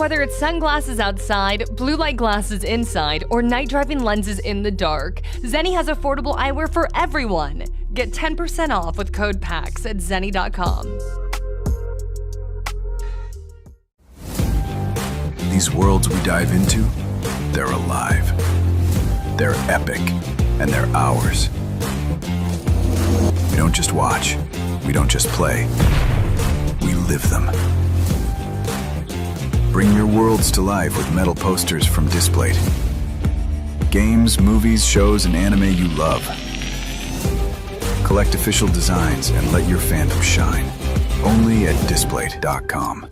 Whether it's sunglasses outside, blue light glasses inside, or night driving lenses in the dark, Zenni has affordable eyewear for everyone. Get 10% off with code PAX at zenni.com. These worlds we dive into, they're alive. They're epic, and they're ours. We don't just watch, we don't just play, we live them. Bring your worlds to life with metal posters from Displayed. Games, movies, shows, and anime you love. Collect official designs and let your fandom shine. Only at Displayed.com.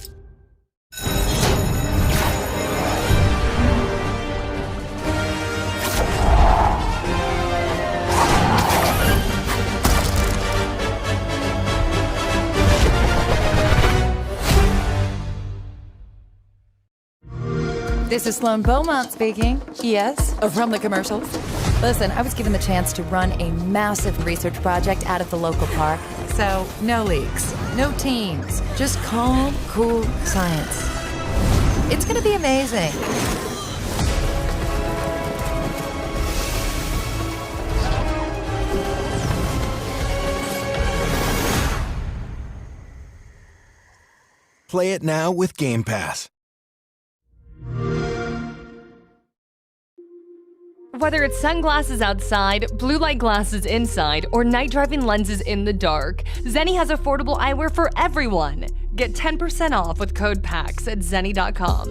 This is Sloan Beaumont speaking. Yes? From the commercials. Listen, I was given the chance to run a massive research project out at the local park. So, no leaks, no teams, just calm, cool science. It's gonna be amazing. Play it now with Game Pass. Whether it's sunglasses outside, blue light glasses inside, or night driving lenses in the dark, Zenni has affordable eyewear for everyone. Get 10% off with code PAX at zenni.com.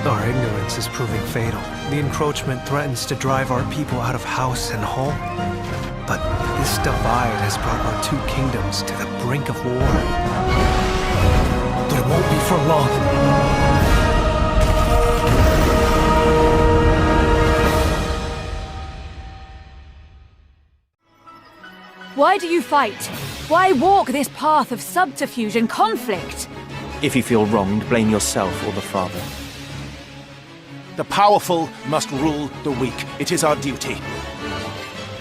Our ignorance is proving fatal. The encroachment threatens to drive our people out of house and home. But this divide has brought our two kingdoms to the brink of war. But it won't be for long. Why do you fight? Why walk this path of subterfuge and conflict? If you feel wronged, blame yourself or the father. The powerful must rule the weak. It is our duty.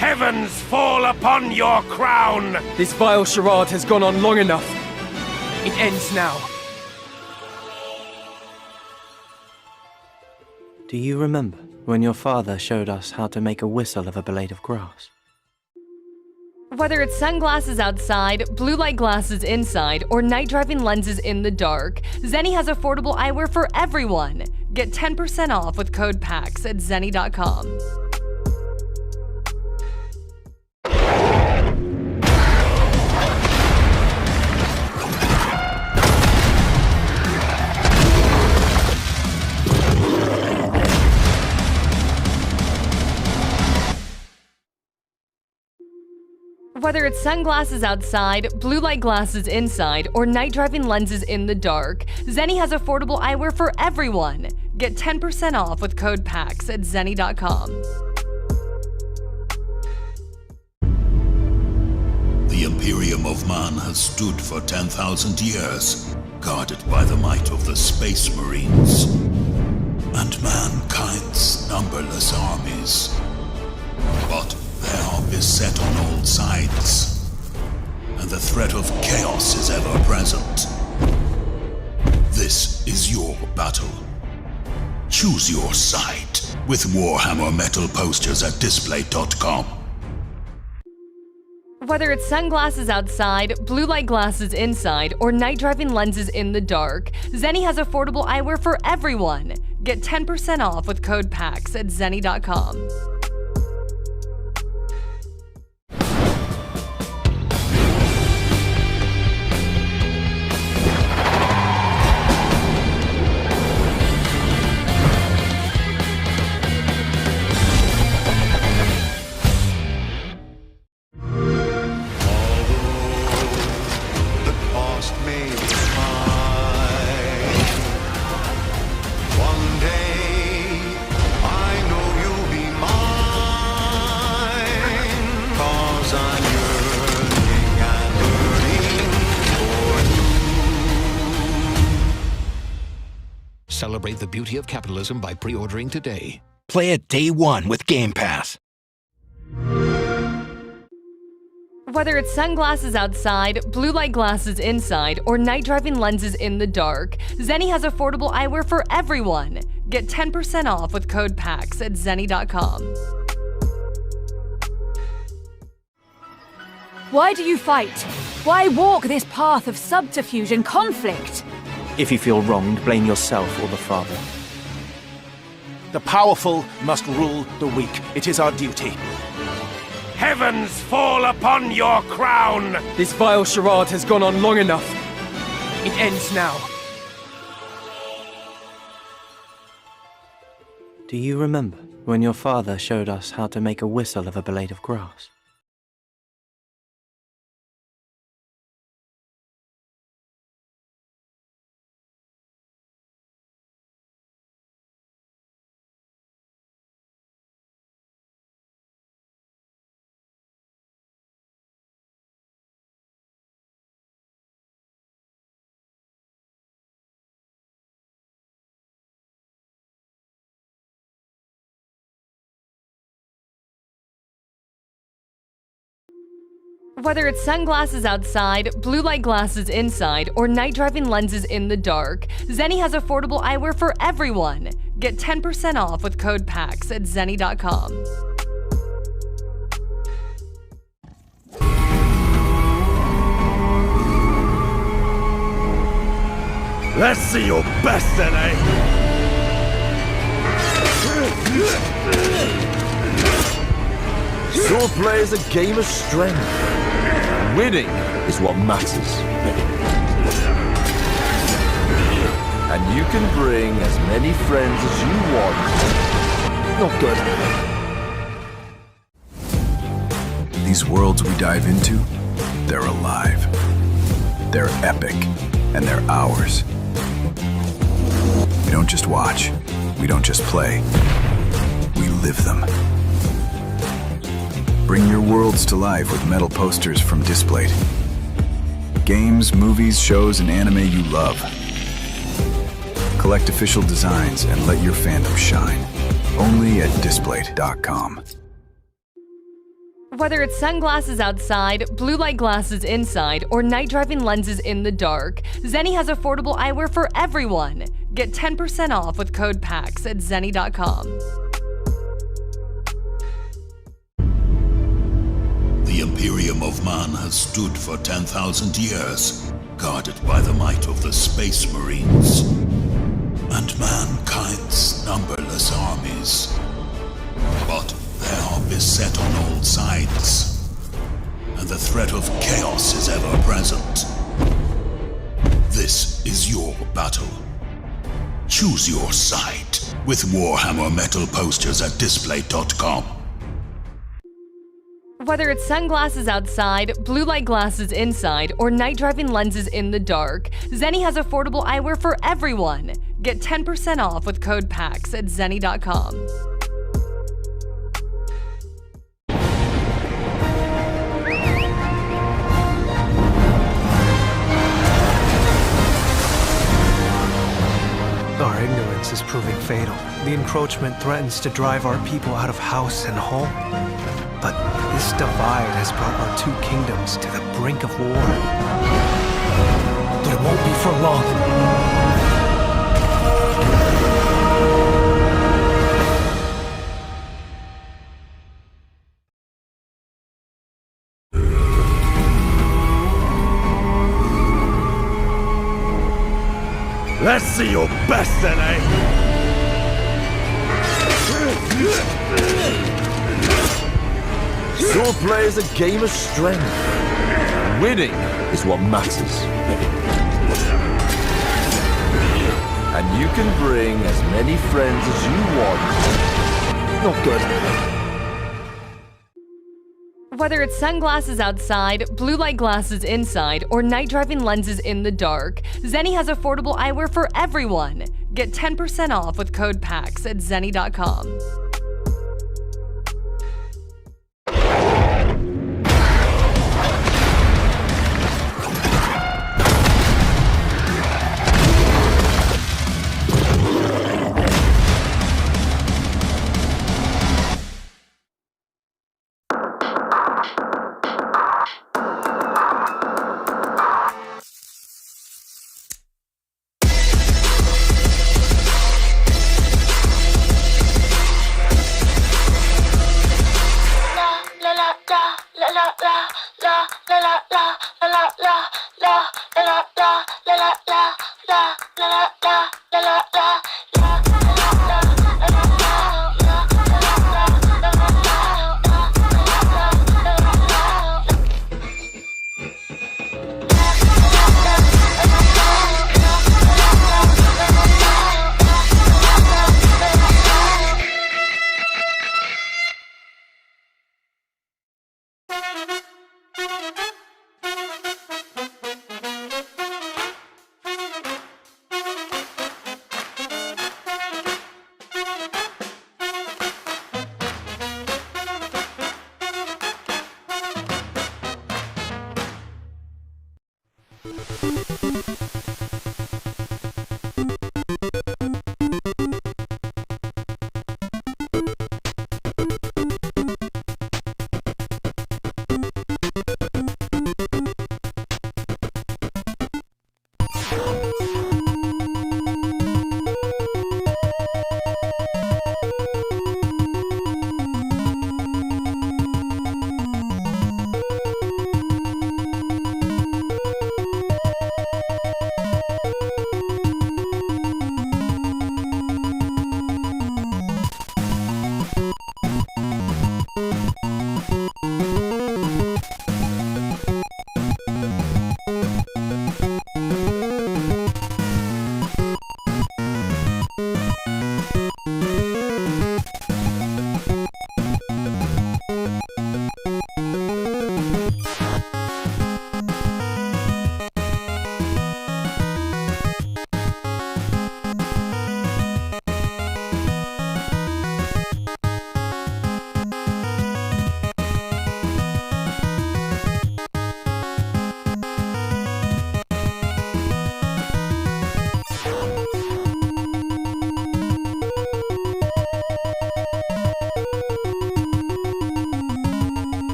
Heavens fall upon your crown! This vile charade has gone on long enough. It ends now. Do you remember when your father showed us how to make a whistle of a blade of grass? Whether it's sunglasses outside, blue light glasses inside, or night driving lenses in the dark, Zenni has affordable eyewear for everyone. Get 10% off with code PAX at zenni.com. Whether it's sunglasses outside, blue light glasses inside, or night driving lenses in the dark, Zenni has affordable eyewear for everyone. Get 10% off with code PAX at zenni.com. The Imperium of Man has stood for 10,000 years, guarded by the might of the Space Marines and mankind's numberless armies. But they are beset on all sides, and the threat of chaos is ever present. This is your battle. Choose your side with Warhammer metal posters at Display.com. Whether it's sunglasses outside, blue light glasses inside, or night driving lenses in the dark, Zenni has affordable eyewear for everyone. Get 10% off with code PAX at zenni.com. Celebrate the beauty of capitalism by pre-ordering today. Play it day one with Game Pass. Whether it's sunglasses outside, blue light glasses inside, or night driving lenses in the dark, Zenni has affordable eyewear for everyone. Get 10% off with code PAX at zenni.com. Why do you fight? Why walk this path of subterfuge and conflict? If you feel wronged, blame yourself or the father. The powerful must rule the weak. It is our duty. Heavens fall upon your crown! This vile charade has gone on long enough. It ends now. Do you remember when your father showed us how to make a whistle of a blade of grass? Whether it's sunglasses outside, blue light glasses inside, or night driving lenses in the dark, Zenni has affordable eyewear for everyone. Get 10% off with code PAX at zenni.com. Let's see your best, Zenni! Sword play is a game of strength. Winning is what matters. And you can bring as many friends as you want. Not good. These worlds we dive into, they're alive. They're epic, and they're ours. We don't just watch. We don't just play. We live them. Bring your worlds to life with metal posters from Displate. Games, movies, shows, and anime you love. Collect official designs and let your fandom shine. Only at Displate.com. Whether it's sunglasses outside, blue light glasses inside, or night driving lenses in the dark, Zenni has affordable eyewear for everyone. Get 10% off with code PAX at zenni.com. The Imperium of Man has stood for 10,000 years, guarded by the might of the Space Marines and mankind's numberless armies. But they are beset on all sides, and the threat of chaos is ever present. This is your battle. Choose your side with Warhammer metal posters at Displate.com. Whether it's sunglasses outside, blue light glasses inside, or night driving lenses in the dark, Zenni has affordable eyewear for everyone. Get 10% off with code PAX at zenni.com. Our ignorance is proving fatal. The encroachment threatens to drive our people out of house and home. But this divide has brought our two kingdoms to the brink of war. But it won't be for long. Let's see your best, Zenni! Sword play is a game of strength. Winning is what matters. And you can bring as many friends as you want. Not good. Whether it's sunglasses outside, blue light glasses inside, or night driving lenses in the dark, Zenni has affordable eyewear for everyone. Get 10% off with code PAX at zenni.com.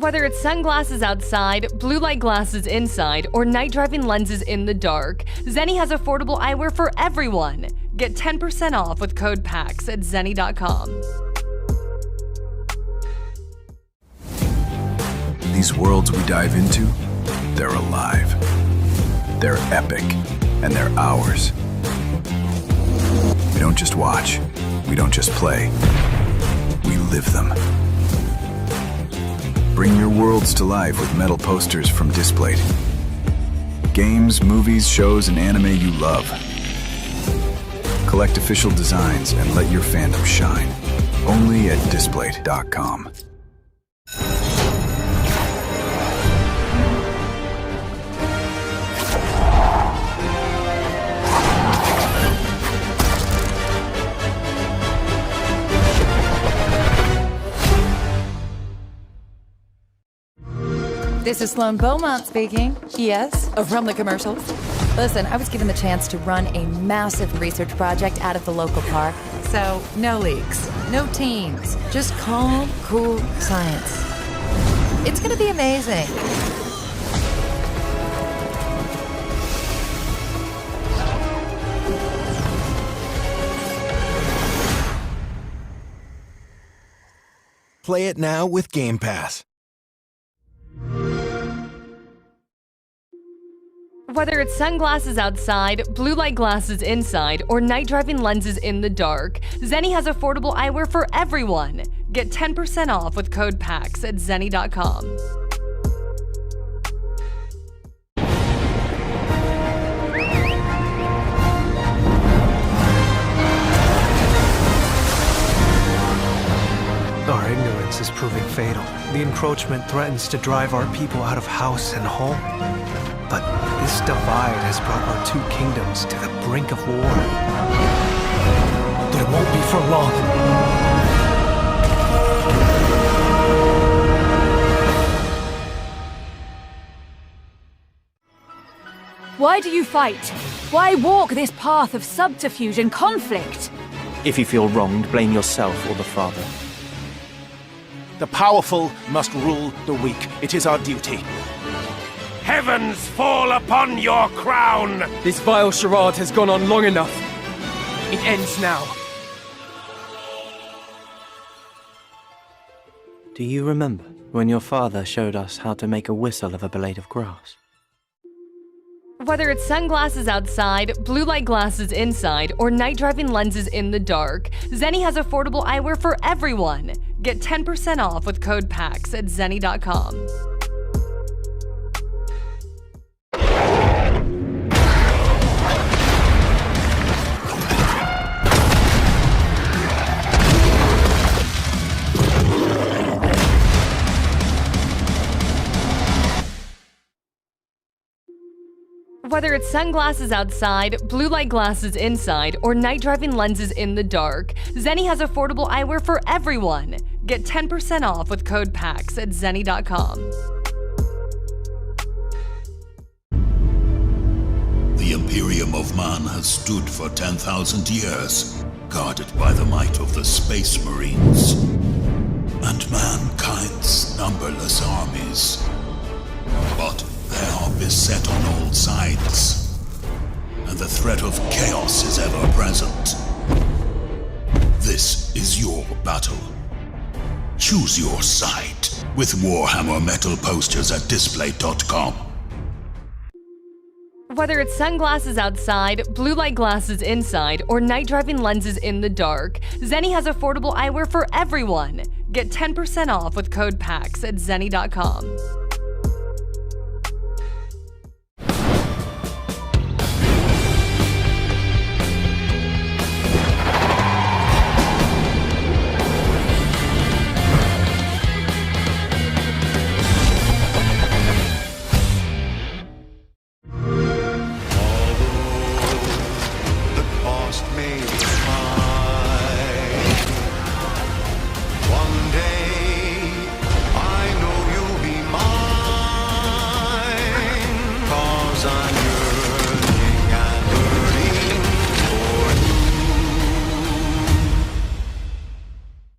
Whether it's sunglasses outside, blue light glasses inside, or night driving lenses in the dark, Zenni has affordable eyewear for everyone. Get 10% off with code PAX at zenni.com. These worlds we dive into, they're alive. They're epic, and they're ours. We don't just watch, we don't just play, we live them. Bring your worlds to life with metal posters from Displayed. Games, movies, shows, and anime you love. Collect official designs and let your fandom shine. Only at Displayed.com. This is Sloan Beaumont speaking. Yes, from the commercials. Listen, I was given the chance to run a massive research project out of the local park, so no leaks, no teams. Just calm, cool science. It's gonna be amazing. Play it now with Game Pass. Whether it's sunglasses outside, blue light glasses inside, or night driving lenses in the dark, Zenni has affordable eyewear for everyone. Get 10% off with code PAX at zenni.com. Our ignorance is proving fatal. The encroachment threatens to drive our people out of house and home. But this divide has brought our two kingdoms to the brink of war. But it won't be for long. Why do you fight? Why walk this path of subterfuge and conflict? If you feel wronged, blame yourself or the father. The powerful must rule the weak. It is our duty. Heavens fall upon your crown! This vile charade has gone on long enough. It ends now. Do you remember when your father showed us how to make a whistle of a blade of grass? Whether it's sunglasses outside, blue light glasses inside, or night driving lenses in the dark, Zenni has affordable eyewear for everyone. Get 10% off with code PAX at zenni.com. Whether it's sunglasses outside, blue light glasses inside, or night driving lenses in the dark, Zenni has affordable eyewear for everyone. Get 10% off with code PAX at zenni.com. The Imperium of Man has stood for 10,000 years, guarded by the might of the Space Marines and mankind's numberless armies. But they are beset on all sides, and the threat of chaos is ever present. This is your battle. Choose your side with Warhammer metal posters at display.com. Whether it's sunglasses outside, blue light glasses inside, or night driving lenses in the dark, Zenni has affordable eyewear for everyone. Get 10% off with code PAX at zenni.com.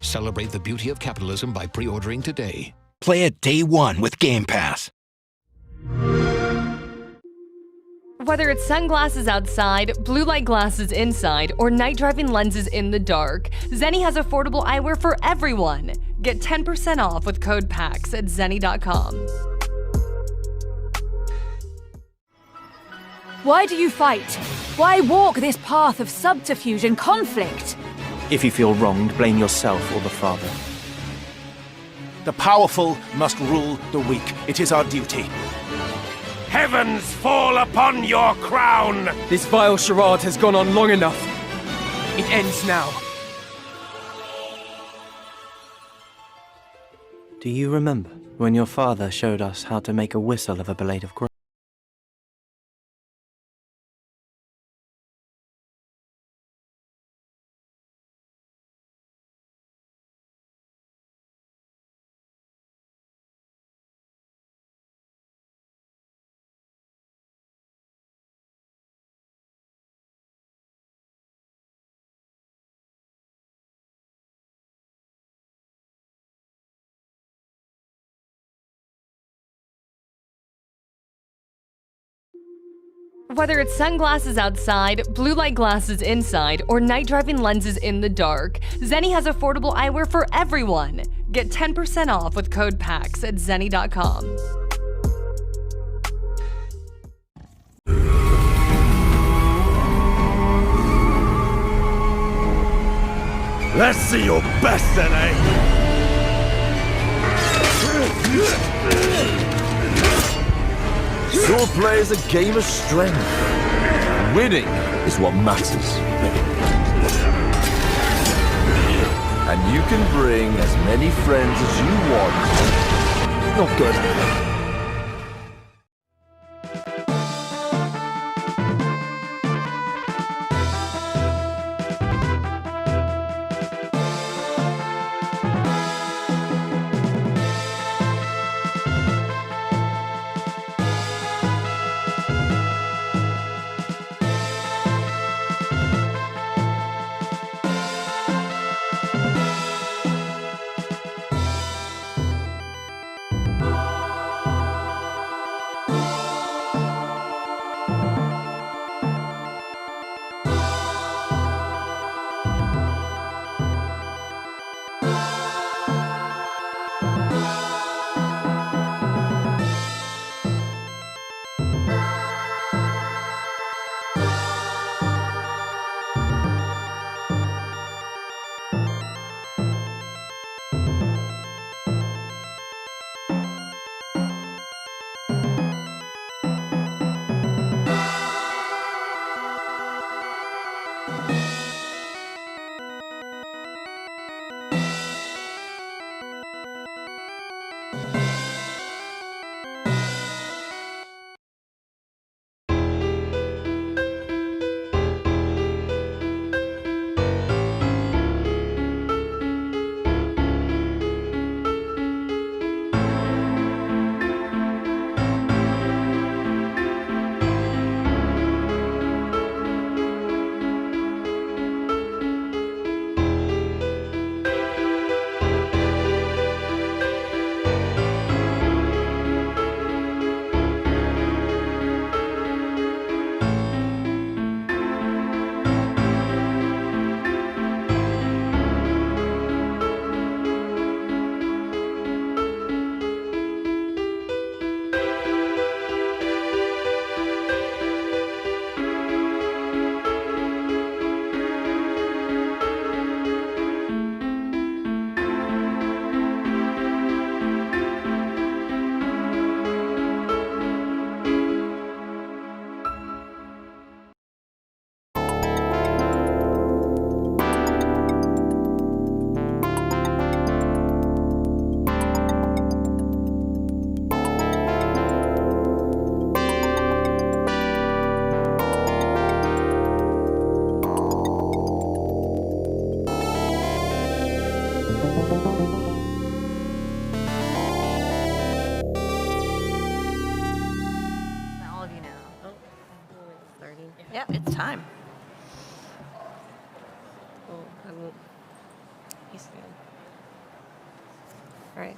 Celebrate the beauty of capitalism by pre-ordering today. Play it day one with Game Pass. Whether it's sunglasses outside, blue light glasses inside, or night driving lenses in the dark, Zenni has affordable eyewear for everyone. Get 10% off with code PAX at zenni.com. Why do you fight? Why walk this path of subterfuge and conflict? If you feel wronged, blame yourself or the father. The powerful must rule the weak. It is our duty. Heavens fall upon your crown! This vile charade has gone on long enough. It ends now. Do you remember when your father showed us how to make a whistle of a blade of grass? Whether it's sunglasses outside, blue light glasses inside, or night driving lenses in the dark, Zenni has affordable eyewear for everyone. Get 10% off with code PAX at zenni.com. Let's see your best, Zenni! Swordplay is a game of strength. Winning is what matters. And you can bring as many friends as you want. Not good. Yep, it's time. All right.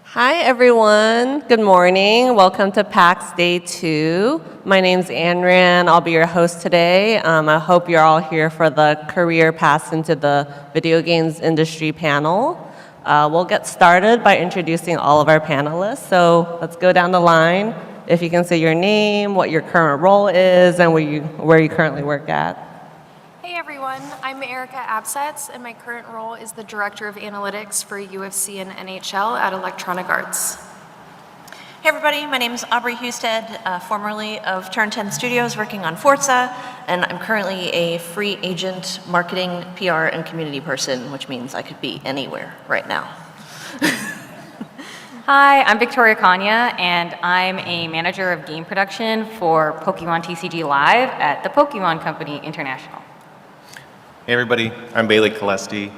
Hi, everyone. Good morning. Welcome to PAX Day 2. My name's Anran. I'll be your host today. I hope you're all here for the Career Path into the Video Games Industry panel. We'll get started by introducing all of our panelists. So let's go down the line. If you can say your name, what your current role is, and where you currently work at. Hey everyone, I'm Erica Absatz, and my current role is the Director of Analytics for UFC and NHL at Electronic Arts. Hey everybody, my name is Aubrey Husted, formerly of Turn 10 Studios, working on Forza, and I'm currently a free agent marketing, PR, and community person, which means I could be anywhere right now. Hi, I'm Victoria Kanya, and I'm a manager of game production for Pokemon TCG Live at the Pokemon Company International. Hey everybody, I'm Bailey Kalesti.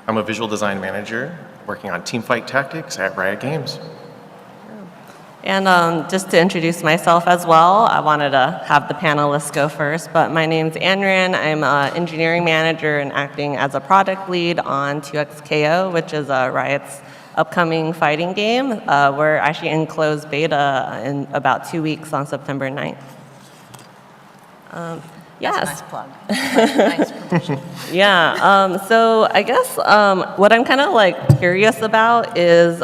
I'm a visual design manager working on teamfight tactics at Riot Games. And just to introduce myself as well, I wanted to have the panelists go first, but my name's Anran. I'm an engineering manager and acting as a product lead on 2XKO, which is Riot's upcoming fighting game. We're actually in closed beta in about 2 weeks on September 9th. Yes. That's a nice plug. Nice promotion. Yeah. So I guess what I'm kind of like curious about is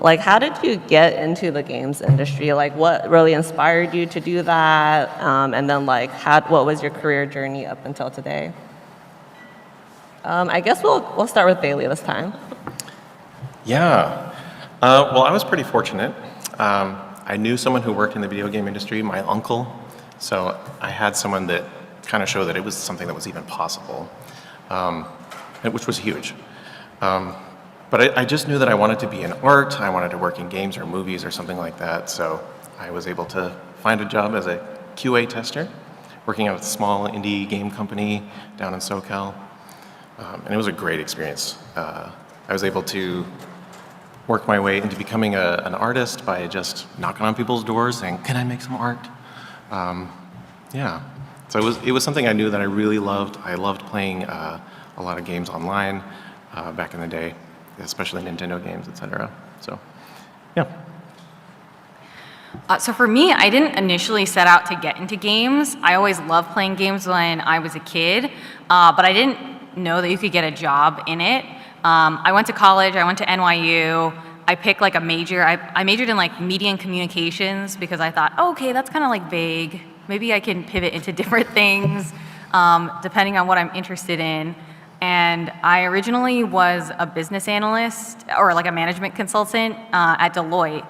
like how did you get into the games industry? Like what really inspired you to do that? And then like what was your career journey up until today? I guess we'll start with Bailey this time. Yeah. Well, I was pretty fortunate. I knew someone who worked in the video game industry, my uncle. So I had someone that kind of showed that it was something that was even possible, which was huge. But I just knew that I wanted to be in art, I wanted to work in games or movies or something like that, so I was able to find a job as a QA tester, working at a small indie game company down in SoCal, and it was a great experience. I was able to work my way into becoming an artist by just knocking on people's doors saying, "Can I make some art?" Yeah, so it was something I knew that I really loved. I loved playing a lot of games online back in the day, especially Nintendo games, etc. So, yeah. So for me, I didn't initially set out to get into games. I always loved playing games when I was a kid, but I didn't know that you could get a job in it. I went to college, I went to NYU. I picked like a major. I majored in like media and communications because I thought, oh, okay, that's kind of like vague. Maybe I can pivot into different things depending on what I'm interested in. And I originally was a business analyst or like a management consultant at Deloitte.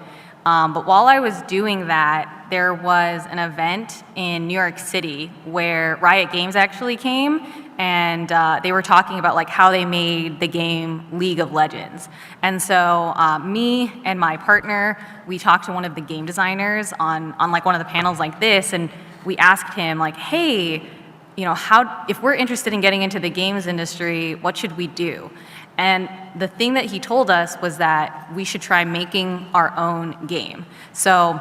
But while I was doing that, there was an event in New York City where Riot Games actually came, and they were talking about like how they made the game League of Legends. And so me and my partner, we talked to one of the game designers on like one of the panels like this, and we asked him like, hey, you know, if we're interested in getting into the games industry, what should we do? And the thing that he told us was that we should try making our own game. So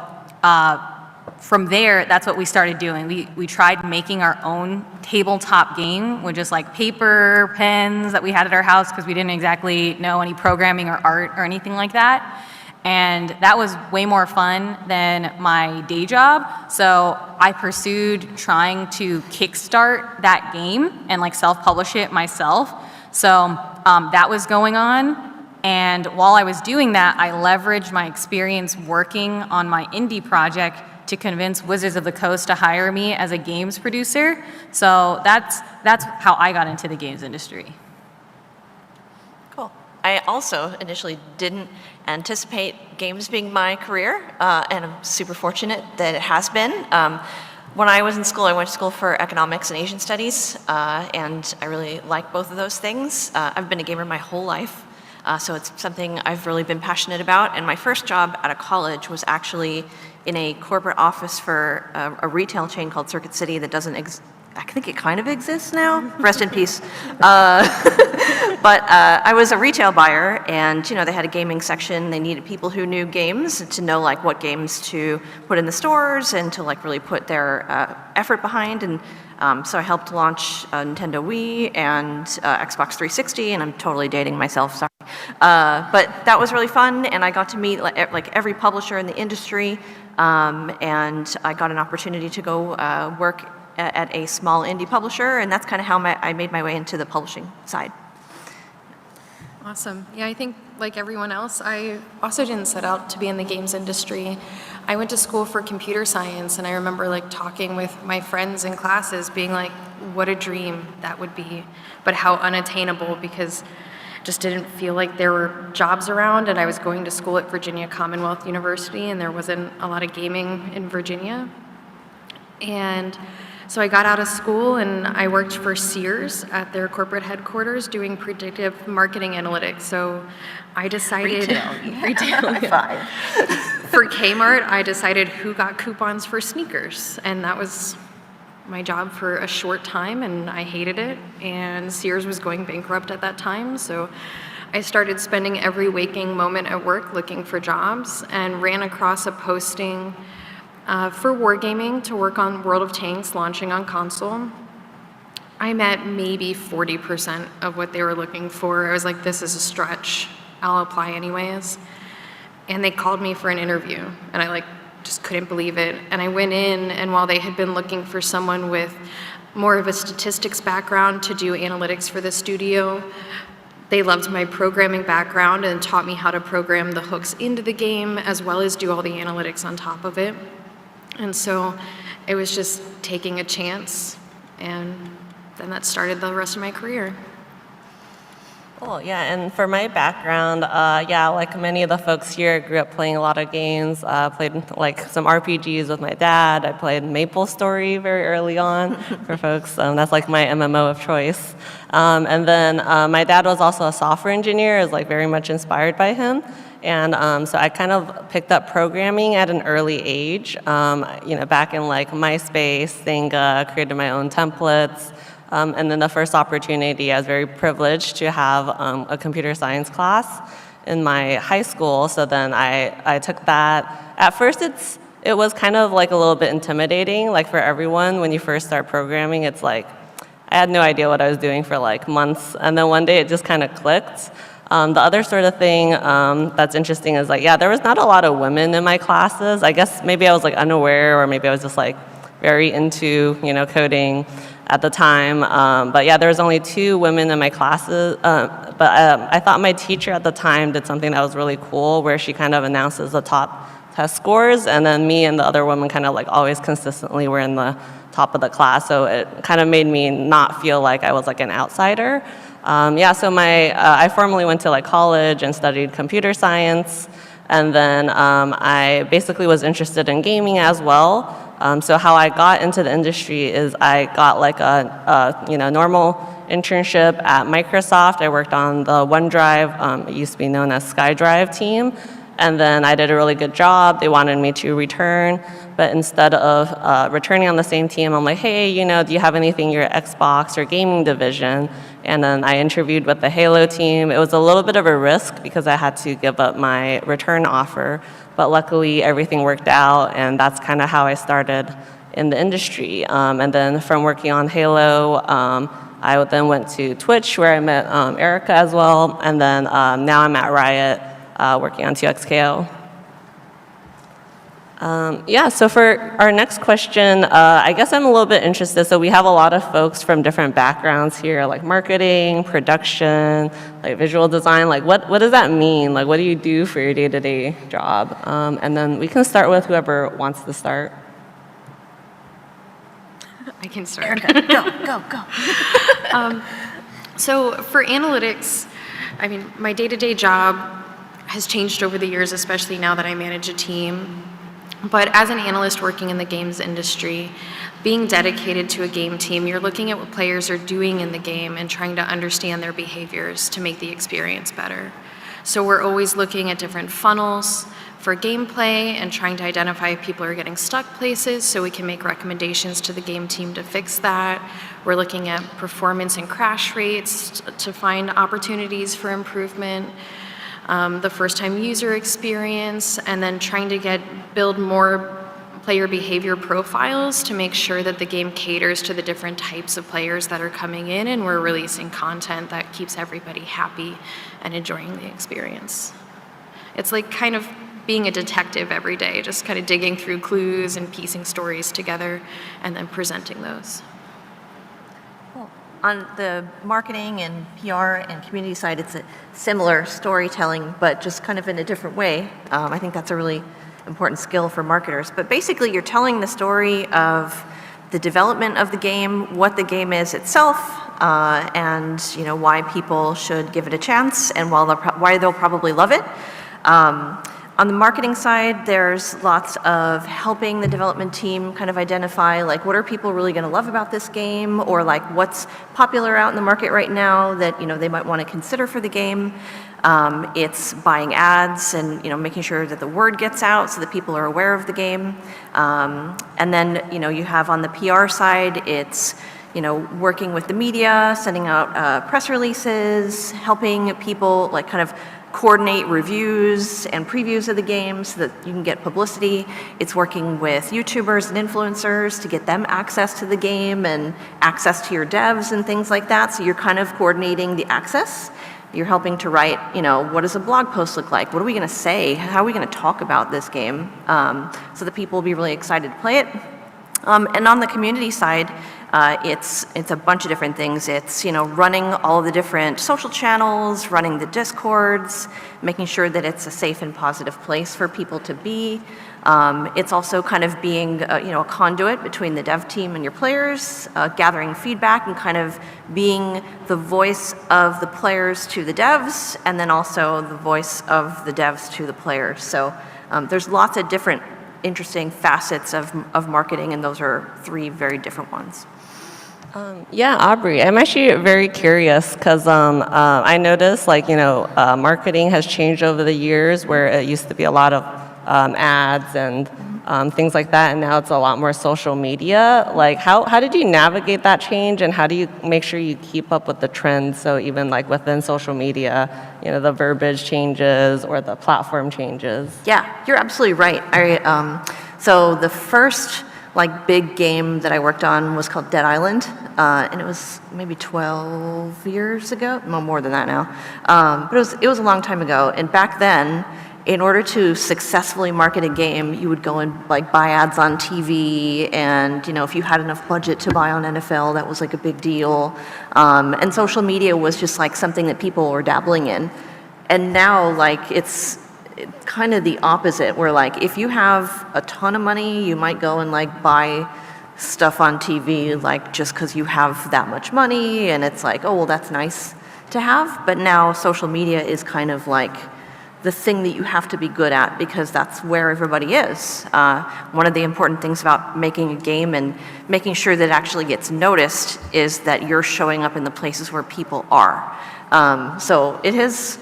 from there, that's what we started doing. We tried making our own tabletop game with just like paper, pens that we had at our house because we didn't exactly know any programming or art or anything like that. And that was way more fun than my day job. So I pursued trying to kickstart that game and like self-publish it myself. So that was going on. And while I was doing that, I leveraged my experience working on my indie project to convince Wizards of the Coast to hire me as a games producer. So that's how I got into the games industry. Cool. I also initially didn't anticipate games being my career, and I'm super fortunate that it has been. When I was in school, I went to school for economics and Asian studies, and I really like both of those things. I've been a gamer my whole life, so it's something I've really been passionate about. And my first job out of college was actually in a corporate office for a retail chain called Circuit City that doesn't exist. I think it kind of exists now. Rest in peace. But I was a retail buyer, and you know they had a gaming section. They needed people who knew games to know like what games to put in the stores and to like really put their effort behind. And so I helped launch Nintendo Wii and Xbox 360, and I'm totally dating myself. Sorry. But that was really fun, and I got to meet like every publisher in the industry, and I got an opportunity to go work at a small indie publisher, and that's kind of how I made my way into the publishing side. Awesome. Yeah, I think like everyone else, I also didn't set out to be in the games industry. I went to school for computer science, and I remember like talking with my friends in classes being like, what a dream that would be, but how unattainable, because just didn't feel like there were jobs around, and I was going to school at Virginia Commonwealth University, and there wasn't a lot of gaming in Virginia. And so I got out of school and I worked for Sears at their corporate headquarters doing predictive marketing analytics. So I decided retail, yeah. For Kmart, I decided who got coupons for sneakers, and that was my job for a short time, and I hated it. And Sears was going bankrupt at that time, so I started spending every waking moment at work looking for jobs, and ran across a posting for Wargaming to work on World of Tanks launching on console. I met maybe 40% of what they were looking for. I was like, this is a stretch. I'll apply anyways. And they called me for an interview, and I like just couldn't believe it. And I went in, and while they had been looking for someone with more of a statistics background to do analytics for the studio, they loved my programming background and taught me how to program the hooks into the game as well as do all the analytics on top of it. And so it was just taking a chance, and then that started the rest of my career. Cool, yeah, and for my background, like many of the folks here, I grew up playing a lot of games, played like some RPGs with my dad. I played MapleStory very early on for folks. That's like my MMO of choice. And then my dad was also a software engineer. I was like very much inspired by him. And so I kind of picked up programming at an early age. Back in like MySpace, Thynga, created my own templates. And then the first opportunity, I was very privileged to have a computer science class in my high school. So then I took that. At first, it was kind of like a little bit intimidating. Like for everyone, when you first start programming, it's like, I had no idea what I was doing for like months. And then one day it just kind of clicked. The other sort of thing that's interesting is like, there was not a lot of women in my classes. I guess maybe I was like unaware, or maybe I was just like very into, coding at the time. But there was only 2 women in my classes. But I thought my teacher at the time did something that was really cool, where she kind of announces the top test scores, and then me and the other woman kind of like always consistently were in the top of the class. So it kind of made me not feel like I was like an outsider. So I formally went to like college and studied computer science. And then I basically was interested in gaming as well. So how I got into the industry is I got like a normal internship at Microsoft. I worked on the OneDrive, it used to be known as SkyDrive team. And then I did a really good job. They wanted me to return. But instead of returning on the same team, I'm like, hey, do you have anything in your Xbox or gaming division? And then I interviewed with the Halo team. It was a little bit of a risk because I had to give up my return offer. But luckily, everything worked out, and that's kind of how I started in the industry. And then from working on Halo, I then went to Twitch, where I met Erica as well. And then now I'm at Riot, working on 2XKO. So for our next question, I guess I'm a little bit interested. So we have a lot of folks from different backgrounds here, like marketing, production, like visual design. Like what does that mean? Like what do you do for your day-to-day job? And then we can start with whoever wants to start. I can start. Go. So for analytics, my day-to-day job has changed over the years, especially now that I manage a team. But as an analyst working in the games industry, being dedicated to a game team, you're looking at what players are doing in the game and trying to understand their behaviors to make the experience better. So we're always looking at different funnels for gameplay and trying to identify if people are getting stuck places so we can make recommendations to the game team to fix that. We're looking at performance and crash rates to find opportunities for improvement. The first-time user experience, and then trying to build more player behavior profiles to make sure that the game caters to the different types of players that are coming in, and we're releasing content that keeps everybody happy and enjoying the experience. It's like kind of being a detective every day, just kind of digging through clues and piecing stories together and then presenting those. On the marketing and PR and community side, it's a similar storytelling, but just kind of in a different way. I think that's a really important skill for marketers. But basically, you're telling the story of the development of the game, what the game is itself, and why people should give it a chance, and why they'll probably love it. On the marketing side, there's lots of helping the development team kind of identify like what are people really going to love about this game, or like what's popular out in the market right now that they might want to consider for the game. It's buying ads and making sure that the word gets out so that people are aware of the game. And then you have on the PR side, it's working with the media, sending out press releases, helping people like kind of coordinate reviews and previews of the game so that you can get publicity. It's working with YouTubers and influencers to get them access to the game and access to your devs and things like that. So you're kind of coordinating the access You're helping to write, what does a blog post look like? What are we going to say? How are we going to talk about this game so that people will be really excited to play it? And on the community side, it's a bunch of different things. It's running all of the different social channels, running the Discords, making sure that it's a safe and positive place for people to be. It's also kind of being a conduit between the dev team and your players, gathering feedback and kind of being the voice of the players to the devs, and then also the voice of the devs to the players. So there's lots of different interesting facets of marketing, and those are 3 very different ones. Yeah, Aubrey, I'm actually very curious because I noticed marketing has changed over the years, where it used to be a lot of ads and things like that, and now it's a lot more social media. How did you navigate that change, and how do you make sure you keep up with the trends? So even within social media, the verbiage changes or the platform changes. Yeah, you're absolutely right. So the first big game that I worked on was called Dead Island, and it was maybe 12 years ago, no, more than that now. But it was a long time ago, and back then, in order to successfully market a game, you would go and buy ads on TV, and if you had enough budget to buy on NFL, that was a big deal. And social media was just something that people were dabbling in. And now it's kind of the opposite, where if you have a ton of money, you might go and buy stuff on TV just because you have that much money, and it's oh, well, that's nice to have. But now social media is kind of the thing that you have to be good at, because that's where everybody is. One of the important things about making a game and making sure that it actually gets noticed is that you're showing up in the places where people are. So it has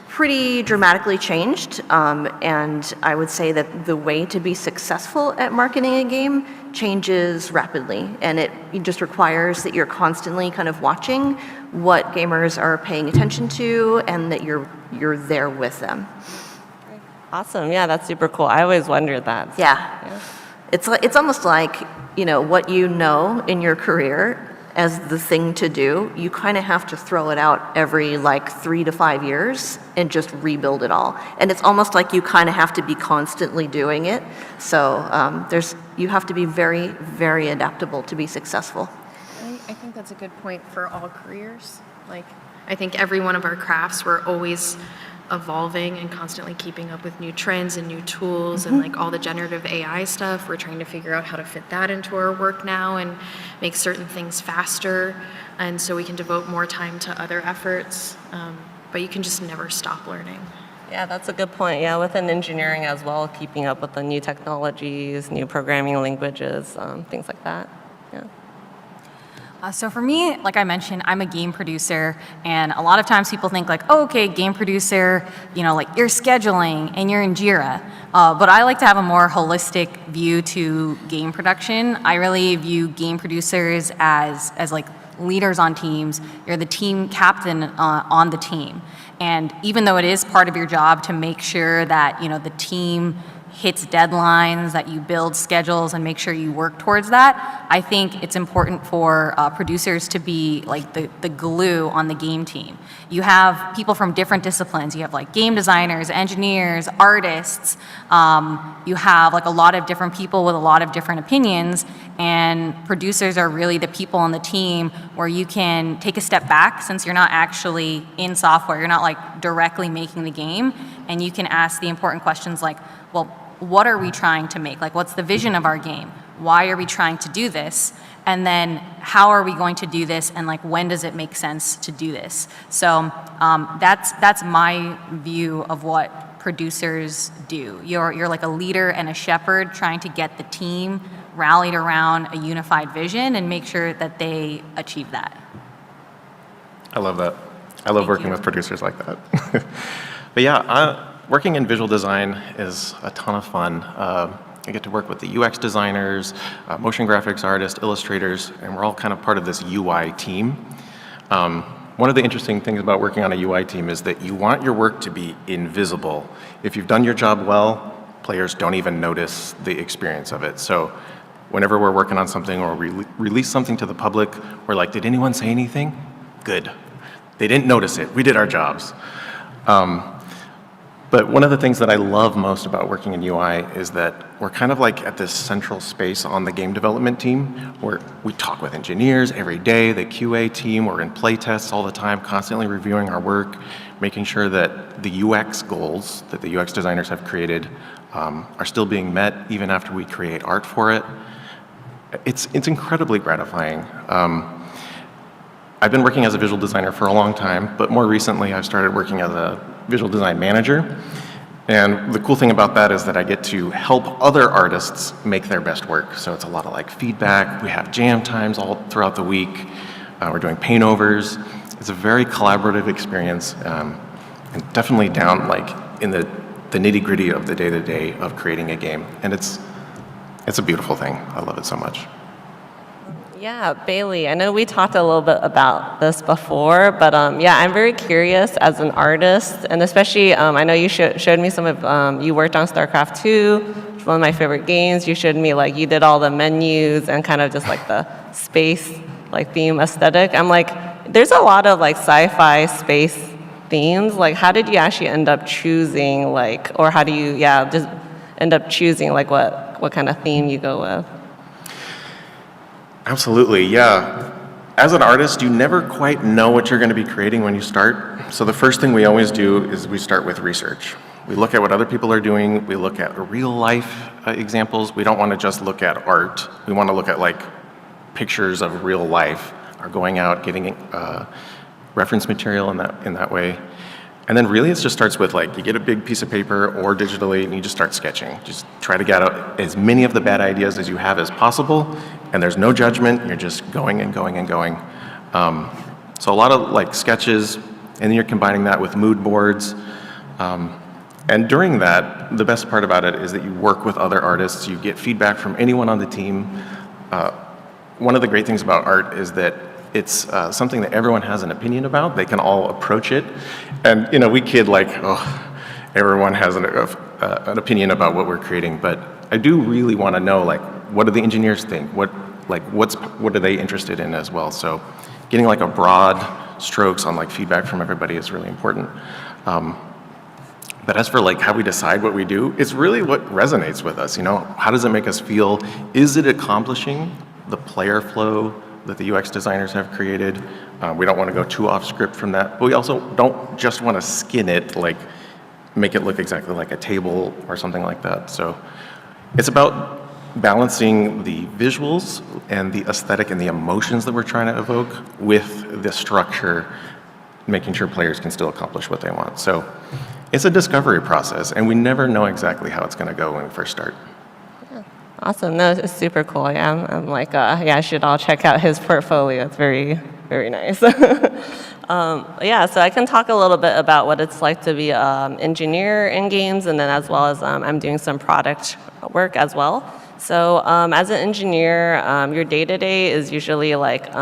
pretty dramatically changed, and I would say that the way to be successful at marketing a game changes rapidly, and it just requires that you're constantly kind of watching what gamers are paying attention to, and that you're there with them. Awesome. Yeah, that's super cool. I always wondered that. Yeah. It's almost like, what you know in your career as the thing to do, you kind of have to throw it out every 3 to 5 years and just rebuild it all. And it's almost like you kind of have to be constantly doing it. So you have to be very, very adaptable to be successful. I think that's a good point for all careers. I think every one of our crafts, we're always evolving and constantly keeping up with new trends and new tools, and all the generative AI stuff. We're trying to figure out how to fit that into our work now and make certain things faster, and so we can devote more time to other efforts. But you can just never stop learning. Yeah, that's a good point. Yeah, within engineering as well, keeping up with the new technologies, new programming languages, things like that. Yeah. So for me, like I mentioned, I'm a game producer, and a lot of times people think oh, okay, game producer, you're scheduling and you're in Jira. But I like to have a more holistic view to game production. I really view game producers as leaders on teams. You're the team captain on the team. And even though it is part of your job to make sure that, the team hits deadlines, that you build schedules and make sure you work towards that, I think it's important for producers to be the glue on the game team. You have people from different disciplines. You have game designers, engineers, artists. You have a lot of different people with a lot of different opinions, and producers are really the people on the team where you can take a step back, since you're not actually in software, you're not directly making the game, and you can ask the important questions well, what are we trying to make? What's the vision of our game? Why are we trying to do this? And then how are we going to do this? And when does it make sense to do this? So that's my view of what producers do. You're a leader and a shepherd trying to get the team rallied around a unified vision and make sure that they achieve that. I love that. I love working with producers like that. But yeah, working in visual design is a ton of fun. I get to work with the UX designers, motion graphics artists, illustrators, and we're all kind of part of this UI team. One of the interesting things about working on a UI team is that you want your work to be invisible. If you've done your job well, players don't even notice the experience of it. So whenever we're working on something or release something to the public, we're did anyone say anything? Good. they didn't notice it. We did our jobs. But one of the things that I love most about working in UI is that we're kind of like at this central space on the game development team where we talk with engineers every day, the QA team, we're in play tests all the time, constantly reviewing our work, making sure that the UX goals that the UX designers have created are still being met even after we create art for it. It's incredibly gratifying. I've been working as a visual designer for a long time, but more recently I've started working as a visual design manager. And the cool thing about that is that I get to help other artists make their best work. So it's a lot of like feedback. We have jam times all throughout the week. We're doing paint overs. It's a very collaborative experience, and definitely down like in the nitty gritty of the day-to-day of creating a game. And it's a beautiful thing. I love it so much. Yeah, Bailey, I know we talked a little bit about this before, but yeah, I'm very curious as an artist, and especially I know you showed me some of, you worked on StarCraft 2, which is one of my favorite games. You showed me like you did all the menus and kind of just like the space like theme aesthetic. I'm like, there's a lot of like sci-fi space themes. Like how did you actually end up choosing like, or how do you, yeah, just end up choosing like what kind of theme you go with? Absolutely, yeah. As an artist, you never quite know what you're going to be creating when you start. So the first thing we always do is we start with research. We look at what other people are doing. We look at real life examples. We don't want to just look at art. We want to look at like pictures of real life, or going out, getting reference material in that way. And then really it just starts with like, you get a big piece of paper or digitally and you just start sketching. Just try to get out as many of the bad ideas as you have as possible, and there's no judgment, you're just going and going and going. So a lot of like sketches, and then you're combining that with mood boards. And during that, the best part about it is that you work with other artists, you get feedback from anyone on the team. One of the great things about art is that it's something that everyone has an opinion about. They can all approach it. And you know, we kid like, oh, everyone has an opinion about what we're creating, but I do really want to know like, what do the engineers think? What are they interested in as well? So getting like a broad strokes on like feedback from everybody is really important. But as for like how we decide what we do, it's really what resonates with us. You know, how does it make us feel? Is it accomplishing the player flow that the UX designers have created? We don't want to go too off script from that, but we also don't just want to skin it, like make it look exactly like a table or something like that. So it's about balancing the visuals and the aesthetic and the emotions that we're trying to evoke with the structure, making sure players can still accomplish what they want. So it's a discovery process, and we never know exactly how it's going to go when we first start. Awesome. No, it's super cool. Yeah, I'm like, yeah, I should all check out his portfolio. It's very, very nice. Yeah, so I can talk a little bit about what it's like to be an engineer in games, and then as well as I'm doing some product work as well. So as an engineer, your day-to-day is usually like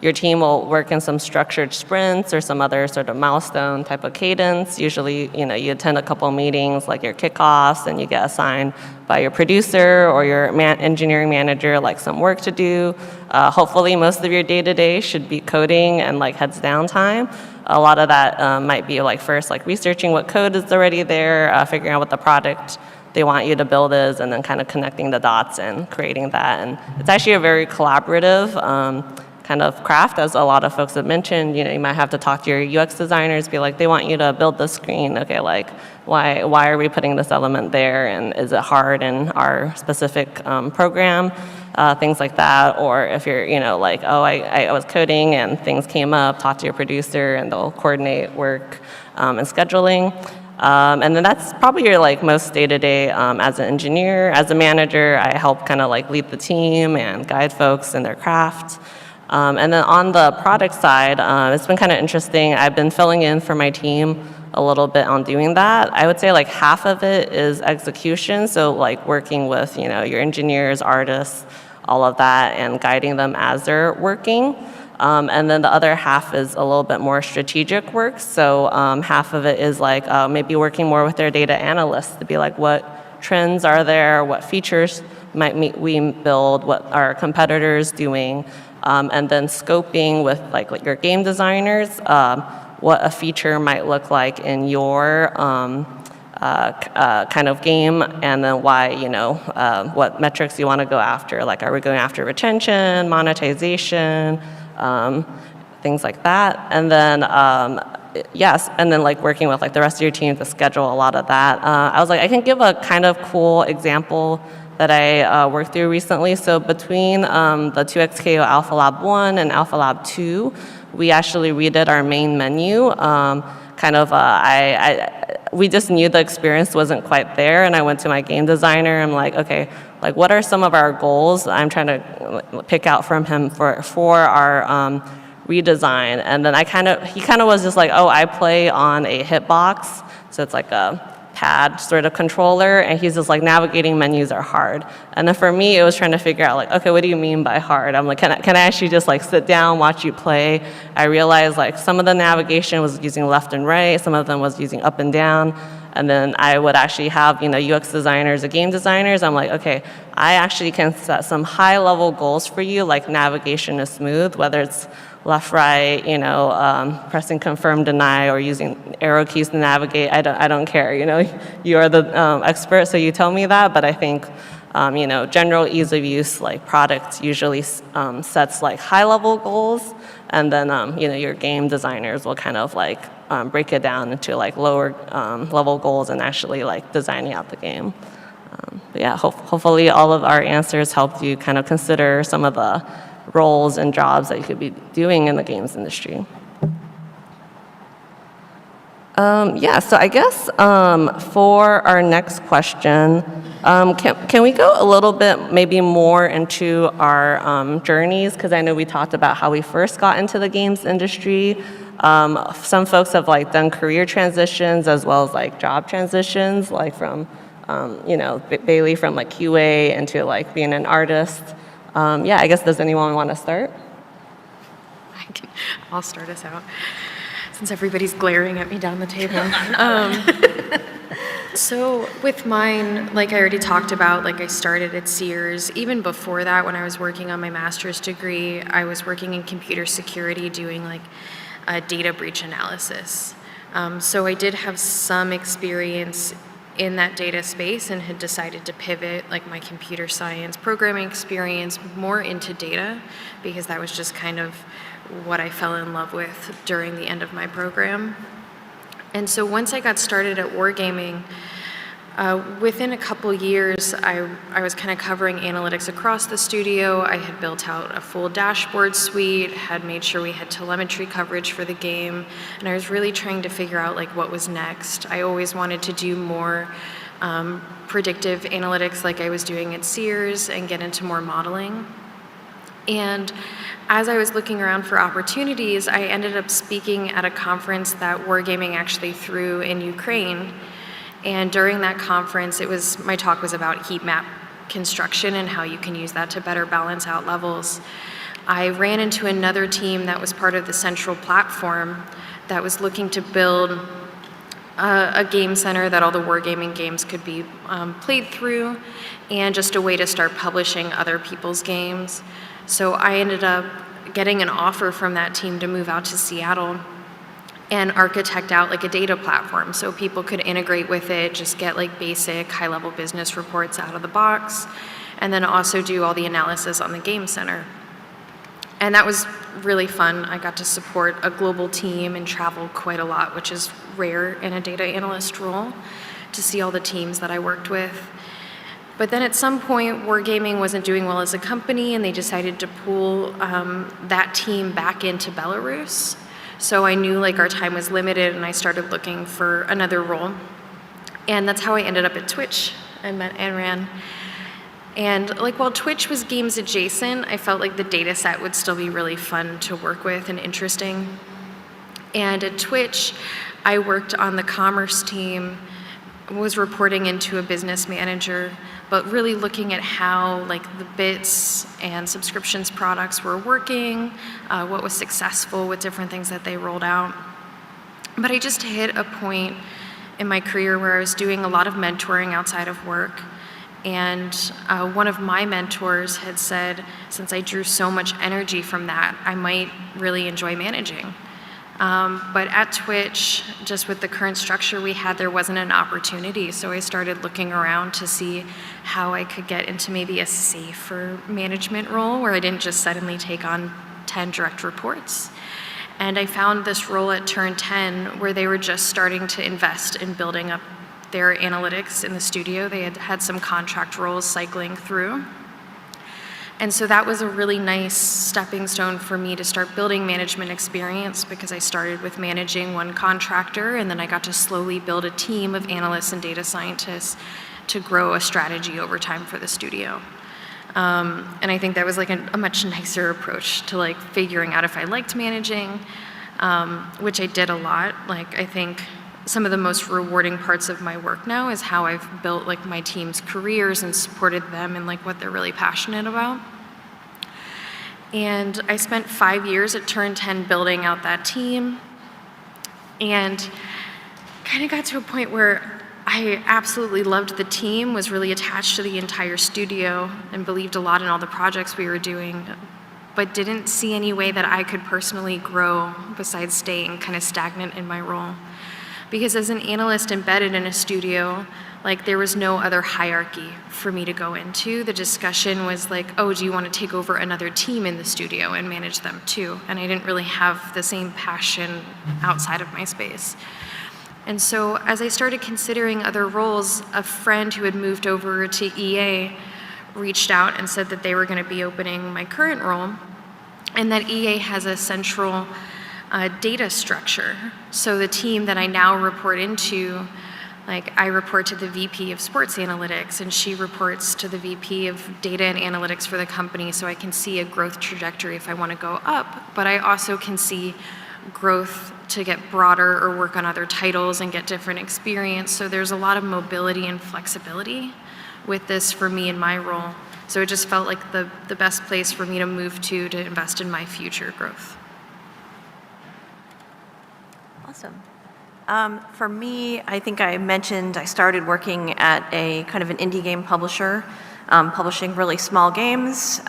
your team will work in some structured sprints or some other sort of milestone type of cadence. Usually, you know, you attend a couple meetings like your kickoffs, and you get assigned by your producer or your engineering manager like some work to do. Hopefully, most of your day-to-day should be coding and like heads down time. A lot of that might be like first like researching what code is already there, figuring out what the product they want you to build is, and then kind of connecting the dots and creating that. And it's actually a very collaborative kind of craft, as a lot of folks have mentioned. You know, you might have to talk to your UX designers, be like, they want you to build this screen. Okay, like, why are we putting this element there? And is it hard in our specific program? Things like that. Or if you're, you know, like, oh, I was coding and things came up, talk to your producer and they'll coordinate work and scheduling. And then that's probably your like most day-to-day as an engineer. As a manager, I help kind of like lead the team and guide folks in their craft. And then on the product side, it's been kind of interesting. I've been filling in for my team a little bit on doing that. I would say like half of it is execution, so like working with, you know, your engineers, artists, all of that, and guiding them as they're working. And then the other half is a little bit more strategic work. So half of it is like maybe working more with their data analysts to be like, what trends are there, what features might we build, what are competitors doing, and then scoping with like your game designers what a feature might look like in your kind of game, and then why, what metrics you want to go after. Like, are we going after retention, monetization, things like that? And then, yes, and then like working with like the rest of your team to schedule a lot of that. I was like, I can give a kind of cool example that I worked through recently. So between the 2XKO Alpha Lab 1 and Alpha Lab 2, we actually redid our main menu. We just knew the experience wasn't quite there, and I went to my game designer. I'm like, okay, like what are some of our goals I'm trying to pick out from him for our redesign? And then he kind of was just like, oh, I play on a hitbox, so it's like a pad sort of controller, and he's just like, navigating menus are hard. And then for me, it was trying to figure out like, okay, what do you mean by hard? I'm like, can I actually just like sit down, watch you play? I realized like some of the navigation was using left and right, some of them was using up and down. And then I would actually have, UX designers or game designers. I'm like, okay, I actually can set some high level goals for you, like navigation is smooth, whether it's left, right, pressing confirm, deny, or using arrow keys to navigate. I don't care, you are the expert, so you tell me that. But I think, general ease of use, like products usually sets like high level goals, and then, your game designers will kind of like break it down into like lower level goals and actually like designing out the game. But yeah, hopefully all of our answers helped you kind of consider some of the roles and jobs that you could be doing in the games industry. So I guess for our next question, can we go a little bit maybe more into our journeys? Because I know we talked about how we first got into the games industry. Some folks have like done career transitions as well as like job transitions, like from, Bailey from like QA into like being an artist. I guess, does anyone want to start? I'll start us out, since everybody's glaring at me down the table. So with mine, like I already talked about, like I started at Sears. Even before that, when I was working on my master's degree, I was working in computer security doing like a data breach analysis. So I did have some experience in that data space and had decided to pivot like my computer science programming experience more into data, because that was just kind of what I fell in love with during the end of my program. And so once I got started at wargaming, within a couple years, I was kind of covering analytics across the studio. I had built out a full dashboard suite, had made sure we had telemetry coverage for the game, and I was really trying to figure out like what was next. I always wanted to do more predictive analytics like I was doing at Sears and get into more modeling. And as I was looking around for opportunities, I ended up speaking at a conference that Wargaming actually threw in Ukraine. And during that conference, my talk was about heat map construction and how you can use that to better balance out levels. I ran into another team that was part of the central platform that was looking to build a game center that all the wargaming games could be played through, and just a way to start publishing other people's games. So I ended up getting an offer from that team to move out to Seattle and architect out like a data platform so people could integrate with it, just get like basic high-level business reports out of the box, and then also do all the analysis on the game center. And that was really fun. I got to support a global team and travel quite a lot, which is rare in a data analyst role, to see all the teams that I worked with. But then at some point, Wargaming wasn't doing well as a company, and they decided to pull that team back into Belarus. So I knew like our time was limited, and I started looking for another role. And that's how I ended up at Twitch. I met Anran. And like while Twitch was games adjacent, I felt like the data set would still be really fun to work with and interesting. And at Twitch, I worked on the commerce team, was reporting into a business manager, but really looking at how like the bits and subscriptions products were working, what was successful with different things that they rolled out. But I just hit a point in my career where I was doing a lot of mentoring outside of work, And one of my mentors had said, since I drew so much energy from that, I might really enjoy managing. But at Twitch, just with the current structure we had, there wasn't an opportunity. So I started looking around to see how I could get into maybe a safer management role where I didn't just suddenly take on 10 direct reports. And I found this role at Turn 10 where they were just starting to invest in building up their analytics in the studio. They had had some contract roles cycling through. And so that was a really nice stepping stone for me to start building management experience, because I started with managing one contractor, and then I got to slowly build a team of analysts and data scientists to grow a strategy over time for the studio. And I think that was like a much nicer approach to like figuring out if I liked managing, which I did a lot. Like, I think some of the most rewarding parts of my work now is how I've built like my team's careers and supported them in like what they're really passionate about. And I spent 5 years at Turn 10 building out that team, and kind of got to a point where I absolutely loved the team, was really attached to the entire studio, and believed a lot in all the projects we were doing, but didn't see any way that I could personally grow besides staying kind of stagnant in my role. Because as an analyst embedded in a studio, like, there was no other hierarchy for me to go into. The discussion was like, oh, do you want to take over another team in the studio and manage them too? And I didn't really have the same passion outside of my space. And so as I started considering other roles, a friend who had moved over to EA reached out and said that they were going to be opening my current role, and that EA has a central data structure. So the team that I now report into, like, I report to the VP of Sports Analytics, and she reports to the VP of Data and Analytics for the company, so I can see a growth trajectory if I want to go up, but I also can see growth to get broader or work on other titles and get different experience. So there's a lot of mobility and flexibility with this for me in my role. So it just felt like the best place for me to move to invest in my future growth. Awesome. For me, I think I mentioned I started working at a kind of an indie game publisher, publishing really small games.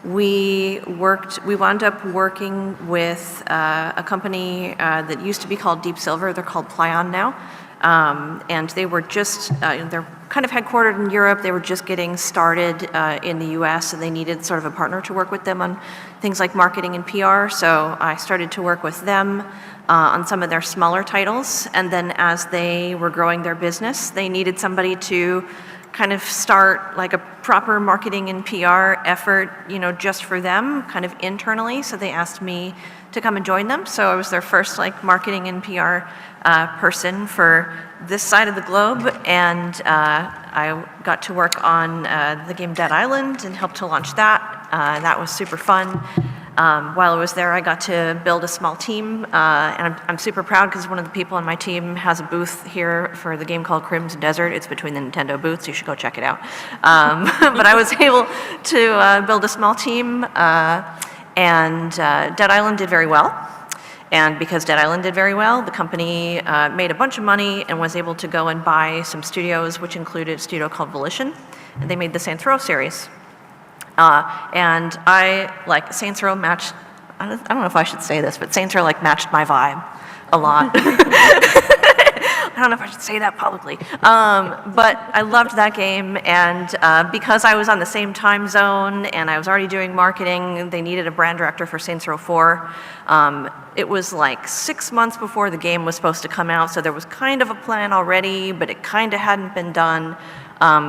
We wound up working with a company that used to be called Deep Silver. They're called Plyon now. And they were just, they're kind of headquartered in Europe. They were just getting started in the US, and they needed sort of a partner to work with them on things like marketing and PR. So I started to work with them on some of their smaller titles. And then as they were growing their business, they needed somebody to kind of start like a proper marketing and PR effort, just for them, kind of internally. So they asked me to come and join them. So I was their first like marketing and PR person for this side of the globe, and I got to work on the game Dead Island and helped to launch that. That was super fun. While I was there, I got to build a small team, and I'm super proud because one of the people on my team has a booth here for the game called Crimson Desert. It's between the Nintendo booths. You should go check it out. But I was able to build a small team, and Dead Island did very well. And because Dead Island did very well, the company made a bunch of money and was able to go and buy some studios, which included a studio called Volition, and they made the Saints Row series. And Saints Row matched, I don't know if I should say this, but Saints Row matched my vibe a lot. I don't know if I should say that publicly. But I loved that game, and because I was on the same time zone and I was already doing marketing, they needed a brand director for Saints Row 4. It was like 6 months before the game was supposed to come out, so there was kind of a plan already, but it kind of hadn't been done.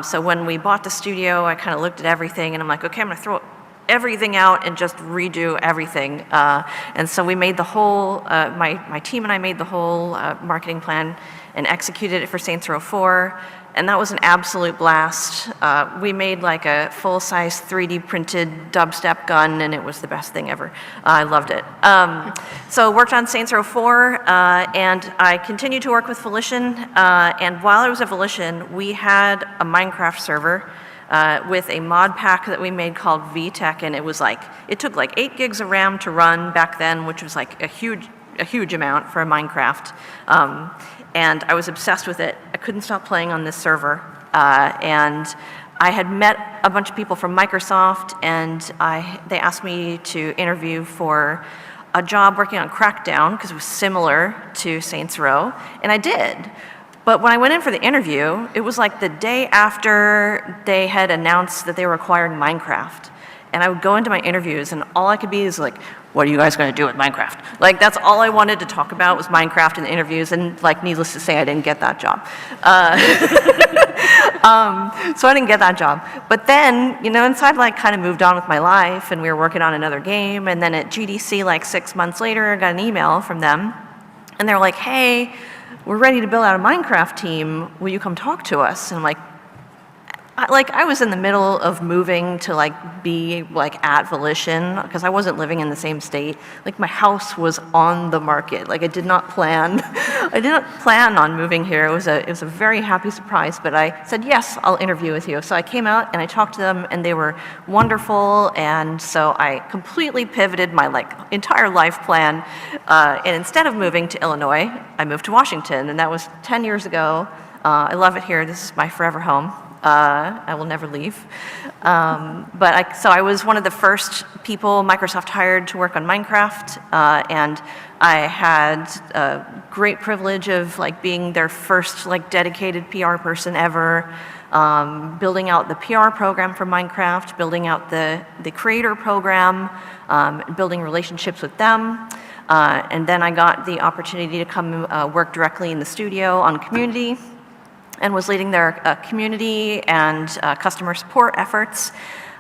So when we bought the studio, I kind of looked at everything, and I'm like, okay, I'm going to throw everything out and just redo everything. And so we made the whole, my team and I made the whole marketing plan and executed it for Saints Row 4, and that was an absolute blast. We made like a full-size 3D printed dubstep gun, and it was the best thing ever. I loved it. So worked on Saints Row 4, and I continued to work with Volition, and while I was at Volition, we had a Minecraft server with a mod pack that we made called VTech, and it took like 8 gigs of RAM to run back then, which was like a huge amount for a Minecraft. And I was obsessed with it. I couldn't stop playing on this server. and I had met a bunch of people from Microsoft, and they asked me to interview for a job working on Crackdown, because it was similar to Saints Row, and I did. But when I went in for the interview, it was like the day after they had announced that they were acquiring Minecraft. And I would go into my interviews, and all I could be is like, what are you guys going to do with Minecraft? Like, that's all I wanted to talk about was Minecraft in the interviews, and like, needless to say, I didn't get that job. So I didn't get that job. But then, you know, inside, like, kind of moved on with my life, and we were working on another game, and then at GDC, like 6 months later, I got an email from them, and they're like, hey, we're ready to build out a Minecraft team, will you come talk to us? And I'm like, I was in the middle of moving to like be like at Volition, because I wasn't living in the same state. Like, my house was on the market. Like, I did not plan on moving here. It was a very happy surprise, but I said, yes, I'll interview with you. So I came out and I talked to them, and they were wonderful, and so I completely pivoted my like entire life plan, and instead of moving to Illinois, I moved to Washington, and that was 10 years ago. I love it here. This is my forever home. I will never leave. So I was one of the first people Microsoft hired to work on Minecraft, and I had a great privilege of like being their first like dedicated PR person ever, building out the PR program for Minecraft, building out the creator program, building relationships with them. And then I got the opportunity to come work directly in the studio on Community, and was leading their community and customer support efforts.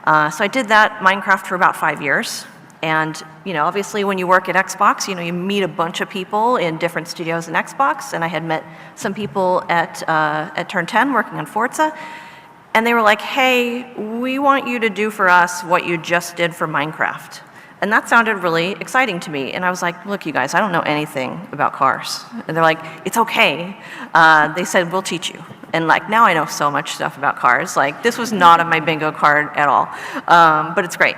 So I did that Minecraft for about 5 years. And you know, obviously when you work at Xbox, you know, you meet a bunch of people in different studios in Xbox, and I had met some people at Turn 10 working on Forza, and they were like, hey, we want you to do for us what you just did for Minecraft. And that sounded really exciting to me. And I was like, look, you guys, I don't know anything about cars. And they're like, it's okay. They said, we'll teach you. And like, now I know so much stuff about cars. Like, this was not on my bingo card at all. But it's great.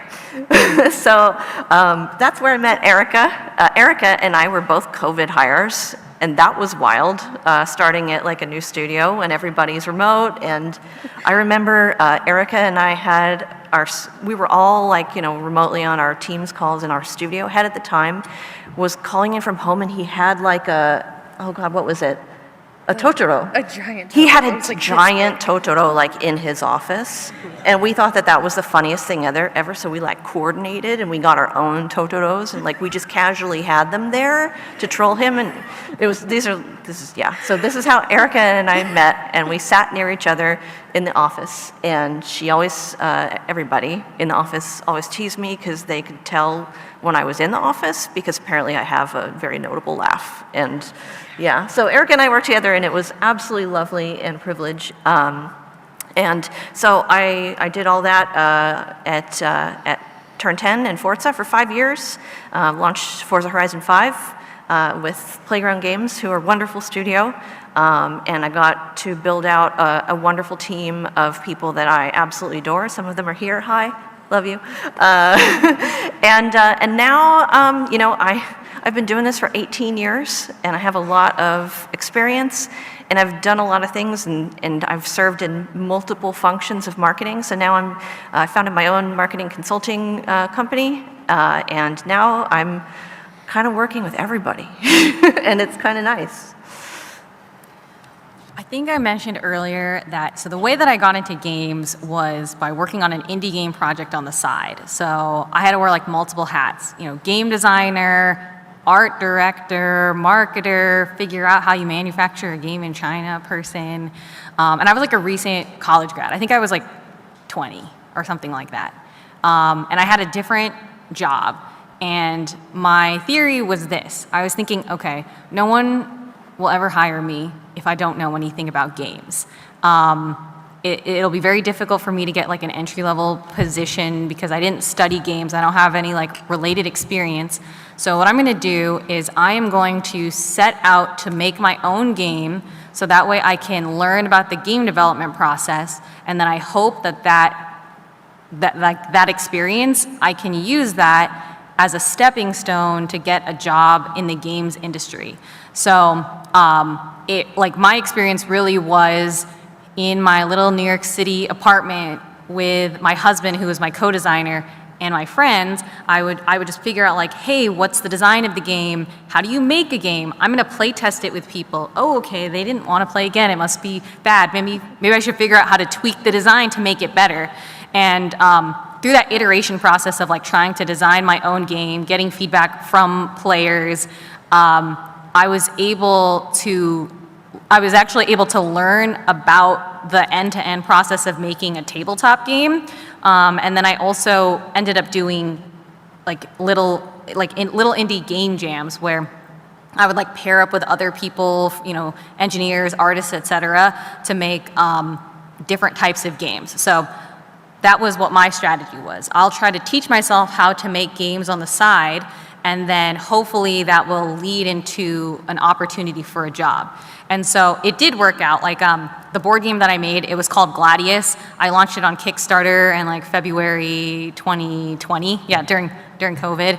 So that's where I met Erica. Erica and I were both COVID hires. And that was wild, starting at like a new studio when everybody's remote. And I remember Erica and I we were all like, you know, remotely on our Teams calls, and our studio head at the time was calling in from home, and he had like oh God, what was it? A Totoro. A giant Totoro. He had a giant Totoro like in his office, and we thought that was the funniest thing ever. So we like coordinated, and we got our own Totoros, and like we just casually had them there to troll him. And it was So this is how Erica and I met, and we sat near each other in the office. And she always, everybody in the office always teased me because they could tell when I was in the office, because apparently I have a very notable laugh. And yeah, so Erica and I worked together, and it was absolutely lovely and a privilege. And so I did all that at Turn 10 and Forza for 5 years, launched Forza Horizon 5 with Playground Games, who are a wonderful studio. And I got to build out a wonderful team of people that I absolutely adore. Some of them are here. Hi, love you. And now, you know, I've been doing this for 18 years, and I have a lot of experience, and I've done a lot of things, and I've served in multiple functions of marketing. So now I founded my own marketing consulting company, and now I'm kind of working with everybody, and it's kind of nice. I think I mentioned earlier that, so the way that I got into games was by working on an indie game project on the side. So I had to wear like multiple hats, you know, game designer, art director, marketer, figure out how you manufacture a game in China person. And I was like a recent college grad. I think I was like 20 or something like that. And I had a different job. And my theory was this. I was thinking, okay, no one will ever hire me if I don't know anything about games. It'll be very difficult for me to get like an entry-level position because I didn't study games. I don't have any like related experience. So what I'm gonna do is I am going to set out to make my own game, so that way I can learn about the game development process, and then I hope that experience, I can use that as a stepping stone to get a job in the games industry. So like my experience really was in my little New York City apartment with my husband, who was my co-designer, and my friends, I would just figure out like, hey, what's the design of the game? How do you make a game? I'm gonna play test it with people. Oh, okay, they didn't want to play again. It must be bad. Maybe I should figure out how to tweak the design to make it better. And through that iteration process of like trying to design my own game, getting feedback from players, I was actually able to learn about the end-to-end process of making a tabletop game. And then I also ended up doing little indie game jams where I would like pair up with other people, engineers, artists, etc., to make different types of games. So that was what my strategy was. I'll try to teach myself how to make games on the side, and then hopefully that will lead into an opportunity for a job. And so it did work out. Like the board game that I made, it was called Gladius. I launched it on Kickstarter in like February 2020, during COVID.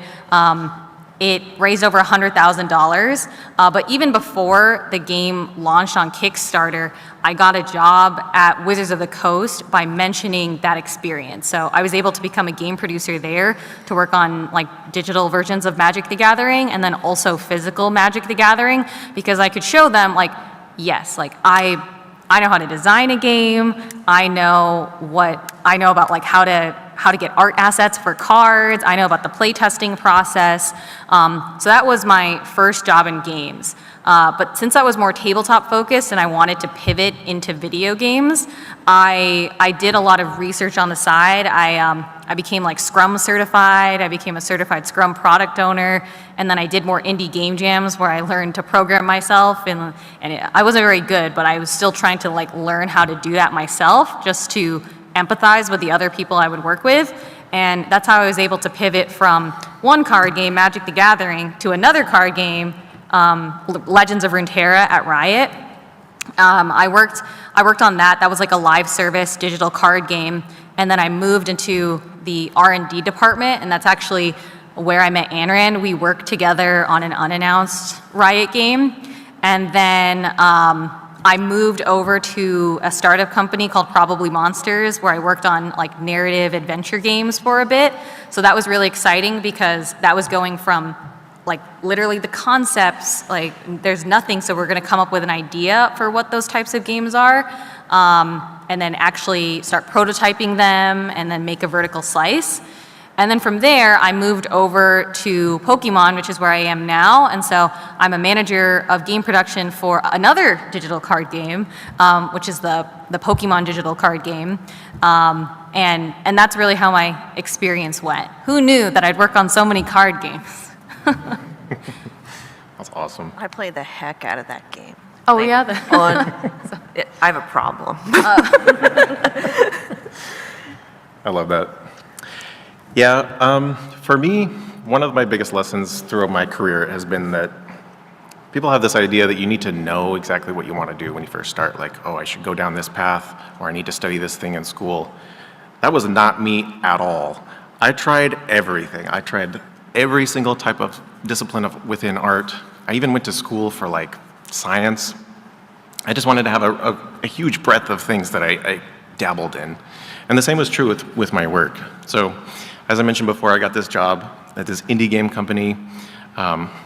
It raised over $100,000, but even before the game launched on Kickstarter, I got a job at Wizards of the Coast by mentioning that experience. So I was able to become a game producer there to work on like digital versions of Magic the Gathering and then also physical Magic the Gathering, because I could show them like, yes, like I know how to design a game. I know about like how to get art assets for cards. I know about the playtesting process. So that was my first job in games. But since I was more tabletop focused and I wanted to pivot into video games, I did a lot of research on the side. I became like Scrum certified. I became a certified Scrum product owner. And then I did more indie game jams where I learned to program myself. And I wasn't very good, but I was still trying to like learn how to do that myself, just to empathize with the other people I would work with. And that's how I was able to pivot from one card game, Magic the Gathering, to another card game, Legends of Runeterra at Riot. I worked on that. That was like a live service digital card game. And then I moved into the R&D department, and that's actually where I met Anran. We worked together on an unannounced Riot game. And then I moved over to a startup company called Probably Monsters, where I worked on like narrative adventure games for a bit. So that was really exciting because that was going from like literally the concepts, like there's nothing, so we're gonna come up with an idea for what those types of games are, and then actually start prototyping them and then make a vertical slice. And then from there, I moved over to Pokemon, which is where I am now. And so I'm a manager of game production for another digital card game, which is the Pokemon digital card game. And that's really how my experience went. Who knew that I'd work on so many card games? That's awesome. I played the heck out of that game. Oh, yeah? I have a problem. I love that. Yeah, for me, one of my biggest lessons throughout my career has been that people have this idea that you need to know exactly what you want to do when you first start. Like, oh, I should go down this path, or I need to study this thing in school. That was not me at all. I tried everything. I tried every single type of discipline within art. I even went to school for like science. I just wanted to have a huge breadth of things that I dabbled in. And the same was true with my work. So, as I mentioned before, I got this job at this indie game company,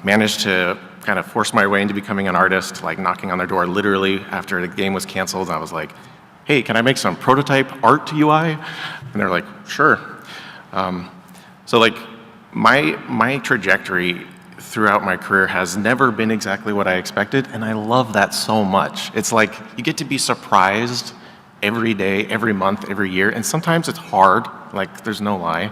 managed to kind of force my way into becoming an artist, like knocking on their door literally after the game was canceled. I was like, hey, can I make some prototype art UI? And they're like, sure. So like my trajectory throughout my career has never been exactly what I expected, and I love that so much. It's like you get to be surprised every day, every month, every year, and sometimes it's hard, like there's no lie.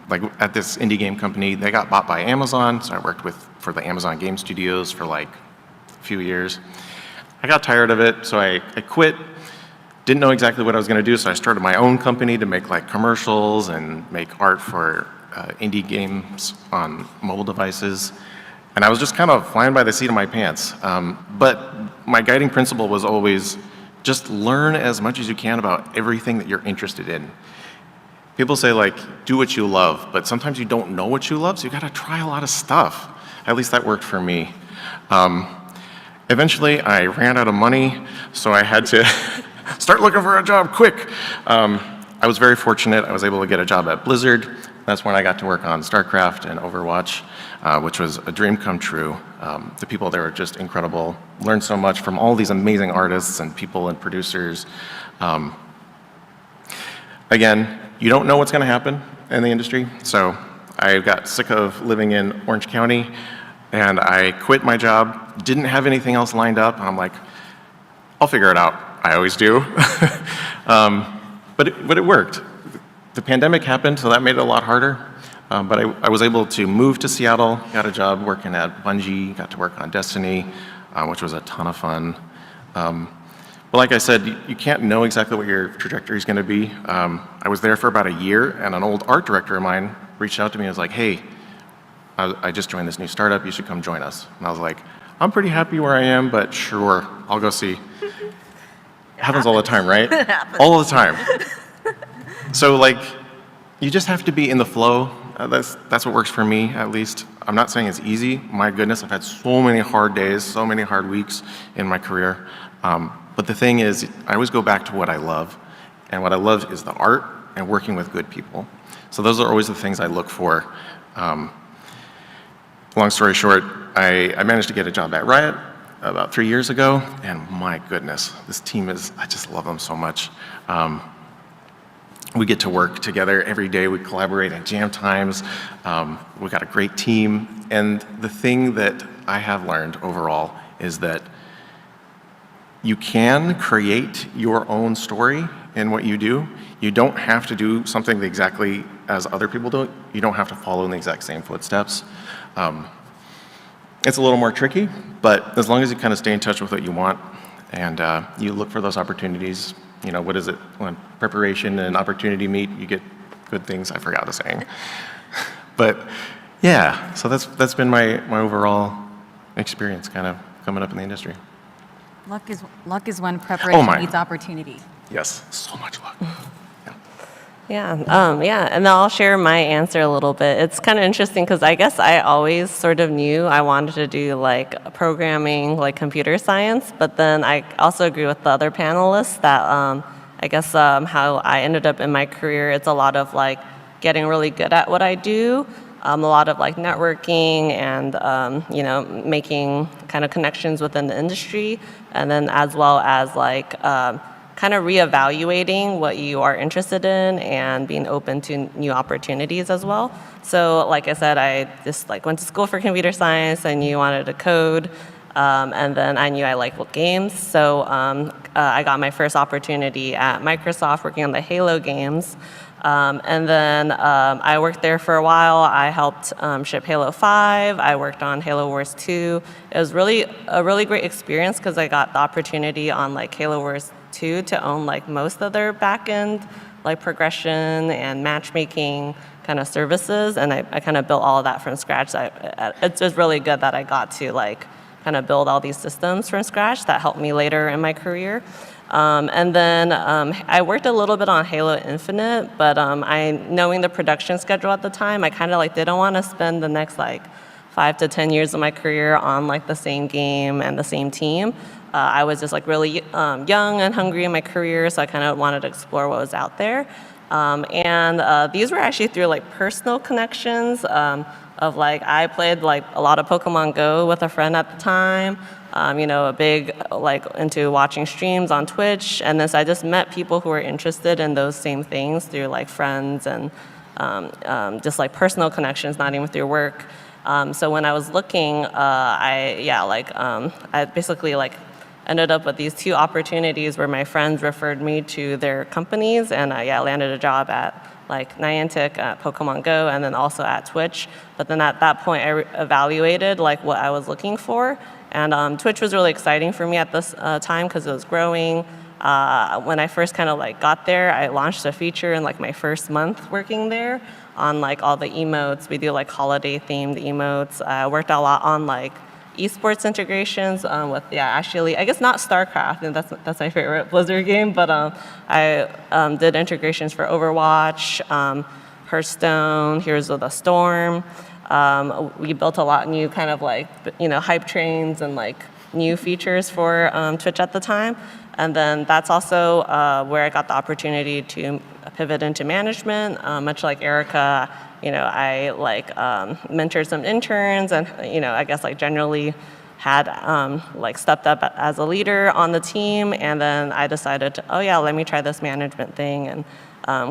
Like at this indie game company, they got bought by Amazon, so I worked for the Amazon Game Studios for like a few years. I got tired of it, so I quit. Didn't know exactly what I was gonna do, so I started my own company to make like commercials and make art for indie games on mobile devices. And I was just kind of flying by the seat of my pants. But my guiding principle was always just learn as much as you can about everything that you're interested in. People say like, do what you love, but sometimes you don't know what you love, so you gotta try a lot of stuff. At least that worked for me. Eventually, I ran out of money, so I had to start looking for a job quick. I was very fortunate. I was able to get a job at Blizzard. That's when I got to work on StarCraft and Overwatch, which was a dream come true. The people there were just incredible. Learned so much from all these amazing artists and people and producers. Again, you don't know what's going to happen in the industry, so I got sick of living in Orange County, and I quit my job. Didn't have anything else lined up, and I'm like, I'll figure it out. I always do. But it worked. The pandemic happened, so that made it a lot harder. But I was able to move to Seattle, got a job working at Bungie, got to work on Destiny, which was a ton of fun. But like I said, you can't know exactly what your trajectory is going to be. I was there for about a year, and an old art director of mine reached out to me and was like, hey, I just joined this new startup, you should come join us. And I was like, I'm pretty happy where I am, but sure, I'll go see. Happens all the time, right? It happens. All the time. So like, you just have to be in the flow. That's what works for me, at least. I'm not saying it's easy. My goodness, I've had so many hard days, so many hard weeks in my career. But the thing is, I always go back to what I love. And what I love is the art and working with good people. So those are always the things I look for. Long story short, I managed to get a job at Riot about 3 years ago, and my goodness, this team I just love them so much. We get to work together every day, we collaborate at jam times, we got a great team, and the thing that I have learned overall is that you can create your own story in what you do. You don't have to do something exactly as other people do. You don't have to follow in the exact same footsteps. It's a little more tricky, but as long as you kind of stay in touch with what you want and you look for those opportunities, you know, what is it? When preparation and opportunity meet, you get good things. I forgot the saying. But yeah, so that's been my overall experience kind of coming up in the industry. Luck is when preparation my. meets opportunity. Yes, so much luck. Yeah, and I'll share my answer a little bit. It's kind of interesting because I guess I always sort of knew I wanted to do like programming, like computer science, but then I also agree with the other panelists that I guess how I ended up in my career, it's a lot of like getting really good at what I do, a lot of like networking and you know, making kind of connections within the industry, and then as well as like kind of reevaluating what you are interested in and being open to new opportunities as well. So like I said, I just like went to school for computer science. I knew I wanted to code, and then I knew I liked games. So I got my first opportunity at Microsoft working on the Halo games. And then I worked there for a while. I helped ship Halo 5. I worked on Halo Wars 2. It was really a really great experience because I got the opportunity on like Halo Wars 2 to own like most of their backend, like progression and matchmaking kind of services, and I kind of built all of that from scratch. So it was really good that I got to like kind of build all these systems from scratch that helped me later in my career. And then I worked a little bit on Halo Infinite, but knowing the production schedule at the time, I kind of like didn't want to spend the next like 5 to 10 years of my career on like the same game and the same team. I was just like really young and hungry in my career, so I kind of wanted to explore what was out there. And these were actually through like personal connections of like I played like a lot of Pokemon Go with a friend at the time. You know, a big like into watching streams on Twitch, and then so I just met people who were interested in those same things through like friends and just like personal connections, not even through work. So when I was looking, I basically like ended up with these 2 opportunities where my friends referred me to their companies, and I landed a job at like Niantic, at Pokemon Go, and then also at Twitch. But then at that point, I evaluated like what I was looking for, and Twitch was really exciting for me at this time because it was growing. When I first kind of like got there, I launched a feature in like my first month working there on like all the emotes. We do like holiday themed emotes. I worked a lot on like esports integrations with actually I guess not StarCraft, and that's my favorite Blizzard game, but I did integrations for Overwatch, Hearthstone, Heroes of the Storm. We built a lot new kind of like hype trains and like new features for Twitch at the time. And then that's also where I got the opportunity to pivot into management. Much like Erica, I mentored some interns, and I guess generally had stepped up as a leader on the team. And then I decided to, let me try this management thing, and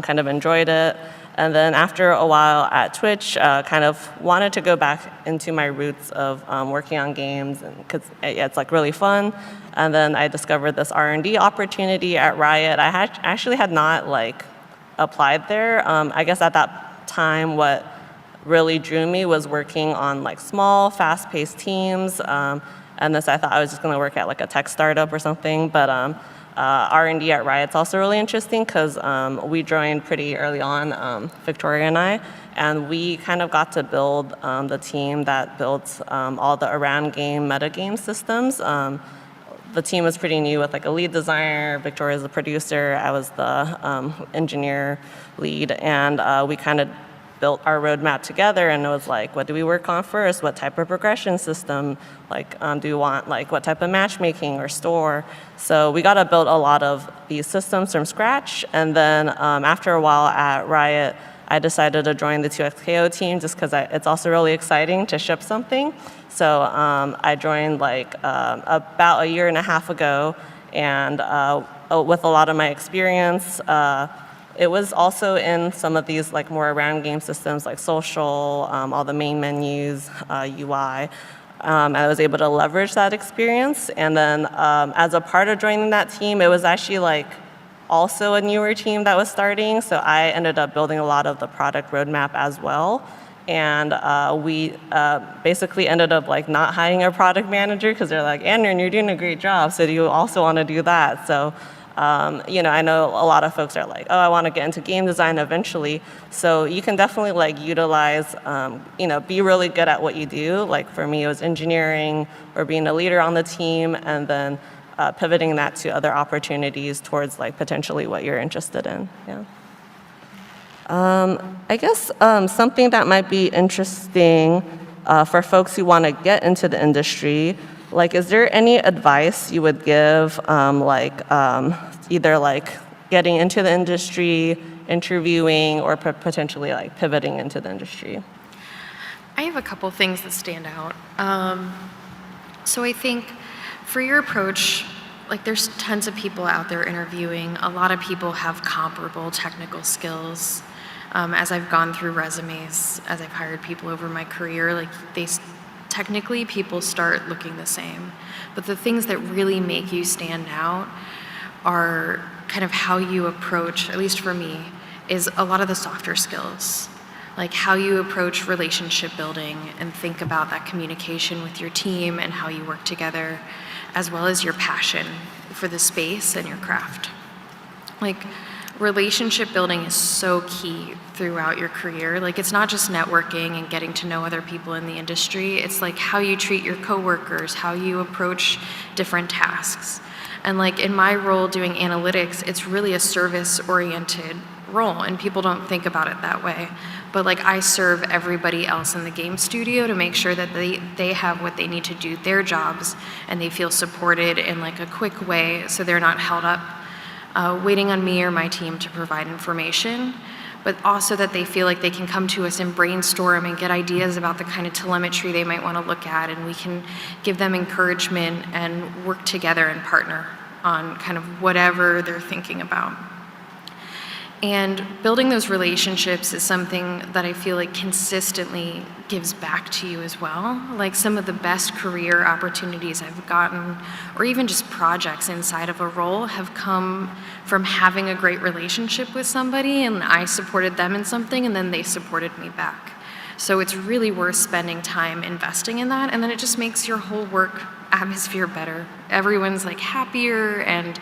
kind of enjoyed it. And then after a while at Twitch, kind of wanted to go back into my roots of working on games, because it's really fun. And then I discovered this R&D opportunity at Riot. I actually had not applied there. I guess at that time, what really drew me was working on small, fast-paced teams. And this, I thought I was just going to work at a tech startup or something. But R&D at Riot's also really interesting, because we joined pretty early on, Victoria and I, and we kind of got to build the team that built all the around game metagame systems. The team was pretty new with a lead designer. Victoria's the producer. I was the engineer lead, and we kind of built our roadmap together, and it was what do we work on first? What type of progression system? Do we want what type of matchmaking or store? So we got to build a lot of these systems from scratch. And then after a while at Riot, I decided to join the 2XKO team, just because it's also really exciting to ship something. So I joined about a year and a half ago, and with a lot of my experience, it was also in some of these more around game systems like social, all the main menus, UI. I was able to leverage that experience. And then as a part of joining that team, it was actually also a newer team that was starting. So I ended up building a lot of the product roadmap as well. And we basically ended up not hiring a product manager, because they're Andrew, you're doing a great job, so do you also want to do that? So I know a lot of folks are I want to get into game design eventually. So you can definitely utilize, be really good at what you do. For me, it was engineering or being a leader on the team, and then pivoting that to other opportunities towards potentially what you're interested in. Yeah. I guess something that might be interesting for folks who want to get into the industry. Is there any advice you would give, either getting into the industry, interviewing, or potentially pivoting into the industry? I have a couple things that stand out. So I think for your approach, there's tons of people out there interviewing. A lot of people have comparable technical skills. As I've gone through resumes, as I've hired people over my career, technically people start looking the same. But the things that really make you stand out are kind of how you approach, at least for me, is a lot of the softer skills. How you approach relationship building and think about that communication with your team and how you work together, as well as your passion for the space and your craft. Relationship building is so key throughout your career. It's not just networking and getting to know other people in the industry. It's how you treat your coworkers, how you approach different tasks. And in my role doing analytics, it's really a service-oriented role, and people don't think about it that way. But I serve everybody else in the game studio to make sure that they have what they need to do their jobs, and they feel supported in a quick way, so they're not held up waiting on me or my team to provide information, but also that they feel they can come to us and brainstorm and get ideas about the kind of telemetry they might want to look at, and we can give them encouragement and work together and partner on kind of whatever they're thinking about. And building those relationships is something that I feel consistently gives back to you as well. Some of the best career opportunities I've gotten, or even just projects inside of a role, have come from having a great relationship with somebody, and I supported them in something, and then they supported me back. So it's really worth spending time investing in that, and then it just makes your whole work atmosphere better. Everyone's happier, and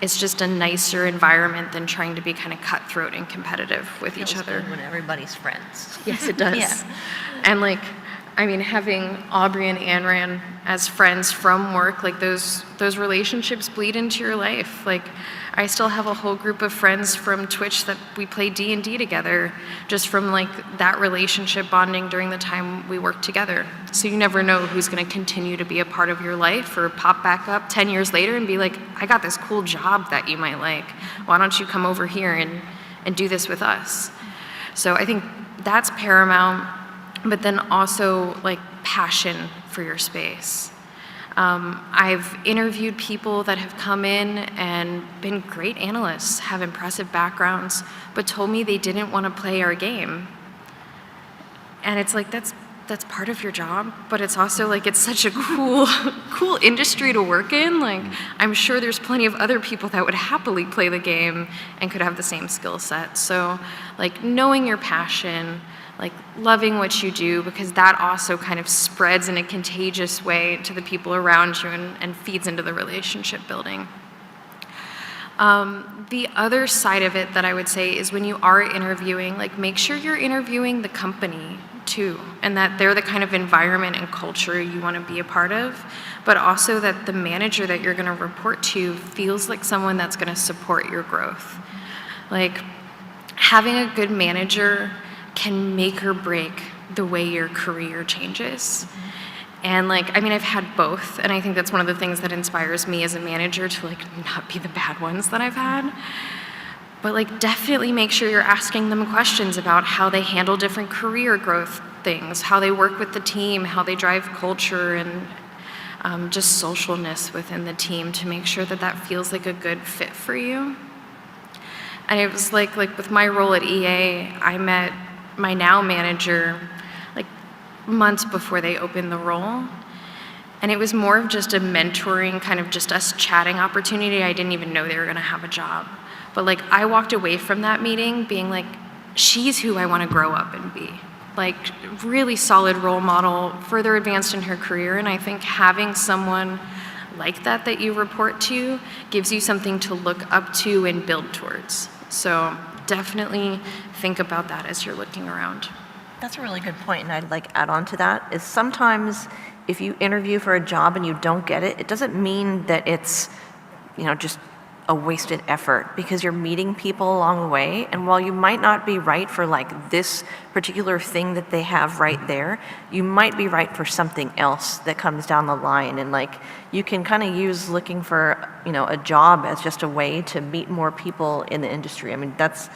it's just a nicer environment than trying to be kind of cutthroat and competitive with each other. When everybody's friends. Yes, it does. Yeah. And I mean, having Aubrey and Anran as friends from work, like those relationships bleed into your life. Like, I still have a whole group of friends from Twitch that we play D&D together, just from like that relationship bonding during the time we work together. So you never know who's gonna continue to be a part of your life or pop back up 10 years later and be like, I got this cool job that you might like. Why don't you come over here and do this with us? So I think that's paramount, but then also like passion for your space. I've interviewed people that have come in and been great analysts, have impressive backgrounds, but told me they didn't want to play our game. And it's like, that's part of your job, but it's also like, it's such a cool industry to work in. Like, I'm sure there's plenty of other people that would happily play the game and could have the same skill set. So like knowing your passion, like loving what you do, because that also kind of spreads in a contagious way to the people around you and feeds into the relationship building. The other side of it that I would say is when you are interviewing, like make sure you're interviewing the company too, and that they're the kind of environment and culture you want to be a part of, but also that the manager that you're going to report to feels like someone that's going to support your growth. Like having a good manager can make or break the way your career changes. And like, I mean, I've had both, and I think that's one of the things that inspires me as a manager to like not be the bad ones that I've had. But like definitely make sure you're asking them questions about how they handle different career growth things, how they work with the team, how they drive culture and just socialness within the team to make sure that that feels like a good fit for you. And it was like with my role at EA, I met my now manager like months before they opened the role. And it was more of just a mentoring, kind of just us chatting opportunity. I didn't even know they were gonna have a job. But like I walked away from that meeting being like, she's who I wanna grow up and be. Like really solid role model, further advanced in her career. And I think having someone like that you report to gives you something to look up to and build towards. So definitely think about that as you're looking around. That's a really good point, and I'd like add on to that, is sometimes if you interview for a job and you don't get it, it doesn't mean that it's, just a wasted effort, because you're meeting people along the way, and while you might not be right for like this particular thing that they have right there, you might be right for something else that comes down the line, and like you can kind of use looking for a job as just a way to meet more people in the industry. I mean, that's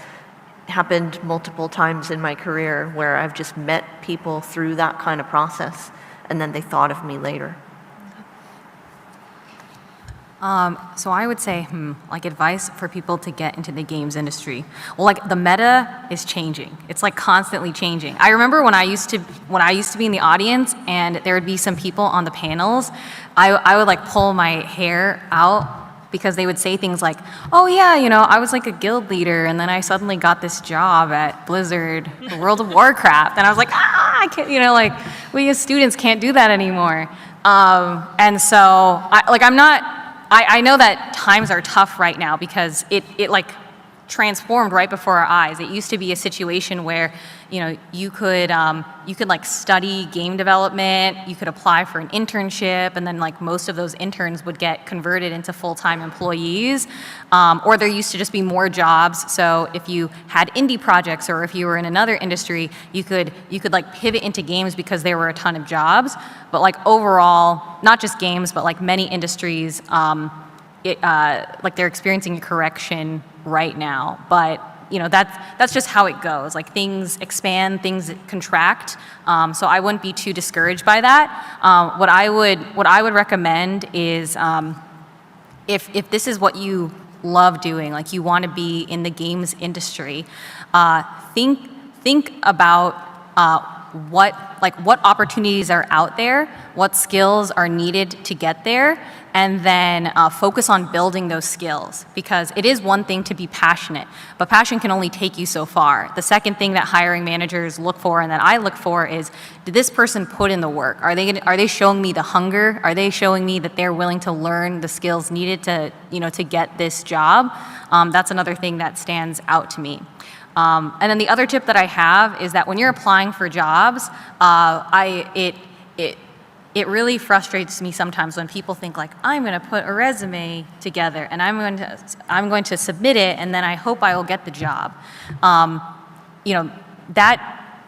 happened multiple times in my career where I've just met people through that kind of process, and then they thought of me later. So I would say, like advice for people to get into the games industry. Well, like the meta is changing. It's like constantly changing. I remember when I used to be in the audience and there would be some people on the panels, I would like pull my hair out because they would say things like, oh yeah, I was like a guild leader and then I suddenly got this job at Blizzard, World of Warcraft. And I was like, I can't, like we as students can't do that anymore. And so I know that times are tough right now because it like transformed right before our eyes. It used to be a situation where, you could like study game development, you could apply for an internship, and then like most of those interns would get converted into full-time employees, or there used to just be more jobs. So if you had indie projects or if you were in another industry, you could like pivot into games because there were a ton of jobs. But like overall, not just games, but like many industries, like they're experiencing a correction right now. But that's just how it goes. Like things expand, things contract. So I wouldn't be too discouraged by that. What I would recommend is if this is what you love doing, like you want to be in the games industry, think about what opportunities are out there, what skills are needed to get there, and then focus on building those skills, because it is one thing to be passionate, but passion can only take you so far. The second thing that hiring managers look for and that I look for is, did this person put in the work? Are they showing me the hunger? Are they showing me that they're willing to learn the skills needed to get this job? That's another thing that stands out to me. And then the other tip that I have is that when you're applying for jobs, it really frustrates me sometimes when people think like, I'm going to put a resume together and I'm going to submit it and then I hope I will get the job. You know,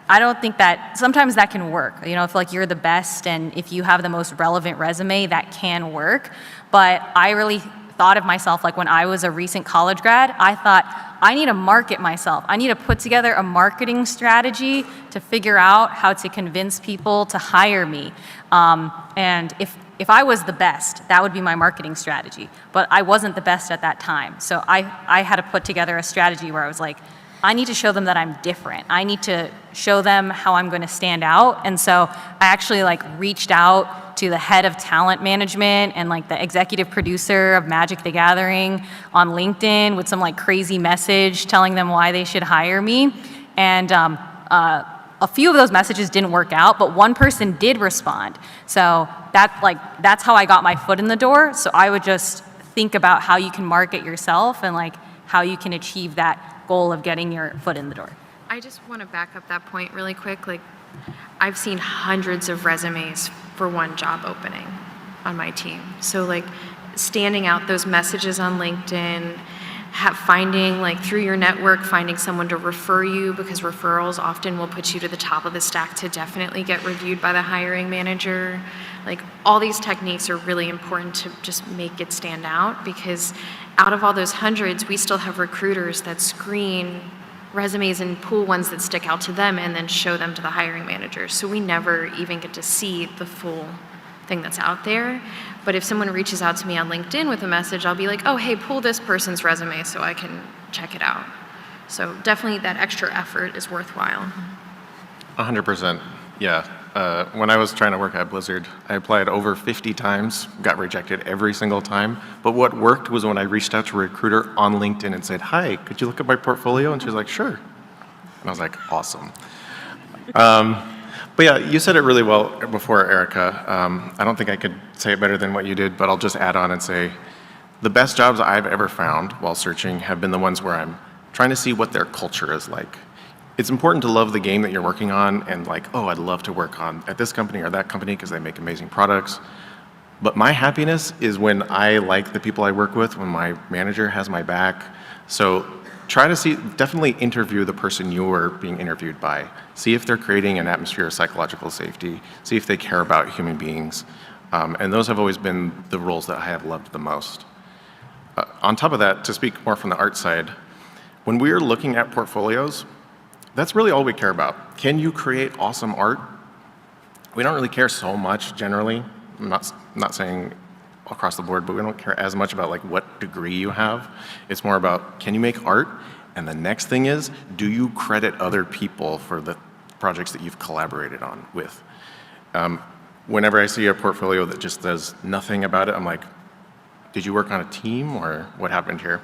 I don't think that, sometimes that can work. You know, if like you're the best and if you have the most relevant resume, that can work. But I really thought of myself like when I was a recent college grad, I thought, I need to market myself. I need to put together a marketing strategy to figure out how to convince people to hire me. And if I was the best, that would be my marketing strategy. But I wasn't the best at that time. So I had to put together a strategy where I was like, I need to show them that I'm different. I need to show them how I'm going to stand out. And so I actually like reached out to the head of talent management and like the executive producer of Magic the Gathering on LinkedIn with some like crazy message telling them why they should hire me. And a few of those messages didn't work out, but one person did respond. So that's how I got my foot in the door. So I would just think about how you can market yourself and like how you can achieve that goal of getting your foot in the door. I just want to back up that point really quick. Like, I've seen hundreds of resumes for one job opening on my team. So like standing out those messages on LinkedIn, finding like through your network, finding someone to refer you, because referrals often will put you to the top of the stack to definitely get reviewed by the hiring manager. Like all these techniques are really important to just make it stand out, because out of all those hundreds, we still have recruiters that screen resumes and pull ones that stick out to them and then show them to the hiring manager. So we never even get to see the full thing that's out there. But if someone reaches out to me on LinkedIn with a message, I'll be like, oh, hey, pull this person's resume so I can check it out. So definitely that extra effort is worthwhile. 100%, yeah. When I was trying to work at Blizzard, I applied over 50 times, got rejected every single time. But what worked was when I reached out to a recruiter on LinkedIn and said, hi, could you look at my portfolio? And she was like, sure. And I was like, awesome. But yeah, you said it really well before, Erica. I don't think I could say it better than what you did, but I'll just add on and say, the best jobs I've ever found while searching have been the ones where I'm trying to see what their culture is like. It's important to love the game that you're working on and like, oh, I'd love to work on at this company or that company because they make amazing products. But my happiness is when I like the people I work with, when my manager has my back. So try to definitely interview the person you are being interviewed by. See if they're creating an atmosphere of psychological safety. See if they care about human beings. And those have always been the roles that I have loved the most. On top of that, to speak more from the art side, when we are looking at portfolios, that's really all we care about. Can you create awesome art? We don't really care so much generally. I'm not saying across the board, but we don't care as much about like what degree you have. It's more about, can you make art? And the next thing is, do you credit other people for the projects that you've collaborated on with? Whenever I see a portfolio that just does nothing about it, I'm like, did you work on a team or what happened here?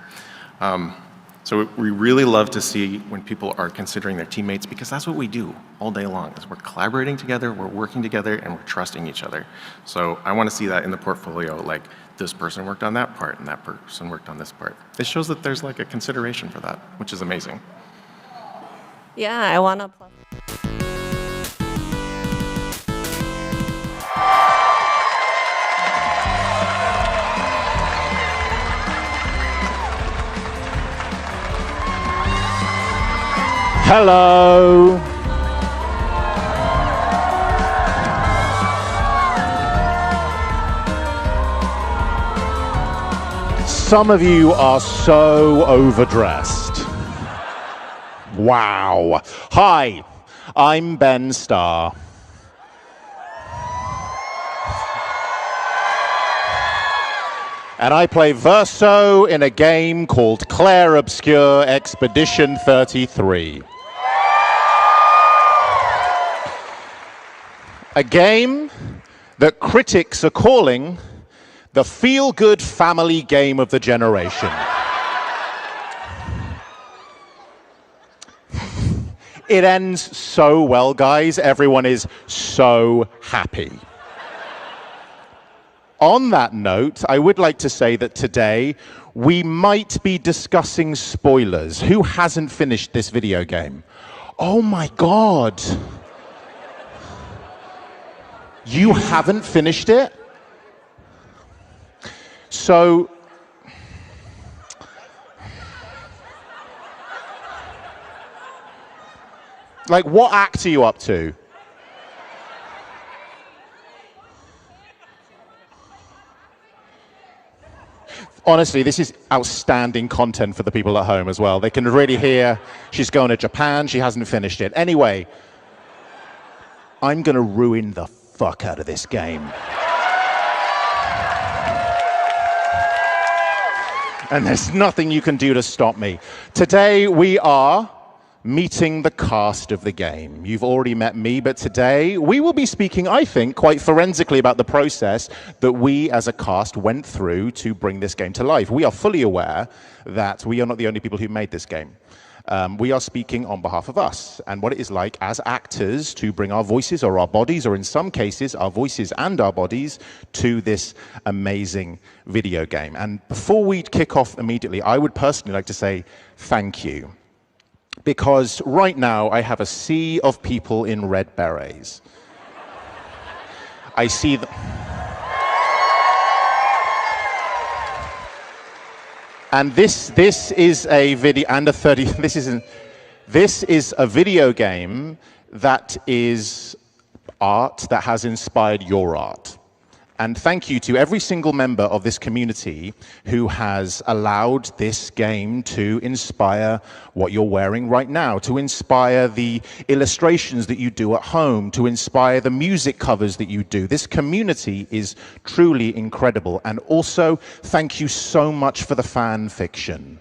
So we really love to see when people are considering their teammates, because that's what we do all day long, is we're collaborating together, we're working together, and we're trusting each other. So I want to see that in the portfolio, like this person worked on that part and that person worked on this part. It shows that there's like a consideration for that, which is amazing. Yeah, I want to. Hello. Some of you are so overdressed. Wow. Hi, I'm Ben Starr. And I play Verso in a game called Clair Obscur Expedition 33. A game that critics are calling the feel-good family game of the generation. It ends so well, guys. Everyone is so happy. On that note, I would like to say that today we might be discussing spoilers. Who hasn't finished this video game? Oh my God. You haven't finished it? So, like, what act are you up to? Honestly, this is outstanding content for the people at home as well. They can really hear she's going to Japan, she hasn't finished it. Anyway, I'm going to ruin the fuck out of this game. And there's nothing you can do to stop me. Today we are meeting the cast of the game. You've already met me, but today we will be speaking, I think, quite forensically about the process that we as a cast went through to bring this game to life. We are fully aware that we are not the only people who made this game. We are speaking on behalf of us and what it is like as actors to bring our voices or our bodies, or in some cases, our voices and our bodies, to this amazing video game. And before we kick off immediately, I would personally like to say thank you. Because right now I have a sea of people in red berets. I see them. And this is a video and a 30. This is a video game that is art that has inspired your art. And thank you to every single member of this community who has allowed this game to inspire what you're wearing right now, to inspire the illustrations that you do at home, to inspire the music covers that you do. This community is truly incredible. And also, thank you so much for the fan fiction.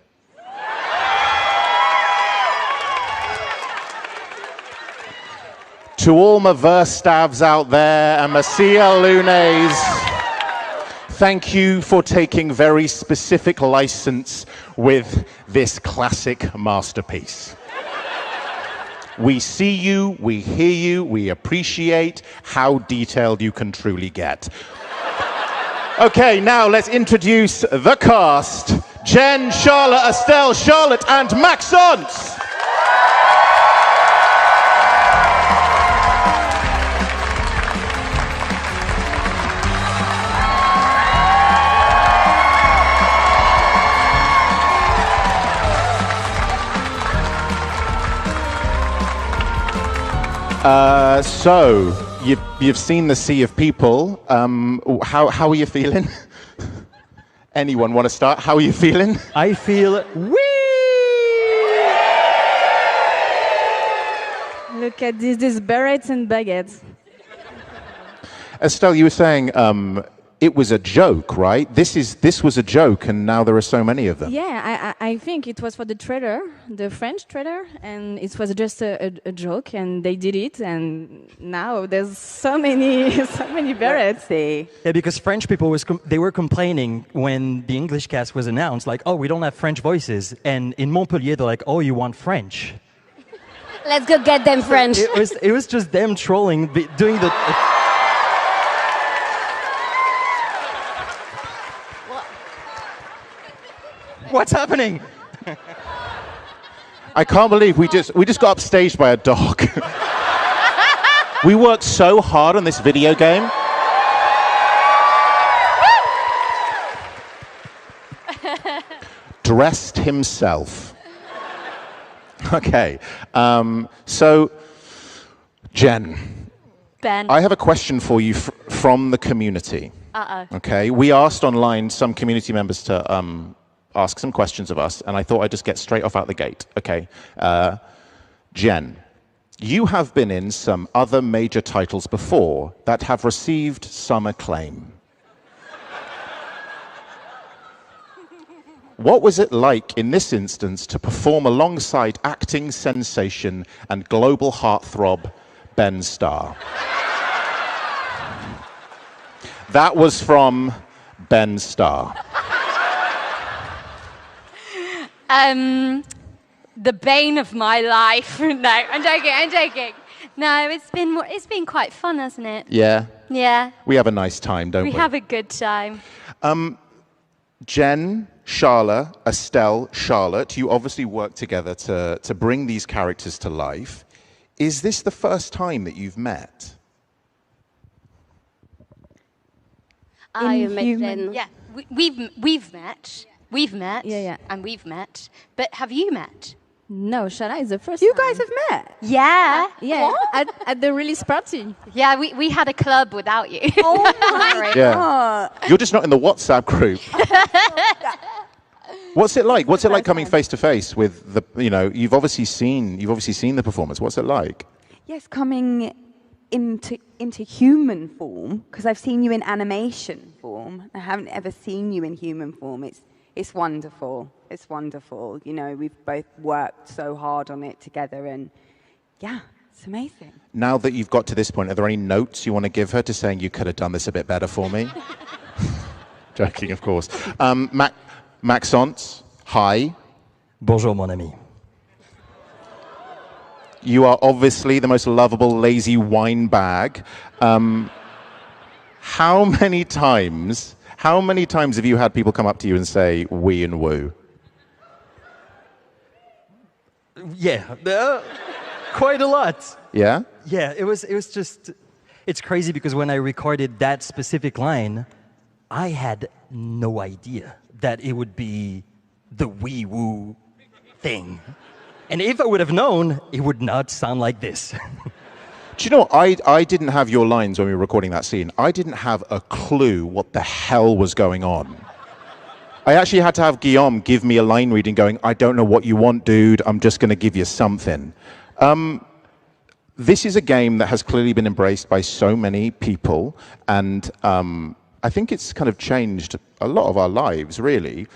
To all my verse stabs out there and my CL Lunes, thank you for taking very specific license with this classic masterpiece. We see you, we hear you, we appreciate how detailed you can truly get. Okay, now let's introduce the cast. Jen, Charlotte, Estelle, Charlotte, and Maxence. So, you've seen the sea of people. How are you feeling? Anyone want to start? How are you feeling? I feel Look at these berets and baguettes. Estelle, you were saying it was a joke, right? This was a joke, and now there are so many of them. Yeah, I think it was for the trailer, the French trailer, and it was just a joke, and they did it, and now there's so many berets. Yeah, because French people they were complaining when the English cast was announced, like, oh, we don't have French voices, and in Montpellier they're like, oh, you want French? Let's go get them French. It was just them trolling, doing the. What's happening? I can't believe we just got upstaged by a dog. We worked so hard on this video game. Dressed himself. Okay. So, Jen. Ben. I have a question for you from the community. Okay. We asked online some community members to ask some questions of us, and I thought I'd just get straight off out the gate. Okay. Jen, you have been in some other major titles before that have received some acclaim. What was it like in this instance to perform alongside acting sensation and global heartthrob Ben Starr? That was from Ben Starr. The bane of my life. No, I'm joking. No, it's been quite fun, hasn't it? Yeah. Yeah. We have a nice time, don't we? We have a good time. Jen, Charlotte, Estelle, Charlotte, you obviously work together to bring these characters to life. Is this the first time that you've met? I met them. Yeah, we've met. We've met. Yeah. And we've met. But have you met? No, Shana is the first You time. guys have met? Yeah. Yeah, at the release party. Yeah, we had a club without you. Oh my Yeah. God. You're just not in the WhatsApp group. What's it like? What's it like coming face to face with the? You've obviously seen the performance. What's it like? Yes, coming into human form, because I've seen you in animation form. I haven't ever seen you in human form. It's wonderful. It's wonderful. We've both worked so hard on it together, and yeah, it's amazing. Now that you've got to this point, are there any notes you want to give her to saying you could have done this a bit better for me? Joking, of course. Maxence, hi. Bonjour, mon ami. You are obviously the most lovable, lazy wine bag. How many times have you had people come up to you and say "we" and "woo"? Yeah, quite a lot. Yeah? Yeah, it was just, it's crazy because when I recorded that specific line, I had no idea that it would be the wee-woo thing. And if I would have known, it would not sound like this. Do you know, I didn't have your lines when we were recording that scene. I didn't have a clue what the hell was going on. I actually had to have Guillaume give me a line reading going, I don't know what you want, dude. I'm just going to give you something. This is a game that has clearly been embraced by so many people. And I think it's kind of changed a lot of our lives, really.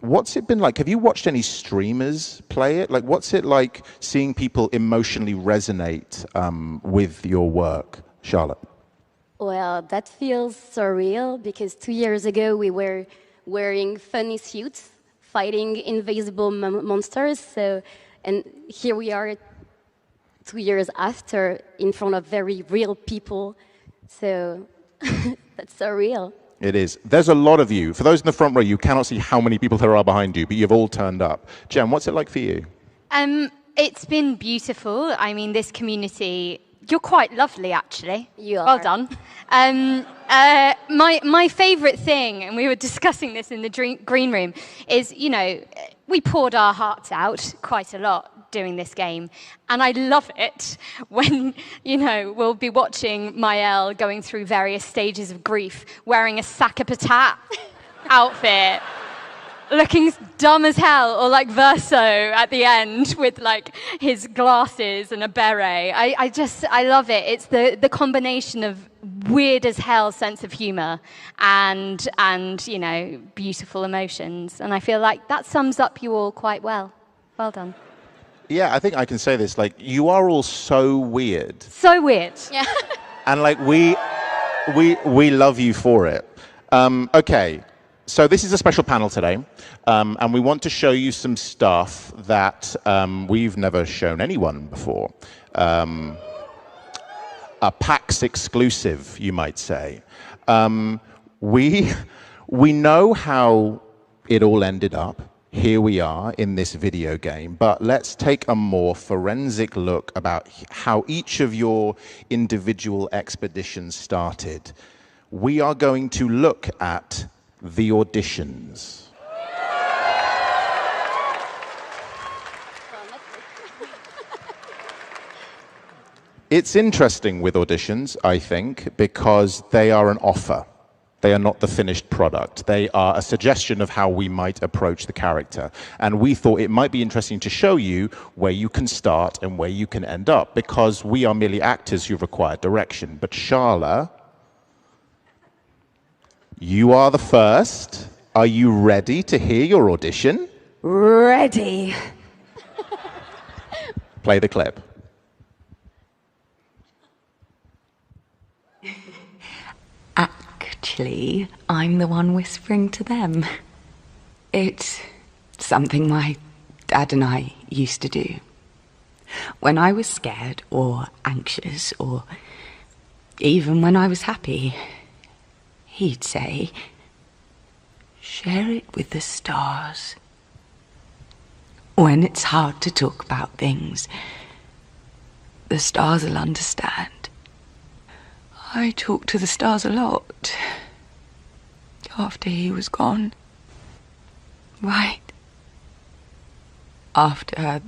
What's it been like? Have you watched any streamers play it? Like, what's it like seeing people emotionally resonate with your work, Charlotte? Well, that feels surreal because 2 years ago we were wearing funny suits, fighting invisible monsters. And here we are 2 years after in front of very real people. So that's surreal. It is. There's a lot of you. For those in the front row, you cannot see how many people there are behind you, but you've all turned up. Jen, what's it like for you? It's been beautiful. I mean, this community, you're quite lovely, actually. You are. Well done. My favourite thing, and we were discussing this in the green room, is, we poured our hearts out quite a lot doing this game. And I love it when, we'll be watching Maëlle going through various stages of grief, wearing a sac a patat outfit, looking dumb as hell, or like Verso at the end with like his glasses and a beret. I love it. It's the combination of weird as hell sense of humor and beautiful emotions. And I feel like that sums up you all quite well. Well done. Yeah, I think I can say this. Like, you are all so weird. So weird. Yeah. And like, we love you for it. Okay. So this is a special panel today, and we want to show you some stuff that we've never shown anyone before. A PAX exclusive, you might say. We know how it all ended up. Here we are in this video game, but let's take a more forensic look about how each of your individual expeditions started. We are going to look at the auditions. It's interesting with auditions, I think, because they are an offer. They are not the finished product. They are a suggestion of how we might approach the character. And we thought it might be interesting to show you where you can start and where you can end up, because we are merely actors who require direction. But Charla, you are the first. Are you ready to hear your audition? Ready. Play the clip. Actually, I'm the one whispering to them. It's something my dad and I used to do. When I was scared or anxious, or even when I was happy, he'd say, "Shh." share it with the stars. When it's hard to talk about things, the stars will understand. I talked to the stars a lot after he was gone. Right after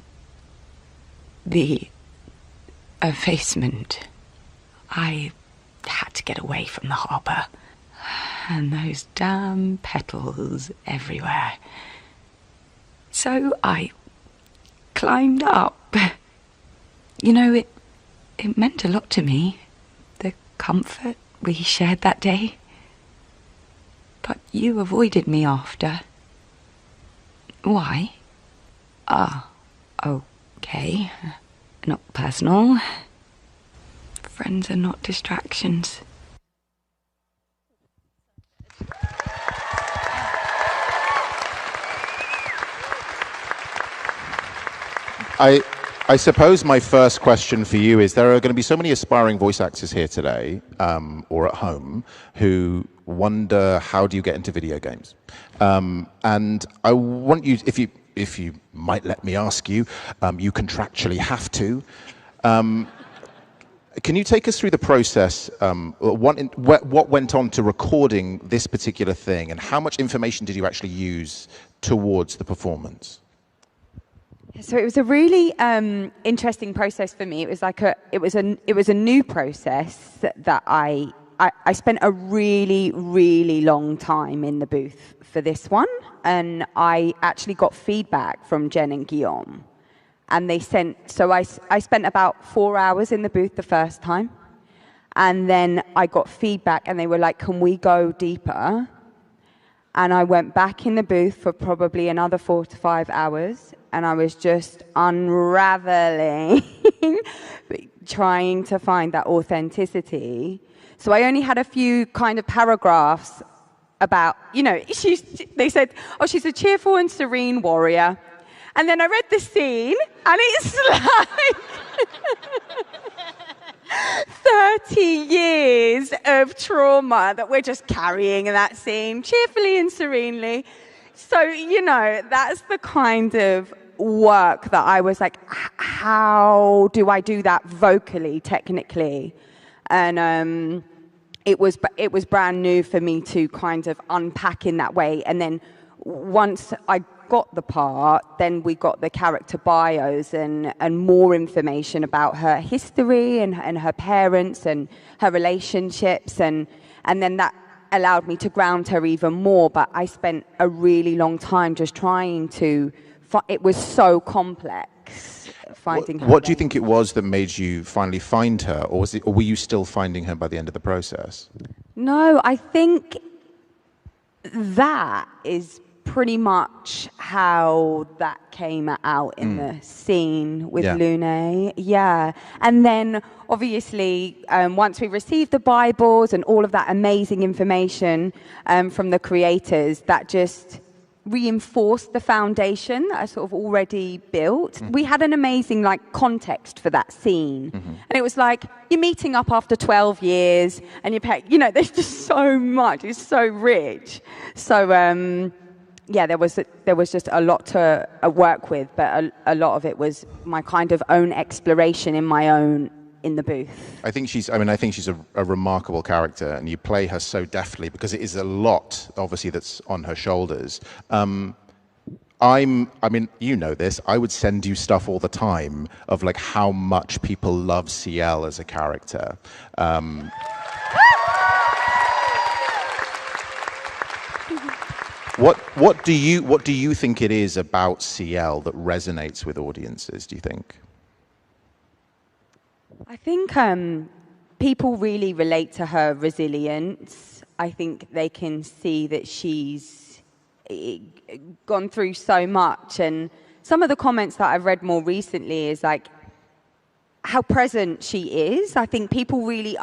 the effacement, I had to get away from the harbour. And those damn petals everywhere. So I climbed up. You know, it meant a lot to me, the comfort we shared that day. But you avoided me after. Why? Okay. Not personal. Friends are not distractions. I suppose my first question for you is, there are going to be so many aspiring voice actors here today, or at home, who wonder, how do you get into video games? And I want you, if you might let me ask you, you contractually have to. Can you take us through the process, what went on to recording this particular thing, and how much information did you actually use towards the performance? So it was a really interesting process for me. It was like it was a new process that I spent a really, really long time in the booth for this one, and I actually got feedback from Jen and Guillaume, and they sent. So I spent about 4 hours in the booth the first time, and then I got feedback, and they were like, "Can we go deeper?" And I went back in the booth for probably another 4 to 5 hours, and I was just unraveling, trying to find that authenticity. So I only had a few kind of paragraphs about, you know, they said, oh, she's a cheerful and serene warrior. And then I read the scene, and it's like 30 years of trauma that we're just carrying in that scene, cheerfully and serenely. So, you know, that's the kind of work that I was like, how do I do that vocally, technically? And it was brand new for me to kind of unpack in that way. And then once I got the part, then we got the character bios and more information about her history and her parents and her relationships, and then that allowed me to ground her even more. But I spent a really long time just trying to, it was so complex finding her. What do you think it was that made you finally find her, or were you still finding her by the end of the process? No, I think that is pretty much how that came out in the scene with Lune. Yeah. And then obviously once we received the Bibles and all of that amazing information from the creators, that just reinforced the foundation that I sort of already built. We had an amazing context for that scene. And it was like, you're meeting up after 12 years and you know, there's just so much, it's so rich. So yeah, there was just a lot to work with, but a lot of it was my kind of own exploration in the booth. I think she's a remarkable character, and you play her so deftly because it is a lot, obviously, that's on her shoulders. I mean, you know this, I would send you stuff all the time of like how much people love CL as a character. What do you think it is about CL that resonates with audiences, do you think? I think people really relate to her resilience. I think they can see that she's gone through so much, and some of the comments that I've read more recently is like how present she is. I think people really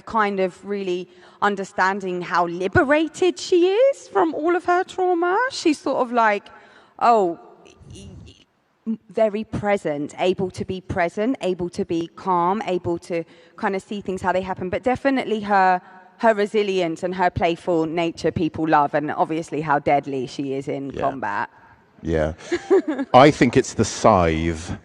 kind of really understanding how liberated she is from all of her trauma. She's sort of like, very present, able to be calm, able to kind of see things how they happen. But definitely her her resilience and her playful nature people love, and obviously how deadly she is in combat. Yeah. I think it's the scythe.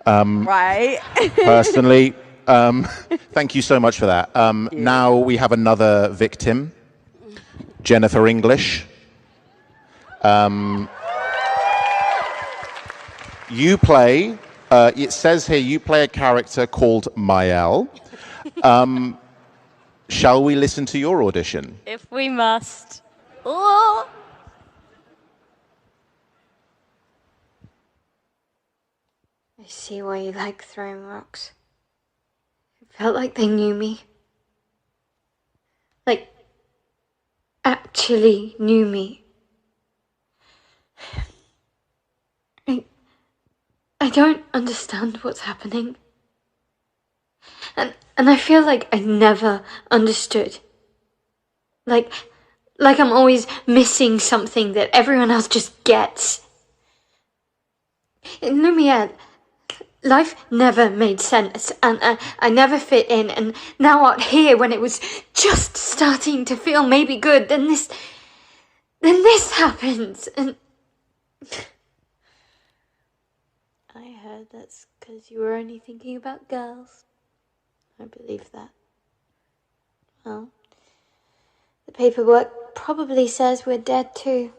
Right. Personally, thank you so much for that. Now we have another victim, Jennifer English. You play, it says here, you play a character called Mael. Shall we listen to your audition? If we must. Oh. I see why you like throwing rocks. It felt like they knew me. Like, actually knew me. I don't understand what's happening. And I feel like I never understood. Like I'm always missing something that everyone else just gets. In Lumiere, life never made sense, and I never fit in, and now out here, when it was just starting to feel maybe good, then this happens, and... I heard that's because you were only thinking about girls. I believe that. Well, the paperwork probably says we're dead too.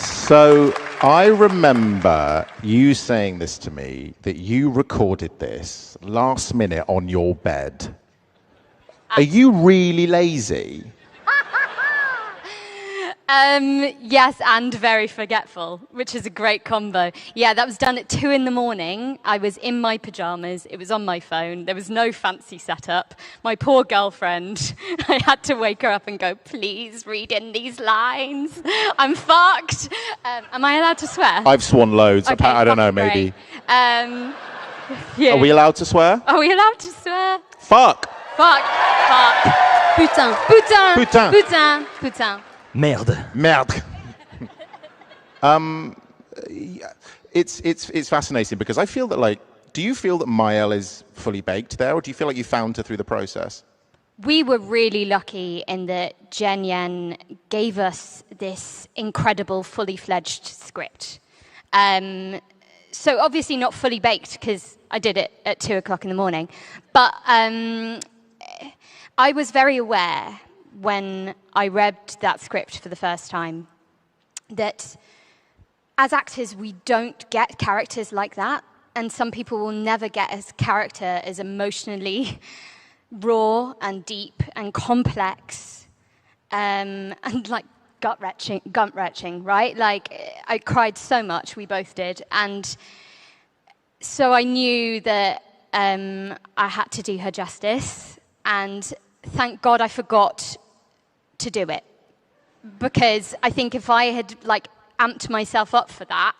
So I remember you saying this to me, that you recorded this last minute on your bed. Are you really lazy? Yes, and very forgetful, which is a great combo. Yeah, that was done at 2 a.m. I was in my pajamas. It was on my phone. There was no fancy setup. My poor girlfriend, I had to wake her up and go, please read in these lines. I'm fucked. Am I allowed to swear? I've sworn loads. Okay, I don't know, maybe. Yeah. Are we allowed to swear? Are we allowed to swear? Fuck. Fuck. Putain. Putain. Putain. Putain. Putain. Merde. Merde. It's fascinating because I feel that, like, do you feel that Mael is fully baked there, or do you feel like you found her through the process? We were really lucky in that Jen Yen gave us this incredible, fully fledged script. So obviously not fully baked because I did it at 2 o'clock in the morning, but I was very aware when I read that script for the first time that as actors we don't get characters like that, and some people will never get a character as emotionally raw and deep and complex and like gut-wrenching, right? Like I cried so much, we both did, and so I knew that I had to do her justice, and thank God I forgot to do it, because I think if I had like amped myself up for that,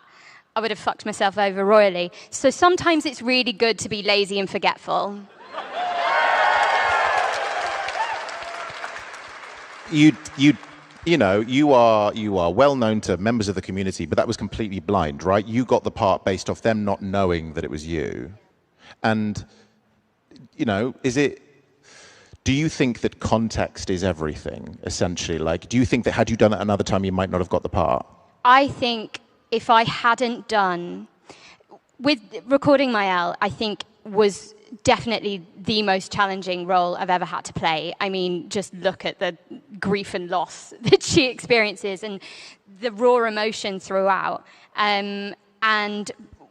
I would have fucked myself over royally. So sometimes it's really good to be lazy and forgetful. You know, you are well known to members of the community, but that was completely blind, right? You got the part based off them not knowing that it was you. And, you know, do you think that context is everything, essentially? Like, do you think that had you done it another time, you might not have got the part? I think if I hadn't done... With recording Mael, I think was definitely the most challenging role I've ever had to play. I mean, just look at the grief and loss that she experiences and the raw emotion throughout. And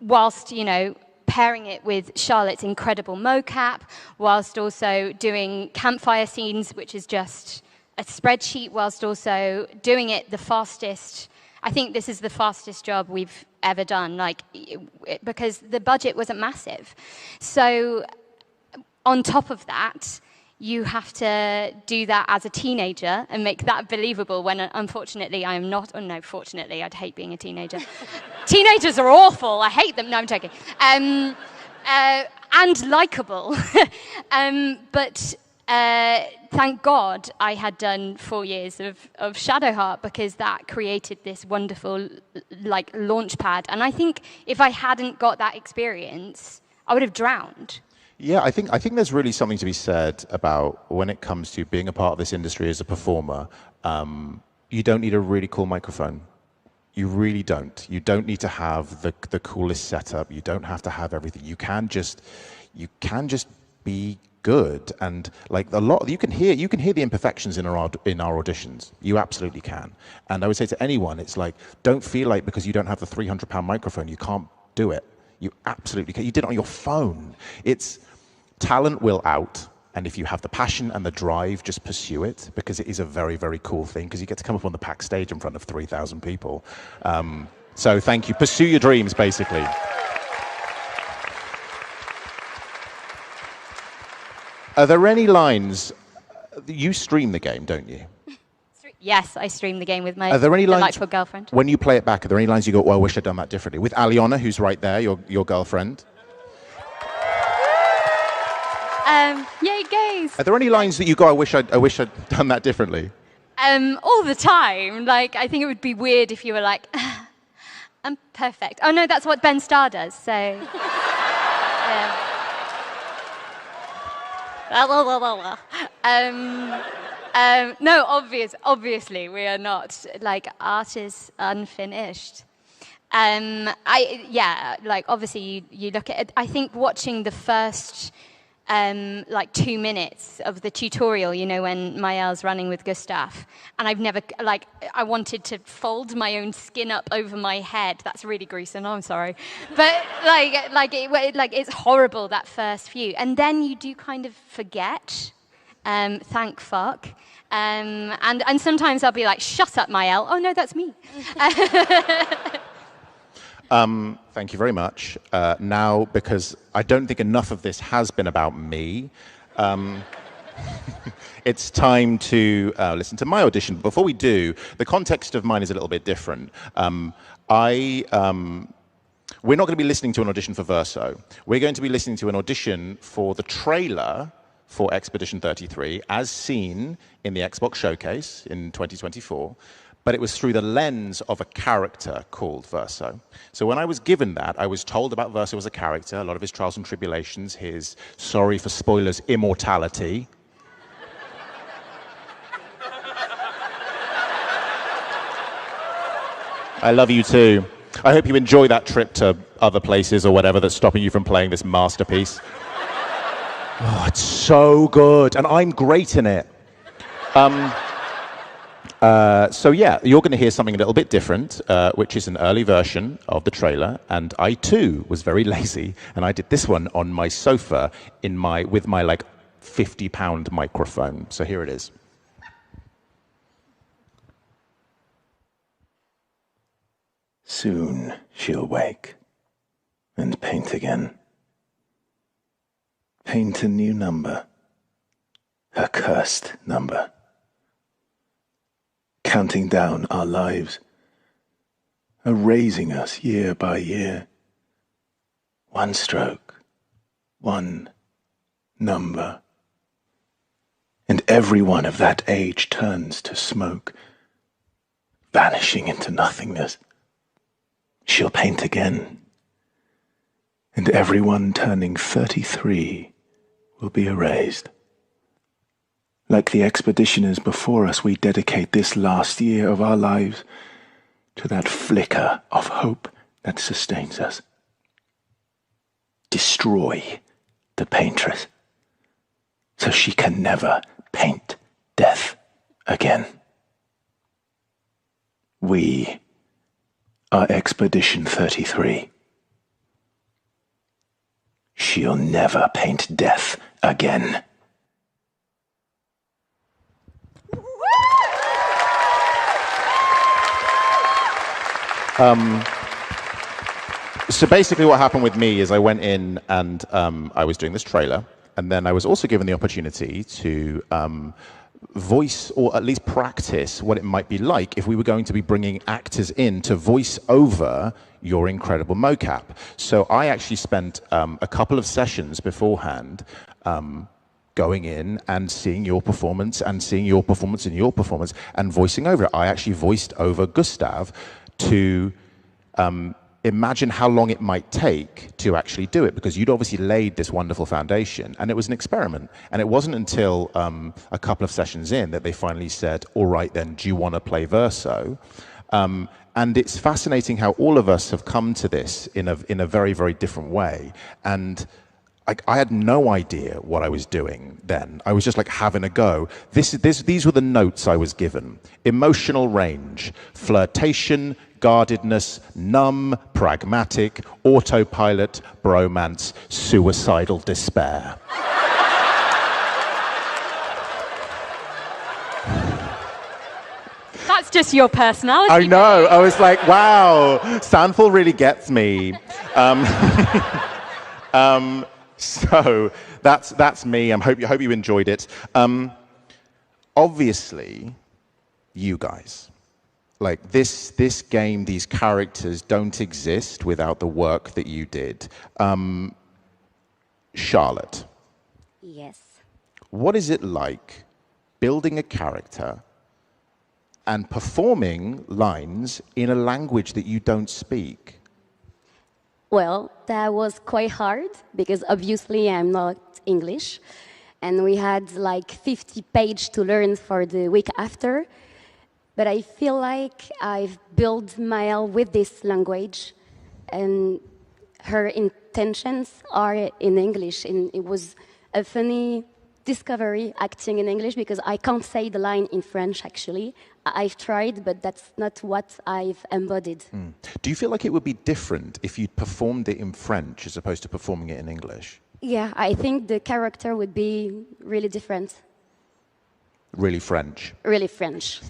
whilst, you know, pairing it with Charlotte's incredible mocap, whilst also doing campfire scenes, which is just a spreadsheet, whilst also doing it the fastest. I think this is the fastest job we've ever done, like, because the budget wasn't massive. So on top of that, you have to do that as a teenager and make that believable when, unfortunately, I am not. Oh, no, fortunately, I'd hate being a teenager. Teenagers are awful. I hate them. No, I'm joking. And likable. But thank God I had done 4 years of Shadowheart, because that created this wonderful like launch pad. And I think if I hadn't got that experience, I would have drowned. Yeah, I think there's really something to be said about when it comes to being a part of this industry as a performer. You don't need a really cool microphone. You really don't. You don't need to have the coolest setup. You don't have to have everything. You can just be good, and like a lot, you can hear the imperfections in our auditions. You absolutely can. And I would say to anyone, it's like, don't feel like because you don't have the £300 microphone, you can't do it. You absolutely can. You did it on your phone. It's talent will out. And if you have the passion and the drive, just pursue it, because it is a very, very cool thing, because you get to come up on the PAX stage in front of 3,000 people. So thank you. Pursue your dreams, basically. Are there any lines? You stream the game, don't you? Yes, I stream the game with my Are there any lines, delightful girlfriend. when you play it back, are there any lines you go, oh, I wish I'd done that differently? With Aliona, who's right there, your girlfriend. Yay, gays! Are there any lines that you go, I wish I'd done that differently? All the time. Like, I think it would be weird if you were like, I'm perfect. Oh no, that's what Ben Starr does, so. Yeah. No, obviously we are not. Like, art is unfinished. Like, obviously you look at it. I think watching the first like 2 minutes of the tutorial, you know, when Mael's running with Gustav, and I've never, like, I wanted to fold my own skin up over my head. That's really gruesome, I'm sorry. But it's horrible, that first few. And then you do kind of forget, thank fuck. And sometimes I'll be like, shut up, Mael. Oh no, that's me. Thank you very much. Now, because I don't think enough of this has been about me, it's time to listen to my audition. But before we do, the context of mine is a little bit different. We're not going to be listening to an audition for Verso. We're going to be listening to an audition for the trailer for Expedition 33, as seen in the Xbox Showcase in 2024. But it was through the lens of a character called Verso. So when I was given that, I was told about Verso as a character, a lot of his trials and tribulations, his, sorry for spoilers, immortality. I love you too. I hope you enjoy that trip to other places or whatever that's stopping you from playing this masterpiece. Oh, it's so good, and I'm great in it. So yeah, you're going to hear something a little bit different, which is an early version of the trailer, and I too was very lazy, and I did this one on my sofa with my like 50-pound microphone. So here it is. Soon she'll wake and paint again. Paint a new number, her cursed number. Counting down our lives, erasing us year by year. One stroke, one number. And every one of that age turns to smoke, vanishing into nothingness. She'll paint again, and everyone turning 33 will be erased. Like the expeditioners before us, we dedicate this last year of our lives to that flicker of hope that sustains us. Destroy the paintress, so she can never paint death again. We are Expedition 33. She'll never paint death again. So basically what happened with me is I went in and I was doing this trailer, and then I was also given the opportunity to voice, or at least practice, what it might be like if we were going to be bringing actors in to voice over your incredible mocap. So I actually spent a couple of sessions beforehand going in and seeing your performance and seeing your performance and your performance and voicing over it. I actually voiced over Gustav to imagine how long it might take to actually do it, because you'd obviously laid this wonderful foundation, and it was an experiment. And it wasn't until a couple of sessions in that they finally said, all right then, do you want to play Verso? And it's fascinating how all of us have come to this in a very, very different way. And I had no idea what I was doing then. I was just like having a go. These were the notes I was given. Emotional range, flirtation, guardedness, numb, pragmatic, autopilot, bromance, suicidal despair. That's just your personality. I know. I was like, wow, Sandful really gets me. So that's me. I hope you enjoyed it. Obviously, you guys, like this game, these characters don't exist without the work that you did. Charlotte. Yes. What is it like building a character and performing lines in a language that you don't speak? Well, that was quite hard because obviously I'm not English, and we had like 50 pages to learn for the week after. But I feel like I've built Maëlle with this language, and her intentions are in English. And it was a funny discovery acting in English because I can't say the line in French, actually. I've tried, but that's not what I've embodied. Do you feel like it would be different if you'd performed it in French as opposed to performing it in English? Yeah, I think the character would be really different. Really French? Really French.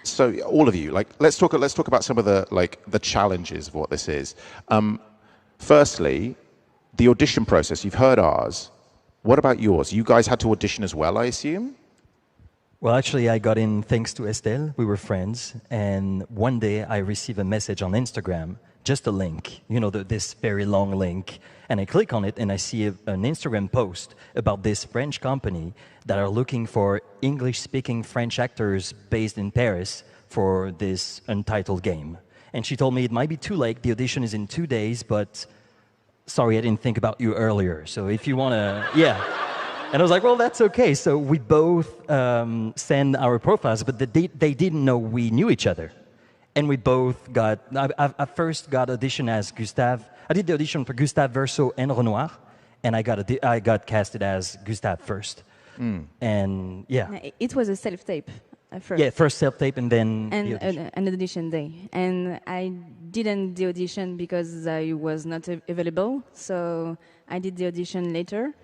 So all of you, like, let's talk about some of the challenges of what this is. Firstly, the audition process. You've heard ours. What about yours? You guys had to audition as well, I assume? Well, actually, I got in thanks to Estelle. We were friends. And one day I received a message on Instagram, just a link, you know, this very long link. And I click on it and I see an Instagram post about this French company that are looking for English-speaking French actors based in Paris for this untitled game. And she told me it might be too late. The audition is in 2 days, but sorry, I didn't think about you earlier. So if you want to, yeah. And I was like, well, that's okay. So we both send our profiles, but they didn't know we knew each other. And we both got, I first got audition as Gustave. I did the audition for Gustave, Verso, and Renoir. And I got casted as Gustave first. And yeah. It was a self-tape at first. Yeah, first self-tape and then an audition day. And I didn't the audition because I was not available. So I did the audition later.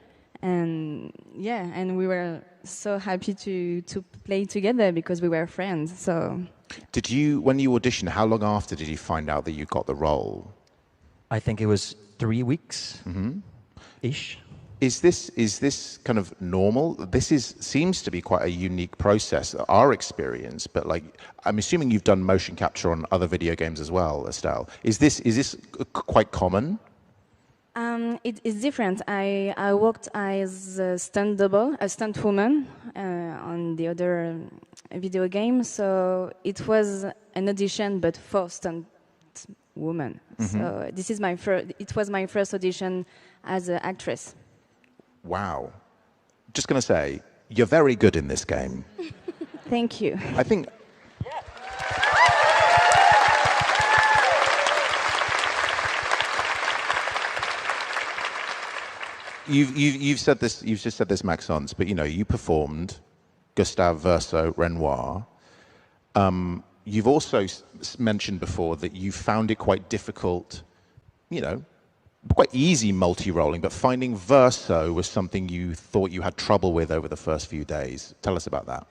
And yeah, and we were so happy to play together because we were friends. So, did you, when you auditioned, how long after did you find out that you got the role? I think it was 3 weeks, ish. Is this kind of normal? This seems to be quite a unique process, our experience. But like, I'm assuming you've done motion capture on other video games as well, Estelle. Is this quite common? It is different. I worked as a stunt double, a stunt woman on the other video game. So it was an audition, but for stunt woman. So this is it was my first audition as an actress. Wow. Just going to say, you're very good in this game. Thank you. I think... You've said this. You've just said this, Maxence. But you know, you performed Gustave, Verso, Renoir. You've also mentioned before that you found it quite difficult. You know, quite easy multi-rolling, but finding Verso was something you thought you had trouble with over the first few days. Tell us about that.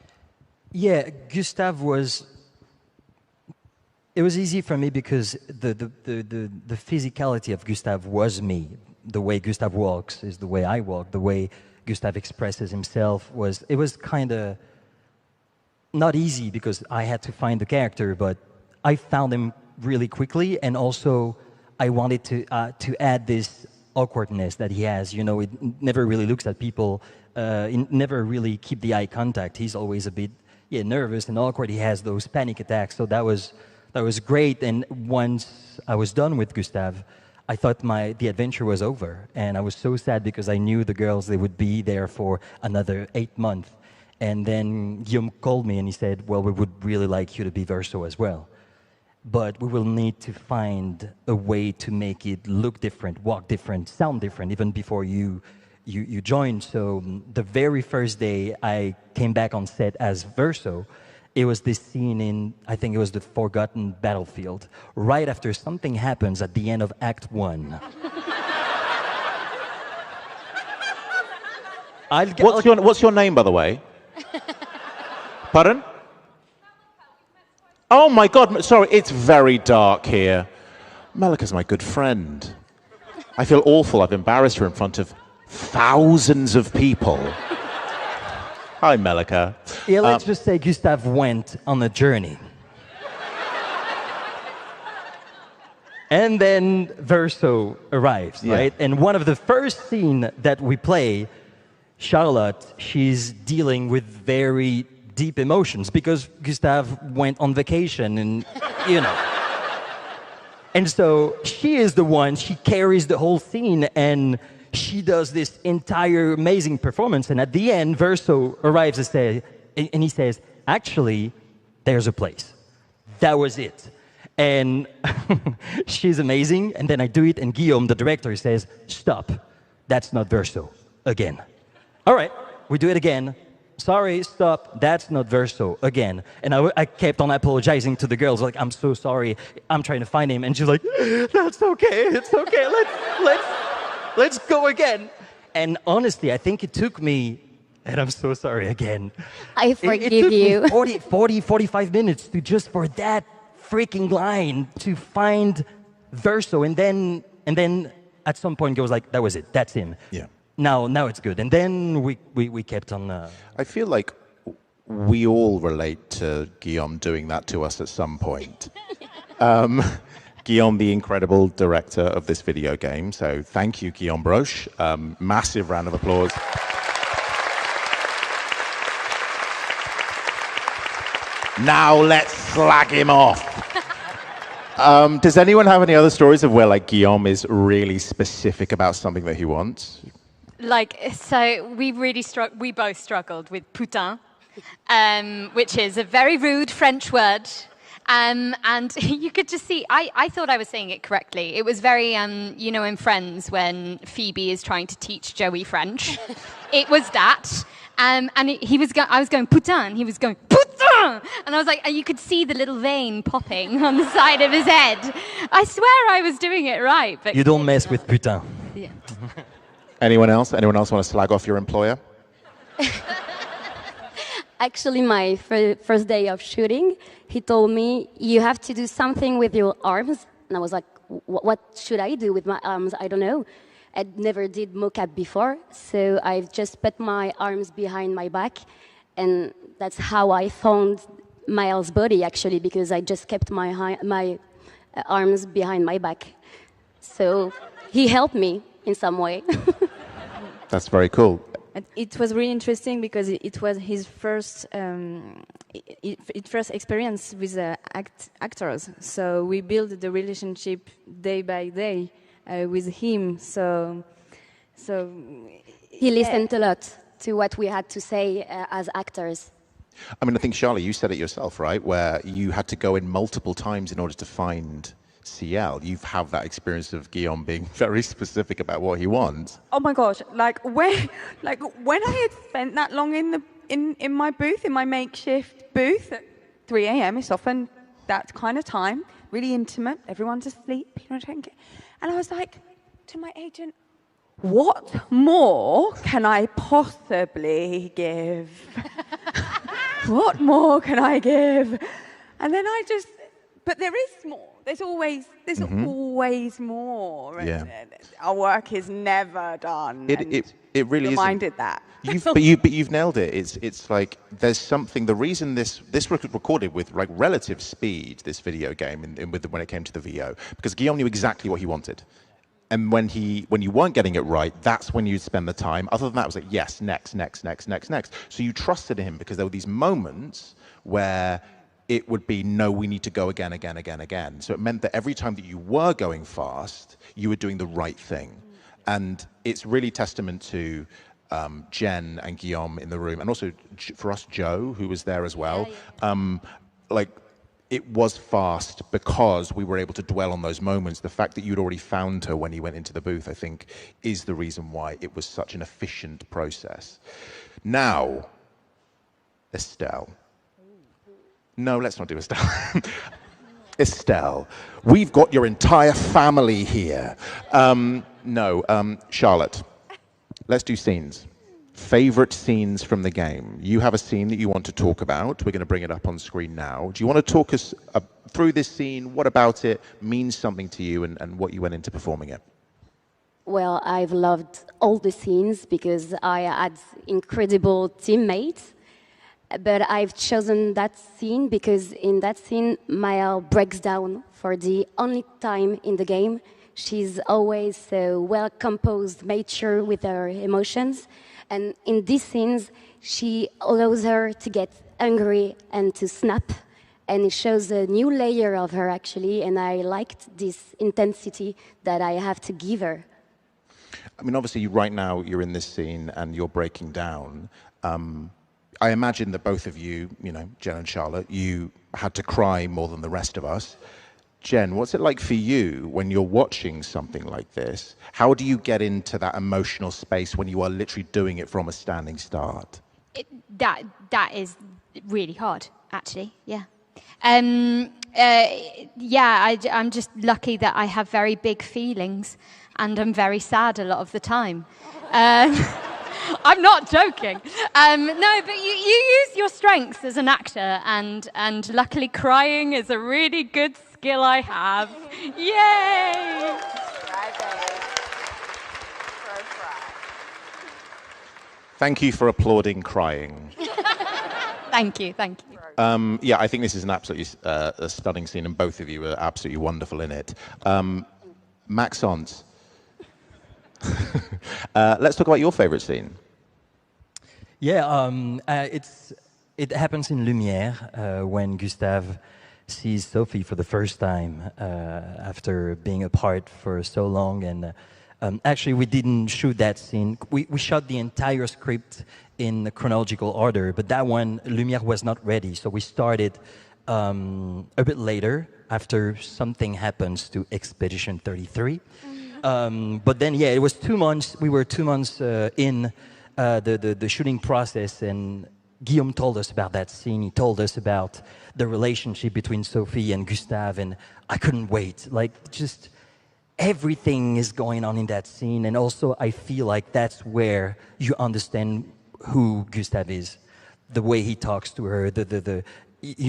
Yeah, Gustave was. It was easy for me because the physicality of Gustave was me. The way Gustave walks is the way I walk. The way Gustave expresses himself it was kind of not easy because I had to find the character, but I found him really quickly. And also, I wanted to add this awkwardness that he has. You know, it never really looks at people. He never really keep the eye contact. He's always a bit nervous and awkward. He has those panic attacks. So that was great. And once I was done with Gustave, I thought the adventure was over. And I was so sad because I knew the girls, they would be there for another 8 months. And then Guillaume called me and he said, well, we would really like you to be Verso as well. But we will need to find a way to make it look different, walk different, sound different, even before you joined. So the very first day I came back on set as Verso, it was this scene in, I think it was the Forgotten Battlefield, right after something happens at the end of Act 1. What's your name, by the way? Pardon? Oh my God, sorry, it's very dark here. Melika's my good friend. I feel awful, I've embarrassed her in front of thousands of people. Hi, Melika. Yeah, let's just say Gustave went on a journey. And then Verso arrives, right? And one of the first scenes that we play, Charlotte, she's dealing with very deep emotions because Gustave went on vacation and, you know. And so she is the one, she carries the whole scene and she does this entire amazing performance. And at the end, Verso arrives and he says, actually, there's a place. That was it. And she's amazing. And then I do it and Guillaume, the director, says, stop. That's not Verso. Again. All right, we do it again. Sorry, stop, that's not Verso, again. And I kept on apologizing to the girls, like, I'm so sorry, I'm trying to find him. And she's like, that's okay, it's okay, let's go again. And honestly, I think it took me, and I'm so sorry again. I forgive it took you. me 45 minutes to just for that freaking line to find Verso. And then at some point, it was like, that was it, that's him. Yeah. Now it's good. And then we kept on... I feel like we all relate to Guillaume doing that to us at some point. Guillaume, the incredible director of this video game. So thank you, Guillaume Broche. Massive round of applause. Now let's slag him off. Does anyone have any other stories of where like Guillaume is really specific about something that he wants? So we both struggled with putain, which is a very rude French word. And you could just see, I thought I was saying it correctly. It was very, you know, in Friends when Phoebe is trying to teach Joey French. It was that. And I was going putain, and he was going putain. And I was like, and you could see the little vein popping on the side of his head. I swear I was doing it right. But you don't mess with putain. Yeah. Anyone else? Anyone else want to slag off your employer? Actually, my first day of shooting, he told me, you have to do something with your arms. And I was like, what should I do with my arms? I don't know. I never did mocap before, so I just put my arms behind my back. And that's how I found Miles' body, actually, because I just kept my arms behind my back. So he helped me in some way. That's very cool. It was really interesting because it was his first experience with actors. So we built the relationship day by day with him. So he listened a lot to what we had to say as actors. I mean, I think, Charlie, you said it yourself, right? Where you had to go in multiple times in order to find CL. You have that experience of Guillaume being very specific about what he wants. Oh my gosh! When I had spent that long in my booth, in my makeshift booth at 3 a.m. It's often that kind of time, really intimate. Everyone's asleep, and I was like to my agent, "What more can I possibly give? What more can I give?" And then but there is more. There's always more. Yeah. Our work is never done. It really is. Reminded that. But you've nailed it. It's like there's something. The reason this was recorded with like relative speed, this video game, when it came to the VO, because Guillaume knew exactly what he wanted. and when you weren't getting it right, that's when you'd spend the time. Other than that, it was like, yes, next. So you trusted him because there were these moments where it would be, no, we need to go again. So it meant that every time that you were going fast, you were doing the right thing. And it's really testament to Jen and Guillaume in the room, and also for us, Joe, who was there as well. Like, it was fast because we were able to dwell on those moments. The fact that you'd already found her when you went into the booth, I think, is the reason why it was such an efficient process. Now, Estelle. No, let's not do Estelle. Estelle, we've got your entire family here. Charlotte, let's do scenes. Favorite scenes from the game. You have a scene that you want to talk about. We're going to bring it up on screen now. Do you want to talk us through this scene? What about it means something to you and what you went into performing it? Well, I've loved all the scenes because I had incredible teammates. But I've chosen that scene because in that scene, Maya breaks down for the only time in the game. She's always so well composed, mature with her emotions. And in these scenes, she allows her to get angry and to snap. And it shows a new layer of her, actually. And I liked this intensity that I have to give her. I mean, obviously, right now, you're in this scene and you're breaking down. I imagine that both of you, Jen and Charlotte, you had to cry more than the rest of us. Jen, what's it like for you when you're watching something like this? How do you get into that emotional space when you are literally doing it from a standing start? That is really hard, actually. Yeah. I'm just lucky that I have very big feelings, and I'm very sad a lot of the time. I'm not joking. No, but you use your strengths as an actor, and luckily crying is a really good skill I have. Yay! Thank you for applauding crying. Thank you. Yeah, I think this is an absolutely a stunning scene, and both of you are absolutely wonderful in it. Maxence, let's talk about your favorite scene. Yeah, it happens in Lumière when Gustave sees Sophie for the first time after being apart for so long. And actually, we didn't shoot that scene. We shot the entire script in chronological order, but that one, Lumière was not ready. So we started a bit later after something happens to Expedition 33. But then, yeah, it was 2 months. We were 2 months in the shooting process, and Guillaume told us about that scene. He told us about the relationship between Sophie and Gustave, and I couldn't wait. Like, just everything is going on in that scene, and also I feel like that's where you understand who Gustave is, the way he talks to her,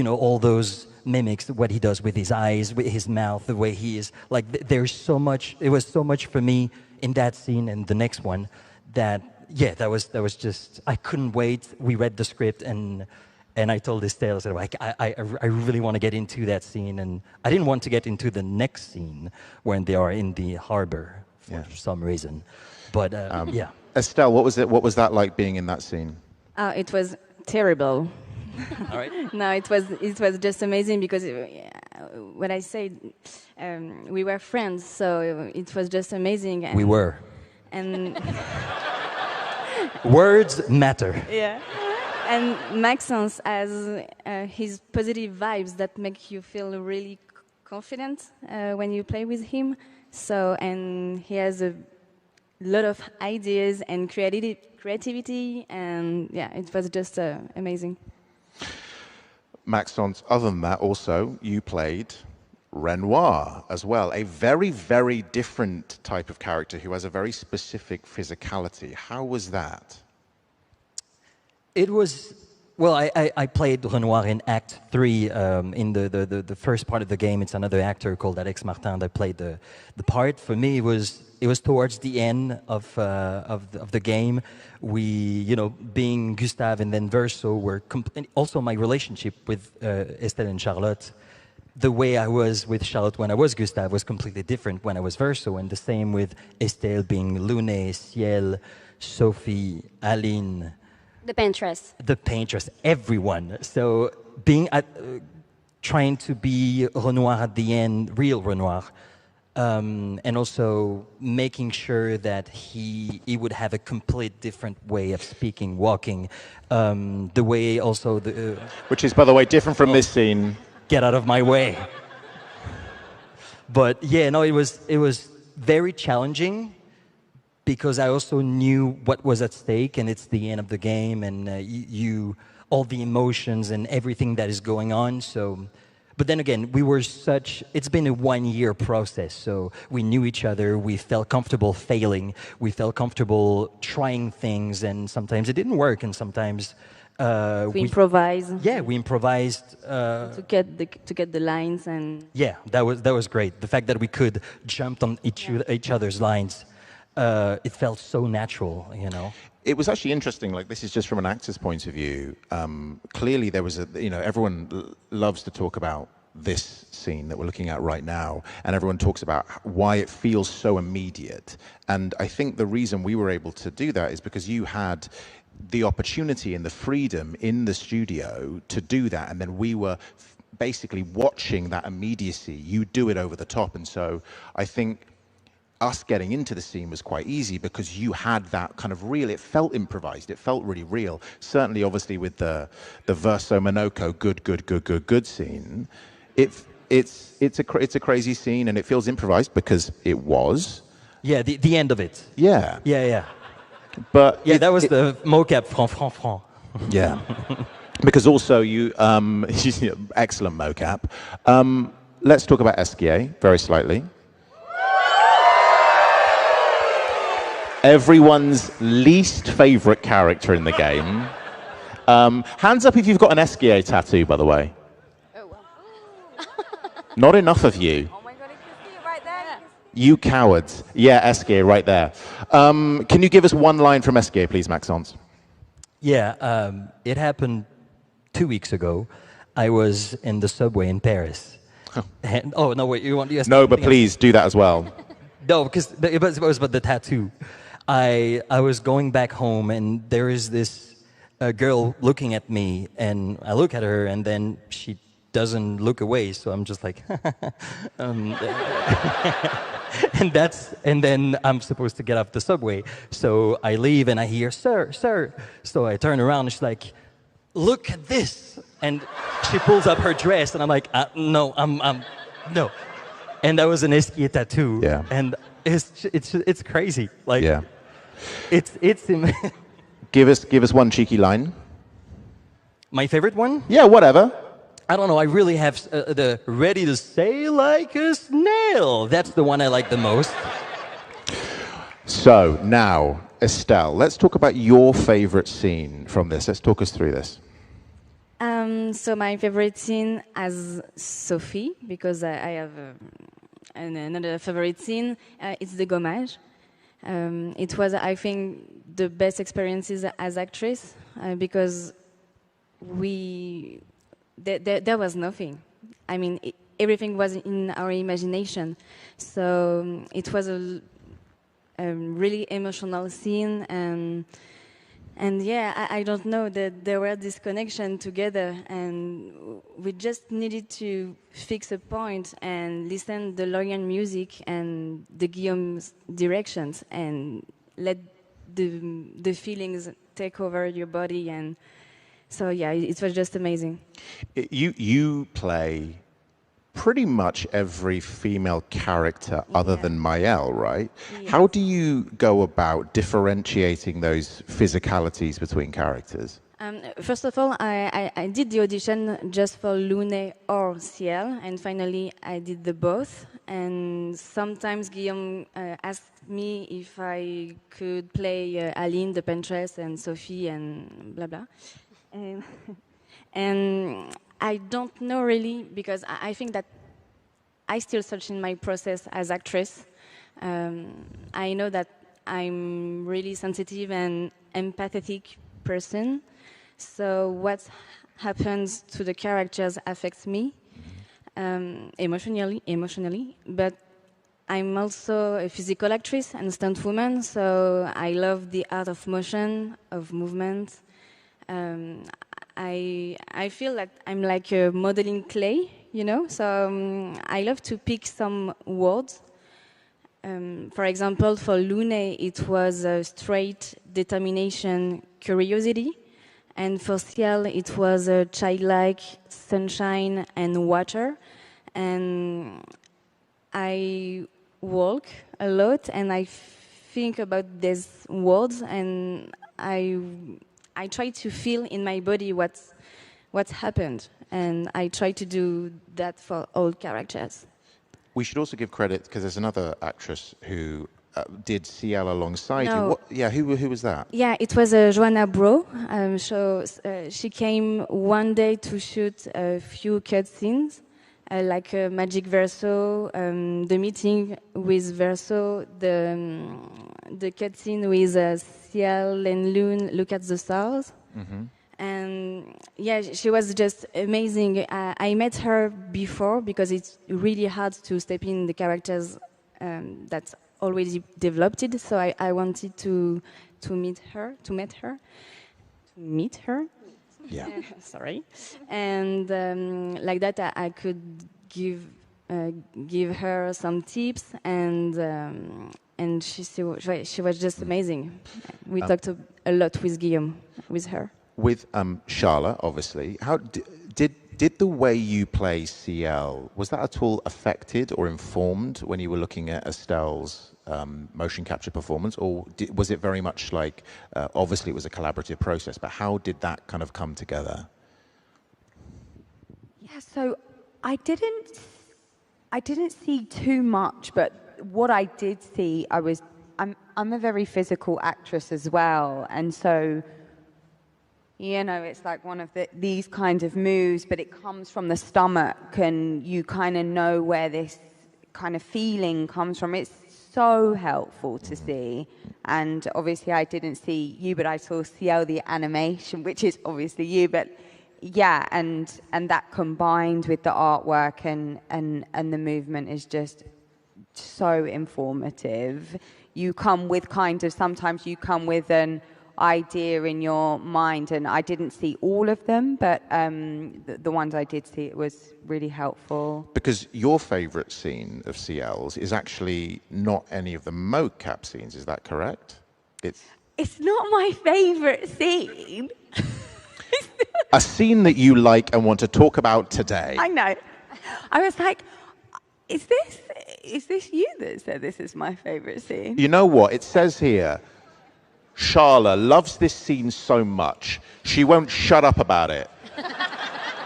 all those mimics, what he does with his eyes, with his mouth, the way he is. Like, there's so much. It was so much for me in that scene and the next one that. Yeah, that was just, I couldn't wait. We read the script, and I told Estelle, I said, like, I really want to get into that scene, and I didn't want to get into the next scene when they are in the harbor for some reason. But yeah. Estelle, what was that like being in that scene? It was terrible. All right. No, it was just amazing because what I said, we were friends, so it was just amazing. And, we were. And. Words matter. Yeah. And Maxence has his positive vibes that make you feel really confident when you play with him. So, and he has a lot of ideas and creativity, and yeah, it was just amazing. Maxence, other than that, also, you played Renoir as well, a very, very different type of character who has a very specific physicality. How was that? It was, well, I played Renoir in Act 3. In the first part of the game, it's another actor called Alex Martin that played the part. For me, it was towards the end of the game. We, being Gustave and then Verso, were also my relationship with Estelle and Charlotte the way I was with Charlotte when I was Gustave was completely different when I was Verso, and the same with Estelle being Lune, Ciel, Sophie, Aline. The paintress. The paintress, everyone. So trying to be Renoir at the end, real Renoir, and also making sure that he would have a complete different way of speaking, walking, the way also the... Which is, by the way, different from this scene. Get out of my way. But yeah, no, it was very challenging because I also knew what was at stake, and it's the end of the game, and all the emotions and everything that is going on. So, but then again, it's been a 1-year process. So we knew each other. We felt comfortable failing. We felt comfortable trying things, and sometimes it didn't work, and sometimes. We improvise. Yeah, we improvised to get the lines and. Yeah, that was great. The fact that we could jump on each other's lines, it felt so natural, you know. It was actually interesting. Like, this is just from an actor's point of view. Clearly, there was everyone loves to talk about this scene that we're looking at right now, and everyone talks about why it feels so immediate. And I think the reason we were able to do that is because you had the opportunity and the freedom in the studio to do that, and then we were basically watching that immediacy. You do it over the top, and so I think us getting into the scene was quite easy because you had that kind of real. It felt improvised. It felt really real. Certainly, obviously, with the Verso Monoko good scene, it's a crazy scene, and it feels improvised because it was. Yeah, the end of it. Yeah. Yeah. But yeah, that was the mocap franc. Yeah, because also you excellent mocap. Let's talk about Esquier very slightly. Everyone's least favorite character in the game. Hands up if you've got an Esquier tattoo, by the way. Oh, wow. Not enough of you. Oh my God, you can see it right there. You cowards. Yeah, Esquier, right there. Can you give us one line from Esquier, please, Maxence? Yeah, it happened 2 weeks ago. I was in the subway in Paris. And, no, wait, you want... No, but please do that as well. No, because it was about the tattoo. I was going back home, and there is this girl looking at me, and I look at her, and then she doesn't look away, so I'm just like... and then I'm supposed to get off the subway. So I leave and I hear, sir. So I turn around and she's like, look at this. And she pulls up her dress and I'm like, no. And that was an Esquier tattoo. Yeah. And it's crazy. Like, yeah. It's Give us one cheeky line. My favorite one? Yeah, whatever. I don't know, I really have the ready to say like a snail. That's the one I like the most. So now, Estelle, let's talk about your favorite scene from this. Let's talk us through this. So my favorite scene as Sophie, because I have another favorite scene, it's the gommage. It was, I think, the best experiences as actress, because there was nothing. I mean, everything was in our imagination. So it was a really emotional scene, and yeah, I don't know, that there were this connection together, and we just needed to fix a point and listen the Lorient music and the Guillaume's directions, and let the feelings take over your body. And so yeah, it was just amazing. You play pretty much every female character other than Maëlle, right? Yeah. How do you go about differentiating those physicalities between characters? First of all, I did the audition just for Lune or Ciel, and finally I did the both. And sometimes Guillaume asked me if I could play Aline, the Paintress, and Sophie, and blah blah. And I don't know really, because I think that I still search in my process as actress. I know that I'm really sensitive and empathetic person, so what happens to the characters affects me. emotionally, but I'm also a physical actress and stunt woman, so I love the art of motion, of movement. I feel that I'm like a modeling clay, you know, so I love to pick some words. For example, for Lune, it was straight determination, curiosity. And for Ciel, it was childlike, sunshine, and water. And I walk a lot, and I think about these words, and I try to feel in my body what's happened. And I try to do that for all characters. We should also give credit, because there's another actress who did Ciel alongside No. you. Who was that? Yeah, it was Joanna Bro. She came one day to shoot a few cutscenes, like Magic Verso, the meeting with Verso, the cutscene with Ciel and Lune look at the stars. Mm-hmm. And yeah, she was just amazing. I met her before because it's really hard to step in the characters that's already developed. So I wanted to meet her. Yeah. Sorry. And like that, I could give her some tips, and she was just amazing. We talked a lot with Guillaume, with her. With Charlotte, obviously, how did the way you play Ciel, was that at all affected or informed when you were looking at Estelle's motion capture performance, or was it very much like, obviously it was a collaborative process, but how did that kind of come together? Yeah, so I didn't see too much, but what I did see, I'm a very physical actress as well, and so, you know, it's like one of these kind of moves, but it comes from the stomach, and you kind of know where this kind of feeling comes from. It's so helpful to see. And obviously I didn't see you, but I saw Ciel the animation, which is obviously you, but yeah, and that combined with the artwork and the movement is just so informative. You come with sometimes you come with an idea in your mind, and I didn't see all of them, but the ones I did see, it was really helpful. Because your favourite scene of Ciel's is actually not any of the mocap scenes, is that correct? It's not my favourite scene. A scene that you like and want to talk about today. I know. I was like, is this you that said this is my favourite scene? You know what? It says here, Charla loves this scene so much, she won't shut up about it.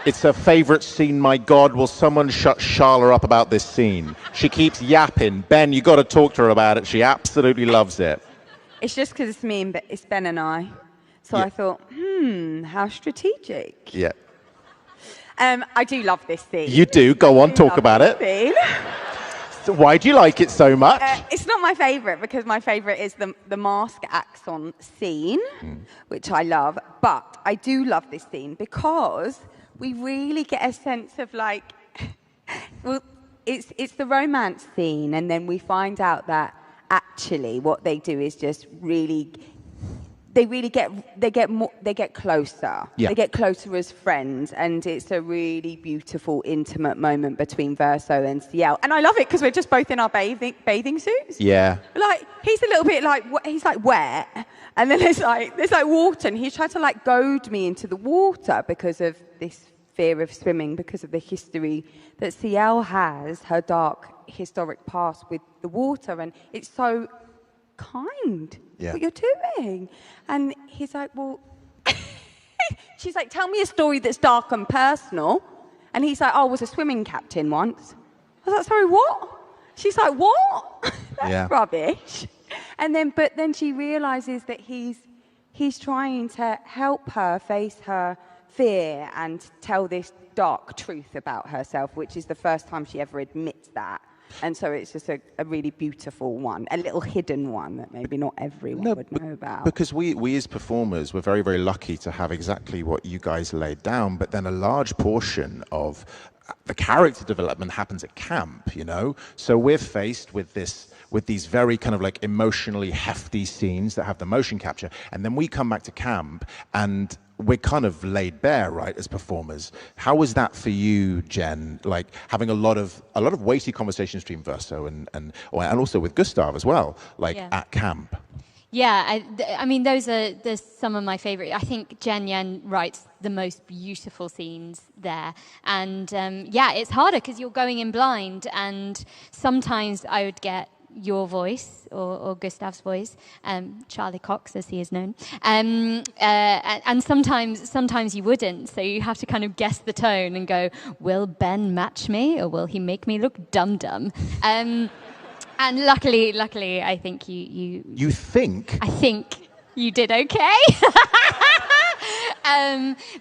It's her favourite scene. My God, will someone shut Charla up about this scene? She keeps yapping. Ben, you got to talk to her about it. She absolutely loves it. It's just because it's me, and it's Ben and I. So Yeah. I thought, how strategic. Yeah. I do love this scene. You do. Go on, talk about it. Scene. So why do you like it so much? It's not my favourite, because my favourite is the mask axon scene, which I love. But I do love this scene because we really get a sense of like, well, it's the romance scene, and then we find out that actually what they do is just really, they get closer. Yeah. They get closer as friends, and it's a really beautiful, intimate moment between Verso and Ciel. And I love it because we're just both in our bathing suits. Yeah. Like, he's a little bit like, he's like wet, and then there's like water, and he's trying to like goad me into the water because of this fear of swimming, because of the history that Ciel has, her dark historic past with the water, and it's so kind what you're doing. And he's like, well, she's like, tell me a story that's dark and personal. And he's like, oh, I was a swimming captain once. I was like, sorry, what? She's like, what? That's rubbish. And then, but then she realizes that he's trying to help her face her fear and tell this dark truth about herself, which is the first time she ever admits that. And so it's just a really beautiful one, a little hidden one that maybe not everyone would know about. Because we as performers, we're very, very lucky to have exactly what you guys laid down, but then a large portion of the character development happens at camp, you know? So we're faced with these very kind of like emotionally hefty scenes that have the motion capture, and then we come back to camp and we're kind of laid bare, right, as performers. How was that for you, Jen? Like having a lot of weighty conversations between Verso and also with Gustav as well, like at camp. Yeah, I mean, those are some of my favorite. I think Jen Yen writes the most beautiful scenes there. And yeah, it's harder because you're going in blind. And sometimes I would get your voice or Gustav's voice, Charlie Cox as he is known, and sometimes you wouldn't, so you have to kind of guess the tone and go, will Ben match me or will he make me look dumb? And luckily, I think you think? I think you did okay.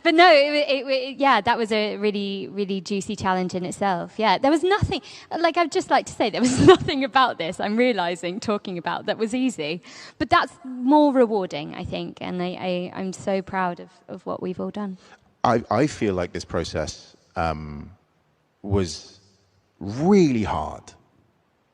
But no, yeah, that was a really, really juicy challenge in itself. Yeah, there was nothing, like I'd just like to say, there was nothing about this, I'm realizing, talking about, that was easy. But that's more rewarding, I think, and I'm so proud of what we've all done. I feel like this process was really hard.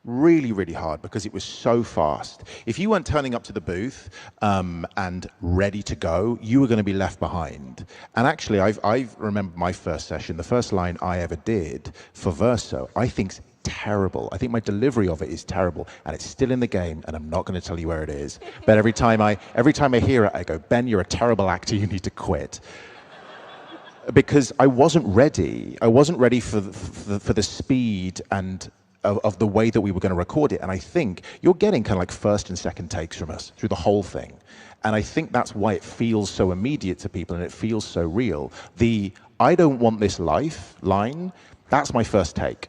Really, really hard because it was so fast. If you weren't turning up to the booth and ready to go, you were going to be left behind. And actually, I remember my first session, the first line I ever did for Verso, I think's terrible. I think my delivery of it is terrible, and it's still in the game, and I'm not going to tell you where it is. But every time I hear it, I go, Ben, you're a terrible actor, you need to quit. Because I wasn't ready. I wasn't ready for the speed and of the way that we were going to record it. And I think you're getting kind of like first and second takes from us through the whole thing. And I think that's why it feels so immediate to people and it feels so real. The I don't want this life line, that's my first take.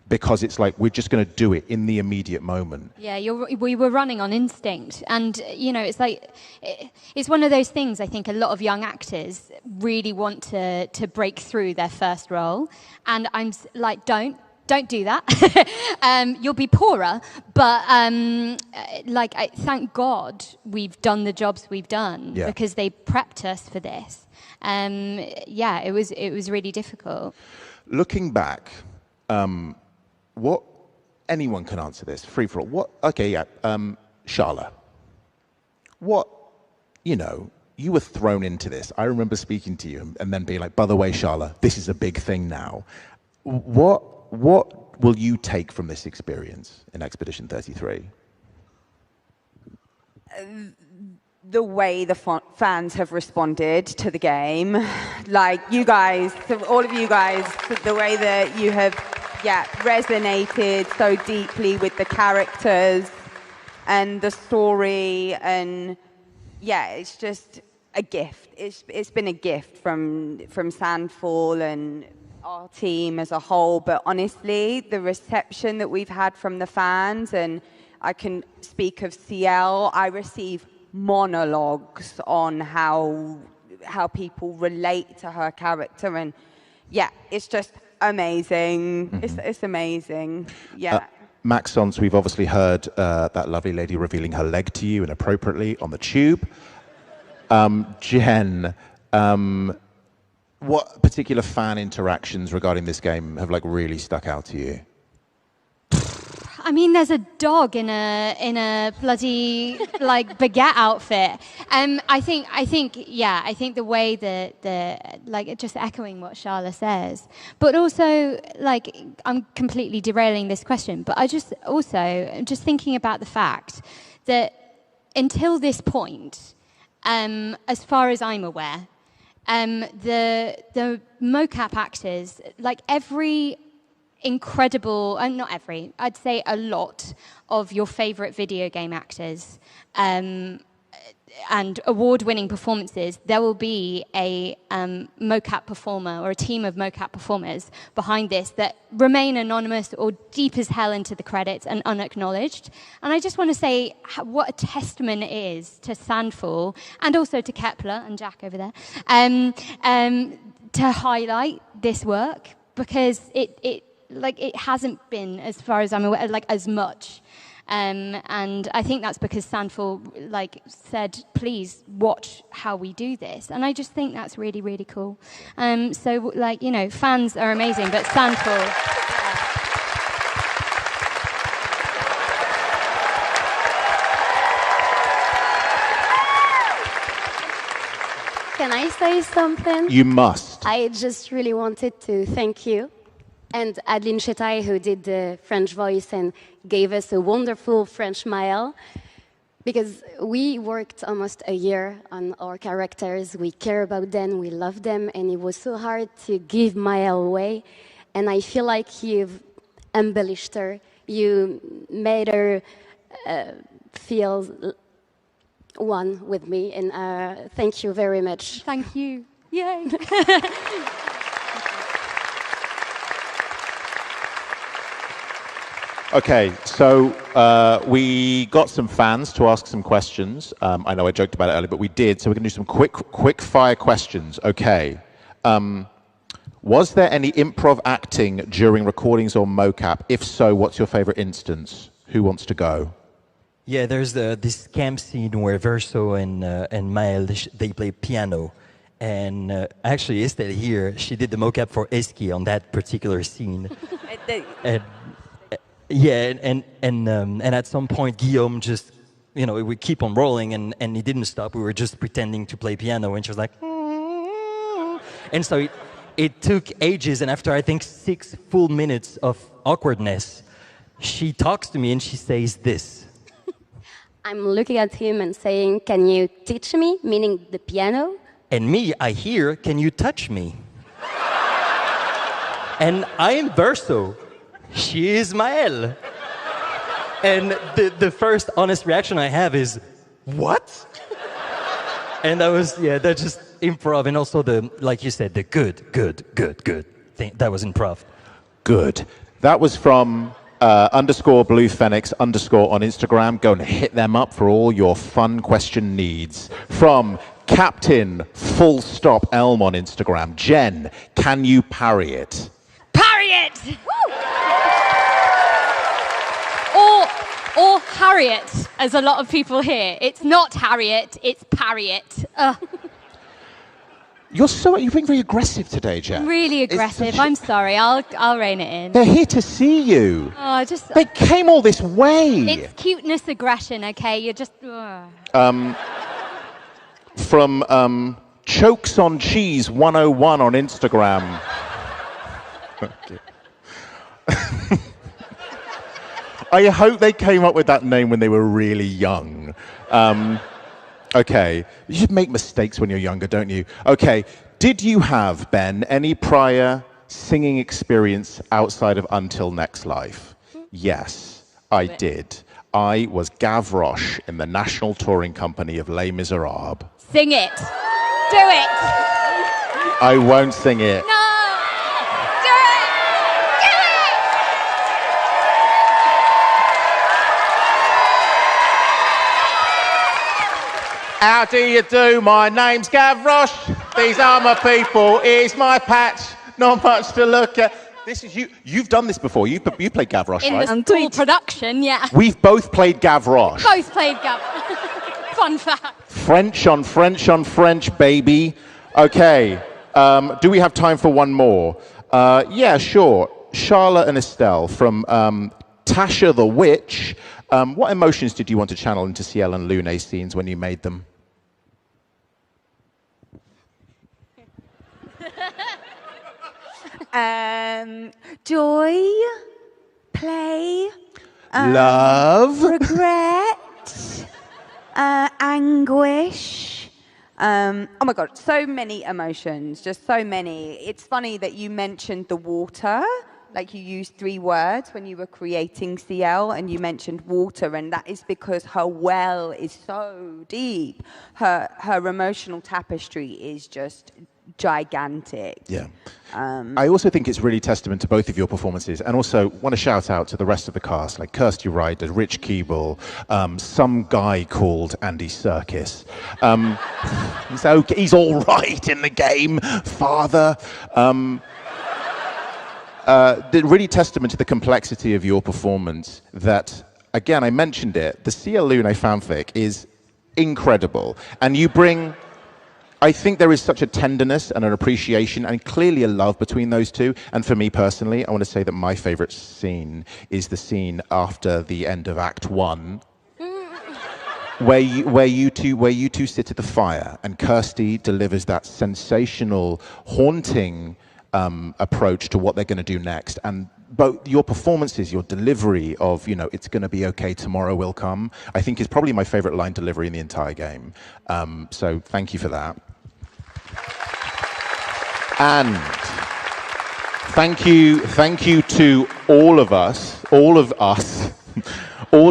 Because it's like, we're just going to do it in the immediate moment. Yeah, we were running on instinct. And, you know, it's like, it's one of those things I think a lot of young actors really want to break through their first role. And I'm like, don't do that. You'll be poorer, but thank God we've done the jobs we've done because they prepped us for this. Yeah, it was really difficult. Looking back, what anyone can answer this, free for all. What? Okay, yeah. Charla, what? You know, you were thrown into this. I remember speaking to you and then being like, by the way, Charla, this is a big thing now. What will you take from this experience in Expedition 33? The way the fans have responded to the game. Like, you guys, all of you guys, the way that you have, resonated so deeply with the characters and the story. And, it's just a gift. It's been a gift from Sandfall and our team as a whole, but honestly, the reception that we've had from the fans, and I can speak of CL, I receive monologues on how people relate to her character, and it's just amazing. Mm-hmm. It's amazing. Maxons, we've obviously heard that lovely lady revealing her leg to you inappropriately on the tube. Jen, what particular fan interactions regarding this game have like really stuck out to you? I mean, there's a dog in a bloody like baguette outfit. I think the way that like just echoing what Charla says, but also like I'm completely derailing this question, but I'm just thinking about the fact that until this point, as far as I'm aware, the mocap actors, like every incredible, not every, I'd say a lot of your favorite video game actors and award-winning performances, there will be a mocap performer or a team of mocap performers behind this that remain anonymous or deep as hell into the credits and unacknowledged. And I just want to say what a testament it is to Sandfall and also to Kepler and Jack over there to highlight this work, because it hasn't been, as far as I'm aware, like as much. And I think that's because Sandful said, please watch how we do this. And I just think that's really, really cool. So fans are amazing, but Sandful... Can I say something? You must. I just really wanted to thank you and Adeline Chetaille, who did the French voice and gave us a wonderful French Maël, because we worked almost a year on our characters. We care about them, we love them, and it was so hard to give Maël away. And I feel like you've embellished her. You made her feel one with me, and thank you very much. Thank you. Yay. Okay, so we got some fans to ask some questions. I know I joked about it earlier, but we did, so we're going to do some quick fire questions. Okay. Was there any improv acting during recordings or mocap? If so, what's your favorite instance? Who wants to go? Yeah, there's this camp scene where Verso and Maël, they play piano. And actually, Estelle here, she did the mocap for Eski on that particular scene. And at some point, Guillaume just, we keep on rolling, and he didn't stop. We were just pretending to play piano, and she was like, and so it took ages, and after I think 6 full minutes of awkwardness, she talks to me and she says this. I'm looking at him and saying, can you teach me, meaning the piano? And me, I hear, can you touch me? And I am Verso. She is Maël. And the first honest reaction I have is, what? And that's just improv. And also like you said, the good thing. That was improv. Good. That was from _Blue Phoenix_ on Instagram. Go and hit them up for all your fun question needs. From Captain Elm on Instagram. Jen, can you parry it? Parry it! Or Harriet, as a lot of people hear. It's not Harriet, it's parry it. You're being very aggressive today, Jen. Really aggressive. I'm sorry. I'll rein it in. They're here to see you. Oh, they came all this way. It's cuteness aggression, okay? You're just. From Chokes on Cheese 101 on Instagram. I hope they came up with that name when they were really young. Okay, you should make mistakes when you're younger, don't you? Okay, did you have, Ben, any prior singing experience outside of Until Next Life? Yes, I did. I was Gavroche in the National Touring Company of Les Miserables. Sing it. Do it. I won't sing it. No. How do you do? My name's Gavroche. These are my people. Here's my patch. Not much to look at. This is you. You've done this before. You played Gavroche, in right? the school production, yeah. We've both played Gavroche. Both played Gav. Fun fact. French on French, baby. Okay. Do we have time for one more? Yeah, sure. Charlotte and Estelle from Tasha the Witch. What emotions did you want to channel into Ciel and Lune's scenes when you made them? Joy, play, love, regret, anguish. Oh my God, so many emotions, just so many. It's funny that you mentioned the water. Like you used 3 words when you were creating Ciel, and you mentioned water, and that is because her well is so deep. Her emotional tapestry is just gigantic. Yeah. I also think it's really testament to both of your performances, and also want to shout out to the rest of the cast, like Kirsty Ryder, Rich Keeble, some guy called Andy Serkis. He's all right in the game, father. really testament to the complexity of your performance that, again, I mentioned it, the CL Lune fanfic is incredible. And you bring, I think there is such a tenderness and an appreciation and clearly a love between those two. And for me personally, I want to say that my favorite scene is the scene after the end of Act 1, where you two sit at the fire and Kirsty delivers that sensational, haunting approach to what they're going to do next. And both your performances, your delivery of, it's going to be okay, tomorrow will come, I think is probably my favorite line delivery in the entire game. So thank you for that. And thank you to all of us, all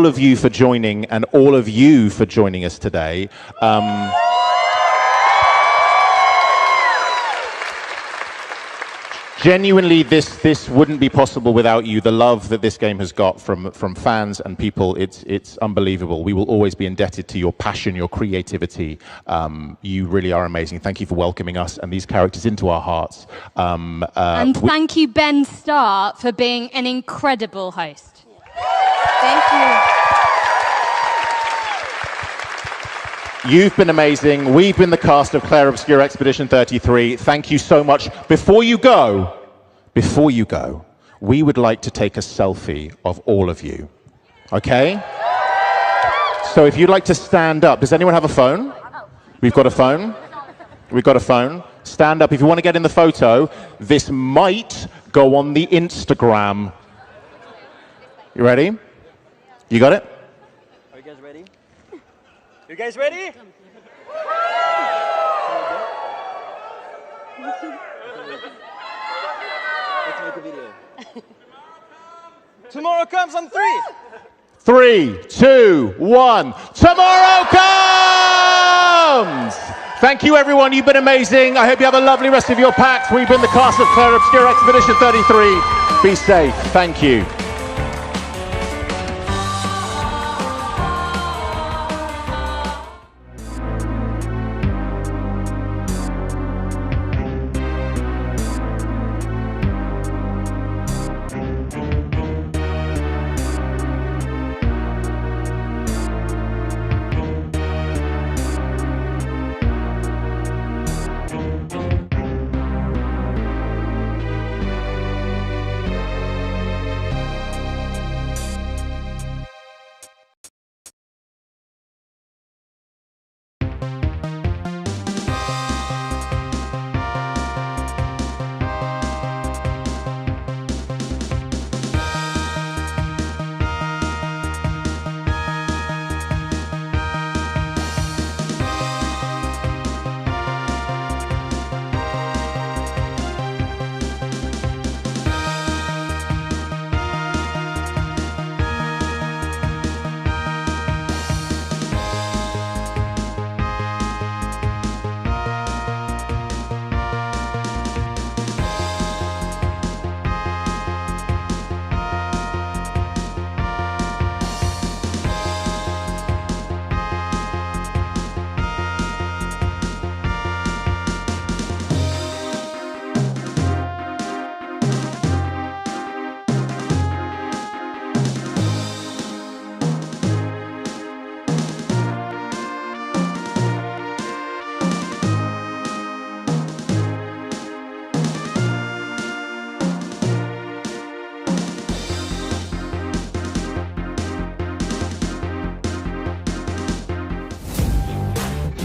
of you for joining, and all of you for joining us today. Genuinely, this wouldn't be possible without you. The love that this game has got from fans and people, it's unbelievable. We will always be indebted to your passion, your creativity. You really are amazing. Thank you for welcoming us and these characters into our hearts. And thank you, Ben Starr, for being an incredible host. Thank you. You've been amazing. We've been the cast of Clair Obscur Expedition 33. Thank you so much. Before you go, we would like to take a selfie of all of you. Okay? So if you'd like to stand up. Does anyone have a phone? We've got a phone. We've got a phone. Stand up. If you want to get in the photo, this might go on the Instagram. You ready? You got it? Are you guys ready? You guys ready? Let's make a video. Tomorrow comes on 3. 3, 2, 1. Tomorrow comes! Thank you, everyone. You've been amazing. I hope you have a lovely rest of your PAX. We've been the cast of Clair Obscur Expedition 33. Be safe. Thank you.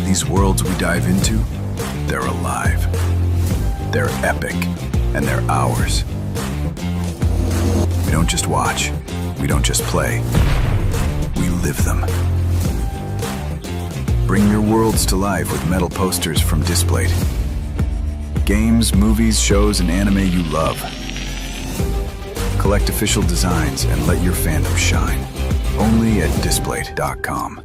These worlds we dive into, they're alive. They're epic, and they're ours. We don't just watch, we don't just play, we live them. Bring your worlds to life with metal posters from Displate. Games, movies, shows, and anime you love. Collect official designs and let your fandom shine. Only at Displate.com.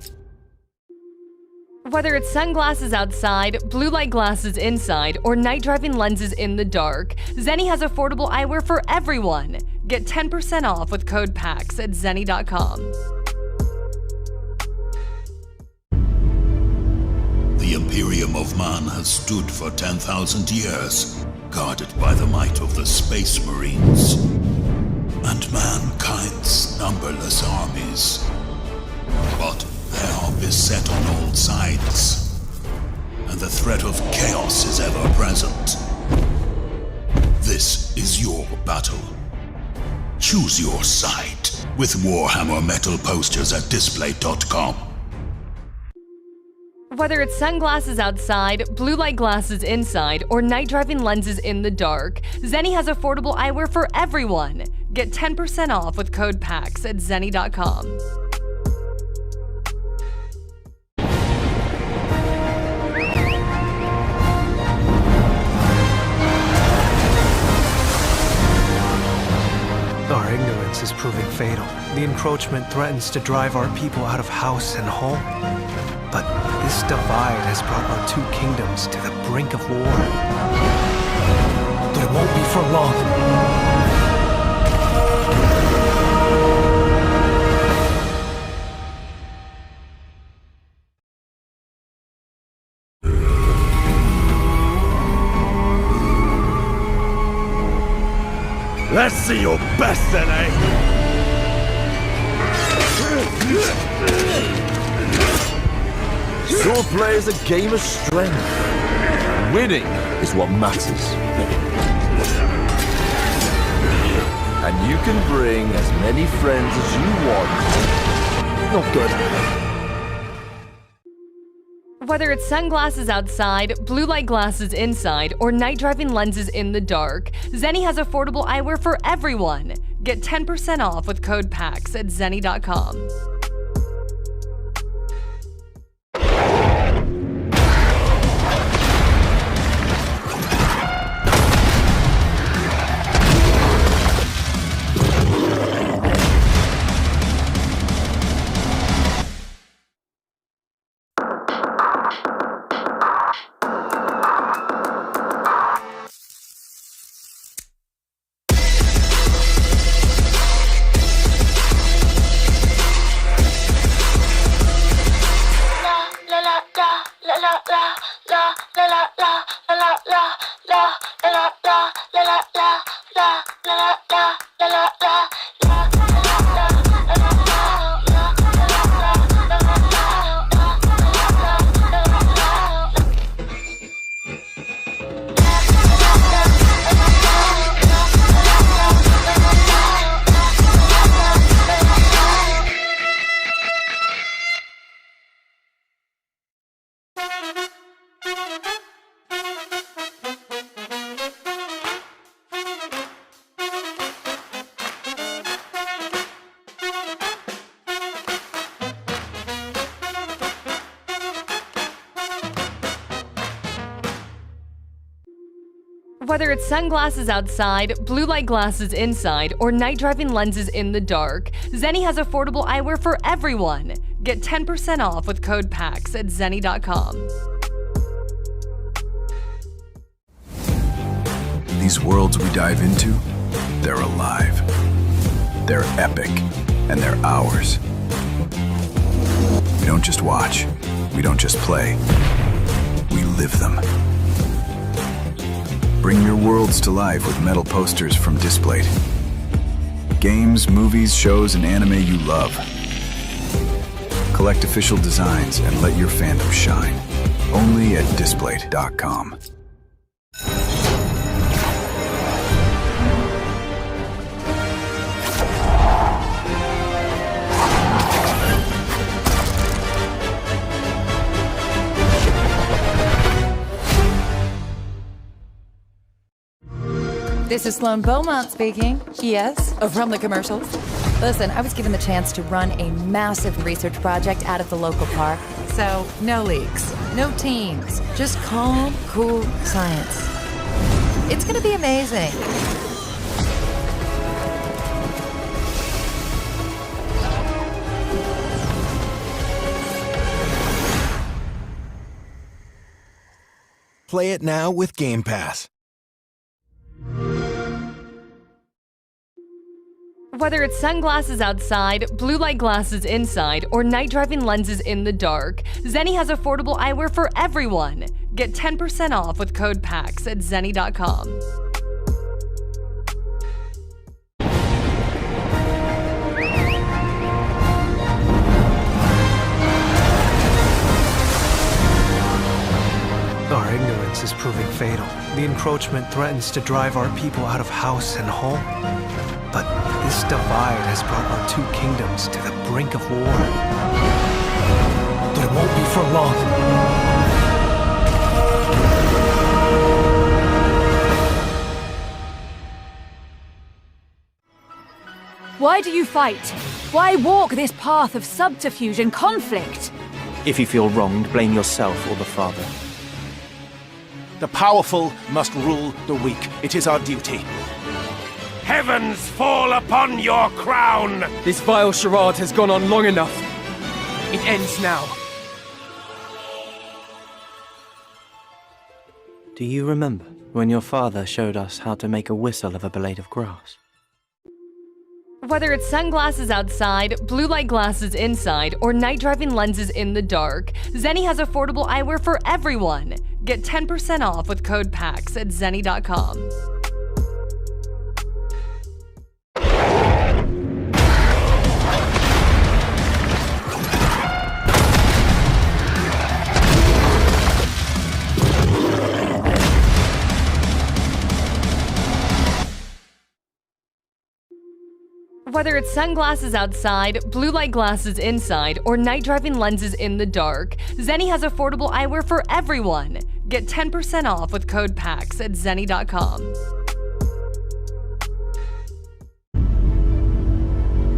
Whether it's sunglasses outside, blue light glasses inside, or night driving lenses in the dark, Zenni has affordable eyewear for everyone. Get 10% off with code PAX at Zenni.com. The Imperium of Man has stood for 10,000 years. guarded by the might of the Space Marines and mankind's numberless armies. But they are beset on all sides, and the threat of chaos is ever present. This is your battle. Choose your side with Warhammer Metal posters at display.com. Whether it's sunglasses outside, blue light glasses inside, or night driving lenses in the dark, Zenni has affordable eyewear for everyone. Get 10% off with code PAX at zenni.com. Our ignorance is proving fatal. The encroachment threatens to drive our people out of house and home. But this divide has brought our two kingdoms to the brink of war. But it won't be for long. Let's see your best then, eh? Swordplay is a game of strength. Winning is what matters. And you can bring as many friends as you want. Not good. Whether it's sunglasses outside, blue light glasses inside, or night driving lenses in the dark, Zenni has affordable eyewear for everyone. Get 10% off with code PAX at zenni.com. Whether it's sunglasses outside, blue light glasses inside, or night driving lenses in the dark, Zenni has affordable eyewear for everyone. Get 10% off with code PAX at zenni.com. These worlds we dive into, they're alive. They're epic, and they're ours. We don't just watch, we don't just play, we live them. Bring your worlds to life with metal posters from Displate. Games, movies, shows, and anime you love. Collect official designs and let your fandom shine. Only at displate.com. This is Sloan Beaumont speaking. Yes? From the commercials. Listen, I was given the chance to run a massive research project out at the local park. So, no leaks, no teams, just calm, cool science. It's gonna be amazing. Play it now with Game Pass. Whether it's sunglasses outside, blue light glasses inside, or night driving lenses in the dark, Zenni has affordable eyewear for everyone. Get 10% off with code PAX at zenny.com. Our ignorance is proving fatal. The encroachment threatens to drive our people out of house and home. But this divide has brought our two kingdoms to the brink of war. But it won't be for long. Why do you fight? Why walk this path of subterfuge and conflict? If you feel wronged, blame yourself or the Father. The powerful must rule the weak. It is our duty. Heavens fall upon your crown! This vile charade has gone on long enough. It ends now. Do you remember when your father showed us how to make a whistle of a blade of grass? Whether it's sunglasses outside, blue light glasses inside, or night driving lenses in the dark, Zenny has affordable eyewear for everyone. Get 10% off with code PAX at zenny.com. Whether it's sunglasses outside, blue light glasses inside, or night driving lenses in the dark, Zenny has affordable eyewear for everyone. Get 10% off with code PAX at zenny.com.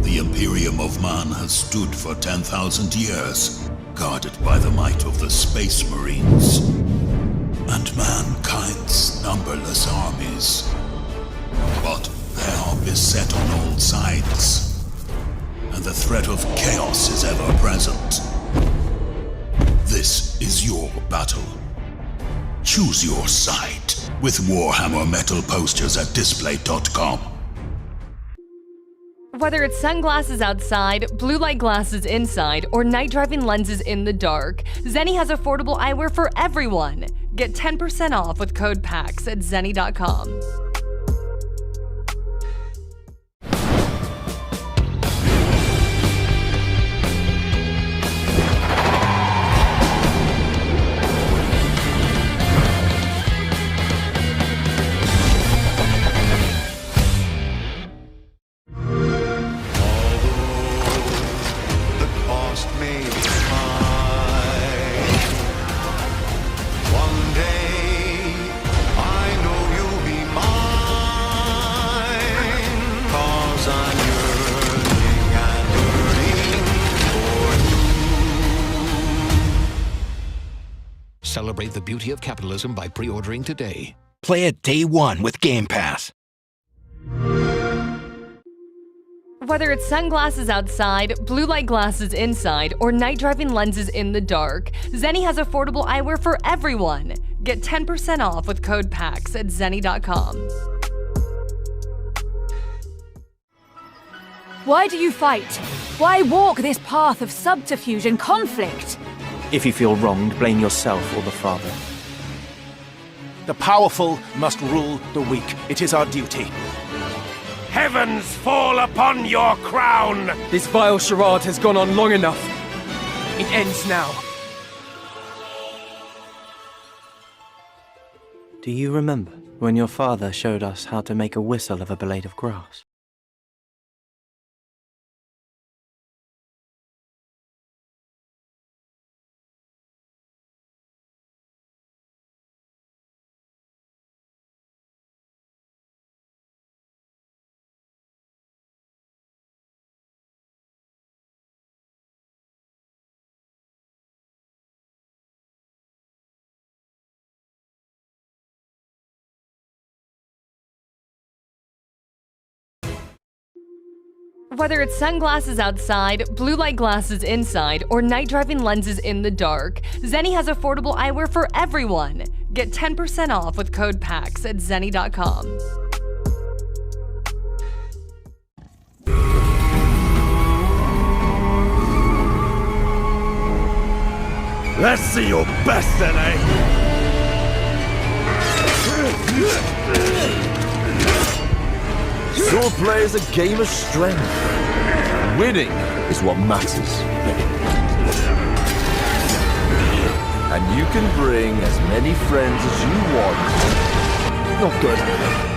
The Imperium of Man has stood for 10,000 years, guarded by the might of the Space Marines and mankind's numberless armies. But they are beset on all sides, and the threat of chaos is ever present. This is your battle. Choose your side with Warhammer Metal posters at display.com. Whether it's sunglasses outside, blue light glasses inside, or night driving lenses in the dark, Zenny has affordable eyewear for everyone. Get 10% off with code PAX at zenny.com. Celebrate the beauty of capitalism by pre-ordering today. Play it day one with Game Pass. Whether it's sunglasses outside, blue light glasses inside, or night driving lenses in the dark, Zenny has affordable eyewear for everyone. Get 10% off with code PAX at zenny.com. Why do you fight? Why walk this path of subterfuge and conflict? If you feel wronged, blame yourself or the Father. The powerful must rule the weak. It is our duty. Heavens fall upon your crown! This vile charade has gone on long enough. It ends now. Do you remember when your father showed us how to make a whistle of a blade of grass? Whether it's sunglasses outside, blue light glasses inside, or night driving lenses in the dark, Zenny has affordable eyewear for everyone. Get 10% off with code PAX at zenny.com. Let's see your best then, eh? Swordplay is a game of strength. Winning is what matters. And you can bring as many friends as you want. Not good.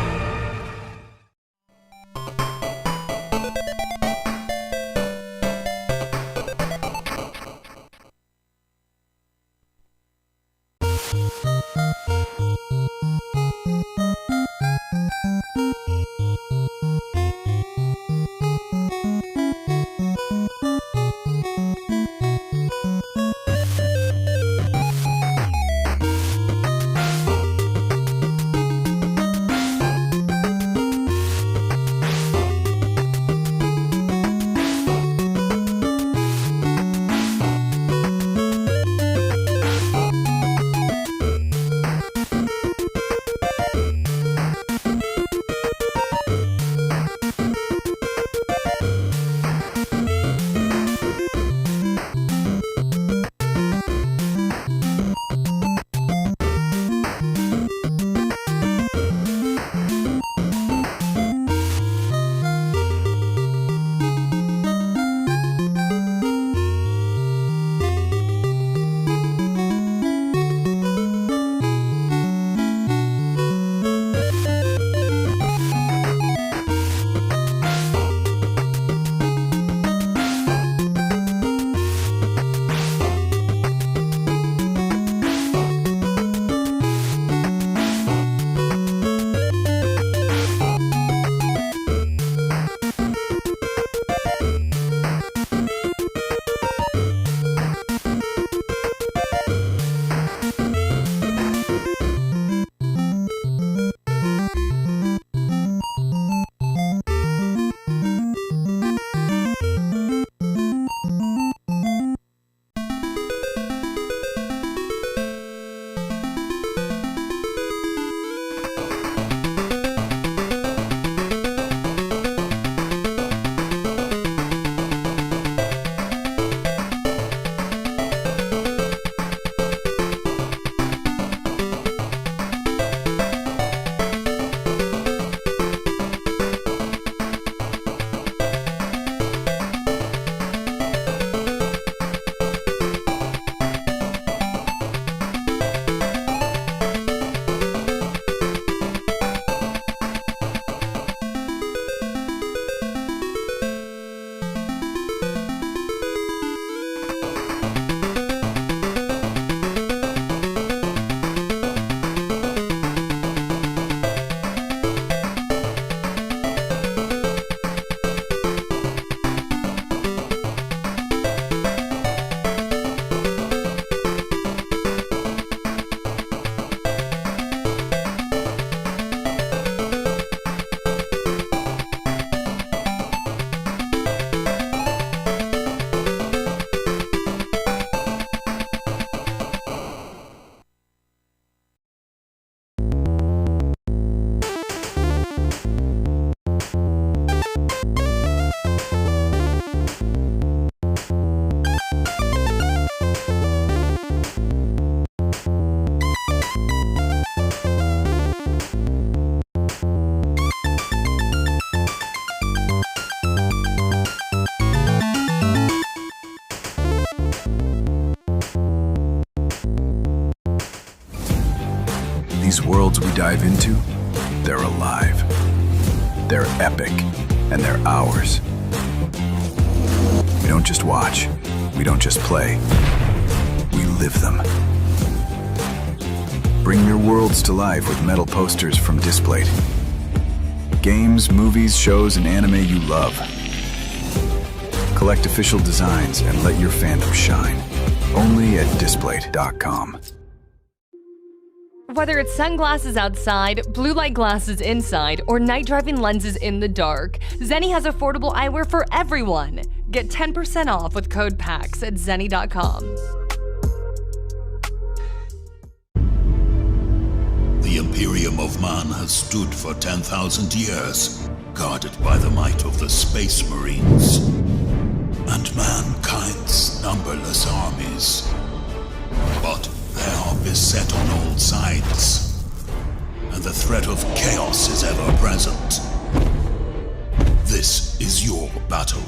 These worlds we dive into, they're alive. They're epic, and they're ours. We don't just watch. We don't just play. We live them. Bring your worlds to life with metal posters from Displate. Games, movies, shows, and anime you love. Collect official designs and let your fandom shine. Only at Displate.com. Whether it's sunglasses outside, blue light glasses inside, or night driving lenses in the dark, Zenni has affordable eyewear for everyone. Get 10% off with code PAX at Zenni.com. The Imperium of Man has stood for 10,000 years, guarded by the might of the Space Marines and mankind's numberless armies. But they are beset on all sides, and the threat of chaos is ever present. This is your battle.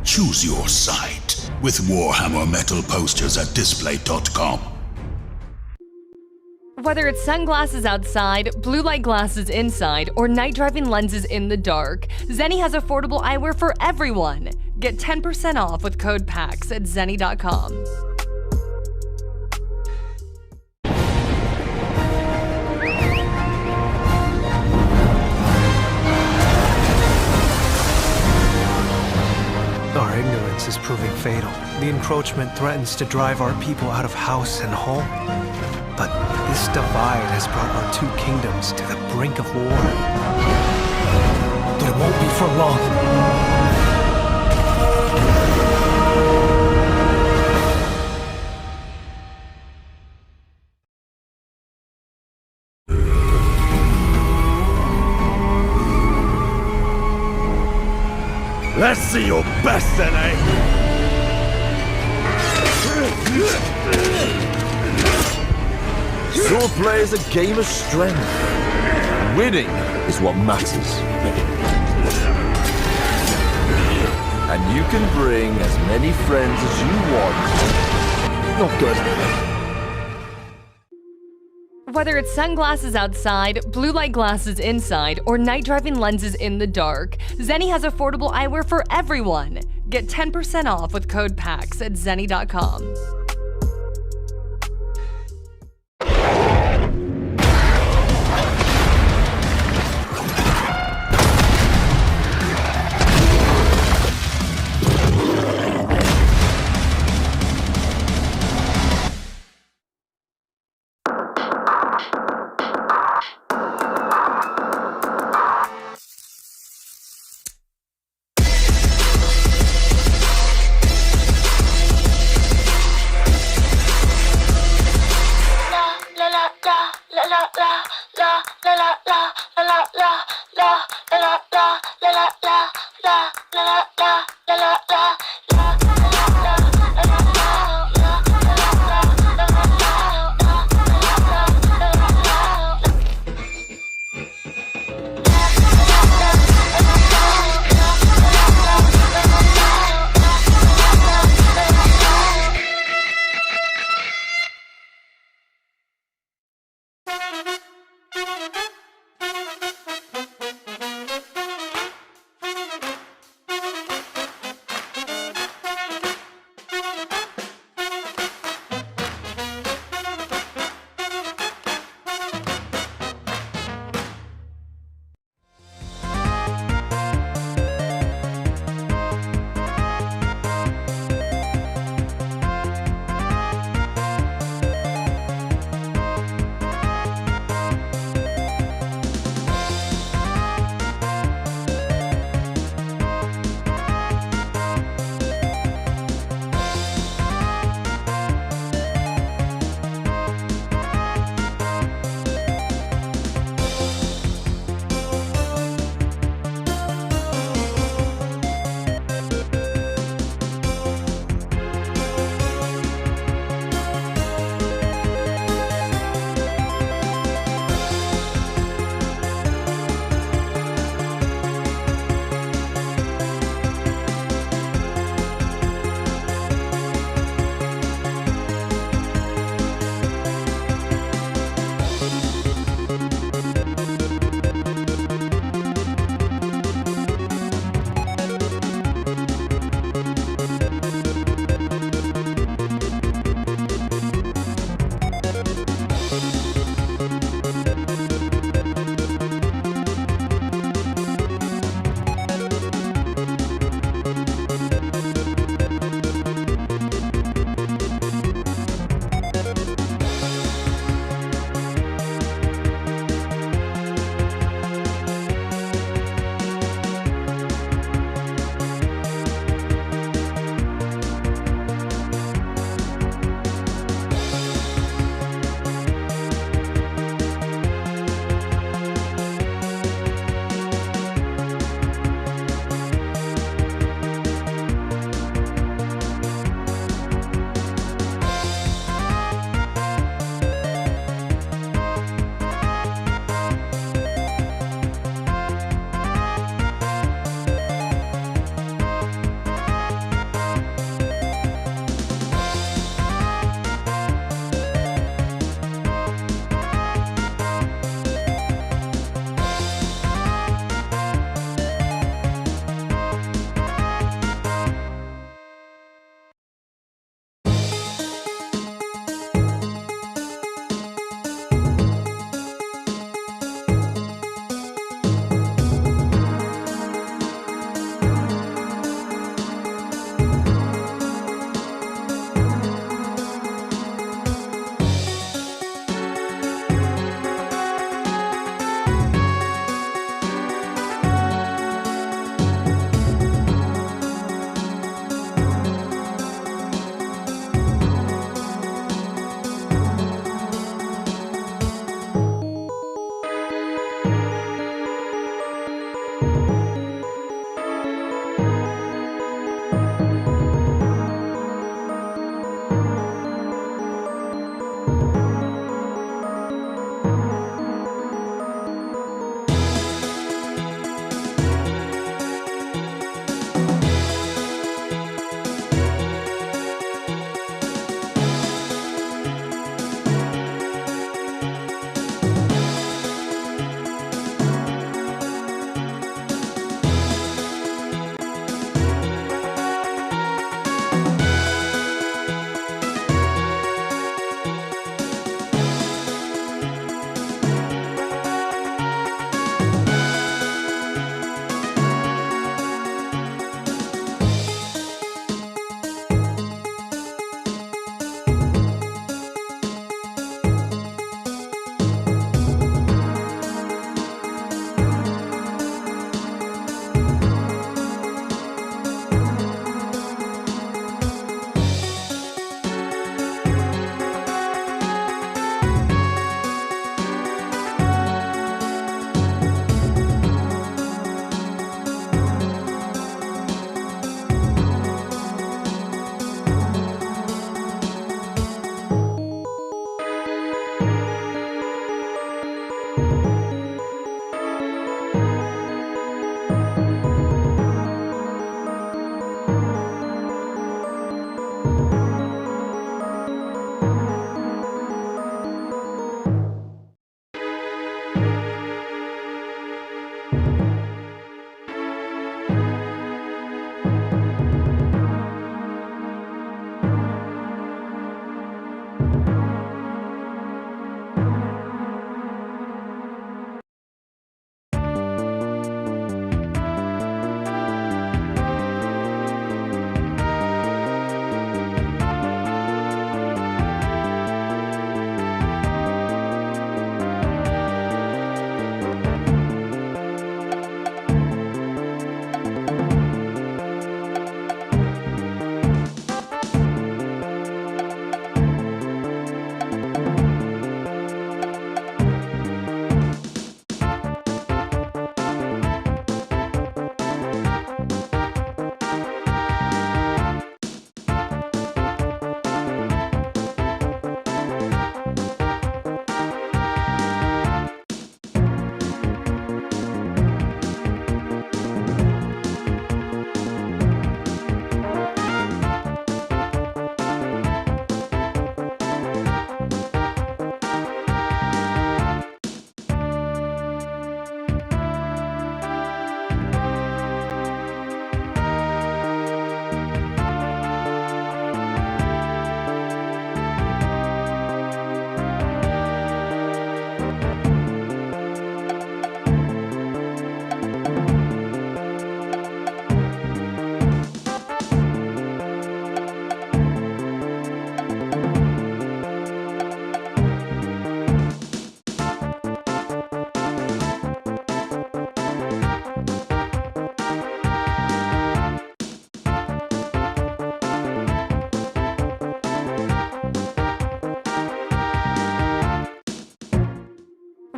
Choose your side with Warhammer Metal posters at display.com. Whether it's sunglasses outside, blue light glasses inside, or night driving lenses in the dark, Zenni has affordable eyewear for everyone. Get 10% off with code PAX at zenni.com. Our ignorance is proving fatal. The encroachment threatens to drive our people out of house and home. But this divide has brought our two kingdoms to the brink of war. But it won't be for long. Let's see your best then, eh? Swordplay is a game of strength. Winning is what matters. And you can bring as many friends as you want. Not good. Whether it's sunglasses outside, blue light glasses inside, or night driving lenses in the dark, Zenni has affordable eyewear for everyone. Get 10% off with code PAX at zenni.com.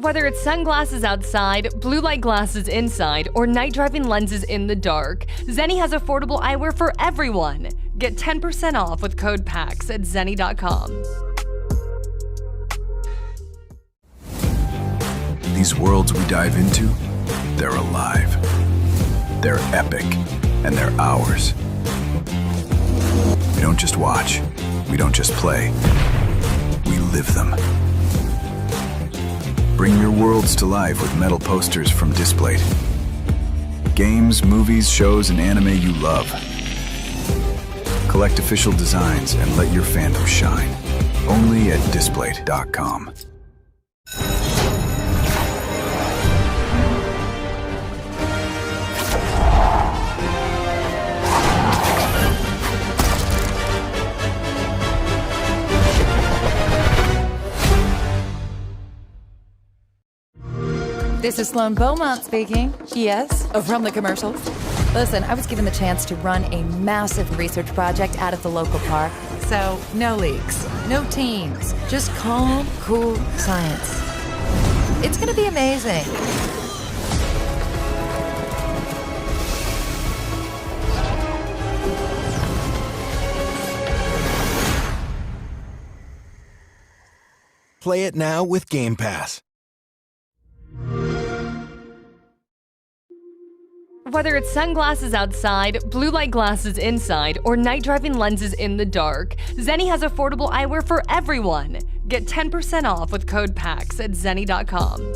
Whether it's sunglasses outside, blue light glasses inside, or night driving lenses in the dark, Zenni has affordable eyewear for everyone. Get 10% off with code PAX at zenni.com. These worlds we dive into, they're alive. They're epic, and they're ours. We don't just watch. We don't just play. We live them. Bring your worlds to life with metal posters from Displate. Games, movies, shows, and anime you love. Collect official designs and let your fandom shine. Only at Displate.com. This is Sloan Beaumont speaking. Yes, from the commercials. Listen, I was given the chance to run a massive research project out at the local park. So, no leaks, no teams, just calm, cool science. It's gonna be amazing. Play it now with Game Pass. Whether it's sunglasses outside, blue light glasses inside, or night driving lenses in the dark, Zenni has affordable eyewear for everyone. Get 10% off with code PAX at zenni.com.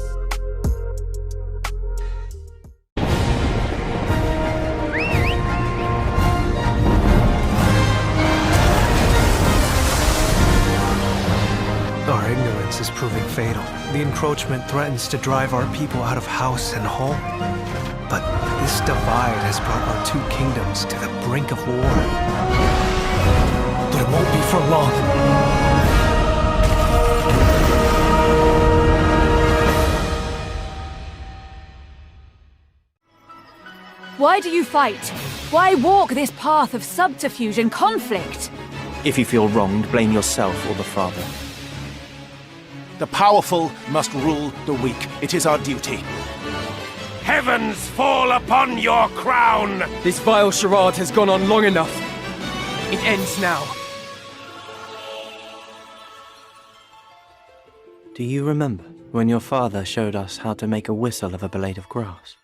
Our ignorance is proving fatal. The encroachment threatens to drive our people out of house and home. But this divide has brought our two kingdoms to the brink of war. But it won't be for long. Why do you fight? Why walk this path of subterfuge and conflict? If you feel wronged, blame yourself or the Father. The powerful must rule the weak. It is our duty. Heavens fall upon your crown! This vile charade has gone on long enough. It ends now. Do you remember when your father showed us how to make a whistle of a blade of grass?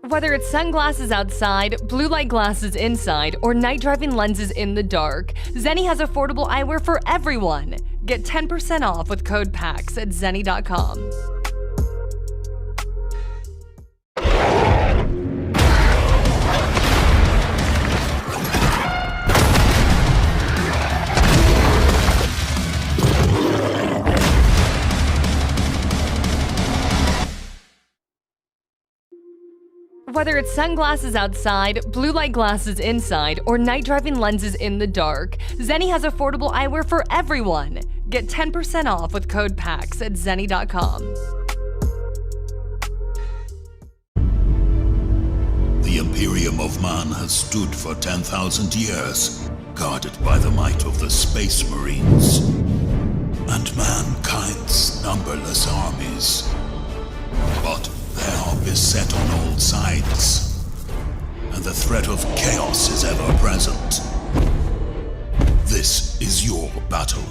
Whether it's sunglasses outside, blue light glasses inside, or night driving lenses in the dark, Zenni has affordable eyewear for everyone. Get 10% off with code PAX at zenni.com. Whether it's sunglasses outside, blue light glasses inside, or night driving lenses in the dark, Zenni has affordable eyewear for everyone. Get 10% off with code PAX at zenni.com. The Imperium of Man has stood for 10,000 years, guarded by the might of the Space Marines and mankind's numberless armies. But they are beset on all sides, and the threat of chaos is ever present. This is your battle.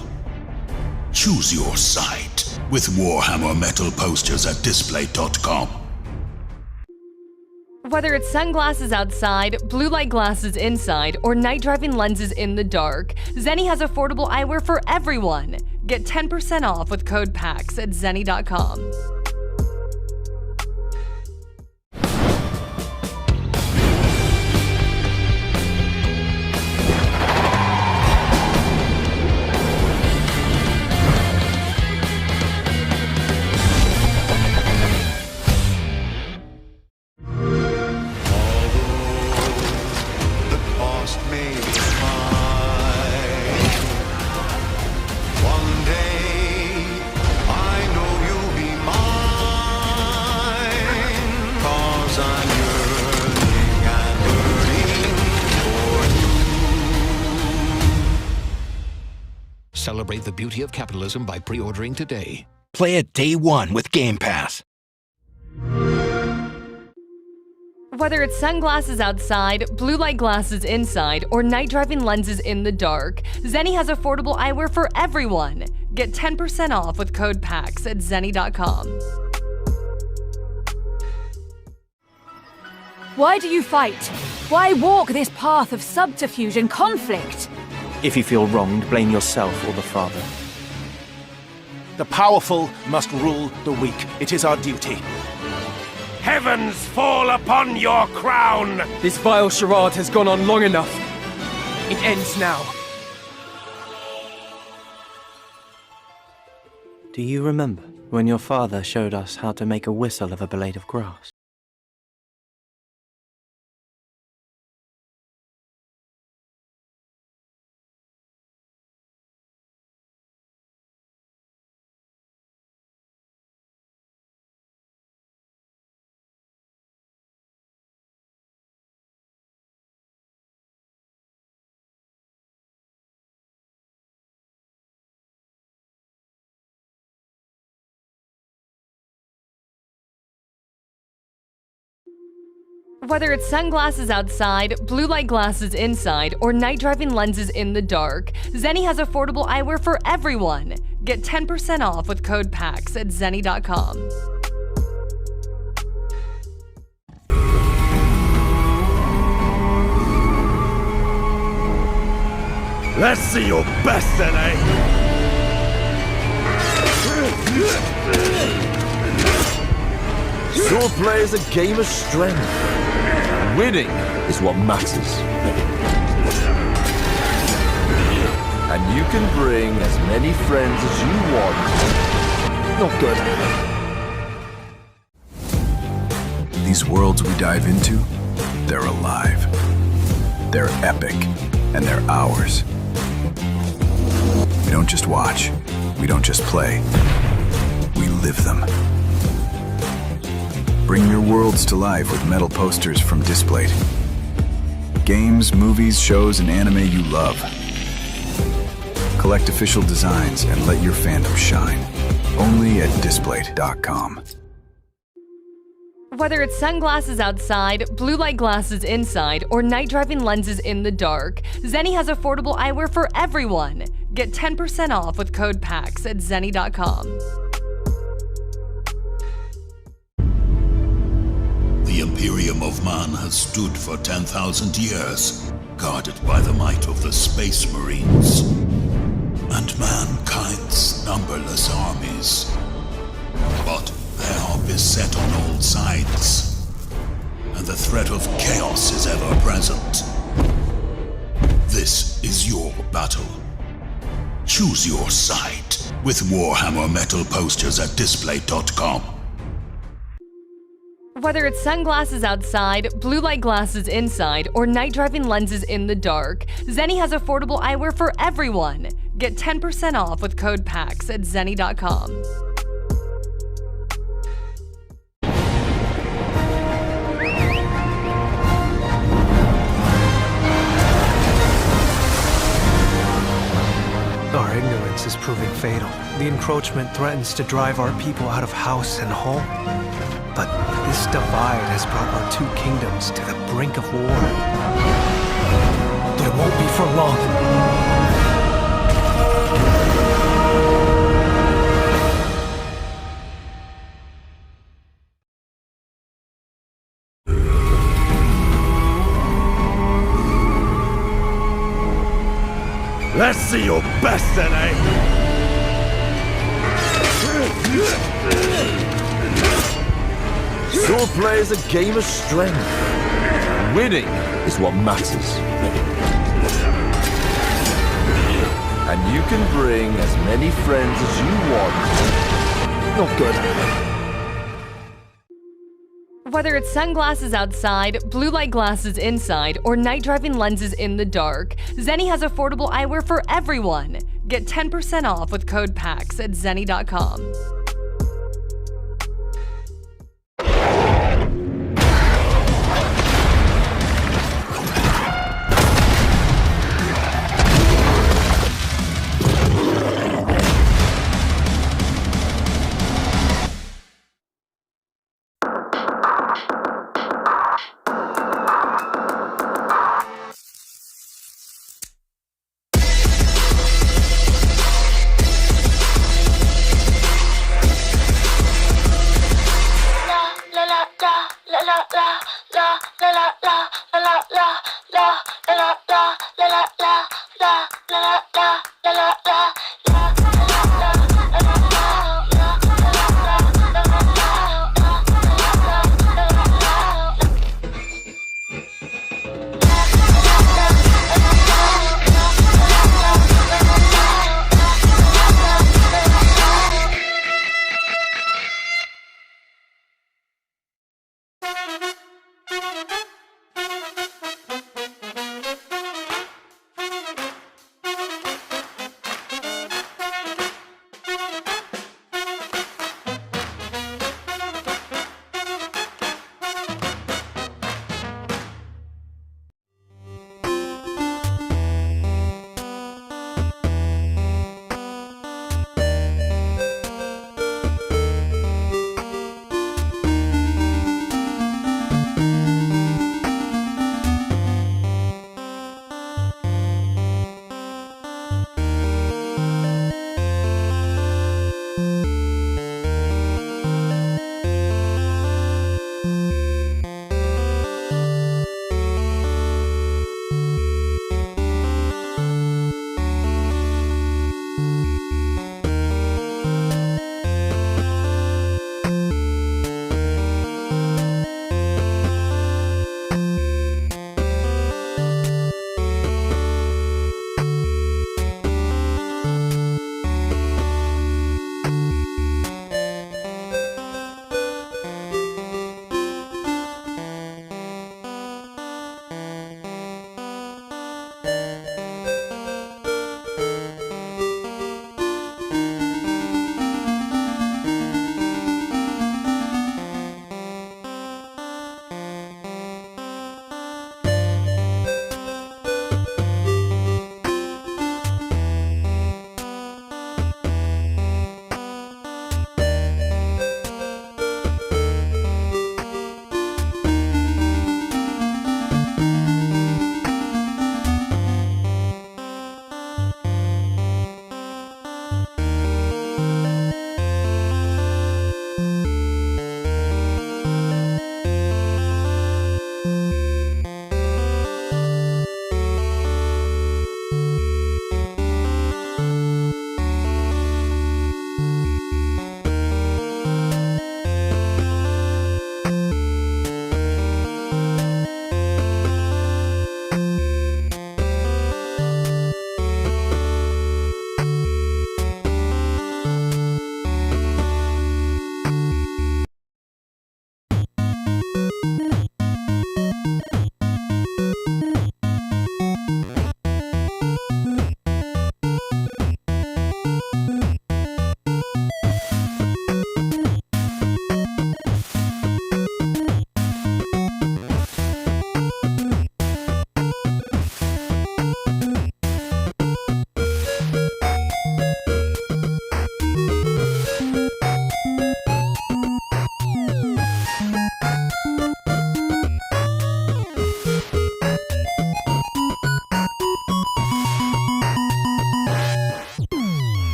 Choose your side with Warhammer metal posters at Displate.com. Whether it's sunglasses outside, blue light glasses inside, or night driving lenses in the dark, Zenni has affordable eyewear for everyone. Get 10% off with code PAX at zenni.com. Celebrate the beauty of capitalism by pre-ordering today. Play it day one with Game Pass. Whether it's sunglasses outside, blue light glasses inside, or night driving lenses in the dark, Zenni has affordable eyewear for everyone. Get 10% off with code PAX at zenni.com. Why do you fight? Why walk this path of subterfuge and conflict? If you feel wronged, blame yourself or the father. The powerful must rule the weak. It is our duty. Heavens fall upon your crown! This vile charade has gone on long enough. It ends now. Do you remember when your father showed us how to make a whistle of a blade of grass? Whether it's sunglasses outside, blue light glasses inside, or night driving lenses in the dark, Zenni has affordable eyewear for everyone. Get 10% off with code PAX at zenni.com. Let's see your best then, eh? Swordplay is a game of strength. Winning is what matters. And you can bring as many friends as you want. Not good. These worlds we dive into, they're alive. They're epic, and they're ours. We don't just watch. We don't just play. We live them. Bring your worlds to life with metal posters from Displayed. Games, movies, shows, and anime you love. Collect official designs and let your fandom shine. Only at Displayed.com. Whether it's sunglasses outside, blue light glasses inside, or night driving lenses in the dark, Zenni has affordable eyewear for everyone. Get 10% off with code PAX at zenni.com. The Imperium of Man has stood for 10,000 years, guarded by the might of the Space Marines and mankind's numberless armies. But they are beset on all sides, and the threat of chaos is ever present. This is your battle. Choose your side with Warhammer metal posters at display.com. Whether it's sunglasses outside, blue light glasses inside, or night driving lenses in the dark, Zenni has affordable eyewear for everyone. Get 10% off with code PAX at zenni.com. Our ignorance is proving fatal. The encroachment threatens to drive our people out of house and home. But this divide has brought our two kingdoms to the brink of war. But it won't be for long. Let's see your best then, eh? Swordplay is a game of strength. Winning is what matters. And you can bring as many friends as you want. Not good. Whether it's sunglasses outside, blue light glasses inside, or night driving lenses in the dark, Zenni has affordable eyewear for everyone. Get 10% off with code PAX at zenni.com.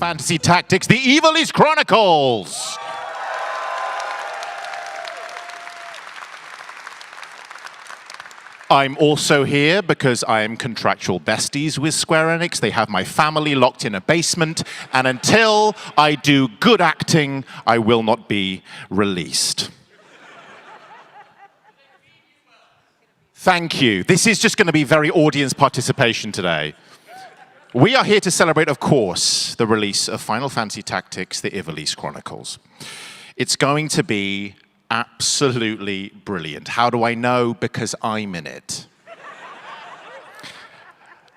Fantasy Tactics, the Ivalice Chronicles. I'm also here because I am contractual besties with Square Enix. They have my family locked in a basement, and until I do good acting, I will not be released. Thank you. This is just going to be very audience participation today. We are here to celebrate, of course, the release of Final Fantasy Tactics, the Ivalice Chronicles. It's going to be absolutely brilliant. How do I know? Because I'm in it.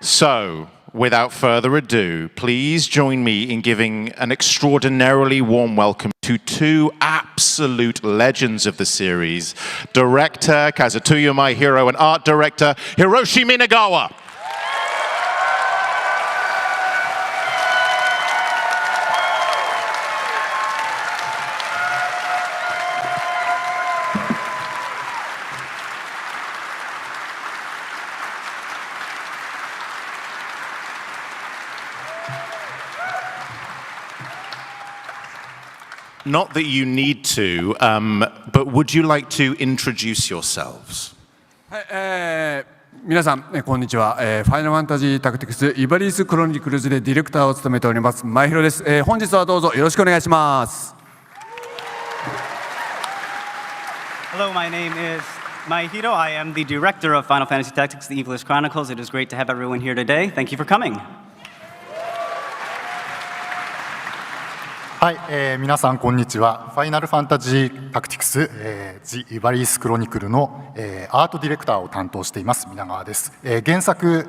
So, without further ado, please join me in giving an extraordinarily warm welcome to two absolute legends of the series, director Kazutoya My Hero and art director Hiroshi Minagawa. Not that you need to, but would you like to introduce yourselves? 皆さん、こんにちは。ファイナルファンタジータクティクスイバリースクロニクルズでディレクターを務めております前広です。本日はどうぞよろしくお願いします。Hello, my name is Maihiro. I am the director of Final Fantasy Tactics, the Ivalice Chronicles. It is great to have everyone here today. Thank you for coming. はい、皆さんこんにちは。ファイナルファンタジータクティクス、The Ivalice Chronicle の、アートディレクターを担当しています皆川です。原作、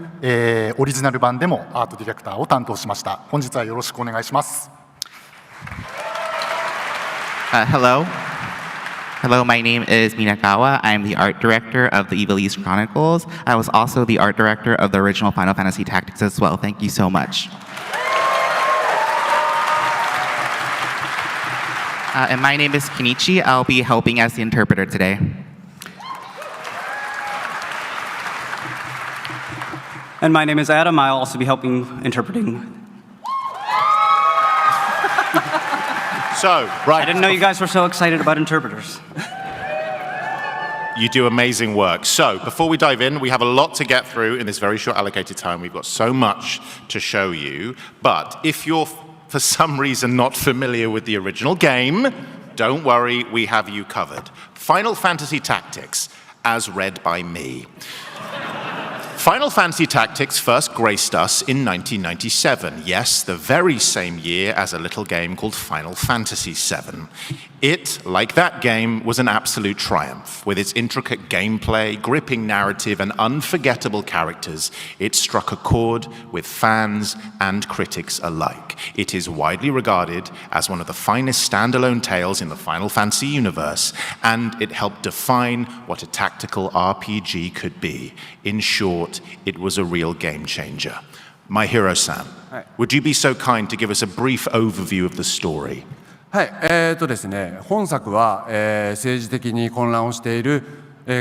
オリジナル版でもアートディレクターを担当しました。本日はよろしくお願いします。Hello, my name is Minagawa. I am the art director of the Ivalice Chronicles. I was also the art director of the original Final Fantasy Tactics as well. Thank you so much. And my name is Kenichi. I'll be helping as the interpreter today. And my name is Adam. I'll also be helping interpreting. So, right. I didn't know you guys were so excited about interpreters. You do amazing work. So, before we dive in, we have a lot to get through in this very short allocated time. We've got so much to show you. But if you're for some reason not familiar with the original game, don't worry, we have you covered. Final Fantasy Tactics, as read by me. Final Fantasy Tactics first graced us in 1997. Yes, the very same year as a little game called Final Fantasy VII. It, like that game, was an absolute triumph. With its intricate gameplay, gripping narrative, and unforgettable characters, it struck a chord with fans and critics alike. It is widely regarded as one of the finest standalone tales in the Final Fantasy universe, and it helped define what a tactical RPG could be. In short, it was a real game changer. My Hero-san, would you be so kind to give us a brief overview of the story? はい、ですね、本作は、政治的に混乱をしている、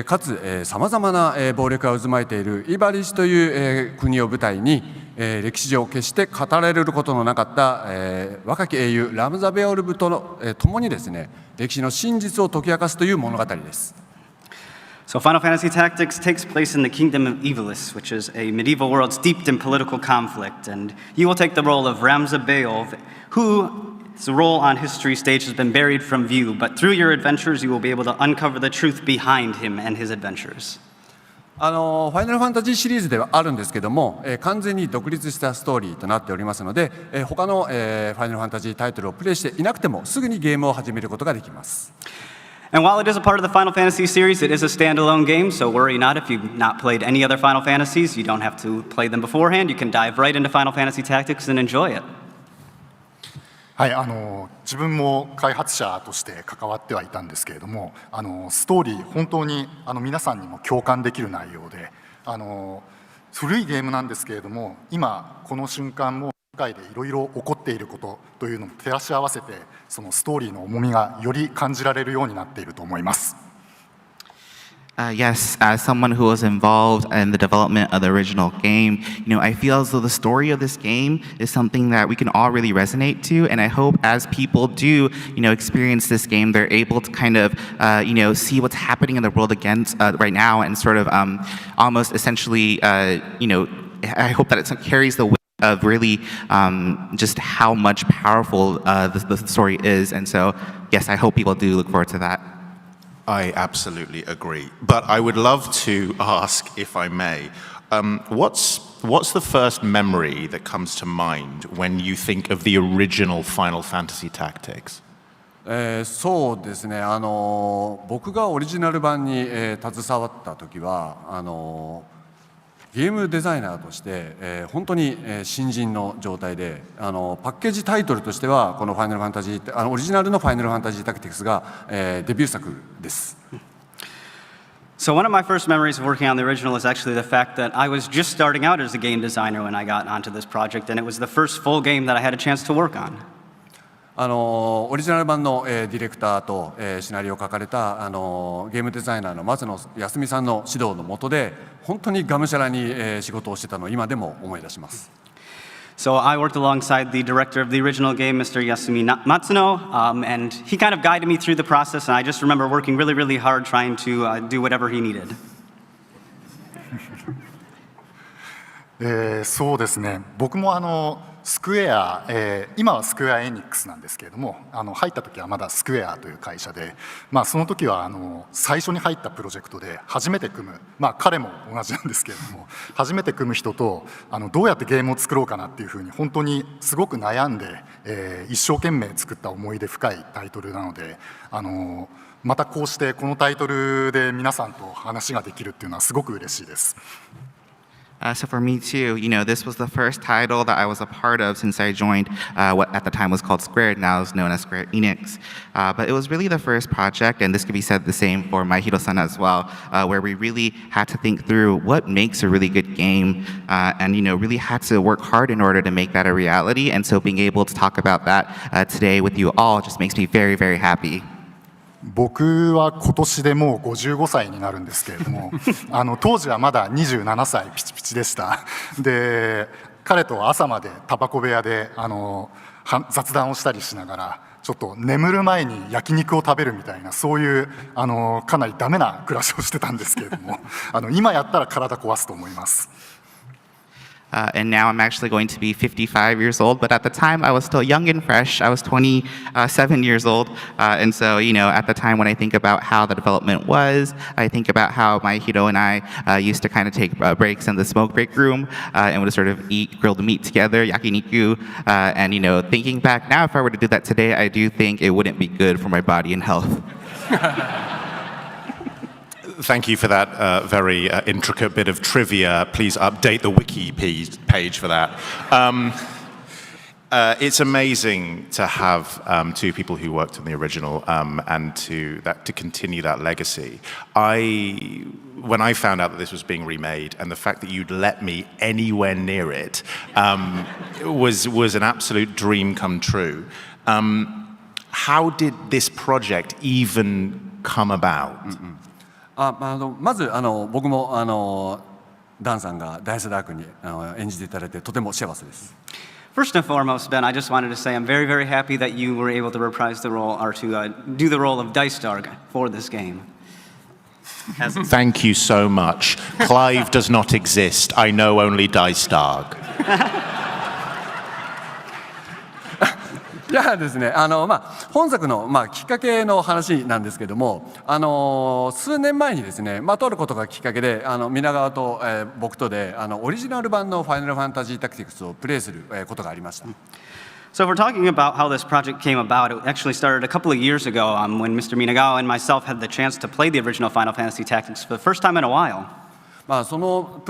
かつさまざまな、暴力が渦巻いているイバリスという、国を舞台に、歴史上決して語られることのなかった、若き英雄ラムザ・ベオルブとの、共にですね、歴史の真実を解き明かすという物語です。So Final Fantasy Tactics takes place in the kingdom of Ivalice, which is a medieval world steeped in political conflict, and you will take the role of Ramza Beov, whose role on history stage has been buried from view, but through your adventures you will be able to uncover the truth behind him and his adventures. ファイナルファンタジーシリーズではあるんですけども、完全に独立したストーリーとなっておりますので、他の、ファイナルファンタジータイトルをプレイしていなくてもすぐにゲームを始めることができます。And while it is a part of the Final Fantasy series, it is a standalone game, so worry not if you've not played any other Final Fantasies. You don't have to play them beforehand. You can dive right into Final Fantasy Tactics and enjoy it. はい、自分も開発者として関わってはいたんですけれども、ストーリー本当に皆さんにも共感できる内容で、古いゲームなんですけれども、今この瞬間も世界でいろいろ起こっていることというのも照らし合わせて、そのストーリーの重みがより感じられるようになっていると思います。Yes, as someone who was involved in the development of the original game, I feel as though the story of this game is something that we can all really resonate to, and I hope as people do, experience this game, they're able to kind of, see what's happening in the world right now, and sort of almost essentially, I hope that it carries the weight of really just how much powerful the story is, and so yes, I hope people do look forward to that. I absolutely agree. But I would love to ask, if I may, what's the first memory that comes to mind when you think of the original Final Fantasy Tactics? そうですね、僕がオリジナル版に、携わった時はゲームデザイナーとして、本当に、新人の状態でパッケージタイトルとしてはこのファイナルファンタジーオリジナルのファイナルファンタジータクティクスが、デビュー作です。So one of my first memories of working on the original is actually the fact that I was just starting out as a game designer when I got onto this project, and it was the first full game that I had a chance to work on. オリジナル版の、ディレクターと、シナリオを書かれたゲームデザイナーの松野康美さんの指導の下で本当にがむしゃらに、仕事をしてたのを今でも思い出します。So I worked alongside the director of the original game, Mr. Yasumi Matsuno, and he kind of guided me through the process, and I just remember working really, really hard trying to do whatever he needed. そうですね、僕もスクエア、今はスクエアエニックスなんですけれども、入った時はまだスクエアという会社で、その時は最初に入ったプロジェクトで初めて組む、彼も同じなんですけれども、初めて組む人とどうやってゲームを作ろうかなっていうふうに本当にすごく悩んで、一生懸命作った思い出深いタイトルなので、またこうしてこのタイトルで皆さんと話ができるっていうのはすごく嬉しいです。So for me too, this was the first title that I was a part of since I joined what at the time was called Square, now is known as Square Enix. But it was really the first project, and this could be said the same for My Hiro-san as well, where we really had to think through what makes a really good game, and really had to work hard in order to make that a reality. And so being able to talk about that today with you all just makes me very, very happy. 僕は今年でもう55歳になるんですけれども当時はまだ27歳ピチピチでした。で彼と朝までタバコ部屋で雑談をしたりしながらちょっと眠る前に焼肉を食べるみたいなそういうかなりダメな暮らしをしてたんですけれども今やったら体壊すと思います。And now I'm actually going to be 55 years old, but at the time I was still young and fresh. I was 27 years old, and so at the time when I think about how the development was, I think about how my Hiro and I used to kind of take breaks in the smoke break room and would sort of eat grilled meat together, yakiniku, and thinking back now, if I were to do that today, I do think it wouldn't be good for my body and health. Thank you for that very intricate bit of trivia. Please update the wiki page for that. It's amazing to have two people who worked on the original and to continue that legacy. When I found out that this was being remade and the fact that you'd let me anywhere near it was an absolute dream come true. How did this project even come about? まず僕もダンさんがダイスダークに演じていただいてとても幸せです。First and foremost, Ben, I just wanted to say I'm very, very happy that you were able to reprise the role or to do the role of Dice Dark for this game. Thank you so much. Clive does not exist. I know only Dice Dark. いやですね、本作の、きっかけの話なんですけども、数年前にですね、とあることがきっかけで皆川と、僕とでオリジナル版の「ファイナルファンタジータクティクス」をプレイすることがありました。So if we're talking about how this project came about, it actually started a couple of years ago when Mr. Minagawa and myself had the chance to play the original Final Fantasy Tactics for the first time in a while. その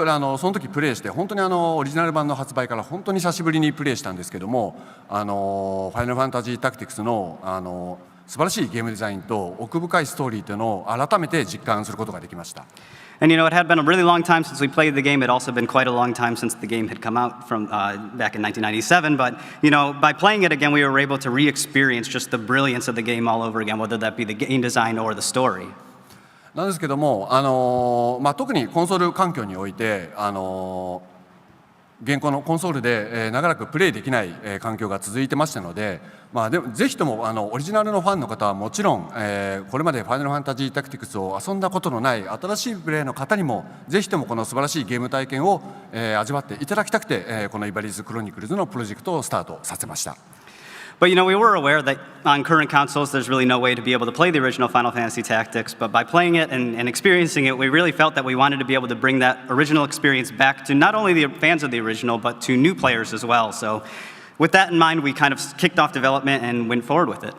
時プレイして本当にオリジナル版の発売から本当に久しぶりにプレイしたんですけどもファイナルファンタジータクティクスの素晴らしいゲームデザインと奥深いストーリーというのを改めて実感することができました。And it had been a really long time since we played the game. It also been quite a long time since the game had come out from back in 1997. But by playing it again, we were able to re-experience just the brilliance of the game all over again, whether that be the game design or the story. なんですけども、特にコンソール環境において現行のコンソールで長らくプレイできない環境が続いてましたので、でもぜひともオリジナルのファンの方はもちろんこれまでファイナルファンタジータクティクスを遊んだことのない新しいプレイの方にもぜひともこの素晴らしいゲーム体験を味わっていただきたくてこのイバリーズ・クロニクルズのプロジェクトをスタートさせました。But we were aware that on current consoles there's really no way to be able to play the original Final Fantasy Tactics, but by playing it and experiencing it, we really felt that we wanted to be able to bring that original experience back to not only the fans of the original, but to new players as well. So with that in mind, we kind of kicked off development and went forward with it.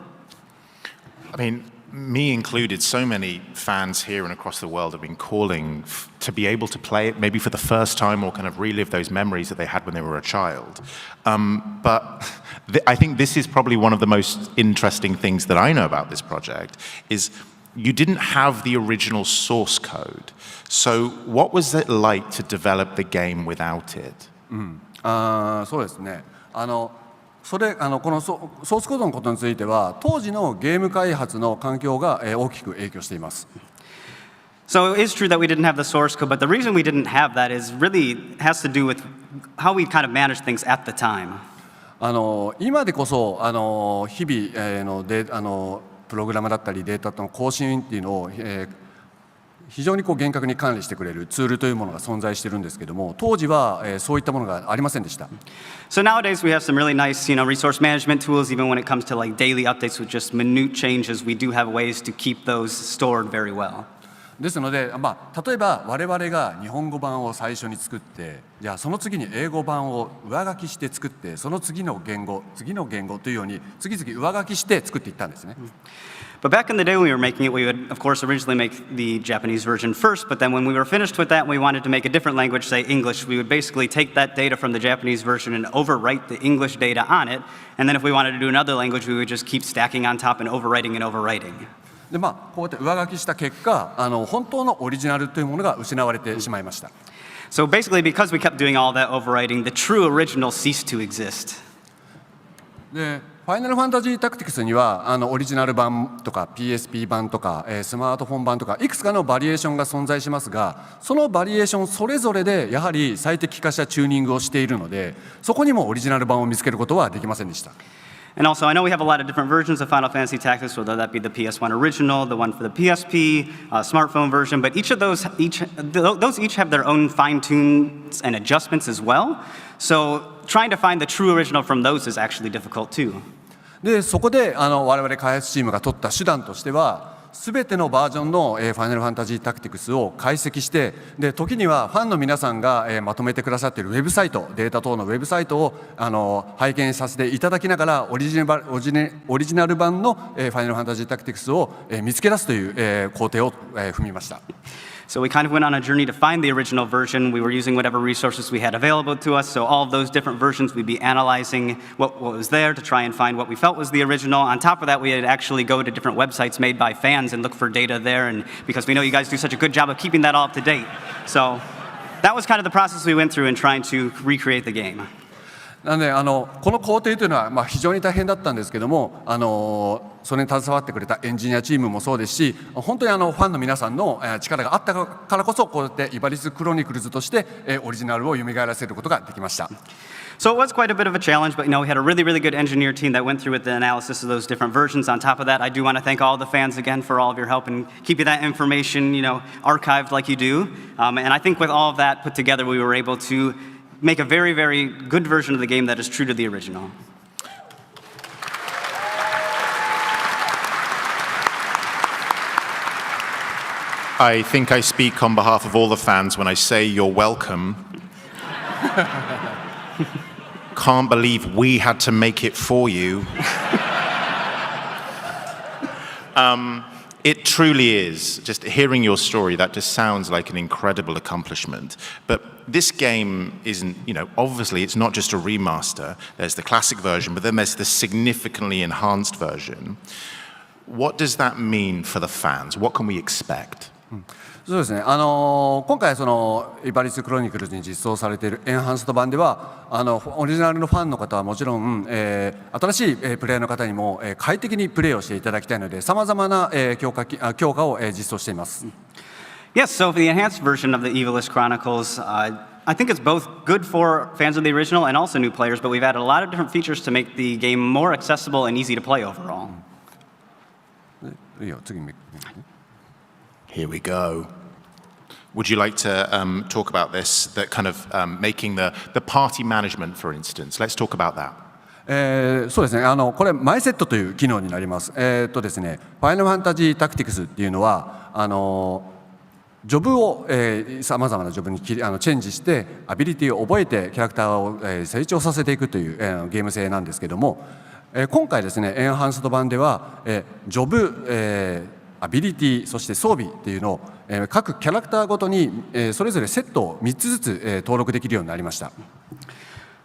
I mean, me included, so many fans here and across the world have been calling to be able to play it maybe for the first time or kind of relive those memories that they had when they were a child. But I think this is probably one of the most interesting things that I know about this project is you didn't have the original source code. So what was it like to develop the game without it? そうですね。このソースコードのことについては当時のゲーム開発の環境が大きく影響しています。So it is true that we didn't have the source code, but the reason we didn't have that is really has to do with how we kind of managed things at the time. 今でこそ日々のプログラムだったりデータの更新っていうのを非常に厳格に管理してくれるツールというものが存在しているんですけども、当時はそういったものがありませんでした。So nowadays we have some really nice, resource management tools. Even when it comes to like daily updates with just minute changes, we do have ways to keep those stored very well. ですので、例えば我々が日本語版を最初に作って、じゃあその次に英語版を上書きして作って、その次の言語というように次々上書きして作っていったんですね。But back in the day when we were making it, we would, of course, originally make the Japanese version first, but then when we were finished with that and we wanted to make a different language, say English, we would basically take that data from the Japanese version and overwrite the English data on it, and then if we wanted to do another language, we would just keep stacking on top and overwriting and overwriting. でこうやって上書きした結果、本当のオリジナルというものが失われてしまいました。So basically, because we kept doing all that overwriting, the true original ceased to exist. でファイナルファンタジータクティクスにはオリジナル版とか PSP 版とかスマートフォン版とかいくつかのバリエーションが存在しますが、そのバリエーションそれぞれでやはり最適化したチューニングをしているので、そこにもオリジナル版を見つけることはできませんでした。And also, I know we have a lot of different versions of Final Fantasy Tactics, whether that be the PS1 original, the one for the PSP, smartphone version, but each have their own fine-tunes and adjustments as well. So trying to find the true original from those is actually difficult too. でそこで我々開発チームが取った手段としては、全てのバージョンのファイナルファンタジータクティクスを解析して、で時にはファンの皆さんがまとめてくださっているウェブサイト、データ等のウェブサイトを拝見させていただきながらオリジナル版のファイナルファンタジータクティクスを見つけ出すという工程を踏みました。So we kind of went on a journey to find the original version. We were using whatever resources we had available to us. So all of those different versions, we'd be analyzing what was there to try and find what we felt was the original. On top of that, we had actually go to different websites made by fans and look for data there. And because we know you guys do such a good job of keeping that all up to date. So that was kind of the process we went through in trying to recreate the game. なのでこの工程というのは非常に大変だったんですけども、それに携わってくれたエンジニアチームもそうですし、本当にファンの皆さんの力があったからこそ、こうやってイバリスクロニクルズとしてオリジナルを蘇らせることができました。So it was quite a bit of a challenge, but we had a really, really good engineer team that went through with the analysis of those different versions. On top of that, I do want to thank all the fans again for all of your help and keeping that information, archived like you do. And I think with all of that put together, we were able to make a very, very good version of the game that is true to the original. I think I speak on behalf of all the fans when I say you're welcome. Can't believe we had to make it for you. It truly is. Just hearing your story, that just sounds like an incredible accomplishment. But this game isn't, obviously it's not just a remaster. There's the classic version, but then there's the significantly enhanced version. What does that mean for the fans? What can we expect? そうですね、今回イバリスクロニクルズに実装されているエンハンスト版ではオリジナルのファンの方はもちろん、新しいプレイヤーの方にも快適にプレイをしていただきたいので、さまざまな強化を実装しています。Yes, so for the enhanced version of the Ivalice Chronicles, I think it's both good for fans of the original and also new players, but we've added a lot of different features to make the game more accessible and easy to play overall. Here we go. Would you like to talk about this, that kind of making the party management, for instance? Let's talk about that. そうですね、これマイセットという機能になります。ですね、ファイナルファンタジータクティクスっていうのはジョブをさまざまなジョブにチェンジしてアビリティを覚えてキャラクターを成長させていくというゲーム性なんですけども、今回ですね、エンハンスド版では、ジョブ、アビリティ、そして装備っていうのを、各キャラクターごとに、それぞれセットを3つずつ、登録できるようになりました。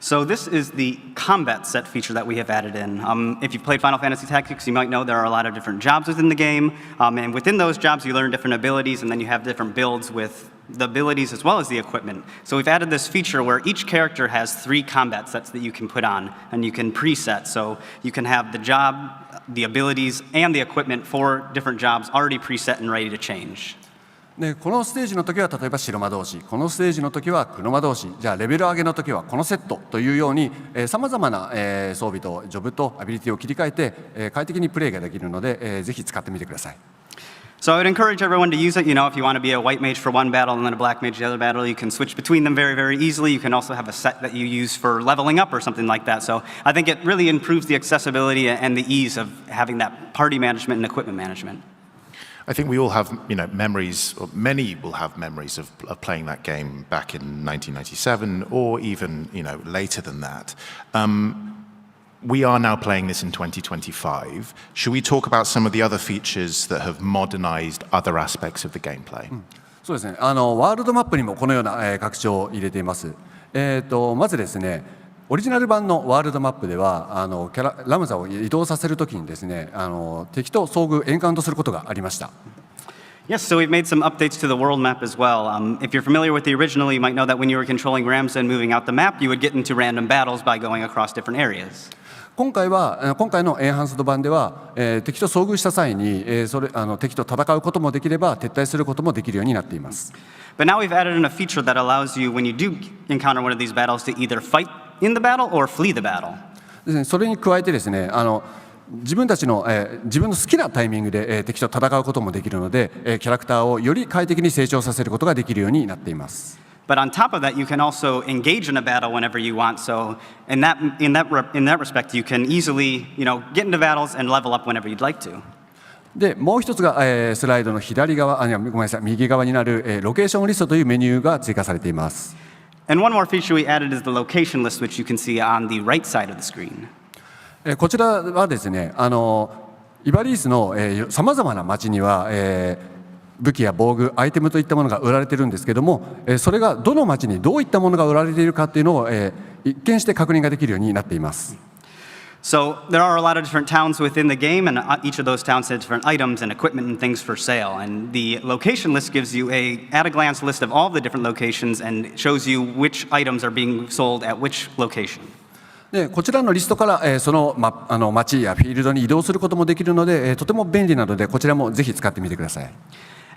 So this is the combat set feature that we have added in. If you've played Final Fantasy Tactics, you might know there are a lot of different jobs within the game, and within those jobs you learn different abilities, and then you have different builds with the abilities as well as the equipment. So we've added this feature where each character has 3 combat sets that you can put on, and you can preset. So you can have the job, the abilities, and the equipment for different jobs already preset and ready to change. でこのステージの時は例えば白魔導士、このステージの時は黒魔導士、じゃあレベル上げの時はこのセットというようにさまざまな装備とジョブとアビリティを切り替えて快適にプレイができるのでぜひ使ってみてください。So I would encourage everyone to use it. You know, if you want to be a white mage for one battle and then a black mage the other battle, you can switch between them very, very easily. You can also have a set that you use for leveling up or something like that. So I think it really improves the accessibility and the ease of having that party management and equipment management. I think we all have, memories, or many will have memories of playing that game back in 1997, or even, later than that. We are now playing this in 2025. Should we talk about some of the other features that have modernized other aspects of the gameplay? そうですね。ワールドマップにもこのような拡張を入れています。まずですね。オリジナル版のワールドマップではラムザを移動させるときにですね敵と遭遇エンカウントすることがありました。Yes, so we've made some updates to the world map as well. If you're familiar with the original, you might know that when you were controlling Ramza and moving out the map, you would get into random battles by going across different areas. 今回のエンハンスド版では、敵と遭遇した際に、敵と戦うこともできれば撤退することもできるようになっています。But now we've added in a feature that allows you, when you do encounter one of these battles, to either fight in the battle or flee the battle. それに加えてですね、自分の好きなタイミングで、敵と戦うこともできるので、キャラクターをより快適に成長させることができるようになっています。But on top of that, you can also engage in a battle whenever you want. So in that respect, you can easily, get into battles and level up whenever you'd like to. でもう一つが、スライドの右側になる、ロケーションリストというメニューが追加されています。And one more feature we added is the location list, which you can see on the right side of the screen. こちらはですね、イバリースのさまざまな街には、武器や防具、アイテムといったものが売られているんですけども、それがどの街にどういったものが売られているかというのを、一見して確認ができるようになっています。So there are a lot of different towns within the game, and each of those towns has different items and equipment and things for sale. And the location list gives you at a glance list of all the different locations and shows you which items are being sold at which location. でこちらのリストから、その街やフィールドに移動することもできるので、とても便利なのでこちらもぜひ使ってみてください。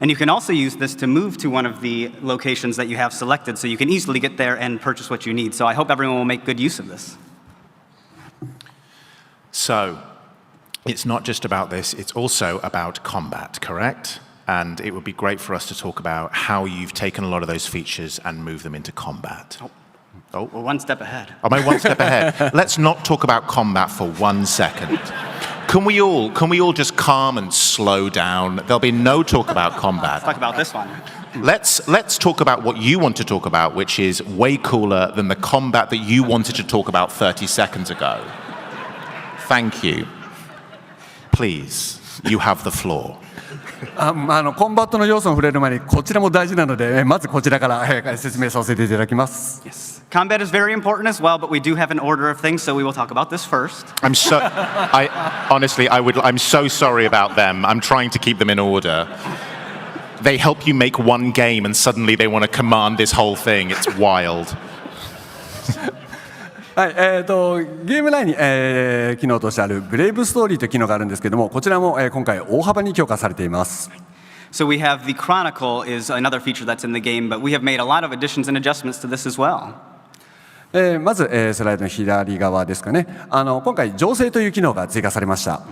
And you can also use this to move to one of the locations that you have selected, so you can easily get there and purchase what you need. So I hope everyone will make good use of this. So, it's not just about this, it's also about combat, correct? And it would be great for us to talk about how you've taken a lot of those features and moved them into combat. Oh, we're one step ahead. Am I one step ahead? Let's not talk about combat for 1 second. Can we all just calm and slow down? There'll be no talk about combat. Let's talk about this one. Let's talk about what you want to talk about, which is way cooler than the combat that you wanted to talk about 30 seconds ago. Thank you. Please, you have the floor. コンバットの要素に触れる前にこちらも大事なので、まずこちらから説明させていただきます。Yes. Combat is very important as well, but we do have an order of things, so we will talk about this first. I'm so sorry about them. I'm trying to keep them in order. They help you make one game and suddenly they want to command this whole thing. It's wild. はい、ゲーム内に、機能としてあるブレイブストーリーという機能があるんですけども、こちらも、今回大幅に強化されています。So we have the Chronicle is another feature that's in the game, but we have made a lot of additions and adjustments to this as well. まず、スライドの左側ですかね。今回情勢という機能が追加されました。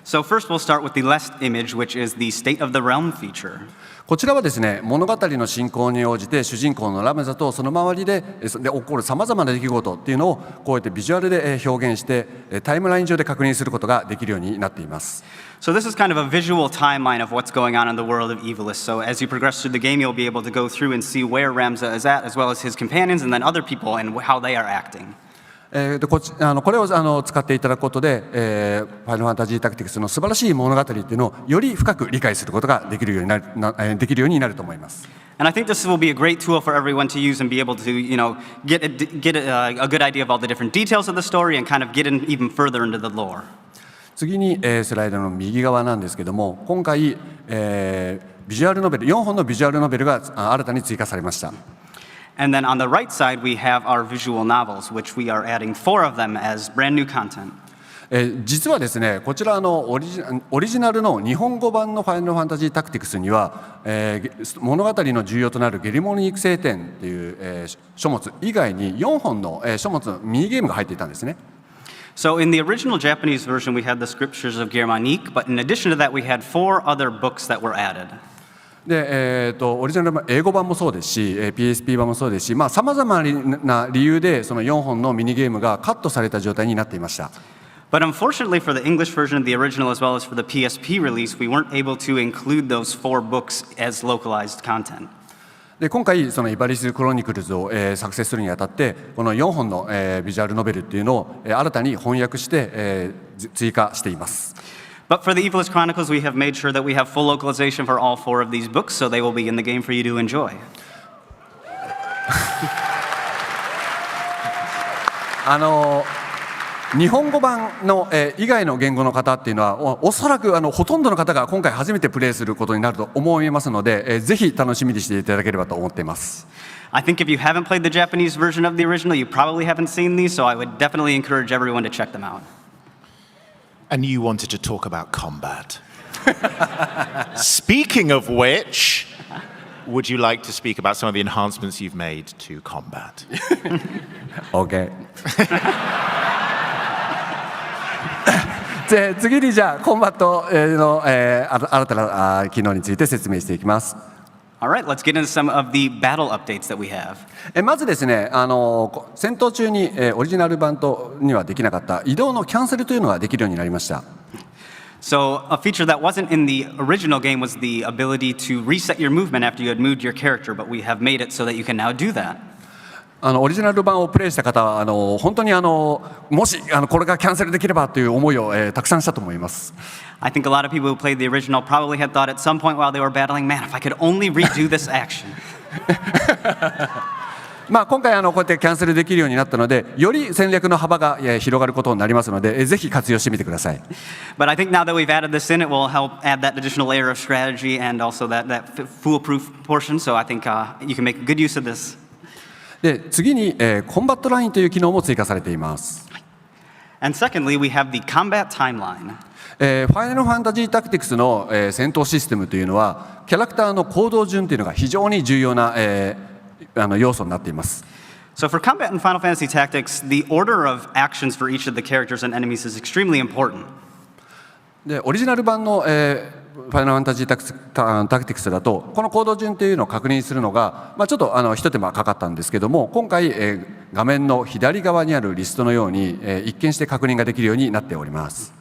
So first we'll start with the left image, which is the State of the Realm feature. こちらはですね、物語の進行に応じて主人公のラムザとその周りで起こるさまざまな出来事っていうのをこうやってビジュアルで表現してタイムライン上で確認することができるようになっています。So this is kind of a visual timeline of what's going on in the world of Ivalice. So as you progress through the game, you'll be able to go through and see where Ramza is at, as well as his companions and then other people and how they are acting. これを使っていただくことで、ファイナルファンタジータクティクスの素晴らしい物語っていうのをより深く理解することができるようになると思います。And I think this will be a great tool for everyone to use and be able to, get a good idea of all the different details of the story and kind of get in even further into the lore. 次に、スライドの右側なんですけども、今回、ビジュアルノベル4本のビジュアルノベルが新たに追加されました。And then on the right side, we have our visual novels, which we are adding 4 of them as brand new content. 実はですね、こちらのオリジナルの日本語版のファイナルファンタジータクティクスには、物語の重要となるゲリモニ育成展っていう、書物以外に4本の、書物のミニゲームが入っていたんですね。So in the original Japanese version, we had the scriptures of Germanique, but in addition to that, we had 4 other books that were added. でオリジナルの英語版もそうですし、PSP 版もそうですし、さまざまな理由でその4本のミニゲームがカットされた状態になっていました。But unfortunately for the English version of the original as well as for the PSP release, we weren't able to include those 4 books as localized content. で今回そのイバリス・クロニクルズを、作成するにあたってこの4本の、ビジュアルノベルっていうのを、新たに翻訳して、追加しています。But for the Ivalice Chronicles, we have made sure that we have full localization for all 4 of these books, so they will be in the game for you to enjoy. 日本語版の、以外の言語の方っていうのはおそらくほとんどの方が今回初めてプレイすることになると思いますので、ぜひ楽しみにしていただければと思っています。I think if you haven't played the Japanese version of the original, you probably haven't seen these, so I would definitely encourage everyone to check them out. And you wanted to talk about combat. Speaking of which, would you like to speak about some of the enhancements you've made to combat? Okay. 次にじゃあコンバットの、新たな機能について説明していきます。All right, let's get into some of the battle updates that we have. まずですね、戦闘中に、オリジナル版にはできなかった移動のキャンセルというのができるようになりました。So a feature that wasn't in the original game was the ability to reset your movement after you had moved your character, but we have made it so that you can now do that. オリジナル版をプレイした方は本当にもしこれがキャンセルできればという思いを、たくさんしたと思います。I think a lot of people who played the original probably had thought at some point while they were battling, man, if I could only redo this action. 今回こうやってキャンセルできるようになったので、より戦略の幅が広がることになりますので、ぜひ活用してみてください。But I think now that we've added this in, it will help add that additional layer of strategy and also that foolproof portion. So I think you can make good use of this. で次に、コンバットラインという機能も追加されています。And secondly, we have the combat timeline. ファイナルファンタジータクティクスの、戦闘システムというのはキャラクターの行動順というのが非常に重要な、要素になっています。So for combat in Final Fantasy Tactics, the order of actions for each of the characters and enemies is extremely important. でオリジナル版の、ファイナルファンタジータクティクスだとこの行動順というのを確認するのが、ちょっと一手間かかったんですけども、今回、画面の左側にあるリストのように、一見して確認ができるようになっております。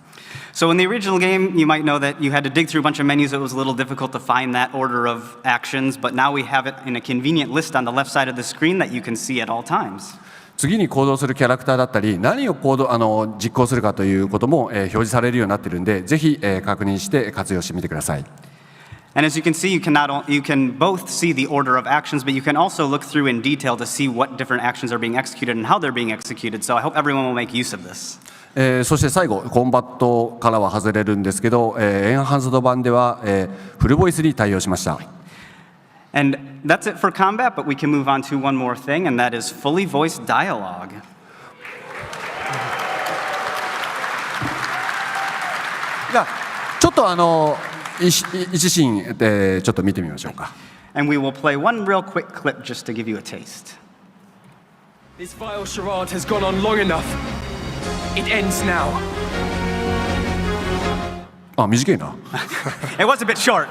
So in the original game, you might know that you had to dig through a bunch of menus. It was a little difficult to find that order of actions, but now we have it in a convenient list on the left side of the screen that you can see at all times. 次に行動するキャラクターだったり何を実行するかということも、表示されるようになっているので、ぜひ、確認して活用してみてください。And as you can see, you can both see the order of actions, but you can also look through in detail to see what different actions are being executed and how they're being executed. So I hope everyone will make use of this. そして最後コンバットからは外れるんですけど、エンハンスド版では、フルボイスに対応しました。And that's it for combat, but we can move on to one more thing, and that is fully voiced dialogue. じゃあちょっと一シーンでちょっと見てみましょうか。And we will play one real quick clip just to give you a taste. This vile charade has gone on long enough. It ends now. 短いな。It was a bit short.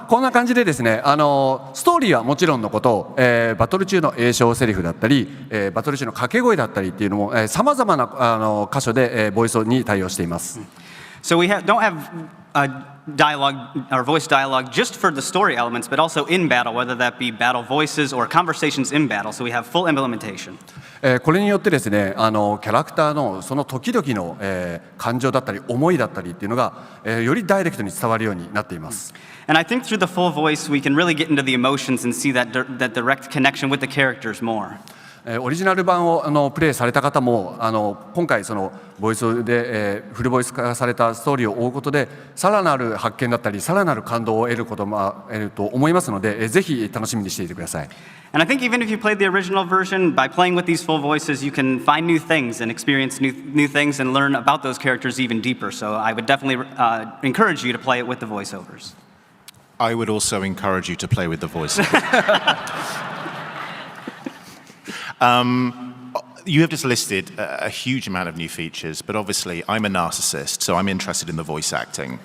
こんな感じでですね、ストーリーはもちろんのこと、バトル中の詠唱セリフだったり、バトル中の掛け声だったりっていうのもさまざまな箇所で、ボイスに対応しています。So we don't have dialogue or voice dialogue just for the story elements, but also in battle, whether that be battle voices or conversations in battle. So we have full implementation. これによってですね、キャラクターのその時々の、感情だったり思いだったりっていうのが、よりダイレクトに伝わるようになっています。And I think through the full voice, we can really get into the emotions and see that direct connection with the characters more. オリジナル版をプレイされた方も今回そのボイスで、フルボイス化されたストーリーを追うことでさらなる発見だったりさらなる感動を得ることも得ると思いますので、ぜひ楽しみにしていてください。And I think even if you played the original version, by playing with these full voices, you can find new things and experience new things and learn about those characters even deeper. So I would definitely encourage you to play it with the voiceovers. I would also encourage you to play with the voiceovers. You have just listed a huge amount of new features, but obviously I'm a narcissist, so I'm interested in the voice acting.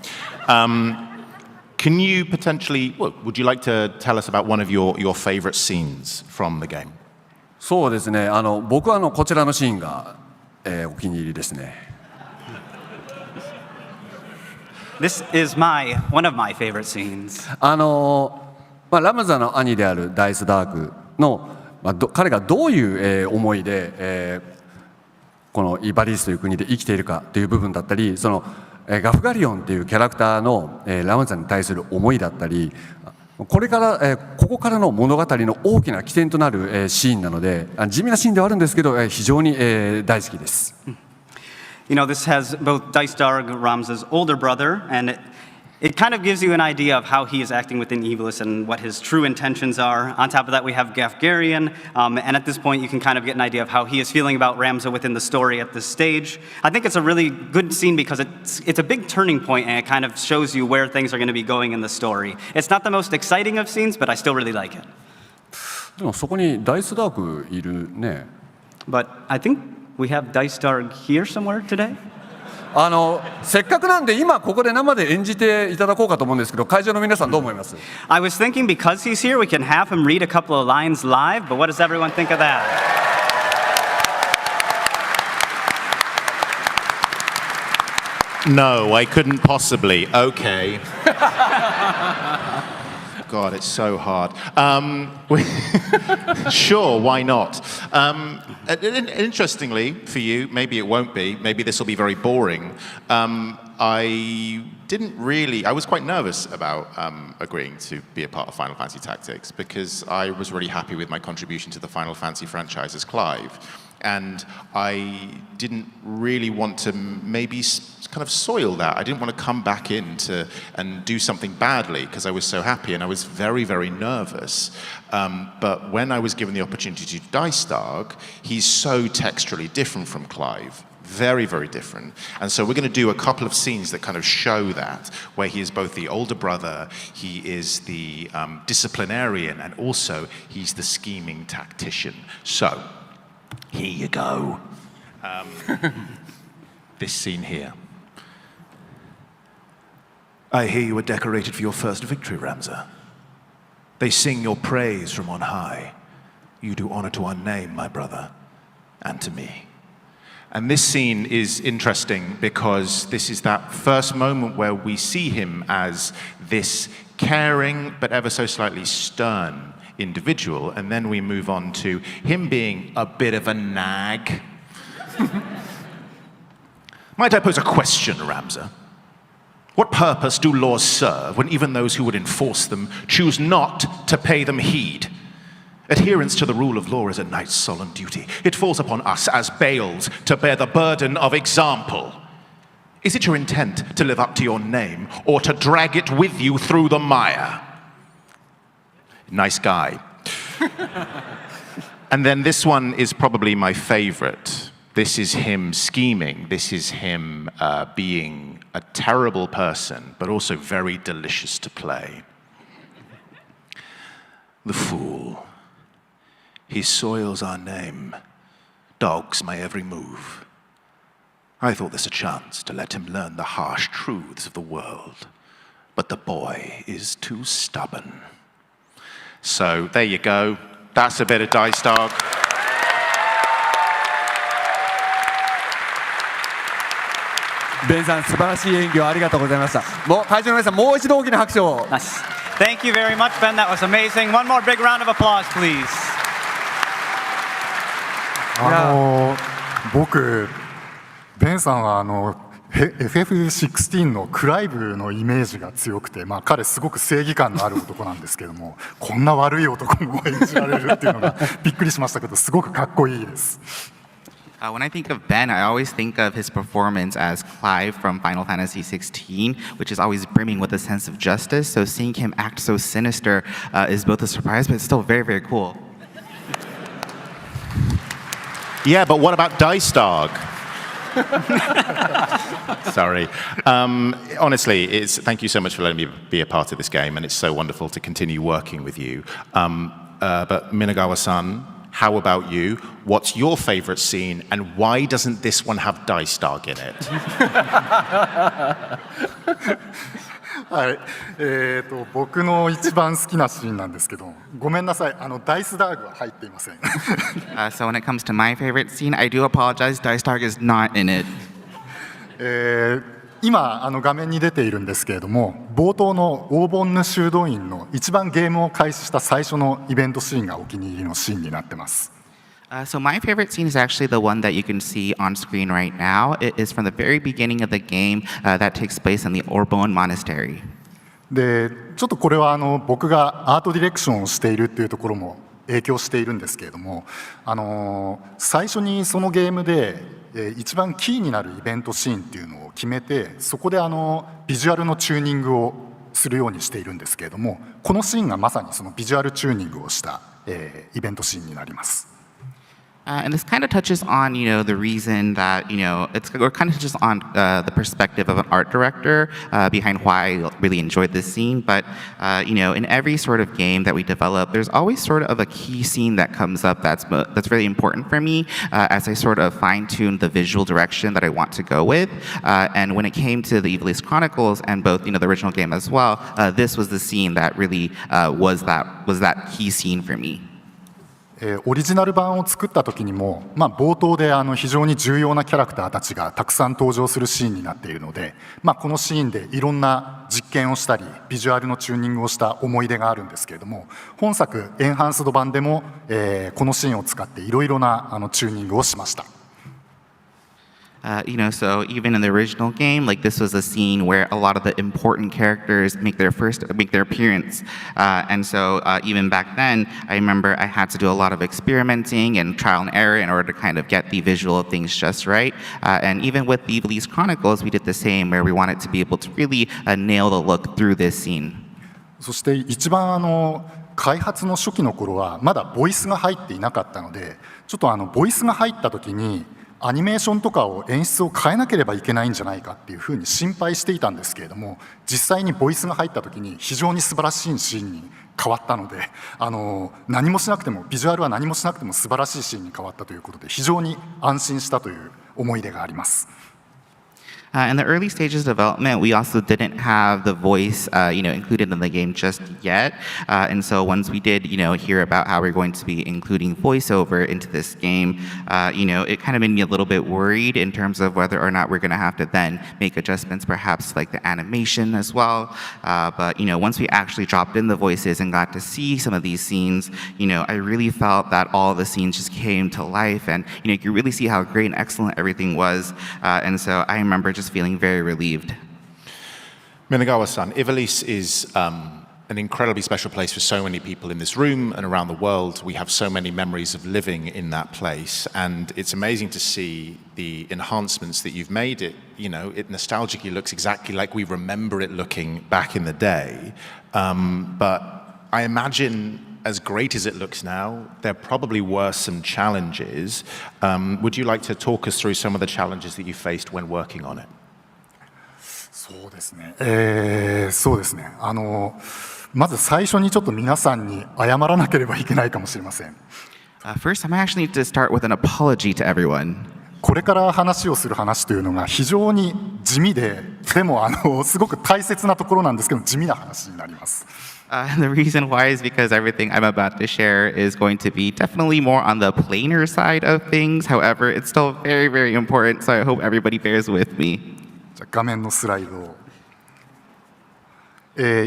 Can you potentially, would you like to tell us about one of your favorite scenes from the game? そうですね、僕はこちらのシーンが、お気に入りですね。This is one of my favorite scenes. ラムザの兄であるダイスダークの彼がどういう、思いで、このイバリスという国で生きているかという部分だったり、そのガフガリオンというキャラクターの、ラムザに対する思いだったり、これから、ここからの物語の大きな起点となる、シーンなので、地味なシーンではあるんですけど、非常に、大好きです。You know, this has both Dice Darg, Ramza's older brother, and it kind of gives you an idea of how he is acting within Ivalice and what his true intentions are. On top of that, we have Gafgarian, and at this point, you can kind of get an idea of how he is feeling about Ramza within the story at this stage. I think it's a really good scene because it's a big turning point, and it kind of shows you where things are going to be going in the story. It's not the most exciting of scenes, but I still really like it. でもそこにダイスダークいるね。But I think we have Dice Darg here somewhere today. せっかくなんで今ここで生で演じていただこうかと思うんですけど、会場の皆さんどう思います？ I was thinking because he's here, we can have him read a couple of lines live, but what does everyone think of that? No, I couldn't possibly. Okay. God, it's so hard. Sure, why not? Interestingly, for you, maybe it won't be, maybe this will be very boring. I was quite nervous about agreeing to be a part of Final Fantasy Tactics because I was really happy with my contribution to the Final Fantasy franchise as Clive. And I didn't really want to maybe kind of soil that. I didn't want to come back in and do something badly because I was so happy and I was very, very nervous. But when I was given the opportunity to do Dice Darg, he's so texturally different from Clive. Very, very different. And so we're going to do a couple of scenes that kind of show that, where he is both the older brother, he is the disciplinarian, and also he's the scheming tactician. So, here you go. This scene here. I hear you were decorated for your first victory, Ramza. They sing your praise from on high. You do honor to our name, my brother, and to me. And this scene is interesting because this is that first moment where we see him as this caring but ever so slightly stern individual, and then we move on to him being a bit of a nag. Might I pose a question, Ramza? What purpose do laws serve when even those who would enforce them choose not to pay them heed? Adherence to the rule of law is a knight's solemn duty. It falls upon us as Baals to bear the burden of example. Is it your intent to live up to your name or to drag it with you through the mire? Nice guy. And then this one is probably my favorite. This is him scheming. This is him being a terrible person, but also very delicious to play. The fool. He soils our name, dogs my every move. I thought this a chance to let him learn the harsh truths of the world, but the boy is too stubborn. So there you go. That's a bit of Dice Darg. ベンさん素晴らしい演技をありがとうございました。もう会場の皆さんもう一度大きな拍手を。Thank you very much, Ben. That was amazing. One more big round of applause, please. 僕ベンさんはFF16 のクライブのイメージが強くて、彼すごく正義感のある男なんですけども、こんな悪い男も演じられるっていうのがびっくりしましたけど、すごくかっこいいです。When I think of Ben, I always think of his performance as Clive from Final Fantasy XVI, which is always brimming with a sense of justice. So seeing him act so sinister is both a surprise, but it's still very, very cool. Yeah, but what about Dice Dog? Sorry. Honestly, thank you so much for letting me be a part of this game, and it's so wonderful to continue working with you. But Minagawa-san, how about you? What's your favorite scene, and why doesn't this one have Dice Dog in it? はい、僕の一番好きなシーンなんですけど、ごめんなさい、ダイスダーグは入っていません。So when it comes to my favorite scene, I do apologize. Dice Dog is not in it. 今画面に出ているんですけれども、冒頭のオーボンヌ修道院の一番ゲームを開始した最初のイベントシーンがお気に入りのシーンになってます。So my favorite scene is actually the one that you can see on screen right now. It is from the very beginning of the game that takes place in the Orbon Monastery. で、ちょっとこれは僕がアートディレクションをしているっていうところも影響しているんですけれども、最初にそのゲームで一番キーになるイベントシーンっていうのを決めて、そこでビジュアルのチューニングをするようにしているんですけれども、このシーンがまさにそのビジュアルチューニングをした、イベントシーンになります。And this kind of touches on, the reason that, or kind of touches on the perspective of an art director behind why I really enjoyed this scene. But, in every sort of game that we develop, there's always sort of a key scene that comes up that's really important for me as I sort of fine-tune the visual direction that I want to go with. And when it came to the Ivalice Chronicles and both, the original game as well, this was the scene that really was that key scene for me. オリジナル版を作った時にも、冒頭で非常に重要なキャラクターたちがたくさん登場するシーンになっているので、このシーンでいろんな実験をしたりビジュアルのチューニングをした思い出があるんですけれども、本作エンハンスド版でも、このシーンを使っていろいろなチューニングをしました。So even in the original game, this was a scene where a lot of the important characters make their appearance. And so even back then, I remember I had to do a lot of experimenting and trial and error in order to kind of get the visual of things just right. And even with the Ivalice Chronicles, we did the same, where we wanted to be able to really nail the look through this scene. そして一番開発の初期の頃はまだボイスが入っていなかったので、ちょっとボイスが入った時にアニメーションとかを演出を変えなければいけないんじゃないかっていうふうに心配していたんですけれども、実際にボイスが入った時に非常に素晴らしいシーンに変わったので、何もしなくてもビジュアルは何もしなくても素晴らしいシーンに変わったということで、非常に安心したという思い出があります。In the early stages of development, we also didn't have the voice, included in the game just yet. And so once we did, hear about how we're going to be including voiceover into this game, it kind of made me a little bit worried in terms of whether or not we're going to have to then make adjustments, perhaps like the animation as well. But, once we actually dropped in the voices and got to see some of these scenes, I really felt that all the scenes just came to life, and, you could really see how great and excellent everything was. And so I remember just feeling very relieved. Minagawa-san, Ivalice is an incredibly special place for so many people in this room and around the world. We have so many memories of living in that place, and it's amazing to see the enhancements that you've made. It nostalgically looks exactly like we remember it looking back in the day. But I imagine, as great as it looks now, there probably were some challenges. Would you like to talk us through some of the challenges that you faced when working on it? そうですね。まず最初にちょっと皆さんに謝らなければいけないかもしれません。First, I actually need to start with an apology to everyone. これから話をする話というのが非常に地味で、でもすごく大切なところなんですけど、地味な話になります。And the reason why is because everything I'm about to share is going to be definitely more on the plainer side of things. However, it's still very, very important, so I hope everybody bears with me. じゃあ画面のスライドを。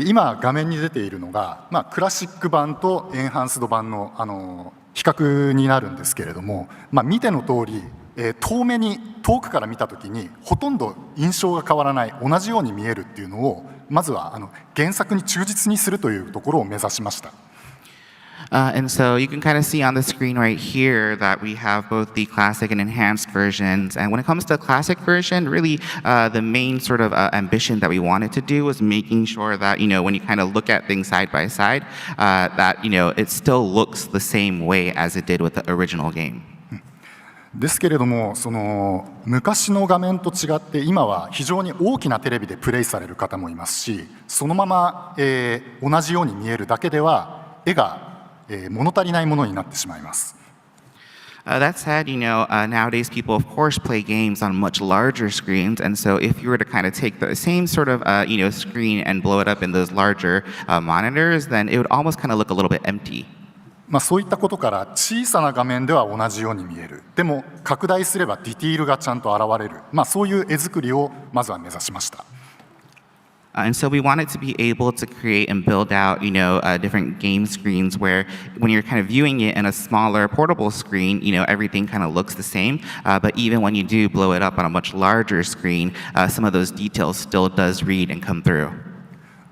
今画面に出ているのが、クラシック版とエンハンスド版の、比較になるんですけれども、見ての通り、遠くから見たときにほとんど印象が変わらない同じように見えるっていうのをまずは原作に忠実にするというところを目指しました。And so you can kind of see on the screen right here that we have both the classic and enhanced versions. And when it comes to the classic version, really the main sort of ambition that we wanted to do was making sure that, when you kind of look at things side by side, that, it still looks the same way as it did with the original game. ですけれども、昔の画面と違って今は非常に大きなテレビでプレイされる方もいますし、そのまま、同じように見えるだけでは絵が、物足りないものになってしまいます。That said, nowadays people, of course, play games on much larger screens. And so if you were to kind of take the same sort of, screen and blow it up in those larger monitors, then it would almost kind of look a little bit empty. そういったことから小さな画面では同じように見える。でも拡大すればディティールがちゃんと現れる。そういう絵作りをまずは目指しました。And so we wanted to be able to create and build out, different game screens where when you're kind of viewing it in a smaller portable screen, everything kind of looks the same. But even when you do blow it up on a much larger screen, some of those details still does read and come through.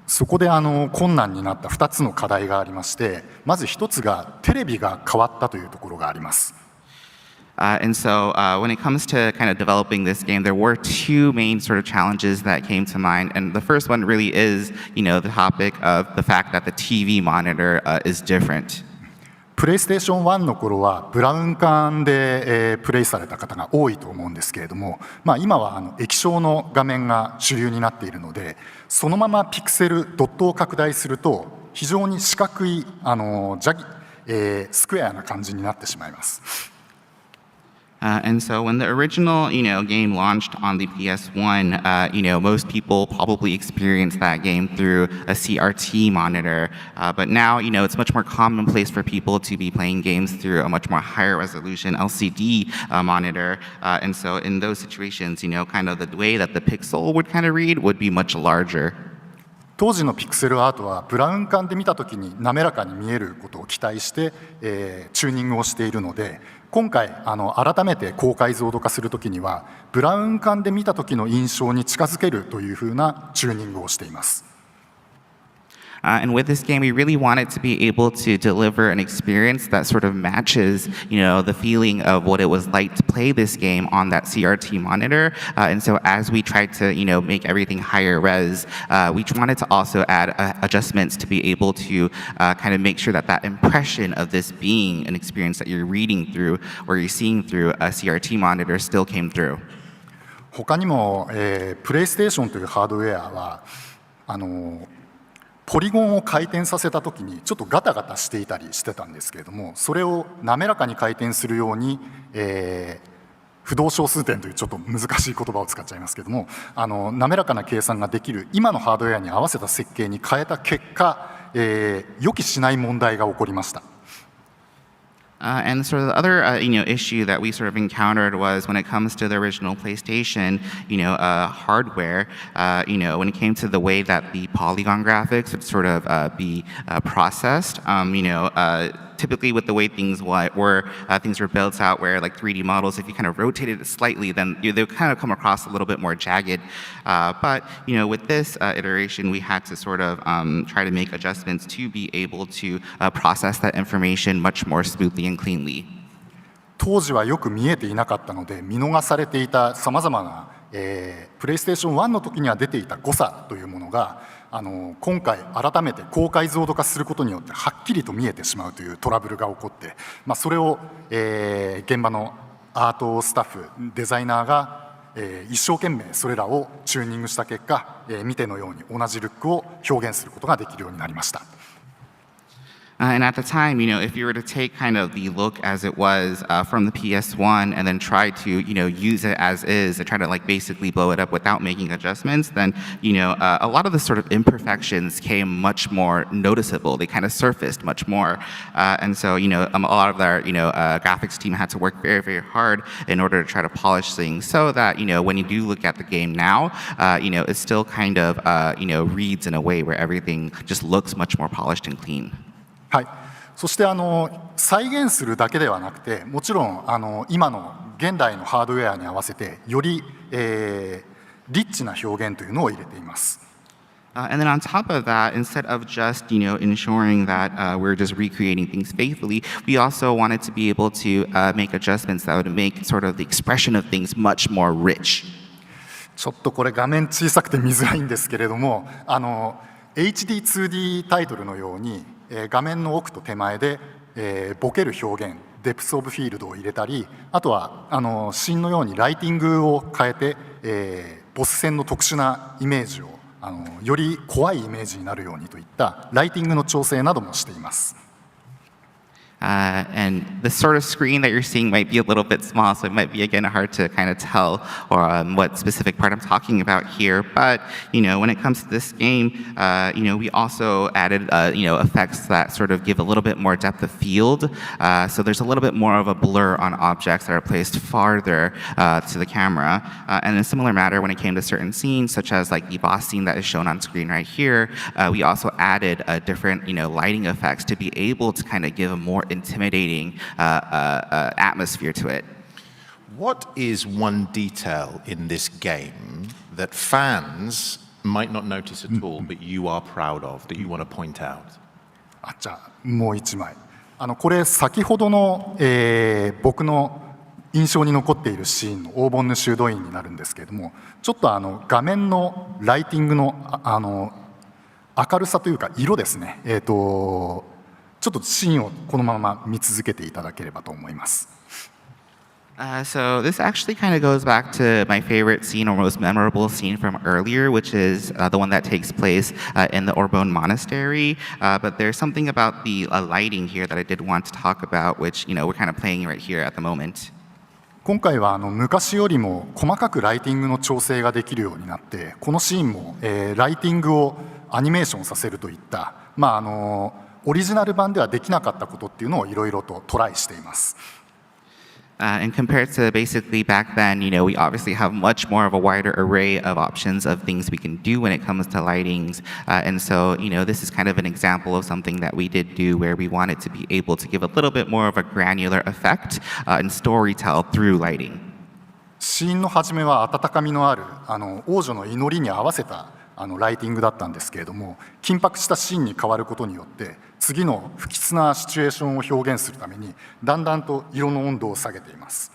そこで困難になった2つの課題がありまして、まず1つがテレビが変わったというところがあります。And so when it comes to kind of developing this game, there were two main sort of challenges that came to mind. And the first one really is, the topic of the fact that the TV monitor is different. プレイステーション1の頃はブラウン管で、プレイされた方が多いと思うんですけれども、今は液晶の画面が主流になっているので、そのままピクセルドットを拡大すると非常に四角いスクエアな感じになってしまいます。And so when the original, game launched on the PS1, most people probably experienced that game through a CRT monitor. But now, it's much more commonplace for people to be playing games through a much more higher resolution LCD monitor. And so in those situations, kind of the way that the pixel would kind of read would be much larger. 当時のピクセルアートはブラウン管で見たときに滑らかに見えることを期待して、チューニングをしているので、今回改めて高解像度化するときにはブラウン管で見たときの印象に近づけるというふうなチューニングをしています。And with this game, we really wanted to be able to deliver an experience that sort of matches, the feeling of what it was like to play this game on that CRT monitor. And so as we tried to, make everything higher res, we wanted to also add adjustments to be able to kind of make sure that that impression of this being an experience that you're reading through or you're seeing through a CRT monitor still came through. 他にも、プレイステーションというハードウェアはポリゴンを回転させたときにちょっとガタガタしていたりしてたんですけれども、それを滑らかに回転するように、不動小数点というちょっと難しい言葉を使っちゃいますけれども、滑らかな計算ができる今のハードウェアに合わせた設計に変えた結果、予期しない問題が起こりました。And sort of the other, issue that we sort of encountered was when it comes to the original PlayStation, hardware, when it came to the way that the polygon graphics would sort of be processed, typically with the way things were built out, where like 3D models, if you kind of rotated it slightly, then they would kind of come across a little bit more jagged. But with this iteration, we had to sort of try to make adjustments to be able to process that information much more smoothly and cleanly. 当時はよく見えていなかったので見逃されていたさまざまな、プレイステーション1の時には出ていた誤差というものが今回改めて高解像度化することによってはっきりと見えてしまうというトラブルが起こって、それを、現場のアートスタッフデザイナーが、一生懸命それらをチューニングした結果、見てのように同じルックを表現することができるようになりました。And at the time, if you were to take kind of the look as it was from the PS1 and then try to, use it as is and try to like basically blow it up without making adjustments, then, a lot of the sort of imperfections came much more noticeable. They kind of surfaced much more. And so, a lot of their, graphics team had to work very, very hard in order to try to polish things so that, when you do look at the game now, it still kind of, reads in a way where everything just looks much more polished and clean. はい、そして再現するだけではなくて、もちろん今の現代のハードウェアに合わせてより、リッチな表現というのを入れています。And then on top of that, instead of just, ensuring that we're just recreating things faithfully, we also wanted to be able to make adjustments that would make sort of the expression of things much more rich. ちょっとこれ画面小さくて見づらいんですけれども、HD2D タイトルのように、画面の奥と手前で、ボケる表現、デプス・オブ・フィールドを入れたり、あとはシーンのようにライティングを変えて、ボス戦の特殊なイメージをより怖いイメージになるようにといったライティングの調整などもしています。And the sort of screen that you're seeing might be a little bit small, so it might be, again, hard to kind of tell or what specific part I'm talking about here. But, when it comes to this game, we also added, effects that sort of give a little bit more depth of field. So there's a little bit more of a blur on objects that are placed farther to the camera. And in a similar matter, when it came to certain scenes, such as like the boss scene that is shown on screen right here, we also added different, lighting effects to be able to kind of give a more intimidating atmosphere to it. What is one detail in this game that fans might not notice at all, but you are proud of, that you want to point out? じゃあもう一枚。これ先ほどの、僕の印象に残っているシーンの黄金の修道院になるんですけれども、ちょっと画面のライティングの明るさというか色ですね。ちょっとシーンをこのまま見続けていただければと思います。So this actually kind of goes back to my favorite scene or most memorable scene from earlier, which is the one that takes place in the Orbonne Monastery. But there's something about the lighting here that I did want to talk about, which we're kind of playing right here at the moment. 今回は昔よりも細かくライティングの調整ができるようになって、このシーンも、ライティングをアニメーションさせるといった、オリジナル版ではできなかったことっていうのをいろいろとトライしています。And compared to basically back then, we obviously have much more of a wider array of options of things we can do when it comes to lightings. And so, this is kind of an example of something that we did do where we wanted to be able to give a little bit more of a granular effect and storytell through lighting. シーンの始めは温かみのある王女の祈りに合わせたライティングだったんですけれども、緊迫したシーンに変わることによって次の不吉なシチュエーションを表現するためにだんだんと色の温度を下げています。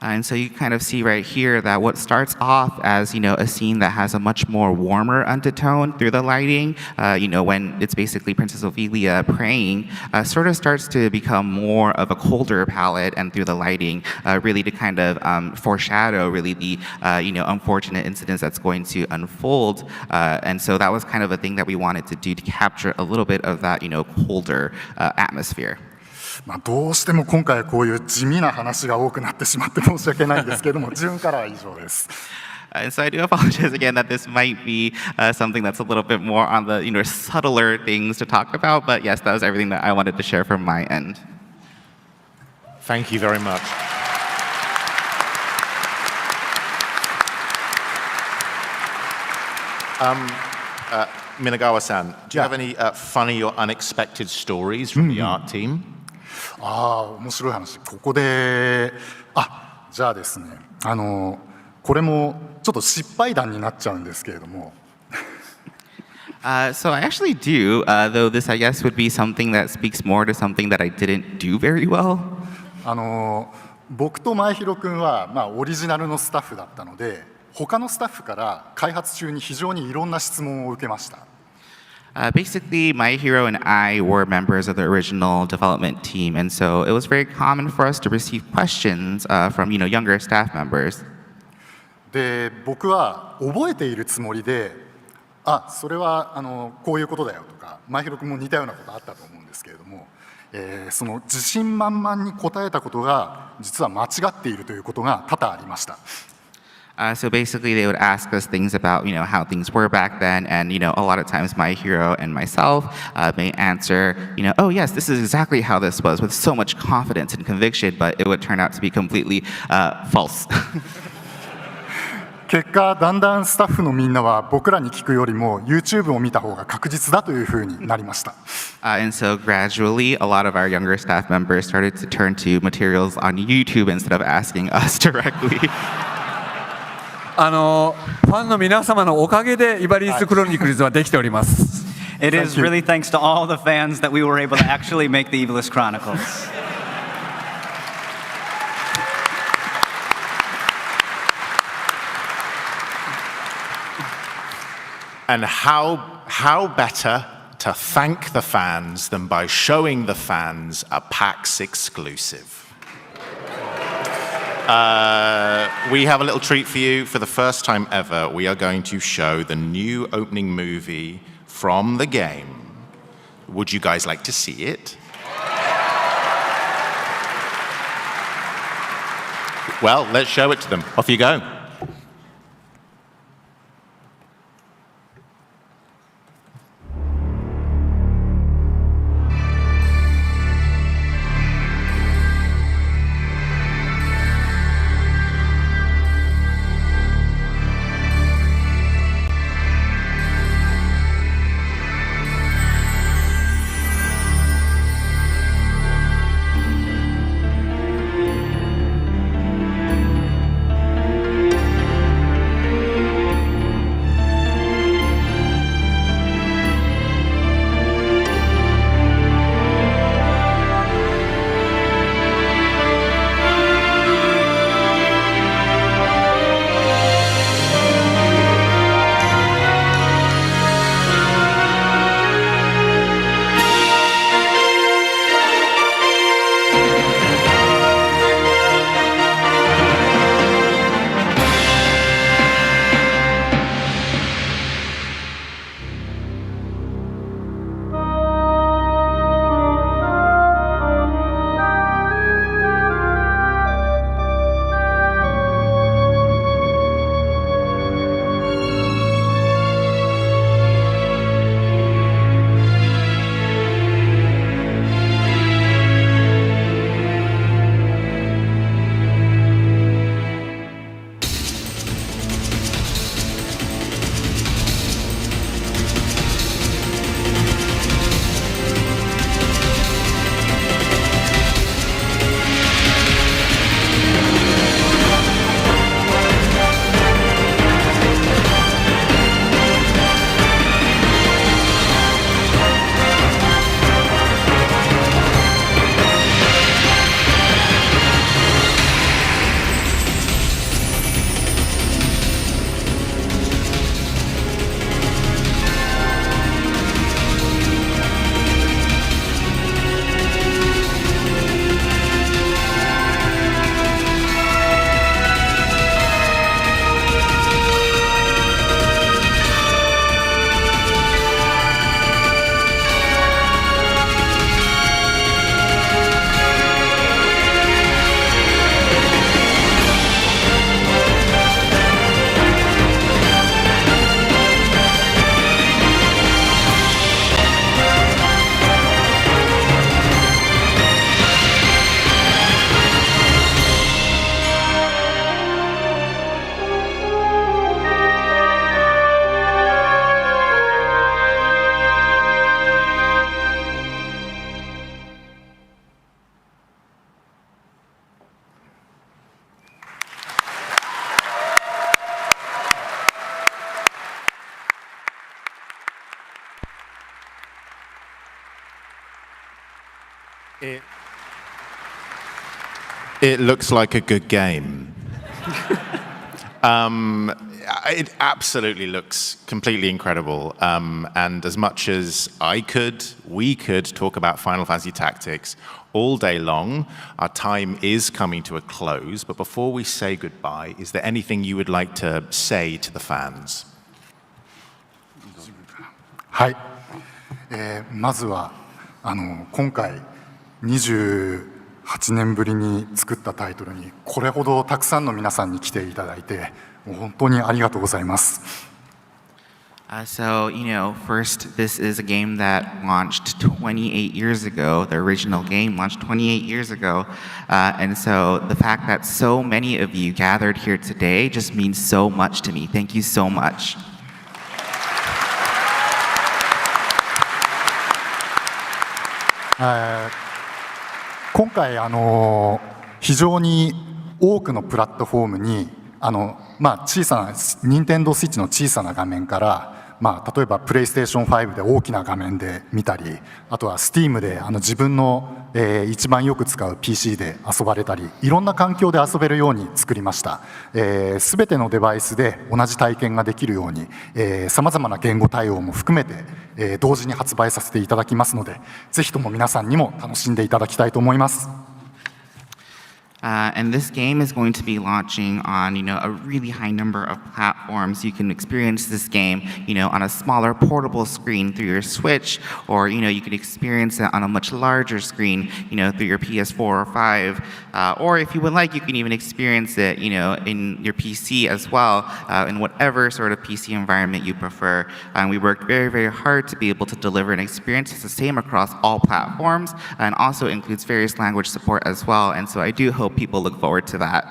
And so you kind of see right here that what starts off as, a scene that has a much more warmer undertone through the lighting, when it's basically Princess Ophelia praying, sort of starts to become more of a colder palette, and through the lighting, really to kind of foreshadow really the, unfortunate incidents that's going to unfold. And so that was kind of a thing that we wanted to do to capture a little bit of that, colder atmosphere. どうしても今回こういう地味な話が多くなってしまって申し訳ないんですけれども、自分からは以上です。And so I do apologize again that this might be something that's a little bit more on the subtler things to talk about, but yes, that was everything that I wanted to share from my end. Thank you very much. Minagawa-san, do you have any funny or unexpected stories from the art team? 面白い話。ここでじゃあですね、これもちょっと失敗談になっちゃうんですけれども。So I actually do, though this I guess would be something that speaks more to something that I didn't do very well. 僕と前広くんはオリジナルのスタッフだったので、他のスタッフから開発中に非常にいろんな質問を受けました。Basically, My Hero and I were members of the original development team, and so it was very common for us to receive questions from, younger staff members. で、僕は覚えているつもりで、それはこういうことだよとか、前広君も似たようなことあったと思うんですけれども、その自信満々に答えたことが実は間違っているということが多々ありました。So basically, they would ask us things about, how things were back then, and, a lot of times my hero and myself may answer, oh yes, this is exactly how this was, with so much confidence and conviction, but it would turn out to be completely false. 結果、だんだんスタッフのみんなは僕らに聞くよりも YouTube を見た方が確実だというふうになりました。And so gradually, a lot of our younger staff members started to turn to materials on YouTube instead of asking us directly. ファンの皆様のおかげでイバリースクロニクルズはできております。It is really thanks to all the fans that we were able to actually make the Ivalice Chronicles. And how better to thank the fans than by showing the fans a PAX exclusive. We have a little treat for you. For the first time ever, we are going to show the new opening movie from the game. Would you guys like to see it? Well, let's show it to them. Off you go. It looks like a good game. It absolutely looks completely incredible. And as much as we could talk about Final Fantasy Tactics all day long, our time is coming to a close. But before we say goodbye, is there anything you would like to say to the fans? はい、まずは今回28年ぶりに作ったタイトルにこれほどたくさんの皆さんに来ていただいてもう本当にありがとうございます。So, first, this is a game that launched 28 years ago. The original game launched 28 years ago. And so the fact that so many of you gathered here today just means so much to me. Thank you so much. 今回非常に多くのプラットフォームに小さな任天堂スイッチの小さな画面から例えばプレイステーション5で大きな画面で見たりあとは Steam で自分の、一番よく使う PC で遊ばれたりいろんな環境で遊べるように作りました。すべてのデバイスで同じ体験ができるようにさまざまな言語対応も含めて、同時に発売させていただきますのでぜひとも皆さんにも楽しんでいただきたいと思います。And this game is going to be launching on, a really high number of platforms. You can experience this game, on a smaller portable screen through your Switch, or, you can experience it on a much larger screen, through your PS4 or 5. Or if you would like, you can even experience it, in your PC as well, in whatever sort of PC environment you prefer. And we worked very, very hard to be able to deliver an experience that's the same across all platforms, and also includes various language support as well. And so I do hope people look forward to that.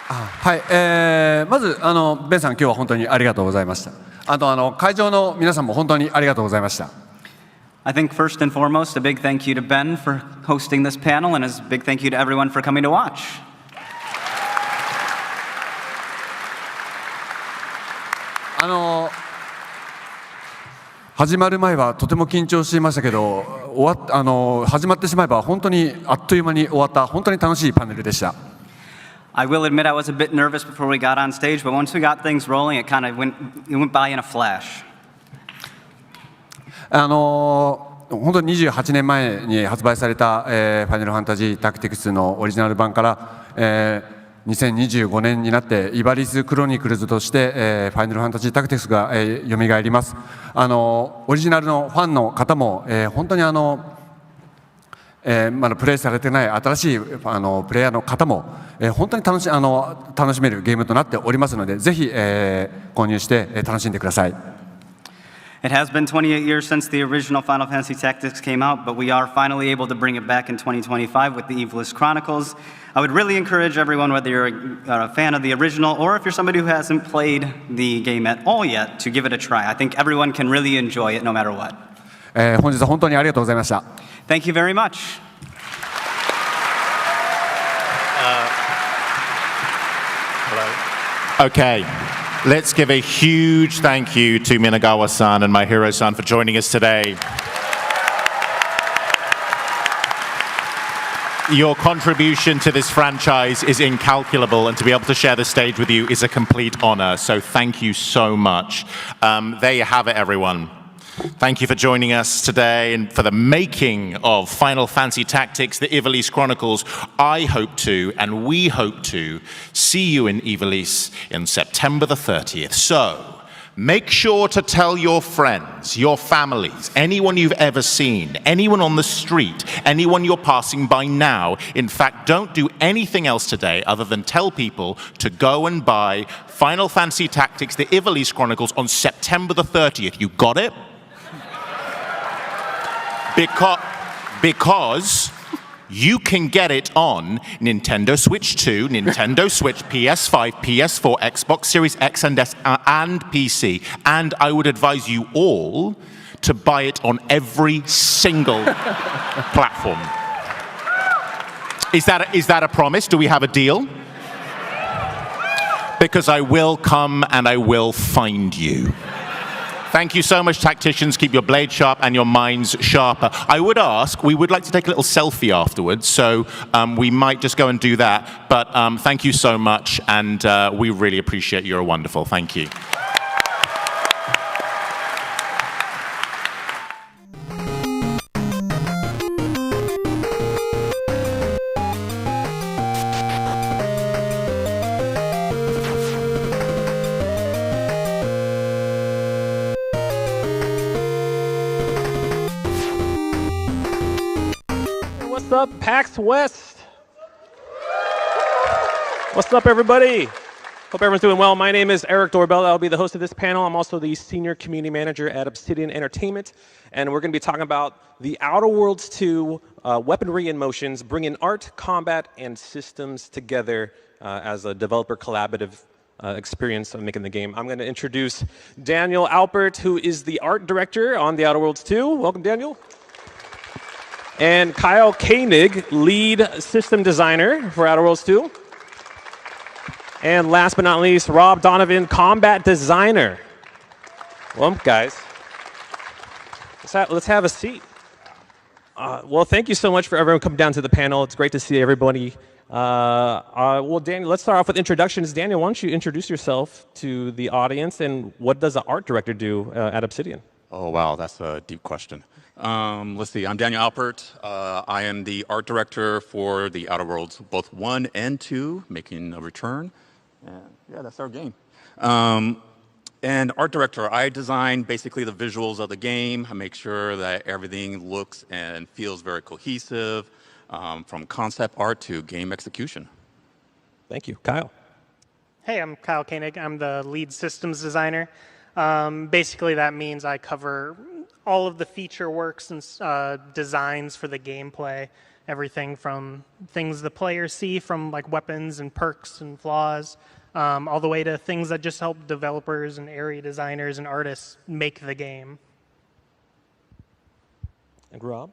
はい、まずベンさん今日は本当にありがとうございました。あと会場の皆さんも本当にありがとうございました。I think first and foremost, a big thank you to Ben for hosting this panel, and a big thank you to everyone for coming to watch. 始まる前はとても緊張していましたけど、始まってしまえば本当にあっという間に終わった本当に楽しいパネルでした。I will admit I was a bit nervous before we got on stage, but once we got things rolling, it went by in a flash. 本当に28年前に発売された、ファイナルファンタジータクティクスのオリジナル版から、2025年になってイバリス・クロニクルズとして、ファイナルファンタジータクティクスが、蘇ります。オリジナルのファンの方も、本当にまだプレイされてない新しいプレイヤーの方も、本当に楽しめるゲームとなっておりますのでぜひ、購入して、楽しんでください。It has been 28 years since the original Final Fantasy Tactics came out, but we are finally able to bring it back in 2025 with the Ivalice Chronicles. I would really encourage everyone, whether you're a fan of the original or if you're somebody who hasn't played the game at all yet, to give it a try. I think everyone can really enjoy it no matter what. 本日は本当にありがとうございました。Thank you very much. Okay, let's give a huge thank you to Minagawa-san and my hero-san for joining us today. Your contribution to this franchise is incalculable, and to be able to share the stage with you is a complete honor. So thank you so much. There you have it, everyone. Thank you for joining us today and for the making of Final Fantasy Tactics, the Ivalice Chronicles. I hope to, and we hope to, see you in Ivalice in September the 30th. So, make sure to tell your friends, your families, anyone you've ever seen, anyone on the street, anyone you're passing by now. In fact, don't do anything else today other than tell people to go and buy Final Fantasy Tactics, the Ivalice Chronicles on September the 30th. You got it? Because you can get it on Nintendo Switch 2, Nintendo Switch, PS5, PS4, Xbox Series X and S, and PC. And I would advise you all to buy it on every single platform. Is that a promise? Do we have a deal? Because I will come and I will find you. Thank you so much, tacticians. Keep your blade sharp and your minds sharper. I would ask, we would like to take a little selfie afterwards, so we might just go and do that. But thank you so much, and we really appreciate you. You're wonderful. Thank you. What's up, PAX West? What's up, everybody? Hope everyone's doing well. My name is Eric Doorbell. I'll be the host of this panel. I'm also the Senior Community Manager at Obsidian Entertainment, and we're going to be talking about the Outer Worlds 2 weaponry and motions, bringing art, combat, and systems together as a developer collaborative experience of making the game. I'm going to introduce Daniel Alpert, who is the art director on the Outer Worlds 2. Welcome, Daniel. And Kyle Koenig, lead system designer for Outer Worlds 2. And last but not least, Rob Donovan, combat designer. Well, guys, let's have a seat. Well, thank you so much for everyone coming down to the panel. It's great to see everybody. Well, Daniel, let's start off with introductions. Daniel, why don't you introduce yourself to the audience, and what does an art director do at Obsidian? Oh, wow, that's a deep question. Let's see, I'm Daniel Alpert. I am the art director for the Outer Worlds, both 1 and 2, making a return. And yeah, that's our game. And art director, I design basically the visuals of the game. I make sure that everything looks and feels very cohesive, from concept art to game execution. Thank you. Kyle. Hey, I'm Kyle Koenig. I'm the lead systems designer. Basically, that means I cover all of the feature works and designs for the gameplay. Everything from things the players see, from like weapons and perks and flaws, all the way to things that just help developers and area designers and artists make the game. And Rob?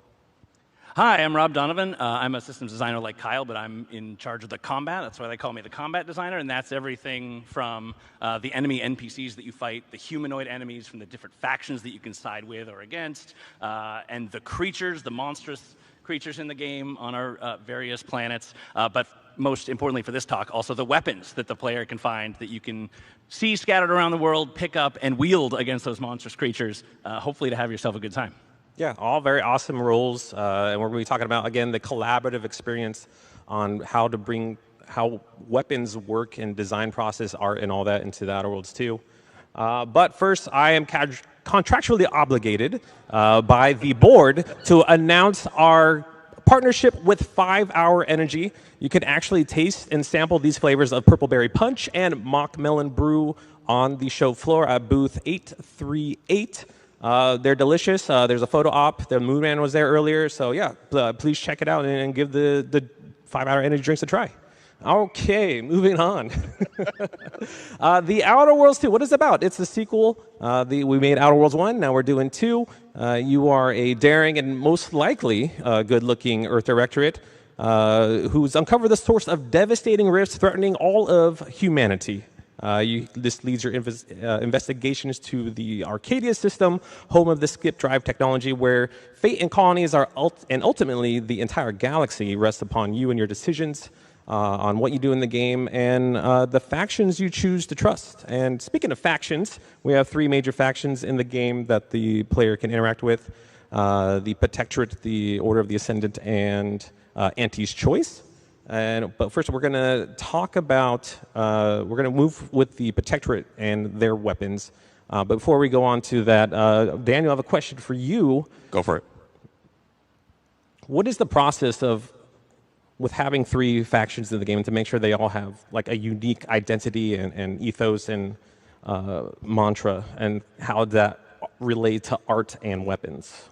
Hi, I'm Rob Donovan. I'm a systems designer like Kyle, but I'm in charge of the combat. That's why they call me the combat designer, and that's everything from the enemy NPCs that you fight, the humanoid enemies from the different factions that you can side with or against, and the creatures, the monstrous creatures in the game on our various planets, but most importantly for this talk, also the weapons that the player can find that you can see scattered around the world, pick up, and wield against those monstrous creatures, hopefully to have yourself a good time. Yeah, all very awesome roles, and we're going to be talking about, again, the collaborative experience on how weapons work and design process, art, and all that into the Outer Worlds 2. But first, I am contractually obligated by the board to announce our partnership with 5 Hour Energy. You can actually taste and sample these flavors of Purple Berry Punch and Mock Melon Brew on the show floor at booth 838. They're delicious. There's a photo op. The Moon Man was there earlier. So yeah, please check it out and give the 5 Hour Energy drinks a try. Okay, moving on. The Outer Worlds 2, what is it about? It's the sequel. We made Outer Worlds 1, now we're doing 2. You are a daring and most likely good-looking Earth Directorate who's uncovered the source of devastating rifts threatening all of humanity. This leads your investigations to the Arcadia system, home of the skip drive technology, where fate and colonies and ultimately the entire galaxy rest upon you and your decisions on what you do in the game and the factions you choose to trust. And speaking of factions, we have 3 major factions in the game that the player can interact with. The Protectorate, the Order of the Ascendant, and Auntie's Choice. But first, we're going to talk about, we're going to move with the Protectorate and their weapons. But before we go on to that, Daniel, I have a question for you. Go for it. What is the process with having 3 factions in the game to make sure they all have like a unique identity and ethos and mantra, and how that relate to art and weapons?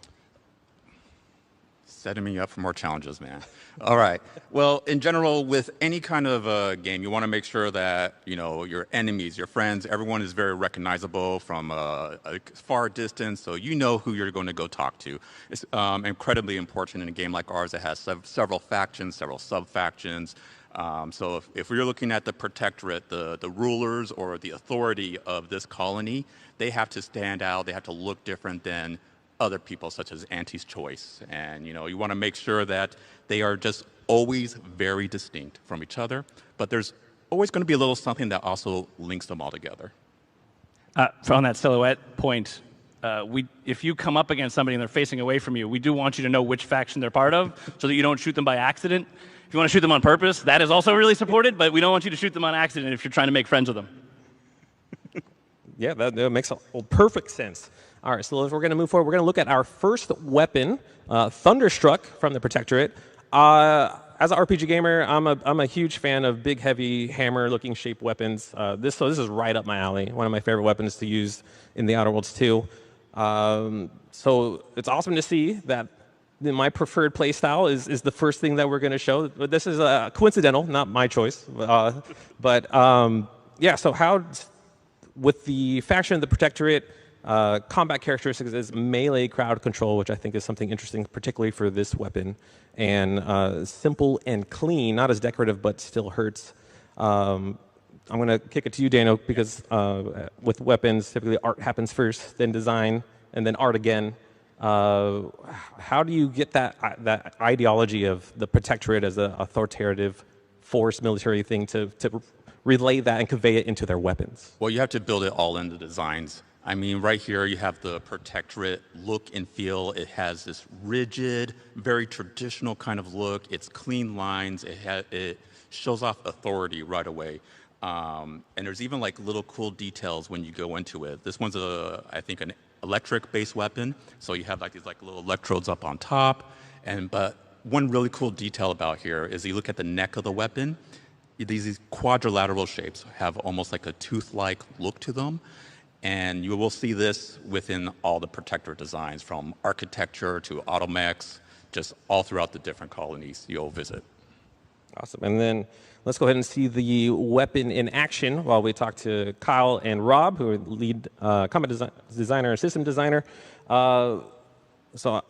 Setting me up for more challenges, man. All right. Well, in general, with any kind of game, you want to make sure that, you know, your enemies, your friends, everyone is very recognizable from a far distance, so you know who you're going to go talk to. It's incredibly important in a game like ours that has several factions, several sub-factions. So if we're looking at the Protectorate, the rulers or the authority of this colony, they have to stand out, they have to look different than other people, such as Auntie's Choice. And you know, you want to make sure that they are just always very distinct from each other, but there's always going to be a little something that also links them all together. On that silhouette point, if you come up against somebody and they're facing away from you, we do want you to know which faction they're part of so that you don't shoot them by accident. If you want to shoot them on purpose, that is also really supported, but we don't want you to shoot them on accident if you're trying to make friends with them. Yeah, that makes perfect sense. All right, so if we're going to move forward, we're going to look at our first weapon, Thunderstruck from the Protectorate. As an RPG gamer, I'm a huge fan of big, heavy, hammer-looking shaped weapons. This is right up my alley. One of my favorite weapons to use in the Outer Worlds 2. So it's awesome to see that my preferred playstyle is the first thing that we're going to show. But this is coincidental, not my choice. Yeah. So how, with the faction of the Protectorate, combat characteristics is melee crowd control, which I think is something interesting, particularly for this weapon, and simple and clean, not as decorative, but still hurts. I'm going to kick it to you, Dano, because with weapons, typically art happens first, then design, and then art again. How do you get that ideology of the Protectorate as an authoritative force, military thing to relay that and convey it into their weapons? Well, you have to build it all in the designs. I mean, right here you have the Protectorate look and feel. It has this rigid, very traditional kind of look. It's clean lines. It shows off authority right away. And there's even like little cool details when you go into it. This one's I think an electric-based weapon. So you have like these like little electrodes up on top. But one really cool detail about here is you look at the neck of the weapon. These quadrilateral shapes have almost like a tooth-like look to them. And you will see this within all the Protectorate designs, from architecture to automechs, just all throughout the different colonies you'll visit. Awesome. And then let's go ahead and see the weapon in action while we talk to Kyle and Rob, who are lead combat designer and system designer. So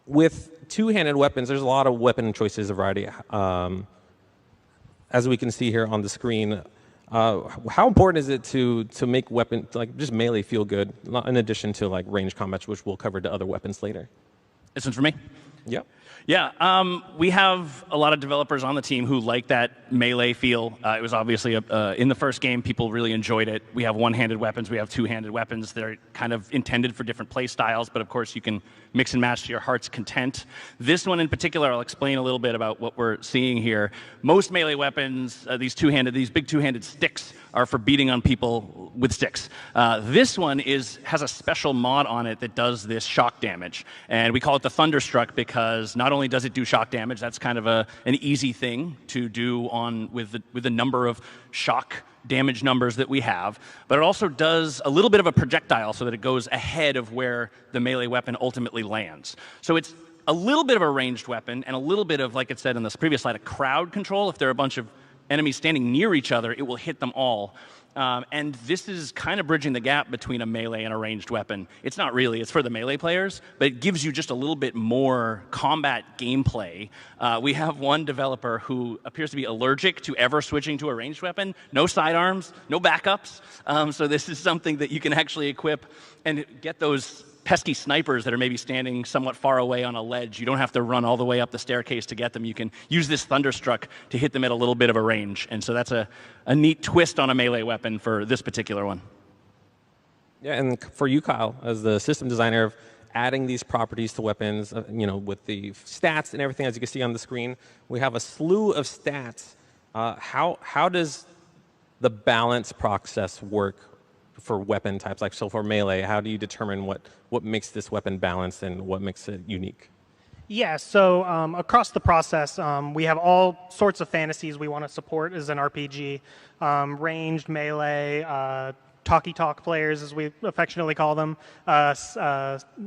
with two-handed weapons, there's a lot of weapon choices, a variety. As we can see here on the screen, how important is it to make weapon, like just melee, feel good, in addition to like range combats, which we'll cover to other weapons later? This one's for me? Yep. Yeah, we have a lot of developers on the team who like that melee feel. It was obviously, in the first game, people really enjoyed it. We have one-handed weapons, we have two-handed weapons. They're kind of intended for different play styles, but of course you can mix and match to your heart's content. This one in particular, I'll explain a little bit about what we're seeing here. Most melee weapons, these big two-handed sticks, are for beating on people with sticks. This one has a special mod on it that does this shock damage. And we call it the Thunderstruck because not only does it do shock damage, that's kind of an easy thing to do with the number of shock damage numbers that we have, but it also does a little bit of a projectile so that it goes ahead of where the melee weapon ultimately lands. So it's a little bit of a ranged weapon and a little bit of, like it said in this previous slide, a crowd control. If there are a bunch of enemies standing near each other, it will hit them all. And this is kind of bridging the gap between a melee and a ranged weapon. It's not really, it's for the melee players, but it gives you just a little bit more combat gameplay. We have one developer who appears to be allergic to ever switching to a ranged weapon. No sidearms, no backups. So this is something that you can actually equip and get those pesky snipers that are maybe standing somewhat far away on a ledge. You don't have to run all the way up the staircase to get them. You can use this Thunderstruck to hit them at a little bit of a range. And so that's a neat twist on a melee weapon for this particular one. Yeah, and for you, Kyle, as the system designer of adding these properties to weapons, with the stats and everything, as you can see on the screen, we have a slew of stats. How does the balance process work for weapon types? Like, so for melee, how do you determine what makes this weapon balanced and what makes it unique? Yeah, so across the process, we have all sorts of fantasies we want to support as an RPG. Ranged, melee, talkie-talk players, as we affectionately call them,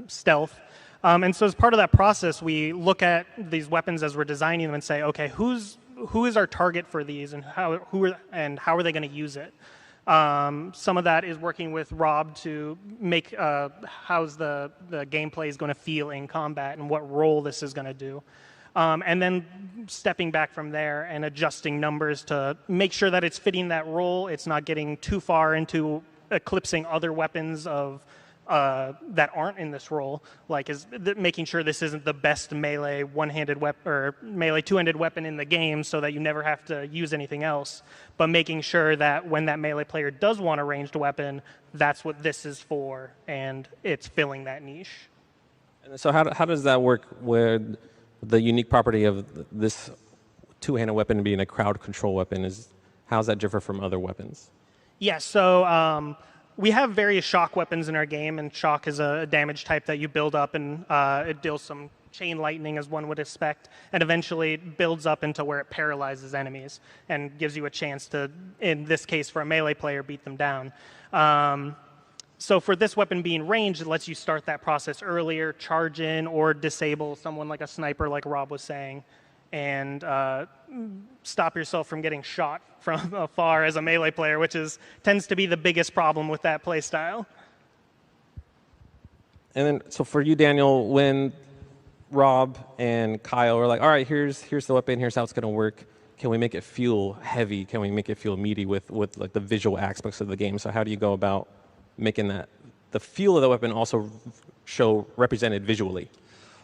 stealth. And so as part of that process, we look at these weapons as we're designing them and say, okay, who is our target for these, and how are they going to use it? Some of that is working with Rob to make how's the gameplay is going to feel in combat and what role this is going to do. And then stepping back from there and adjusting numbers to make sure that it's fitting that role. It's not getting too far into eclipsing other weapons that aren't in this role, like making sure this isn't the best melee one-handed weapon or melee two-handed weapon in the game so that you never have to use anything else, but making sure that when that melee player does want a ranged weapon, that's what this is for, and it's filling that niche. And so how does that work with the unique property of this two-handed weapon being a crowd control weapon? How does that differ from other weapons? Yeah, so we have various shock weapons in our game, and shock is a damage type that you build up, and it deals some chain lightning, as one would expect, and eventually it builds up into where it paralyzes enemies and gives you a chance to, in this case for a melee player, beat them down. So for this weapon being ranged, it lets you start that process earlier, charge in or disable someone like a sniper, like Rob was saying, and stop yourself from getting shot from afar as a melee player, which tends to be the biggest problem with that play style. And then, so for you, Daniel, when Rob and Kyle are like, all right, here's the weapon, here's how it's going to work, can we make it feel heavy? Can we make it feel meaty with like the visual aspects of the game? So how do you go about making that the feel of the weapon also show represented visually?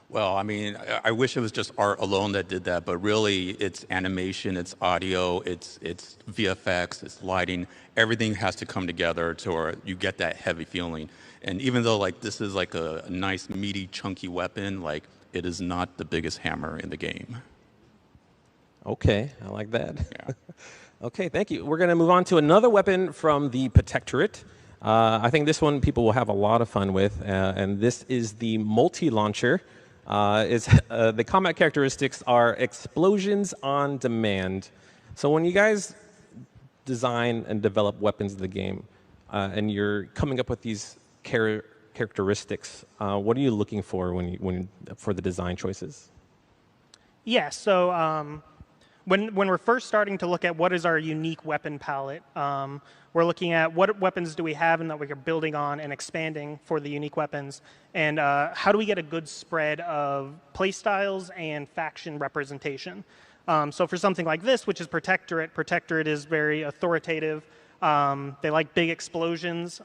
Well, I mean, I wish it was just art alone that did that, but really it's animation, it's audio, it's VFX, it's lighting. Everything has to come together to where you get that heavy feeling. And even though like this is like a nice, meaty, chunky weapon, like it is not the biggest hammer in the game. Okay, I like that. Yeah. Okay, thank you. We're going to move on to another weapon from the Protectorate. I think this one people will have a lot of fun with, and this is the multi-launcher. The combat characteristics are explosions on demand. So when you guys design and develop weapons in the game, and you're coming up with these characteristics, what are you looking for for the design choices? Yeah, so when we're first starting to look at what is our unique weapon palette, we're looking at what weapons do we have and that we are building on and expanding for the unique weapons, and how do we get a good spread of playstyles and faction representation. So for something like this, which is Protectorate is very authoritative. They like big explosions.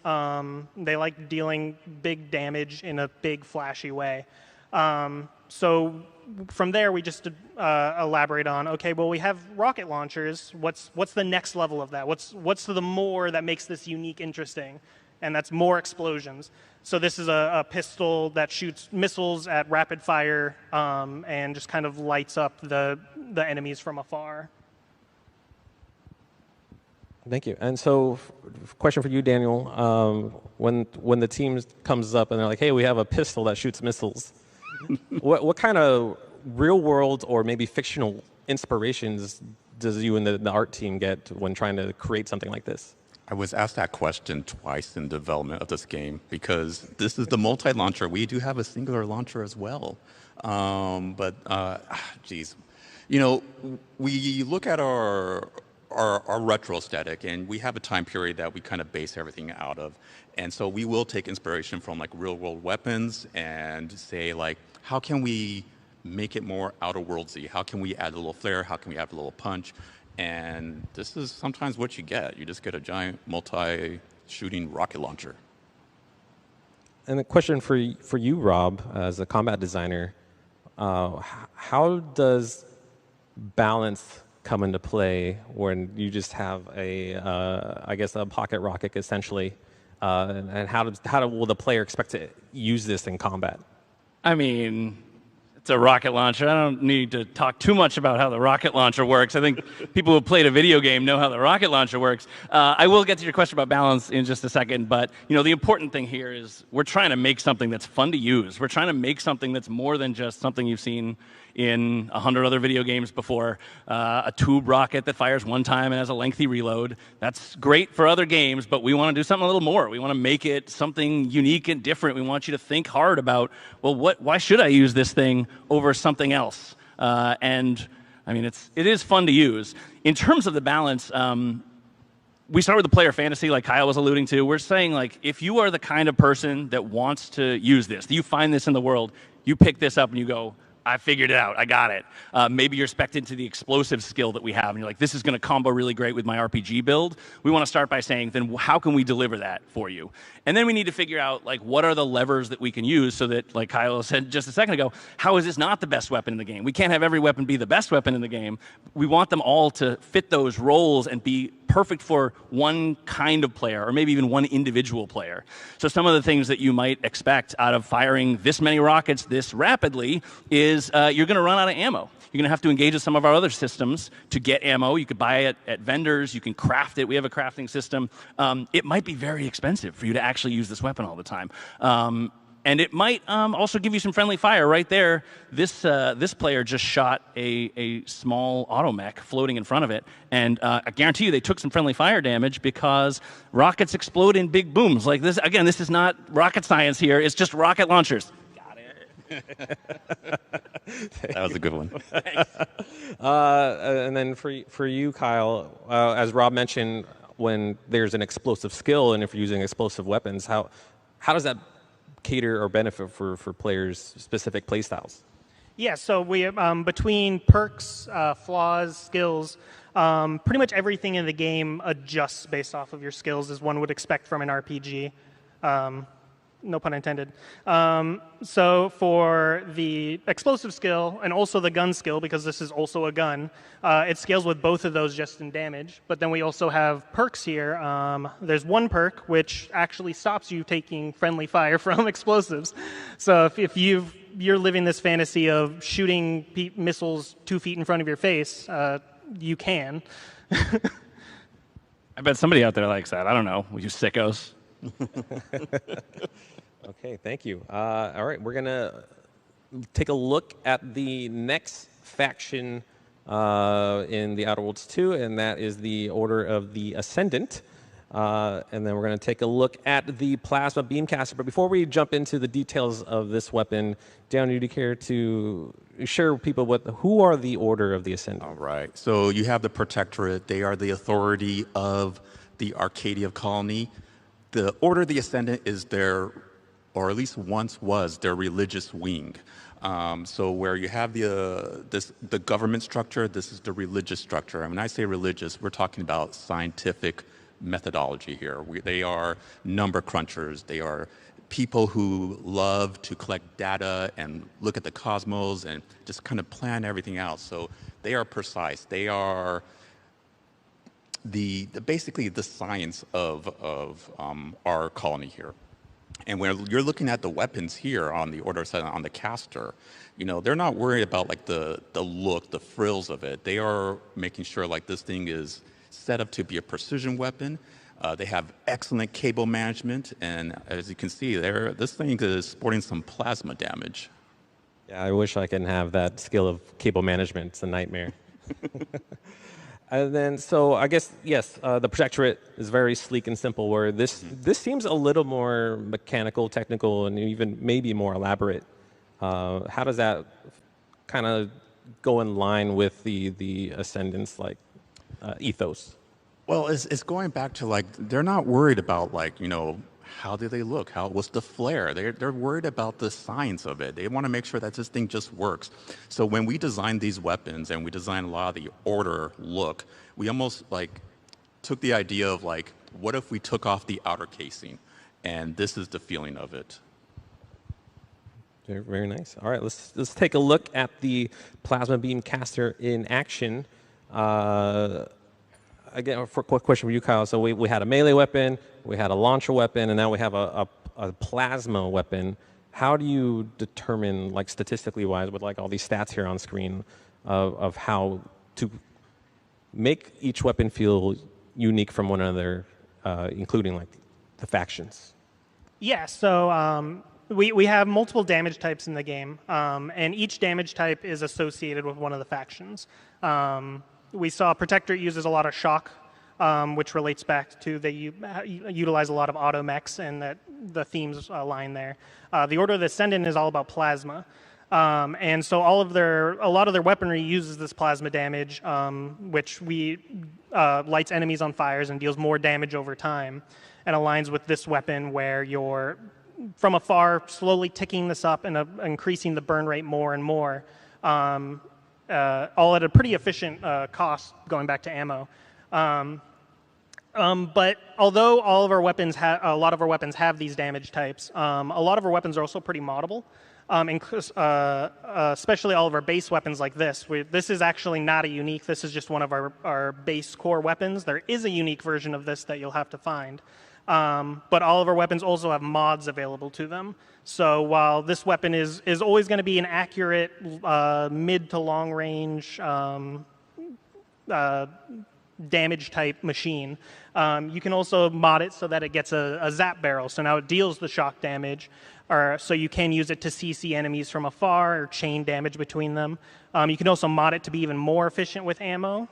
They like dealing big damage in a big, flashy way. So from there, we just elaborate on, okay, well, we have rocket launchers. What's the next level of that? What's the more that makes this unique, interesting? And that's more explosions. So this is a pistol that shoots missiles at rapid fire and just kind of lights up the enemies from afar. Thank you. And so, question for you, Daniel. When the team comes up and they're like, "Hey, we have a pistol that shoots missiles," what kind of real-world or maybe fictional inspirations does you and the art team get when trying to create something like this? I was asked that question twice in development of this game because this is the multi-launcher. We do have a singular launcher as well, geez, you know, we look at our retro aesthetic, and we have a time period that we kind of base everything out of. And so we will take inspiration from like real world weapons and say like, how can we make it more outer worldsy? How can we add a little flair? How can we add a little punch? And this is sometimes what you get. You just get a giant multi-shooting rocket launcher. And a question for you, Rob, as a combat designer, how does balance come into play when you just have I guess a pocket rocket essentially, and how will the player expect to use this in combat? I mean, it's a rocket launcher. I don't need to talk too much about how the rocket launcher works. I think people who played a video game know how the rocket launcher works. I will get to your question about balance in just a second, but you know, the important thing here is we're trying to make something that's fun to use. We're trying to make something that's more than just something you've seen in 100 other video games before. A tube rocket that fires one time and has a lengthy reload. That's great for other games, but we want to do something a little more. We want to make it something unique and different. We want you to think hard about, well, why should I use this thing over something else? And I mean, it is fun to use. In terms of the balance, we start with the player fantasy, like Kyle was alluding to. We're saying, like, if you are the kind of person that wants to use this, you find this in the world, you pick this up and you go, I figured it out. I got it. Maybe you're spec'd into the explosive skill that we have, and you're like, this is going to combo really great with my RPG build. We want to start by saying, then how can we deliver that for you? And then we need to figure out, like, what are the levers that we can use so that, like Kyle said just a second ago, how is this not the best weapon in the game? We can't have every weapon be the best weapon in the game. We want them all to fit those roles and be perfect for one kind of player, or maybe even one individual player. So some of the things that you might expect out of firing this many rockets this rapidly is you're going to run out of ammo. You're going to have to engage with some of our other systems to get ammo. You could buy it at vendors. You can craft it. We have a crafting system. It might be very expensive for you to actually use this weapon all the time. And it might also give you some friendly fire right there. This player just shot a small automech floating in front of it, and I guarantee you they took some friendly fire damage because rockets explode in big booms like this. Again, this is not rocket science here. It's just rocket launchers. That was a good one. And then for you, Kyle, as Rob mentioned, when there's an explosive skill and if you're using explosive weapons, how does that cater or benefit for players' specific playstyles? Yeah, so we between perks, flaws, skills, pretty much everything in the game adjusts based off of your skills, as one would expect from an RPG. No pun intended. So for the explosive skill and also the gun skill, because this is also a gun, it scales with both of those just in damage. But then we also have perks here. There's one perk which actually stops you taking friendly fire from explosives. So if you're living this fantasy of shooting missiles 2 feet in front of your face, you can. I bet somebody out there likes that. I don't know. You sickos. Okay, thank you. All right, we're going to take a look at the next faction in the Outer Worlds 2, and that is the Order of the Ascendant. And then we're going to take a look at the Plasma Beamcaster. But before we jump into the details of this weapon, Dan, would you care to share with people who are the Order of the Ascendant? All right. So you have the Protectorate. They are the authority of the Arcadia colony. The Order of the Ascendant is their, or at least once was, their religious wing. So where you have the government structure, this is the religious structure. And when I say religious, we're talking about scientific methodology here. They are number crunchers. They are people who love to collect data and look at the cosmos and just kind of plan everything out. So they are precise. They are basically the science of our colony here. And when you're looking at the weapons here on the Order set on the caster, they're not worried about like the look, the frills of it. They are making sure like this thing is set up to be a precision weapon. They have excellent cable management, and as you can see there, this thing is sporting some plasma damage. Yeah, I wish I can have that skill of cable management. It's a nightmare. And then, so I guess, yes, the Protectorate is very sleek and simple, where this seems a little more mechanical, technical, and even maybe more elaborate. How does that kind of go in line with the Ascendant's ethos? Well, it's going back to like, they're not worried about like, how do they look? What's the flair? They're worried about the science of it. They want to make sure that this thing just works. So when we designed these weapons and we designed a lot of the Order look, we almost like took the idea of like, what if we took off the outer casing? And this is the feeling of it. Very, very nice. All right, let's take a look at the Plasma Beamcaster in action. Again, for a quick question for you, Kyle. So we had a melee weapon, we had a launcher weapon, and now we have a plasma weapon. How do you determine, like statistically wise, with like all these stats here on screen, of how to make each weapon feel unique from one another, including like the factions? Yeah, so we have multiple damage types in the game, and each damage type is associated with one of the factions. We saw Protectorate uses a lot of shock, which relates back to they utilize a lot of automechs, and that the themes line there. The Order of the Ascendant is all about plasma, and so a lot of their weaponry uses this plasma damage, which lights enemies on fires and deals more damage over time, and aligns with this weapon where you're from afar slowly ticking this up and increasing the burn rate more and more. All at a pretty efficient cost, going back to ammo. But although a lot of our weapons have these damage types, a lot of our weapons are also pretty moddable, especially all of our base weapons like this. This is actually not a unique, this is just one of our base core weapons. There is a unique version of this that you'll have to find. But all of our weapons also have mods available to them. So while this weapon is always going to be an accurate mid to long range damage type machine, you can also mod it so that it gets a zap barrel. So now it deals the shock damage, so you can use it to CC enemies from afar or chain damage between them. You can also mod it to be even more efficient with ammo.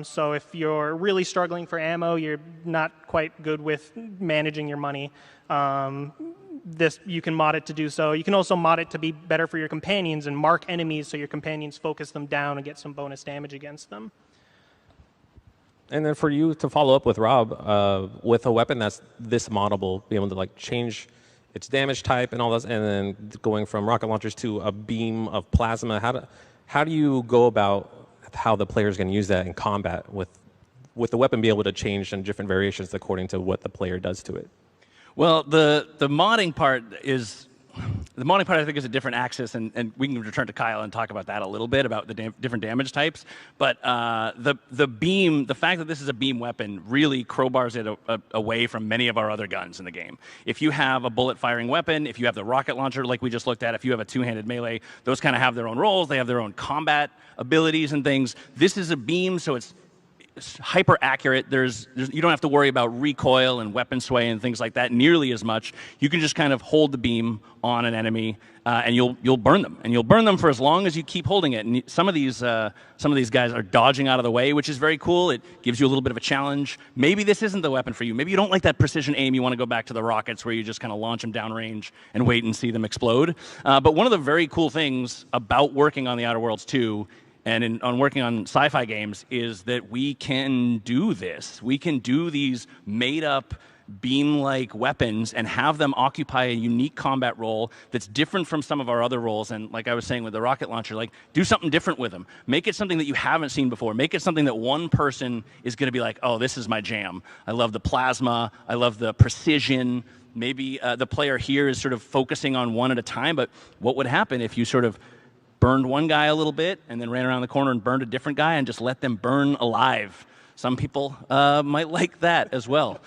So if you're really struggling for ammo, you're not quite good with managing your money, you can mod it to do so. You can also mod it to be better for your companions and mark enemies so your companions focus them down and get some bonus damage against them. And then for you to follow up with Rob, with a weapon that's this moddable, be able to like change its damage type and all this, and then going from rocket launchers to a beam of plasma, how do you go about how the player is going to use that in combat with the weapon be able to change in different variations according to what the player does to it? Well, the modding part I think is a different axis, and we can return to Kyle and talk about that a little bit, about the different damage types. But the beam, the fact that this is a beam weapon really crowbars it away from many of our other guns in the game. If you have a bullet-firing weapon, if you have the rocket launcher like we just looked at, if you have a two-handed melee, those kind of have their own roles. They have their own combat abilities and things. This is a beam, so it's hyper accurate. You don't have to worry about recoil and weapon sway and things like that nearly as much. You can just kind of hold the beam on an enemy, and you'll burn them, and you'll burn them for as long as you keep holding it. And some of these guys are dodging out of the way, which is very cool. It gives you a little bit of a challenge. Maybe this isn't the weapon for you. Maybe you don't like that precision aim. You want to go back to the rockets where you just kind of launch them downrange and wait and see them explode. But one of the very cool things about working on the Outer Worlds 2 and on working on sci-fi games is that we can do this. We can do these made-up beam-like weapons and have them occupy a unique combat role that's different from some of our other roles. And like I was saying with the rocket launcher, like do something different with them. Make it something that you haven't seen before. Make it something that one person is going to be like, oh, this is my jam. I love the plasma. I love the precision. Maybe the player here is sort of focusing on one at a time, but what would happen if you sort of burned one guy a little bit and then ran around the corner and burned a different guy and just let them burn alive? Some people might like that as well.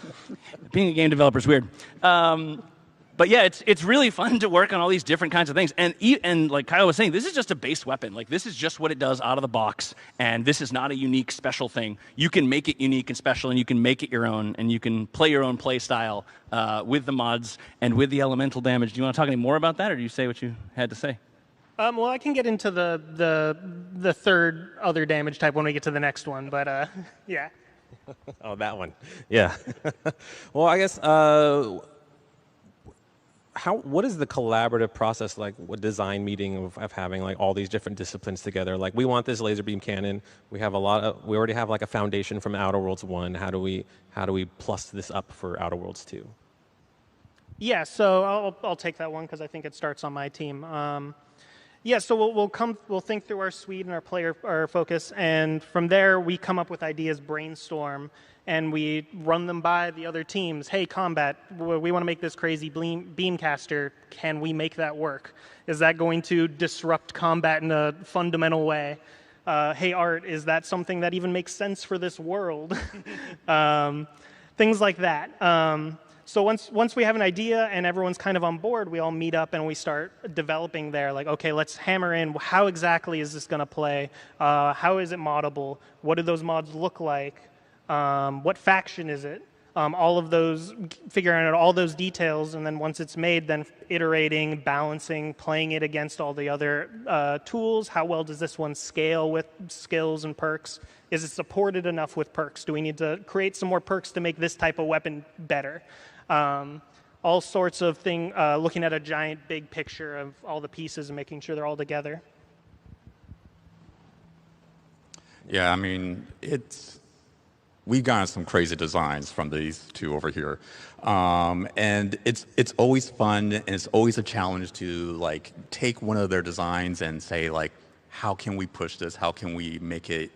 Being a game developer is weird. But yeah, it's really fun to work on all these different kinds of things. And like Kyle was saying, this is just a base weapon. Like this is just what it does out of the box. And this is not a unique special thing. You can make it unique and special, and you can make it your own, and you can play your own play style with the mods and with the elemental damage. Do you want to talk any more about that, or do you say what you had to say? Well, I can get into the third other damage type when we get to the next one, but yeah. Oh, that one. Yeah. Well, I guess what is the collaborative process like? What design meeting of having like all these different disciplines together? Like we want this laser beam cannon. We already have like a foundation from Outer Worlds 1. How do we plus this up for Outer Worlds 2? Yeah, so I'll take that one because I think it starts on my team. Yeah, so we'll think through our suite and our focus, and from there we come up with ideas, brainstorm, and we run them by the other teams. Hey, Combat, we want to make this crazy beamcaster. Can we make that work? Is that going to disrupt combat in a fundamental way? Hey, Art, is that something that even makes sense for this world? Things like that. So once we have an idea and everyone's kind of on board, we all meet up and we start developing there. Like, okay, let's hammer in. How exactly is this going to play? How is it moddable? What do those mods look like? What faction is it? All of those, figuring out all those details, and then once it's made, then iterating, balancing, playing it against all the other tools. How well does this one scale with skills and perks? Is it supported enough with perks? Do we need to create some more perks to make this type of weapon better? All sorts of things, looking at a giant big picture of all the pieces and making sure they're all together. Yeah, I mean, we got some crazy designs from these two over here. And it's always fun, and it's always a challenge to like take one of their designs and say like, how can we push this? How can we make it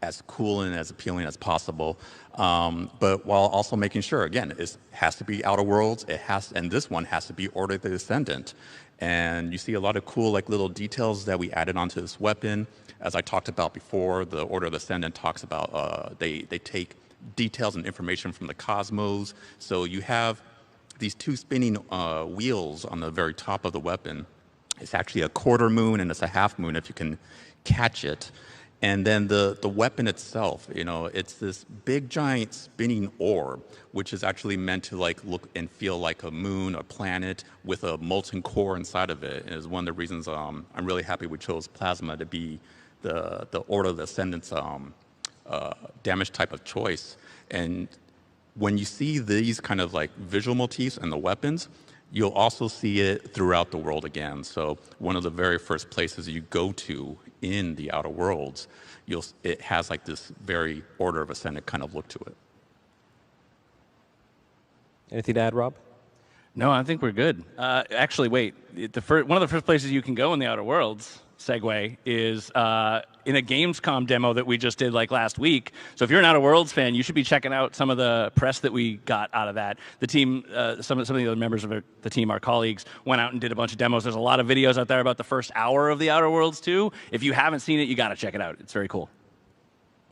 as cool and as appealing as possible? But while also making sure, again, it has to be Outer Worlds, and this one has to be Order of the Descendant. And you see a lot of cool like little details that we added onto this weapon. As I talked about before, the Order of the Descendant talks about, they take details and information from the cosmos. So you have these two spinning wheels on the very top of the weapon. It's actually a quarter moon and it's a half moon if you can catch it. And then the weapon itself, it's this big giant spinning orb, which is actually meant to like look and feel like a moon, a planet with a molten core inside of it. And it's one of the reasons I'm really happy we chose plasma to be the Order of the Ascendant's damage type of choice. And when you see these kind of like visual motifs and the weapons, you'll also see it throughout the world again. So one of the very first places you go to in the Outer Worlds, it has like this very Order of Ascendant kind of look to it. Anything to add, Rob? No, I think we're good. Actually, wait. One of the first places you can go in the Outer Worlds, segue, is in a Gamescom demo that we just did like last week. So if you're an Outer Worlds fan, you should be checking out some of the press that we got out of that. The team, some of the other members of the team, our colleagues, went out and did a bunch of demos. There's a lot of videos out there about the first hour of the Outer Worlds too. If you haven't seen it, you got to check it out. It's very cool.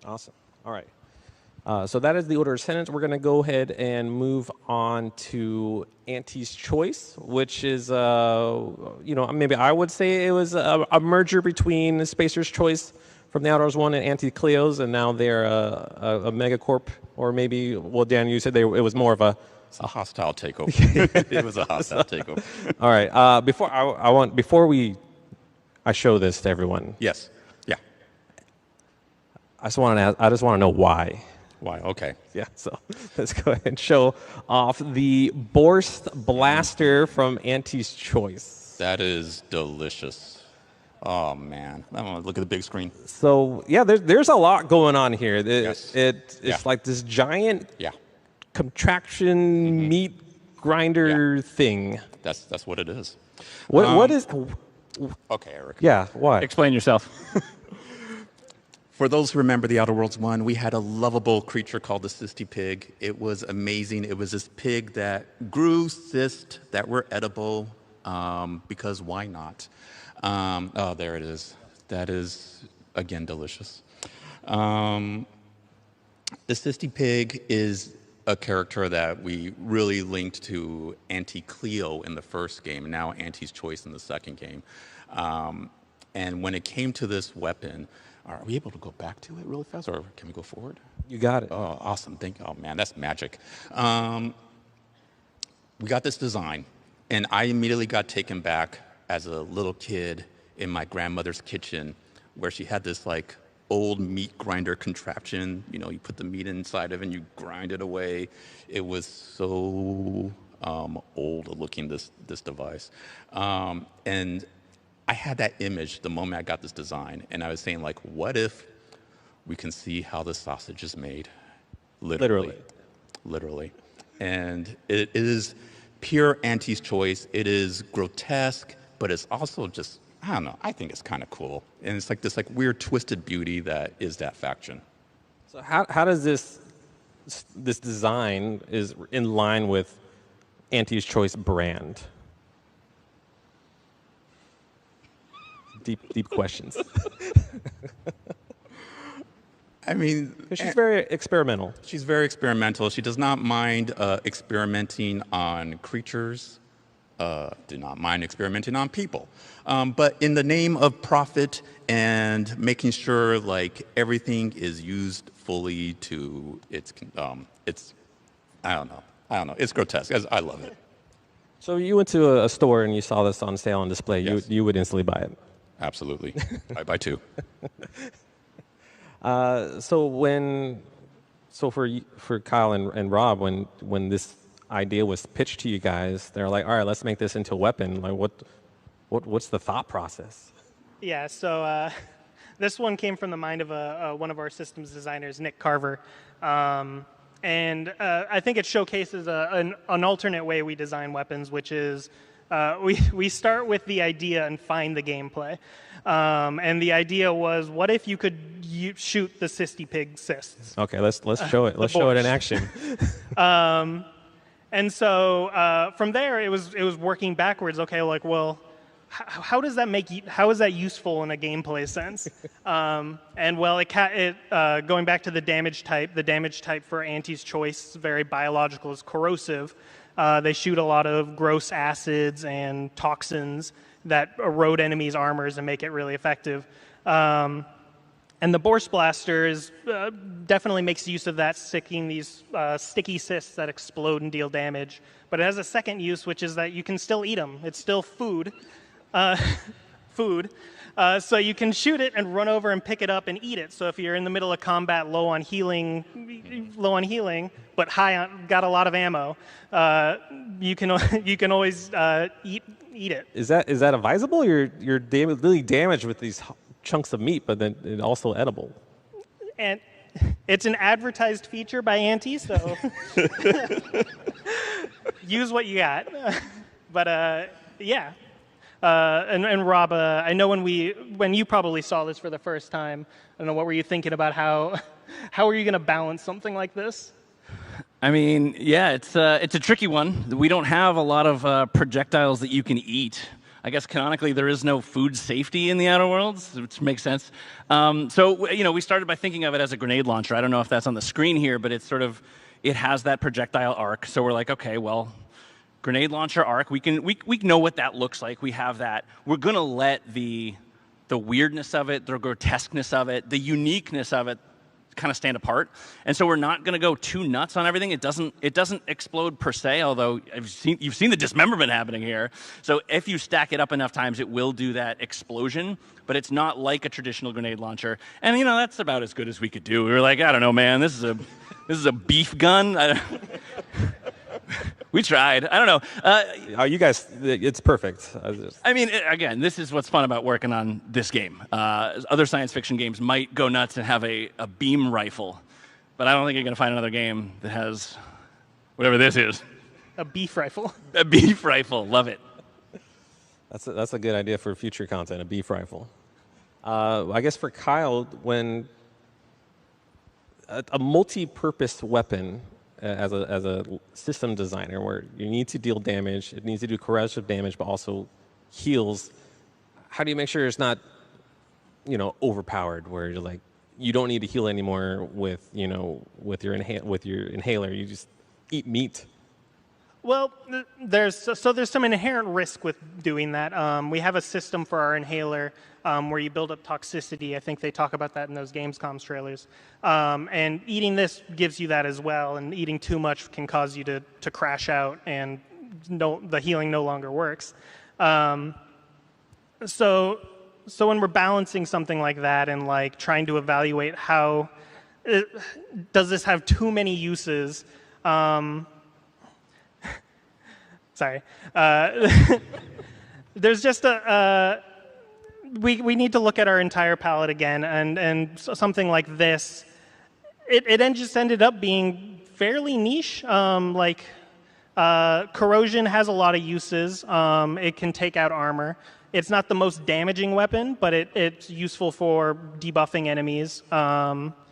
Awesome. All right. So that is the Order of Ascendant. We're going to go ahead and move on to Auntie's Choice, which is, maybe I would say it was a merger between Spacer's Choice from the Outdoors 1 and Auntie Cleo's, and now they're a megacorp, or maybe, well, Dan, you said it was more of a... It's a hostile takeover. It was a hostile takeover. All right. Before I show this to everyone. Yes. Yeah. I just want to know why. Why? Okay. Yeah, so let's go ahead and show off the Borst Blaster from Auntie's Choice. That is delicious. Oh, man. I want to look at the big screen. So, yeah, there's a lot going on here. Yes. It's like this giant yeah. contraction meat grinder thing. That's what it is. What is... Okay, Eric. Yeah, why? Explain yourself. For those who remember the Outer Worlds 1, we had a lovable creature called the Cysty Pig. It was amazing. It was this pig that grew cysts that were edible, because why not? Oh, there it is. That is, again, delicious. The Cysty Pig is a character that we really linked to Auntie Cleo in the first game, and now Auntie's Choice in the second game. And when it came to this weapon, are we able to go back to it really fast, or can we go forward? You got it. Oh, awesome. Thank you. Oh, man, that's magic. We got this design, and I immediately got taken back as a little kid in my grandmother's kitchen, where she had this, like, old meat grinder contraption. You put the meat inside of it, and you grind it away. It was so old looking, this device. And I had that image the moment I got this design, and I was saying, like, what if we can see how the sausage is made? Literally. And it is pure Auntie's Choice. It is grotesque, but it's also just, I don't know, I think it's kind of cool. And it's like this like weird twisted beauty that is that faction. So how does this design is in line with Auntie's Choice brand? Deep questions. I mean, she's very experimental. She's very experimental. She does not mind experimenting on creatures. Do not mind experimenting on people. But in the name of profit and making sure like everything is used fully to its I don't know. It's grotesque. I love it. So you went to a store and you saw this on sale on display. Yes. You would instantly buy it. Absolutely. I buy two. So for Kyle and Rob, when this idea was pitched to you guys, they're like, all right, let's make this into a weapon. Like, what's the thought process? Yeah, so this one came from the mind of one of our systems designers, Nick Carver. And I think it showcases an alternate way we design weapons, which is we start with the idea and find the gameplay. And the idea was, what if you could shoot the Cysty Pig cysts? Okay, let's show it. Let's show it in action. And so from there, it was working backwards. Okay, like, well, how is that useful in a gameplay sense? And well, going back to the damage type for Auntie's Choice is very biological. It's corrosive. They shoot a lot of gross acids and toxins that erode enemies' armors and make it really effective. And the Borscht Blaster is, definitely makes use of that, sticking these sticky cysts that explode and deal damage. But it has a second use, which is that you can still eat them. It's still food. So you can shoot it and run over and pick it up and eat it. So if you're in the middle of combat, low on healing, but got a lot of ammo, you can always eat it. Is that advisable? You're really damaged with these chunks of meat, but then it's also edible. And it's an advertised feature by Auntie, so use what you got. But yeah. And Rob, I know when you probably saw this for the first time, I don't know, what were you thinking about how are you going to balance something like this? I mean, yeah, it's a tricky one. We don't have a lot of projectiles that you can eat. I guess canonically there is no food safety in the Outer Worlds, which makes sense. So we started by thinking of it as a grenade launcher. I don't know if that's on the screen here, but it has that projectile arc. So we're like, okay, well, grenade launcher arc, we know what that looks like. We have that. We're going to let the weirdness of it, the grotesqueness of it, the uniqueness of it kind of stand apart. And so we're not going to go too nuts on everything. It doesn't explode per se, although you've seen the dismemberment happening here. So if you stack it up enough times, it will do that explosion, but it's not like a traditional grenade launcher. And that's about as good as we could do. We were like, I don't know, man, this is a beef gun. We tried. I don't know. You guys, it's perfect. I mean, again, this is what's fun about working on this game. Other science fiction games might go nuts and have a beam rifle, but I don't think you're going to find another game that has whatever this is. A beef rifle. A beef rifle. Love it. That's a good idea for future content, a beef rifle. I guess for Kyle, when a multi-purpose weapon, as a system designer, where you need to deal damage, it needs to do corrosive damage, but also heals. How do you make sure it's not, overpowered, where you're like, you don't need to heal anymore with your inhaler. You just eat meat. Well, there's some inherent risk with doing that. We have a system for our inhaler where you build up toxicity. I think they talk about that in those Gamescom's trailers. And eating this gives you that as well. And eating too much can cause you to crash out, and the healing no longer works. So when we're balancing something like that and like trying to evaluate does this have too many uses? Sorry. There's just we need to look at our entire palette again, and something like this, it just ended up being fairly niche. Corrosion has a lot of uses. It can take out armor. It's not the most damaging weapon, but it's useful for debuffing enemies.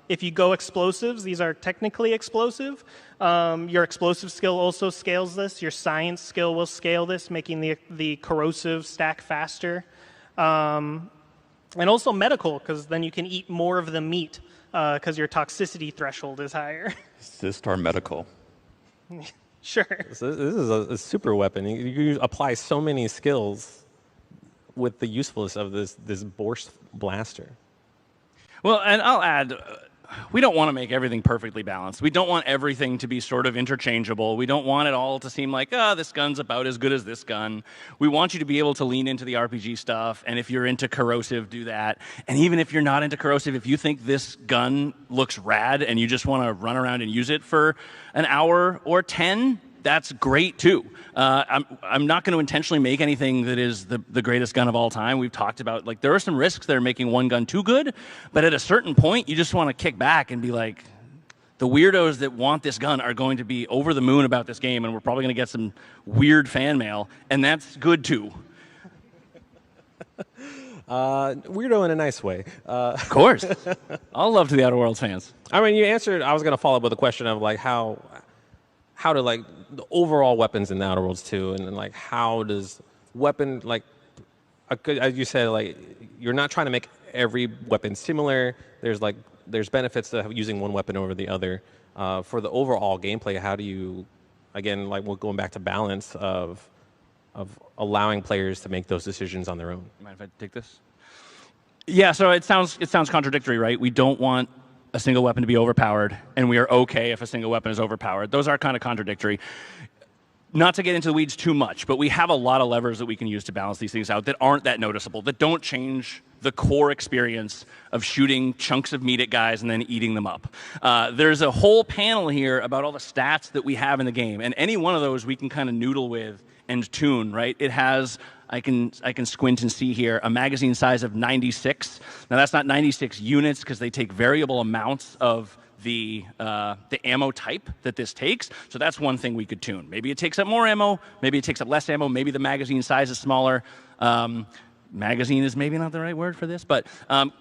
If you go explosives, these are technically explosive. Your explosive skill also scales this. Your science skill will scale this, making the corrosive stack faster. And also medical, because then you can eat more of the meat, because your toxicity threshold is higher. Is this our medical? Sure. So this is a super weapon. You apply so many skills with the usefulness of this Borscht blaster. Well, and I'll add, we don't want to make everything perfectly balanced. We don't want everything to be sort of interchangeable. We don't want it all to seem like, this gun's about as good as this gun. We want you to be able to lean into the RPG stuff, and if you're into corrosive, do that. And even if you're not into corrosive, if you think this gun looks rad and you just want to run around and use it for an hour or 10, that's great too. I'm not going to intentionally make anything that is the greatest gun of all time. We've talked about, like, there are some risks that are making one gun too good, but at a certain point, you just want to kick back and be like, the weirdos that want this gun are going to be over the moon about this game, and we're probably going to get some weird fan mail, and that's good too. Weirdo in a nice way. Of course. All love to the Outer Worlds fans. I mean, you answered. I was going to follow up with a question of like how to like the overall weapons in the Outer Worlds 2, and then like how does weapon, like as you said, like you're not trying to make every weapon similar. There's benefits to using one weapon over the other. For the overall gameplay, how do you, again, like we're going back to balance of allowing players to make those decisions on their own? Mind if I take this? Yeah, so it sounds contradictory, right? We don't want a single weapon to be overpowered, and we are okay if a single weapon is overpowered. Those are kind of contradictory. Not to get into the weeds too much, but we have a lot of levers that we can use to balance these things out that aren't that noticeable, that don't change the core experience of shooting chunks of meat at guys and then eating them up. There's a whole panel here about all the stats that we have in the game, and any one of those we can kind of noodle with and tune, right? It has, I can squint and see here, a magazine size of 96. Now that's not 96 units because they take variable amounts of the ammo type that this takes. So that's one thing we could tune. Maybe it takes up more ammo, maybe it takes up less ammo, maybe the magazine size is smaller. Magazine is maybe not the right word for this, but Kyle,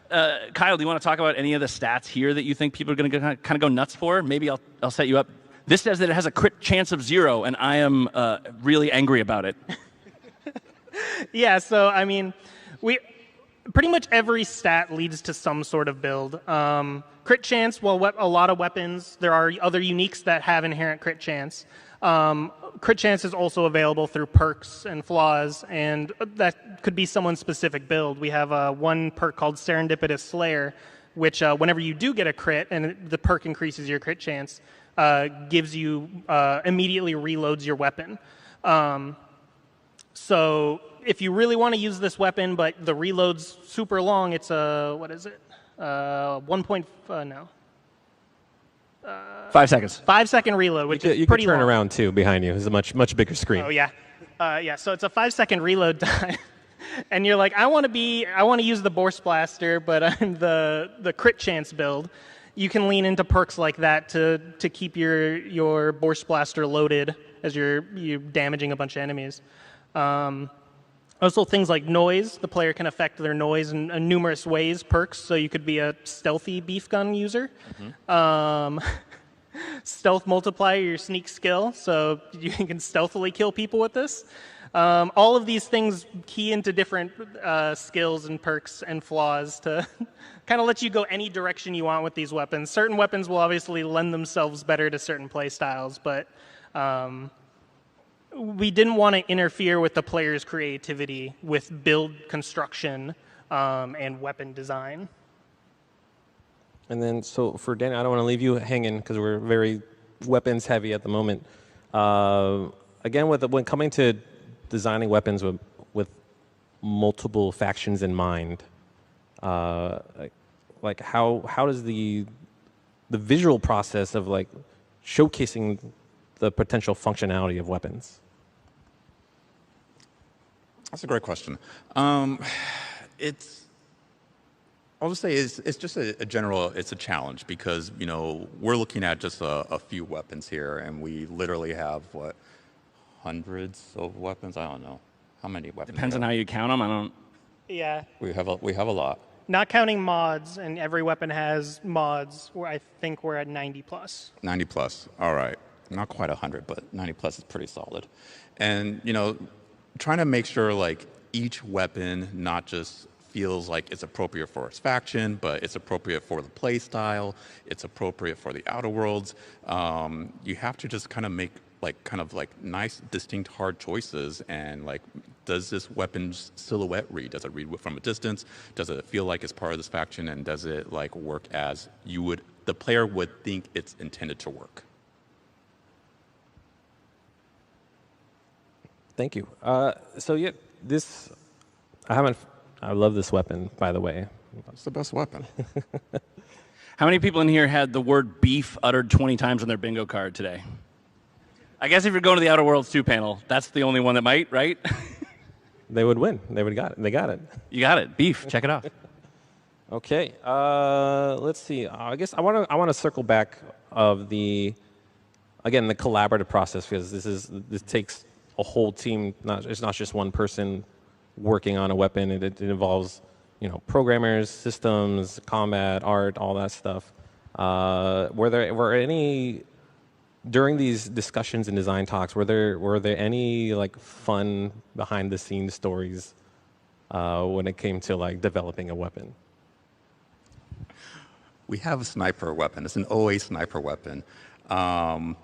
do you want to talk about any of the stats here that you think people are going to kind of go nuts for? Maybe I'll set you up. This says that it has a crit chance of 0, and I am really angry about it. Yeah, so I mean, pretty much every stat leads to some sort of build. Crit chance, well, a lot of weapons, there are other uniques that have inherent crit chance. Crit chance is also available through perks and flaws, and that could be someone's specific build. We have one perk called Serendipitous Slayer, which whenever you do get a crit and the perk increases your crit chance, gives you, immediately reloads your weapon. So if you really want to use this weapon, but the reload's super long, it's what is it? 5 seconds. 5-second reload, which is you pretty can turn long. around too behind you. It's a much bigger screen. Oh yeah, yeah. So it's a 5-second reload time, and you're like, I want to use the Borst Blaster, but I'm the crit chance build. You can lean into perks like that to keep your Borst Blaster loaded as you're damaging a bunch of enemies. Also, things like noise. The player can affect their noise in numerous ways, perks, so you could be a stealthy beef gun user. Stealth multiplier, your sneak skill, so you can stealthily kill people with this. All of these things key into different skills and perks and flaws to kind of let you go any direction you want with these weapons. Certain weapons will obviously lend themselves better to certain play styles, but we didn't want to interfere with the player's creativity with build construction and weapon design. And then, so for Danny, I don't want to leave you hanging because we're very weapons heavy at the moment. Again, when coming to designing weapons with multiple factions in mind, like how does the visual process of like showcasing the potential functionality of weapons? That's a great question. I'll just say it's just a general, it's a challenge because, you know, we're looking at just a few weapons here and we literally have, what, hundreds of weapons? I don't know. How many weapons? Depends on how you count them. I don't. Yeah. We have a lot. Not counting mods, and every weapon has mods, where I think we're at 90 plus. 90 plus, all right. Not quite 100, but 90 plus is pretty solid. And, you know, trying to make sure like each weapon not just feels like it's appropriate for its faction, but it's appropriate for the play style, it's appropriate for the Outer Worlds. You have to just kind of make like nice, distinct, hard choices. And like, does this weapon's silhouette read? Does it read from a distance? Does it feel like it's part of this faction? And does it like work as the player would think it's intended to work? Thank you. So yeah, I love this weapon, by the way. It's the best weapon. How many people in here had the word beef uttered 20 times on their bingo card today? I guess if you're going to the Outer Worlds 2 panel, that's the only one that might, right? They would win. They got it. You got it. Beef. Check it out. Okay. Let's see. I guess I want to circle back of the collaborative process, because this takes a whole team. It's not just one person working on a weapon. It involves, you know, programmers, systems, combat, art, all that stuff. Were there any during these discussions and design talks? Were there any like fun behind the scenes stories when it came to like developing a weapon? We have a sniper weapon. It's an OA sniper weapon, and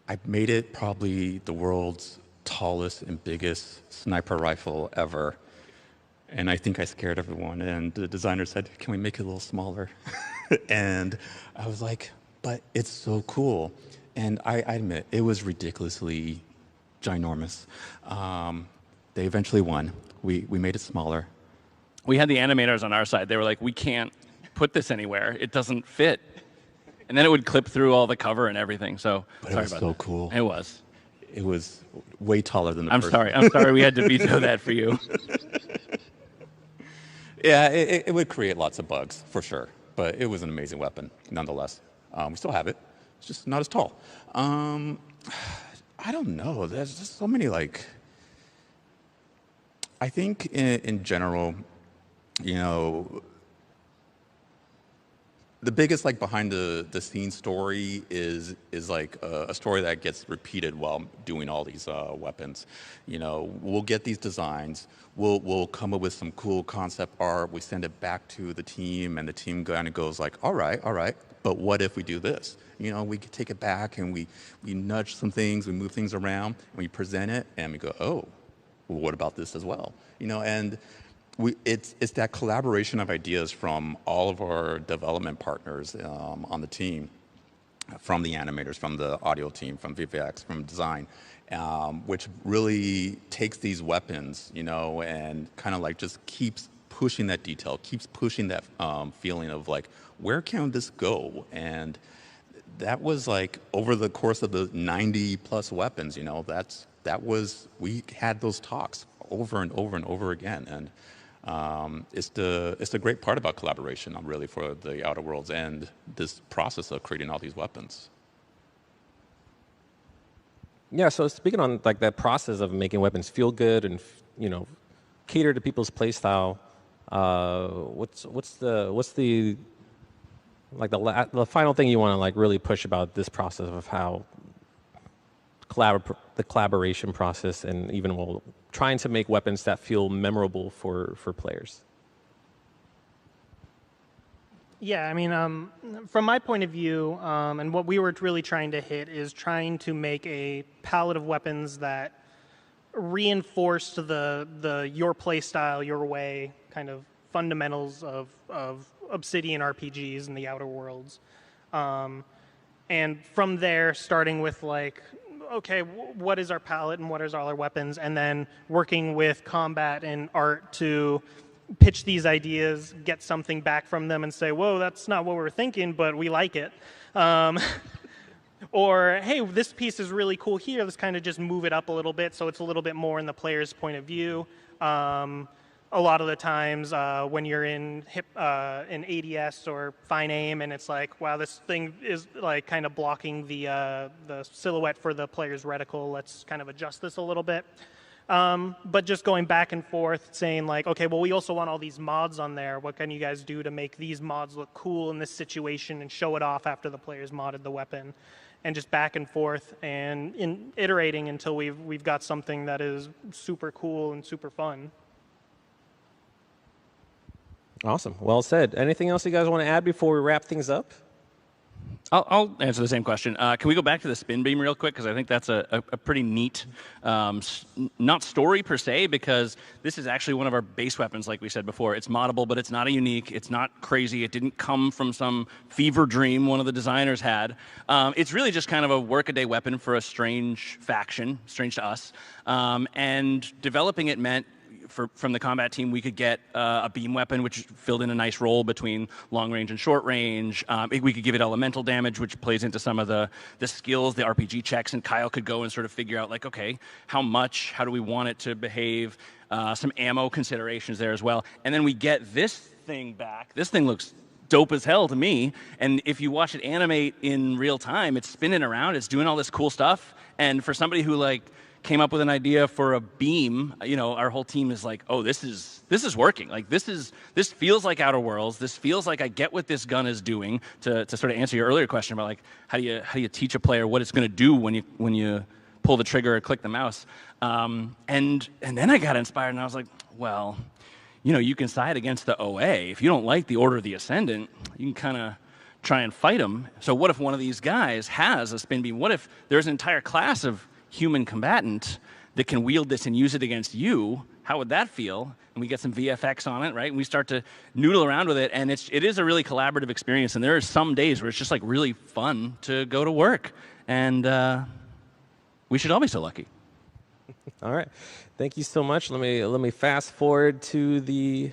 I made it probably the world's tallest and biggest sniper rifle ever. And I think I scared everyone. And the designer said, can we make it a little smaller? And I was like, but it's so cool. And I admit, it was ridiculously ginormous. They eventually won. We made it smaller. We had the animators on our side. They were like, we can't put this anywhere. It doesn't fit. And then it would clip through all the cover and everything. So But sorry it was about so that. cool. It was. It was way taller than the I'm person. sorry. I'm sorry we had to veto that for you. Yeah, it would create lots of bugs, for sure. But it was an amazing weapon, nonetheless. We still have it. It's just not as tall. I don't know. There's just so many, like... I think in general, you know, the biggest like behind the scenes story is like a story that gets repeated while doing all these weapons. You know, we'll get these designs, we'll come up with some cool concept art, we send it back to the team, and the team kind of goes like, all right, but what if we do this? You know, we could take it back and we nudge some things, we move things around, and we present it, and we go, oh, well, what about this as well? You know, and it's that collaboration of ideas from all of our development partners on the team, from the animators, from the audio team, from VFX, from design, which really takes these weapons, you know, and kind of like just keeps pushing that detail, keeps pushing that feeling of like, where can this go? And that was like over the course of the 90 plus weapons, you know, we had those talks over and over and over again. And it's the great part about collaboration, really, for the Outer Worlds and this process of creating all these weapons. Yeah. So speaking on like that process of making weapons feel good and you know cater to people's play style, what's the like the final thing you want to like really push about this process of how the collaboration process and even trying to make weapons that feel memorable for players? Yeah, I mean, from my point of view, and what we were really trying to hit is trying to make a palette of weapons that reinforced the your play style, your way kind of fundamentals of Obsidian RPGs and the Outer Worlds. And from there, starting with like, okay, what is our palette and what is all our weapons? And then working with combat and art to pitch these ideas, get something back from them and say, whoa, that's not what we were thinking, but we like it. Or, hey, this piece is really cool here. Let's kind of just move it up a little bit so it's a little bit more in the player's point of view. A lot of the times when you're in ADS or Fine Aim and it's like, wow, this thing is like kind of blocking the silhouette for the player's reticle. Let's kind of adjust this a little bit. But just going back and forth saying like, okay, well, we also want all these mods on there. What can you guys do to make these mods look cool in this situation and show it off after the player's modded the weapon? And just back and forth and iterating until we've got something that is super cool and super fun. Awesome. Well said. Anything else you guys want to add before we wrap things up? I'll answer the same question. Can we go back to the spin beam real quick? Because I think that's a pretty neat, not story per se, because this is actually one of our base weapons, like we said before. It's moddable, but it's not a unique. It's not crazy. It didn't come from some fever dream one of the designers had. It's really just kind of a workaday weapon for a strange faction, strange to us. And developing it meant from the combat team, we could get a beam weapon, which filled in a nice role between long range and short range. We could give it elemental damage, which plays into some of the skills, the RPG checks, and Kyle could go and sort of figure out, like, okay, how do we want it to behave? Some ammo considerations there as well. And then we get this thing back. This thing looks dope as hell to me. And if you watch it animate in real time, it's spinning around, it's doing all this cool stuff. And for somebody who, like, came up with an idea for a beam, you know, our whole team is like, oh, this is working. Like, this feels like Outer Worlds. This feels like I get what this gun is doing. To sort of answer your earlier question about like how do you teach a player what it's going to do when you pull the trigger or click the mouse. And then I got inspired and I was like, well, you know, you can side against the OA. If you don't like the Order of the Ascendant, you can kind of try and fight them. So what if one of these guys has a spin beam? What if there's an entire class of human combatant that can wield this and use it against you, how would that feel? And we get some VFX on it, right? And we start to noodle around with it, and it is a really collaborative experience. And there are some days where it's just like really fun to go to work, and we should all be so lucky. All right, thank you so much. Let me fast forward to the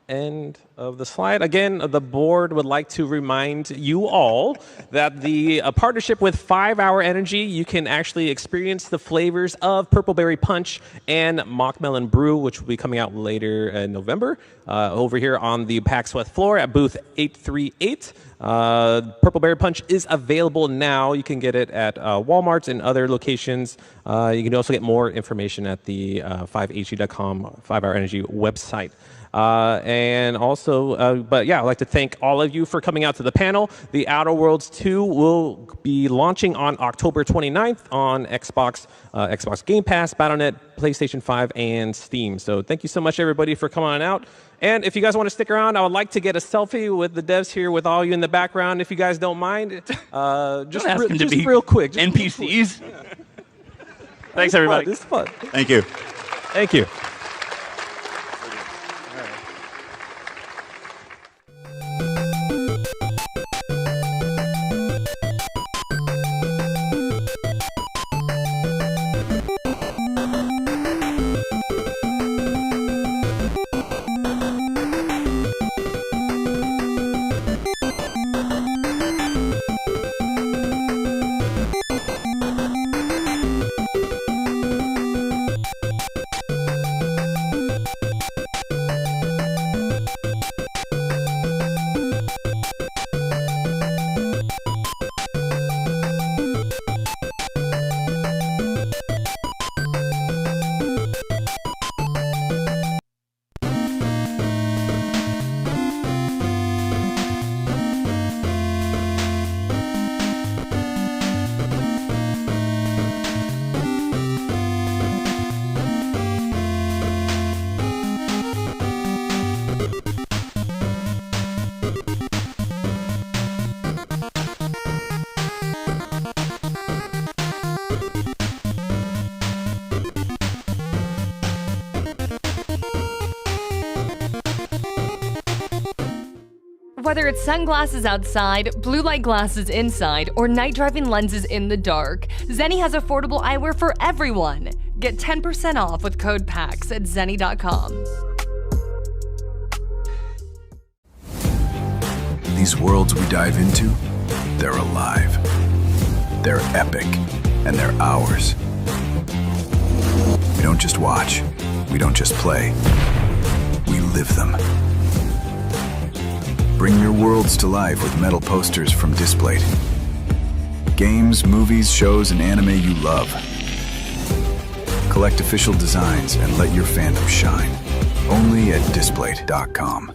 end of the slide. Again, the board would like to remind you all that the partnership with 5 Hour Energy, you can actually experience the flavors of Purple Berry Punch and Mock Melon Brew, which will be coming out later in November, over here on the PAX West floor at booth 838. Purple Berry Punch is available now. You can get it at Walmart and other locations. You can also get more information at the 5HE.com 5 Hour Energy website. And also, but yeah, I'd like to thank all of you for coming out to the panel. The Outer Worlds 2 will be launching on October 29th on Xbox, Xbox Game Pass, Battle.net, PlayStation 5, and Steam. So thank you so much, everybody, for coming on out. And if you guys want to stick around, I would like to get a selfie with the devs here, with all you in the background, if you guys don't mind. Just real quick. NPCs. Thanks, everybody. This is fun. Thank you. Thank you. Whether it's sunglasses outside, blue light glasses inside, or night driving lenses in the dark, Zenni has affordable eyewear for everyone. Get 10% off with code PAX at Zenni.com. These worlds we dive into, they're alive. They're epic, and they're ours. We don't just watch, we don't just play, we live them. Bring your worlds to life with metal posters from Displayed. Games, movies, shows, and anime you love. Collect official designs and let your fandom shine. Only at Displayed.com.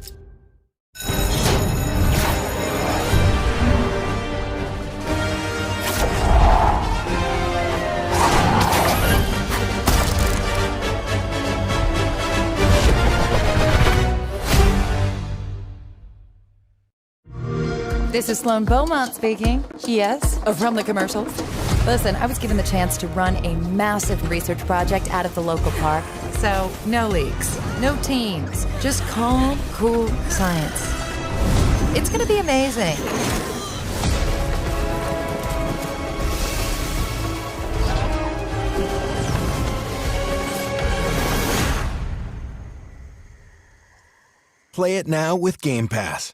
This is Sloan Beaumont speaking. Yes, from the commercials. Listen, I was given the chance to run a massive research project out at the local park. So, no leaks, no teams, just calm, cool science. It's gonna be amazing. Play it now with Game Pass.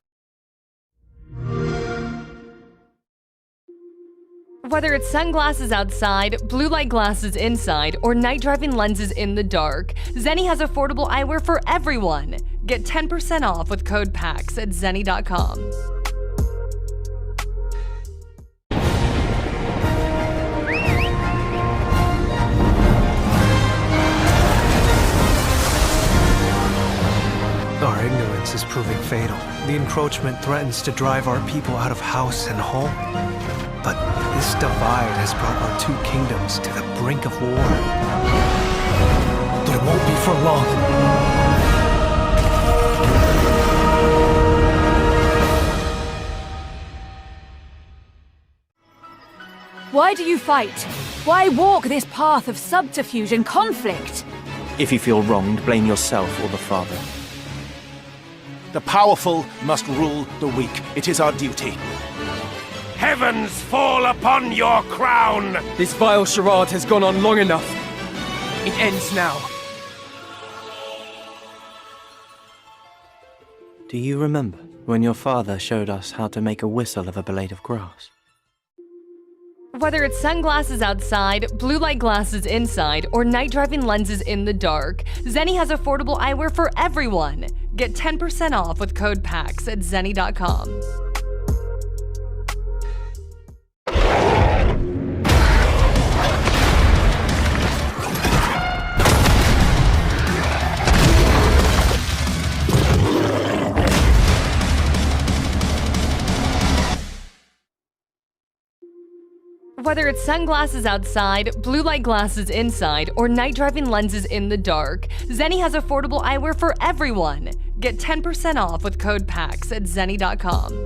Whether it's sunglasses outside, blue light glasses inside, or night driving lenses in the dark, Zenni has affordable eyewear for everyone. Get 10% off with code PAX at Zenni.com. Our ignorance is proving fatal. The encroachment threatens to drive our people out of house and home. But this divide has brought our two kingdoms to the brink of war. But it won't be for long. Why do you fight? Why walk this path of subterfuge and conflict? If you feel wronged, blame yourself or the Father. The powerful must rule the weak. It is our duty. Heavens fall upon your crown! This vile charade has gone on long enough. It ends now. Do you remember when your father showed us how to make a whistle of a blade of grass? Whether it's sunglasses outside, blue light glasses inside, or night driving lenses in the dark, Zenni has affordable eyewear for everyone. Get 10% off with code PAX at zenni.com. Whether it's sunglasses outside, blue light glasses inside, or night driving lenses in the dark, Zenni has affordable eyewear for everyone. Get 10% off with code PAX at zenni.com.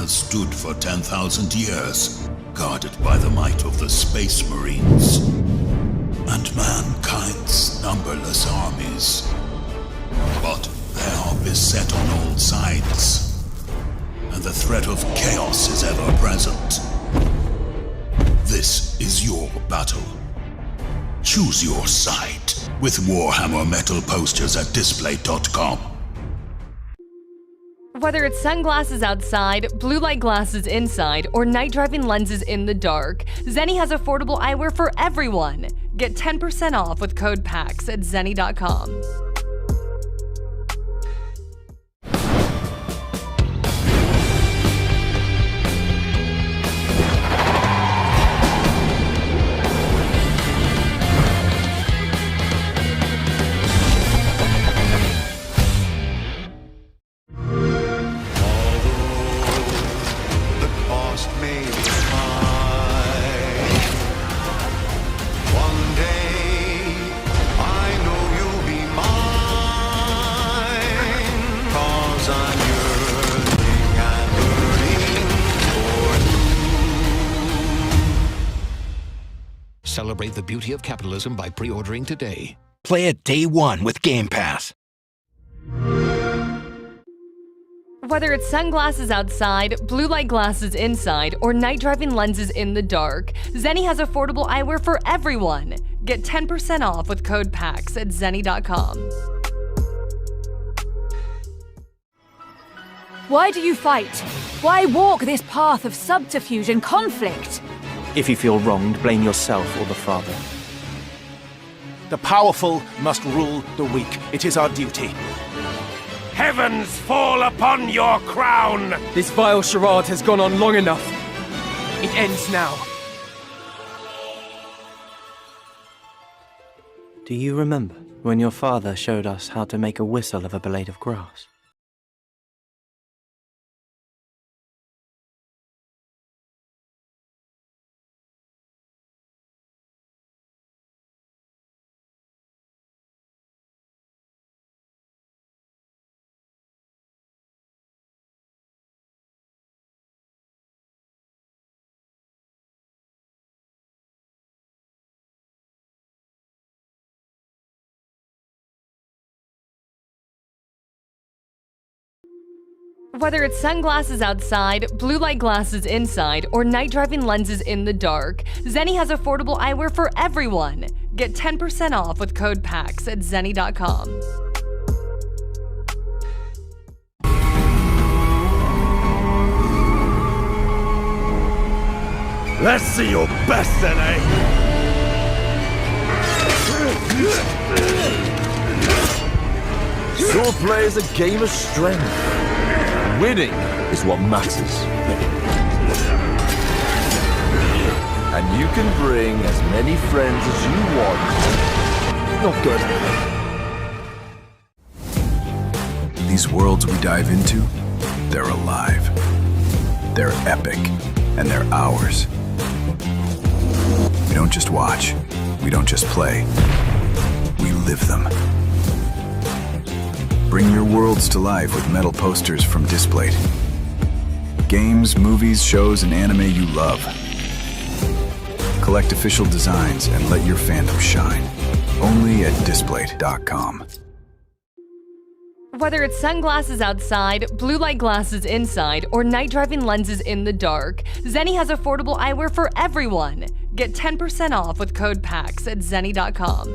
Stood for 10,000 years, guarded by the might of the Space Marines and mankind's numberless armies. But they are beset on all sides, and the threat of chaos is ever present. This is your battle. Choose your side with Warhammer Metal posters at display.com. Whether it's sunglasses outside, blue light glasses inside, or night driving lenses in the dark, Zenni has affordable eyewear for everyone. Get 10% off with code PAX at zenni.com. Celebrate the beauty of capitalism by pre-ordering today. Play it day one with Game Pass. Whether it's sunglasses outside, blue light glasses inside, or night driving lenses in the dark, Zenni has affordable eyewear for everyone. Get 10% off with code PAX at zenni.com. Why do you fight? Why walk this path of subterfuge and conflict? If you feel wronged, blame yourself or the Father. The powerful must rule the weak. It is our duty. Heavens fall upon your crown! This vile charade has gone on long enough. It ends now. Do you remember when your father showed us how to make a whistle of a blade of grass? Whether it's sunglasses outside, blue light glasses inside, or night driving lenses in the dark, Zenni has affordable eyewear for everyone. Get 10% off with code PAX at zenni.com. Let's see your best then, eh? Swordplay is a game of strength. Winning is what matters. And you can bring as many friends as you want. Not good. These worlds we dive into, they're alive. They're epic, and they're ours. We don't just watch. We don't just play. We live them. Bring your worlds to life with metal posters from Displayed. Games, movies, shows, and anime you love. Collect official designs and let your fandom shine. Only at Displayed.com. Whether it's sunglasses outside, blue light glasses inside, or night driving lenses in the dark, Zenni has affordable eyewear for everyone. Get 10% off with code PAX at Zenni.com.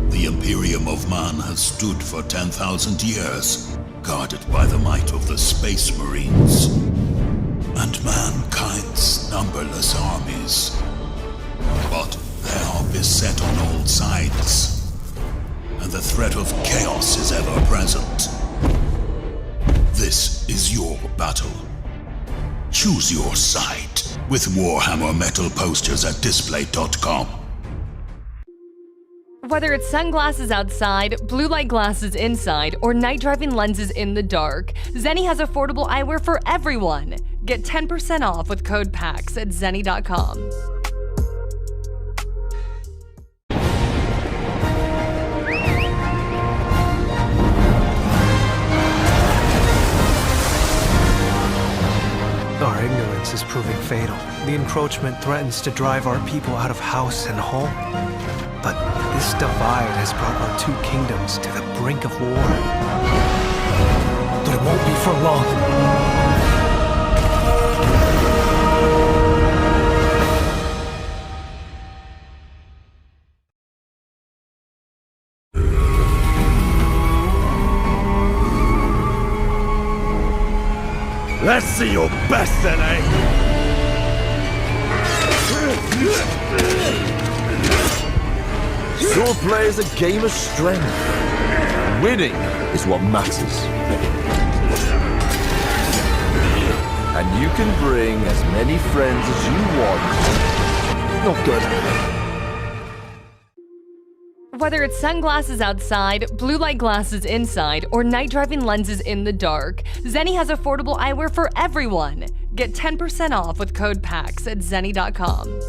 The Imperium of Man has stood for 10,000 years, guarded by the might of the Space Marines and mankind's numberless armies. But they are beset on all sides, and the threat of chaos is ever present. This is your battle. Choose your side with Warhammer metal posters at Display.com. Whether it's sunglasses outside, blue light glasses inside, or night driving lenses in the dark, Zenni has affordable eyewear for everyone. Get 10% off with code PAX at Zenni.com. Our ignorance is proving fatal. The encroachment threatens to drive our people out of house and home. But this divide has brought our two kingdoms to the brink of war. But it won't be for long. Let's see your best then, eh? Swordplay is a game of strength. Winning is what matters. And you can bring as many friends as you want. Not good. Whether it's sunglasses outside, blue light glasses inside, or night driving lenses in the dark, Zenni has affordable eyewear for everyone. Get 10% off with code PAX at Zenni.com.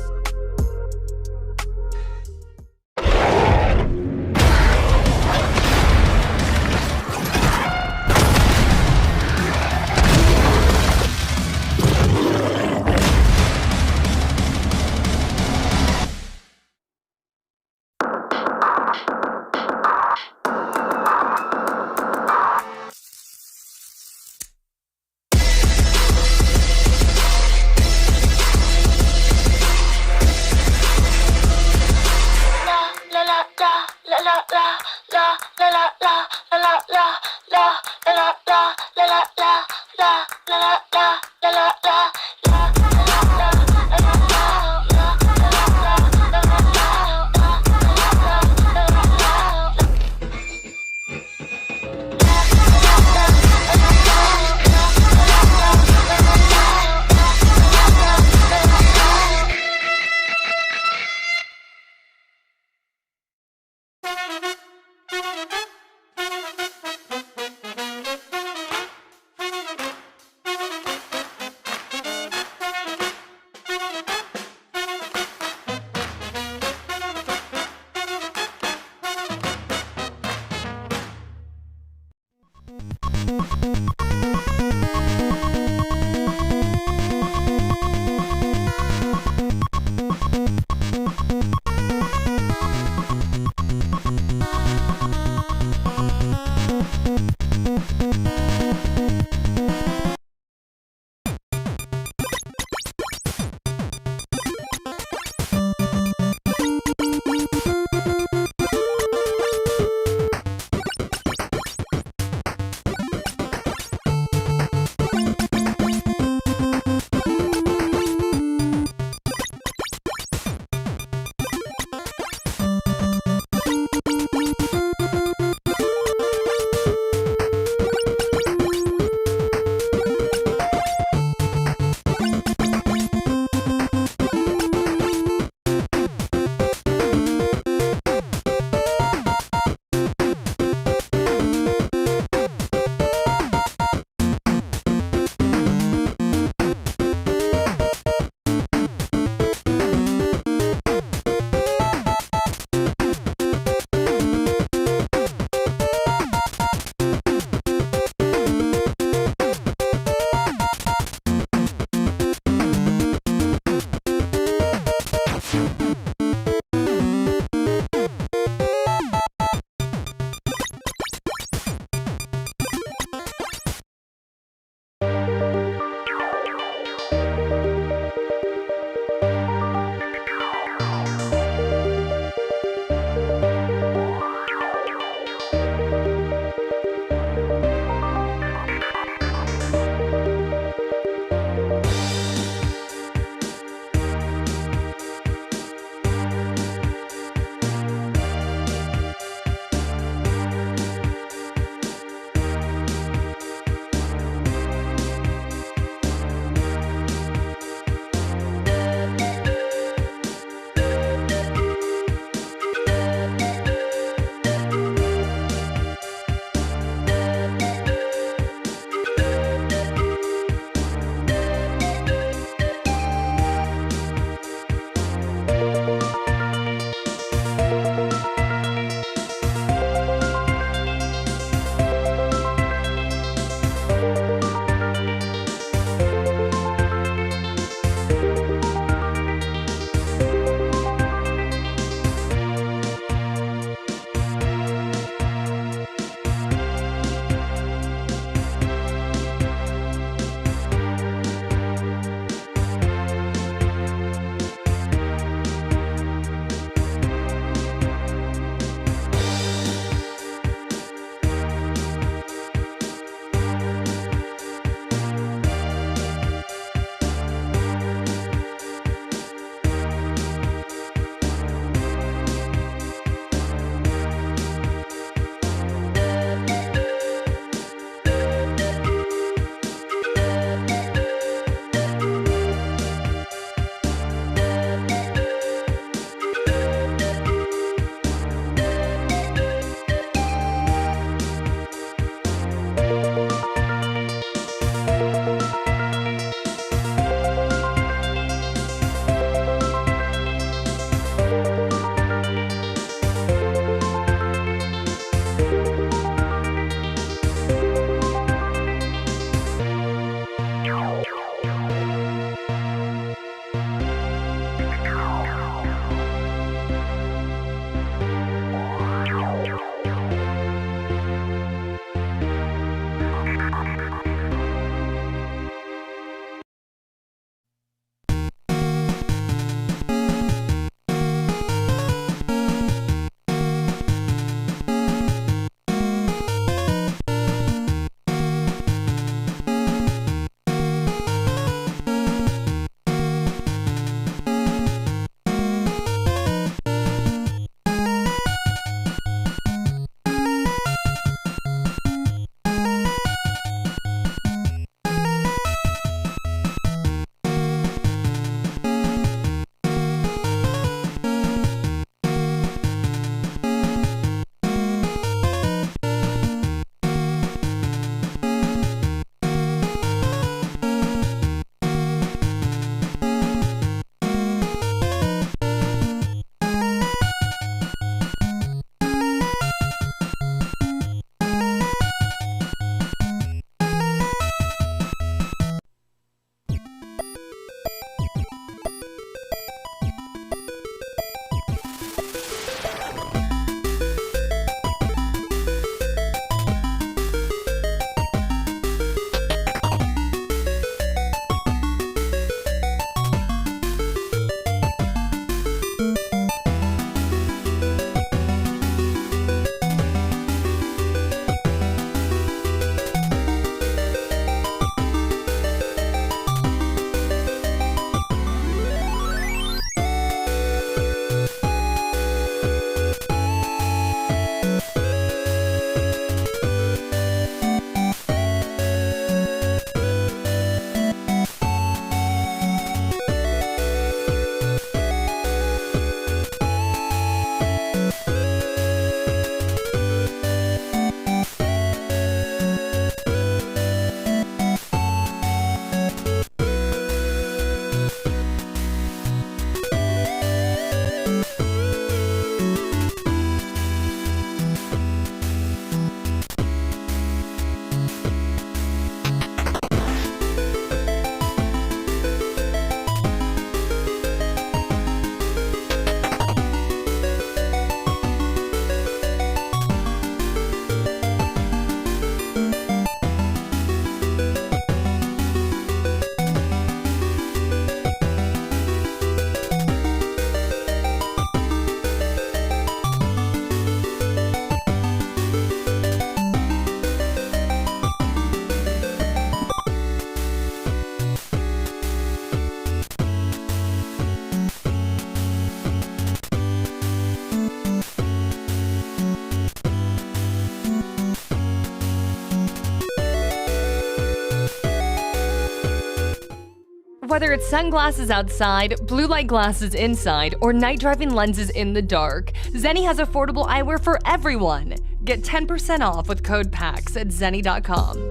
Whether it's sunglasses outside, blue light glasses inside, or night driving lenses in the dark, Zenni has affordable eyewear for everyone. Get 10% off with code PAX at zenni.com.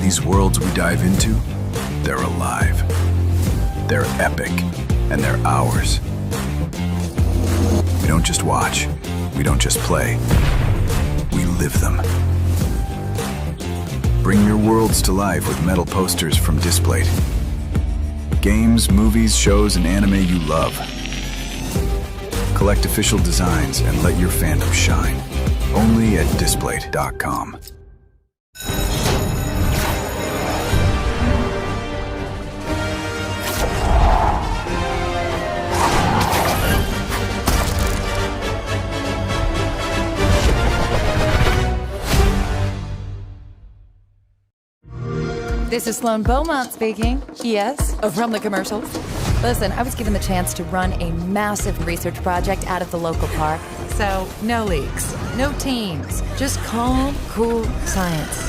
These worlds we dive into, they're alive. They're epic, and they're ours. We don't just watch. We don't just play. We live them. Bring your worlds to life with metal posters from Displate. Games, movies, shows, and anime you love. Collect official designs and let your fandom shine. Only at Displate.com. This is Sloan Beaumont speaking. Yes, from the commercials. Listen, I was given the chance to run a massive research project out of the local park. So, no leaks, no teams, just calm, cool science.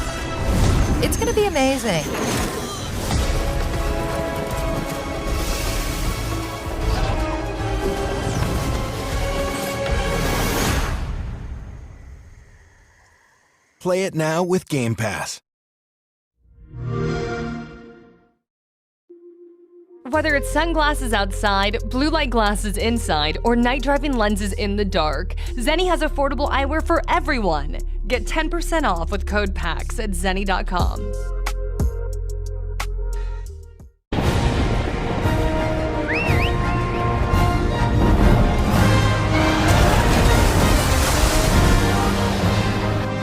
It's gonna be amazing. Play it now with Game Pass. Whether it's sunglasses outside, blue light glasses inside, or night driving lenses in the dark, Zenni has affordable eyewear for everyone. Get 10% off with code PAX at zenni.com.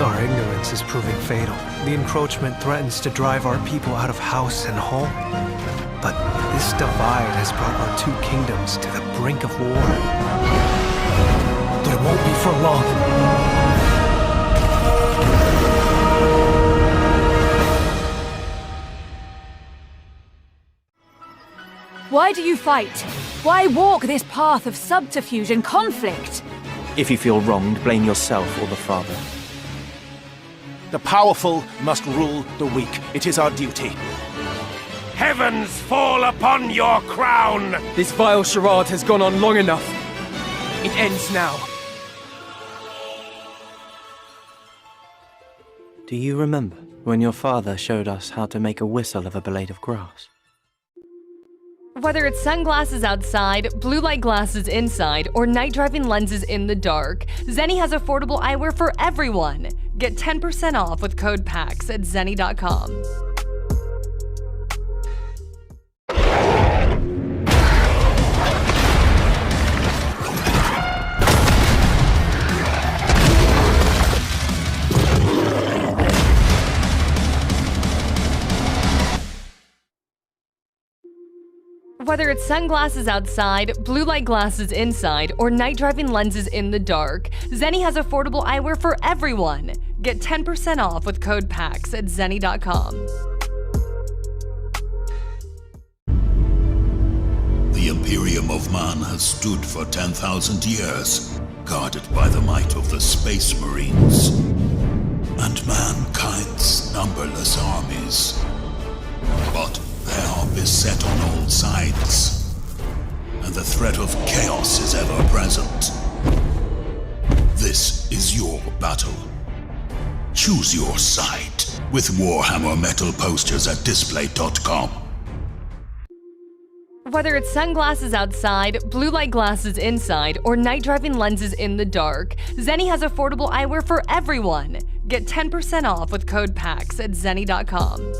Our ignorance is proving fatal. The encroachment threatens to drive our people out of house and home. But this divide has brought our two kingdoms to the brink of war. But it won't be for long. Why do you fight? Why walk this path of subterfuge and conflict? If you feel wronged, blame yourself or the father. The powerful must rule the weak. It is our duty. Heavens fall upon your crown! This vile charade has gone on long enough. It ends now. Do you remember when your father showed us how to make a whistle of a blade of grass? Whether it's sunglasses outside, blue light glasses inside, or night driving lenses in the dark, Zenni has affordable eyewear for everyone. Get 10% off with code PAX at zenni.com. Whether it's sunglasses outside, blue light glasses inside, or night driving lenses in the dark, Zenni has affordable eyewear for everyone. Get 10% off with code PAX at zenni.com. The Imperium of Man has stood for 10,000 years, guarded by the might of the Space Marines and mankind's numberless armies. But they are beset on all sides, and the threat of chaos is ever present. This is your battle. Choose your side with Warhammer metal posters at Displate.com. Whether it's sunglasses outside, blue light glasses inside, or night driving lenses in the dark, Zenni has affordable eyewear for everyone. Get 10% off with code PAX at zenni.com.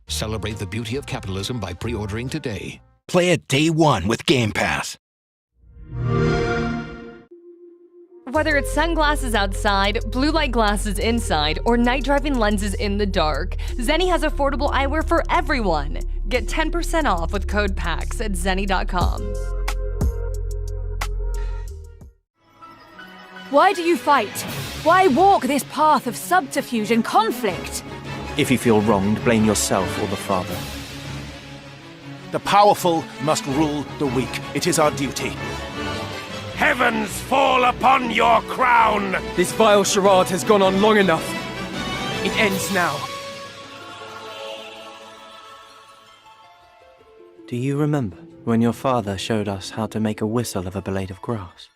Celebrate the beauty of capitalism by pre-ordering today. Play it day one with Game Pass. Whether it's sunglasses outside, blue light glasses inside, or night driving lenses in the dark, Zenni has affordable eyewear for everyone. Get 10% off with code PAX at zenni.com. Why do you fight? Why walk this path of subterfuge and conflict? If you feel wronged, blame yourself or the Father. The powerful must rule the weak. It is our duty. Heavens fall upon your crown! This vile charade has gone on long enough. It ends now. Do you remember when your father showed us how to make a whistle of a blade of grass?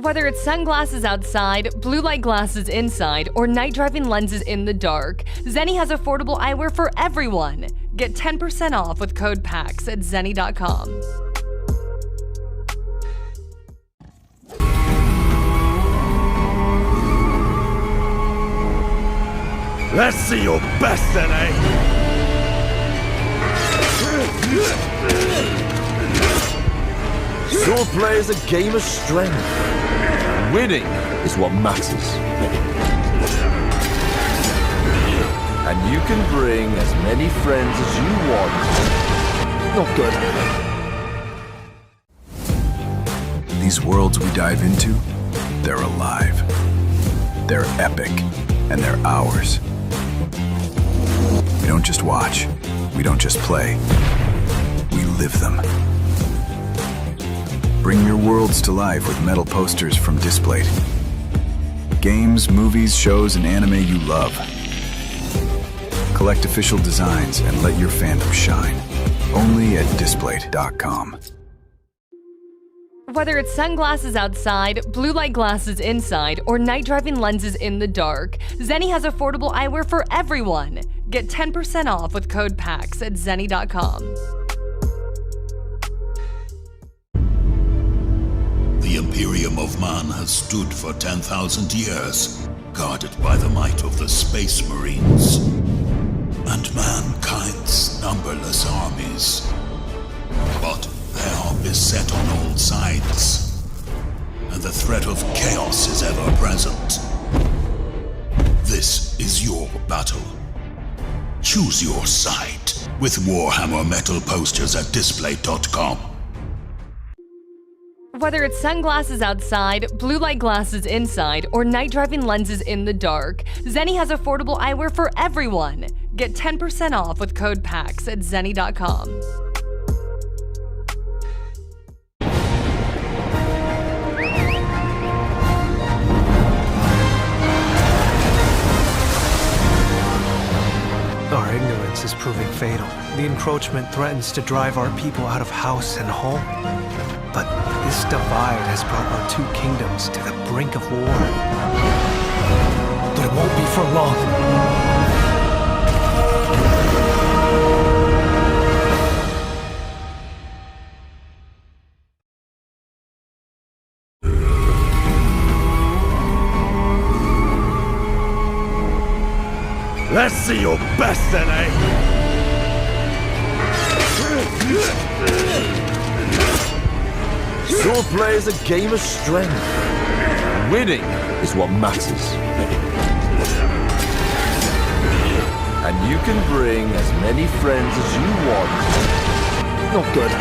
Whether it's sunglasses outside, blue light glasses inside, or night driving lenses in the dark, Zenni has affordable eyewear for everyone. Get 10% off with code PAX at zenni.com. Let's see your best then, eh? Swordplay is a game of strength. Winning is what matters. And you can bring as many friends as you want. Not good. These worlds we dive into, they're alive. They're epic, and they're ours. We don't just watch. We don't just play. We live them. Bring your worlds to life with metal posters from Displayed. Games, movies, shows, and anime you love. Collect official designs and let your fandom shine. Only at Displayed.com. Whether it's sunglasses outside, blue light glasses inside, or night driving lenses in the dark, Zenni has affordable eyewear for everyone. Get 10% off with code PAX at zenni.com. The Imperium of Man has stood for 10,000 years, guarded by the might of the Space Marines and mankind's numberless armies. But they are beset on all sides, and the threat of chaos is ever present. This is your battle. Choose your side with Warhammer metal posters at display.com. Whether it's sunglasses outside, blue light glasses inside, or night driving lenses in the dark, Zenni has affordable eyewear for everyone. Get 10% off with code PAX at zenni.com. Our ignorance is proving fatal. The encroachment threatens to drive our people out of house and home. But this divide has brought our two kingdoms to the brink of war. But it won't be for long. Let's see your best then, eh? Swordplay is a game of strength. Winning is what matters. And you can bring as many friends as you want. Not good.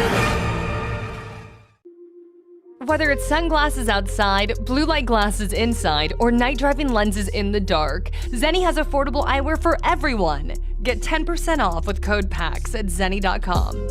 Whether it's sunglasses outside, blue light glasses inside, or night driving lenses in the dark, Zenni has affordable eyewear for everyone. Get 10% off with code PAX at zenni.com.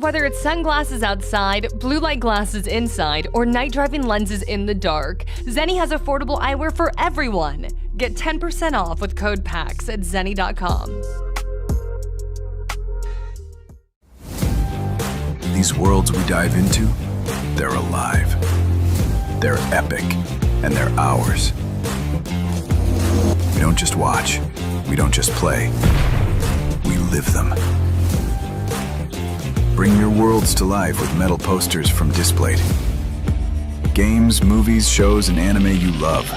Whether it's sunglasses outside, blue light glasses inside, or night driving lenses in the dark, Zenni has affordable eyewear for everyone. Get 10% off with code PAX at zenni.com. These worlds we dive into, they're alive. They're epic, and they're ours. We don't just watch, we don't just play, we live them. Bring your worlds to life with metal posters from Displayed. Games, movies, shows, and anime you love.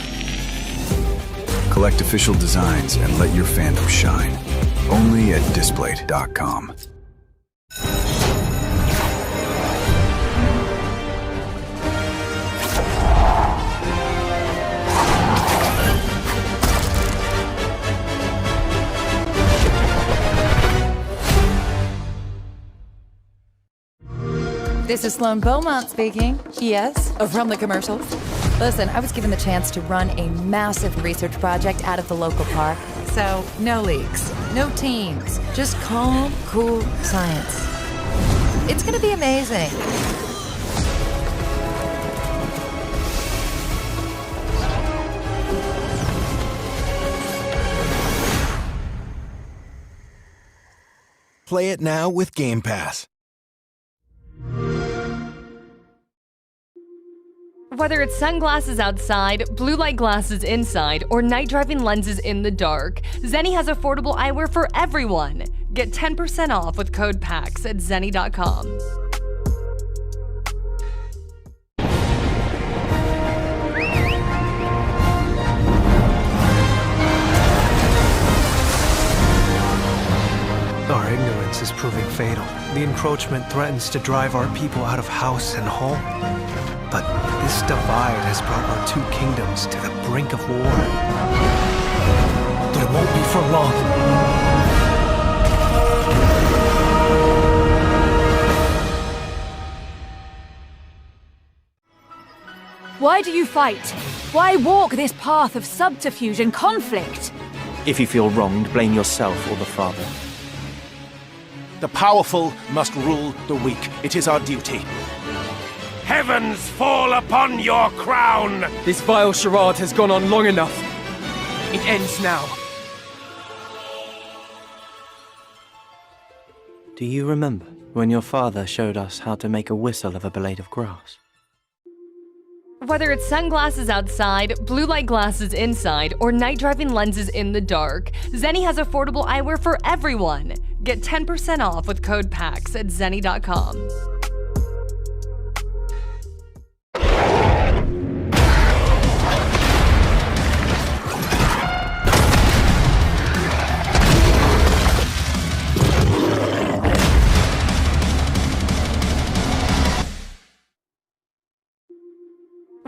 Collect official designs and let your fandom shine. Only at Displayed.com. This is Sloan Beaumont speaking. Yes, from the commercials. Listen, I was given the chance to run a massive research project out of the local park. So, no leaks, no teams, just calm, cool science. It's gonna be amazing. Play it now with Game Pass. Whether it's sunglasses outside, blue light glasses inside, or night driving lenses in the dark, Zenni has affordable eyewear for everyone. Get 10% off with code PAX at zenni.com. Our ignorance is proving fatal. The encroachment threatens to drive our people out of house and home. But this divide has brought our two kingdoms to the brink of war. But it won't be for long. Why do you fight? Why walk this path of subterfuge and conflict? If you feel wronged, blame yourself or the father. The powerful must rule the weak. It is our duty. Heavens fall upon your crown! This vile charade has gone on long enough. It ends now. Do you remember when your father showed us how to make a whistle of a blade of grass? Whether it's sunglasses outside, blue light glasses inside, or night driving lenses in the dark, Zenni has affordable eyewear for everyone. Get 10% off with code PAX at zenni.com.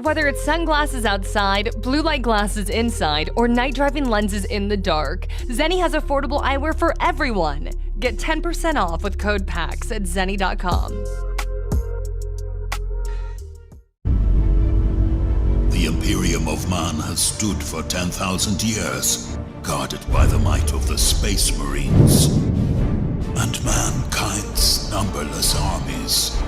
Whether it's sunglasses outside, blue light glasses inside, or night driving lenses in the dark, Zenni has affordable eyewear for everyone. Get 10% off with code PAX at zenni.com. The Imperium of Man has stood for 10,000 years, guarded by the might of the Space Marines and mankind's numberless armies.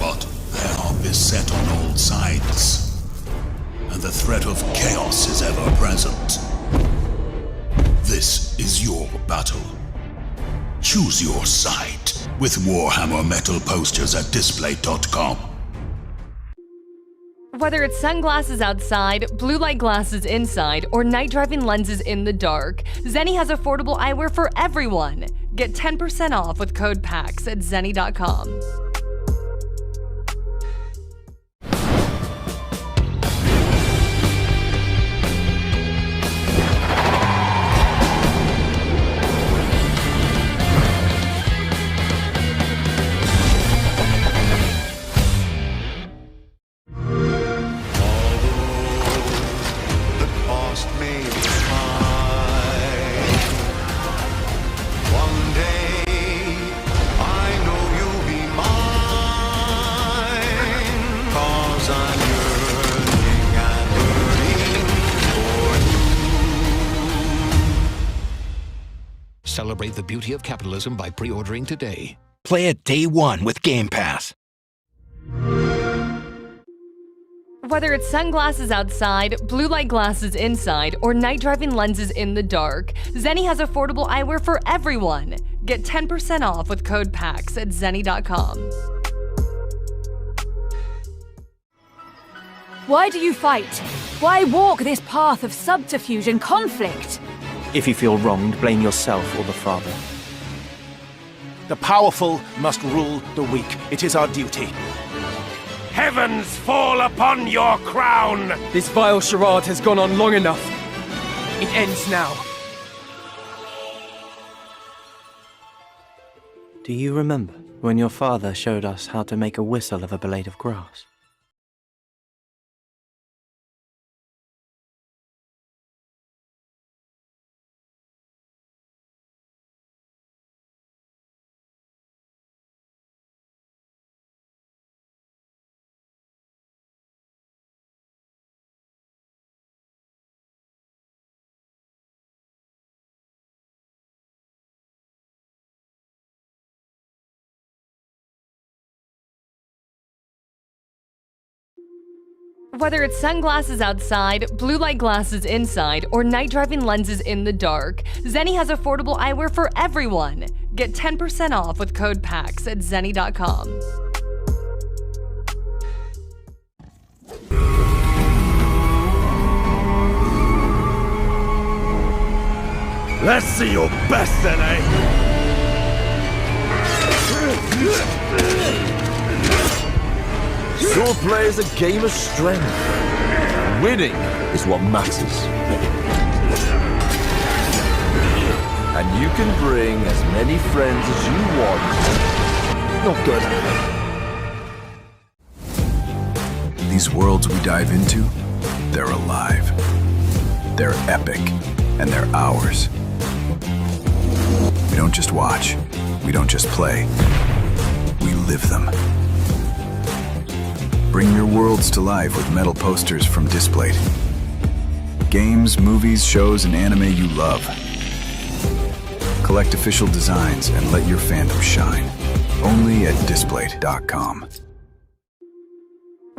But they are beset on all sides, and the threat of chaos is ever present. This is your battle. Choose your side with Warhammer Metal posters at Display.com. Whether it's sunglasses outside, blue light glasses inside, or night driving lenses in the dark, Zenni has affordable eyewear for everyone. Get 10% off with code PAX at zenni.com. Celebrate the beauty of capitalism by pre-ordering today. Play it day one with Game Pass. Whether it's sunglasses outside, blue light glasses inside, or night driving lenses in the dark, Zenni has affordable eyewear for everyone. Get 10% off with code PAX at zenni.com. Why do you fight? Why walk this path of subterfuge and conflict? If you feel wronged, blame yourself or the father. The powerful must rule the weak. It is our duty. Heavens fall upon your crown! This vile charade has gone on long enough. It ends now. Do you remember when your father showed us how to make a whistle of a blade of grass? Whether it's sunglasses outside, blue light glasses inside, or night driving lenses in the dark, Zenni has affordable eyewear for everyone. Get 10% off with code PAX at zenni.com. Let's see your best, Zenni! Swordplay is a game of strength. Winning is what matters. And you can bring as many friends as you want. Not good. These worlds we dive into, they're alive. They're epic, and they're ours. We don't just watch. We don't just play. We live them. Bring your worlds to life with metal posters from Displayed. Games, movies, shows, and anime you love. Collect official designs and let your fandom shine. Only at Displayed.com.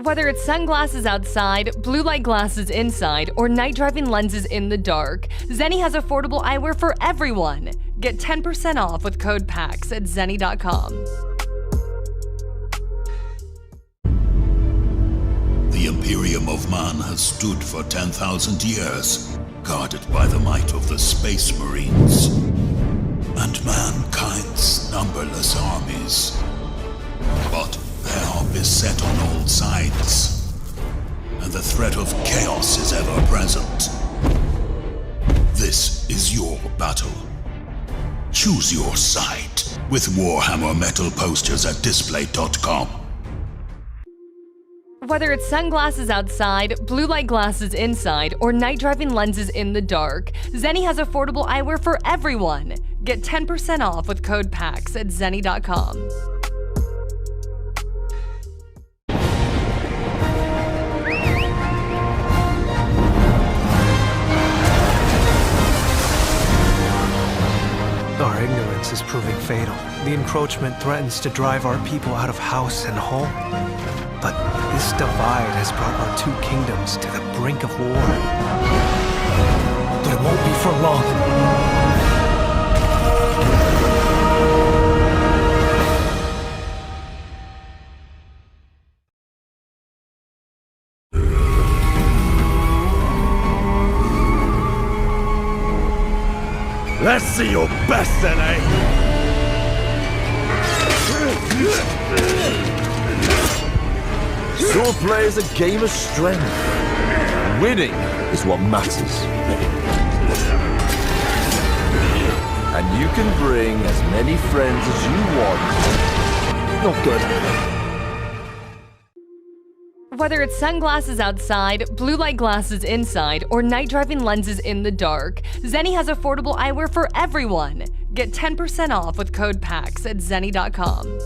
Whether it's sunglasses outside, blue light glasses inside, or night driving lenses in the dark, Zenni has affordable eyewear for everyone. Get 10% off with code PAX at zenni.com. The Imperium of Man has stood for 10,000 years, guarded by the might of the Space Marines and mankind's numberless armies. But they are beset on all sides, and the threat of chaos is ever present. This is your battle. Choose your side with Warhammer metal posters at Display.com. Whether it's sunglasses outside, blue light glasses inside, or night driving lenses in the dark, Zenni has affordable eyewear for everyone. Get 10% off with code PAX at zenni.com. Our ignorance is proving fatal. The encroachment threatens to drive our people out of house and home. But this divide has brought our two kingdoms to the brink of war. But it won't be for long. Let's see your best, Zenni! Swordplay is a game of strength. Winning is what matters. And you can bring as many friends as you want. Not good. Whether it's sunglasses outside, blue light glasses inside, or night driving lenses in the dark, Zenni has affordable eyewear for everyone. Get 10% off with code PAX at zenni.com.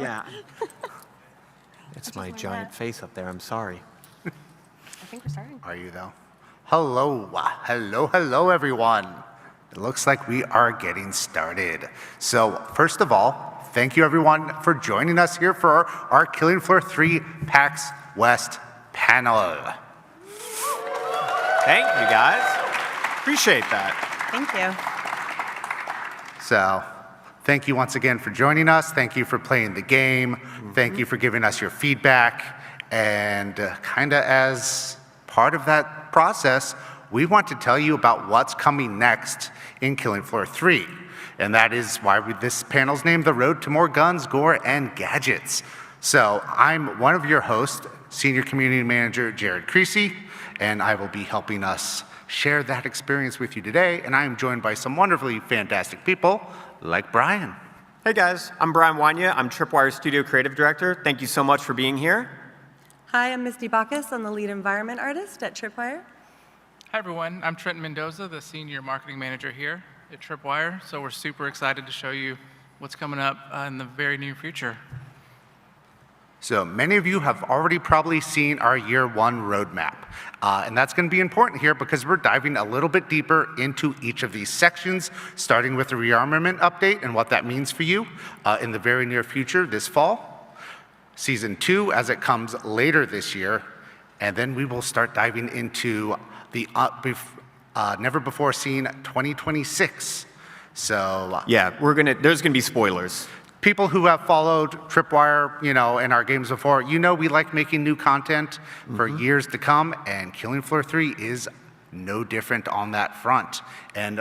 Yeah. It's my giant face up there. I'm sorry. I think we're starting. Are you though? Hello, hello, everyone. It looks like we are getting started. So first of all, thank you everyone for joining us here for our Killing Floor 3 PAX West panel. Thank you, guys. Appreciate that. Thank you. So thank you once again for joining us. Thank you for playing the game. Thank you for giving us your feedback. And kind of as part of that process, we want to tell you about what's coming next in Killing Floor 3. And that is why this panel's named The Road to More Guns, Gore, and Gadgets. So I'm one of your hosts, Senior Community Manager Jared Creasy, and I will be helping us share that experience with you today. And I am joined by some wonderfully fantastic people like Brian. Hey guys, I'm Brian Wanya. I'm Tripwire Studio Creative Director. Thank you so much for being here. Hi, I'm Misty Bacchus. I'm the lead environment artist at Tripwire. Hi everyone, I'm Trenton Mendoza, the Senior Marketing Manager here at Tripwire. So we're super excited to show you what's coming up in the very near future. So many of you have already probably seen our year one roadmap. And that's going to be important here because we're diving a little bit deeper into each of these sections, starting with the rearmament update and what that means for you in the very near future this fall. Season 2 as it comes later this year. And then we will start diving into the never before seen 2026. So yeah, there's gonna be spoilers. People who have followed Tripwire, in our games before, we like making new content for years to come, and Killing Floor 3 is no different on that front. And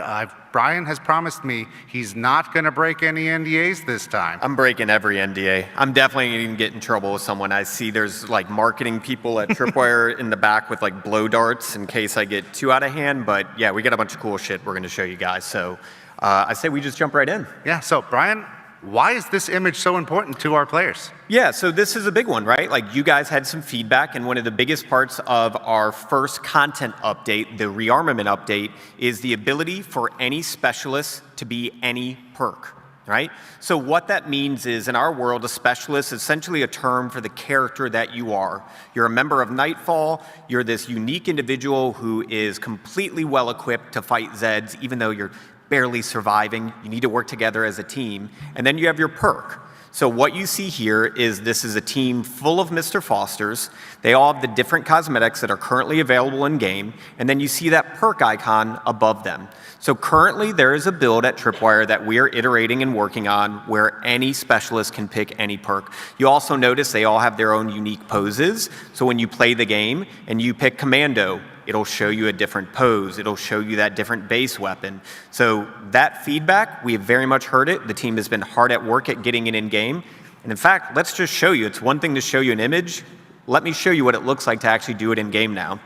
Brian has promised me he's not going to break any NDAs this time. I'm breaking every NDA. I'm definitely going to get in trouble with someone. I see there's like marketing people at Tripwire in the back with like blow darts in case I get too out of hand. But yeah, we got a bunch of cool shit we're going to show you guys. So I say we just jump right in. Yeah, so Brian, why is this image so important to our players? Yeah, so this is a big one, right? Like you guys had some feedback, and one of the biggest parts of our first content update, the rearmament update, is the ability for any specialist to be any perk, right? So what that means is, in our world, a specialist is essentially a term for the character that you are. You're a member of Nightfall, you're this unique individual who is completely well-equipped to fight Zeds, even though you're barely surviving. You need to work together as a team. And then you have your perk. So what you see here is this is a team full of Mr. Fosters. They all have the different cosmetics that are currently available in game. And then you see that perk icon above them. So currently there is a build at Tripwire that we are iterating and working on where any specialist can pick any perk. You also notice they all have their own unique poses. So when you play the game and you pick Commando, it'll show you a different pose. It'll show you that different base weapon. So that feedback, we have very much heard it. The team has been hard at work at getting it in game. And in fact, let's just show you. It's one thing to show you an image. Let me show you what it looks like to actually do it in game now.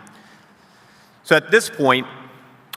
So at this point,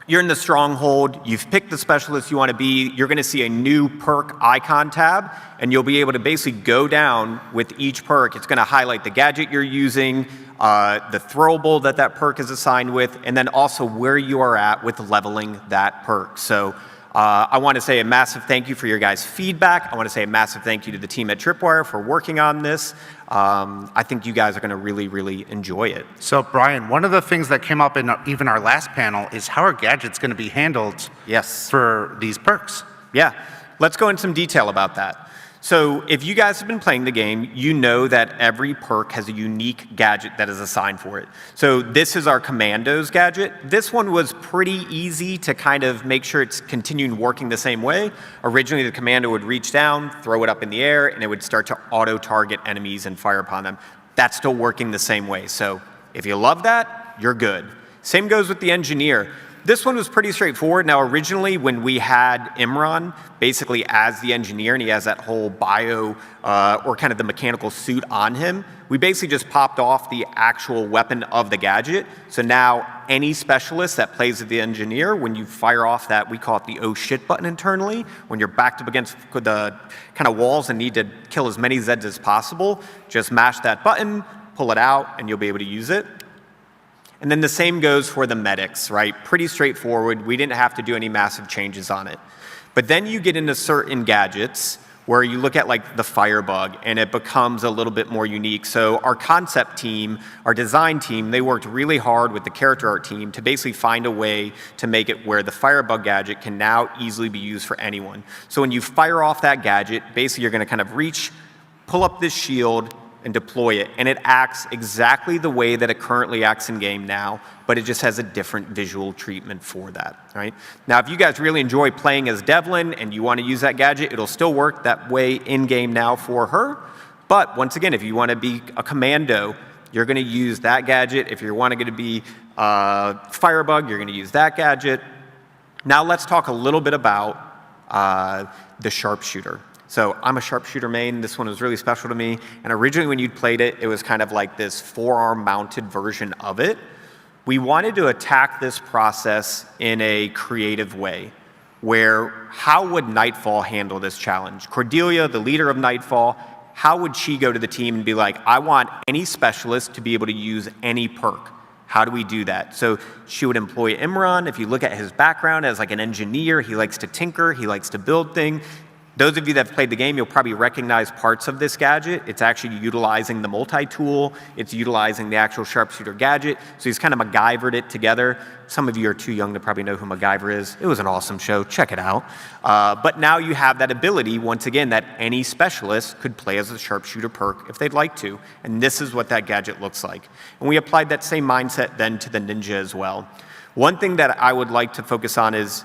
you're in the stronghold, you've picked the specialist you want to be, you're going to see a new perk icon tab, and you'll be able to basically go down with each perk. It's going to highlight the gadget you're using, the throwable that perk is assigned with, and then also where you are at with leveling that perk. So I want to say a massive thank you for your guys' feedback. I want to say a massive thank you to the team at Tripwire for working on this. I think you guys are going to really, really enjoy it. So Brian, one of the things that came up in even our last panel is how are gadgets going to be handled for these perks? Yeah, let's go into some detail about that. So if you guys have been playing the game, you know that every perk has a unique gadget that is assigned for it. So this is our Commandos gadget. This one was pretty easy to kind of make sure it's continuing working the same way. Originally, the Commando would reach down, throw it up in the air, and it would start to auto-target enemies and fire upon them. That's still working the same way. So if you love that, you're good. Same goes with the Engineer. This one was pretty straightforward. Now, originally, when we had Imran basically as the engineer, and he has that whole bio or kind of the mechanical suit on him, we basically just popped off the actual weapon of the gadget. So now, any specialist that plays with the engineer, when you fire off that, we call it the oh shit button internally, when you're backed up against the kind of walls and need to kill as many Zeds as possible, just mash that button, pull it out, and you'll be able to use it. And then the same goes for the medics, right? Pretty straightforward. We didn't have to do any massive changes on it. But then you get into certain gadgets where you look at like the Firebug and it becomes a little bit more unique. So our concept team, our design team, they worked really hard with the character art team to basically find a way to make it where the Firebug gadget can now easily be used for anyone. So when you fire off that gadget, basically you're going to kind of reach, pull up this shield, and deploy it, and it acts exactly the way that it currently acts in game now, but it just has a different visual treatment for that, right? Now, if you guys really enjoy playing as Devlin and you want to use that gadget, it'll still work that way in game now for her. But once again, if you want to be a commando, you're going to use that gadget. If you're wanting to be Firebug, you're going to use that gadget. Now let's talk a little bit about the sharpshooter. So I'm a sharpshooter main. This one was really special to me. And originally when you'd played it, it was kind of like this forearm mounted version of it. We wanted to attack this process in a creative way, where how would Nightfall handle this challenge? Cordelia, the leader of Nightfall, how would she go to the team and be like, I want any specialist to be able to use any perk? How do we do that? So she would employ Imran. If you look at his background as like an engineer, he likes to tinker, he likes to build things. Those of you that have played the game, you'll probably recognize parts of this gadget. It's actually utilizing the multi-tool. It's utilizing the actual sharpshooter gadget. So he's kind of MacGyvered it together. Some of you are too young to probably know who MacGyver is. It was an awesome show. Check it out. But now you have that ability, once again, that any specialist could play as a sharpshooter perk if they'd like to. And this is what that gadget looks like. And we applied that same mindset then to the ninja as well. One thing that I would like to focus on is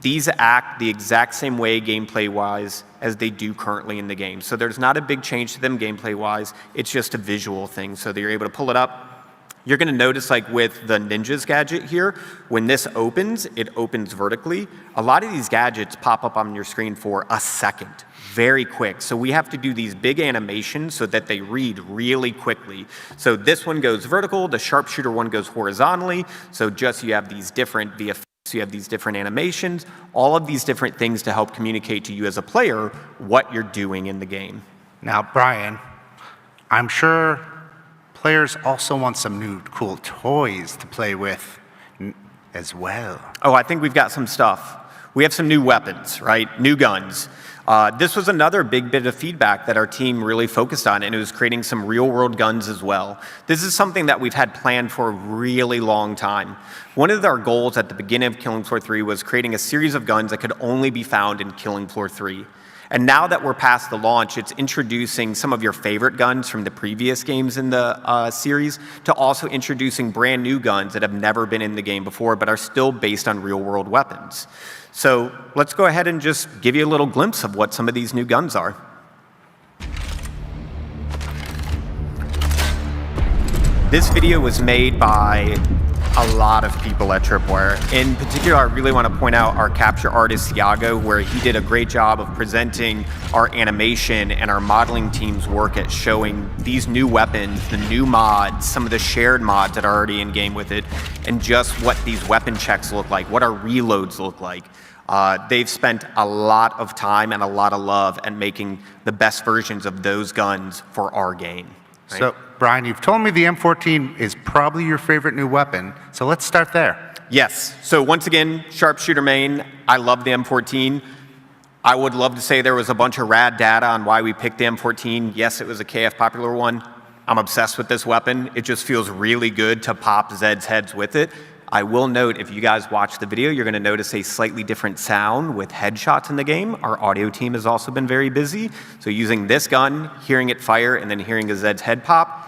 these act the exact same way gameplay-wise as they do currently in the game. So there's not a big change to them gameplay-wise. It's just a visual thing so that you're able to pull it up. You're going to notice, like with the Ninja's gadget here, when this opens, it opens vertically. A lot of these gadgets pop up on your screen for a second, very quick. So we have to do these big animations so that they read really quickly. So this one goes vertical, the sharpshooter one goes horizontally. So just you have these different VFX. So you have these different animations, all of these different things to help communicate to you as a player what you're doing in the game. Now, Brian, I'm sure players also want some new cool toys to play with as well. Oh, I think we've got some stuff. We have some new weapons, right? New guns. This was another big bit of feedback that our team really focused on, and it was creating some real-world guns as well. This is something that we've had planned for a really long time. One of our goals at the beginning of Killing Floor 3 was creating a series of guns that could only be found in Killing Floor 3. And now that we're past the launch, it's introducing some of your favorite guns from the previous games in the series to also introducing brand new guns that have never been in the game before but are still based on real-world weapons. So let's go ahead and just give you a little glimpse of what some of these new guns are. This video was made by a lot of people at Tripwire. In particular, I really want to point out our capture artist, Iago, where he did a great job of presenting our animation and our modeling team's work at showing these new weapons, the new mods, some of the shared mods that are already in game with it, and just what these weapon checks look like, what our reloads look like. They've spent a lot of time and a lot of love at making the best versions of those guns for our game. Right? So, Brian, you've told me the M14 is probably your favorite new weapon, so let's start there. Yes. So once again, sharpshooter main, I love the M14. I would love to say there was a bunch of rad data on why we picked the M14. Yes, it was a KF popular one. I'm obsessed with this weapon. It just feels really good to pop Zed's heads with it. I will note, if you guys watch the video, you're going to notice a slightly different sound with headshots in the game. Our audio team has also been very busy. So using this gun, hearing it fire, and then hearing a Zed's head pop,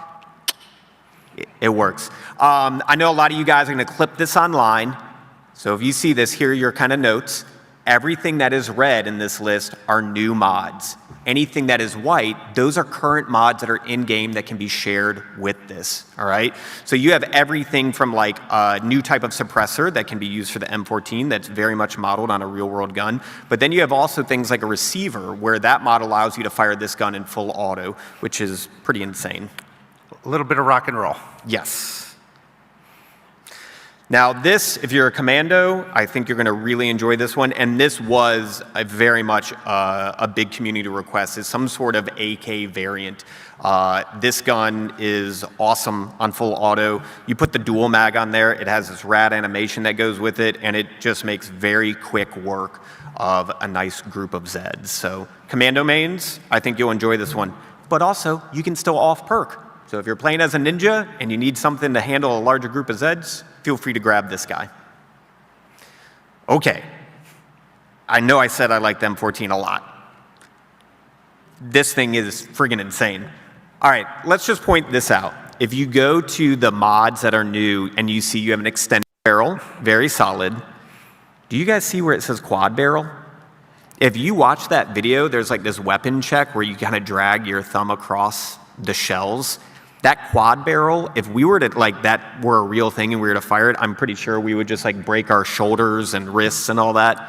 it works. I know a lot of you guys are going to clip this online. So if you see this, here are your kind of notes. Everything that is red in this list are new mods. Anything that is white, those are current mods that are in-game that can be shared with this, all right? So you have everything from like a new type of suppressor that can be used for the M14 that's very much modeled on a real-world gun. But then you have also things like a receiver where that mod allows you to fire this gun in full auto, which is pretty insane. A little bit of rock and roll. Yes. Now this, if you're a commando, I think you're going to really enjoy this one. And this was very much a big community request, is some sort of AK variant. This gun is awesome on full auto. You put the dual mag on there, it has this rad animation that goes with it, and it just makes very quick work of a nice group of Zeds. So commando mains, I think you'll enjoy this one. But also, you can still off perk. So if you're playing as a ninja and you need something to handle a larger group of Zeds, feel free to grab this guy. Okay. I know I said I liked M14 a lot. This thing is friggin' insane. All right, let's just point this out. If you go to the mods that are new and you see you have an extended barrel, very solid. Do you guys see where it says quad barrel? If you watch that video, there's like this weapon check where you kind of drag your thumb across the shells. That quad barrel, if we were to, like, that were a real thing and we were to fire it, I'm pretty sure we would just, like, break our shoulders and wrists and all that.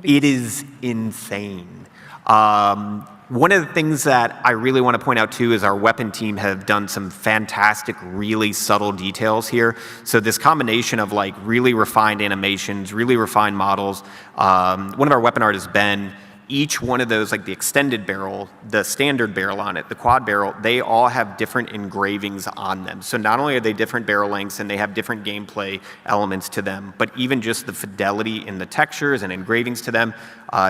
It is insane. One of the things that I really want to point out, too, is our weapon team have done some fantastic, really subtle details here. So this combination of, like, really refined animations, really refined models. One of our weapon artists, Ben, each one of those, like the extended barrel, the standard barrel on it, the quad barrel, they all have different engravings on them. So not only are they different barrel lengths and they have different gameplay elements to them, but even just the fidelity in the textures and engravings to them,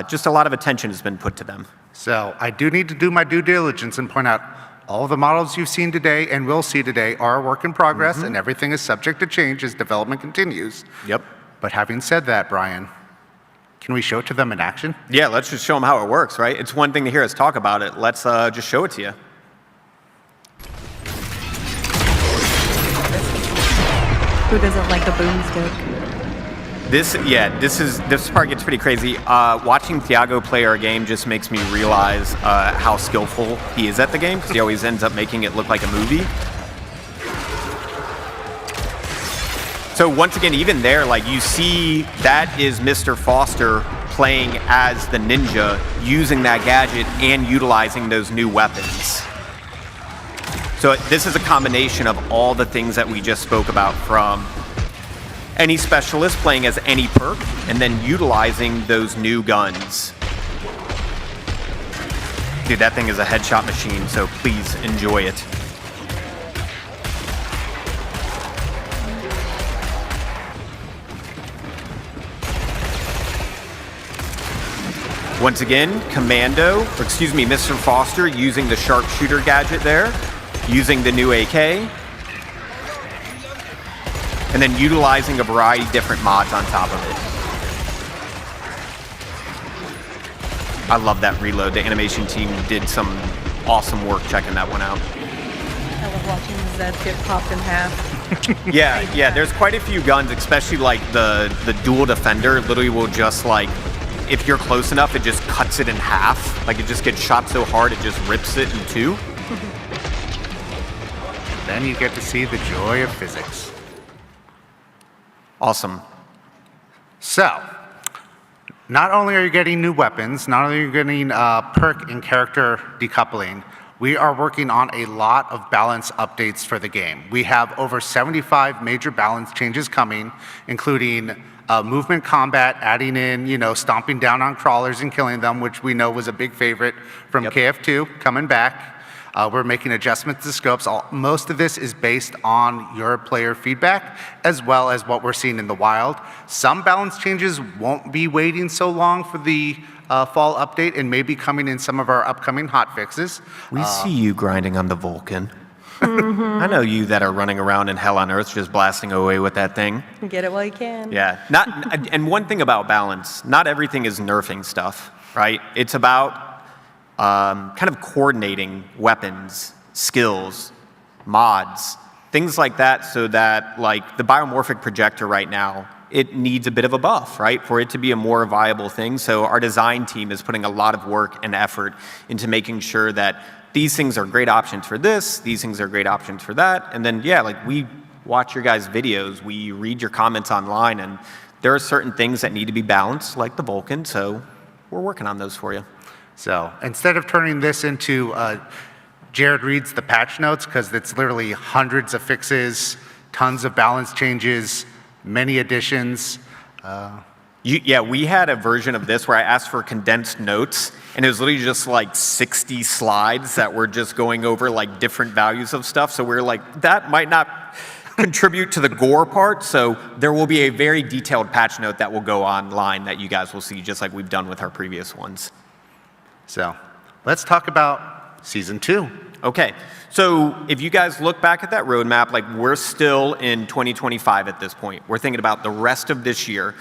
just a lot of attention has been put to them. So I do need to do my due diligence and point out all the models you've seen today and will see today are a work in progress, and everything is subject to change as development continues. Yep. But having said that, Brian, can we show it to them in action? Yeah, let's just show them how it works, right? It's one thing to hear us talk about it. Let's just show it to you. Who doesn't like a boomstick? This part gets pretty crazy. Watching Thiago play our game just makes me realize how skillful he is at the game, because he always ends up making it look like a movie. So once again, even there, like, you see that is Mr. Foster playing as the ninja, using that gadget and utilizing those new weapons. So this is a combination of all the things that we just spoke about, from any specialist playing as any perk and then utilizing those new guns. Dude, that thing is a headshot machine, so please enjoy it. Once again, Mr. Foster using the sharpshooter gadget there, using the new AK, and then utilizing a variety of different mods on top of it. I love that reload. The animation team did some awesome work checking that one out. I love watching the Zeds get popped in half. Yeah, there's quite a few guns, especially like the dual defender literally will just, like, if you're close enough, it just cuts it in half. Like, it just gets shot so hard, it just rips it in two. Then you get to see the joy of physics. Awesome. So, not only are you getting new weapons, not only are you getting perk and character decoupling, we are working on a lot of balance updates for the game. We have over 75 major balance changes coming, including movement combat, adding in, stomping down on crawlers and killing them, which we know was a big favorite from KF2, coming back. We're making adjustments to scopes. Most of this is based on your player feedback, as well as what we're seeing in the wild. Some balance changes won't be waiting so long for the fall update and may be coming in some of our upcoming hotfixes. We see you grinding on the Vulcan. I know you that are running around in hell on earth just blasting away with that thing. Get it while you can. Yeah. And one thing about balance, not everything is nerfing stuff, right? It's about kind of coordinating weapons, skills, mods, things like that, so that, like, the biomorphic projector right now, it needs a bit of a buff, right, for it to be a more viable thing. So our design team is putting a lot of work and effort into making sure that these things are great options for this, these things are great options for that. And then, yeah, like, we watch your guys' videos, we read your comments online, and there are certain things that need to be balanced, like the Vulcan, so we're working on those for you. So instead of turning this into Jared reads the patch notes, because it's literally hundreds of fixes tons of balance changes, many additions. Yeah, we had a version of this where I asked for condensed notes, and it was literally just like 60 slides that were just going over like different values of stuff. So we're like, that might not contribute to the gore part, so there will be a very detailed patch note that will go online that you guys will see, just like we've done with our previous ones. So let's talk about Season 2. Okay, so if you guys look back at that roadmap, like we're still in 2025 at this point. We're thinking about the rest of this year.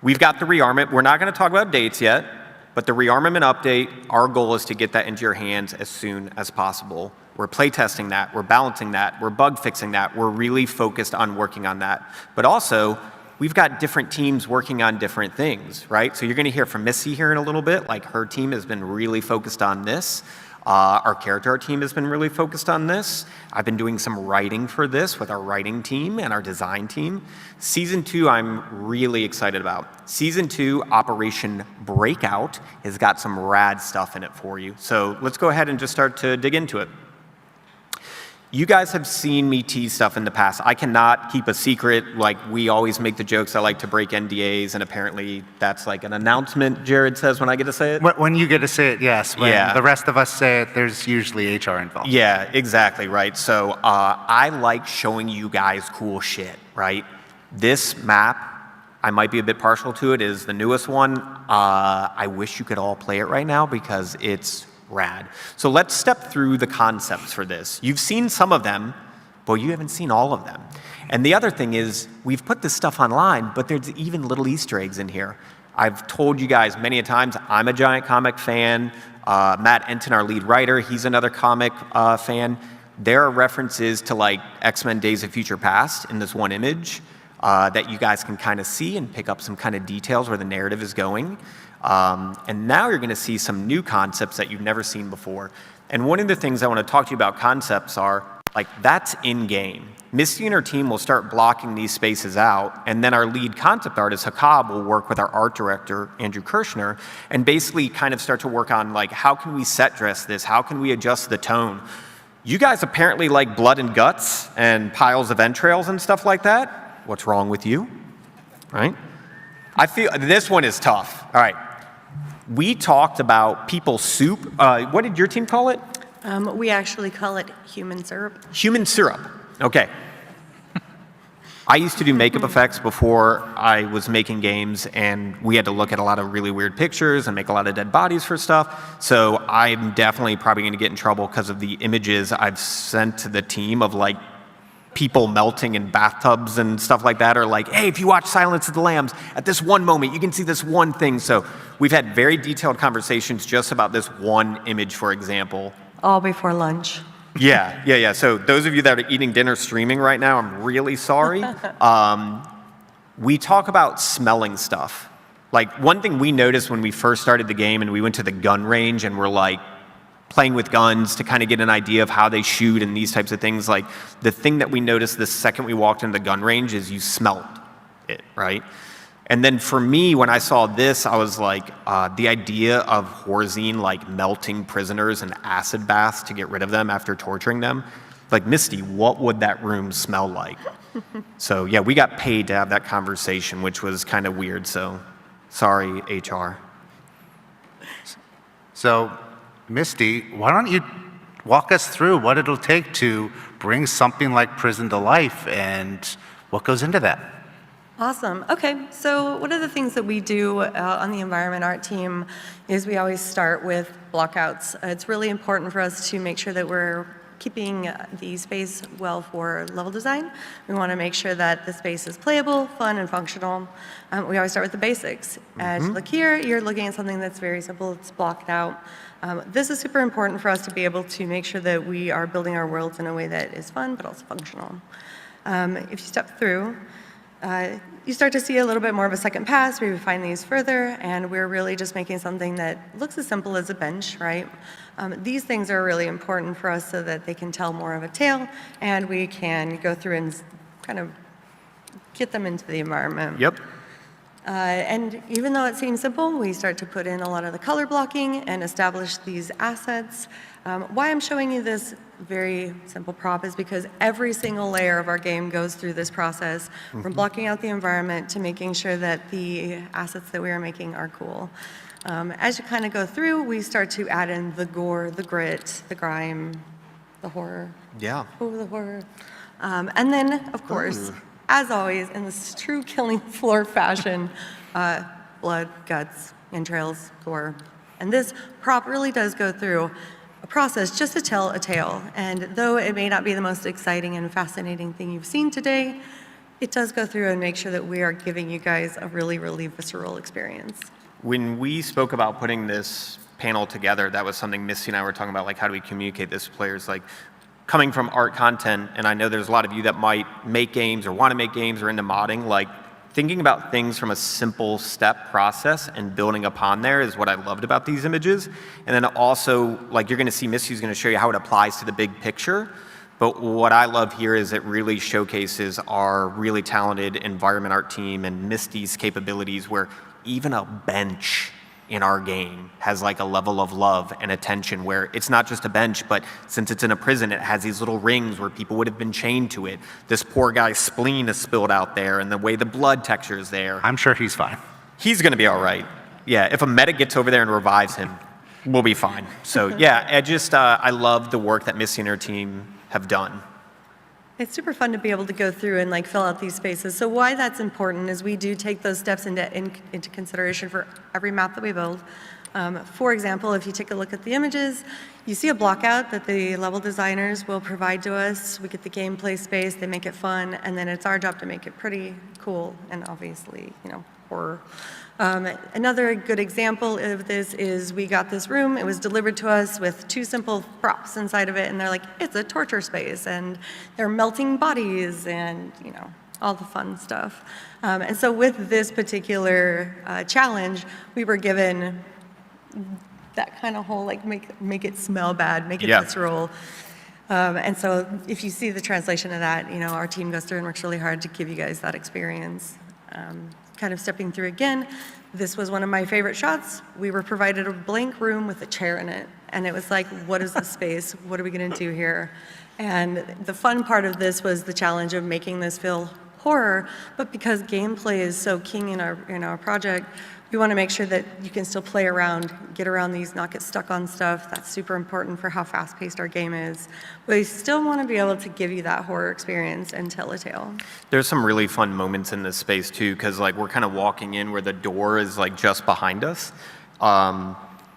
We've got the rearmament. We're not going to talk about dates yet, but the rearmament update, our goal is to get that into your hands as soon as possible. We're playtesting that, we're balancing that, we're bug fixing that, we're really focused on working on that. But also, we've got different teams working on different things, right? So you're going to hear from Missy here in a little bit, like her team has been really focused on this. Our character art team has been really focused on this. I've been doing some writing for this with our writing team and our design team. Season 2, I'm really excited about. Season 2, Operation Breakout, has got some rad stuff in it for you. So let's go ahead and just start to dig into it. You guys have seen me tease stuff in the past. I cannot keep a secret. Like, we always make the jokes I like to break NDAs, and apparently that's like an announcement, Jared says, when I get to say it. When you get to say it, yes. When the rest of us say it, there's usually HR involved. Yeah, exactly, right? So I like showing you guys cool shit, right? This map, I might be a bit partial to it, is the newest one. I wish you could all play it right now because it's rad. So let's step through the concepts for this. You've seen some of them, but you haven't seen all of them. And the other thing is, we've put this stuff online, but there's even little Easter eggs in here. I've told you guys many a times, I'm a giant comic fan. Matt Enton, our lead writer, he's another comic fan. There are references to like X-Men Days of Future Past in this one image that you guys can kind of see and pick up some kind of details where the narrative is going. And now you're going to see some new concepts that you've never seen before. And one of the things I want to talk to you about concepts are, like, that's in-game. Misty and her team will start blocking these spaces out, and then our lead concept artist, Hakab, will work with our art director, Andrew Kirshner, and basically kind of start to work on, like, how can we set dress this? How can we adjust the tone? You guys apparently like blood and guts and piles of entrails and stuff like that. What's wrong with you? Right? I feel this one is tough. All right. We talked about people soup. What did your team call it? We actually call it human syrup. Human syrup. Okay. I used to do makeup effects before I was making games, and we had to look at a lot of really weird pictures and make a lot of dead bodies for stuff. So I'm definitely probably going to get in trouble because of the images I've sent to the team of like people melting in bathtubs and stuff like that, or like, hey, if you watch Silence of the Lambs, at this one moment, you can see this one thing. So we've had very detailed conversations just about this one image, for example. All before lunch. Yeah. So those of you that are eating dinner streaming right now, I'm really sorry. We talk about smelling stuff. Like, one thing we noticed when we first started the game and we went to the gun range and we're like, playing with guns to kind of get an idea of how they shoot and these types of things. Like, the thing that we noticed the second we walked into the gun range is you smelled it, right? And then for me, when I saw this, I was like, the idea of Horzine like melting prisoners in acid baths to get rid of them after torturing them. Like, Misty, what would that room smell like? So yeah, we got paid to have that conversation, which was kind of weird. So sorry, HR. So, Misty, why don't you walk us through what it'll take to bring something like Prison to life and what goes into that? Awesome. Okay, so one of the things that we do on the environment art team is we always start with blockouts. It's really important for us to make sure that we're keeping the space well for level design. We want to make sure that the space is playable, fun, and functional. We always start with the basics. As you look here, you're looking at something that's very simple. It's blocked out. This is super important for us to be able to make sure that we are building our worlds in a way that is fun but also functional. If you step through, you start to see a little bit more of a second pass. We refine these further, and we're really just making something that looks as simple as a bench, right? These things are really important for us so that they can tell more of a tale, and we can go through and kind of get them into the environment. Yep. And even though it seems simple, we start to put in a lot of the color blocking and establish these assets. Why I'm showing you this very simple prop is because every single layer of our game goes through this process, from blocking out the environment to making sure that the assets that we are making are cool. As you kind of go through, we start to add in the gore, the grit, the grime, the horror. Yeah. Oh, the horror. And then, of course, as always, in this true killing floor fashion, blood, guts, entrails, gore. And this prop really does go through a process just to tell a tale. And though it may not be the most exciting and fascinating thing you've seen today, it does go through and make sure that we are giving you guys a really, really visceral experience. When we spoke about putting this panel together, that was something Misty and I were talking about, like how do we communicate this to players? Like coming from art content, and I know there's a lot of you that might make games or want to make games or into modding, like thinking about things from a simple step process and building upon there is what I loved about these images. And then also, like you're going to see Misty's going to show you how it applies to the big picture. But what I love here is it really showcases our really talented environment art team and Misty's capabilities, where even a bench in our game has like a level of love and attention where it's not just a bench, but since it's in a prison, it has these little rings where people would have been chained to it. This poor guy's spleen is spilled out there, and the way the blood texture is there. I'm sure he's fine. He's gonna be all right. Yeah, if a medic gets over there and revives him, we'll be fine. So yeah, I love the work that Missy and her team have done. It's super fun to be able to go through and like fill out these spaces. So why that's important is we do take those steps into consideration for every map that we build. For example, if you take a look at the images, you see a block out that the level designers will provide to us. We get the gameplay space, they make it fun, and then it's our job to make it pretty cool and obviously, horror. Another good example of this is we got this room, it was delivered to us with 2 simple props inside of it, and they're like, it's a torture space, and they're melting bodies, and all the fun stuff. And so with this particular challenge, we were given that kind of whole, like, make it smell bad, make it visceral. And so if you see the translation of that, our team goes through and works really hard to give you guys that experience. Kind of stepping through again, this was one of my favorite shots. We were provided a blank room with a chair in it, and it was like, what is this space? What are we gonna do here? And the fun part of this was the challenge of making this feel horror, but because gameplay is so king in our project, we want to make sure that you can still play around, get around these, not get stuck on stuff. That's super important for how fast-paced our game is. But we still want to be able to give you that horror experience and tell a tale. There's some really fun moments in this space too, because like we're kind of walking in where the door is like just behind us.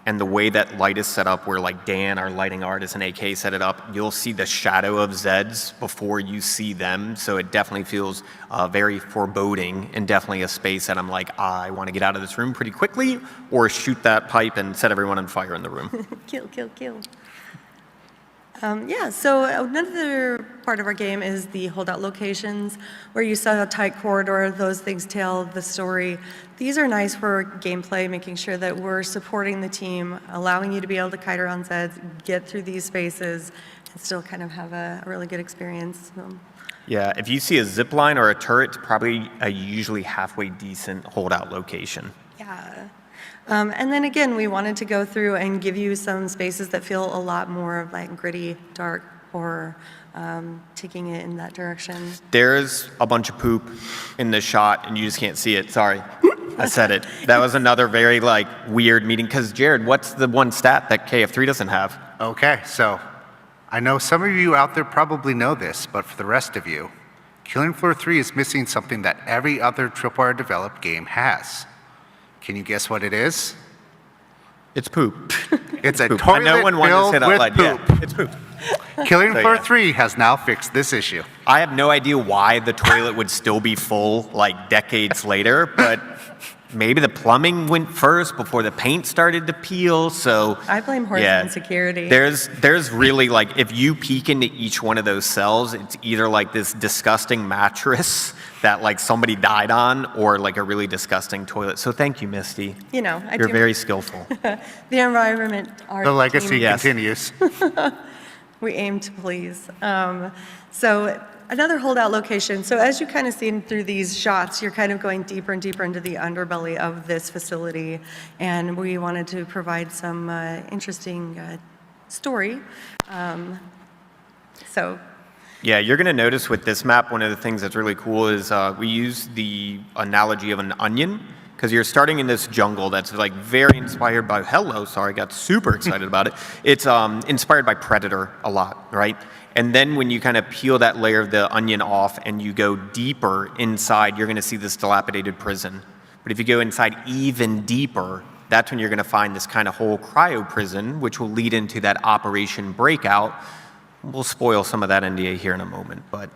And the way that light is set up, where like Dan, our lighting artist, and AK set it up, you'll see the shadow of Zeds before you see them. So it definitely feels very foreboding, and definitely a space that I'm like, I want to get out of this room pretty quickly, or shoot that pipe and set everyone on fire in the room. Kill, kill, kill. So another part of our game is the holdout locations, where you saw a tight corridor, those things tell the story. These are nice for gameplay, making sure that we're supporting the team, allowing you to be able to kite around Zeds, get through these spaces, and still kind of have a really good experience. Yeah, if you see a zip line or a turret, it's probably a usually halfway decent holdout location. Yeah. And then again, we wanted to go through and give you some spaces that feel a lot more of like gritty, dark horror, taking it in that direction. There's a bunch of poop in this shot, and you just can't see it. Sorry, I said it. That was another very like weird meeting. Because Jared, what's the one stat that KF3 doesn't have? Okay, so I know some of you out there probably know this, but for the rest of you, Killing Floor 3 is missing something that every other Tripwire developed game has. Can you guess what it is? It's poop. It's a poop. toilet I know one filled said with out loud. poop. Yeah, it's poop. Killing Floor 3 has now fixed this issue. I have no idea why the toilet would still be full like decades later, but maybe the plumbing went first before the paint started to peel. So I blame horse insecurity. There's really like, if you peek into each one of those cells, it's either like this disgusting mattress that like somebody died on, or like a really disgusting toilet. So thank you, Misty. You're very skillful. The environment art The legacy team. continues. We aim to please. So Another holdout location. So as you kind of see through these shots, you're kind of going deeper and deeper into the underbelly of this facility. And we wanted to provide some interesting story. Yeah, you're going to notice with this map, one of the things that's really cool is we use the analogy of an onion, because you're starting in this jungle that's like very inspired by, I got super excited about it. It's inspired by Predator a lot, right? And then when you kind of peel that layer of the onion off and you go deeper inside, you're going to see this dilapidated prison. But if you go inside even deeper, that's when you're going to find this kind of whole cryo prison, which will lead into that Operation Breakout. We'll spoil some of that NDA here in a moment, but.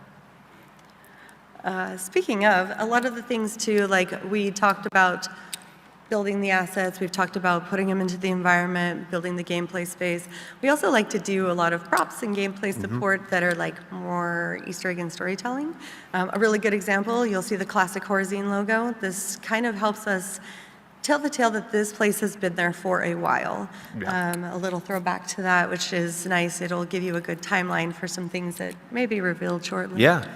Speaking of, a lot of the things too, like we talked about building the assets, we've talked about putting them into the environment, building the gameplay space. We also like to do a lot of props and gameplay support that are like more Easter egg and storytelling. A really good example, you'll see the classic Horzine logo. This kind of helps us tell the tale that this place has been there for a while. Yeah. A little throwback to that, which is nice. It'll give you a good timeline for some things that may be revealed shortly. Yeah.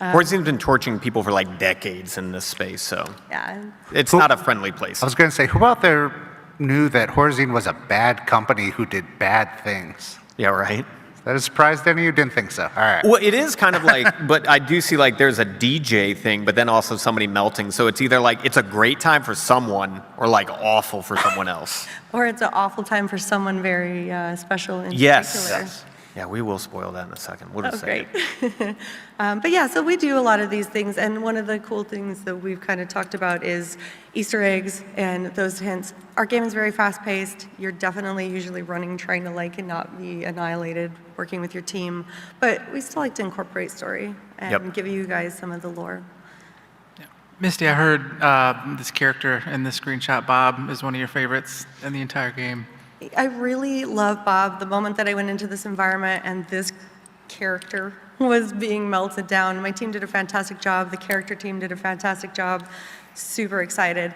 Horzine's been torching people for like decades in this space, so yeah, it's not a friendly place. I was going to say, who out there knew that Horzine was a bad company who did bad things? Yeah, right. That has surprised any of you? Didn't think so. All right. Well, it is kind of like, but I do see like there's a DJ thing, but then also somebody melting. So it's either like it's a great time for someone or like awful for someone else. Or it's an awful time for someone very special in yes. particular. Yes. Yeah, we will spoil that in a second. We'll just say it. But yeah, so we do a lot of these things, and one of the cool things that we've kind of talked about is Easter eggs and those hints. Our game is very fast-paced. You're definitely usually running, trying to like and not be annihilated, working with your team. But we still like to incorporate story and give you guys some of the lore. Yeah. Misty, I heard this character in this screenshot, Bob, is one of your favorites in the entire game. I really love Bob. The moment that I went into this environment and this character was being melted down, my team did a fantastic job. The character team did a fantastic job. Super excited.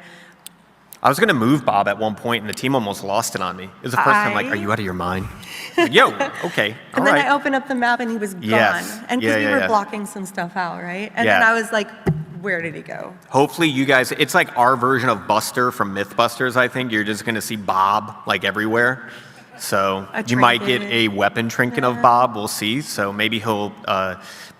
I was going to move Bob at one point, and the team almost lost it on me. It was the first time, like, are you out of your mind? Yo, okay, And then I opened up the map, and he was gone. Yes. And because we were blocking some stuff out, right? And then I was like, where did he go? Hopefully you guys, it's like our version of Buster from Mythbusters, I think. You're just going to see Bob, like, everywhere. So you might get a weapon trinket of Bob, we'll see. So maybe he'll,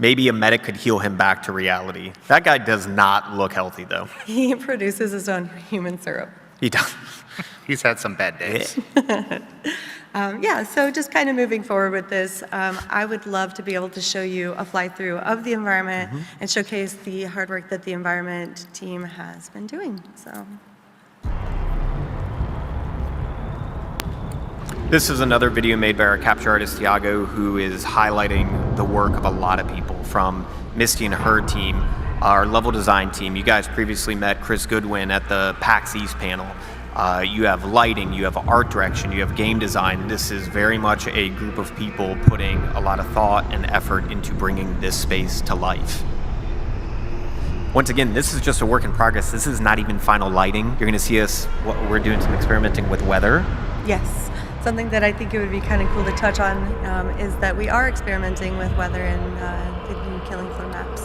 maybe a medic could heal him back to reality. That guy does not look healthy, though. He produces his own human syrup. He does. He's had some bad days. Yeah, so just kind of moving forward with this, I would love to be able to show you a fly-through of the environment and showcase the hard work that the environment team has been doing. So. This is another video made by our capture artist, Thiago, who is highlighting the work of a lot of people, from Misty and her team, our level design team. You guys previously met Chris Goodwin at the PAX East panel. You have lighting, you have art direction, you have game design. This is very much a group of people putting a lot of thought and effort into bringing this space to life. Once again, this is just a work in progress. This is not even final lighting. You're going to see us, we're doing some experimenting with weather. Yes. Something that I think it would be kind of cool to touch on is that we are experimenting with weather in the new Killing Floor maps.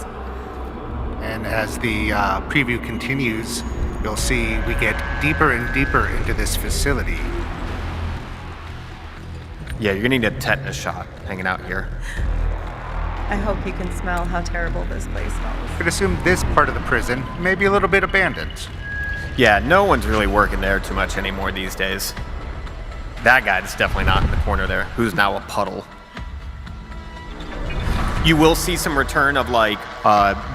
And as the preview continues, you'll see we get deeper and deeper into this facility. Yeah, you're gonna need a tetanus shot hanging out here. I hope you can smell how terrible this place smells. I could assume this part of the prison may be a little bit abandoned. Yeah, no one's really working there too much anymore these days. That guy is definitely not in the corner there, who's now a puddle. You will see some return of like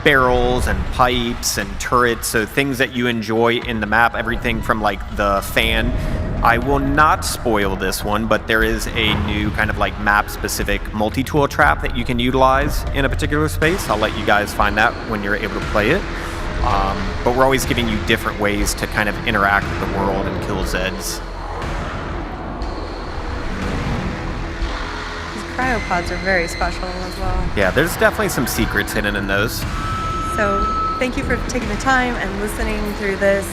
barrels and pipes and turrets, so things that you enjoy in the map, everything from like the fan. I will not spoil this one, but there is a new kind of like map-specific multi-tool trap that you can utilize in a particular space. I'll let you guys find that when you're able to play it. But we're always giving you different ways to kind of interact with the world and kill Zeds. Cryopods are very special as well. Yeah, there's definitely some secrets hidden in those. So thank you for taking the time and listening through this.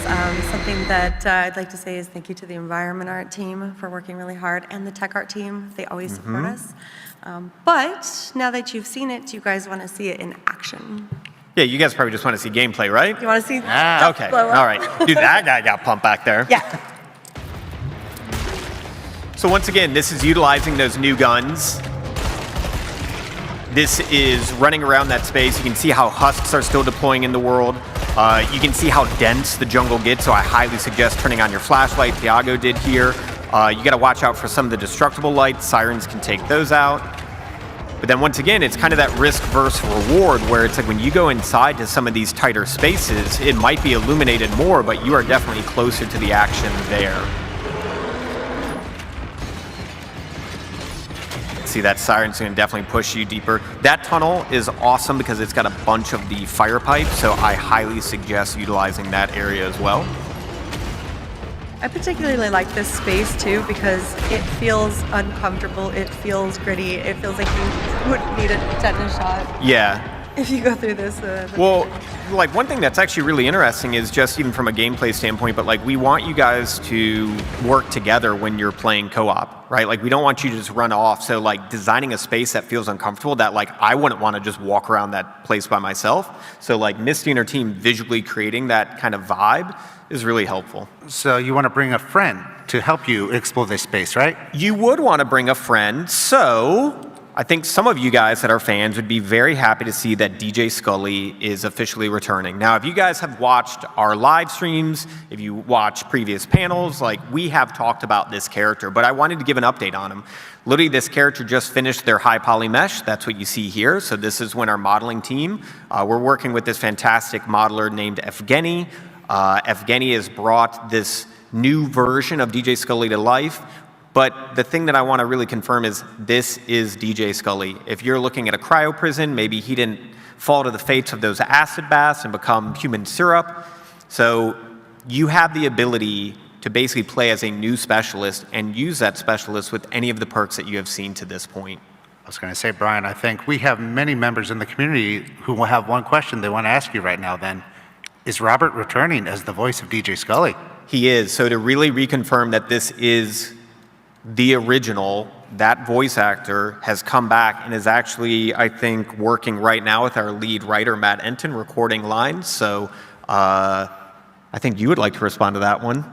Something that I'd like to say is thank you to the environment art team for working really hard, and the tech art team. They always support us. But now that you've seen it, you guys want to see it in action. Yeah, you guys probably just want to see gameplay, right? You want to see? Okay, all right. Dude, that guy got pumped back there. Yeah. So once again, this is utilizing those new guns. This is running around that space. You can see how husks are still deploying in the world. You can see how dense the jungle gets, so I highly suggest turning on your flashlight. Thiago did here. You got to watch out for some of the destructible lights. Sirens can take those out. But then once again, it's kind of that risk versus reward where it's like when you go inside to some of these tighter spaces, it might be illuminated more, but you are definitely closer to the action there. See, that siren's going to definitely push you deeper. That tunnel is awesome because it's got a bunch of the fire pipes, so I highly suggest utilizing that area as well. I particularly like this space too because it feels uncomfortable, it feels gritty, it feels like you would need a tetanus shot. Yeah. If you go through this. Well, like one thing that's actually really interesting is just even from a gameplay standpoint, but like we want you guys to work together when you're playing co-op, right? Like we don't want you to just run off. So like designing a space that feels uncomfortable that like I wouldn't want to just walk around that place by myself. So like Misty and her team visually creating that kind of vibe is really helpful. So you want to bring a friend to help you explore this space, right? You would want to bring a friend. So I think some of you guys that are fans would be very happy to see that DJ Scully is officially returning. Now, if you guys have watched our live streams, if you watch previous panels, like we have talked about this character, but I wanted to give an update on him. Literally, this character just finished their high poly mesh. That's what you see here. So this is when our modeling team, we're working with this fantastic modeler named Evgeny. Evgeny has brought this new version of DJ Scully to life. But the thing that I want to really confirm is this is DJ Scully. If you're looking at a cryo prison, maybe he didn't fall to the fates of those acid baths and become human syrup. So you have the ability to basically play as a new specialist and use that specialist with any of the perks that you have seen to this point. I was going to say, Brian, I think we have many members in the community who will have one question they want to ask you right now then. Is Robert returning as the voice of DJ Scully? He is. So to really reconfirm that this is the original, that voice actor has come back and is actually, I think, working right now with our lead writer, Matt Enton, recording lines. So I think you would like to respond to that one.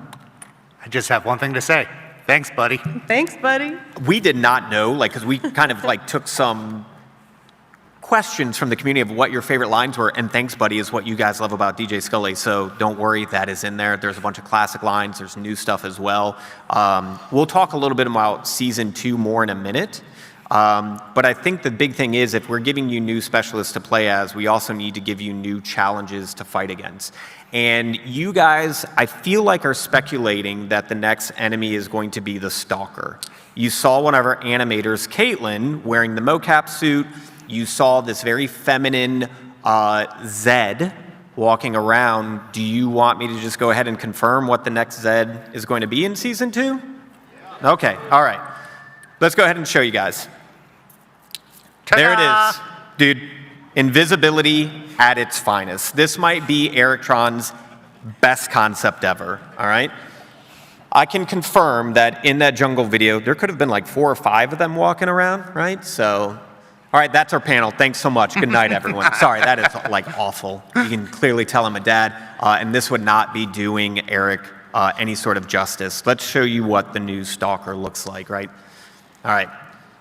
I just have one thing to say. Thanks, buddy. Thanks, buddy. We did not know, like, because we kind of like took some questions from the community of what your favorite lines were, and thanks, buddy, is what you guys love about DJ Scully. So don't worry, that is in there. There's a bunch of classic lines. There's new stuff as well. We'll talk a little bit about season 2 more in a minute. But I think the big thing is if we're giving you new specialists to play as, we also need to give you new challenges to fight against. And you guys, I feel like, are speculating that the next enemy is going to be the Stalker. You saw one of our animators, Caitlin, wearing the mocap suit. You saw this very feminine Zed walking around. Do you want me to just go ahead and confirm what the next Zed is going to be in season 2? Yeah. Okay, all right. Let's go ahead and show you guys. Ta-da! There it is. Dude, invisibility at its finest. This might be Eric Tron's best concept ever, all right? I can confirm that in that jungle video, there could have been like 4 or 5 of them walking around, right? So, all right, that's our panel. Thanks so much. Good night, everyone. Sorry, that is like awful. You can clearly tell I'm a dad, and this would not be doing Eric any sort of justice. Let's show you what the new Stalker looks like, right? All right,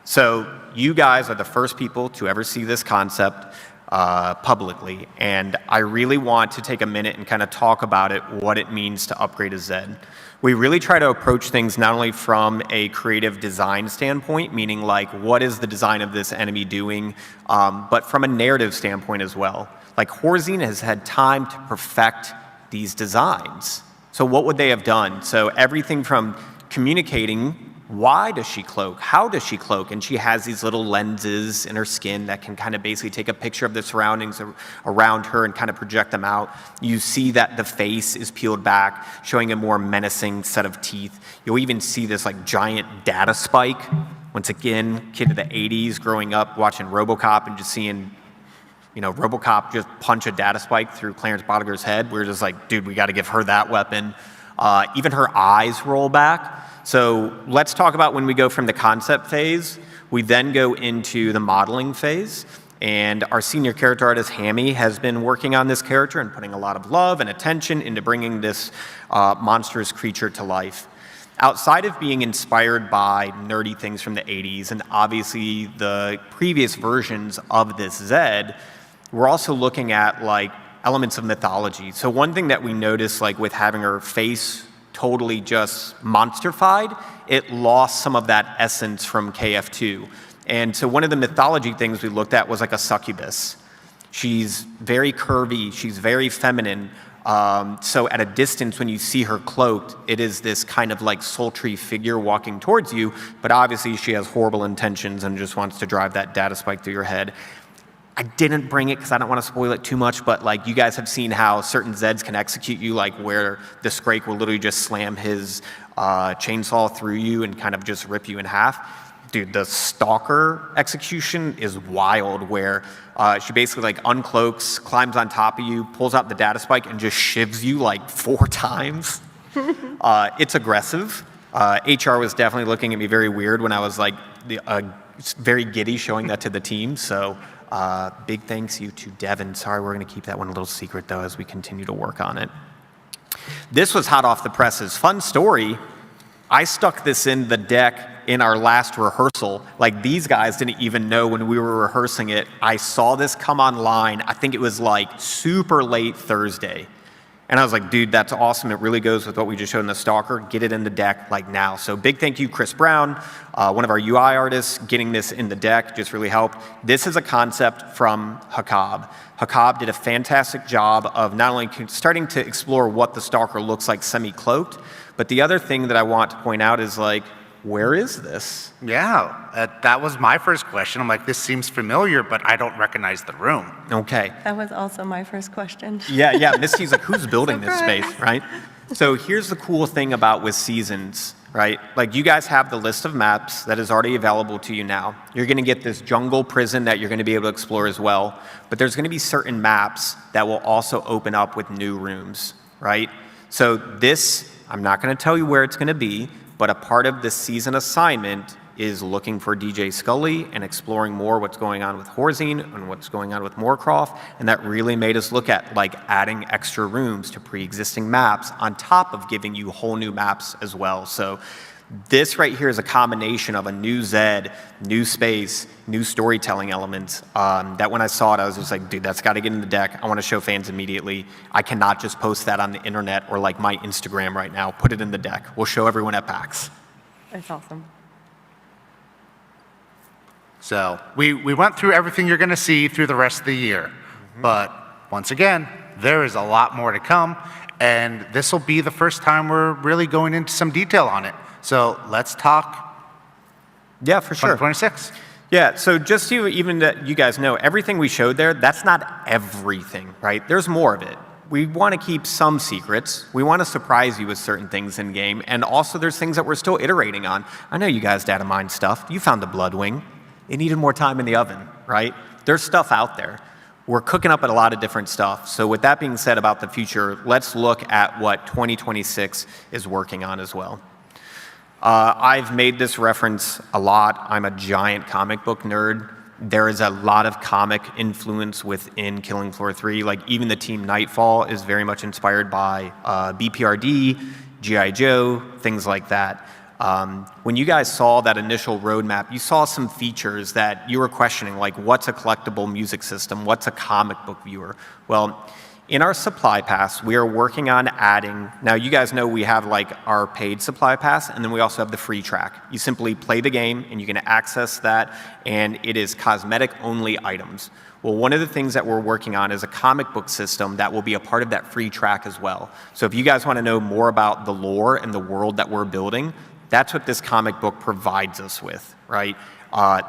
so you guys are the first people to ever see this concept publicly, and I really want to take a minute and kind of talk about it, what it means to upgrade a Zed. We really try to approach things not only from a creative design standpoint, meaning like what is the design of this enemy doing, but from a narrative standpoint as well. Like Horzine has had time to perfect these designs. So what would they have done? So everything from communicating, why does she cloak? How does she cloak? And she has these little lenses in her skin that can kind of basically take a picture of the surroundings around her and kind of project them out. You see that the face is peeled back, showing a more menacing set of teeth. You'll even see this like giant data spike. Once again, kid of the 80s growing up watching RoboCop and just seeing RoboCop just punch a data spike through Clarence Bodiger's head. We were just like, dude, we got to give her that weapon. Even her eyes roll back. So let's talk about when we go from the concept phase. We then go into the modeling phase. And our senior character artist, Hammy, has been working on this character and putting a lot of love and attention into bringing this monstrous creature to life. Outside of being inspired by nerdy things from the 80s and obviously the previous versions of this Zed, we're also looking at like elements of mythology. So one thing that we noticed, like with having her face totally just monsterfied, it lost some of that essence from KF2. And so one of the mythology things we looked at was like a succubus. She's very curvy, she's very feminine. So at a distance, when you see her cloaked, it is this kind of like sultry figure walking towards you, but obviously she has horrible intentions and just wants to drive that data spike through your head. I didn't bring it because I don't want to spoil it too much, but like you guys have seen how certain Zeds can execute you, like where the Scrake will literally just slam his chainsaw through you and kind of just rip you in half. Dude, the Stalker execution is wild, where she basically like uncloaks, climbs on top of you, pulls out the data spike, and just shivs you like 4 times. It's aggressive. HR was definitely looking at me very weird when I was like very giddy showing that to the team. So big thanks you to Devin. Sorry, we're going to keep that one a little secret though as we continue to work on it. This was hot off the presses. Fun story. I stuck this in the deck in our last rehearsal. Like these guys didn't even know when we were rehearsing it. I saw this come online. I think it was like super late Thursday. And I was like, dude, that's awesome. It really goes with what we just showed in the Stalker. Get it in the deck like now. So big thank you, Chris Brown, one of our UI artists, getting this in the deck just really helped. This is a concept from Hakab. Hakab did a fantastic job of not only starting to explore what the Stalker looks like semi-cloaked, but the other thing that I want to point out is like, where is this? Yeah, that was my first question. I'm like, this seems familiar, but I don't recognize the room. Okay. That was also my first question. Yeah. Misty's like, who's building this space, right? So here's the cool thing about with Seasons, right? Like you guys have the list of maps that is already available to you now. You're going to get this jungle prison that you're going to be able to explore as well. But there's going to be certain maps that will also open up with new rooms, right? So this, I'm not going to tell you where it's going to be, but a part of this season assignment is looking for DJ Scully and exploring more what's going on with Horzine and what's going on with Moorcroft. And that really made us look at like adding extra rooms to pre-existing maps on top of giving you whole new maps as well. So this right here is a combination of a new Zed, new space, new storytelling elements that when I saw it, I was just like, dude, that's got to get in the deck. I want to show fans immediately. I cannot just post that on the internet or like my Instagram right now. Put it in the deck. We'll show everyone at PAX. That's awesome. So we went through everything you're going to see through the rest of the year. But once again, there is a lot more to come. And this will be the first time we're really going into some detail on it. So let's talk. Yeah, for sure. 2026. Yeah, so just so even that you guys know, everything we showed there, that's not everything, right? There's more of it. We want to keep some secrets. We want to surprise you with certain things in game. And also there's things that we're still iterating on. I know you guys data mine stuff. You found the Bloodwing. It needed more time in the oven, right? There's stuff out there. We're cooking up at a lot of different stuff. So with that being said about the future, let's look at what 2026 is working on as well. I've made this reference a lot. I'm a giant comic book nerd. There is a lot of comic influence within Killing Floor 3. Like even the Team Nightfall is very much inspired by BPRD, G.I. Joe, things like that. When you guys saw that initial roadmap, you saw some features that you were questioning, like what's a collectible music system? What's a comic book viewer? Well, in our supply pass, we are working on adding, now you guys know we have like our paid supply pass, and then we also have the free track. You simply play the game and you can access that, and it is cosmetic only items. Well, one of the things that we're working on is a comic book system that will be a part of that free track as well. So if you guys want to know more about the lore and the world that we're building, That's what this comic book provides us with, right?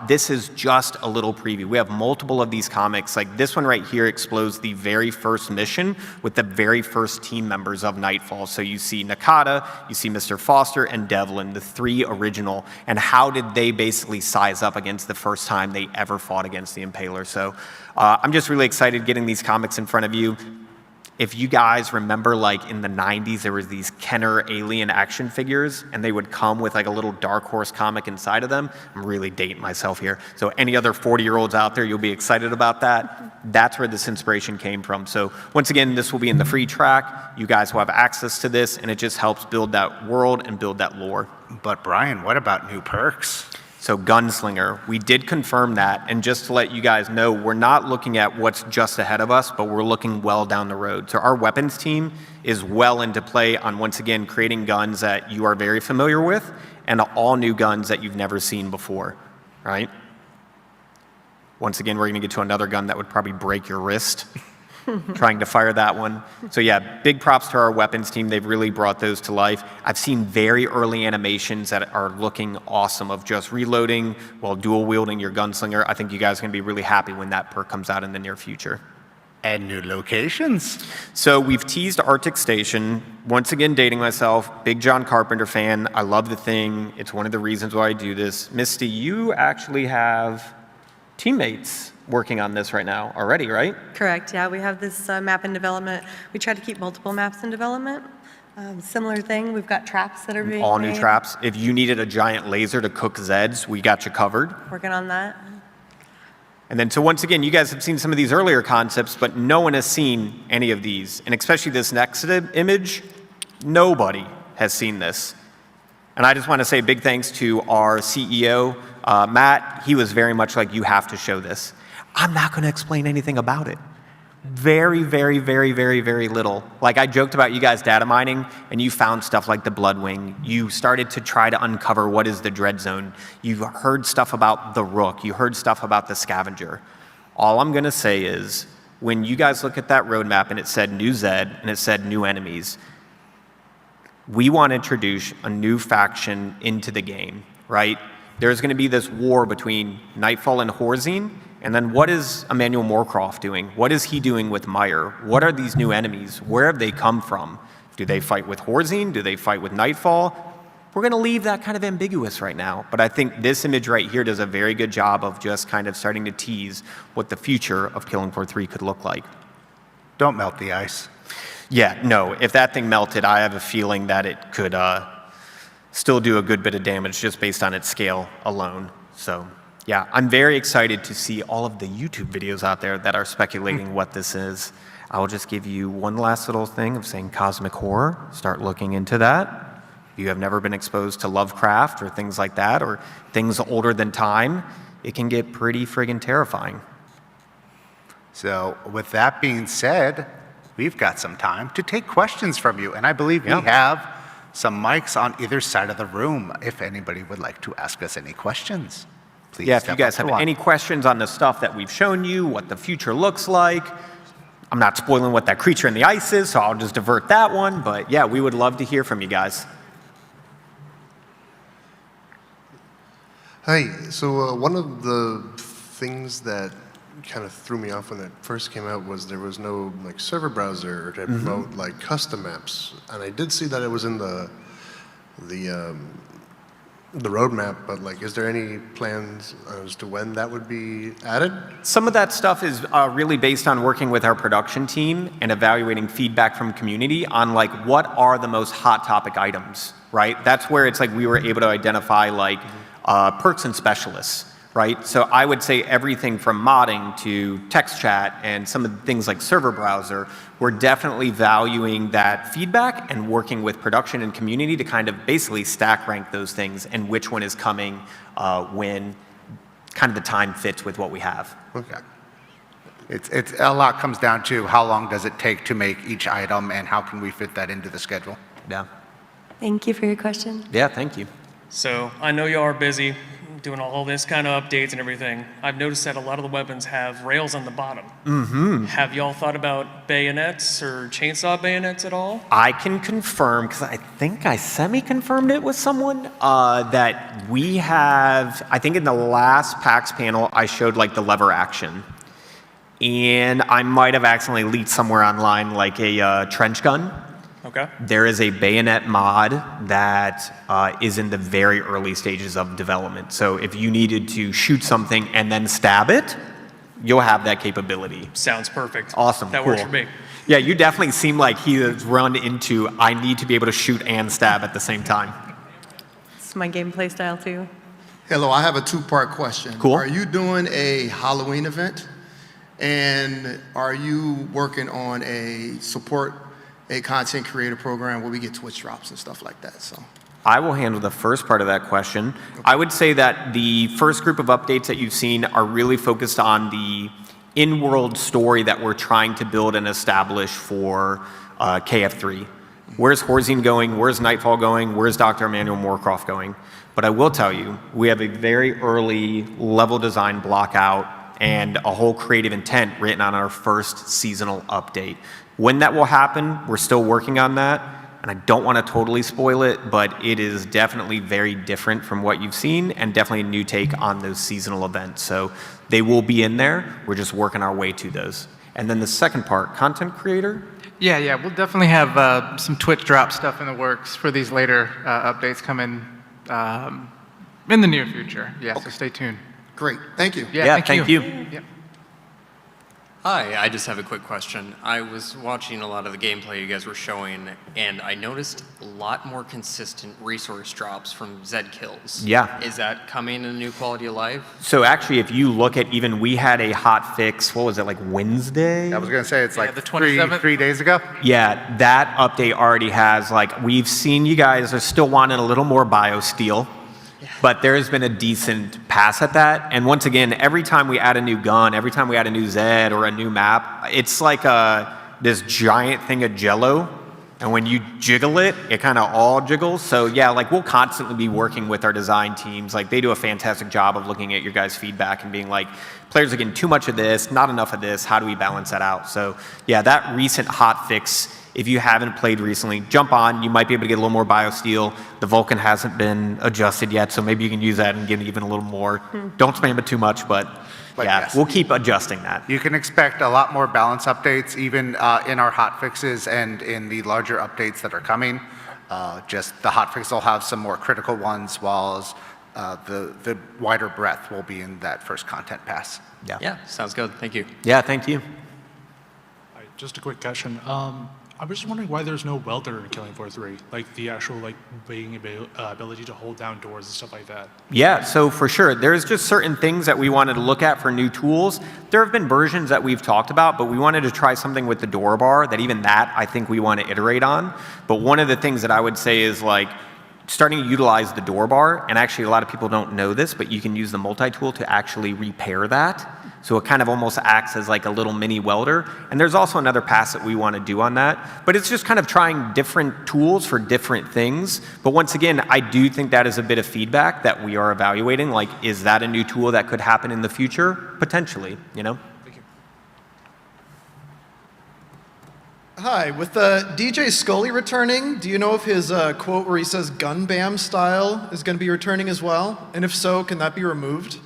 This is just a little preview. We have multiple of these comics. Like this one right here explores the very first mission with the very first team members of Nightfall. So you see Nakata, you see Mr. Foster, and Devlin, the 3 original, and how did they basically size up against the first time they ever fought against the Impaler. So I'm just really excited getting these comics in front of you. If you guys remember, like in the 90s, there was these Kenner alien action figures, and they would come with like a little Dark Horse comic inside of them. I'm really dating myself here. So any other 40-year-olds out there, you'll be excited about that. That's where this inspiration came from. So once again, this will be in the free track. You guys will have access to this, and it just helps build that world and build that lore. But Brian, what about new perks? So Gunslinger, we did confirm that, and just to let you guys know, we're not looking at what's just ahead of us, but we're looking well down the road. So our weapons team is well into play on, once again, creating guns that you are very familiar with, and all new guns that you've never seen before, right? Once again, we're gonna get to another gun that would probably break your wrist. Trying to fire that one. So yeah, big props to our weapons team. They've really brought those to life. I've seen very early animations that are looking awesome of just reloading while dual wielding your gunslinger. I think you guys are gonna be really happy when that perk comes out in the near future. And new locations. So we've teased Arctic Station. Once again, dating myself, big John Carpenter fan. I love the thing. It's one of the reasons why I do this. Misty, you actually have teammates working on this right now already, right? Correct, yeah, we have this map in development. We try to keep multiple maps in development. Similar thing, we've got traps that are being All made. new traps. If you needed a giant laser to cook Zeds, we got you covered. Working on that. And then, so once again, you guys have seen some of these earlier concepts, but no one has seen any of these. And especially this next image, nobody has seen this. And I just want to say big thanks to our CEO, Matt. He was very much like, you have to show this. I'm not going to explain anything about it. Very, very, very, very, very little. Like I joked about you guys data mining, and you found stuff like the Bloodwing. You started to try to uncover what is the Dread Zone. You heard stuff about the Rook. You heard stuff about the Scavenger. All I'm going to say is, when you guys look at that roadmap and it said new Zed and it said new enemies, we want to introduce a new faction into the game, right? There's going to be this war between Nightfall and Horzine. And then what is Emmanuel Moorcroft doing? What is he doing with Meyer? What are these new enemies? Where have they come from? Do they fight with Horzine? Do they fight with Nightfall? We're going to leave that kind of ambiguous right now. But I think this image right here does a very good job of just kind of starting to tease what the future of Killing Floor 3 could look like. Don't melt the ice. Yeah, no. If that thing melted, I have a feeling that it could still do a good bit of damage just based on its scale alone. So yeah, I'm very excited to see all of the YouTube videos out there that are speculating what this is. I will just give you one last little thing of saying cosmic horror. Start looking into that. If you have never been exposed to Lovecraft or things like that, or things older than time, it can get pretty friggin' terrifying. So with that being said, we've got some time to take questions from you. And I believe we have some mics on either side of the room if anybody would like to ask us any questions. Please yeah, if you guys have any questions on the stuff that we've shown you, what the future looks like, I'm not spoiling what that creature in the ice is, so I'll just divert that one. But yeah, we would love to hear from you guys. Hi, so one of the things that kind of threw me off when it first came out was there was no like server browser to promote like custom maps, and I did see that it was in the roadmap, but like, is there any plans as to when that would be added? Some of that stuff is really based on working with our production team and evaluating feedback from community on like what are the most hot topic items, right? That's where it's like we were able to identify like perks and specialists, right? So I would say everything from modding to text chat and some of the things like server browser, we're definitely valuing that feedback and working with production and community to kind of basically stack rank those things and which one is coming when kind of the time fits with what we have. Okay. It's a lot comes down to how long does it take to make each item and how can we fit that into the schedule? Yeah. Thank you for your question. Yeah, thank you. So I know y'all are busy doing all this kind of updates and everything, I've noticed that a lot of the weapons have rails on the bottom. Mm-hmm. Have y'all thought about bayonets or chainsaw bayonets at all? I can confirm, because I think I semi-confirmed it with someone, that we have, I think in the last PAX panel, I showed like the lever action. And I might have accidentally leaked somewhere online like a trench gun. Okay. There is a bayonet mod that is in the very early stages of development. So if you needed to shoot something and then stab it, you'll have that capability. Sounds perfect. Awesome. That cool. works for me. Yeah, you definitely seem like he has run into, I need to be able to shoot and stab at the same time. It's my gameplay style too. Hello, I have a two-part question. Cool. Are you doing a Halloween event? And are you working on a content creator program where we get Twitch drops and stuff like that? So I will handle the first part of that question. I would say that the first group of updates that you've seen are really focused on the in-world story that we're trying to build and establish for KF3. Where's Horzine going? Where's Nightfall going? Where's Dr. Emmanuel Moorcroft going? But I will tell you, we have a very early level design block out and a whole creative intent written on our first seasonal update. When that will happen, we're still working on that, and I don't want to totally spoil it, but it is definitely very different from what you've seen, and definitely a new take on those seasonal events. So they will be in there, we're just working our way to those. And then the second part, content creator? Yeah, we'll definitely have some Twitch drop stuff in the works for these later updates coming in the near future. Yeah, so stay tuned. great, thank you. Yeah, thank you. Yep. Hi, I just have a quick question. I was watching a lot of the gameplay you guys were showing, and I noticed a lot more consistent resource drops from Zed kills. Yeah. Is that coming in a new quality of life? So actually, if you look at even, we had a hot fix, what was it, like Wednesday? I was going to say, it's like the 27th. 3 days ago. Yeah, that update already has, like, we've seen you guys are still wanting a little more biosteel, but there's been a decent pass at that. And once again, every time we add a new gun, every time we add a new Zed or a new map, it's like this giant thing of jello. And when you jiggle it, it kind of all jiggles. So yeah, like we'll constantly be working with our design teams. Like they do a fantastic job of looking at your guys' feedback and being like, players are getting too much of this, not enough of this, how do we balance that out? So yeah, that recent hot fix, if you haven't played recently, jump on. You might be able to get a little more biosteel. The Vulcan hasn't been adjusted yet, so maybe you can use that and get even a little more. Don't spam it too much, but yeah, yes. We'll keep adjusting that. You can expect a lot more balance updates, even in our hotfixes and in the larger updates that are coming. Just the hotfix will have some more critical ones, while the wider breadth will be in that first content pass. Yeah, sounds good. Thank you. Yeah, thank you. Just a quick question. I was just wondering why there's no welder in Killing Floor 3, like the actual being ability to hold down doors and stuff like that. Yeah, so for sure, there's just certain things that we wanted to look at for new tools. There have been versions that we've talked about, but we wanted to try something with the door bar that even that I think we want to iterate on. But one of the things that I would say is like starting to utilize the door bar, and actually a lot of people don't know this, but you can use the multi-tool to actually repair that. So it kind of almost acts as like a little mini welder. And there's also another pass that we want to do on that. But it's just kind of trying different tools for different things. But once again, I do think that is a bit of feedback that we are evaluating. Like, is that a new tool that could happen in the future? Potentially, you know? Hi, with DJ Scully returning, do you know if his quote where he says gun bam style is going to be returning as well? And if so, can that be removed?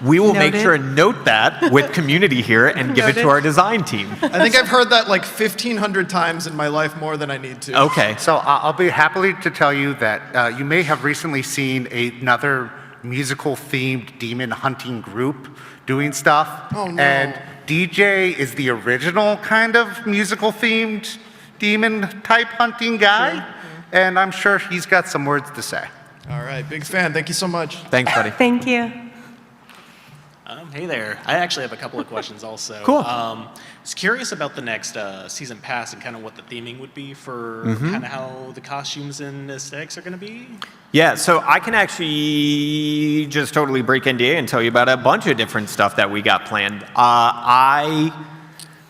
We will make sure and note that with community here and give it to our design team. I think I've heard that like 1,500 times in my life, more than I need to. Okay. So I'll be happy to tell you that you may have recently seen another musical-themed demon hunting group doing stuff. Oh, no. And DJ is the original kind of musical-themed demon-type hunting guy. Sure. And I'm sure he's got some words to say. All right, big fan. Thank you so much. Thanks, buddy. Thank you. Hey there. I actually have a couple of questions also. Cool. I was curious about the next season pass and kind of what the theming would be for Mhm. kind of how the costumes and aesthetics are going to be. Yeah, so I can actually just totally break NDA and tell you about a bunch of different stuff that we got planned. I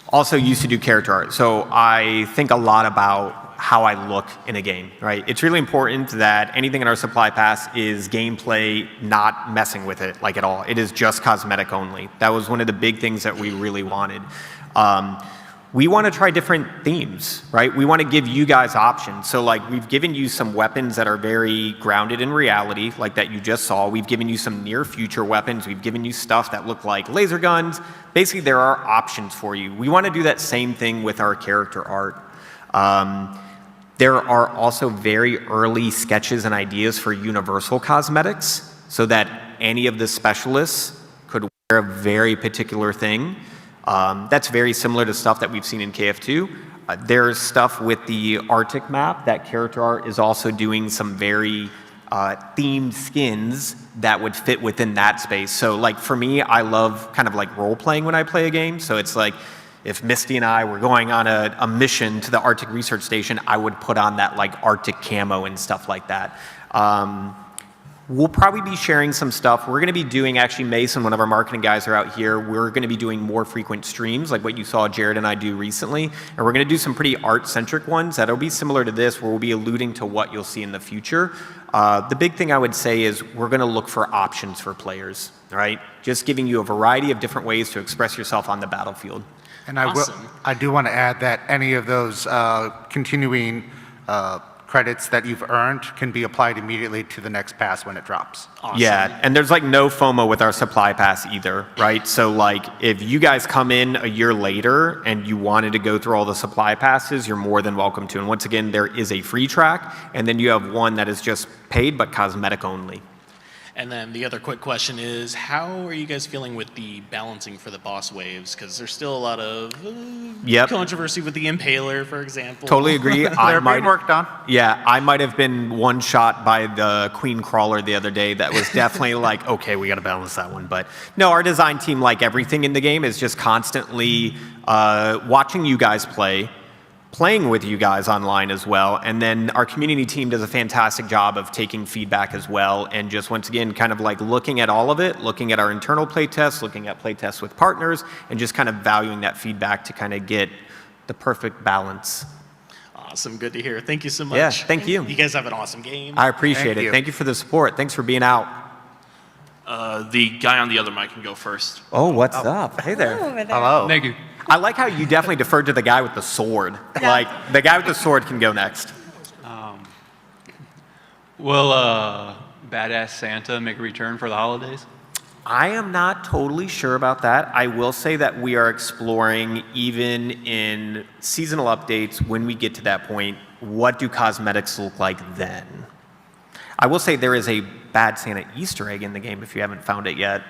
also used to do character art, so I think a lot about how I look in a game, right? It's really important that anything in our supply pass is gameplay, not messing with it like at all. It is just cosmetic only. That was one of the big things that we really wanted. We want to try different themes, right? We want to give you guys options. So like we've given you some weapons that are very grounded in reality, like that you just saw. We've given you some near future weapons. We've given you stuff that look like laser guns. Basically, there are options for you. We want to do that same thing with our character art. There are also very early sketches and ideas for universal cosmetics so that any of the specialists could wear a very particular thing. That's very similar to stuff that we've seen in KF2. There's stuff with the Arctic map. That character art is also doing some very themed skins that would fit within that space. So like for me, I love kind of like role playing when I play a game. So it's like if Misty and I were going on a mission to the Arctic Research Station, I would put on that like Arctic camo and stuff like that. We'll probably be sharing some stuff. We're going to be doing, actually Mason, one of our marketing guys are out here. We're going to be doing more frequent streams like what you saw Jared and I do recently. And we're going to do some pretty art-centric ones that'll be similar to this where we'll be alluding to what you'll see in the future. The big thing I would say is we're going to look for options for players, right? Just giving you a variety of different ways to express yourself on the battlefield. And I do want to add that any of those continuing credits that you've earned can be applied immediately to the next pass when it drops. Awesome. Yeah, and there's like no FOMO with our supply pass either, right? So like if you guys come in a year later and you wanted to go through all the supply passes, you're more than welcome to. And once again, there is a free track, and then you have one that is just paid but cosmetic only. And then the other quick question is, how are you guys feeling with the balancing for the boss waves? Because there's still a lot of controversy with the Impaler, for example. Totally agree. They're being worked on. Yeah, I might have been one shot by the Queen Crawler the other day. That was definitely like, okay, we got to balance that one. But no, our design team, like everything in the game, is just constantly watching you guys play, playing with you guys online as well, and then our community team does a fantastic job of taking feedback as well, and just once again kind of like looking at all of it, looking at our internal playtests, looking at playtests with partners, and just kind of valuing that feedback to kind of get the perfect balance. Awesome, good to hear. Thank you so much. Yeah, thank you. You guys have an awesome game. I appreciate it. Thank you for the support. Thanks for being out. The guy on the other mic can go first. Oh, what's up? Hey there. Hello. Thank you. I like how you definitely deferred to the guy with the sword. Like, the guy with the sword can go next. Will Badass Santa make a return for the holidays? I am not totally sure about that. I will say that we are exploring, even in seasonal updates, when we get to that point, what do cosmetics look like then? I will say there is a Bad Santa Easter egg in the game if you haven't found it yet.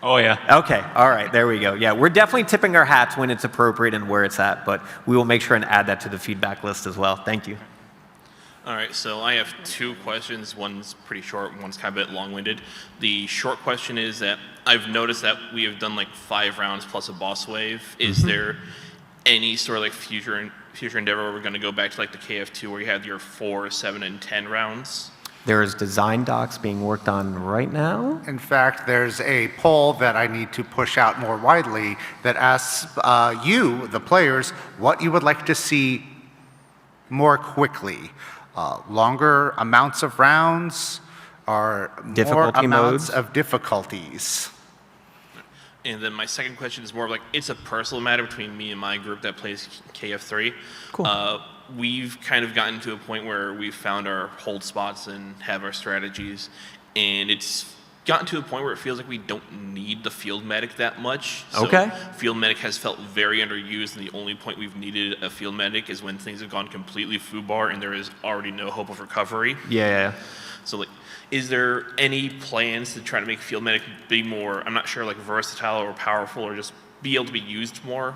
Oh, yeah. Okay, all right, there we go. Yeah, we're definitely tipping our hats when it's appropriate and where it's at, but we will make sure and add that to the feedback list as well. Thank you. All right, so I have two questions. One's pretty short, one's kind of a bit long-winded. The short question is that I've noticed that we have done like 5 rounds plus a boss wave. Is there any sort of like future endeavor where we're going to go back to like the KF2 where you have your 4, 7, and 10 rounds? There is design docs being worked on right now. In fact, there's a poll that I need to push out more widely that asks you, the players, what you would like to see more quickly. Longer amounts of rounds or more amounts of difficulties. And then my second question is more of like, it's a personal matter between me and my group that plays KF3. Cool. We've kind of gotten to a point where we've found our hold spots and have our strategies, and it's gotten to a point where it feels like we don't need the field medic that much. So field medic has felt very underused, and the only point we've needed a field medic is when things have gone completely foobar and there is already no hope of recovery. Yeah. So like, is there any plans to try to make field medic be more, I'm not sure, like versatile or powerful, or just be able to be used more?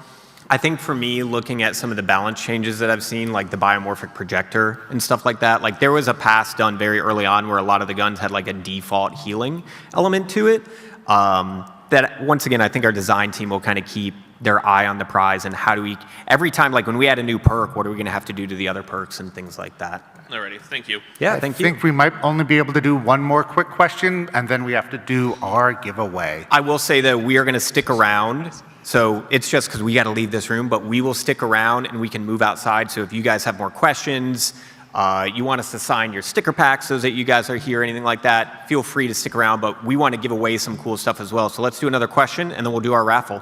I think for me, looking at some of the balance changes that I've seen, like the biomorphic projector and stuff like that, like there was a pass done very early on where a lot of the guns had like a default healing element to it. That once again, I think our design team will kind of keep their eye on the prize and how do we, every time, like when we add a new perk, what are we going to have to do to the other perks and things like that. Alrighty, thank you. Yeah, thank you. I think we might only be able to do one more quick question, and then we have to do our giveaway. I will say that we are going to stick around So it's just because we got to leave this room, but we will stick around and we can move outside. So if you guys have more questions, you want us to sign your sticker packs so that you guys are here, anything like that, feel free to stick around. But we want to give away some cool stuff as well. So let's do another question, and then we'll do our raffle.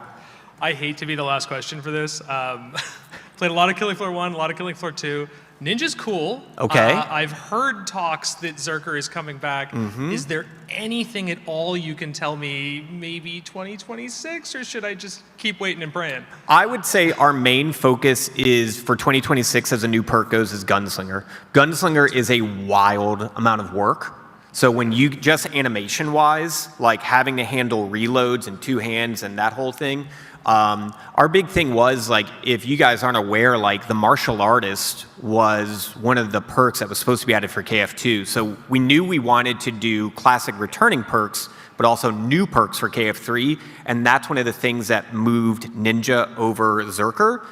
I hate to be the last question for this. Played a lot of Killing Floor 1, a lot of Killing Floor 2. Ninja's cool. Okay. I've heard talks that Zerker is coming back. Is there anything at all you can tell me, maybe 2026, or should I just keep waiting and praying? I would say our main focus is for 2026 as a new perk goes is Gunslinger. Gunslinger is a wild amount of work. So when you, just animation-wise, like having to handle reloads and two hands and that whole thing, our big thing was, like, if you guys aren't aware, like, the martial artist was one of the perks that was supposed to be added for KF2. So we knew we wanted to do classic returning perks, but also new perks for KF3, and that's one of the things that moved Ninja over Zerker.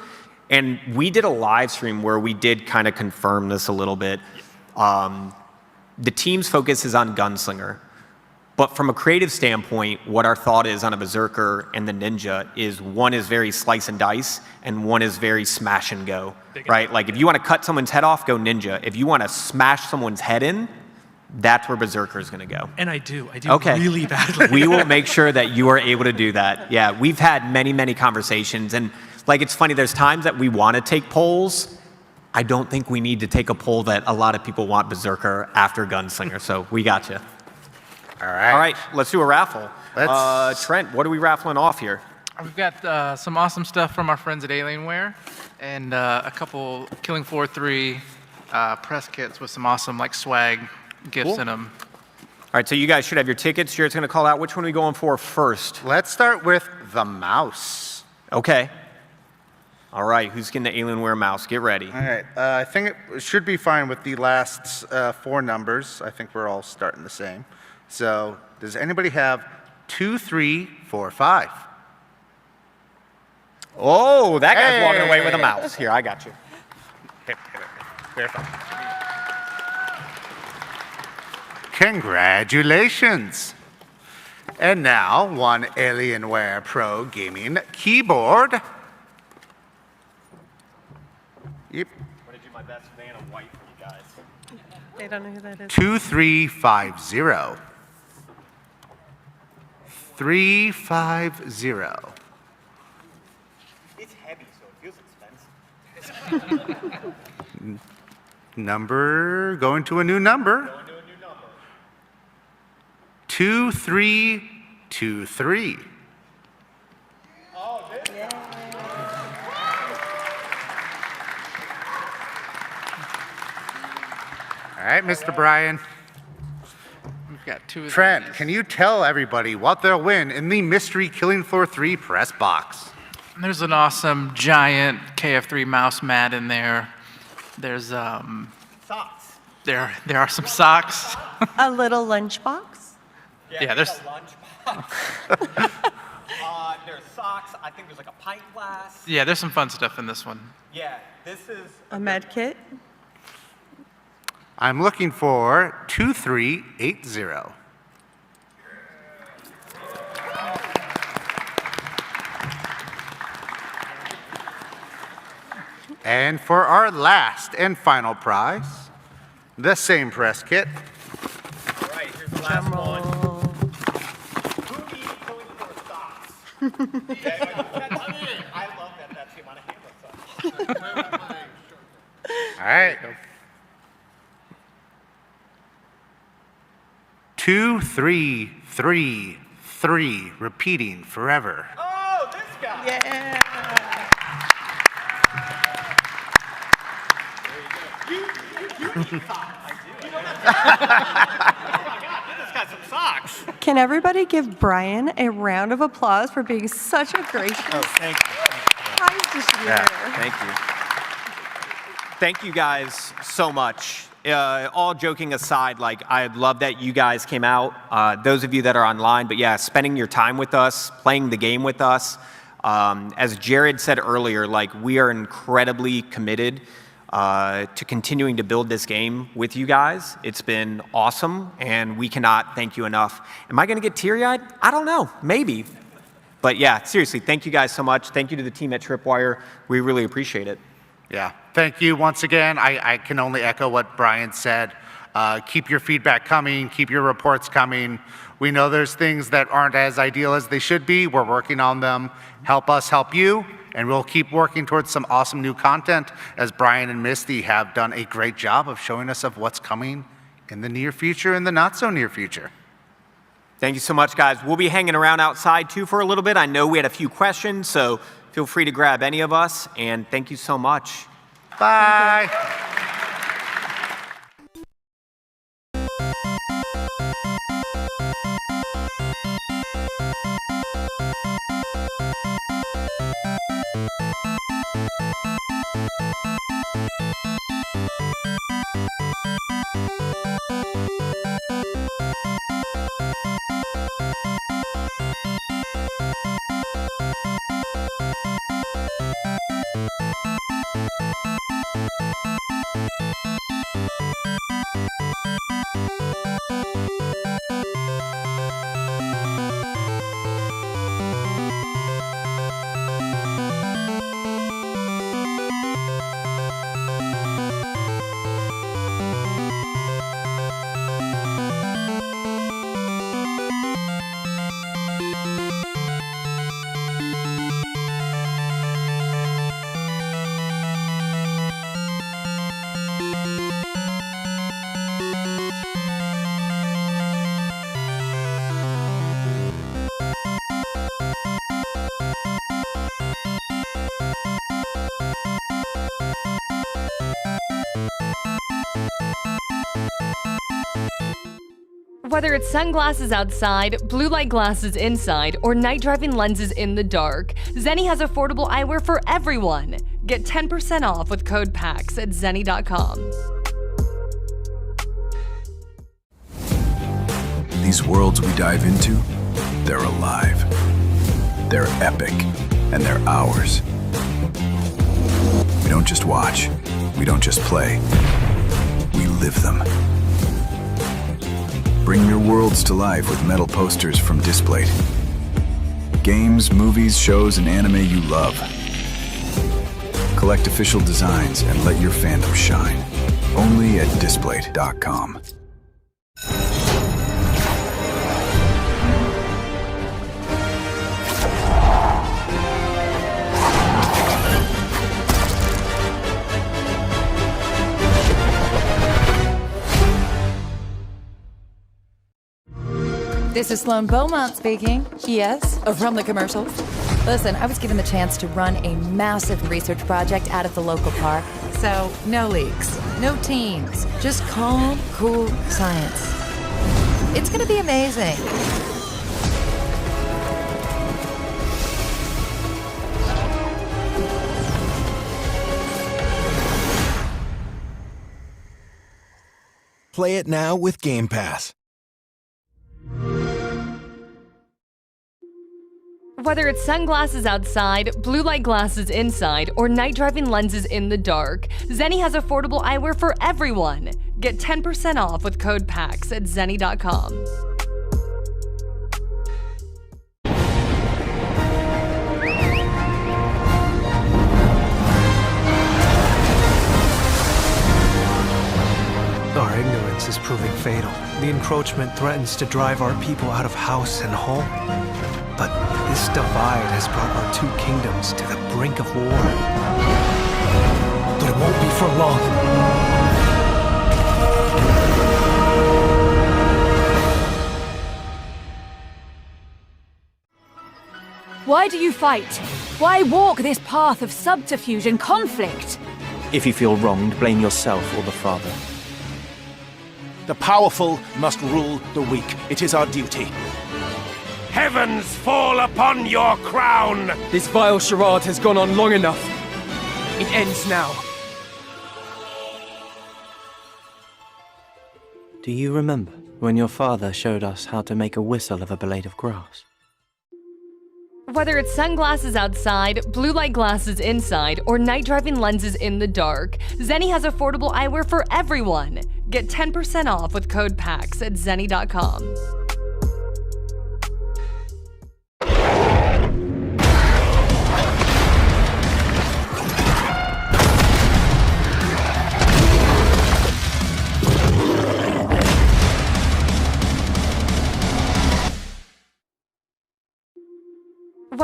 And we did a live stream where we did kind of confirm this a little bit. The team's focus is on Gunslinger. But from a creative standpoint, what our thought is on a Berserker and the Ninja is one is very slice and dice, and one is very smash and go, right? Like if you want to cut someone's head off, go Ninja. If you want to smash someone's head in, that's where Berserker is going to go. And I do Okay. really badly. We will make sure that you are able to do that. Yeah, we've had many, many conversations, and like it's funny, there's times that we want to take polls. I don't think we need to take a poll that a lot of people want Berserker after Gunslinger, so we got you. All right. All right, let's do a raffle. Trent, what are we raffling off here? We've got some awesome stuff from our friends at Alienware, and a couple Killing Floor 3 press kits with some awesome like swag gifts in them. All right, so you guys should have your tickets. Jared's going to call out which one are we going for first. Let's start with the mouse. Okay. All right, who's getting the Alienware mouse? Get ready. All right, I think it should be fine with the last 4 numbers. I think we're all starting the same. So, does anybody have 2, 3, 4, 5? Oh, that guy's walking away with a mouse. Here, I got you. Verify. Congratulations. And now, one Alienware Pro Gaming keyboard. Yep. I'm going to do my best van of white for you guys. They don't know who that is. 2350. 350. It's heavy, so it feels expensive. Number, going to a new number. Going to a new number. 2323. Oh, this guy. All right, Mr. Brian. We've got 2 of Trent, these. can you tell everybody what they'll win in the Mystery Killing Floor 3 press box? There's an awesome giant KF3 mouse mat in there. There's Socks. there are some socks. A little lunchbox. Yeah, there's a lunchbox. There's socks. I think there's like a pint glass. yeah, there's some fun stuff in this one. Yeah, this is A med kit. I'm looking for 2380. And for our last and final prize, the same press kit. All right, here's the last one. Who needs Killing Floor socks? I love that that's the amount of hand All right. 2333, repeating forever. Oh, this guy. Yeah. You need socks. I do. You don't have oh my God, this guy's some socks. Can everybody give Brian a round of applause for being such a gracious Thank you. prize distributor? Thank you. Thank you guys so much. All joking aside, like I love that you guys came out. Those of you that are online, but yeah, spending your time with us, playing the game with us. As Jared said earlier, like we are incredibly committed to continuing to build this game with you guys. It's been awesome, and we cannot thank you enough. Am I going to get teary-eyed? I don't know, maybe. But But yeah, seriously, thank you guys so much. Thank you to the team at Tripwire. We really appreciate it. Yeah, thank you once again. I can only echo what Brian said. Keep your feedback coming, keep your reports coming. We know there's things that aren't as ideal as they should be. We're working on them. Help us help you, and we'll keep working towards some awesome new content, as Brian and Misty have done a great job of showing us of what's coming in the near future and the not so near future. Thank you so much, guys. We'll be hanging around outside too for a little bit. I know we had a few questions, so feel free to grab any of us, and thank you so much. Bye. Whether it's sunglasses outside, blue light glasses inside, or night driving lenses in the dark, Zenni has affordable eyewear for everyone. Get 10% off with code PAX at zenni.com. These worlds we dive into, they're alive. They're epic, and they're ours. We don't just watch, we don't just play, we live them. Bring your worlds to life with metal posters from Displayed. Games, movies, shows, and anime you love. Collect official designs and let your fandom shine. Only at Displayed.com. This is Sloan Beaumont speaking. Yes, from the commercials. Listen, I was given the chance to run a massive research project out of the local park. So, no leaks, no teams, just calm, cool science. It's gonna be amazing. Play it now with Game Pass. Whether it's sunglasses outside, blue light glasses inside, or night driving lenses in the dark, Zenni has affordable eyewear for everyone. Get 10% off with code PAX at zenni.com. Our ignorance is proving fatal. The encroachment threatens to drive our people out of house and home. But this divide has brought our two kingdoms to the brink of war. But it won't be for long. Why do you fight? Why walk this path of subterfuge and conflict? If you feel wronged, blame yourself or the father. The powerful must rule the weak. It is our duty. Heavens fall upon your crown! This vile charade has gone on long enough. It ends now. Do you remember when your father showed us how to make a whistle of a blade of grass? Whether it's sunglasses outside, blue light glasses inside, or night driving lenses in the dark, Zenni has affordable eyewear for everyone. Get 10% off with code PAX at zenni.com.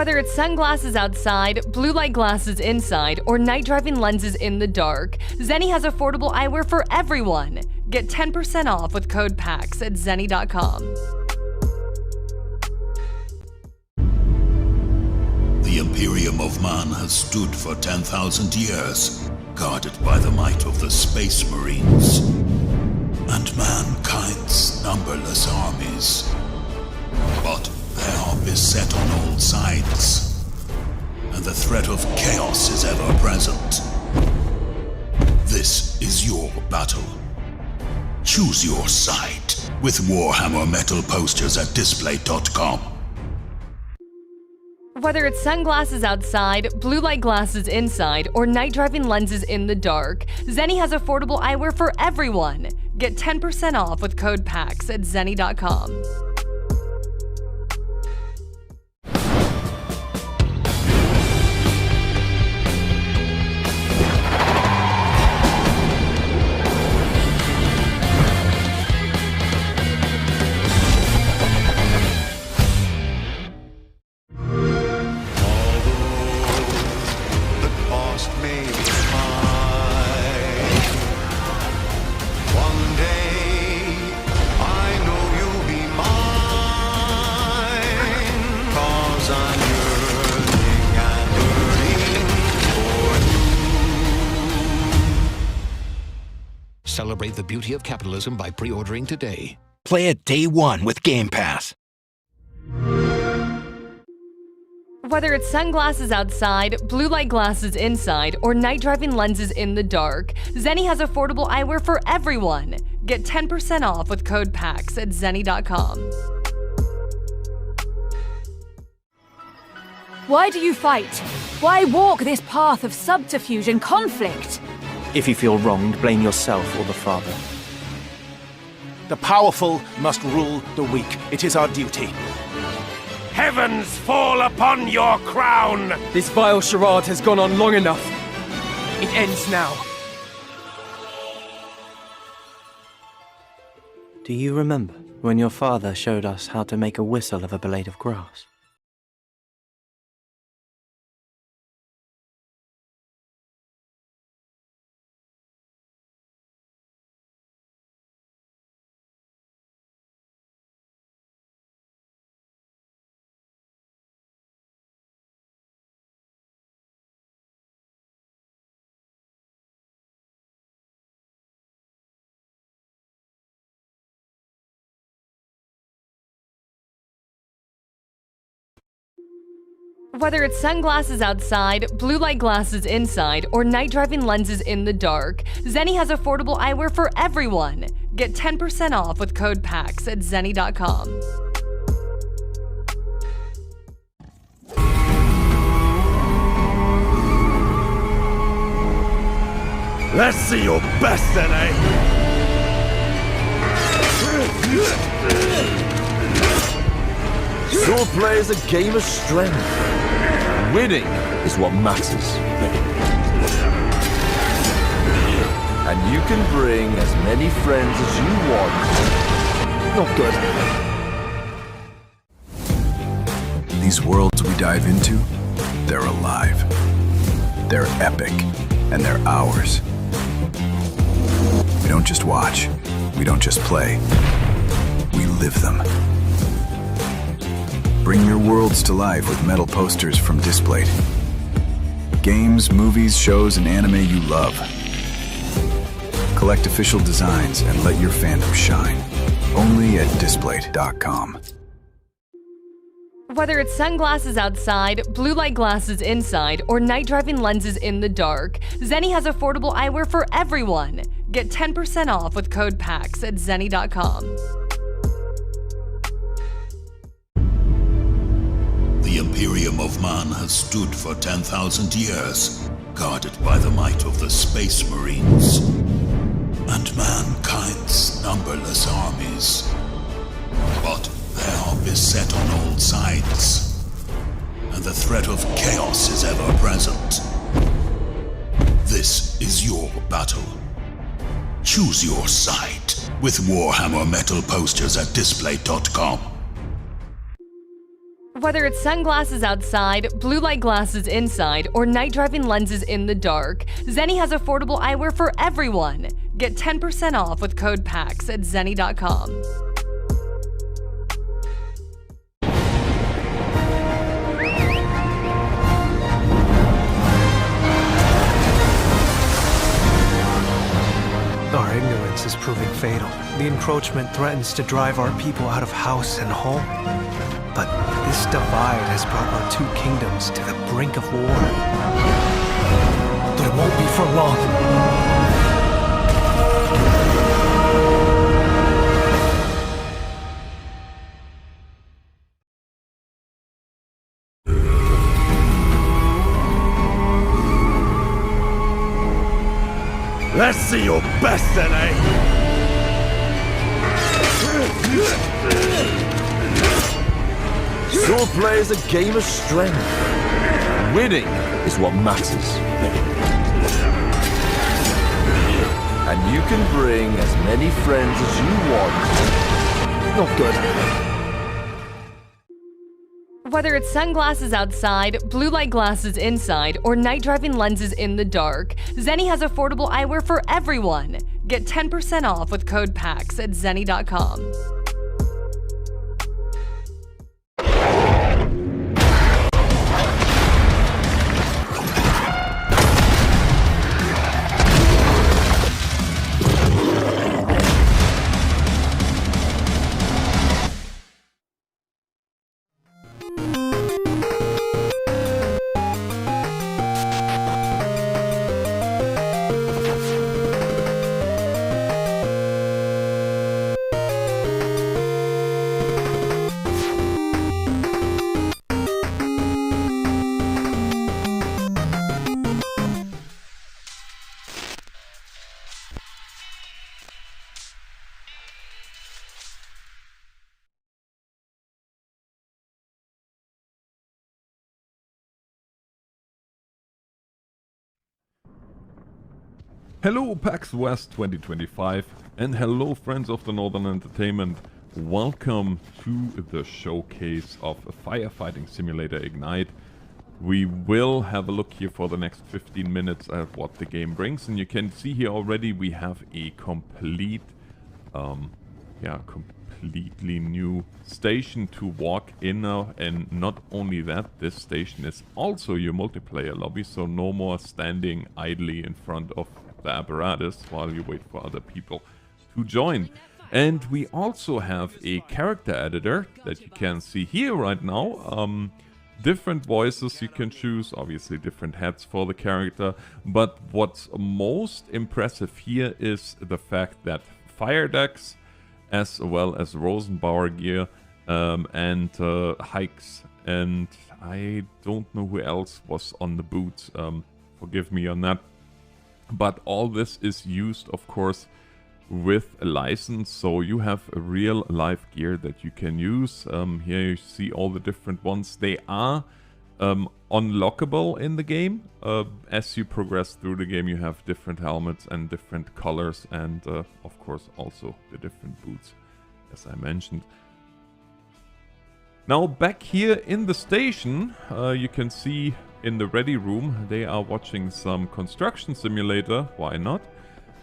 Whether it's sunglasses outside, blue light glasses inside, or night driving lenses in the dark, Zenni has affordable eyewear for everyone. Get 10% off with code PAX at zenni.com. The Imperium of Man has stood for 10,000 years, guarded by the might of the Space Marines and mankind's numberless armies. But they are beset on all sides, and the threat of chaos is ever present. This is your battle. Choose your side with Warhammer metal posters at display.com. Whether it's sunglasses outside, blue light glasses inside, or night driving lenses in the dark, Zenni has affordable eyewear for everyone. Get 10% off with code PAX at zenni.com. Celebrate the beauty of capitalism by pre-ordering today. Play it day one with Game Pass. Whether it's sunglasses outside, blue light glasses inside, or night driving lenses in the dark, Zenni has affordable eyewear for everyone. Get 10% off with code PAX at zenni.com. Why do you fight? Why walk this path of subterfuge and conflict? If you feel wronged, blame yourself or the Father. The powerful must rule the weak. It is our duty. Heavens fall upon your crown! This vile charade has gone on long enough. It ends now. Do you remember when your father showed us how to make a whistle of a blade of grass? Whether it's sunglasses outside, blue light glasses inside, or night driving lenses in the dark, Zenni has affordable eyewear for everyone. Get 10% off with code PAX at zenni.com. Let's see your best then, eh? Sword play is a game of strength. Winning is what matters. And you can bring as many friends as you want. Not good. These worlds we dive into, they're alive. They're epic, and they're ours. We don't just watch. We don't just play. We live them. Bring your worlds to life with metal posters from Displayed. Games, movies, shows, and anime you love. Collect official designs and let your fandom shine. Only at Displayed.com. Whether it's sunglasses outside, blue light glasses inside, or night driving lenses in the dark, Zenni has affordable eyewear for everyone. Get 10% off with code PAX at zenni.com. The Imperium of Man has stood for 10,000 years, guarded by the might of the Space Marines and mankind's numberless armies. But they are beset on all sides, and the threat of chaos is ever present. This is your battle. Choose your side with Warhammer metal posters at display.com. Whether it's sunglasses outside, blue light glasses inside, or night driving lenses in the dark, Zenni has affordable eyewear for everyone. Get 10% off with code PAX at zenni.com. Our ignorance is proving fatal. The encroachment threatens to drive our people out of house and home. But this divide has brought our two kingdoms to the brink of war. But it won't be for long. Let's see your best then, eh? Swordplay is a game of strength. Winning is what matters. And you can bring as many friends as you want. Not good. Whether it's sunglasses outside, blue light glasses inside, or night driving lenses in the dark, Zenni has affordable eyewear for everyone. Get 10% off with code PAX at zenni.com. Hello PAX West 2025 and hello friends of the Northern Entertainment. Welcome to the showcase of a firefighting simulator Ignite. We will have a look here for the next 15 minutes at what the game brings, and you can see here already we have a complete completely new station to walk in now. And not only that, this station is also your multiplayer lobby, so no more standing idly in front of the apparatus while you wait for other people to join. And we also have a character editor that you can see here right now. Different voices you can choose, obviously different hats for the character, but what's most impressive here is the fact that fire decks as well as Rosenbauer gear and hikes, and I don't know who else was on the boots, forgive me on that. But all this is used, of course, with a license, so you have a real live gear that you can use. Here you see all the different ones. They are unlockable in the game. As you progress through the game, you have different helmets and different colors, and of course also the different boots, as I mentioned. Now back here in the station, you can see in the ready room, they are watching some construction simulator. Why not?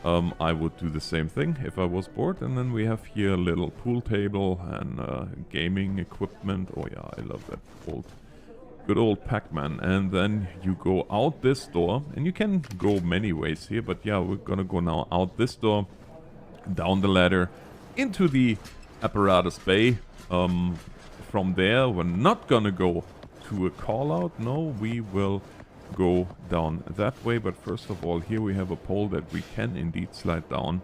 I would do the same thing if I was bored. And then we have here a little pool table and gaming equipment. Oh yeah, I love that good old Pac-Man. And then you go out this door, and you can go many ways here, but yeah, we're gonna go now out this door, down the ladder, into the apparatus bay. From there, we're not gonna go to a call out. No, we will go down that way, but first of all, here we have a pole that we can indeed slide down.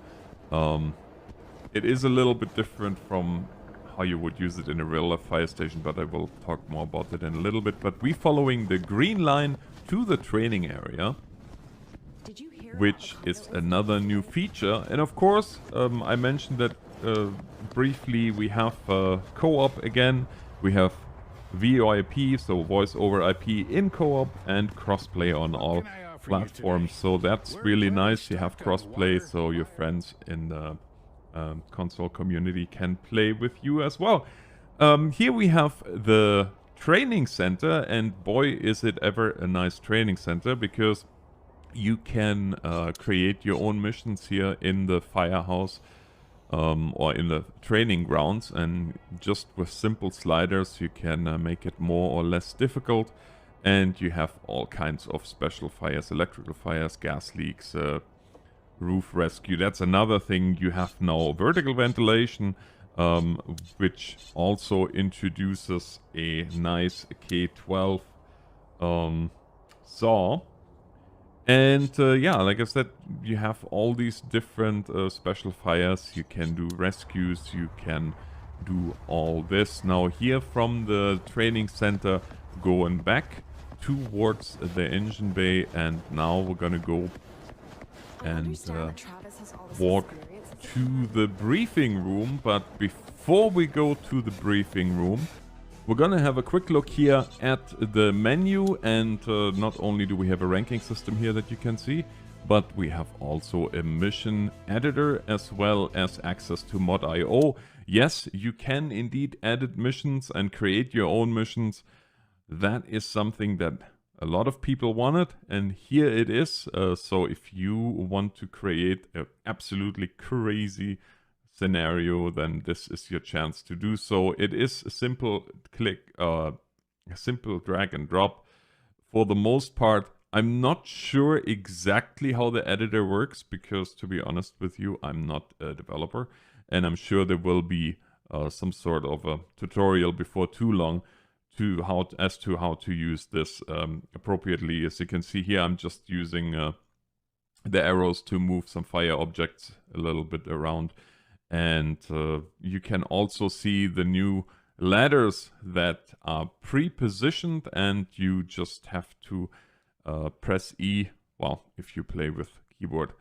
It is a little bit different from how you would use it in a real life fire station, but I will talk more about it in a little bit. But we're following the green line to the training area, which is another new feature. And of course, I mentioned that briefly. We have co-op again. We have VoIP, so voice over IP in co-op, and crossplay on all platforms. So that's really nice. You have crossplay, so your friends in the console community can play with you as well. Here we have the training center, and boy is it ever a nice training center, because you can create your own missions here in the firehouse or in the training grounds, and just with simple sliders you can make it more or less difficult. And you have all kinds of special fires, electrical fires, gas leaks, roof rescue. That's another thing. You have now vertical ventilation, which also introduces a nice K12 saw. And yeah, like I said, you have all these different special fires. You can do rescues, you can do all this. Now here from the training center, going back towards the engine bay, and now we're gonna go and walk to the briefing room. But before we go to the briefing room, we're gonna have a quick look here at the menu, and not only do we have a ranking system here that you can see, but we have also a mission editor as well as access to mod.io. Yes, you can indeed edit missions and create your own missions. That is something that a lot of people wanted, and here it is. So if you want to create an absolutely crazy scenario, then this is your chance to do so. It is a simple click, a simple drag and drop for the most part. I'm not sure exactly how the editor works, because to be honest with you, I'm not a developer, and I'm sure there will be some sort of a tutorial before too long as to how to use this appropriately. As you can see here, I'm just using the arrows to move some fire objects a little bit around. And you can also see the new ladders that are pre-positioned, and you just have to press E. Well, if you play with keyboard,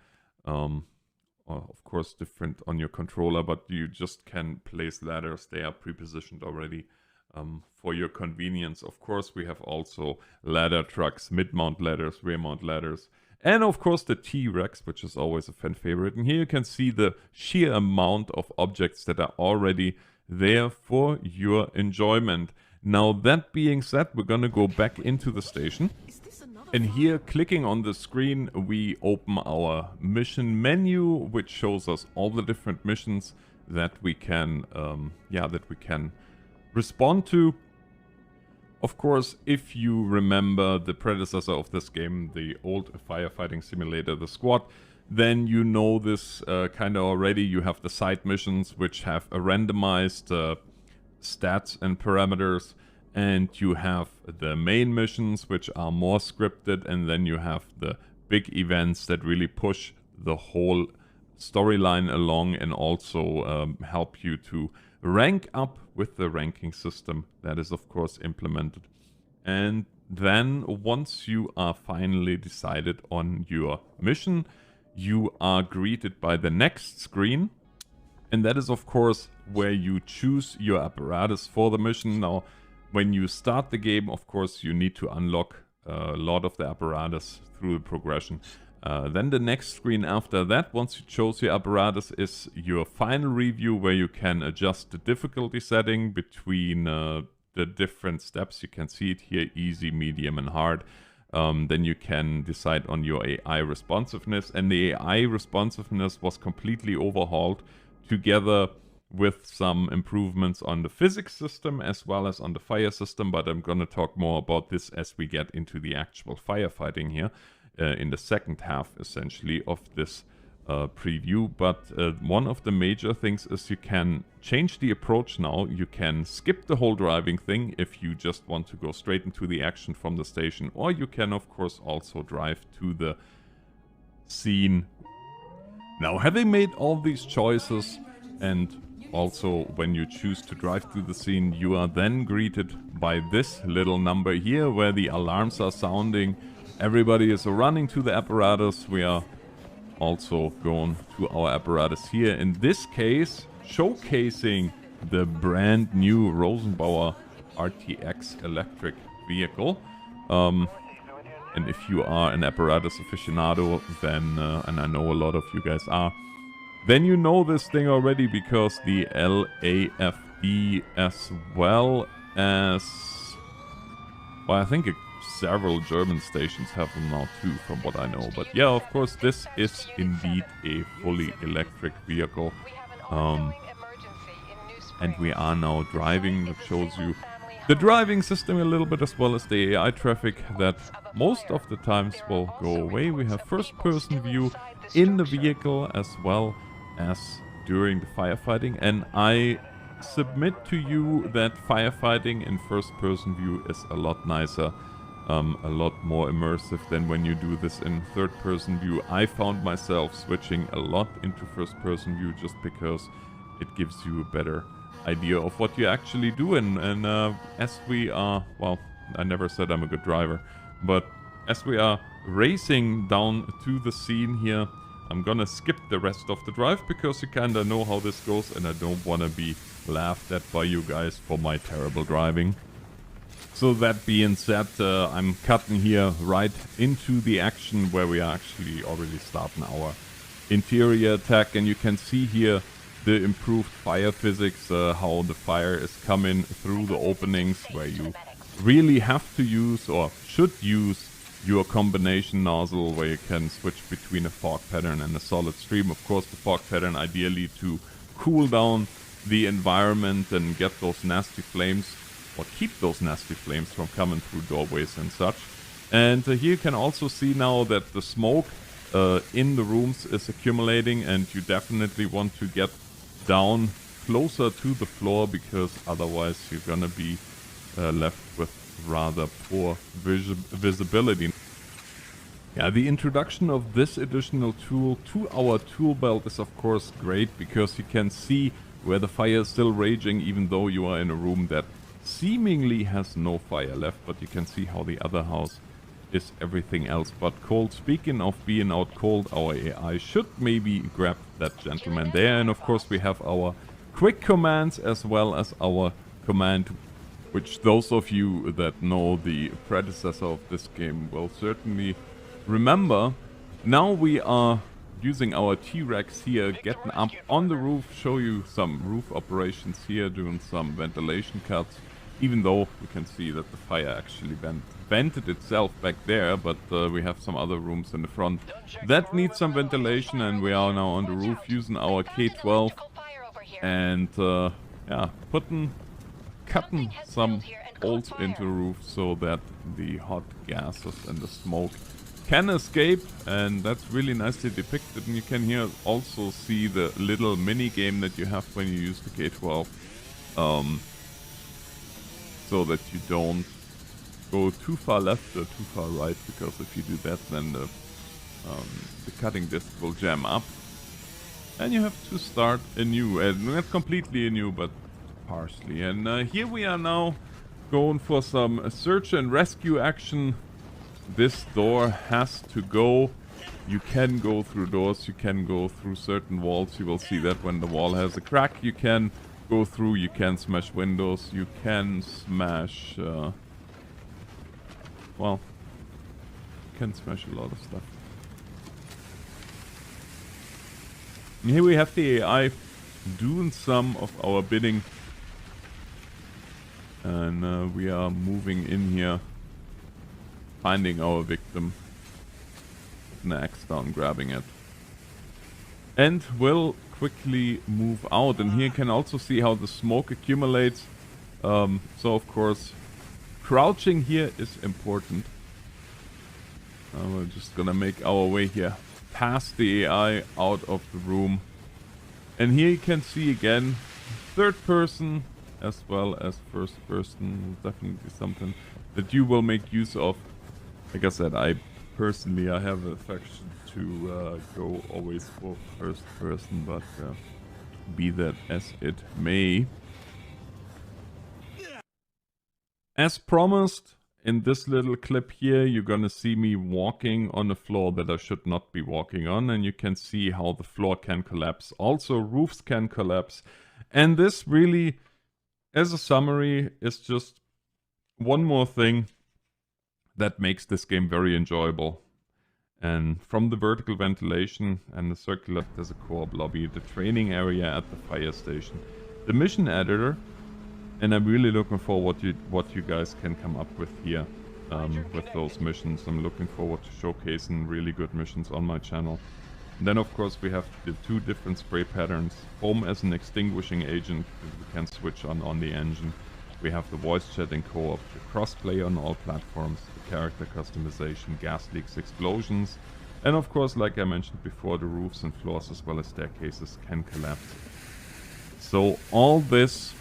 of course different on your controller, but you just can place ladders. They are pre-positioned already for your convenience. Of course, we have also ladder trucks, mid-mount ladders, rear-mount ladders, and of course the T-Rex, which is always a fan favorite. And here you can see the sheer amount of objects that are already there for your enjoyment. Now, that being said, we're gonna go back into the station. And here, clicking on the screen, we open our mission menu, which shows us all the different missions that we can, respond to. Of course, if you remember the predecessor of this game, the old firefighting simulator, The Squad, then you know this kind of already. You have the side missions, which have a randomized stats and parameters, and you have the main missions, which are more scripted, and then you have the big events that really push the whole storyline along, and also help you to rank up with the ranking system that is of course implemented. And then once you are finally decided on your mission, you are greeted by the next screen, and that is of course where you choose your apparatus for the mission. Now, when you start the game, of course you need to unlock a lot of the apparatus through the progression. Then the next screen after that, once you chose your apparatus, is your final review, where you can adjust the difficulty setting between the different steps. You can see it here: easy, medium, and hard. Then you can decide on your AI responsiveness, and the AI responsiveness was completely overhauled together with some improvements on the physics system as well as on the fire system, but I'm gonna talk more about this as we get into the actual firefighting here. In the second half, essentially, of this preview. But one of the major things is you can change the approach now. You can skip the whole driving thing if you just want to go straight into the action from the station, or you can, of course, also drive to the scene. Now, having made all these choices, and also when you choose to drive to the scene, you are then greeted by this little number here, where the alarms are sounding. Everybody is running to the apparatus. We are also going to our apparatus here. In this case, showcasing the brand new Rosenbauer RTX electric vehicle. And if you are an apparatus aficionado, then, and I know a lot of you guys are, then you know this thing already, because the LAFE as well as Well, I think several German stations have them now too, from what I know. But yeah, of course, this is indeed a fully electric vehicle. And we are now driving. That shows you the driving system a little bit, as well as the AI traffic that most of the times will go away. We have first-person view in the vehicle as well as during the firefighting. And I submit to you that firefighting in first-person view is a lot nicer, a lot more immersive than when you do this in third-person view. I found myself switching a lot into first-person view just because it gives you a better idea of what you actually do. And as we are, well, I never said I'm a good driver, but as we are racing down to the scene here, I'm gonna skip the rest of the drive because you kinda know how this goes, and I don't wanna be laughed at by you guys for my terrible driving. So that being said, I'm cutting here right into the action where we are actually already starting our interior attack, and you can see here the improved fire physics, how the fire is coming through the openings, where you really have to use or should use your combination nozzle, where you can switch between a fog pattern and a solid stream. Of course, the fog pattern ideally to cool down the environment and get those nasty flames, or keep those nasty flames from coming through doorways and such. And here you can also see now that the smoke in the rooms is accumulating, and you definitely want to get down closer to the floor, because otherwise you're gonna be left with rather poor visibility. Yeah, the introduction of this additional tool to our tool belt is of course great, because you can see where the fire is still raging, even though you are in a room that seemingly has no fire left, but you can see how the other house is everything else but cold. Speaking of being out cold, our AI should maybe grab that gentleman there. And of course we have our quick commands as well as our command, which those of you that know the predecessor of this game will certainly remember. Now we are using our T-Rex here, getting up on the roof, show you some roof operations here, doing some ventilation cuts, even though you can see that the fire actually vented itself back there, but we have some other rooms in the front that need some ventilation, and we are now on the roof using our K-12 and yeah, cutting some holes into the roof so that the hot gases and the smoke can escape, and that's really nicely depicted. And you can here also see the little mini game that you have when you use the K-12, so that you don't go too far left or too far right, because if you do that, then the cutting disc will jam up, and you have to start anew, and not completely anew, but partially. And here we are now going for some search and rescue action. This door has to go. You can go through doors, you can go through certain walls. You will see that when the wall has a crack, you can go through, you can smash windows, you can smash, well, you can smash a lot of stuff. And here we have the AI doing some of our bidding. And we are moving in here, finding our victim, putting the axe down, grabbing it, and we'll quickly move out. And here you can also see how the smoke accumulates. So of course, crouching here is important. We're just gonna make our way here past the AI out of the room. And here you can see again, third person as well as first person. Definitely something that you will make use of. Like I said, I have an affection to go always for first person, but be that as it may. As promised, in this little clip here, you're gonna see me walking on a floor that I should not be walking on, and you can see how the floor can collapse. Also, roofs can collapse. And this really, as a summary, is just one more thing that makes this game very enjoyable. And from the vertical ventilation and the circular, there's a co-op lobby, the training area at the fire station, the mission editor, And I'm really looking forward to what you guys can come up with here with those missions. I'm looking forward to showcasing really good missions on my channel. And then of course we have the 2 different spray patterns. Foam as an extinguishing agent that we can switch on the engine. We have the voice chatting co-op, the crossplay on all platforms, the character customization, gas leaks, explosions, and of course, like I mentioned before, the roofs and floors as well as staircases can collapse. So all this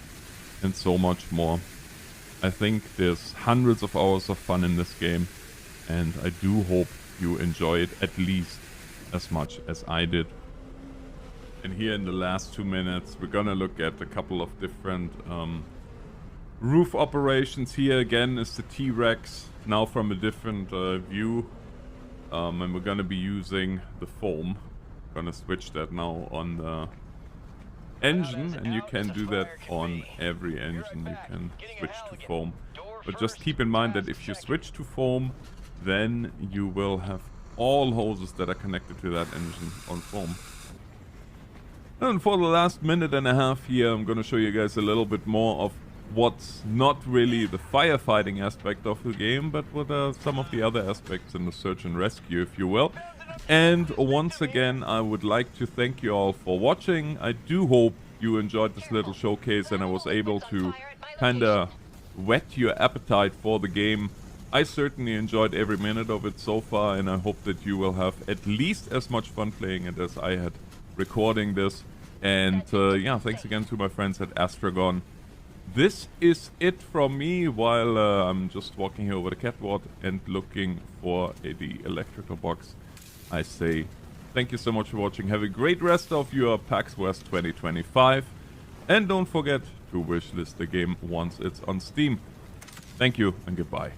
and so much more. I think there's hundreds of hours of fun in this game, and I do hope you enjoy it at least as much as I did. And here in the last 2 minutes, we're gonna look at a couple of different roof operations. Here again is the T-Rex, now from a different view, and we're gonna be using the foam. Gonna switch that now on the engine, and you can do that on every engine. You can switch to foam, but just keep in mind that if you switch to foam, then you will have all hoses that are connected to that engine on foam. And for the last minute and a half here, I'm gonna show you guys a little bit more of what's not really the firefighting aspect of the game, but what are some of the other aspects in the search and rescue, if you will. And once again, I would like to thank you all for watching. I do hope you enjoyed this little showcase and I was able to kinda whet your appetite for the game. I certainly enjoyed every minute of it so far, and I hope that you will have at least as much fun playing it as I had recording this. And yeah, thanks again to my friends at Astragon. This is it from me while I'm just walking here over the catwalk and looking for the electrical box. I say thank you so much for watching. Have a great rest of your PAX West 2025. And don't forget to wishlist the game once it's on Steam. Thank you and goodbye.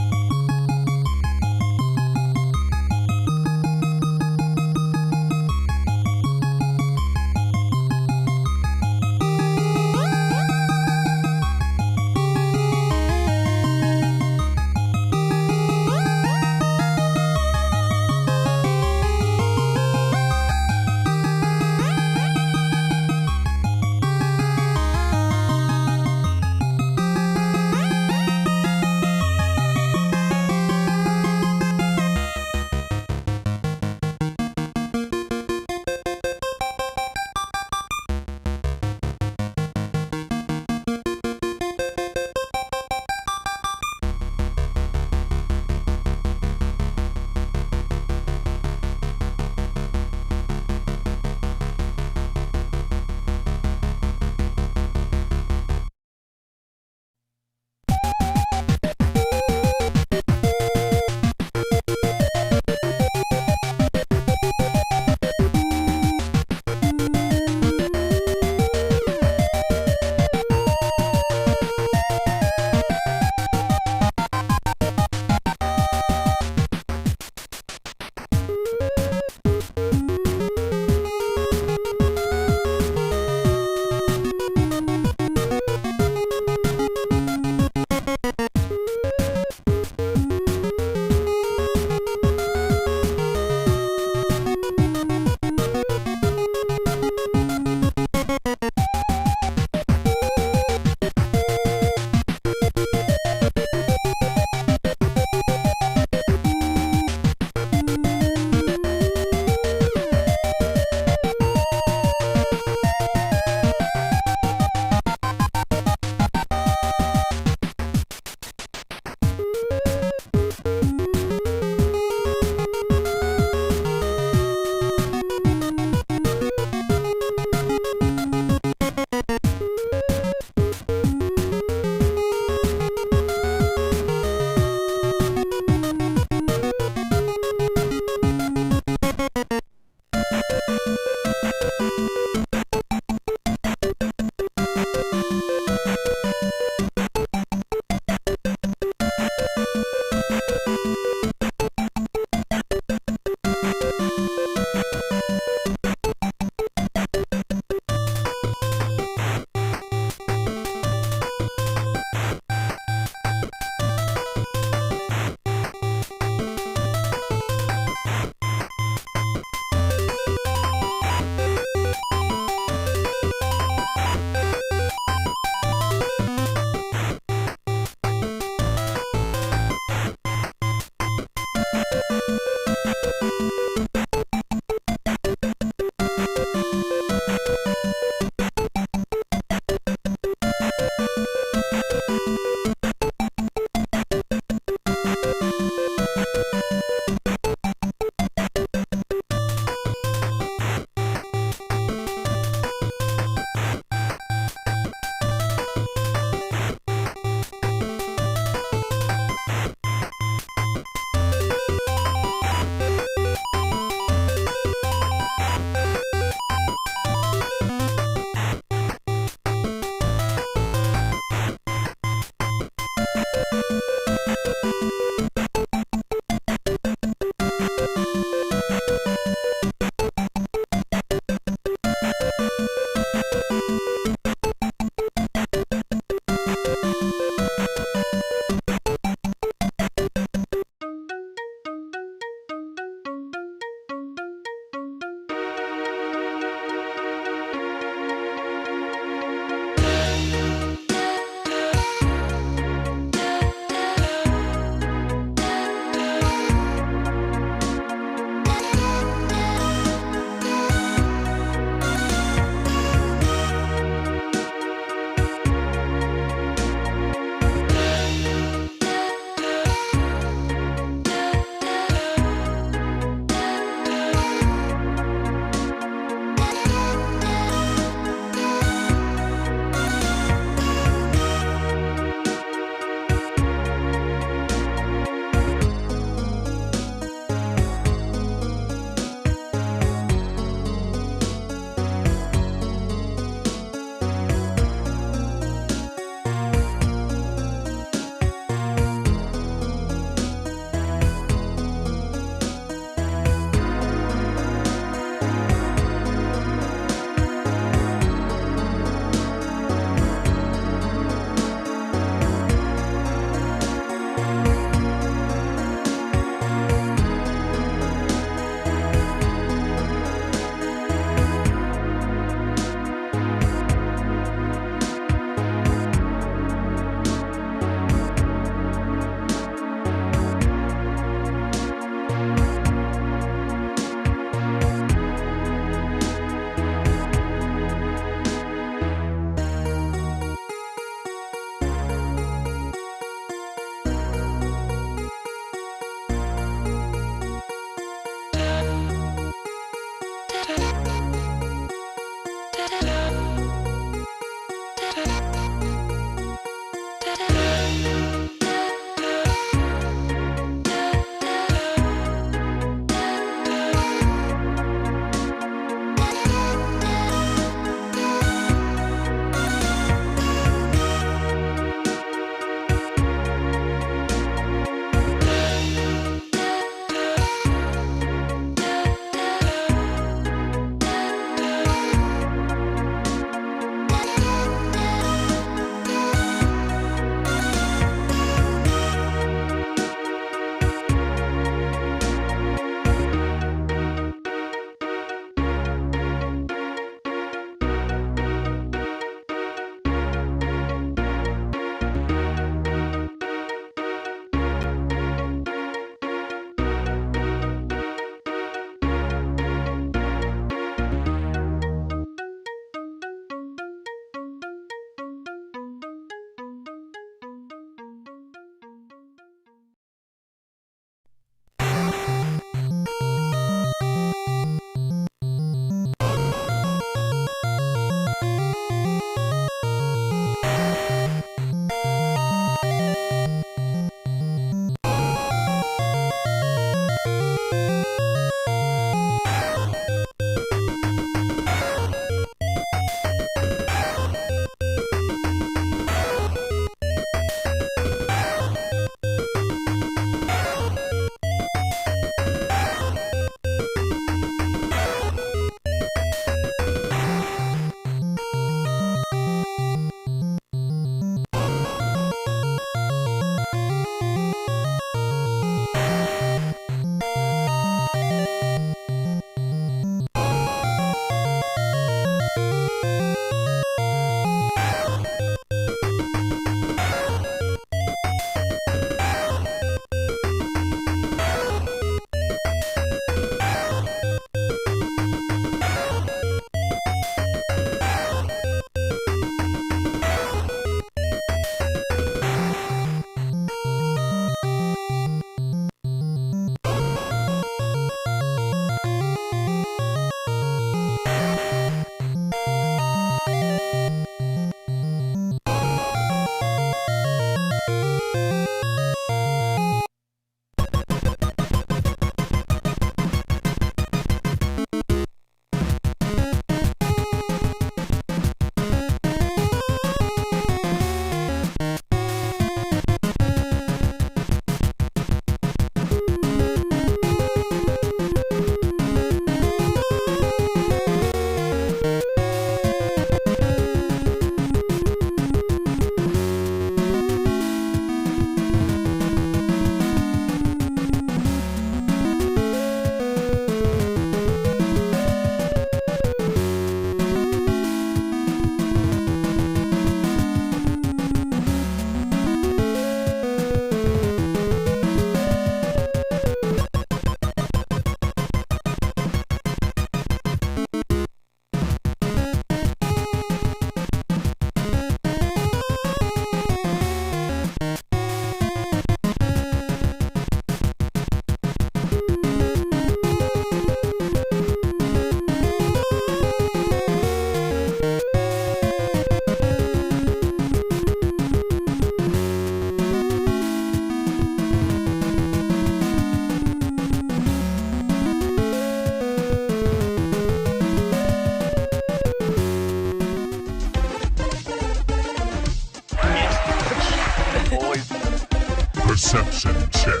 Perception check.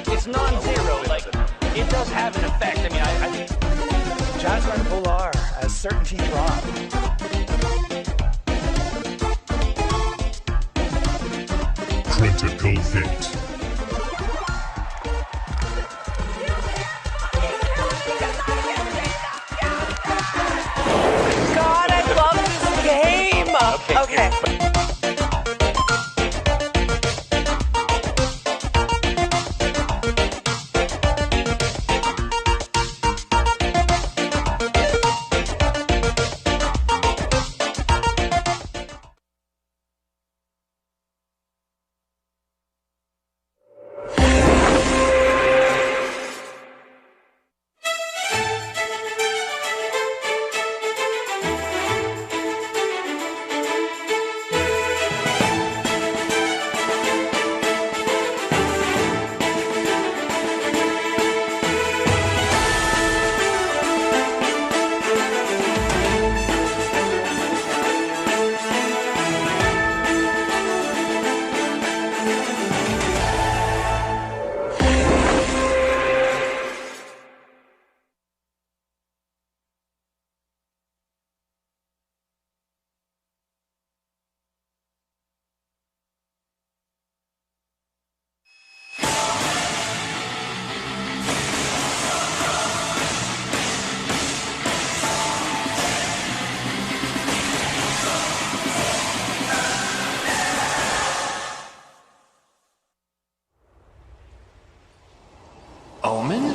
It's non-zero, like, it does have an effect. I mean, I think... Jazran Polar, as certainty drop. Critical hit. God, I love this game! Okay. Omen?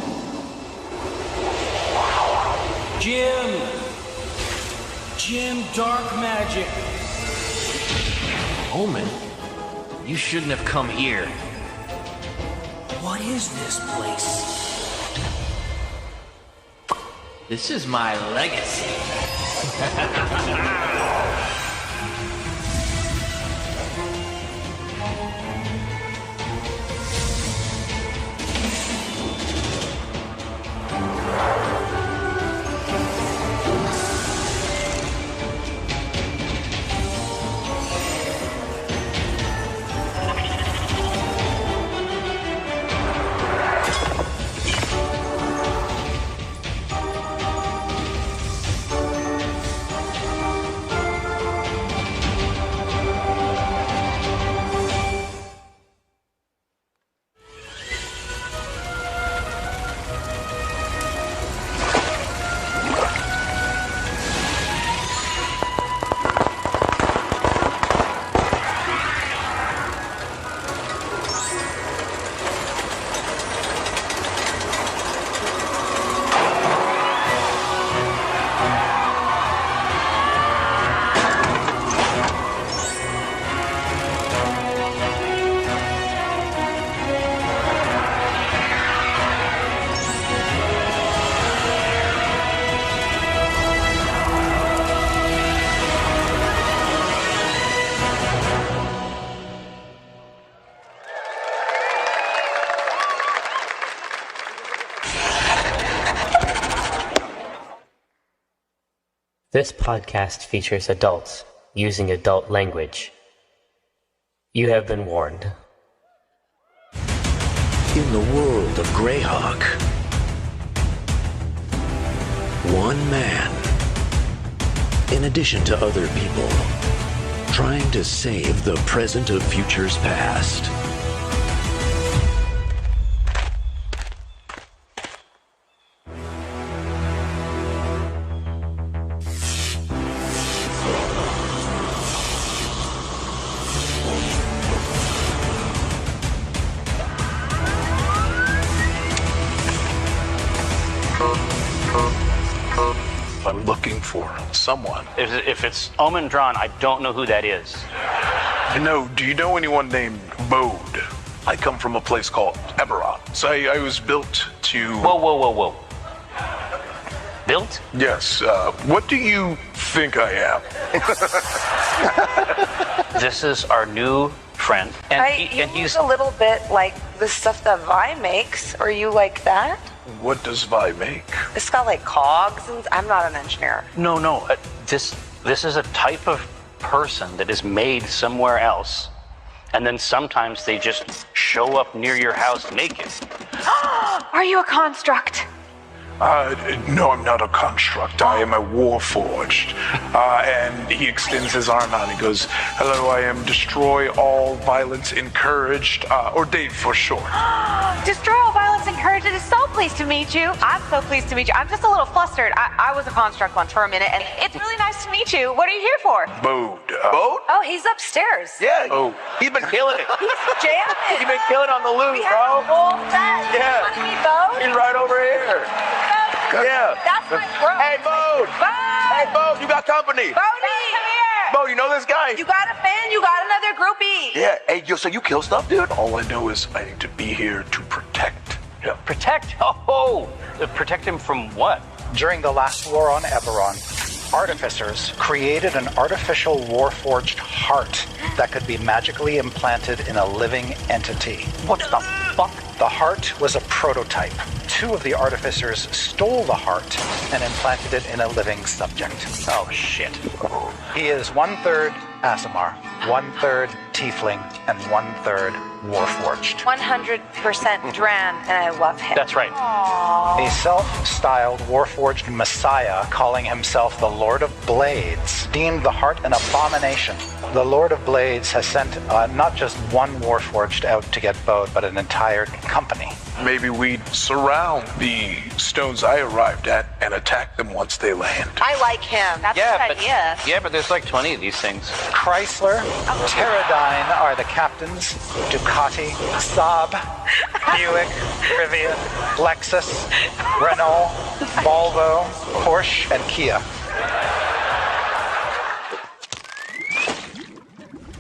Jim, dark magic. Omen? You shouldn't have come here. What is this place? This is my legacy. This podcast features adults using adult language. You have been warned. In the world of Greyhawk, one man, in addition to other people, trying to save the present of futures past. I'm looking for someone. If it's Omen Drawn, I don't know who that is. No, do you know anyone named Bode? I come from a place called Eberron. So I was built to... Whoa. Built? Yes. What do you think I am? This is our new friend. And he's a little bit like the stuff that Vi makes. Are you like that? What does Vi make? It's got like cogs and I'm not an engineer. No. This is a type of person that is made somewhere else, and then sometimes they just show up near your house naked. Are you a construct? No, I'm not a construct. I am a warforged. And he extends his arm out and he goes, "Hello, I am Destroy All Violence Encouraged, or Dave for short." Destroy all violence encouraged. It is so pleased to meet you. I'm so pleased to meet you. I'm just a little flustered. I was a construct once for a minute, and it's really nice to meet you. What are you here for? Bode. Bode? Oh, he's upstairs. Yeah, oh, he's been killing it. He's jamming. He's been killing on the loose, We bro. have a whole set. Yeah. You want to meet Bode? He's right over here. Yeah. That's my bro. Hey, Bode. Hey, Bode, you got company. Bodie, come here. Bode, you know this guy? You got a fan. You got another groupie. Yeah. Hey, so you kill stuff, dude? All I know is I need to be here to protect him. Protect? Oh, protect him from what? During the last war on Eberron, artificers created an artificial warforged heart that could be magically implanted in a living entity. What the fuck? The heart was a prototype. Two of the artificers stole the heart and implanted it in a living subject. Oh, shit. He is 1/3 Aasimar, 1/3 Tiefling, and 1/3 Warforged. 100% Dran, and I love him. That's right. A self-styled Warforged messiah calling himself the Lord of Blades deemed the heart an abomination. The Lord of Blades has sent not just one Warforged out to get Bode, but an entire company. Maybe we'd surround the stones I arrived at and attack them once they land. I like him. That's a good idea. Yeah, but there's like 20 of these things. Chrysler, Pterodyne are the captains. Ducati, Saab, Buick, Rivian, Lexus, Renault, Volvo, Porsche, and Kia.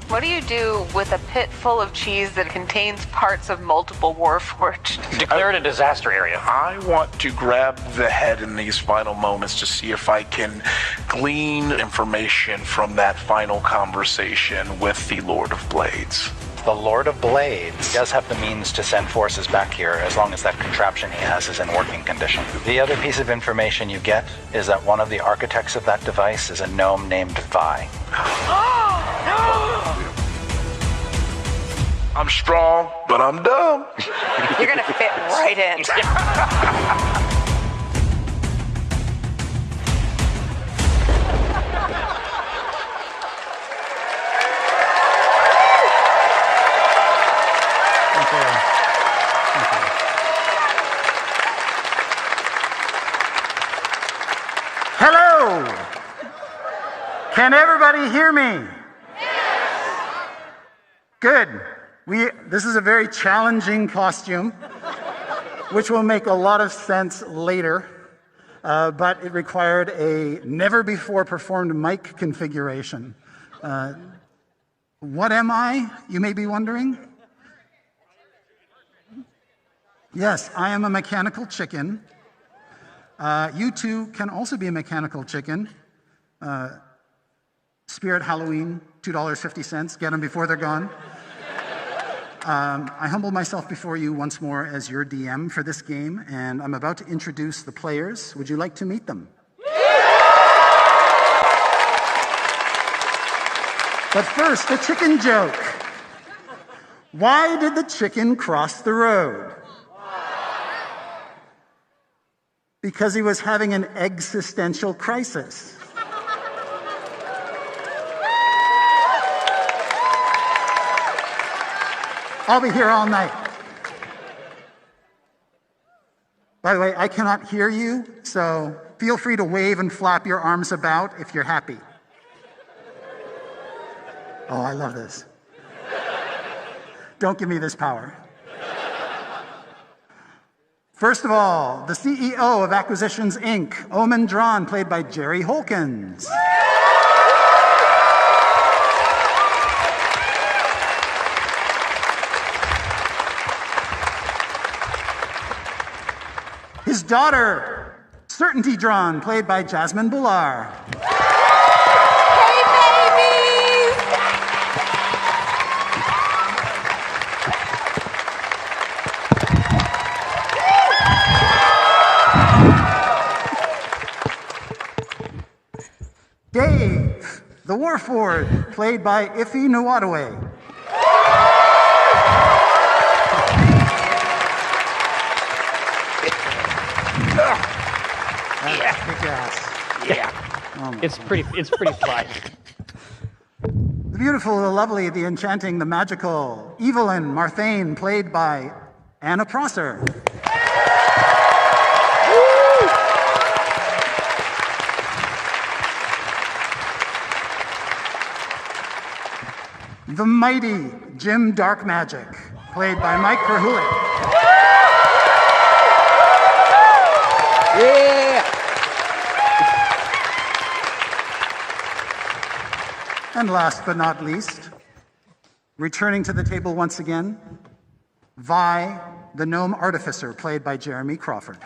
What do you do with a pit full of cheese that contains parts of multiple Warforged? Declare it a disaster area. I want to grab the head in these final moments to see if I can glean information from that final conversation with the Lord of Blades. The Lord of Blades does have the means to send forces back here as long as that contraption he has is in working condition. The other piece of information you get is that one of the architects of that device is a gnome named Vi. I'm strong, but I'm dumb. You're gonna fit right in. Hello! Can everybody hear me? Good. This is a very challenging costume, which will make a lot of sense later, but it required a never-before-performed mic configuration. What am I, you may be wondering? Yes, I am a mechanical chicken. You too can also be a mechanical chicken. Spirit Halloween, $2.50. Get them before they're gone. I humble myself before you once more as your DM for this game, and I'm about to introduce the players. Would you like to meet them? But first, the chicken joke. Why did the chicken cross the road? Because he was having an existential crisis. I'll be here all night. By the way, I cannot hear you, so feel free to wave and flap your arms about if you're happy. Oh, I love this. Don't give me this power. First of all, the CEO of Acquisitions, Inc., Omen Drawn, played by Jerry Holkins. His daughter, Certainty Drawn, played by Jasmine Bullar. Dave, the Warford, played by Ife Nwadwe. Yeah. It's pretty fly. The beautiful, the lovely, the enchanting, the magical Evelyn Marthane, played by Anna Prosser. The mighty Jim Dark Magic, played by Mike Krahulik. Yeah! And last but not least, returning to the table once again, Vi, the Gnome Artificer, played by Jeremy Crawford.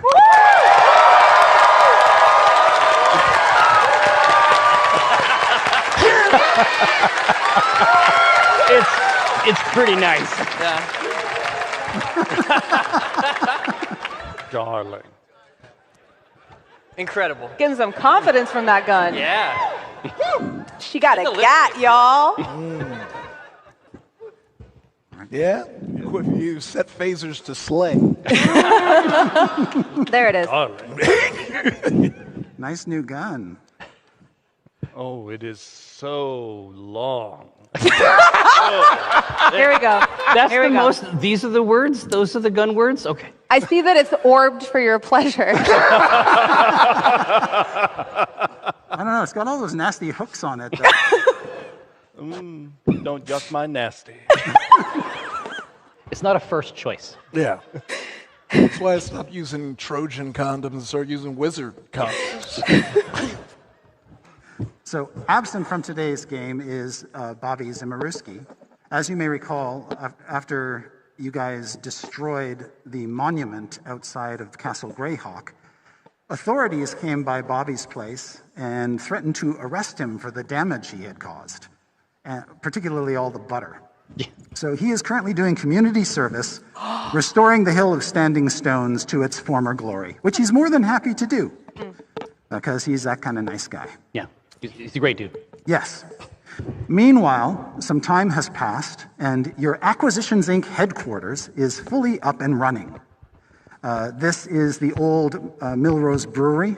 It's pretty nice. Darling. Incredible. Getting some confidence from that gun. Yeah. She got a gat, y'all. Yeah? If you set phasers to slay. There it is. Darling. Nice new gun. Oh, it is so long. Here we go. That's Here we the go. most. These are the words. Those are the gun words. Okay. I see that it's orbed for your pleasure. I don't know, it's got all those nasty hooks on it. Don't yuck my nasty. It's not a first choice. Yeah. That's why I stopped using Trojan condoms and started using wizard condoms. So absent from today's game is Bobby Zimmerowski. As you may recall, after you guys destroyed the monument outside of Castle Greyhawk, authorities came by Bobby's place and threatened to arrest him for the damage he had caused, particularly all the butter. So he is currently doing community service, restoring the Hill of Standing Stones to its former glory, which he's more than happy to do, because he's that kind of nice guy. Yeah, he's a great dude. Yes. Meanwhile, some time has passed, and your Acquisitions Inc. headquarters is fully up and running. This is the old Millrose Brewery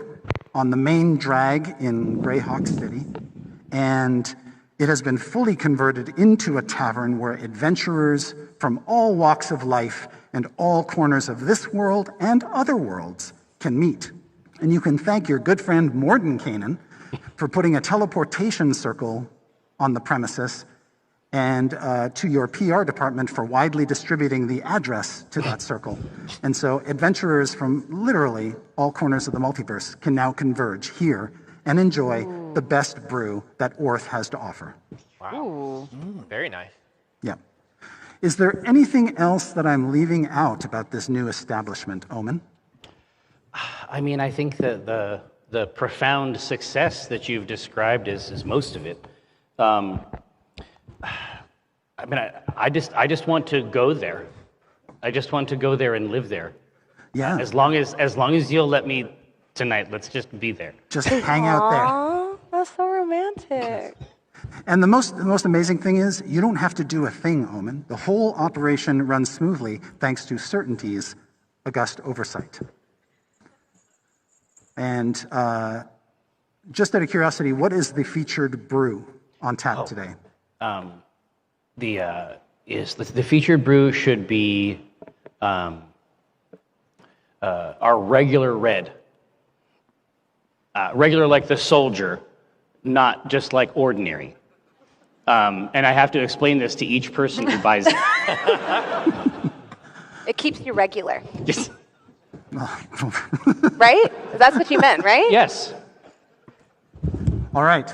on the main drag in Greyhawk City, and it has been fully converted into a tavern where adventurers from all walks of life and all corners of this world and other worlds can meet. And you can thank your good friend Mordenkainen for putting a teleportation circle on the premises, and to your PR department for widely distributing the address to that circle. And so adventurers from literally all corners of the multiverse can now converge here and enjoy the best brew that Orth has to offer. Wow. Very nice. Yeah. Is there anything else that I'm leaving out about this new establishment, Omen? I mean, I think that the profound success that you've described is most of it. I mean, I just want to go there. I just want to go there and live there. Yeah. As long as you'll let me tonight, let's just be there. Just hang out there. Aw, that's so romantic. And the most amazing thing is, you don't have to do a thing, Omen. The whole operation runs smoothly thanks to Certainty's august oversight. And just out of curiosity, what is the featured brew on tap today? The featured brew should be our regular red. Regular like the soldier, not just like ordinary. And I have to explain this to each person who buys it. It keeps you regular. Yes. Right? That's what you meant, right? Yes. All right.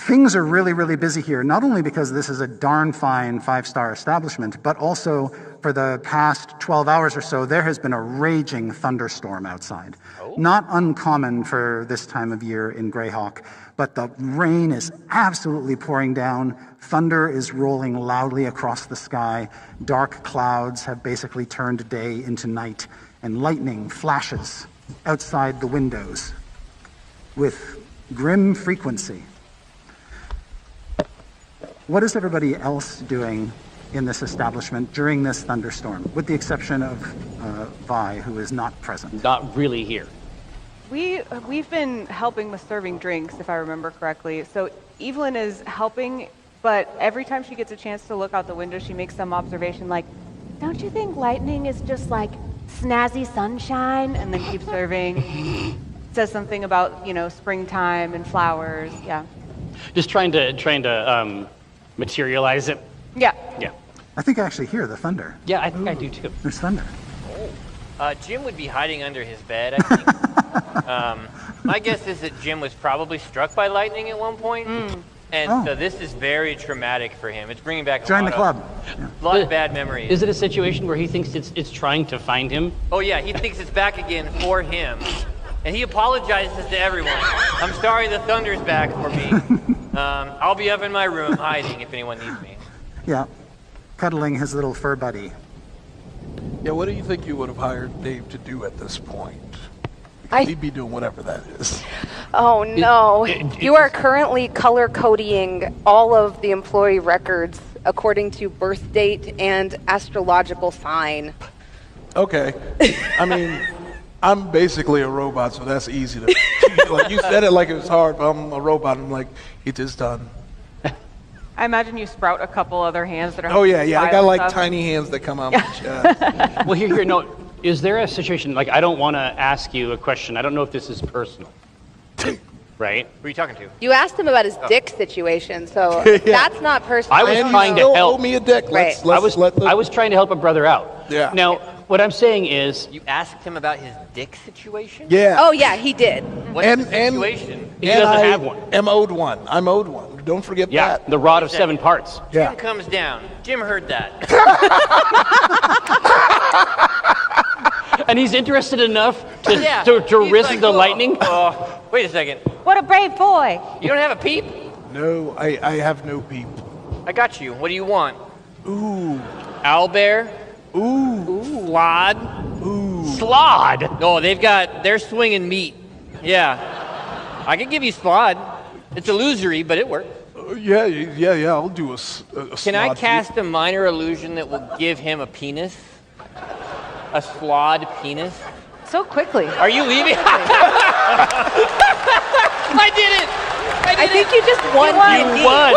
Things are really, really busy here, not only because this is a darn fine 5-star establishment, but also for the past 12 hours or so, there has been a raging thunderstorm outside. Not uncommon for this time of year in Greyhawk, but the rain is absolutely pouring down. Thunder is rolling loudly across the sky. Dark clouds have basically turned day into night, and lightning flashes outside the windows with grim frequency. What is everybody else doing in this establishment during this thunderstorm, with the exception of Vi, who is not present? Not really here. We've been helping with serving drinks, if I remember correctly. So Evelyn is helping, but every time she gets a chance to look out the window, she makes some observation like, "Don't you think lightning is just like snazzy sunshine?" And then keeps serving. Says something about, you know, springtime and flowers. Yeah. Just trying to materialize it. Yeah. Yeah. I think I actually hear the thunder. Yeah, I think I do too. There's thunder. Jim would be hiding under his bed, I think. My guess is that Jim was probably struck by lightning at one point. And so this is very traumatic for him. It's bringing back Join the club. A lot of bad memories. Is it a situation where he thinks it's trying to find him? Oh yeah, he thinks it's back again for him. And he apologizes to everyone. "I'm sorry the thunder's back for me. I'll be up in my room hiding if anyone needs me." Yeah, cuddling his little fur buddy. Yeah, what do you think you would have hired Dave to do at this point? He'd be doing whatever that is. Oh no. You are currently color coding all of the employee records according to birth date and astrological sign. Okay. I mean, I'm basically a robot, so that's easy to... Like, you said it like it was hard, but I'm a robot. I'm like, it is done. I imagine you sprout a couple other hands that are... Oh, yeah. I got like stuff. tiny hands that come out my chest. Well, here, no. Is there a situation, like, I don't want to ask you a question. I don't know if this is personal. Right? Who are you talking to? You asked him about his dick situation, so that's not personal. I was trying to help. Owe me a dick. Right. I was trying to help a brother out. Yeah. Now, what I'm saying is... You asked him about his dick situation? Yeah. Oh yeah, he did. What's the situation? He doesn't have one. I'm owed one. I'm owed one. Don't forget that. The rod of 7 parts. Jim comes down. Jim heard that. And he's interested enough to He's risk like, the "Whoa, lightning? Wait a second. What a brave boy. You don't have a peep? No, I have no peep. I got you. What do you want? Ooh. Owlbear? Ooh. Slod? Ooh. Slod? No, they're swinging meat. Yeah. I can give you slod. It's illusory, but it works. Yeah, I'll do a Can I slot cast a minor illusion that will give him a penis? A slod penis? So quickly. Are you leaving? I did it! I think you just won. You won.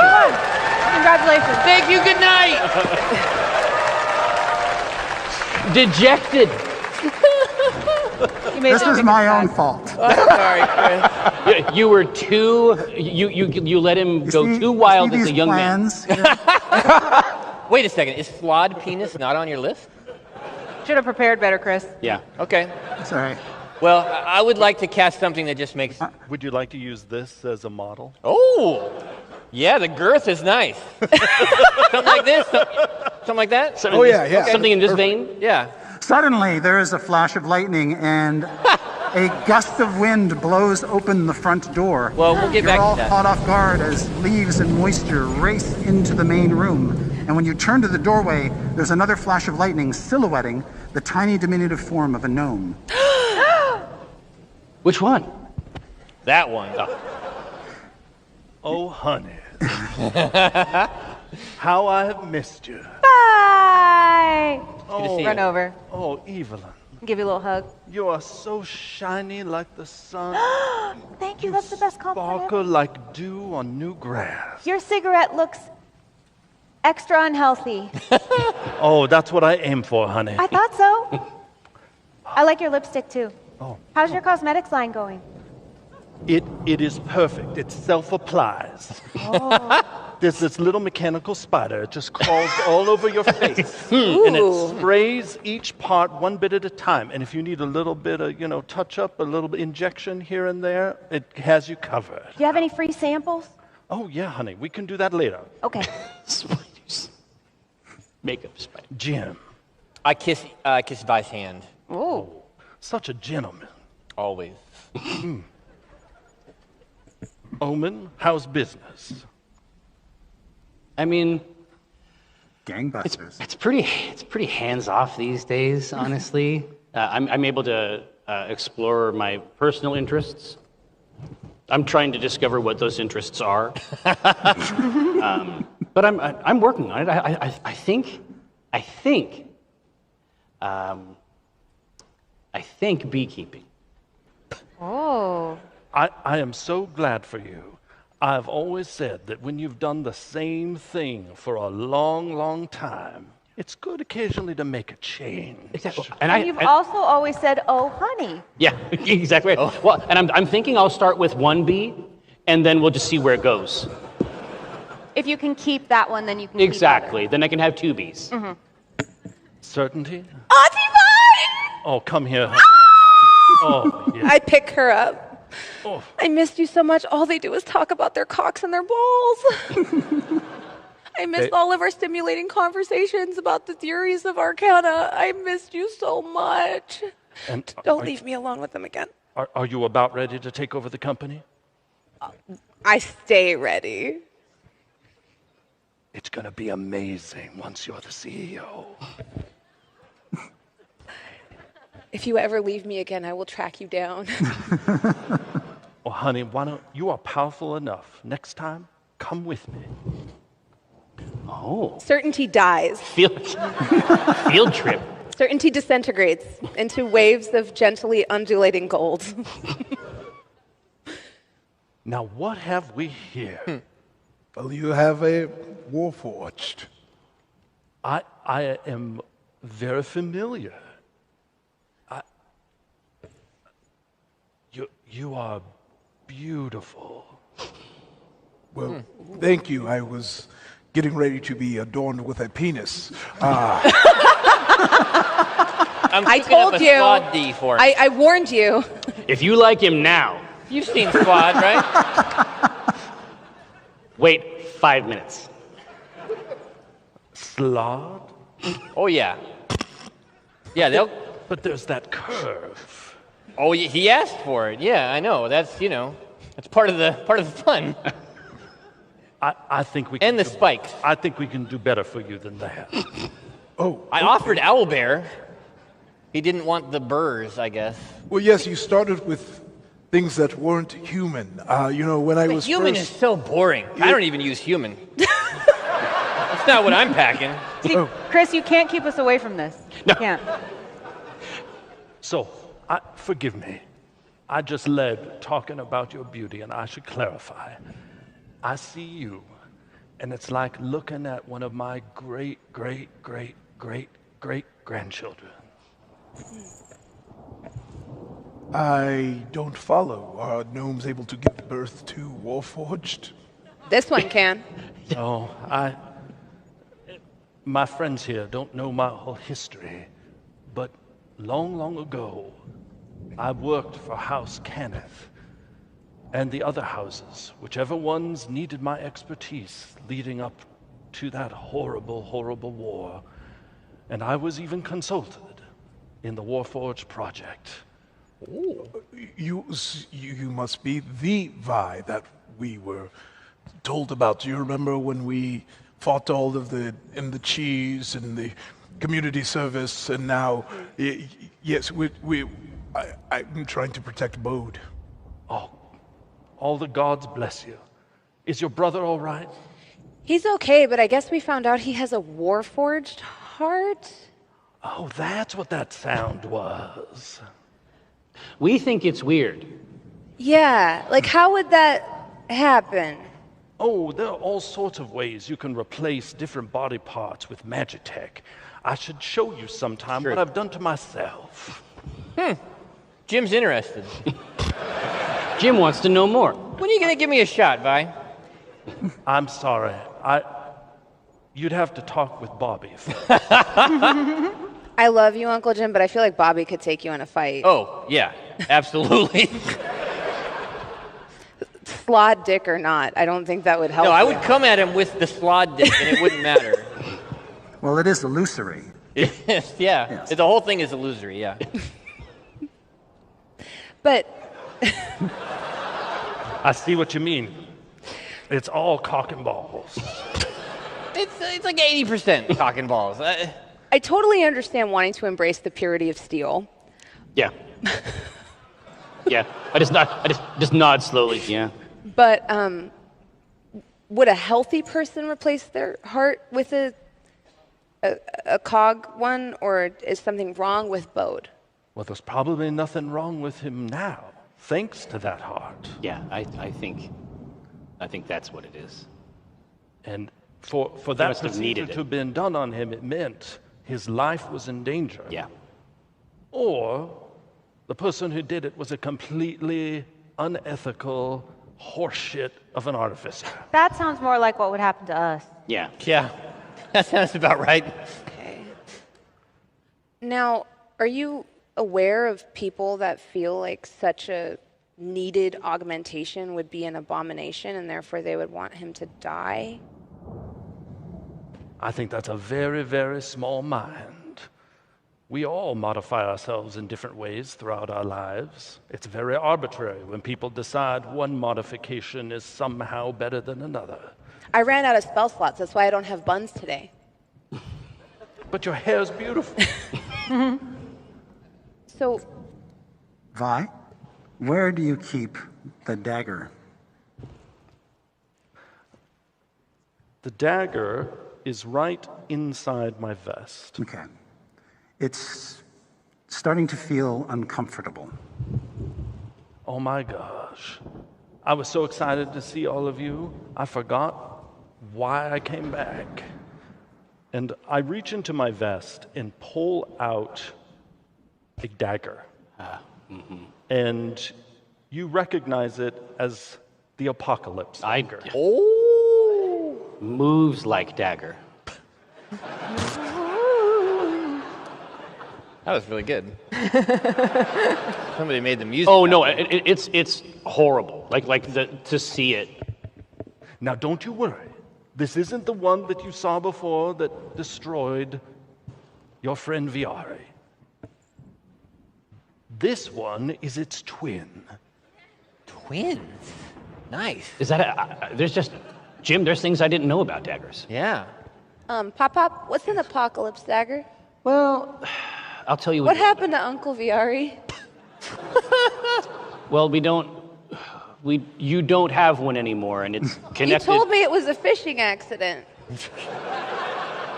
Congratulations. Thank you, good night! Dejected. This was my own fault. Oh, sorry, Chris. You were too... You let him go too wild as a young man. Wait a second, is slod penis not on your list? Should have prepared better, Chris. Yeah. Okay. That's all right. Well, I would like to cast something that just makes... Would you like to use this as a model? Oh! Yeah, the girth is nice. Something like this? Something like that? Something in this vein? Yeah. Suddenly, there is a flash of lightning, and a gust of wind blows open the front door. Well, we'll get You're back all to that. caught off guard as leaves and moisture race into the main room. And when you turn to the doorway, there's another flash of lightning silhouetting the tiny diminutive form of a gnome. Which one? That one. Oh, honey. How I have missed you. Bye. Oh, Run over. Oh, Evelyn. Give you a little hug. You are so shiny like the sun. Thank you. That's the best compliment. Sparkle like dew on new grass. Your cigarette looks extra unhealthy. Oh, that's what I aim for, honey. I thought so. I like your lipstick too. Oh. How's your cosmetics line going? It is perfect. It self-applies. Oh. There's this little mechanical spider. It just crawls all over your face. And it sprays each part one bit at a time. And if you need a little bit of, touch-up, a little injection here and there, it has you covered. Do you have any free samples? Oh, yeah, honey. We can do that later. Okay. Makeup spider. Jim. I kiss Vi's hand. Oh. Such a gentleman. Always. Omen, how's business? I mean, gangbusters. It's pretty hands off these days, honestly. I'm able to explore my personal interests. I'm trying to discover what those interests are. But I'm working on it. I think beekeeping. Oh. I am so glad for you. I've always said that when you've done the same thing for a long, long time, it's good occasionally to make a change. Exactly. And you've also always said, "Oh, honey." Yeah, exactly. Oh. Well, and I'm thinking I'll start with one bee, and then we'll just see where it goes. If you can keep that one, then you can Exactly. Then I can have 2 bees. keep the Certainty? Auntie Vine! Oh, come here. Oh, yeah. I pick her up. Oh. I missed you so much. All they do is talk about their cocks and their balls. I missed all of our stimulating conversations about the theories of Arcana. I missed you so much. And Don't leave me alone with them again. Are you about ready to take over the company? I stay ready. It's going to be amazing once you're the CEO. If you ever leave me again, I will track you down. Oh, honey, why don't you are powerful enough. Next time, come with me. Oh. Certainty dies. Field trip. Certainty disintegrates into waves of gently undulating gold. Now, what have we here? Well, you have a Warforged. I am very familiar. You are beautiful. Well, thank you. I was getting ready to be adorned with a penis. I'm I keeping up told a you. squad D for it. I warned you. If you like him now, You've seen Squad, right? wait 5 minutes. Slod? Oh, yeah. Yeah, they'll... But there's that curve. Oh, he asked for it. Yeah, I know. That's, that's part of the fun. I think we can And the spikes. I think we can do better for you than that. I offered Owlbear. He didn't want the burrs, I guess. Well, yes, you started with things that weren't human. When I was Human first... is so boring. I don't even use human. That's not what I'm packing. See, Chris, you can't keep us away from this. No. You can't. So, forgive me. I just led talking about your beauty, and I should clarify. I see you, and it's like looking at one of my great-great-great-great-great-grandchildren. I don't follow. Are gnomes able to give birth to Warforged? This one can. No, my friends here don't know my whole history, but long, long ago, I worked for House Kenneth and the other houses, whichever ones needed my expertise leading up to that horrible, horrible war. And I was even consulted in the Warforged project. Oh. You must be the Vi that we were told about. Do you remember when we fought all of the cheese and the community service, and now, yes, I'm trying to protect Bode. Oh, all the gods bless you. Is your brother all right? He's okay, but I guess we found out he has a Warforged heart. Oh, that's what that sound was. We think it's weird. Yeah, like how would that happen? Oh, there are all sorts of ways you can replace different body parts with Magitech. I should show you sometime what I've done to myself. Jim's interested. Jim wants to know more. When are you going to give me a shot, Vi? I'm sorry. You'd have to talk with Bobby. I love you, Uncle Jim, but I feel like Bobby could take you in a fight. Oh, yeah, absolutely. Slod dick or not, I don't think that would help. No, I you. would come at him with the slod dick, and it wouldn't matter. Well, it is illusory. Yes. The whole thing is illusory, yeah. But I see what you mean. It's all cock and balls. It's like 80% cock and balls. I totally understand wanting to embrace the purity of steel. Yeah. Yeah. I just nod slowly. Yeah. But would a healthy person replace their heart with a cog one, or is something wrong with Bode? Well, there's probably nothing wrong with him now, thanks to that heart. Yeah, I think that's what it is. And for that must have procedure needed to it. have been done on him, it meant his life was in danger. Yeah. Or the person who did it was a completely unethical horseshit of an artificer. That sounds more like what would happen to us. Yeah. Yeah, that sounds about right. Okay. Now, are you aware of people that feel like such a needed augmentation would be an abomination and therefore they would want him to die? I think that's a very, very small mind. We all modify ourselves in different ways throughout our lives. It's very arbitrary when people decide one modification is somehow better than another. I ran out of spell slots, that's why I don't have buns today. But your hair's beautiful. So, Vi, where do you keep the dagger? The dagger is right inside my vest. Okay. It's starting to feel uncomfortable. Oh my gosh. I was so excited to see all of you, I forgot why I came back. And I reach into my vest and pull out a dagger. And you recognize it as the Apocalypse dagger. Moves like dagger. That was really good. Somebody made the music. Oh no, it's horrible. To see it. Now don't you worry. This isn't the one that you saw before that destroyed your friend Viari. This one is its twin. Twins? Nice. Is that Jim, there's things I didn't know about daggers. Yeah. Pop, what's an apocalypse dagger? Well, I'll tell you What happened to Uncle Viari? Well, you don't have one anymore, and it's connected. You told me it was a fishing accident.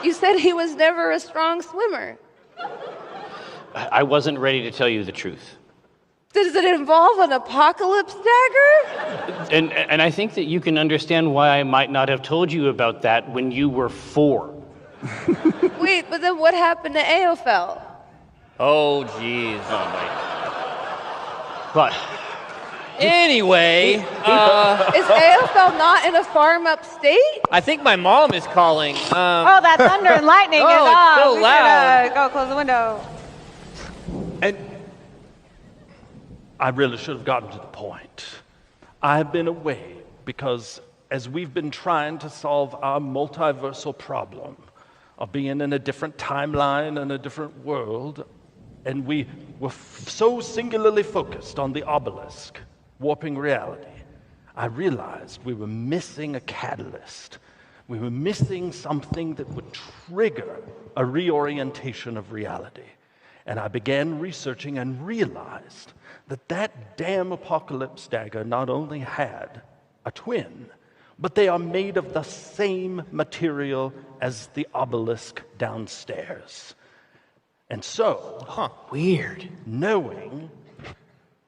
You said he was never a strong swimmer. I wasn't ready to tell you the truth. Does it involve an apocalypse dagger? And I think that you can understand why I might not have told you about that when you were 4. Wait, but then what happened to Aophel? Oh, jeez. But anyway, is Aophel not in a farm upstate? I think my mom is calling. Oh, that thunder and lightning is it's on. so We loud. should, go close the window. And I really should have gotten to the point. I've been away because as we've been trying to solve our multiversal problem of being in a different timeline and a different world, and we were so singularly focused on the obelisk, warping reality, I realized we were missing a catalyst. We were missing something that would trigger a reorientation of reality. And I began researching and realized that that damn apocalypse dagger not only had a twin, but they are made of the same material as the obelisk downstairs. And so, weird. Knowing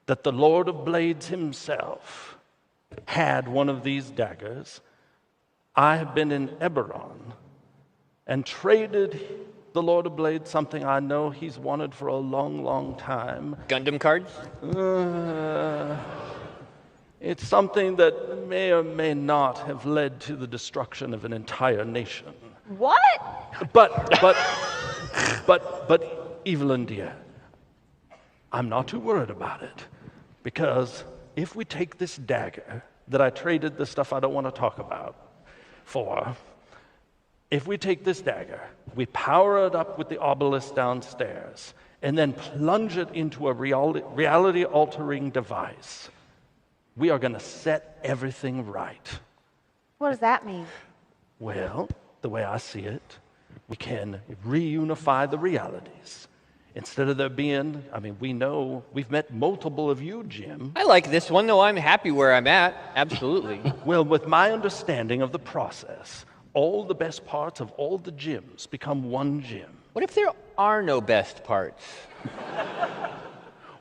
that the Lord of Blades himself had one of these daggers, I have been in Eberron and traded the Lord of Blades something I know he's wanted for a long, long time. Gundam cards? It's something that may or may not have led to the destruction of an entire nation. What? But, Evelyn dear, I'm not too worried about it, because if we take this dagger that I traded the stuff I don't want to talk about for, if we take this dagger, we power it up with the obelisk downstairs, and then plunge it into a reality-altering device, we are going to set everything right. What does that mean? Well, the way I see it, we can reunify the realities. Instead of there being, I mean, we know, we've met multiple of you, Jim. I like this one, though. I'm happy where I'm at. Absolutely. Well, with my understanding of the process, all the best parts of all the gyms become one gym. What if there are no best parts?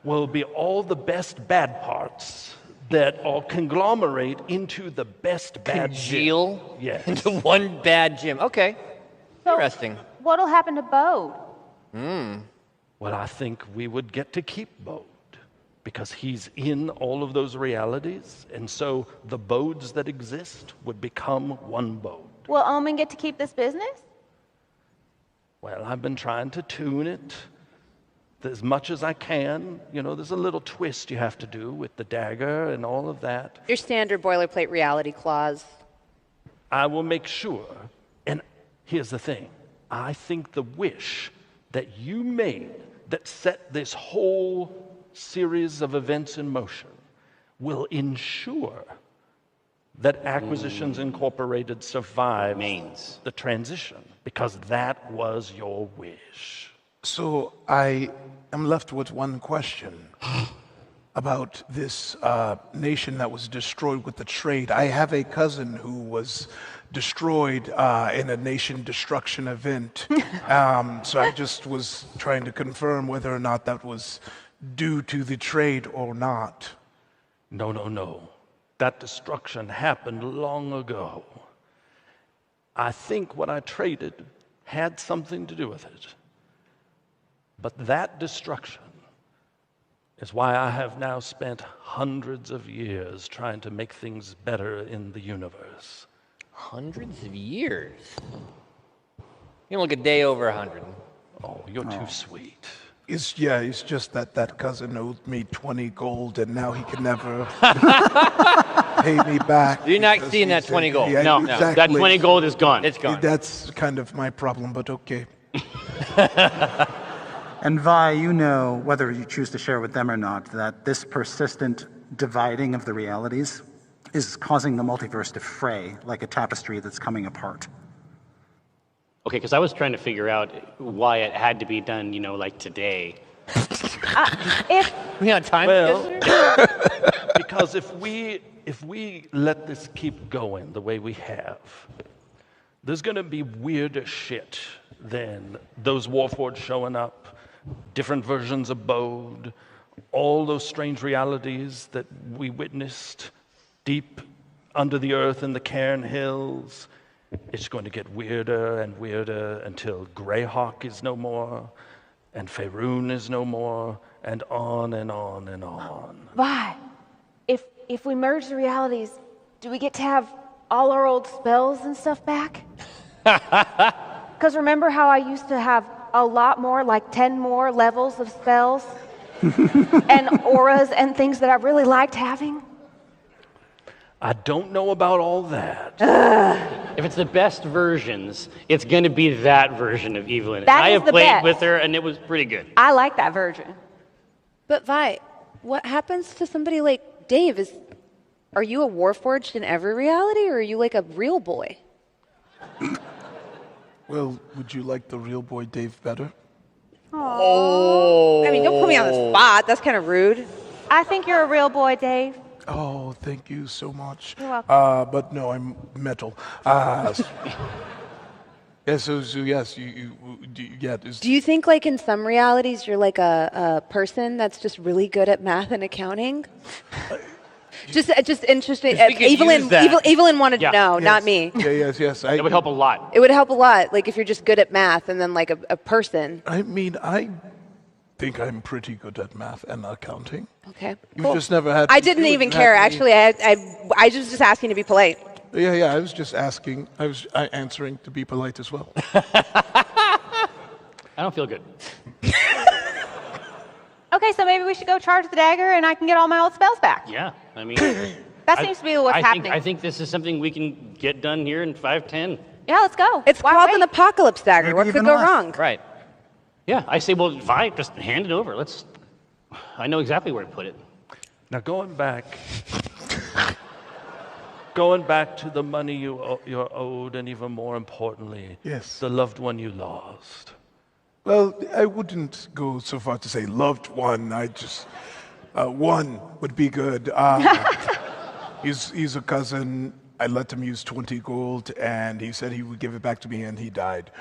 Well, it'll be all the best bad parts that all conglomerate into the best bad Congeal gym. Yes. into one bad gym. Okay. Interesting. What'll happen to Bode? Well, I think we would get to keep Bode because he's in all of those realities, and so the Bodes that exist would become one Bode. Will Omen get to keep this business? Well, I've been trying to tune it as much as I can. You know, there's a little twist you have to do with the dagger and all of that. Your standard boilerplate reality clause. I will make sure, and here's the thing, I think the wish that you made that set this whole series of events in motion will ensure that Acquisitions Incorporated survives the transition, because that was your wish. So I am left with one question about this nation that was destroyed with the trade. I have a cousin who was destroyed in a nation destruction event. So I just was trying to confirm whether or not that was due to the trade or not. No, no, no. That destruction happened long ago. I think what I traded had something to do with it. But that destruction is why I have now spent hundreds of years trying to make things better in the universe. Hundreds of years? You look a day over 100. Oh, you're too sweet. It's just that cousin owed me 20 gold, and now he can never pay me back. You're not seeing that 20 gold. Yeah, No, exactly. that 20 gold is gone. It's gone. That's kind of my problem, but okay. And Vi, you know, whether you choose to share with them or not, that this persistent dividing of the realities is causing the multiverse to fray like a tapestry that's coming apart. Okay, because I was trying to figure out why it had to be done, you know, like today. We got time? Well, because if we let this keep going the way we have, there's going to be weirder shit than those Warforged showing up, different versions of Bode, all those strange realities that we witnessed deep under the earth in the Cairn Hills. It's going to get weirder and weirder until Greyhawk is no more, and Faerun is no more, and on and on and on. Vi, if we merge the realities, do we get to have all our old spells and stuff back? Because remember how I used to have a lot more, like 10 more levels of spells and auras and things that I really liked having? I don't know about all that. If it's the best versions, it's going to be that version of Evelyn. That I is have the played best. with her, and it was pretty good. I like that version. But Vi, what happens to somebody like Dave? Are you a Warforged in every reality, or are you like a real boy? Well, would you like the real boy Dave better? Oh. I mean, don't put me on the spot. That's kind of rude. I think you're a real boy, Dave. Oh, thank you so much. You're welcome. But no, I'm metal. Yes, so yes, Do you think, like, in some realities, you're like a person that's just really good at math and accounting? Just interesting. Evelyn wanted to know, not me. Yeah, yes. It would help a lot. It would help a lot, like, if you're just good at math and then, like, a person. I mean, I think I'm pretty good at math and accounting. Okay, You cool. just never had. I didn't even care, actually. I was just asking to be polite. Yeah. I was just asking. I was answering to be polite as well. I don't feel good. Okay, so maybe we should go charge the dagger and I can get all my old spells back. Yeah, I mean... That seems to be what's happening. I think this is something we can get done here in 5-10. Yeah, let's go. It's called an apocalypse dagger. Maybe What could even go less. wrong? Right. Yeah, I say, well, Vi, just hand it over. I know exactly where to put it. Now, going back to the money you're owed, and even more importantly, Yes. the loved one you lost. Well, I wouldn't go so far to say loved one. I just one would be good. He's a cousin. I let him use 20 gold, and he said he would give it back to me, and he died.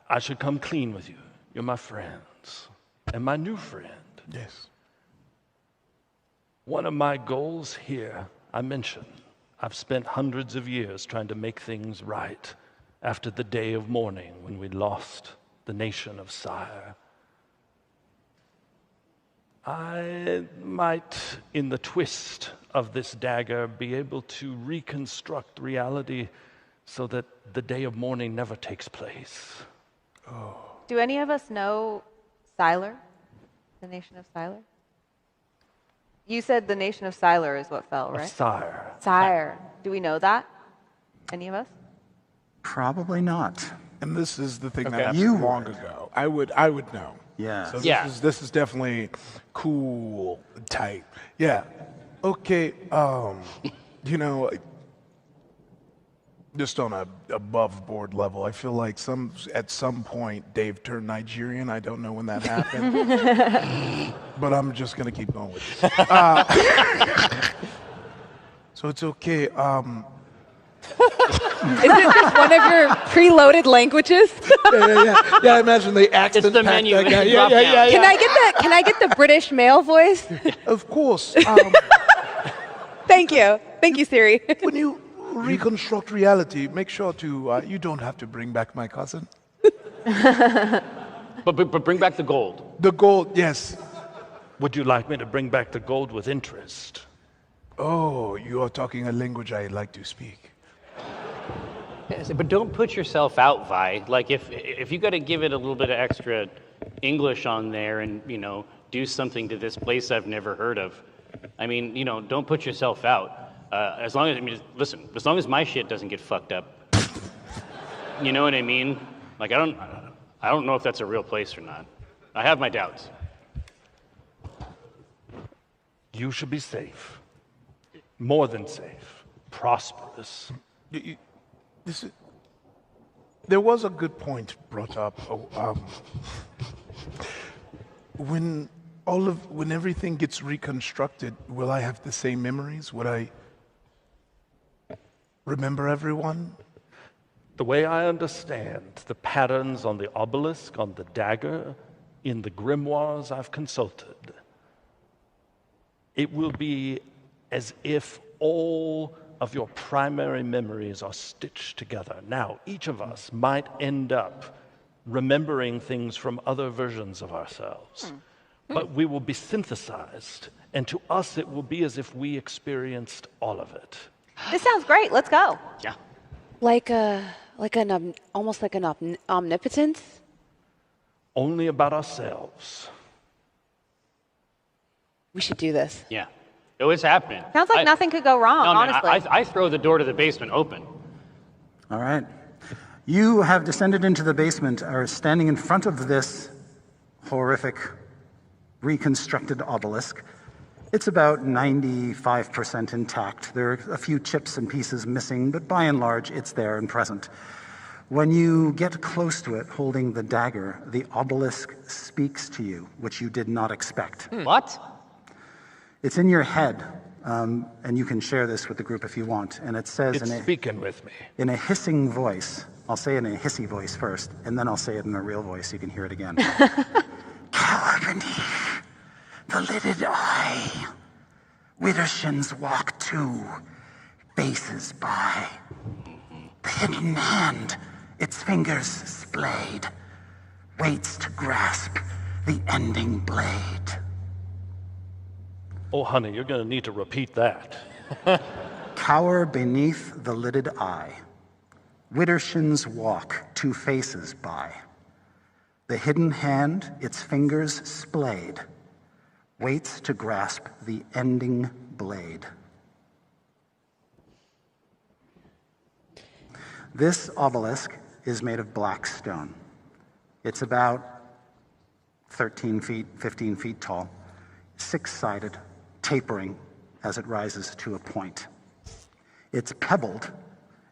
I should come clean with you. You're my friends, and my new friend. Yes. One of my goals here, I mentioned, I've spent hundreds of years trying to make things right after the day of mourning when we lost the nation of Sire. I might, in the twist of this dagger, be able to reconstruct reality so that the day of mourning never takes place. Oh. Do any of us know Siler? The nation of Siler? You said the nation of Siler is what fell, right? Sire. Sire. Do we know that? Any of us? Probably not. And this is the thing Okay. that happened You long would. ago. I would know. Yeah. So Yeah. this is definitely cool, tight. Yeah. Okay. You know, just on a above board level, I feel like at some point Dave turned Nigerian. I don't know when that happened, but I'm just gonna keep going with it. So it's okay. Is it just one of your preloaded languages? Yeah, I imagine the accent. It's the packed menu. that guy. It's Yeah. Can I get the British male voice? Of course. Thank you, Siri. When you reconstruct reality, make sure to you don't have to bring back my cousin. But bring back the gold. The gold, yes. Would you like me to bring back the gold with interest? Oh, you are talking a language I like to speak. Yes, but don't put yourself out, Vi. Like if you got to give it a little bit of extra English on there, and do something to this place I've never heard of. I mean, don't put yourself out. As long as my shit doesn't get fucked up. You know what I mean? Like I don't know if that's a real place or not. I have my doubts. You should be safe. More than safe. Prosperous. There was a good point brought up. When everything gets reconstructed, will I have the same memories? Would I remember everyone? The way I understand the patterns on the obelisk, on the dagger, in the grimoires I've consulted, it will be as if all of your primary memories are stitched together. Now, each of us might end up remembering things from other versions of ourselves, but we will be synthesized, and to us it will be as if we experienced all of it. This sounds great. Let's go. Yeah. Almost like an omnipotence. Only about ourselves. We should do this. Yeah. It's happening. Sounds like nothing could go wrong, No, man, honestly. I throw the door to the basement open. All right. You have descended into the basement, are standing in front of this horrific reconstructed obelisk. It's about 95% intact. There are a few chips and pieces missing, but by and large, it's there and present. When you get close to it, holding the dagger, the obelisk speaks to you, which you did not expect. What? It's in your head, and you can share this with the group if you want. And it says It's speaking with me. in a hissing voice. I'll say it in a hissy voice first, and then I'll say it in a real voice so you can hear it again. Cower beneath the lidded eye. Widdershins walk too, faces by. The hidden hand, its fingers splayed, waits to grasp the ending blade. Oh, honey, you're going to need to repeat that. Cower beneath the lidded eye. Widdershins walk, two faces by. The hidden hand, its fingers splayed, waits to grasp the ending blade. This obelisk is made of black stone. It's about 13 feet, 15 feet tall, six-sided, tapering as it rises to a point. It's pebbled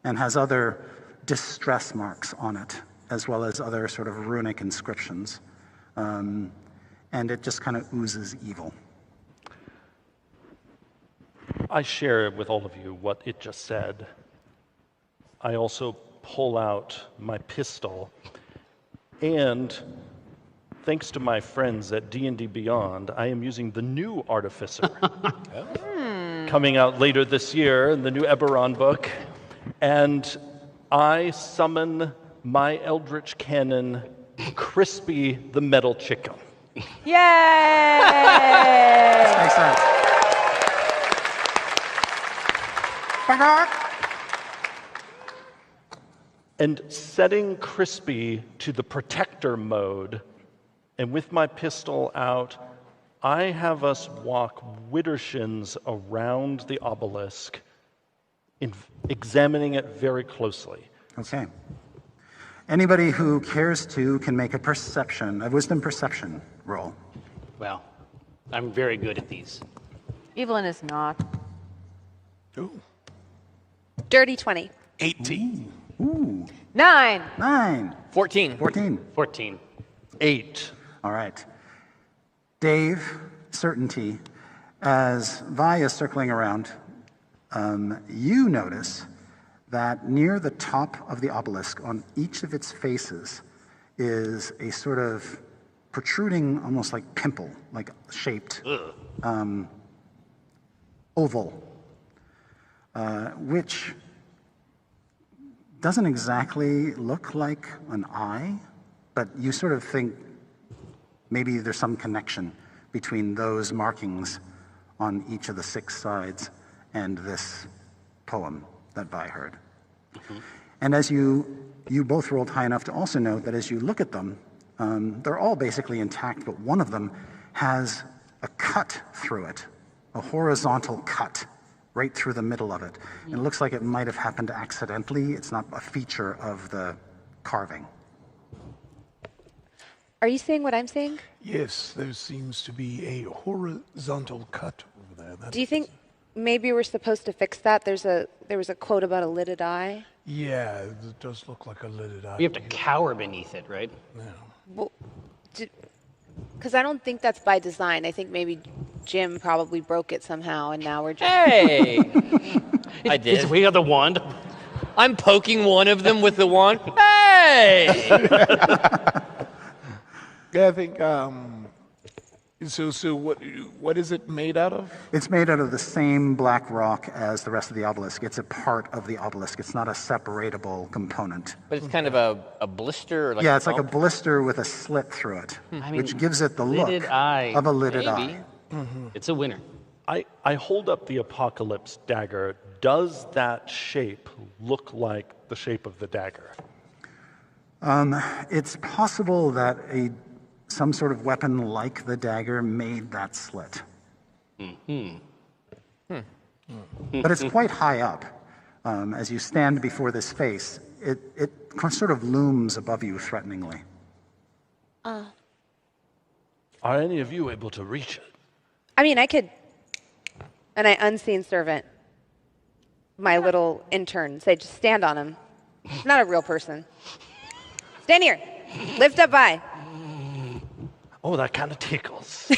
and has other distress marks on it. as well as other sort of runic inscriptions. And it just kind of oozes evil. I share with all of you what it just said. I also pull out my pistol, and thanks to my friends at D&D Beyond, I am using the new Artificer, coming out later this year in the new Eberron book, and I summon my Eldritch Cannon, Crispy the Metal Chicken. Yay! Makes sense. And setting Crispy to the protector mode, and with my pistol out, I have us walk widdershins around the obelisk, examining it very closely. Okay. Anybody who cares to can make a wisdom perception roll. Well, I'm very good at these. Evelyn is not. Ooh. Dirty 20. 18. Ooh. 9. 9. 14. 14. 14. 8. All right. Dave, certainty, as Vi is circling around, you notice that near the top of the obelisk, on each of its faces, is a sort of protruding, almost like pimple, like shaped oval, which doesn't exactly look like an eye, but you sort of think maybe there's some connection between those markings on each of the 6 sides and this poem that Vi heard. Mm-hmm. And as you both rolled high enough to also note that as you look at them, they're all basically intact, but one of them has a cut through it, a horizontal cut right through the middle of it. And it looks like it might have happened accidentally. It's not a feature of the carving. Are you seeing what I'm seeing? Yes, there seems to be a horizontal cut over there. Do you think maybe we're supposed to fix that? There was a quote about a lidded eye. Yeah, it does look like a lidded eye. We have to cower beneath it, right? Yeah. Well, because I don't think that's by design. I think maybe Jim probably broke it somehow, and now we're just... Hey! I did. We got the wand. I'm poking one of them with the wand. Hey! Yeah, I think, so what is it made out of? It's made out of the same black rock as the rest of the obelisk. It's a part of the obelisk. It's not a separatable component. But it's kind of a blister? Or like yeah, it's like a blister with a slit through it, which gives it the look of a lidded eye. Mm-hmm. It's a winner. I hold up the Apocalypse dagger. Does that shape look like the shape of the dagger? It's possible that some sort of weapon like the dagger made that slit. Mm-hmm. But it's quite high up. As you stand before this face, it sort of looms above you threateningly. Are any of you able to reach it? I mean, I could... And I unseen servant my little intern, say, just stand on him. He's not a real person. Stand here. Lift up high. Oh, that kind of tickles.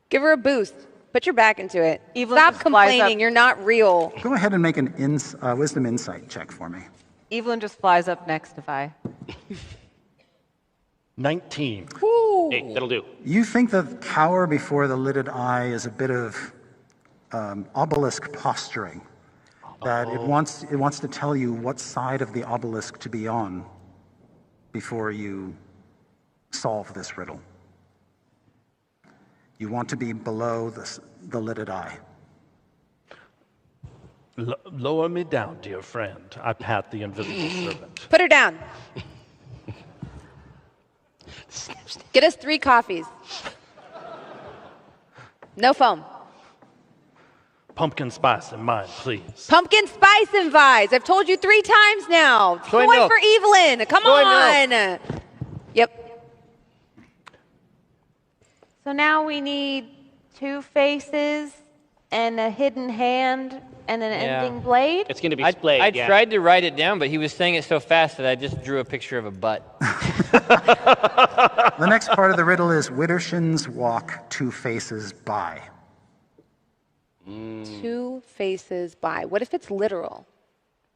Give her a boost. Put your back into it. Evelyn Stop just flies complaining. up. You're not real. Go ahead and make an wisdom insight check for me. Evelyn just flies up next to Vi. 19. Ooh. Hey, that'll do. You think the cower before the lidded eye is a bit of obelisk posturing. That it wants to tell you what side of the obelisk to be on before you solve this riddle. You want to be below the lidded eye. Lower me down, dear friend. I pat the invisible servant. Put her down. Get us 3 coffees. No foam. Pumpkin spice in mine, please. Pumpkin spice and vibes. I've told you 3 times now. Soy Point milk. for Evelyn. Come Soy on. Yep. So now we need 2 faces and a hidden hand and an ending blade? It's going to be splayed. I tried to write it down, but he was saying it so fast that I just drew a picture of a butt. The next part of the riddle is Widdershins walk 2 faces by. 2 faces by. What if it's literal?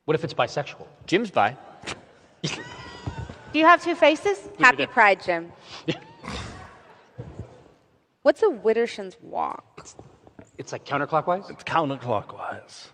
What if it's bisexual? Jim's bi. Do you have 2 faces? Happy Pride, Jim. What's a Widdershins walk? It's like counterclockwise? It's counterclockwise.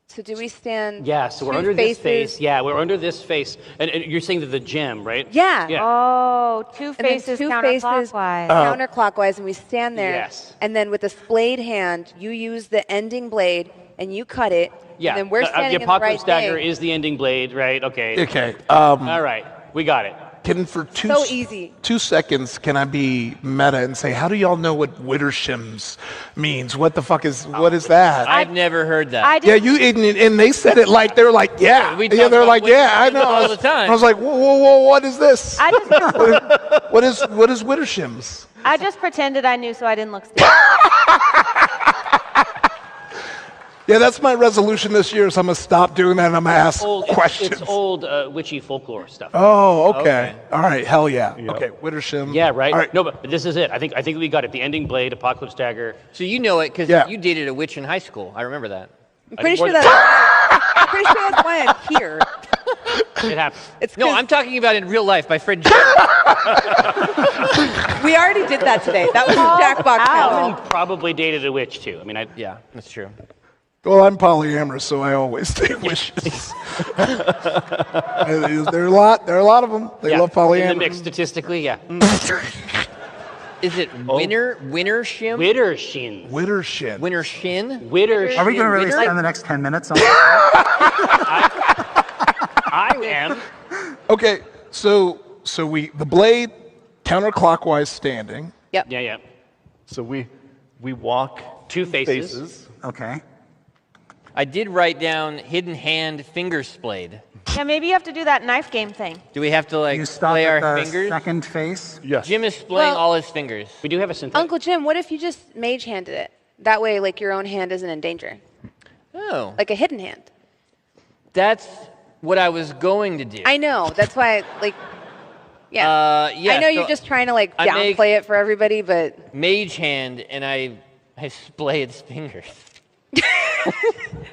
So do we stand? Yeah, so we're under this face. Yeah, we're under this face. And you're saying that the gem, right? Yeah. Oh, 2 And then faces 2 counterclockwise. counterclockwise, and we stand there. Yes. And then with a splayed hand, you use the ending blade and you cut it. Yeah. And then we're standing the in the apocalypse right dagger way. is the ending blade, right? Okay. Okay. All right, we got it. Can for two So easy. 2 seconds, can I be meta and say, how do y'all know what Widdershims means? What the fuck is that? I've never heard that. I Yeah, and they said it like they're like, yeah, We yeah, talk they're about like, yeah, I Widdershims know. all the time. I was like, whoa, what is this? I just, What is Widdershims? I just pretended I knew so I didn't look stupid. Yeah, that's my resolution this year. So I'm gonna stop doing that and I'm gonna ask questions. It's old witchy folklore stuff. Oh, okay. All right, hell yeah. Okay, Widdershim. Yeah, right? All right. No, but this is it. I think we got it. The ending blade, apocalypse dagger. So you know it because Yeah. you dated a witch in high school. I remember that. I'm pretty sure that's why I'm here. It happens. No, I'm talking about in real life. My friend Jim. We already did that today. That was Jackbox Alan Council. probably dated a witch too. I mean, Yeah, that's true. Well, I'm polyamorous, so I always take wishes. There are a lot of them. They love polyamory. In the mix, statistically, yeah. Is it winter shim? Widdershin. Widdershin. Winter shin? Widdershin. Are we going to really Widder? spend the next 10 minutes on that? I am. Okay, so the blade counterclockwise standing. Yep. Yeah. So we walk 2 faces. Okay. I did write down hidden hand finger splayed. Yeah, maybe you have to do that knife game thing. Do we have to You like stop play at our the fingers? second face. Yes. Jim is splaying Well- all his fingers. We do have a synthetic. Uncle Jim, what if you just mage handed it? That way, like, your own hand isn't in danger. Oh, Like a hidden hand. that's what I was going to do. I know. That's why, like, yeah. Yeah. I know so you're just trying to, like, I make- downplay it for everybody, but mage hand, and I splay its fingers.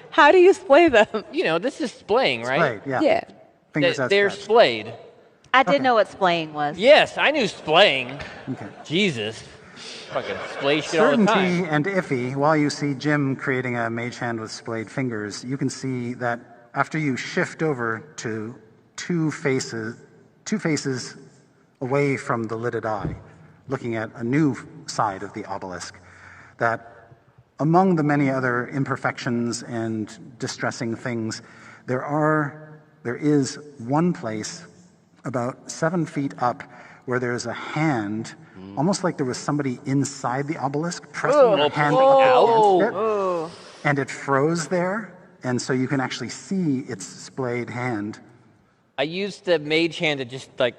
how do you splay them? You know, this is splaying, right? Splayed, yeah. Yeah. Fingers They're outstretched. splayed. I did know what splaying was. Yes, I knew splaying. Okay. Jesus. Fucking splay shit all the time. Certainty and iffy, while you see Jim creating a mage hand with splayed fingers, you can see that after you shift over to 2 faces away from the lidded eye, looking at a new side of the obelisk, that among the many other imperfections and distressing things, there is one place about 7 feet up where there's a hand, almost like there was somebody inside the obelisk pressing their hand up against it, and it froze there, and so you can actually see its splayed hand. I used the mage hand to just like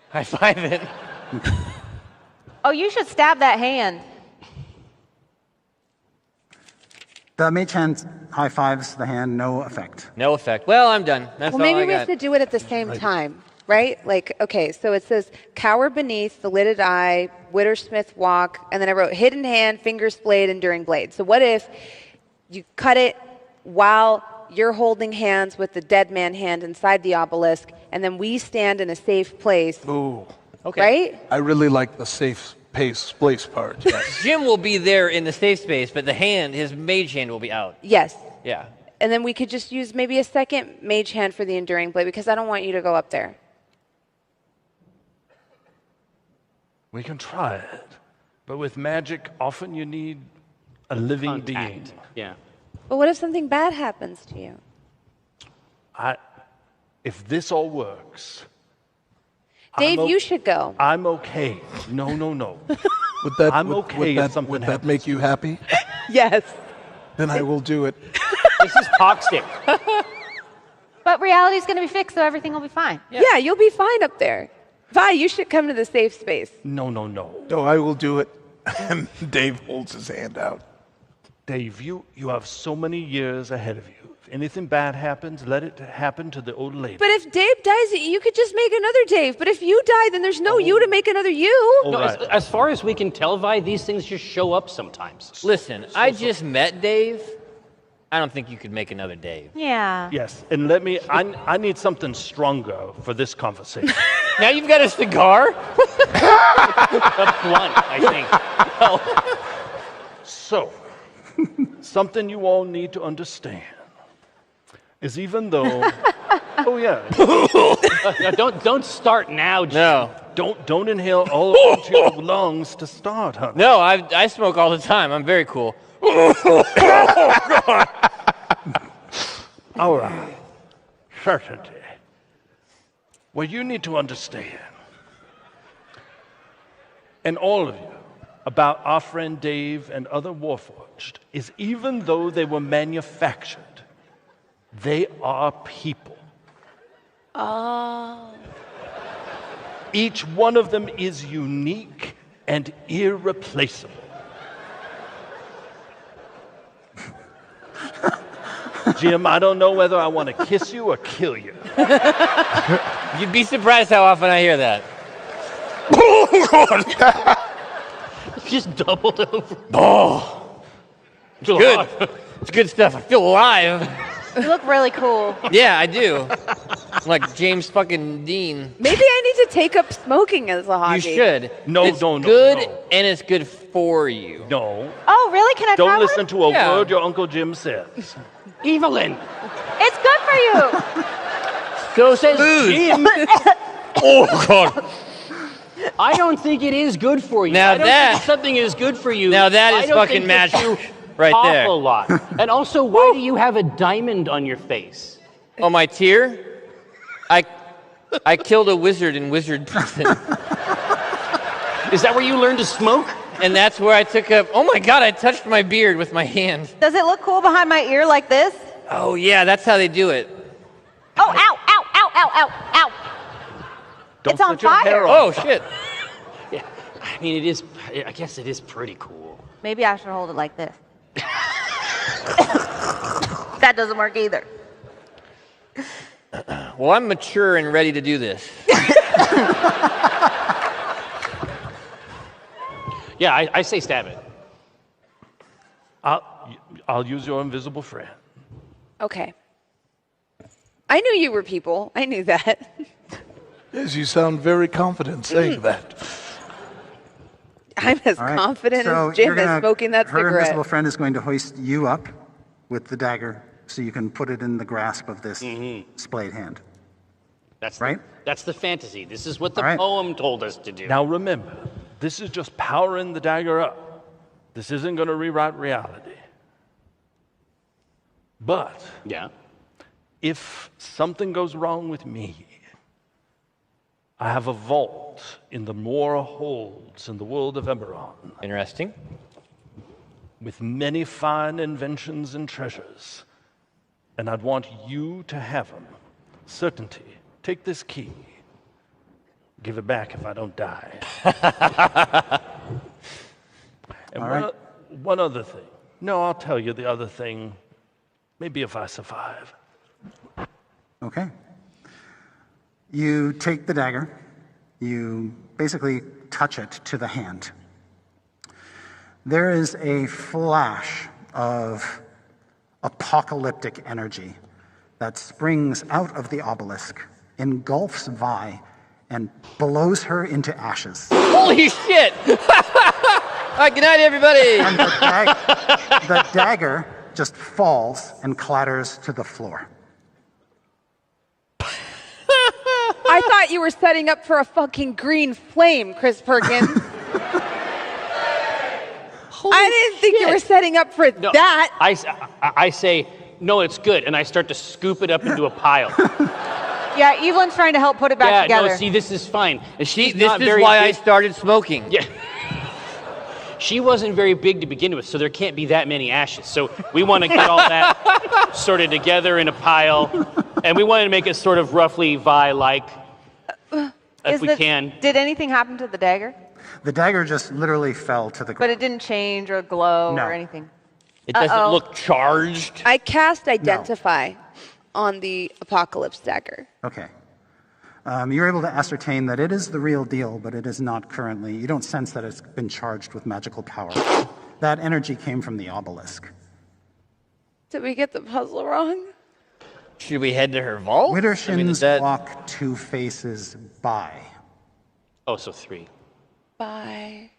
high five it. Oh, you should stab that hand. The mage hand high fives the hand, no effect. No effect. Well, I'm done. That's Well, all maybe I we got. have to do it at the same time, right? Like, okay, so it says cower beneath the lidded eye, Widdersmith walk, and then I wrote hidden hand, finger splayed, enduring blade. So what if you cut it while you're holding hands with the dead man hand inside the obelisk, and then we stand in a safe place, Ooh. Okay. right? I really like the safe place part. Yes. Jim will be there in the safe space, but the hand, his mage hand, will be out. Yes. Yeah. And then we could just use maybe a second mage hand for the enduring blade because I don't want you to go up there. We can try it. But with magic, often you need a living being. Yeah. But what if something bad happens to you? If this all works, Dave, you should go. I'm okay. No. Would that, I'm would- okay would if that, something would that happens. make you happy? Yes. Then I will do it. This is toxic. But reality's going to be fixed, so everything will be fine. Yeah, you'll be fine up there. Vi, you should come to the safe space. No. No, I will do it. And Dave holds his hand out. Dave, you have so many years ahead of you. If anything bad happens, let it happen to the old lady. But if Dave dies, you could just make another Dave. But if you die, then there's no you to make another you. No, as far as we can tell, Vi, these things just show up sometimes. Listen, I just met Dave. I don't think you could make another Dave. Yeah. Yes, and I need something stronger for this conversation. Now you've got a cigar? A blunt, I think. Oh. So, something you all need to understand is even though... Oh, yeah. Don't start now, Jim. No. Don't inhale all into your lungs to start, honey. No, I smoke all the time. I'm very cool. All right. Certainty. What you need to understand, and all of you, about our friend Dave and other Warforged, is even though they were manufactured, they are people. Oh. Each one of them is unique and irreplaceable. Jim, I don't know whether I want to kiss you or kill you. You'd be surprised how often I hear that. Just doubled over. Oh, it's good. It's good stuff. I feel alive. You look really cool. Yeah, I do. I'm like James fucking Dean. Maybe I need to take up smoking as a hobby. You should. No, it's no, good no. and it's good for you. No. Oh, really? Can I try Don't listen one? to a word your Uncle Jim says. Evelyn. It's good for you. So says Jim. Oh, God. I don't think it is good for you. Now I don't think something is good for you. Now that is I don't fucking think that magic you right cough there. a lot. And also, why do you have a diamond on your face? Oh, my tear? I killed a wizard in wizard prison. Is that where you learned to smoke? And that's where I took up. Oh my God! I touched my beard with my hand. Does it look cool behind my ear like this? Oh yeah, that's how they do it. Oh, ow, ow, ow, ow, ow, ow. It's on fire. Oh shit. Yeah, I mean it is. I guess it is pretty cool. Maybe I should hold it like this. That doesn't work either. Well, I'm mature and ready to do this. Yeah, I say stab it. I'll use your invisible friend. Okay. I knew you were people. I knew that. Yes, you sound very confident saying that. I'm as All right, confident so as Jim you're is gonna- smoking that Her cigarette. invisible friend is going to hoist you up with the dagger so you can put it in the grasp of this splayed hand. That's right. That's the fantasy. This is what the All right. poem told us to do. Now remember, this is just powering the dagger up. This isn't going to rewrite reality. But yeah, if something goes wrong with me, I have a vault in the Mora Holds in the world of Eberron. Interesting. With many fine inventions and treasures. And I'd want you to have them. Certainty. Take this key. Give it back if I don't die. And All right. one other thing. No, I'll tell you the other thing. Maybe if I survive. Okay. You take the dagger, you basically touch it to the hand. There is a flash of apocalyptic energy that springs out of the obelisk, engulfs Vi, and blows her into ashes. Holy shit! All right, good night, everybody. And the dagger just falls and clatters to the floor. I thought you were setting up for a fucking green flame, Chris Perkins. I didn't think you were setting up for that. I say, no, it's good. And I start to scoop it up into a pile. Yeah, Evelyn's trying to help put it back together. No, see, this is fine. This is why I started smoking. Yeah. She wasn't very big to begin with, so there can't be that many ashes. So we want to get all that sorted together in a pile, and we wanted to make it sort of roughly Vi-like, if we can. Did anything happen to the dagger? The dagger just literally fell to the But ground. it didn't change or glow No. or anything. It doesn't look charged. I cast Identify on the Apocalypse dagger. Okay. You're able to ascertain that it is the real deal, but it is not currently. You don't sense that it's been charged with magical power. That energy came from the obelisk. Did we get the puzzle wrong? Should we head to her vault? Widdershins walk 2 faces by. Oh, so 3. Bye.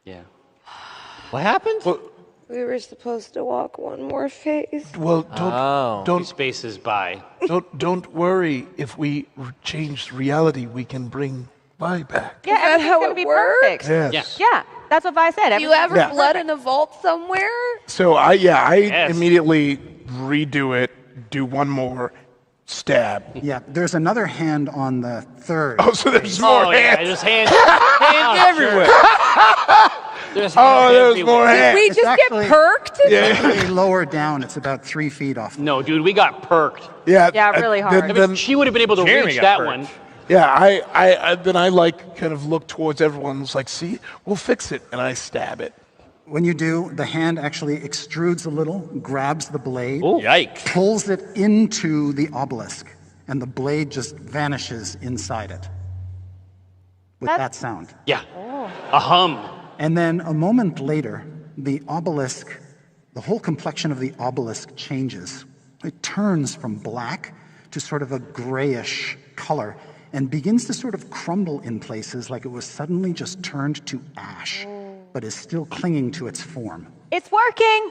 Yeah. What happened? We were supposed to walk 1 more phase. Well, don't 2 spaces by. Don't worry. If we change reality, we can bring Vi back. Yeah, that how gonna it be works? perfect. Yes. Yeah, that's what Vi said. Do you ever Yeah. blood in a vault somewhere? So I immediately redo it, do 1 more stab. Yeah, there's another hand on the 3rd. Oh, so there's more hands. Yeah, there's hands everywhere. There's there's more hands. Did we just get perked? It's actually lower down. It's about 3 feet off. No, dude, we got perked. Yeah. really hard. I mean, she would have been able to Jeremy reach got that perked. one. Yeah, then I like kind of look towards everyone. It's like, see, we'll fix it, and I stab it. When you do, the hand actually extrudes a little, grabs the blade, Yikes. pulls it into the obelisk, and the blade just vanishes inside it. With that sound. Yeah. A hum. And then a moment later, the obelisk, the whole complexion of the obelisk changes. It turns from black to sort of a grayish color and begins to sort of crumble in places like it was suddenly just turned to ash, but is still clinging to its form. It's working.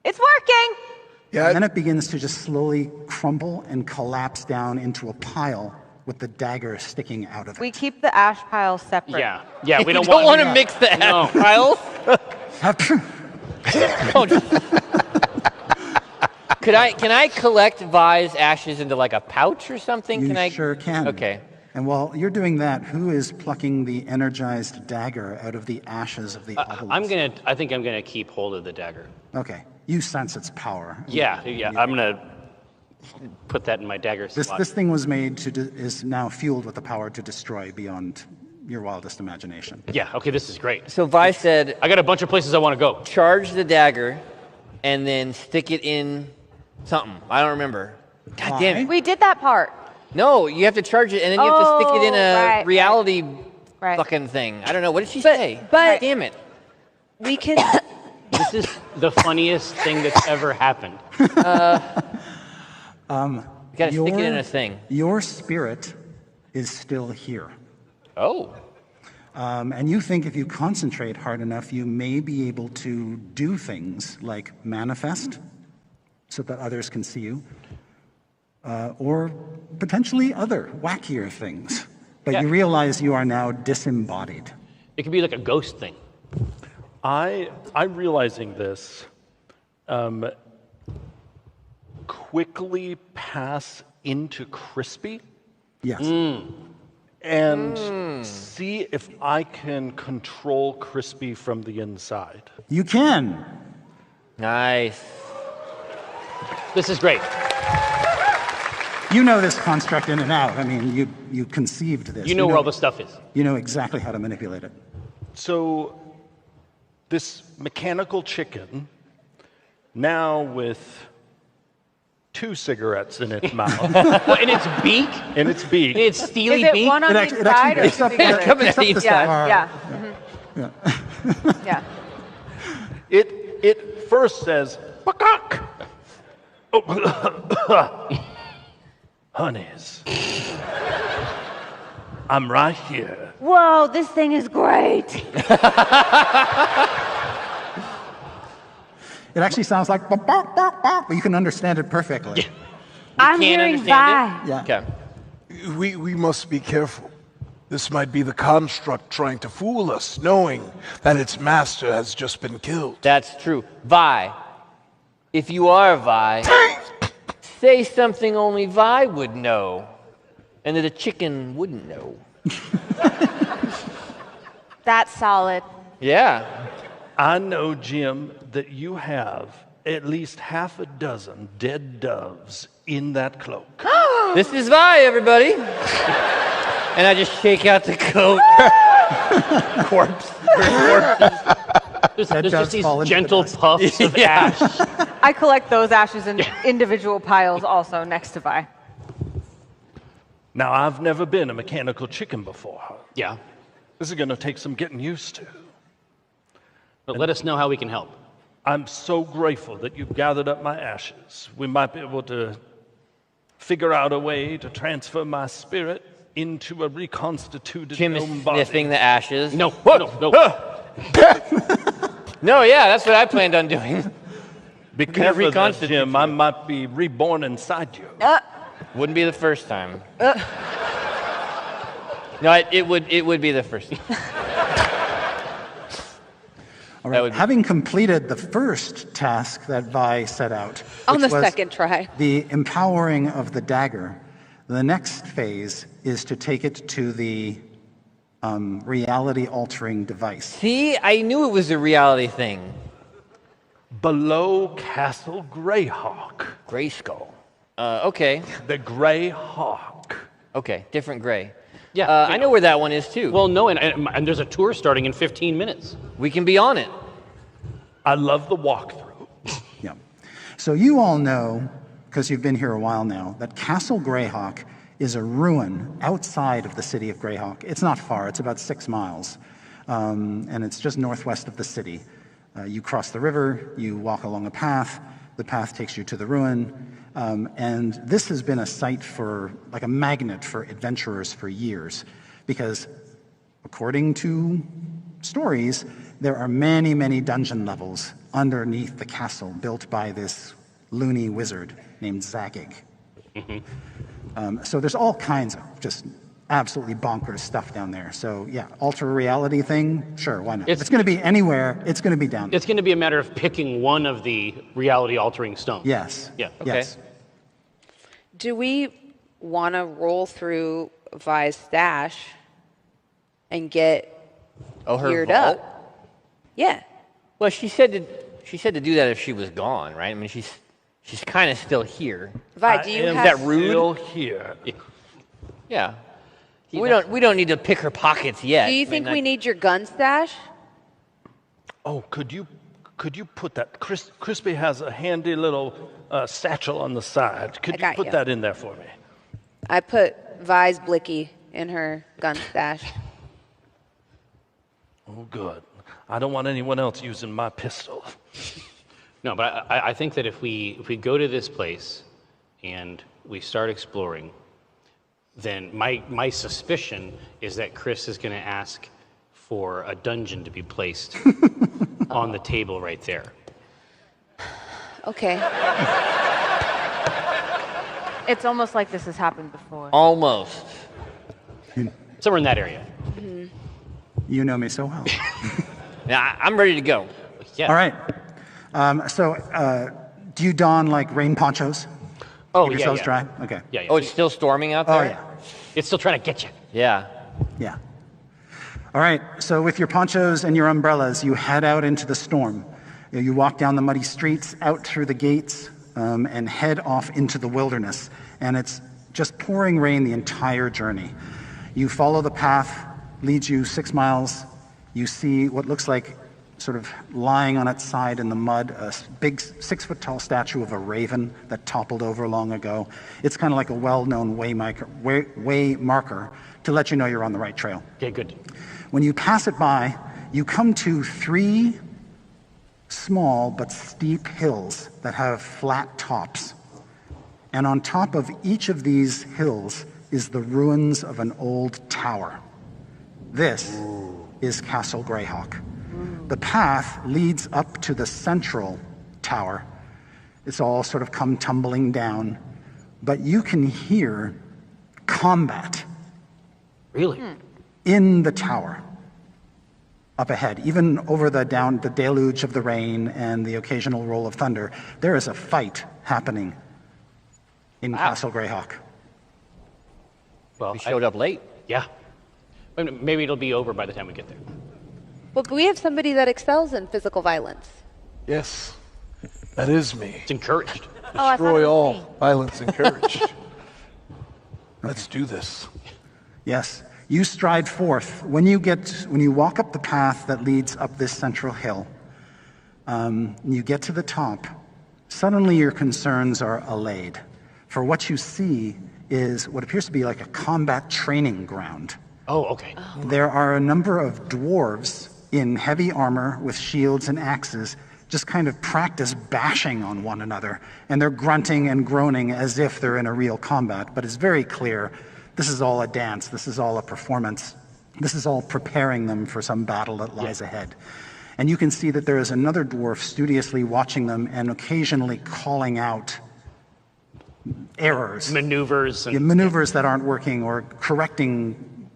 It's working. Yeah. And then it begins to just slowly crumble and collapse down into a pile with the dagger sticking out of it. We keep the ash piles separate. Yeah, we don't want to mix the ash piles. Can I collect Vi's ashes into like a pouch or something? You sure can. Okay. And while you're doing that, who is plucking the energized dagger out of the ashes of the obelisk? I think I'm gonna keep hold of the dagger. Okay. You sense its power. Yeah. I'm gonna put that in my dagger slot. This thing was made is now fueled with the power to destroy beyond your wildest imagination. Yeah. Okay. This is great. So Vi said, I got a bunch of places I want to go. Charge the dagger, and then stick it in something. I don't remember. God damn it. We did that part. No, you have to charge it, and then you have to stick it in a reality Right. fucking thing. I don't know. What did she say? But damn it. We can. This is the funniest thing that's ever happened. You gotta stick it in a thing. Your spirit is still here. Oh. And you think if you concentrate hard enough, you may be able to do things like manifest so that others can see you, or potentially other wackier things. But you realize you are now disembodied. It could be like a ghost thing. I'm realizing this. Quickly pass into Crispy. Yes. And see if I can control Crispy from the inside. You can. Nice. This is great. You know this construct in and out. I mean, you conceived this. You know where all the stuff is. You know exactly how to manipulate it. So, this mechanical chicken, now with 2 cigarettes in its mouth. What, in its beak? In its beak. In its steely Is it beak? one on each side or picks up the star. Yeah. Yeah. It first says, "Bakak." Oh. Honeys, I'm right here. Whoa, this thing is great. It actually sounds like bop, bop, bop, bop, but you can understand it perfectly. I'm hearing Vi. Yeah. Okay. We must be careful. This might be the construct trying to fool us, knowing that its master has just been killed. That's true. Vi, if you are Vi, say something only Vi would know, and that a chicken wouldn't know. That's solid. Yeah. I know, Jim, that you have at least half a dozen dead doves in that cloak. This is Vi, everybody. And I just shake out the coat. Corpse. There's does just these fall into the gentle dust. puffs of ash. I collect those ashes in individual piles also next to Vi. Now, I've never been a mechanical chicken before. Yeah. This is going to take some getting used to. But let us know how we can help. I'm so grateful that you've gathered up my ashes. We might be able to figure out a way to transfer my spirit into a reconstituted Jim is gnome body. sniffing the ashes. No. No, yeah, that's what I planned on doing. Be Gonna careful, there, reconstitute Jim. I might be reborn inside you. Wouldn't be the first time. No, it would be the first time. All right. Having completed the first task that Vi set out, On which the was second try. the empowering of the dagger, the next phase is to take it to the reality-altering device. See, I knew it was a reality thing. Below Castle Greyhawk. Grayskull. Okay. The Greyhawk. Okay, different gray. Yeah. I know where that one is too. Well, no, and there's a tour starting in 15 minutes. We can be on it. I love the walkthrough. Yeah. So you all know, because you've been here a while now, that Castle Greyhawk is a ruin outside of the city of Greyhawk. It's not far, it's about 6 miles, and it's just northwest of the city. You cross the river, you walk along a path, the path takes you to the ruin, and this has been a site for, like a magnet for adventurers for years, because according to stories, there are many, many dungeon levels underneath the castle built by this loony wizard named Zagig. So there's all kinds of just absolutely bonkers stuff down there. So yeah, alter reality thing, sure, why not? It's going to be anywhere, it's going to be down there. It's going to be a matter of picking one of the reality-altering stones. Yes. Yeah. Okay. Yes. Do we want to roll through Vi's stash and get her geared vault? up? Yeah. Well, she said to do that if she was gone, right? I mean, she's kind of still here. Vi, do you Is have... that rude? Still here. Yeah. We don't need to pick her pockets yet. Do you think we need your gun stash? Oh, could you put that? Crispy has a handy little satchel on the side. Could you got put you. that in there for me? I put Vi's blicky in her gun stash. Oh, good. I don't want anyone else using my pistol. No, but I think that if we go to this place and we start exploring, then my suspicion is that Chris is going to ask for a dungeon to be placed on the table right there. Okay. It's almost like this has happened before. Almost. Somewhere in that area. You know me so well. Yeah, I'm ready to go. Yeah. All right. Do you don like rain ponchos? Oh, Keep yeah, yourselves yeah. dry? Okay. Yeah, yeah. Oh, it's still storming out there? Oh, yeah. It's still trying to get you. Yeah. Yeah. All right, so with your ponchos and your umbrellas, you head out into the storm. You walk down the muddy streets, out through the gates, and head off into the wilderness. And it's just pouring rain the entire journey. You follow the path, leads you 6 miles. You see what looks like sort of lying on its side in the mud, a big 6-foot-tall statue of a raven that toppled over long ago. It's kind of like a well-known way marker to let you know you're on the right trail. Okay, good. When you pass it by, you come to 3 small but steep hills that have flat tops. And on top of each of these hills is the ruins of an old tower. This is Castle Greyhawk. The path leads up to the central tower. It's all sort of come tumbling down, but you can hear combat. Really? In the tower, up ahead, even over the deluge of the rain and the occasional roll of thunder, there is a fight happening in Castle Greyhawk. Well, We showed up late. Yeah. Maybe it'll be over by the time we get there. Well, but we have somebody that excels in physical violence. Yes, that is me. It's encouraged. Destroy all, violence encouraged. Let's do this. Yes, you stride forth. When you walk up the path that leads up this central hill, You get to the top, suddenly your concerns are allayed. For what you see is what appears to be like a combat training ground. Oh, okay. There are a number of dwarves in heavy armor with shields and axes just kind of practice bashing on one another, and they're grunting and groaning as if they're in a real combat, but it's very clear this is all a dance, this is all a performance, this is all preparing them for some battle that lies ahead. And you can see that there is another dwarf studiously watching them and occasionally calling out errors. Maneuvers. Maneuvers that aren't working, or correcting,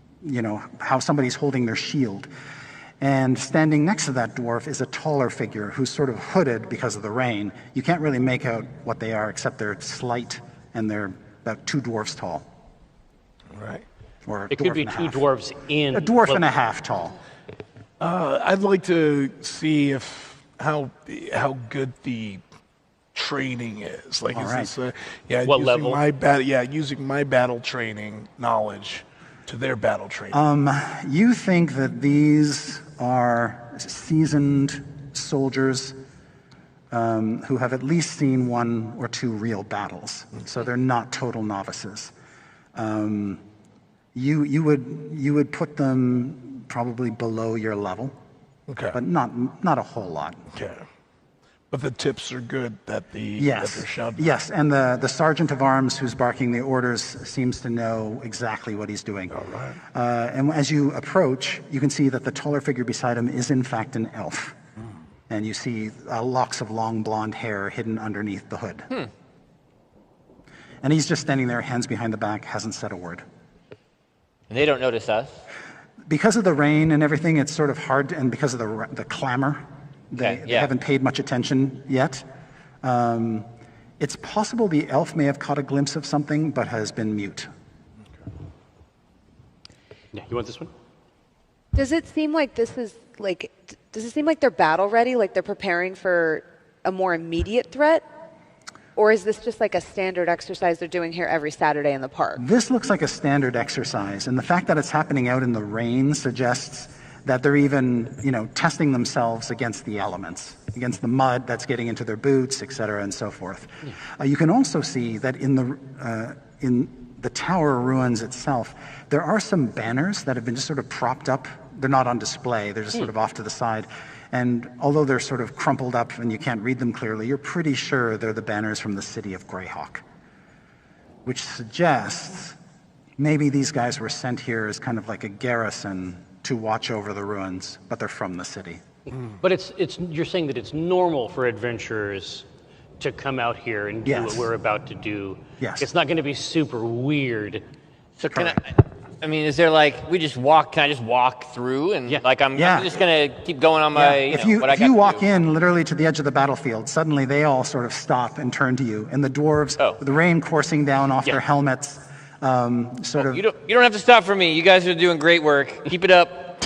how somebody's holding their shield. And standing next to that dwarf is a taller figure who's sort of hooded because of the rain. You can't really make out what they are, except they're slight, and they're about 2 dwarfs tall. Right. Or it could be 2 dwarves in... A dwarf and a half tall. I'd like to see how good the training is. Like, All is right. this what using level? Using my battle training knowledge to their battle training. You think that these are seasoned soldiers who have at least seen 1 or 2 real battles, so they're not total novices. You would put them probably below your level, Okay. but not a whole lot. Okay. But the tips are good that that they're shouting. Yes, and the sergeant of arms who's barking the orders seems to know exactly what he's doing. All right. And as you approach, you can see that the taller figure beside him is in fact an elf. And you see locks of long blonde hair hidden underneath the hood. And he's just standing there, hands behind the back, hasn't said a word. And they don't notice us. Because of the rain and everything, it's sort of hard, and because of the clamor, they haven't paid much attention yet. It's possible the elf may have caught a glimpse of something, but has been mute. Yeah, you want this one? Does it seem like this is like? Does it seem like they're battle ready? Like they're preparing for a more immediate threat? Or is this just like a standard exercise they're doing here every Saturday in the park? This looks like a standard exercise, and the fact that it's happening out in the rain suggests that they're even, testing themselves against the elements, against the mud that's getting into their boots, et cetera, and so forth. You can also see that in the tower ruins itself, there are some banners that have been just sort of propped up. They're not on display, they're just sort of off to the side. And although they're sort of crumpled up and you can't read them clearly, you're pretty sure they're the banners from the city of Greyhawk, which suggests maybe these guys were sent here as kind of like a garrison to watch over the ruins, but they're from the city. But you're saying that it's normal for adventurers to come out here and do what we're about to do. Yes. It's not going to be super weird. So I mean, is there like, can I just walk through and I'm just going to keep going on my, If what I got you to walk do? in literally to the edge of the battlefield, suddenly they all sort of stop and turn to you. And the dwarves, with the rain coursing down off their helmets, You don't have to stop for me. You guys are doing great work. Keep it up.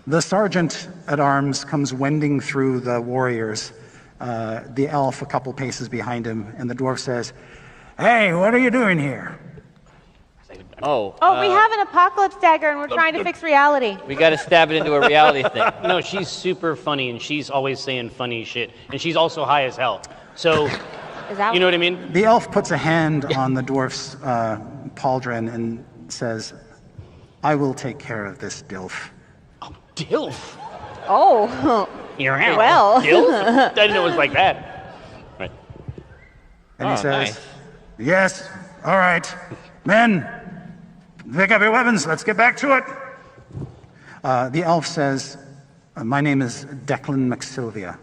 The sergeant at arms comes wending through the warriors, the elf a couple paces behind him, and the dwarf says, "Hey, what are you doing here?" Oh, we have an apocalypse dagger and we're trying to fix reality. we got to stab it into a reality thing. No, she's super funny, and she's always saying funny shit, and she's also high as hell. So, you know what I mean? The elf puts a hand on the dwarf's pauldron and says, "I will take care of this Dilf." Dilf? Oh, well. Dilf? I didn't know it was like that. Right. And he says, "Yes, all right, men, pick up your weapons, let's get back to it." The elf says, "My name is Declan McSylvia.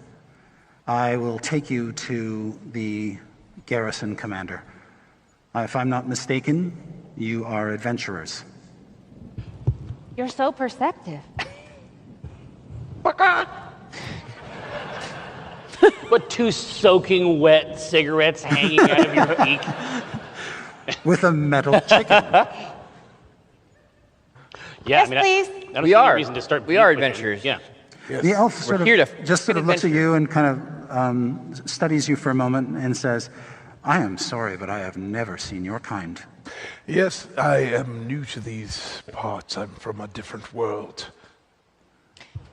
I will take you to the garrison commander. If I'm not mistaken, you are adventurers." you're so perceptive. What 2 soaking wet cigarettes hanging out of your beak? With a metal chicken. Yeah, Yes, please. I don't see any reason to start. We are adventurers. Yeah. The elf sort of here to just sort of looks at you and kind of studies you for a moment and says, "I am sorry, but I have never seen your kind." Yes, I am new to these parts. I'm from a different world.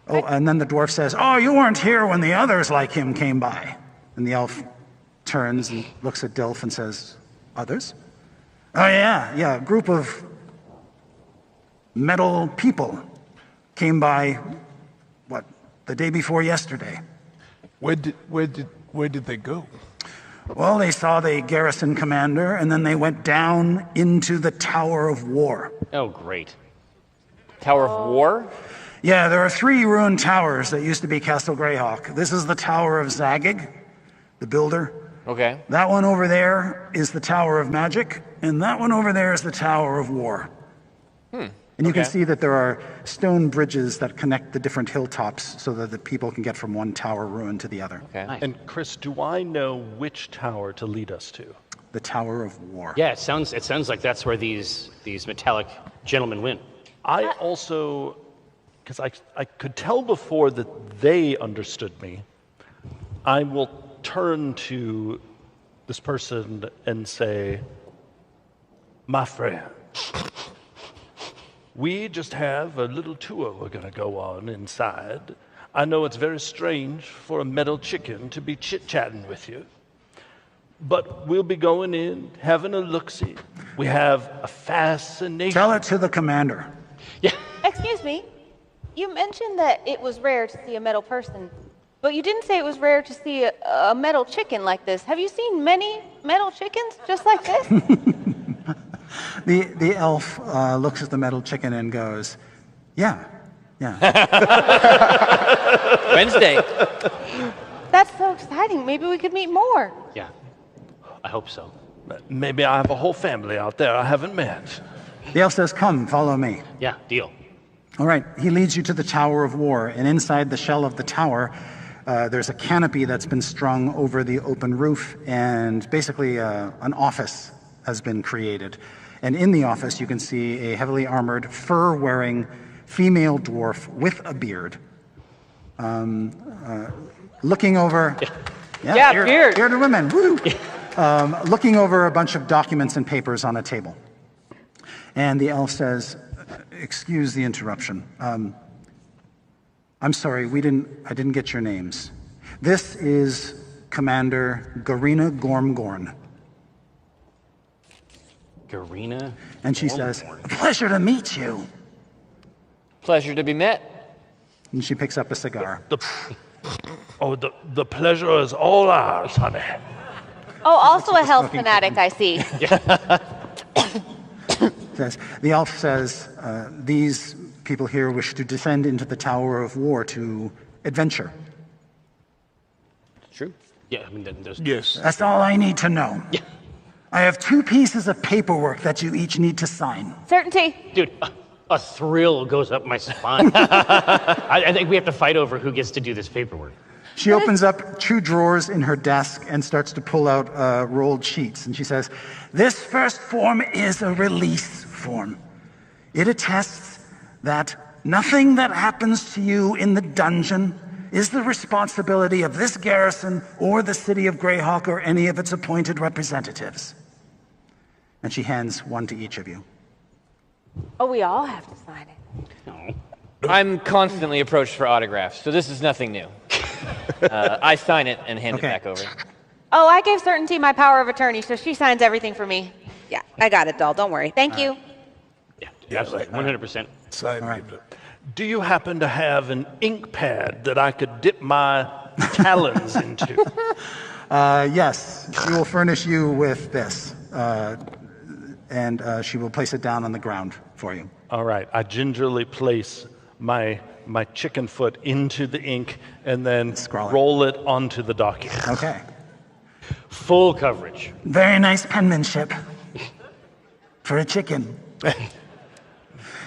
Oh, and then the dwarf says, "Oh, you weren't here when the others like him came by." And the elf turns and looks at Dilf and says, "Others?" "Oh, yeah, a group of metal people came by, the day before yesterday." Where did they go? Well, they saw the garrison commander, and then they went down into the Tower of War. Oh, great. Tower of War? Yeah, there are 3 ruined towers that used to be Castle Greyhawk. This is the Tower of Zagig, the builder. Okay. That one over there is the Tower of Magic, and that one over there is the Tower of War. And you can see that there are stone bridges that connect the different hilltops so that the people can get from one tower ruin to the other. Okay. Nice. And Chris, do I know which tower to lead us to? The Tower of War. Yeah, it sounds like that's where these metallic gentlemen went. I also, because I could tell before that they understood me, I will turn to this person and say, "My friend, we just have a little tour we're going to go on inside. I know it's very strange for a metal chicken to be chit-chatting with you, but we'll be going in, having a look-see. We have a fascination." Tell it to the commander. Excuse me. You mentioned that it was rare to see a metal person, but you didn't say it was rare to see a metal chicken like this. Have you seen many metal chickens just like this? The elf looks at the metal chicken and goes, yeah. Wednesday. That's so exciting. Maybe we could meet more. Yeah, I hope so. Maybe I have a whole family out there I haven't met. The elf says, "Come, follow me." Yeah, deal. All right, he leads you to the Tower of War, and inside the shell of the tower, there's a canopy that's been strung over the open roof, and basically an office has been created. And in the office, you can see a heavily armored, fur-wearing female dwarf with a beard, looking over... Beard. Bearded women, woo! Looking over a bunch of documents and papers on a table. And the elf says, "Excuse the interruption. I'm sorry, I didn't get your names. This is Commander Garina Gormgorn." Garina? And she says, "Pleasure to meet you." Pleasure to be met. And she picks up a cigar. The pleasure is all ours, honey. Oh, also a health fanatic, I see. The elf says, "These people here wish to descend into the Tower of War to adventure." True. Yeah, I mean, there's... Yes. That's all I need to know. Yeah. I have 2 pieces of paperwork that you each need to sign. Certainty. Dude, a thrill goes up my spine. I think we have to fight over who gets to do this paperwork. She opens up 2 drawers in her desk and starts to pull out rolled sheets. And she says, "This first form is a release form. It attests that nothing that happens to you in the dungeon is the responsibility of this garrison or the city of Greyhawk or any of its appointed representatives." And she hands one to each of you. Oh, we all have to sign it. No. I'm constantly approached for autographs, so this is nothing new. I sign it and hand it back over. Oh, I gave Certainty my power of attorney, so she signs everything for me. Yeah, I got it, doll. Don't worry. Thank you. Yeah, absolutely. 100%. All right. Do you happen to have an ink pad that I could dip my talons into? Yes, she will furnish you with this. And she will place it down on the ground for you. All right. I gingerly place my chicken foot into the ink and then roll it onto the document. Okay. Full coverage. Very nice penmanship for a chicken.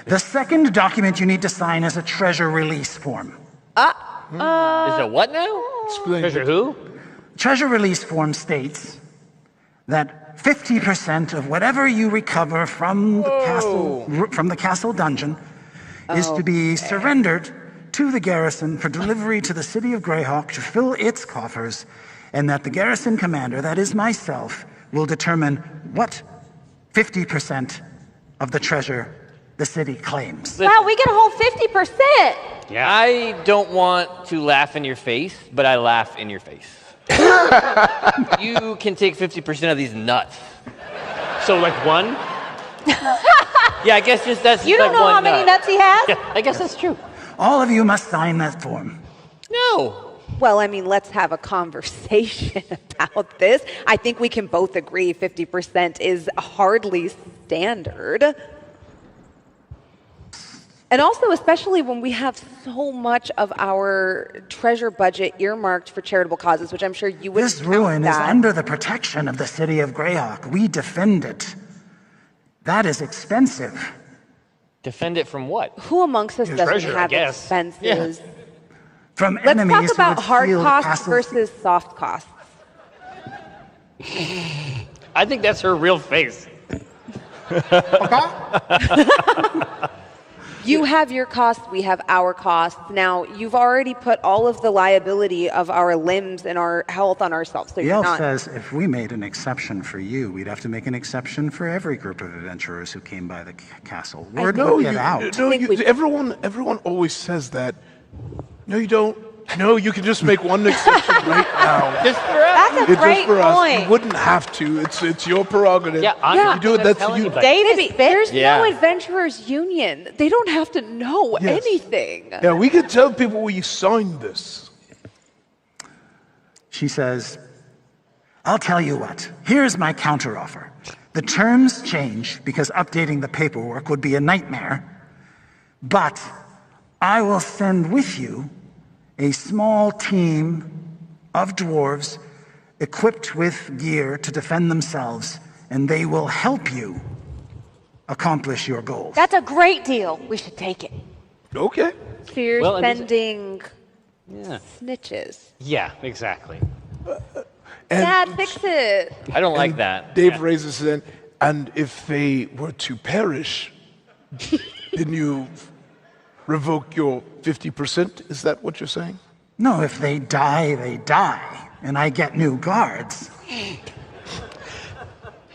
The second document you need to sign is a treasure release form. Is it what now? Treasure who? Treasure release form states that 50% of whatever you recover from the castle dungeon is to be surrendered to the garrison for delivery to the city of Greyhawk to fill its coffers, and that the garrison commander, that is myself, will determine what 50% of the treasure the city claims. Wow, we get a whole 50%. Yeah. I don't want to laugh in your face, but I laugh in your face. You can take 50% of these nuts. So like one? Yeah, I guess just that's You don't like know one how many nut. nuts he has? Yeah, I guess that's true. All of you must sign that form. No. Well, I mean, let's have a conversation about this. I think we can both agree 50% is hardly standard. And also, especially when we have so much of our treasure budget earmarked for charitable causes, which I'm sure you would. This ruin is under the protection of the city of Greyhawk. We defend it. That is expensive. Defend it from what? Who amongst us doesn't treasure, I have guess. expenses? Yeah. From Let's enemies talk who about would hard steal costs castles. versus soft costs. I think that's her real face. You have your costs, we have our costs. Now, you've already put all of the liability of our limbs and our health on ourselves. So The you're elf not. says if we made an exception for you, we'd have to make an exception for every group of adventurers who came by the castle. Word would get out. Everyone always says that. No, you don't. No, you can just make one exception right now. Just for us. That's a It's great just for us. point. You wouldn't have to. It's your prerogative. Yeah, I'm Yeah. not You do it. gonna That's tell you. anybody. David, There's Yeah. no adventurers union. They don't have to know Yes. anything. Yeah, we can tell people we signed this. She says, I'll tell you what. Here's my counteroffer. The terms change because updating the paperwork would be a nightmare. But I will send with you a small team of dwarves equipped with gear to defend themselves, and they will help you accomplish your goals. that's a great deal. We should take it. Okay. So you're Well, and this- sending Yeah. snitches. Yeah, exactly. And Dad, fix it. I don't like that. Dave raises his hand. And if they were to perish, then you revoke your 50%? Is that what you're saying? No, if they die, they die, and I get new guards.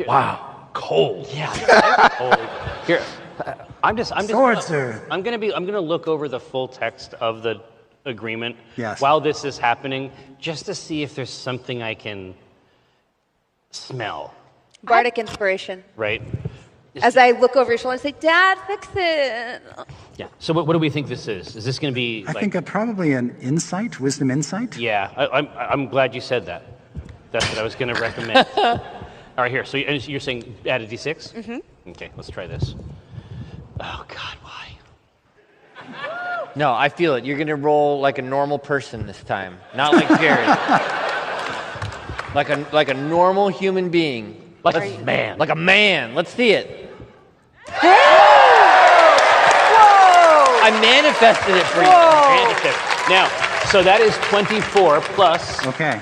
Wow, cold. Yeah, cold. Here, I'm just. Swords are- I'm gonna look over the full text of the agreement Yes. while this is happening, just to see if there's something I can smell. Bardic inspiration. Right? As I look over your shoulder and say, Dad, fix it. Yeah. So what do we think this is? Is this gonna be? I think probably an insight, wisdom insight. Yeah, I'm glad you said that. That's what I was going to recommend. All right, here. So you're saying add a d6? Mm-hmm. Okay, let's try this. Oh God, why? No, I feel it. You're gonna roll like a normal person this time, not like Jared. like a normal human being, Like a man. like a man. Let's see it. I manifested it for you. Now, so that is 24 plus Okay.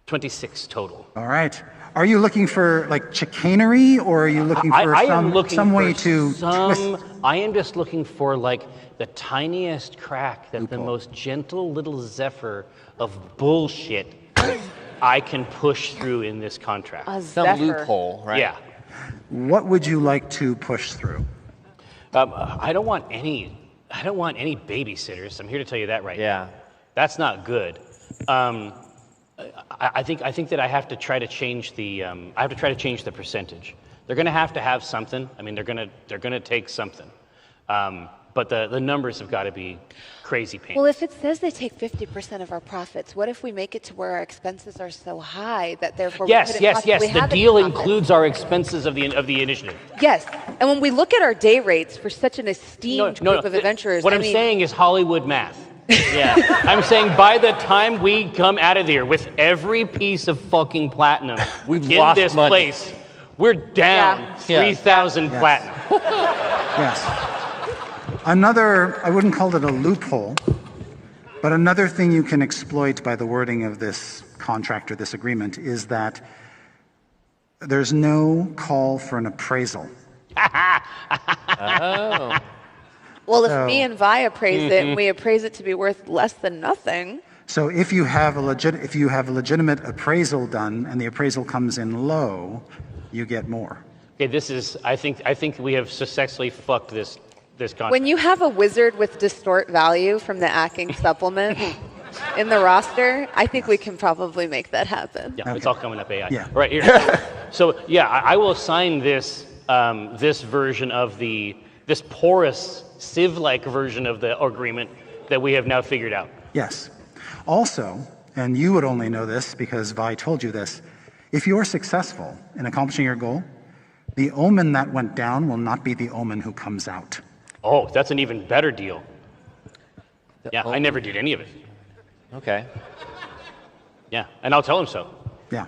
26 total. All right. Are you looking for like chicanery, or are you looking for I am looking some way for to twist? I am just looking for like the tiniest crack that the most gentle little zephyr of bullshit I can push through in this contract. Some loophole, right? Yeah. What would you like to push through? I don't want any babysitters. I'm here to tell you that right now. That's not good. I think that I have to try to change the percentage. They're going to have something. I mean, they're going to take something. But the numbers have got to be crazy painful. Well, if it says they take 50% of our profits, what if we make it to where our expenses are so high that therefore Yes. we couldn't possibly The have any deal profit? includes our expenses of the initiative. Yes, and when we look at our day rates for such an esteemed group of adventurers, What I I'm mean, saying is Hollywood math. Yeah. I'm saying by the time we come out of there with every piece of fucking platinum We've in lost this money. place, we're down Yeah. 3,000 Yes. platinum. Yes. Another, I wouldn't call it a loophole, but another thing you can exploit by the wording of this contract or this agreement is that there's no call for an appraisal. Oh. well, if So- me and Vi appraise it, and we appraise it to be worth less than nothing. So if you have a legitimate appraisal done and the appraisal comes in low, you get more. Okay, I think we have successfully fucked this contract. When you have a wizard with distort value from the Acking supplement in the roster, I think we can probably make that happen. Yeah, it's all coming up AI. Yeah. Right here. So yeah, I will assign this this version of this porous sieve-like version of the agreement that we have now figured out. Yes. Also, and you would only know this because Vi told you this, if you're successful in accomplishing your goal, the omen that went down will not be the omen who comes out. Oh, that's an even better deal. Yeah, I never did any of it. Okay. Yeah, and I'll tell him so. Yeah.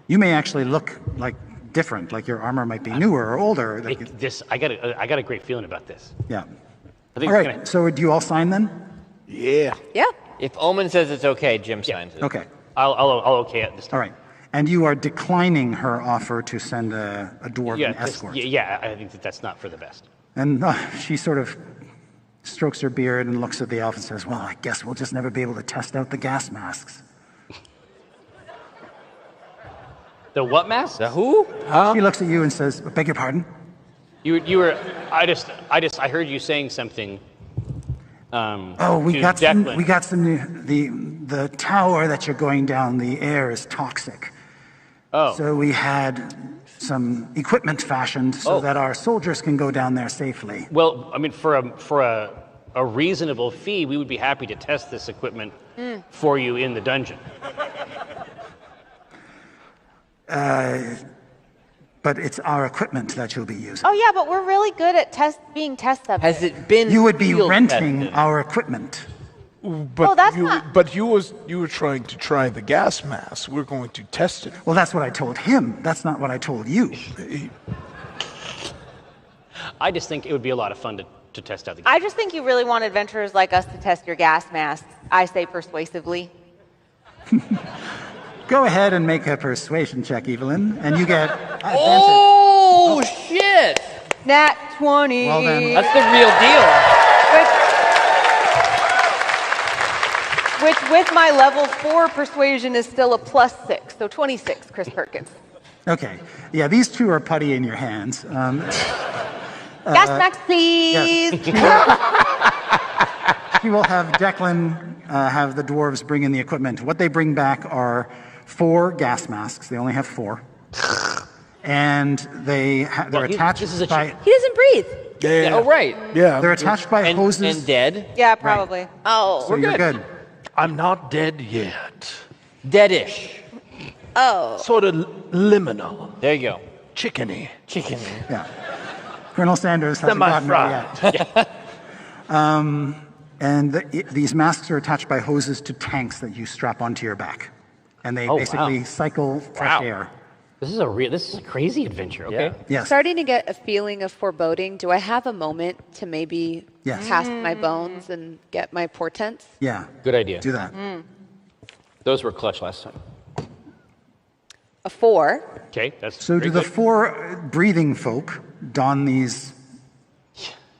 You may actually look like different, like your armor might be newer or older. I got a great feeling about this. Yeah. I think All it's right, so do you all sign then? Yeah. Yeah. If Omen says it's okay, Jim signs it. Okay. I'll okay it this time. All right. And you are declining her offer to send a dwarven Yeah, escort. yeah, I think that's not for the best. And she sort of strokes her beard and looks at the elf and says, well, I guess we'll just never be able to test out the gas masks. The what mask? The who? She looks at you and says, beg your pardon? You were. I heard you saying something. We got some the tower that you're going down, the air is toxic. Oh. So we had some equipment fashioned so that our soldiers can go down there safely. Well, I mean, for a reasonable fee, we would be happy to test this equipment for you in the dungeon. But it's our equipment that you'll be using. Oh yeah, but we're really good at being test subjects. Has it been? You would be field renting tested? our equipment. But that's you, not- But you were trying to try the gas mask. We're going to test it. Well, that's what I told him. That's not what I told you. I just think it would be a lot of fun to test out the. I just think you really want adventurers like us to test your gas mask. I say persuasively. Go ahead and make a persuasion check, Evelyn, and you get advantage. Oh, shit! Nat 20. Well then. That's the real deal. Which with my level 4 persuasion is still a +6, so 26, Chris Perkins. Okay. Yeah, these two are putty in your hands. Gas mask, please. She will have Declan have the dwarves bring in the equipment. What they bring back are 4 gas masks. They only have 4. And they're attached by... He doesn't breathe. Yeah. Oh, right. Yeah. They're attached by hoses. And dead? Yeah, probably. Oh. So you're good. I'm not dead yet. Deadish. Oh. Sort of liminal. There you go. Chickeny. Chicken. Yeah. Colonel Sanders hasn't gotten it yet. And these masks are attached by hoses to tanks that you strap onto your back. And they basically cycle fresh air. This is a crazy adventure. Okay. Yeah. Yes. Starting to get a feeling of foreboding. Do I have a moment to maybe cast my bones and get my portents? Yeah. Good idea. Do that. Those were clutch last time. A 4. Okay, that's So very do the good. 4 breathing folk don these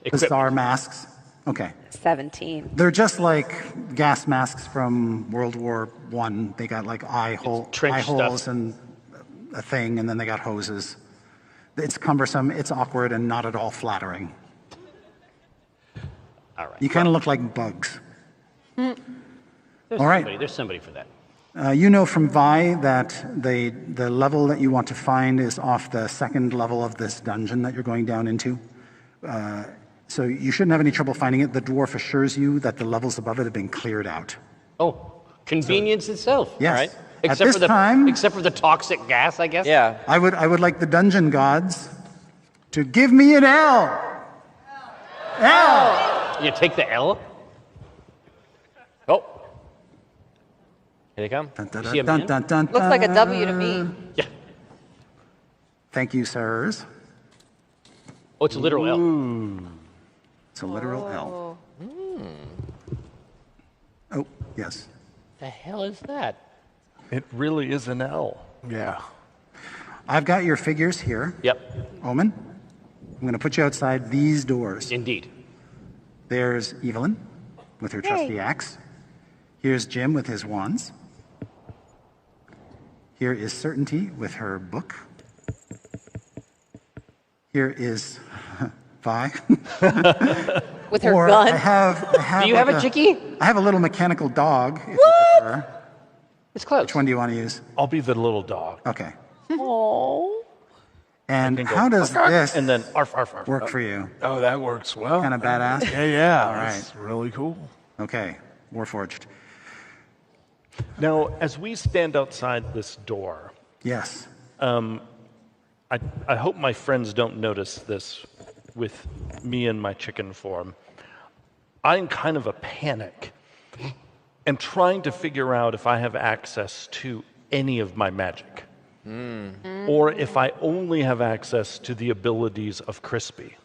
bizarre masks? Okay. 17. They're just like gas masks from World War I. They got like eye trench holes stuff. and a thing, and then they got hoses. It's cumbersome, it's awkward, and not at all flattering. All right. You kind of look like bugs. There's all right. There's somebody for that. You know from Vi that the level that you want to find is off the 2nd level of this dungeon that you're going down into. So you shouldn't have any trouble finding it. The dwarf assures you that the levels above it have been cleared out. Oh, convenience itself. Yes. All right. At this time, except for the toxic gas, I guess. Yeah. I would like the dungeon gods to give me an L. L. You take the L. Oh. Here they come. Dun, dun, You see 'em dun, in? dun, dun, Looks like a dun. W to me. Yeah. Thank you, sirs. Oh, it's a literal L. It's a literal L. Oh, yes. The hell is that? It really is an L. Yeah. I've got your figures here. Yep. Omen, I'm going to put you outside these doors. Indeed. There's Evelyn with her trusty axe. Here's Jim with his wands. Here is Certainty with her book. Here is Vi. With her Or gun? I have Do you have a chickie? I have a little mechanical dog, if you prefer. It's close. Which one do you want to use? I'll be the little dog. Okay. Oh. And can go, how does this and then arf, arf, arf. work for you? Oh, that works well. Kind of badass? Yeah. All right. That's really cool. Okay. Warforged. Now, as we stand outside this door, Yes. I hope my friends don't notice this with me in my chicken form. I'm kind of a panic and trying to figure out if I have access to any of my magic. Or if I only have access to the abilities of Crispy.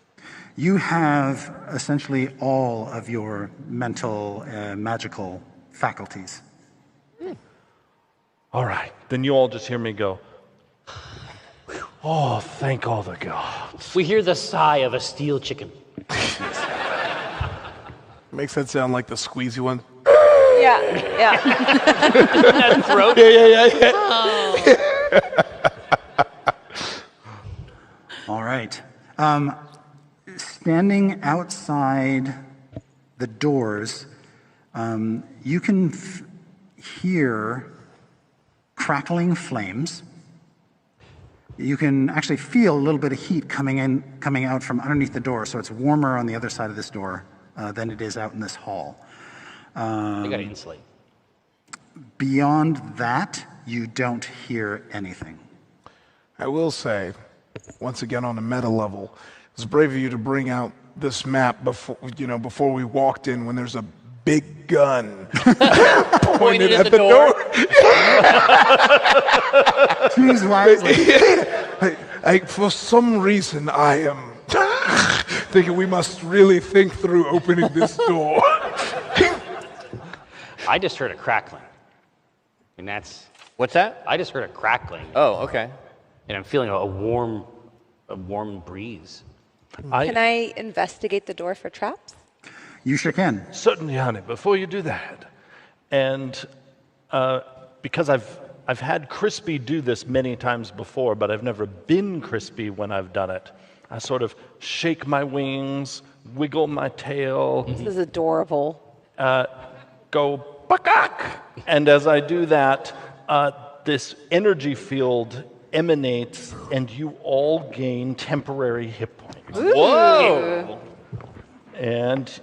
You have essentially all of your mental, magical faculties. All right, then you all just hear me go, oh, thank all the gods. We hear the sigh of a steel chicken. Makes that sound like the squeezy one. Yeah. That throat. Yeah. All right. Standing outside the doors, you can hear crackling flames. You can actually feel a little bit of heat coming out from underneath the door, so it's warmer on the other side of this door than it is out in this hall. They gotta insulate. Beyond that, you don't hear anything. I will say, once again on a meta level, it's brave of you to bring out this map before we walked in when there's a big gun pointed at the door. Choose wisely. For some reason, I am thinking we must really think through opening this door. I just heard a crackling. And that's... What's that? I just heard a crackling. Oh, okay. And I'm feeling a warm breeze. Can I investigate the door for traps? You sure can. Certainly, honey, before you do that. And because I've had Crispy do this many times before, but I've never been Crispy when I've done it. I sort of shake my wings, wiggle my tail. This is adorable. Go, bakak! And as I do that, this energy field emanates, and you all gain temporary hit points. Whoa! And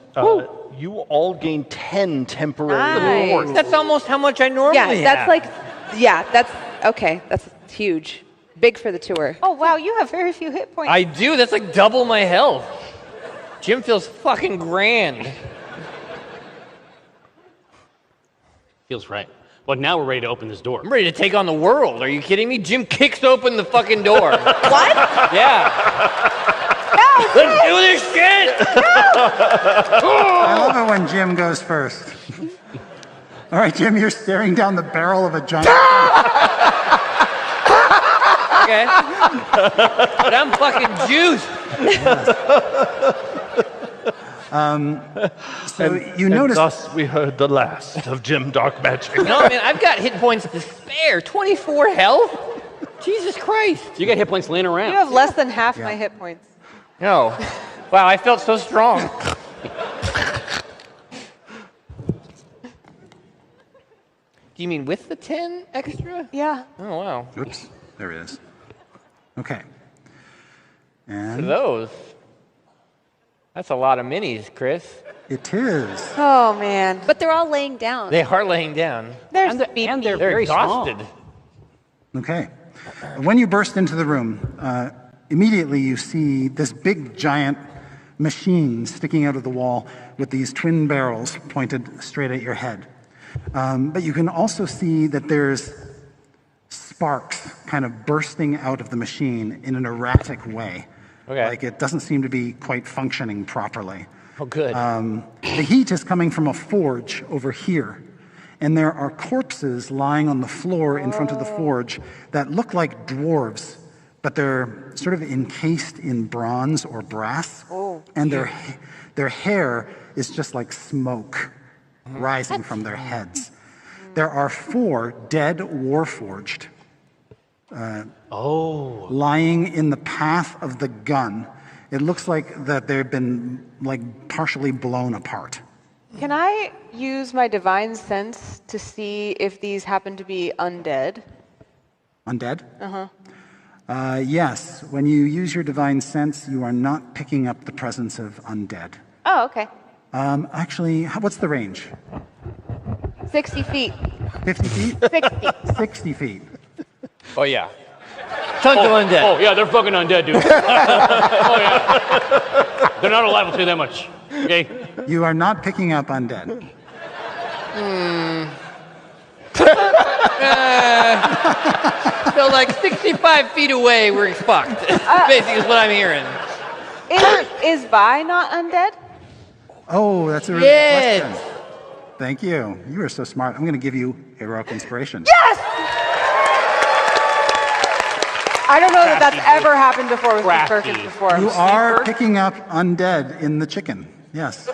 you all gain 10 temporary hit points. That's almost how much I normally have. That's okay. That's huge. Big for the tour. Oh, wow, you have very few hit points. I do. That's like double my health. Jim feels fucking grand. Feels right. Well, now we're ready to open this door. I'm ready to take on the world. Are you kidding me? Jim kicks open the fucking door. What? Yeah. No! Let's do this shit! I love it when Jim goes first. All right, Jim, you're staring down the barrel of a giant... Okay. But I'm fucking juiced. So you notice... Thus we heard the last of Jim Dark Magic. No, man, I've got hit points to spare. 24 health? Jesus Christ. You got hit points laying around. You have less than half my hit points. No. Wow, I felt so strong. Do you mean with the 10 extra? Yeah. Oh, wow. Oops, there it is. Okay. For And those. That's a lot of minis, Chris. it is. Oh, man. But they're all laying down. They are laying down. There's And they're They're very exhausted. small. Okay. When you burst into the room, immediately you see this big giant machine sticking out of the wall with these twin barrels pointed straight at your head. But you can also see that there's sparks kind of bursting out of the machine in an erratic way. Okay. Like it doesn't seem to be quite functioning properly. Oh, good. The heat is coming from a forge over here, and there are corpses lying on the floor in front of the forge that look like dwarves, but they're sort of encased in bronze or brass, and their hair is just like smoke rising from their heads. There are 4 dead Warforged lying in the path of the gun, It looks like that they've been like partially blown apart. Can I use my divine sense to see if these happen to be undead? Undead? Uh-huh. Yes. When you use your divine sense, you are not picking up the presence of undead. Oh, okay. Actually, what's the range? 60 feet. 50 feet? 60. 60 feet. Oh, yeah. Tons of undead. Oh, yeah, they're fucking undead, dude. Oh, yeah. They're not alive, I'll tell you that much. Okay? You are not picking up undead. So like 65 feet away, we're fucked. Basically is what I'm hearing. Is Vi not undead? Oh, that's a really good question. Thank you. You are so smart. I'm going to give you heroic inspiration. Yes! I don't know that that's ever happened before with Steve Perkins before. You are picking up undead in the chicken. Yes.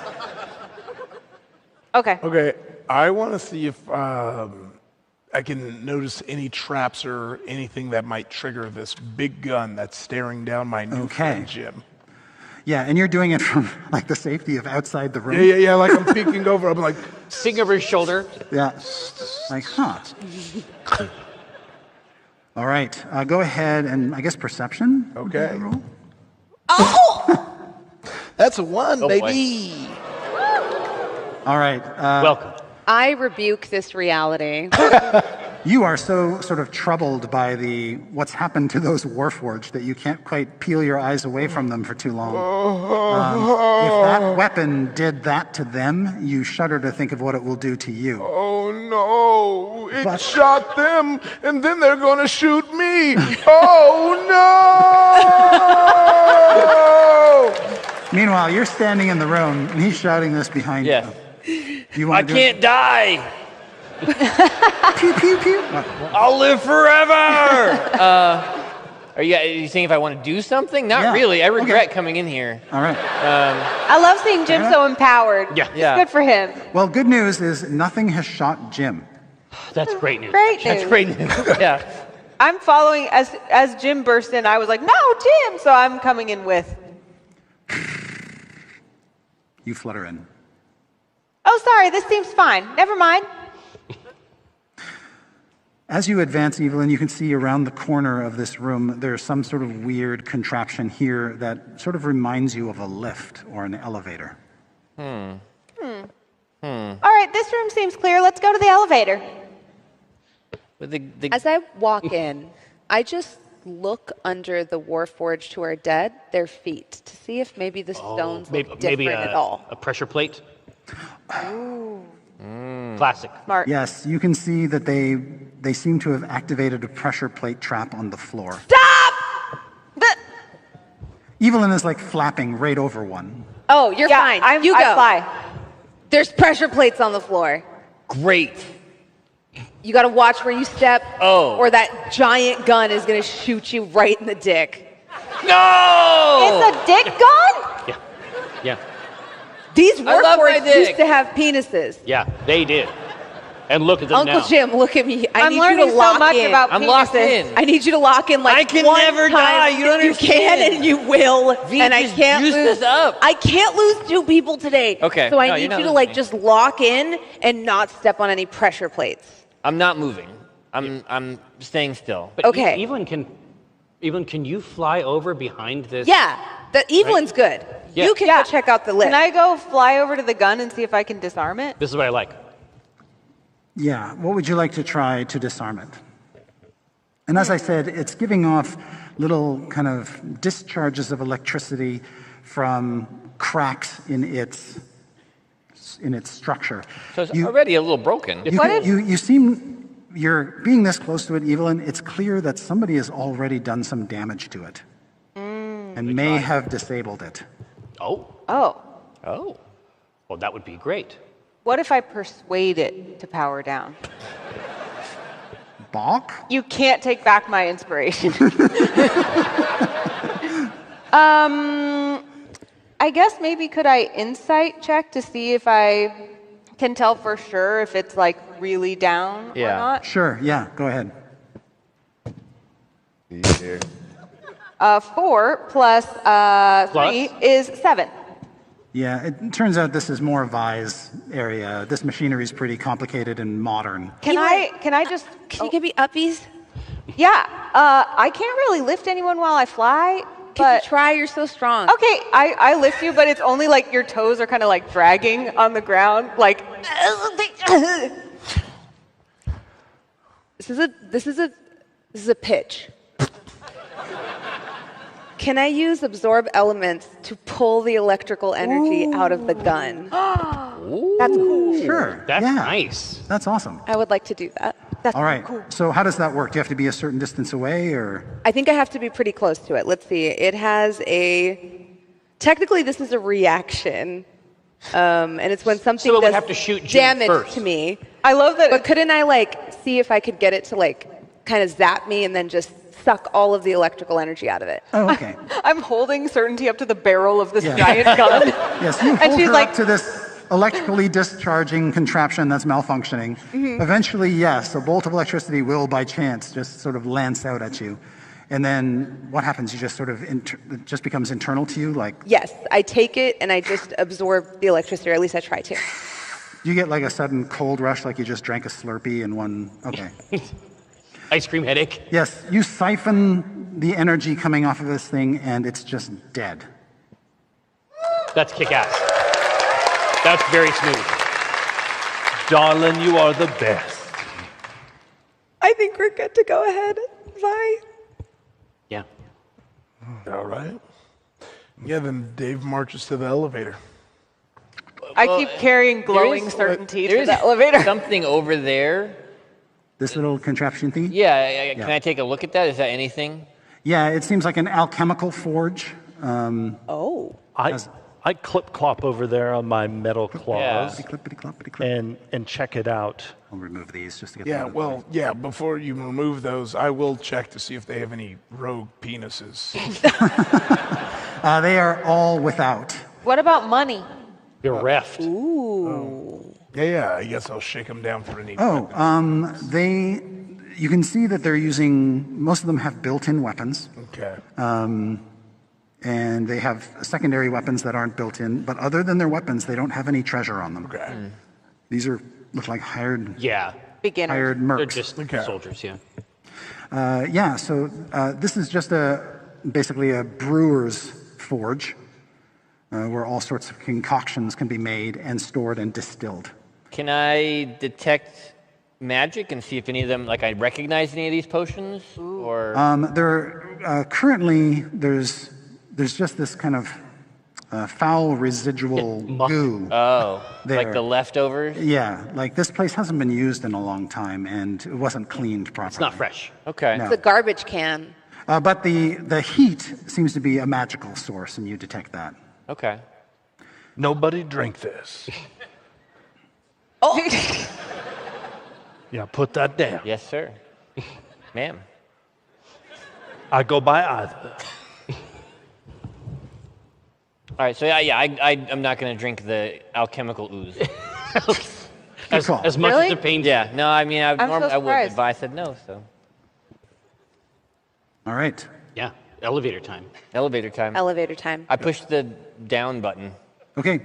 Okay. Okay, I want to see if I can notice any traps or anything that might trigger this big gun that's staring down my new friend Jim. Yeah, and you're doing it from like the safety of outside the room. Yeah, like I'm peeking over. I'm like, sitting over his shoulder. Yeah. Like, huh. All right, go ahead and I guess perception. Okay. Roll. Oh! That's a 1, Oh, boy. baby. All right. Welcome. I rebuke this reality. You are so sort of troubled by what's happened to those Warforged that you can't quite peel your eyes away from them for too long. If that weapon did that to them, you shudder to think of what it will do to you. Oh no! It shot them, and then they're gonna shoot me. Oh no! Meanwhile, you're standing in the room, and he's shouting this behind you. You I can't die. Pew, pew, pew. I'll live forever. Are you saying if I want to do something? Not really. I regret coming in here. All right. I love seeing Jim so empowered. Yeah. It's good for him. Well, good news is nothing has shot Jim. That's great news. Great That's news. great news. Yeah. I'm following as Jim burst in. I was like, no, Jim. So I'm coming in with. You flutter in. Oh, sorry. This seems fine. Never mind. As you advance, Evelyn, you can see around the corner of this room, there's some sort of weird contraption here that sort of reminds you of a lift or an elevator. All right, this room seems clear. Let's go to the elevator. As I walk in, I just look under the Warforged who are dead, their feet, to see if maybe the stones look different at all. A pressure plate. Ooh. Classic. Smart. Yes, you can see that they seem to have activated a pressure plate trap on the floor. Stop! Evelyn is like flapping right over one. Oh, you're fine. You go. I fly. There's pressure plates on the floor. Great. You got to watch where you step, Oh. or that giant gun is going to shoot you right in the dick. No! It's a dick gun? Yeah. These I love my Warforged dick. used to have penises. Yeah, they did. And look at them Uncle now. Jim, look at me. I I'm need you learning to so lock much in. about I'm locked penises. in. I need you to lock in like I can one never time. die. You don't You can understand. and you will. V, and I just can't juice lose this up. I can't lose 2 people today. Okay. So No, I you're need not you to losing like me. just lock in and not step on any pressure plates. I'm not moving. I'm staying still. But Okay. Evelyn, can you fly over behind this? Yeah, the Evelyn's good. Yeah. You can go check out the lift. Can I go fly over to the gun and see if I can disarm it? This is what I like. Yeah, what would you like to try to disarm it? And as I said, it's giving off little kind of discharges of electricity from cracks in its structure. So it's already a little broken. You seem, you're being this close to it, Evelyn, it's clear that somebody has already done some damage to it and may have disabled it. Oh. Oh. Oh. Well, that would be great. What if I persuade it to power down? Balk? You can't take back my inspiration. I guess maybe could I insight check to see if I can tell for sure if it's like really down or not? Sure, yeah, go ahead. 4 plus 3 is 7. Yeah, it turns out this is more Vi's area. This machinery is pretty complicated and modern. Can I just... Can you give me uppies? Yeah, I can't really lift anyone while I fly. Can you try? You're so strong. Okay, I lift you, but it's only like your toes are kind of like dragging on the ground, like. This is a pitch. Can I use absorb elements to pull the electrical energy out of the gun? That's cool. Sure. That's yeah. nice. That's awesome. I would like to do that. That's All right. cool. So how does that work? Do you have to be a certain distance away, or? I think I have to be pretty close to it. Let's see. It has a... Technically, this is a reaction. And it's when something So it would does have to shoot Jim damage first. to me. I love that. But couldn't I, like, see if I could get it to, like, kind of zap me and then just suck all of the electrical energy out of it? Oh, okay. I'm holding Certainty up to the barrel of this Yeah. giant gun. Yes, you And hold she's her like- up to this electrically discharging contraption that's malfunctioning. Mhm. Eventually, yes, a bolt of electricity will, by chance, just sort of lance out at you. And then what happens? You just sort of, it just becomes internal to you? Like, Yes, I take it and I just absorb the electricity, or at least I try to. you get like a sudden cold rush, like you just drank a Slurpee in one, okay. Ice cream headache. Yes, you siphon the energy coming off of this thing and it's just dead. That's kick-ass. That's very smooth. Darling, you are the best. I think we're good to go ahead. Bye. Yeah. All right. Yeah, then Dave marches to the elevator. I keep carrying glowing Certainty to the elevator. Something over there. This little contraption thing? Yeah, can Yeah. I take a look at that? Is that anything? Yeah, it seems like an alchemical forge. Oh. I clip-clop over there on my metal claws and check it out. I'll remove these just to get Yeah, well, yeah, before you remove those, I will check to see if they have any rogue penises. They are all without. What about money? You're reft. Ooh. Yeah, I guess I'll shake them down for any. Oh, you can see that they're using, most of them have built-in weapons. Okay. And they have secondary weapons that aren't built in, but other than their weapons, they don't have any treasure on them. Okay. These look like hired Beginners. hired mercs. They're just soldiers, yeah. So this is just basically a brewer's forge where all sorts of concoctions can be made and stored and distilled. Can I detect magic and see if any of them, like I recognize any of these potions? Or Currently, there's just this kind of foul residual goo. Oh, there. like the leftovers? Yeah, like this place hasn't been used in a long time and it wasn't cleaned properly. It's not fresh. Okay. No. It's a garbage can. But the heat seems to be a magical source, and you detect that. Okay. Nobody drink this. Oh. Yeah, put that down. Yes, sir. Ma'am. I go by either. All right, so I'm not going to drink the alchemical ooze. As much as the pain. Yeah, no, I mean, I so would, surprised. but I said no, so. All right. Yeah, elevator time. Elevator time. Elevator time. I pushed the down button. Okay.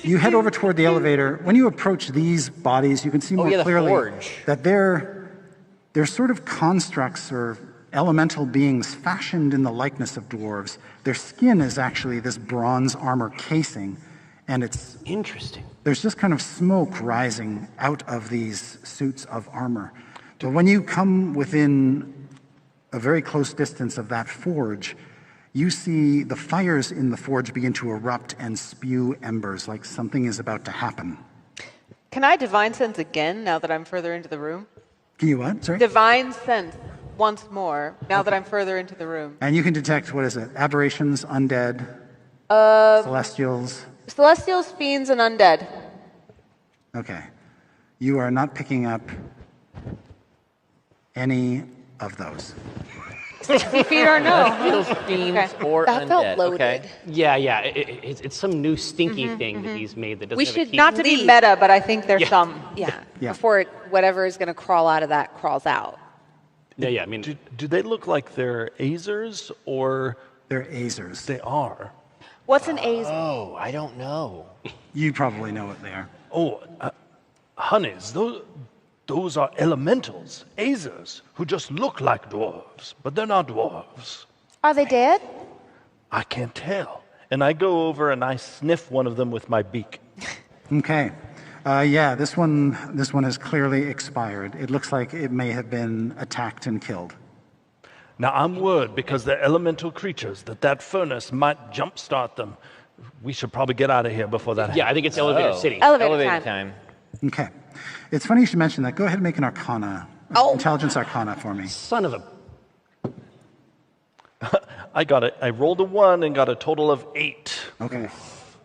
You head over toward the elevator. When you approach these bodies, you can see more the clearly forge. that they're sort of constructs or elemental beings fashioned in the likeness of dwarves. Their skin is actually this bronze armor casing, and it's interesting. There's just kind of smoke rising out of these suits of armor. But when you come within a very close distance of that forge, you see the fires in the forge begin to erupt and spew embers like something is about to happen. Can I divine sense again now that I'm further into the room? Can you what? Sorry? Divine sense once more now that I'm further into the room. And you can detect, what is it? Aberrations, undead, celestials. Celestials, fiends, and undead. Okay. You are not picking up any of those. 60 feet or no? Celestials, fiends, or That undead. felt loaded. Okay. Yeah. It's some new stinky thing that he's made that doesn't We have a should key. Not to be meta, but I think there's some. Yeah. Yeah. Before whatever is going to crawl out of that crawls out. Yeah, I mean... Do they look like they're Azers, or... They're Azers. They are. What's an Azer? Oh, I don't know. You probably know what they are. Oh, honeys, those are elementals, Azers, who just look like dwarves, but they're not dwarves. Are they dead? I can't tell. And I go over and I sniff one of them with my beak. Okay. Yeah, this one has clearly expired. It looks like it may have been attacked and killed. Now, I'm worried because they're elemental creatures, that furnace might jumpstart them. We should probably get out of here before that happens. Yeah, I think it's Elevator City. Elevator time. Okay. It's funny you should mention that. Go ahead and make an Arcana, Intelligence Arcana for me. Son of a... I rolled a 1 and got a total of 8. Okay.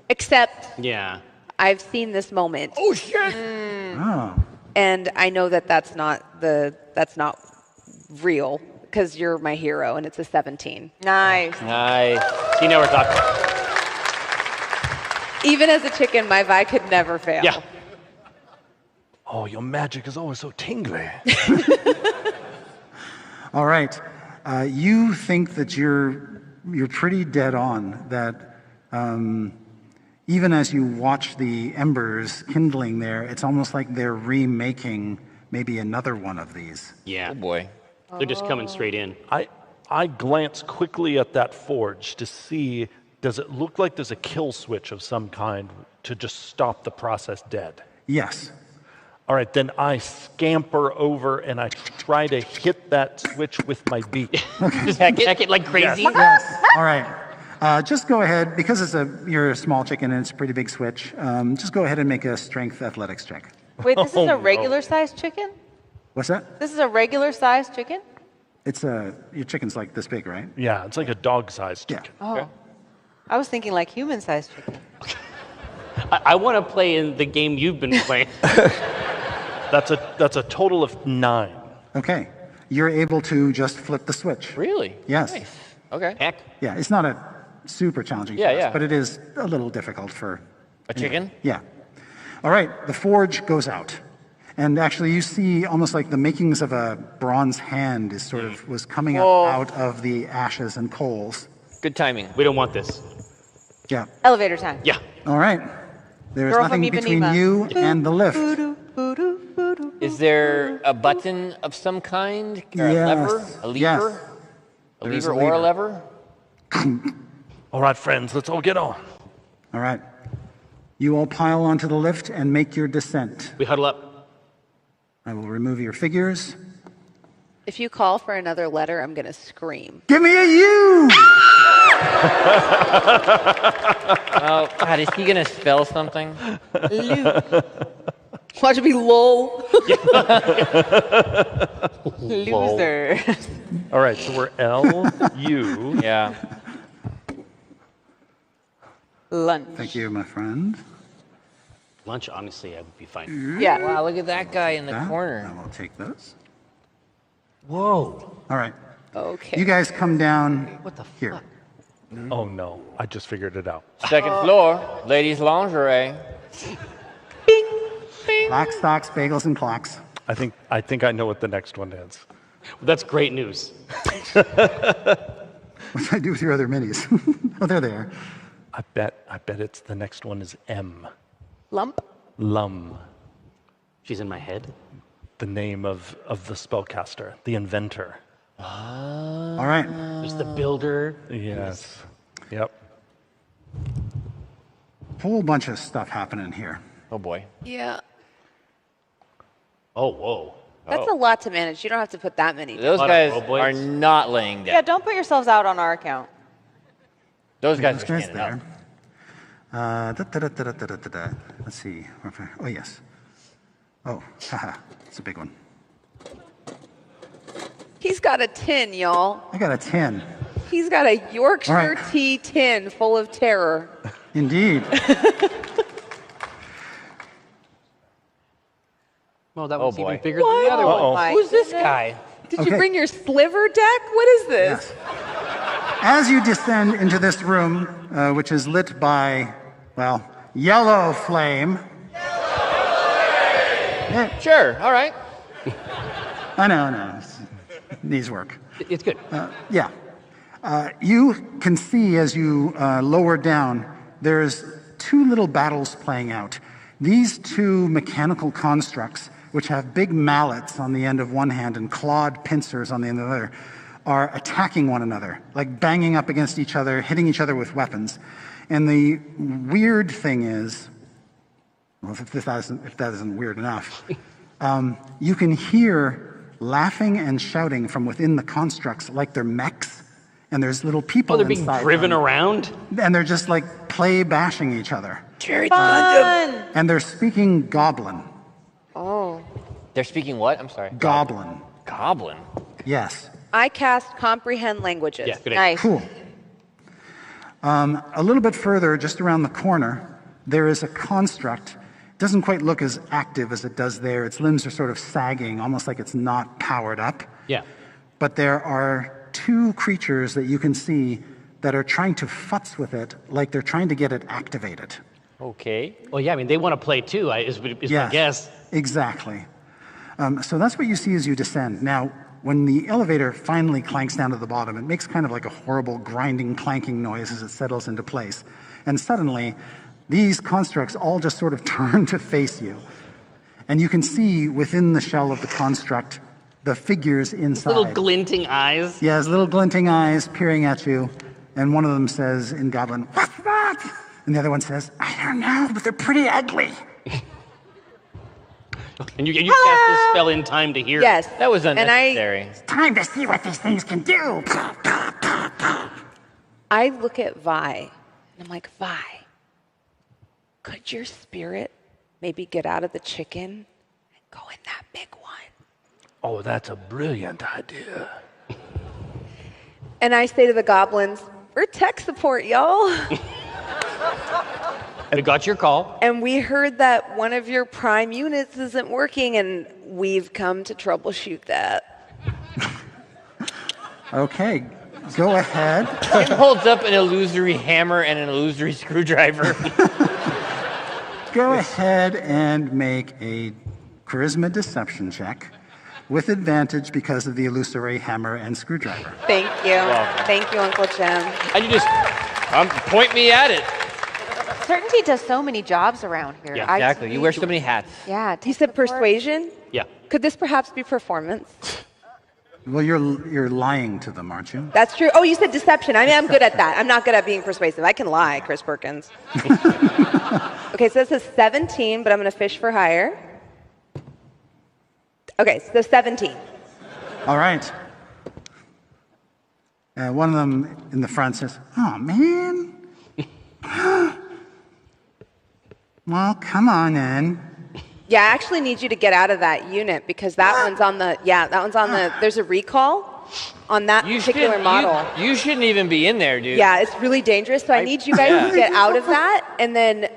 Except Yeah. I've seen this moment. Oh shit! Oh. And I know that's not real because you're my hero and it's a 17. Nice. Nice. You know we're talking. Even as a chicken, my Vi could never fail. Yeah. Oh, your magic is always so tingly. All right. You think that you're pretty dead on, that even as you watch the embers kindling there, it's almost like they're remaking maybe another one of these. Yeah. Oh boy. They're just coming straight in. I glance quickly at that forge to see, does it look like there's a kill switch of some kind to just stop the process dead? Yes. All right, then I scamper over and I try to hit that switch with my beak. Just heck it like crazy. Yes. All right. Just go ahead, because you're a small chicken and it's a pretty big switch, just go ahead and make a strength athletics check. Wait, this is a regular-sized chicken? What's that? This is a regular-sized chicken? It's your chicken's like this big, right? Yeah, it's like a dog-sized chicken. Oh. I was thinking like human-sized chicken. I want to play in the game you've been playing. That's a total of 9. Okay. You're able to just flip the switch. Really? Yes. Nice. Okay. Heck. Yeah, it's not a super challenging task, but it is a little difficult for... A chicken? Yeah. All right, the forge goes out. And actually you see almost like the makings of a bronze hand was coming up out of the ashes and coals. Good timing. We don't want this. Yeah. Elevator time. Yeah. All right. There is Girl nothing from between Ipanema. you and the lift. Is there a button of some kind? Or a lever? A lever? Yes. A There is lever a or a lever. lever? All right, friends, let's all get on. All right. You all pile onto the lift and make your descent. We huddle up. I will remove your figures. If you call for another letter, I'm going to scream. Give me a U! Oh, God, is he going to spell something? Watch it be lol. Loser. All right, so we're L-U. Yeah. Lunch. Thank you, my friend. Lunch, honestly, I would be fine. Yeah. Wow, look at that guy in the I corner. will take those. Whoa. All right. Okay. You guys come down here. Oh, no, I just figured it out. Second floor, ladies' lingerie. Black stocks, bagels, and clocks. I think I know what the next one is. That's great news. What should I do with your other minis? Oh, there they are. I bet it's the next one is M. Lump? Lum. She's in my head. The name of the spellcaster, the inventor. All right. There's the builder. Yes. Yep. Whole bunch of stuff happening here. Oh, boy. Yeah. Oh, whoa. That's a lot to manage. You don't have to put that many. Those guys are not laying down. Yeah, don't put yourselves out on our account. Those guys are There's standing up. Let's see. Oh, yes. Oh, haha. It's a big one. He's got a tin, y'all. I got a 10. He's got a Yorkshire All right. tea tin full of terror. Indeed. Oh, that one's even bigger What? than the other Oh one. Who's this guy? Did Okay. you bring your sliver deck? What is this? As you descend into this room, which is lit by, well, yellow flame. Sure, all right. I know. Knees work. It's good. Yeah. You can see as you lower down, there's two little battles playing out. These two mechanical constructs, which have big mallets on the end of one hand and clawed pincers on the end of the other, are attacking one another, like banging up against each other, hitting each other with weapons. And the weird thing is, well, if that isn't weird enough, you can hear laughing and shouting from within the constructs like they're mechs, and there's little people they're being inside driven them. around? And they're just like play bashing each other. Jerry, Fun! And they're speaking Goblin. Oh. They're speaking what? I'm sorry. Goblin. Goblin? Yes. I cast comprehend languages. Yeah, good idea. Nice. Cool. A little bit further, just around the corner, there is a construct. It doesn't quite look as active as it does there. Its limbs are sort of sagging, almost like it's not powered up. Yeah. But there are two creatures that you can see that are trying to futz with it, like they're trying to get it activated. Okay. Well, yeah, I mean, they want to play too, is my guess. Exactly. So that's what you see as you descend. Now, when the elevator finally clanks down to the bottom, it makes kind of like a horrible grinding, clanking noise as it settles into place. And suddenly, these constructs all just sort of turn to face you. And you can see within the shell of the construct the figures inside. Little glinting eyes. Yeah, his little glinting eyes peering at you. And one of them says in Goblin, "What's that?" And the other one says, "I don't know, but they're pretty ugly." And you cast this spell in time to hear. Yes. That was And unnecessary. It's time to see what these things can do. I look at Vi, and I'm like, Vi, could your spirit maybe get out of the chicken and go in that big one? Oh, that's a brilliant idea. And I say to the goblins, we're tech support, y'all. We got your call. And we heard that one of your prime units isn't working, and we've come to troubleshoot that. Okay, go ahead. Jim holds up an illusory hammer and an illusory screwdriver. Go ahead and make a charisma deception check with advantage because of the illusory hammer and screwdriver. Thank you. Thank you, Uncle Jim. And you just point me at it. Certainty does so many jobs around here. Yeah, exactly. You wear so many hats. Yeah. You said persuasion? Yeah. Could this perhaps be performance? Well, you're lying to them, aren't you? That's true. Oh, you said deception. I mean, I'm good at that. I'm not good at being persuasive. I can lie, Chris Perkins. Okay, so this is 17, but I'm going to fish for higher. Okay, so 17. All right. One of them in the front says, "Oh, man. Well, come on then." Yeah, I actually need you to get out of that unit because that one's on the, there's a recall on that particular model. You shouldn't even be in there, dude. Yeah, it's really dangerous. So I need you guys to get out of that. And then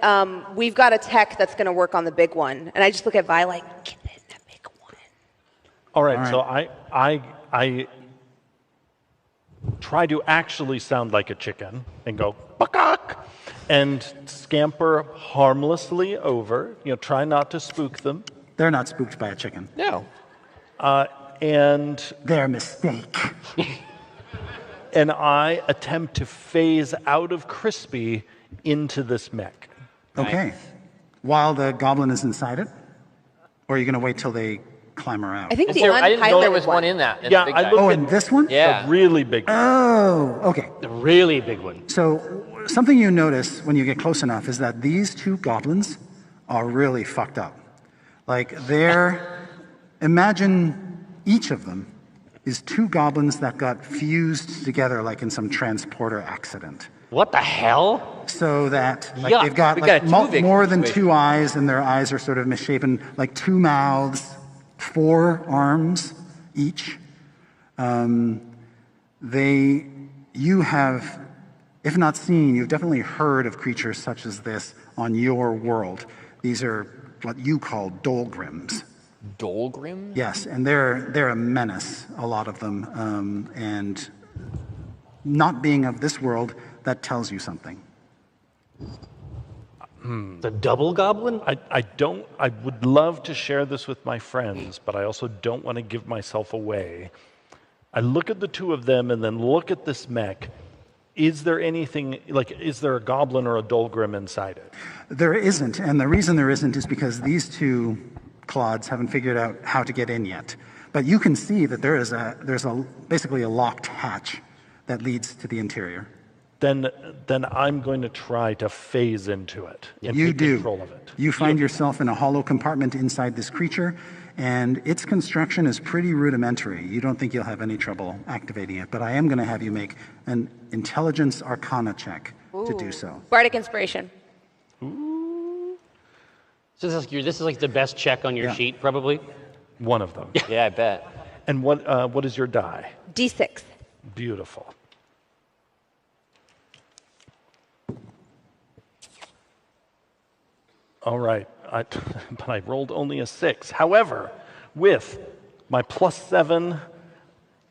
we've got a tech that's going to work on the big one. And I just look at Vi like, get in that big one. All right, so I try to actually sound like a chicken and go, "Bakak," and scamper harmlessly over. Try not to spook them. They're not spooked by a chicken. No. And their mistake. And I attempt to phase out of Crispy into this mech. Okay. While the goblin is inside it? Or are you going to wait till they climber out? I think I didn't know there was one in that. Yeah, I looked in this one? Yeah. A really big one. Oh, okay. The really big one. So something you notice when you get close enough is that these two goblins are really fucked up. Like imagine each of them is two goblins that got fused together like in some transporter accident. What the hell? So that Yuck. they've got We like got a Tuvix more than situation. two eyes, and their eyes are sort of misshapen, like two mouths, 4 arms each. You have, if not seen, you've definitely heard of creatures such as this on your world. These are what you call Dolgrims. Dolgrim? Yes, and they're a menace, a lot of them, and not being of this world, that tells you something. The double goblin? I would love to share this with my friends, but I also don't want to give myself away. I look at the two of them and then look at this mech. Is there anything, is there a goblin or a Dolgrim inside it? There isn't, and the reason there isn't is because these two clods haven't figured out how to get in yet. But you can see that there's basically a locked hatch that leads to the interior. Then I'm going to try to phase into it and You take do. control of it. You find yourself in a hollow compartment inside this creature, and its construction is pretty rudimentary. You don't think you'll have any trouble activating it, but I am going to have you make an intelligence arcana check to do so. Bardic Inspiration. So this is like the best check on your sheet, probably? One of them. Yeah, I bet. And what is your die? D6. Beautiful. All right, but I rolled only a 6. However, with my +7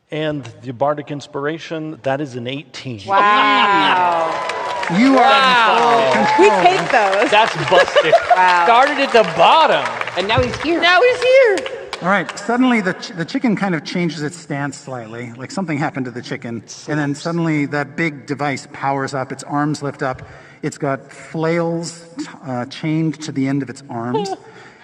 and the Bardic Inspiration, that is an 18. Wow. You are in full control. We take those. That's busted. Wow. Started at the bottom. And now he's here. Now he's here. All right, suddenly the chicken kind of changes its stance slightly, like something happened to the chicken, and then suddenly that big device powers up, its arms lift up, it's got flails chained to the end of its arms,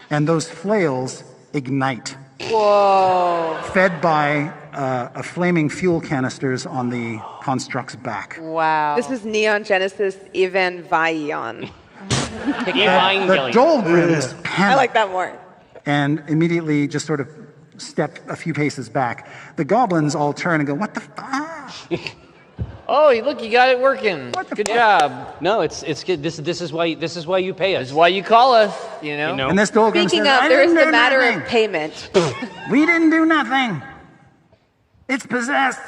and those flails ignite. Whoa. Fed by a flaming fuel canisters on the construct's back. Wow. This is Neon Genesis Evangelion. The Dolgrims panic. I like that more. And immediately just sort of step a few paces back. The goblins all turn and go, "What the fuck?" Oh, look, you got it working. Good job. No, it's good. This is why you pay us. This is why you call us, you know? And this Dolgrim Speaking says, of, "I there is didn't the do matter nothing. of payment. We didn't do nothing. It's possessed."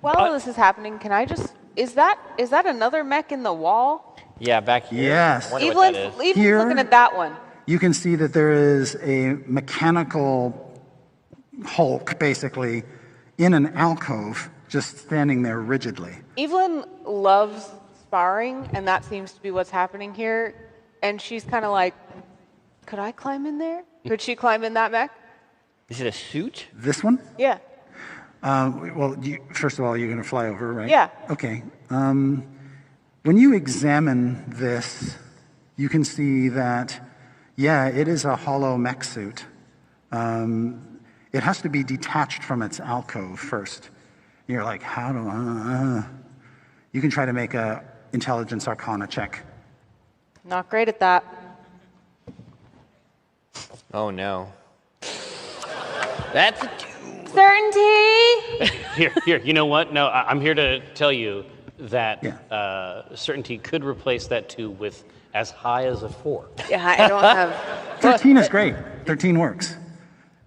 While this is happening, can I just, is that another mech in the wall? Yeah, back here. Yes. I wonder what that is. Evelyn's Here- looking at that one. You can see that there is a mechanical Hulk, basically, in an alcove, just standing there rigidly. Evelyn loves sparring, and that seems to be what's happening here. And she's kind of like, could I climb in there? Could she climb in that mech? Is it a suit? This one? Yeah. Well, first of all, you're going to fly over, right? Yeah. Okay. When you examine this, you can see that, yeah, it is a hollow mech suit. It has to be detached from its alcove first. You're like, how do I? You can try to make a intelligence arcana check. Not great at that. Oh, no. That's a 2. Certainty! Here. You know what? No, I'm here to tell you that certainty could replace that 2 with as high as a 4. Yeah, I don't have. 13 is great. 13 works.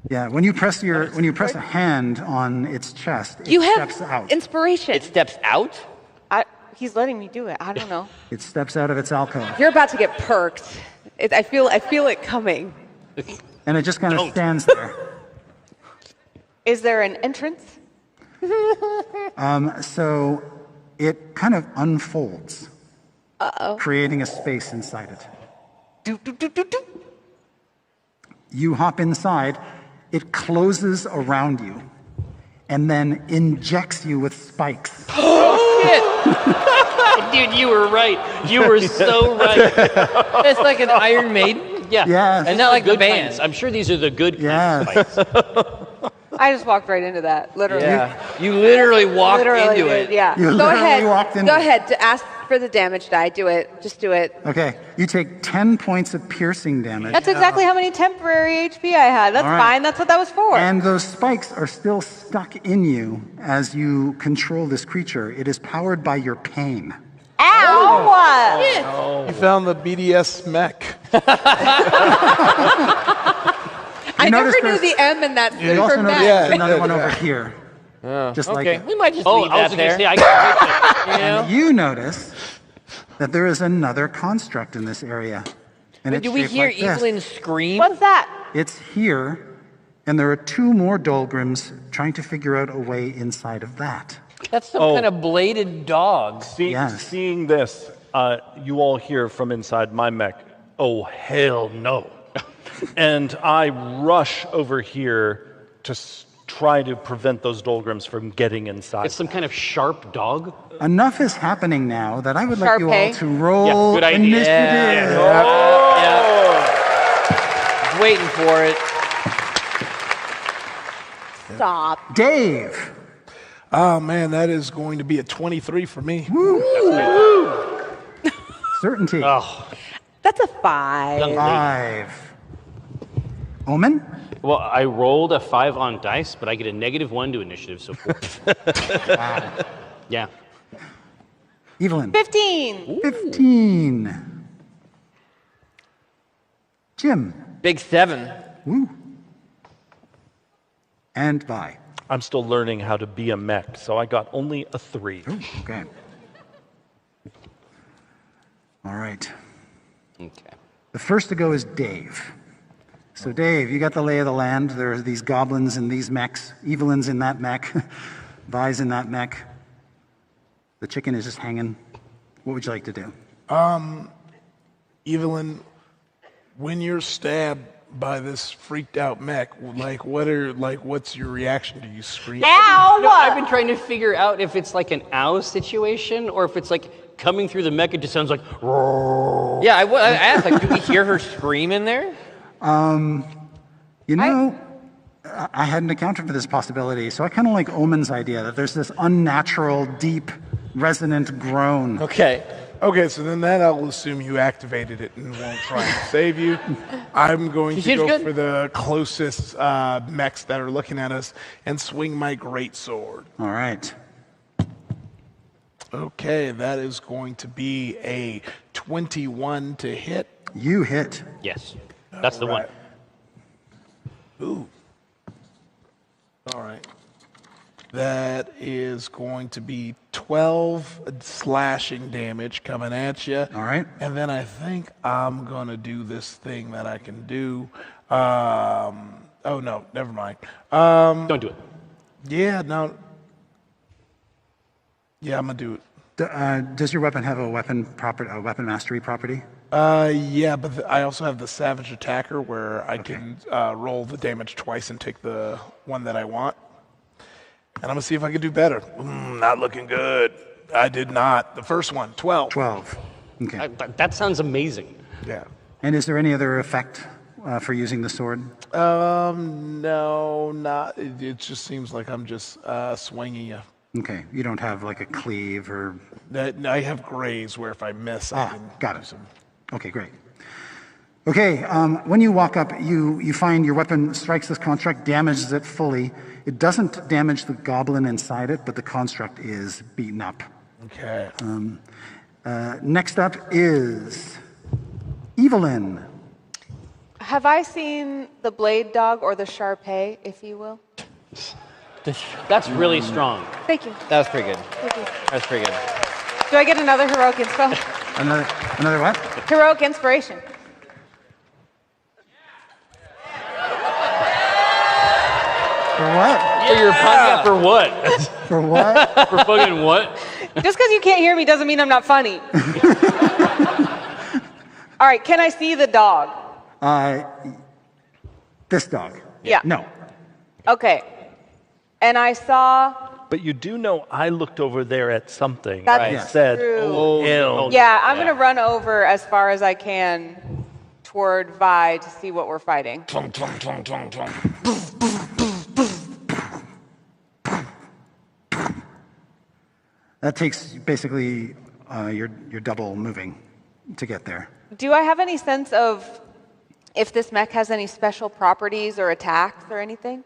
Yeah, when you press a hand on its chest, it You steps have out. inspiration. It steps out? He's letting me do it. I don't know. It steps out of its alcove. You're about to get perked. I feel it coming. And it just kind of stands there. Is there an entrance? So it kind of unfolds, creating a space inside it. You hop inside, it closes around you, and then injects you with spikes. Oh, shit! Dude, you were right. You were so right. It's like an Iron Maiden? Yeah. Yes. And not like the Good band. kinds. I'm sure these are the good kinds Yes. of spikes. I just walked right into that, literally. Yeah. You literally walked Literally into did, it. yeah. You Go literally ahead. walked into Go it. ahead to ask for the damage die. Do it. Just do it. Okay, you take 10 points of piercing damage. That's exactly how many temporary HP I had. That's All right. fine. That's what that was for. And those spikes are still stuck in you as you control this creature. It is powered by your pain. Ow! You found the BDS mech. I never notice knew there's- the M in that You stood also for notice mech. there's another one over here. Just like Okay, it. we might just Oh, leave I was that going to there. say, I got You know? And you notice that there is another construct in this area. And it's Do we shaped hear like this. Evelyn scream? What's that? It's here, and there are 2 more Dolgrims trying to figure out a way inside of that. That's some kind of bladed dog. Yes. Seeing this, you all hear from inside my mech, oh, hell no. And I rush over here to try to prevent those Dolgrams from getting inside. It's some kind of sharp dog? Enough is happening now that I would like you all Sharpay. to roll good idea. initiative. I was waiting for it. Stop. Dave. Oh man, that is going to be a 23 for me. Certainty. Oh, That's a 5. 5. Omen? well, I rolled a 5 on dice, but I get a -1 to initiative, so 4. Wow. Yeah. Evelyn? 15. 15. Jim? Big 7. Woo. And Vi. I'm still learning how to be a mech, so I got only a 3. Ooh, okay. All right. Okay. The first to go is Dave. So Dave, you got the lay of the land. There are these goblins in these mechs. Evelyn's in that mech. Vi's in that mech. The chicken is just hanging. What would you like to do? Evelyn, when you're stabbed by this freaked out mech, what's your reaction? Do you scream? Ow! No, I've been trying to figure out if it's like an owl situation or if it's like coming through the mech, it just sounds like. Yeah, I asked, like, do we hear her scream in there? You know, I hadn't accounted for this possibility, so I kind of like Omen's idea that there's this unnatural, deep, resonant groan. Okay, so then that I'll assume you activated it and won't try and save you. I'm going to go for the closest mechs that are looking at us and swing my greatsword. All right. Okay, that is going to be a 21 to hit. You hit. Yes. That's the one. Ooh. All right. That is going to be 12 slashing damage coming at you. All right. And then I think I'm going to do this thing that I can do. Oh, no, never mind. Don't do it. Yeah, no. Yeah, I'm going to do it. Does your weapon have a weapon mastery property? Yeah, but I also have the Savage Attacker where I can roll the damage twice and take the one that I want. And I'm going to see if I can do better. Not looking good. I did not. The first one, 12. 12. Okay. That sounds amazing. Yeah. And is there any other effect for using the sword? No, not. It just seems like I'm just swinging you. Okay. You don't have like a cleave or... I have graze where if I miss, I can got it. do some... Okay, great. Okay, when you walk up, you find your weapon strikes this construct, damages it fully. It doesn't damage the goblin inside it, but the construct is beaten up. Okay. Next up is Evelyn. Have I seen the blade dog or the Sharpay, if you will? That's really strong. Thank you. That was pretty good. Thank you. That was pretty good. Do I get another heroic inspo? Another what? Heroic inspiration. For what? For your podcast. For what? For what? For fucking what? Just because you can't hear me doesn't mean I'm not funny. All right, can I see the dog? This dog. Yeah. No. Okay. And I saw... But you do know I looked over there at something. That's I said, true. oh, ew. Yeah, I'm going to run over as far as I can toward Vi to see what we're fighting. Tlung, tlung, tlung, tlung, tlung. That takes basically your double moving to get there. Do I have any sense of if this mech has any special properties or attacks or anything?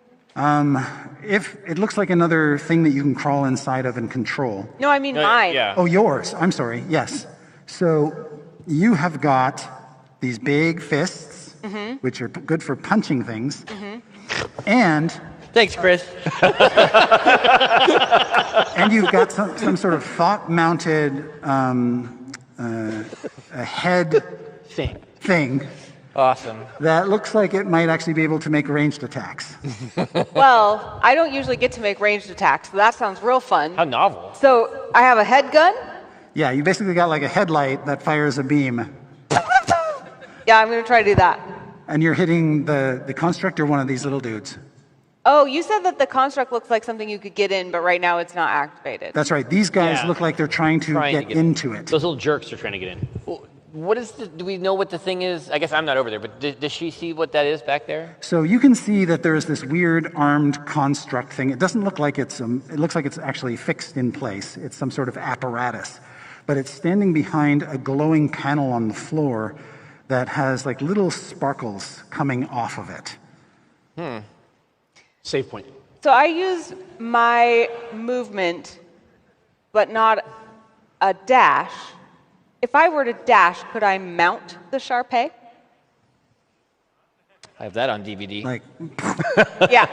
If it looks like another thing that you can crawl inside of and control. No, I mean mine. Yeah. Oh, yours. I'm sorry. Yes. So you have got these big fists, which are good for punching things, and Thanks, Chris. and you've got some sort of thought-mounted a head thing. Awesome. That looks like it might actually be able to make ranged attacks. Well, I don't usually get to make ranged attacks, so that sounds real fun. How novel. So I have a head gun. Yeah, you basically got like a headlight that fires a beam. Yeah, I'm going to try to do that. And you're hitting the construct or one of these little dudes? Oh, you said that the construct looks like something you could get in, but right now it's not activated. That's right. These guys look like they're trying to get into it. Those little jerks are trying to get in. What is the, do we know what the thing is? I guess I'm not over there, but does she see what that is back there? So you can see that there's this weird armed construct thing. It doesn't look like it looks like it's actually fixed in place. It's some sort of apparatus, but it's standing behind a glowing panel on the floor that has like little sparkles coming off of it. Save point. So I use my movement, but not a dash. If I were to dash, could I mount the Sharpay? I have that on DVD. Like, yeah.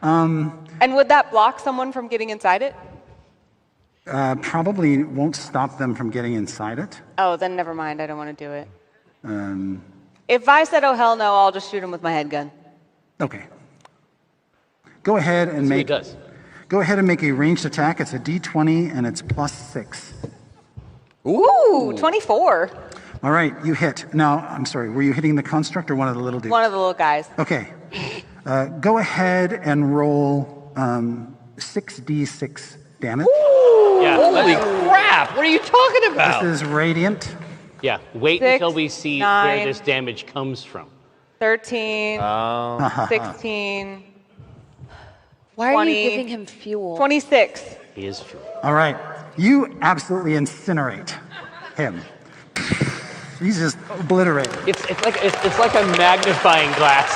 And would that block someone from getting inside it? Probably won't stop them from getting inside it. Oh, then never mind. I don't want to do it. Um, If I said, oh, hell no, I'll just shoot him with my head gun. okay. Go ahead and make. Go ahead and make a ranged attack. It's a D20 and it's +6. Ooh, 24. All right, you hit. Now, I'm sorry, were you hitting the construct or one of the little dudes? One of the little guys. Okay. Go ahead and roll 6d6 damage. Yeah. Holy crap! What are you talking about? This is radiant. Yeah, wait 6, until we see 9, where this damage comes from. 13, Oh. 16. Why 20, are you giving him fuel? 26. He is fuel. All right, you absolutely incinerate him. He's just obliterated. It's like a magnifying glass.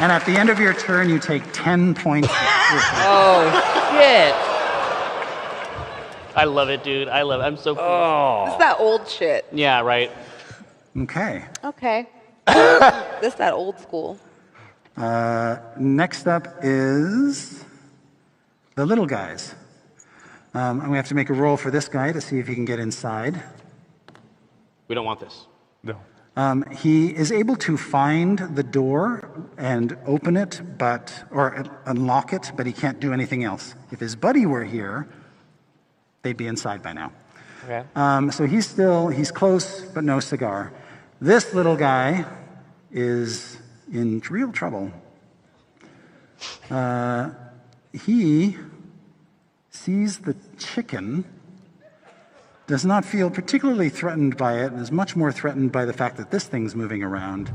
And at the end of your turn, you take 10 points. Oh, shit. I love it, dude. I love it. I'm so cool. This is that old shit. Yeah, right. Okay. Okay. This is that old school. Next up is the little guys. I'm going to have to make a roll for this guy to see if he can get inside. We don't want this. No. He is able to find the door and open it, or unlock it, but he can't do anything else. If his buddy were here, they'd be inside by now. Okay. So he's close, but no cigar. This little guy is in real trouble. He sees the chicken, does not feel particularly threatened by it, and is much more threatened by the fact that this thing's moving around.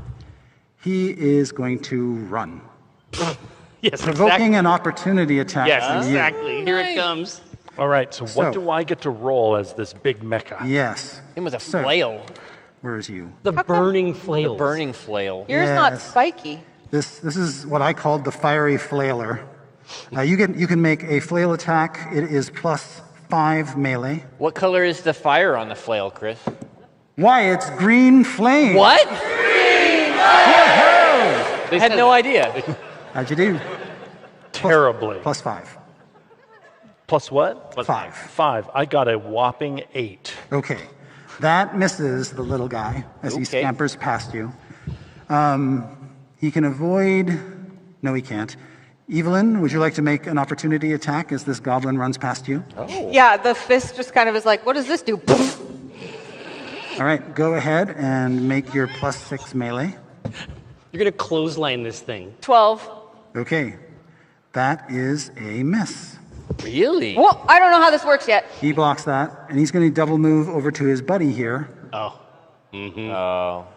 He is going to run. Yes, provoking an opportunity attack. Yes, from you. exactly. Here it comes. All right, so what do I get to roll as this big mecha? Yes. Him with a flail. Where's you? The burning flail. The burning flail. Yours not spiky. This is what I called the fiery flailer. You can make a flail attack. It is +5 melee. What color is the fire on the flail, Chris? Why, it's green flame. What? I had no idea. How'd you do? Terribly. +5. Plus what? +5. 5. I got a whopping 8. Okay. That misses the little guy as he scampers past you. He can avoid... No, he can't. Evelyn, would you like to make an opportunity attack as this goblin runs past you? Oh. Yeah, the fist just kind of is like, what does this do? All right, go ahead and make your +6 melee. You're going to clothesline this thing. 12. Okay. That is a miss. Really? Well, I don't know how this works yet. He blocks that, and he's going to double move over to his buddy here. Oh. Mm-hmm. Oh.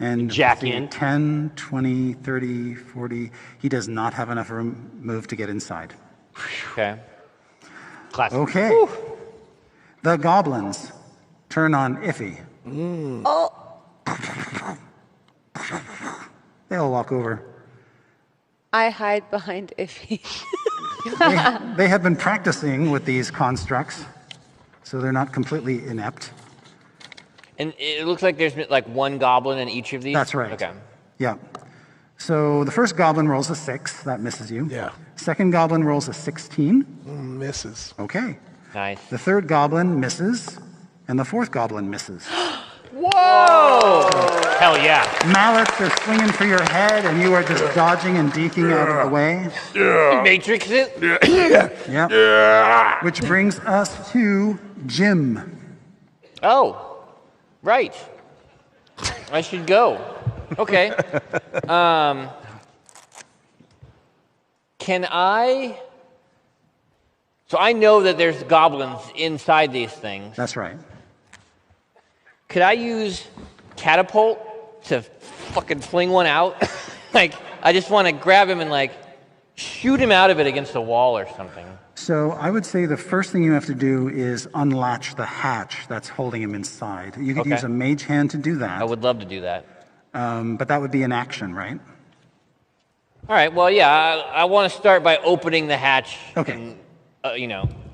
And jack see, in. 10, 20, 30, 40. He does not have enough room move to get inside. Okay. Classic. Okay. Whew. The goblins turn on Iffy. Oh. They'll walk over. I hide behind Iffy. They have been practicing with these constructs, so they're not completely inept. And it looks like there's like one goblin in each of these? That's right. Okay. Yeah. So the first goblin rolls a 6. That misses you. Yeah. Second goblin rolls a 16. Misses. Okay. Nice. The third goblin misses, and the fourth goblin misses. Whoa! Hell yeah. Mallets are swinging for your head, and you are just dodging and deking out of the way. Matrix it? Yep. Which brings us to Jim. Oh, right. I should go. Okay. Can I... So I know that there's goblins inside these things. That's right. Could I use catapult to fucking fling one out? Like, I just want to grab him and, like, shoot him out of it against the wall or something. So I would say the first thing you have to do is unlatch the hatch that's holding him inside. You could use a mage hand to do that. I would love to do that. But that would be an action, right? All right, well, yeah, I want to start by opening the hatch Okay. and,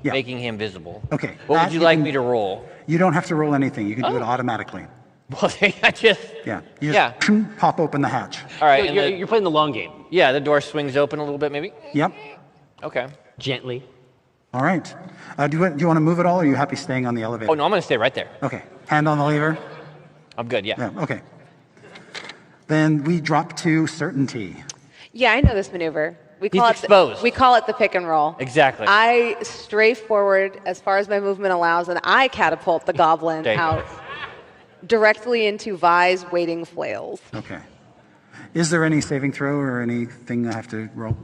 making him visible. Okay. What would you like me to roll? You don't have to roll anything. You can do it automatically. Well, I just... Yeah. You just pop open the hatch. All right. So you're playing the long game. Yeah, the door swings open a little bit, maybe? Yep. Okay. Gently. All right. Do you want to move at all, or are you happy staying on the elevator? Oh, no, I'm going to stay right there. Okay. Hand on the lever. I'm good, yeah. Okay. Then we drop to certainty. Yeah, I know this maneuver. We He's call exposed. We call it the pick and roll. Exactly. I strafe forward as far as my movement allows, and I catapult the goblin There you out directly into Vi's waiting flails. Okay. Is there any saving throw or anything I have to roll?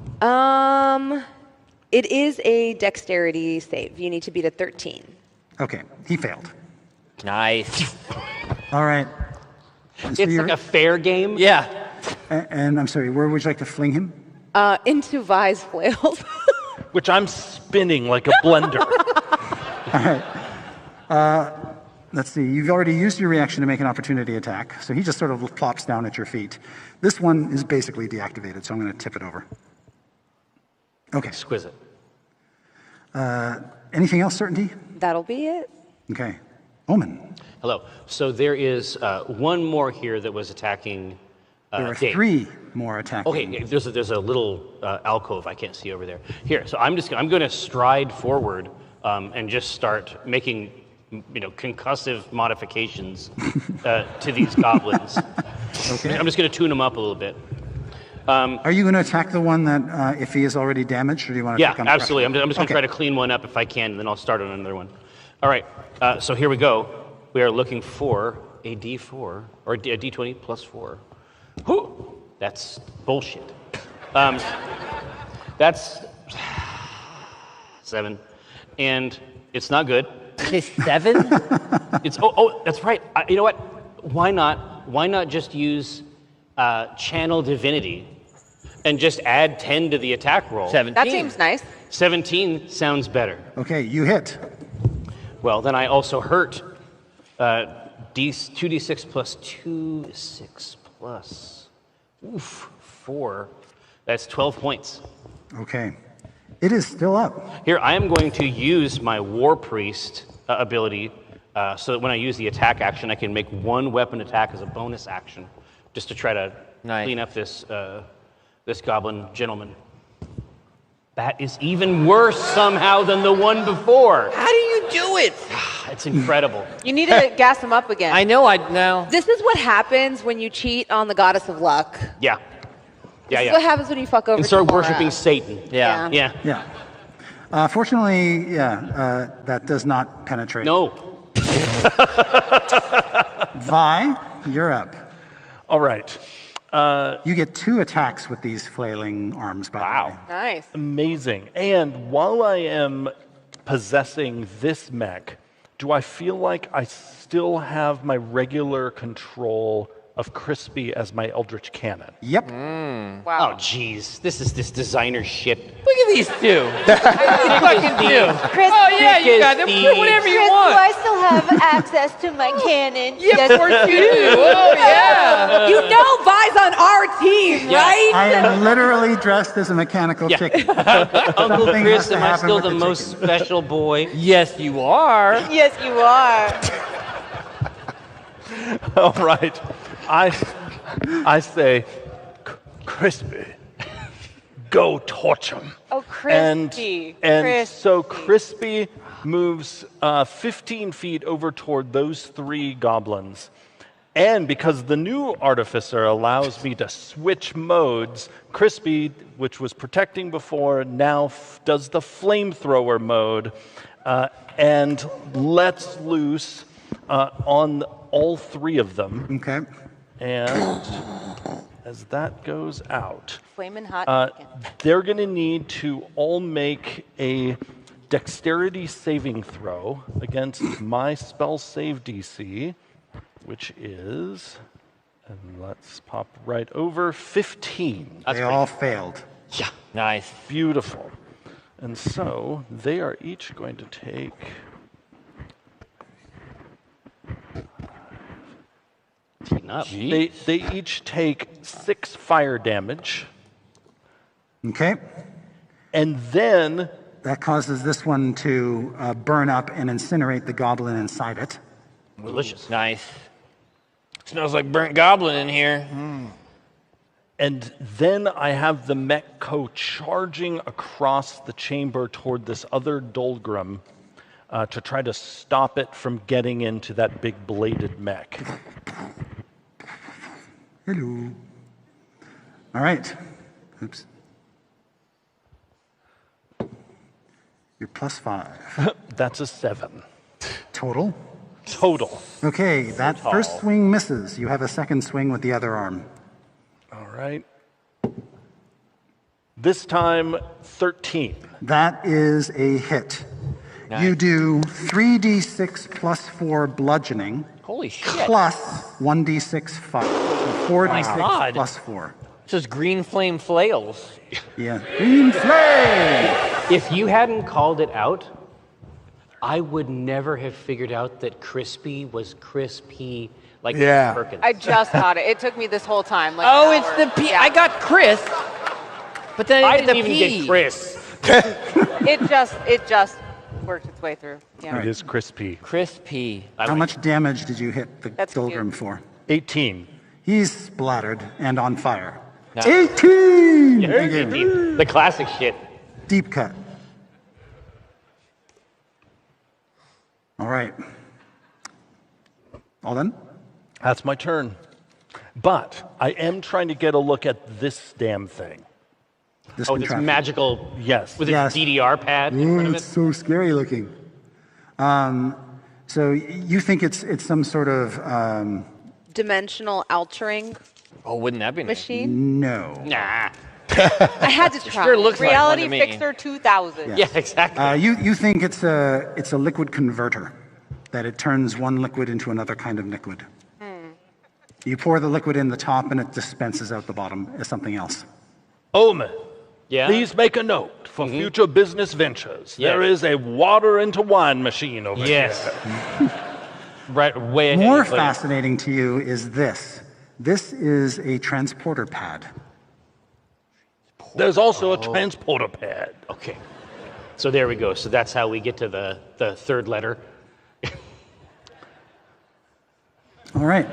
It is a dexterity save. You need to beat a 13. Okay. He failed. Nice. All right. It's like a fair game? Yeah. And I'm sorry, where would you like to fling him? Into Vi's flails. Which I'm spinning like a blender. All right. Let's see. You've already used your reaction to make an opportunity attack, so he just sort of plops down at your feet. This one is basically deactivated, so I'm going to tip it over. Okay. Exquisite. Anything else, certainty? That'll be it. Okay. Omen. Hello. So there is one more here that was attacking There are Dave. 3 more attacking. Okay, there's a little alcove I can't see over there. Here, so I'm going to stride forward and just start making, concussive modifications to these goblins. Okay. I'm just going to tune them up a little bit. Are you going to attack the one that if he is already damaged, or do you want to? Yeah, pick on absolutely. fresh? I'm just going to try to clean one up if I can, and then I'll start on another one. All right. So here we go. We are looking for a D4 or a D20 plus 4. Whew, that's bullshit. That's 7, and it's not good. 7? It's that's right. You know what? Why not? Why not just use channel divinity and just add 10 to the attack roll? 17. That seems nice. 17 sounds better. Okay, you hit. Well, then I also hurt. 2d6 plus 2, 6 plus 4. That's 12 points. Okay. It is still up. Here, I am going to use my War Priest ability so that when I use the attack action, I can make one weapon attack as a bonus action, just to try to clean up this this goblin gentleman. That is even worse somehow than the one before. How do you do it? It's incredible. You need to gas him up again. I know, no. This is what happens when you cheat on the goddess of luck. Yeah. This is what happens when you fuck over and start Tamara. worshiping Satan. Yeah. Yeah. Fortunately, that does not penetrate. No. Vi, you're up. All right. You get 2 attacks with these flailing arms, by the way. Nice. Amazing. And while I am possessing this mech, do I feel like I still have my regular control of Crispy as my Eldritch Cannon? Yep. Wow. Oh, jeez. This is this designer shit. Look at these two. fucking two. Chris, Oh, yeah, you got them. Put whatever you Chris, want. do I still have access to my cannon? Yeah, of course you do. Oh, yeah. You know Vi's on our team, right? I am literally dressed as a mechanical chicken. Uncle Something Chris, has to am I happen still with the the most chicken. special boy? Yes, you are. Yes, you are. All right. I say, Crispy, go torch him. Oh, Crispy. And so Crispy moves 15 feet over toward those 3 goblins. And because the new Artificer allows me to switch modes, Crispy, which was protecting before, now does the flamethrower mode and lets loose on all 3 of them. Okay. And as that goes out, Flamin' hot chicken. they're going to need to all make a dexterity saving throw against my spell save DC, which is, and let's pop right over, 15. They all failed. Yeah. Nice. Beautiful. And so they are each going to take... They each take 6 fire damage. Okay. And then... That causes this one to burn up and incinerate the goblin inside it. Delicious. Nice. Smells like burnt goblin in here. And then I have the Mechco charging across the chamber toward this other Dolgrim to try to stop it from getting into that big bladed mech. Hello. All right. Oops. You're +5. That's a 7. Total? Total. Okay, that first swing misses. You have a second swing with the other arm. All right. This time, 13. That is a hit. Nice. You do 3d6 plus 4 bludgeoning. Holy shit. Plus 1d6 fire. So 4d6 God. plus 4. This is green flame flails. Yeah. Green flame! If you hadn't called it out, I would never have figured out that crispy was crispy like Perkins. I just got it. It took me this whole time. Like Oh, it's the P. Yeah. I got Chris, but then I I didn't didn't get even the P. get Chris. It just worked its way through. Yeah. It is crispy. Crispy. How much damage did you hit the That's Dolgrim cute. for? 18. He's splattered and on fire. Nice. 18! Yeah, Thank you. the classic shit. Deep cut. All right. All done? That's my turn. But I am trying to get a look at this damn thing. This Oh, this contraption. magical Yes. with Yes. a DDR pad in front of It's it. so scary looking. So you think it's some sort of Dimensional altering Oh, wouldn't that be nice? machine? no. Nah. I had to try. Sure looks Reality like one to me. Fixer 2000. Yeah, exactly. You think it's a liquid converter, that it turns one liquid into another kind of liquid. You pour the liquid in the top and it dispenses out the bottom as something else. Omen, Yeah. please make a note for future business ventures. Yeah. There is a water into wine machine over Yes. here. Right, way ahead. More of you. fascinating to you is this. This is a transporter pad. There's also a transporter pad. Okay. So there we go. So that's how we get to the third letter. All right.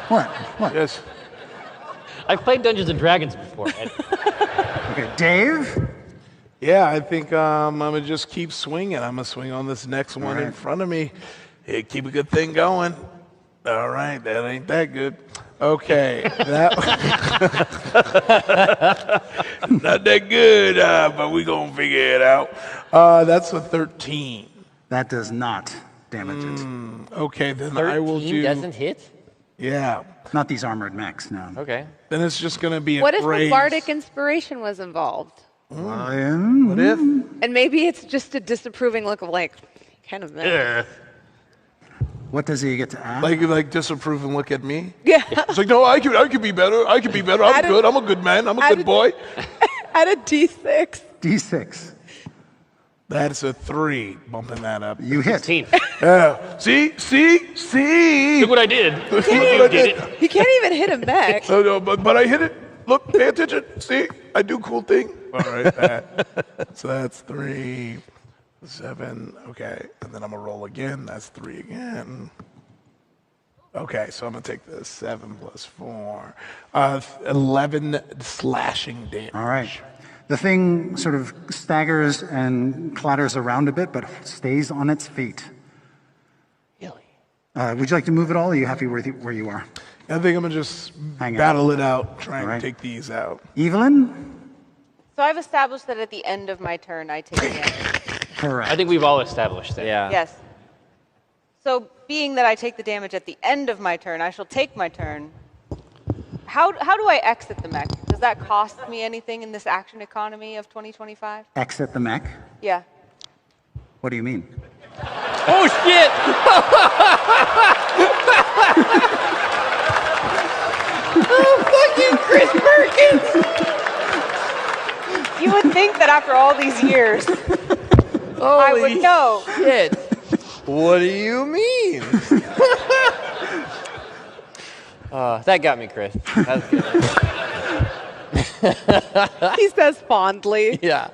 What? Yes. I've played Dungeons and Dragons before. Ed. Okay, Dave? Yeah, I think I'm going to just keep swinging. I'm going to swing on this next one in right. front of me. Hey, keep a good thing going. All right, that ain't that good. Okay, that not that good, but we going to figure it out. That's a 13. That does not damage it. Okay, then I will 13 do... doesn't hit? Yeah, Not these armored mechs, no. Okay. then it's just going to be a What if a raise. bardic inspiration was involved? What if? And maybe it's just a disapproving look of like, kind of mad. What does he get to add? Like disapprove and look at me? Yeah. It's like, no, I could be better. I could be better. I'm good. I'm a good man. I'm a good boy. Add a D6. D6. That's a 3. Bumping that up. You hit. 16. Yeah. See? Look what I did. You did it. He can't even hit a mech. No, but I hit it. Look, pay attention. See? I do cool thing. All right. So that's 3, 7. Okay. And then I'm going to roll again. That's 3 again. Okay. So I'm going to take the 7 plus 4. 11 slashing damage. All right. The thing sort of staggers and clatters around a bit, but stays on its feet. Really? Would you like to move at all, or are you happy where you are? I think I'm going to just Hang on. battle it out, try and All right. take these out. Evelyn? So I've established that at the end of my turn, I take damage. Correct. I think we've all established that. Yeah. Yes. So being that I take the damage at the end of my turn, I shall take my turn. How do I exit the mech? Does that cost me anything in this action economy of 2025? Exit the mech? Yeah. What do you mean? Oh shit! Oh, fuck you, Chris Perkins! You would think that after all these years, I would know. Shit. What do you mean? That got me, Chris. That was good. He says fondly. Yeah.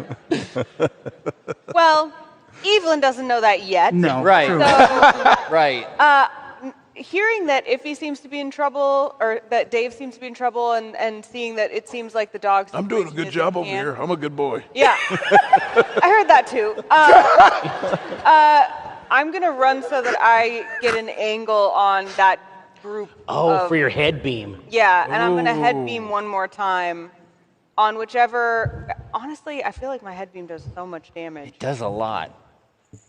Well, Evelyn doesn't know that yet. No. Right. true. Right. Hearing that Iffy seems to be in trouble, or that Dave seems to be in trouble, and seeing that it seems like the dog's... I'm doing a good job over here. I'm a good boy. Yeah. I heard that too. I'm going to run so that I get an angle on that group. For your head beam. Yeah, and I'm going to head beam one more time on whichever... Honestly, I feel like my head beam does so much damage. It does a lot.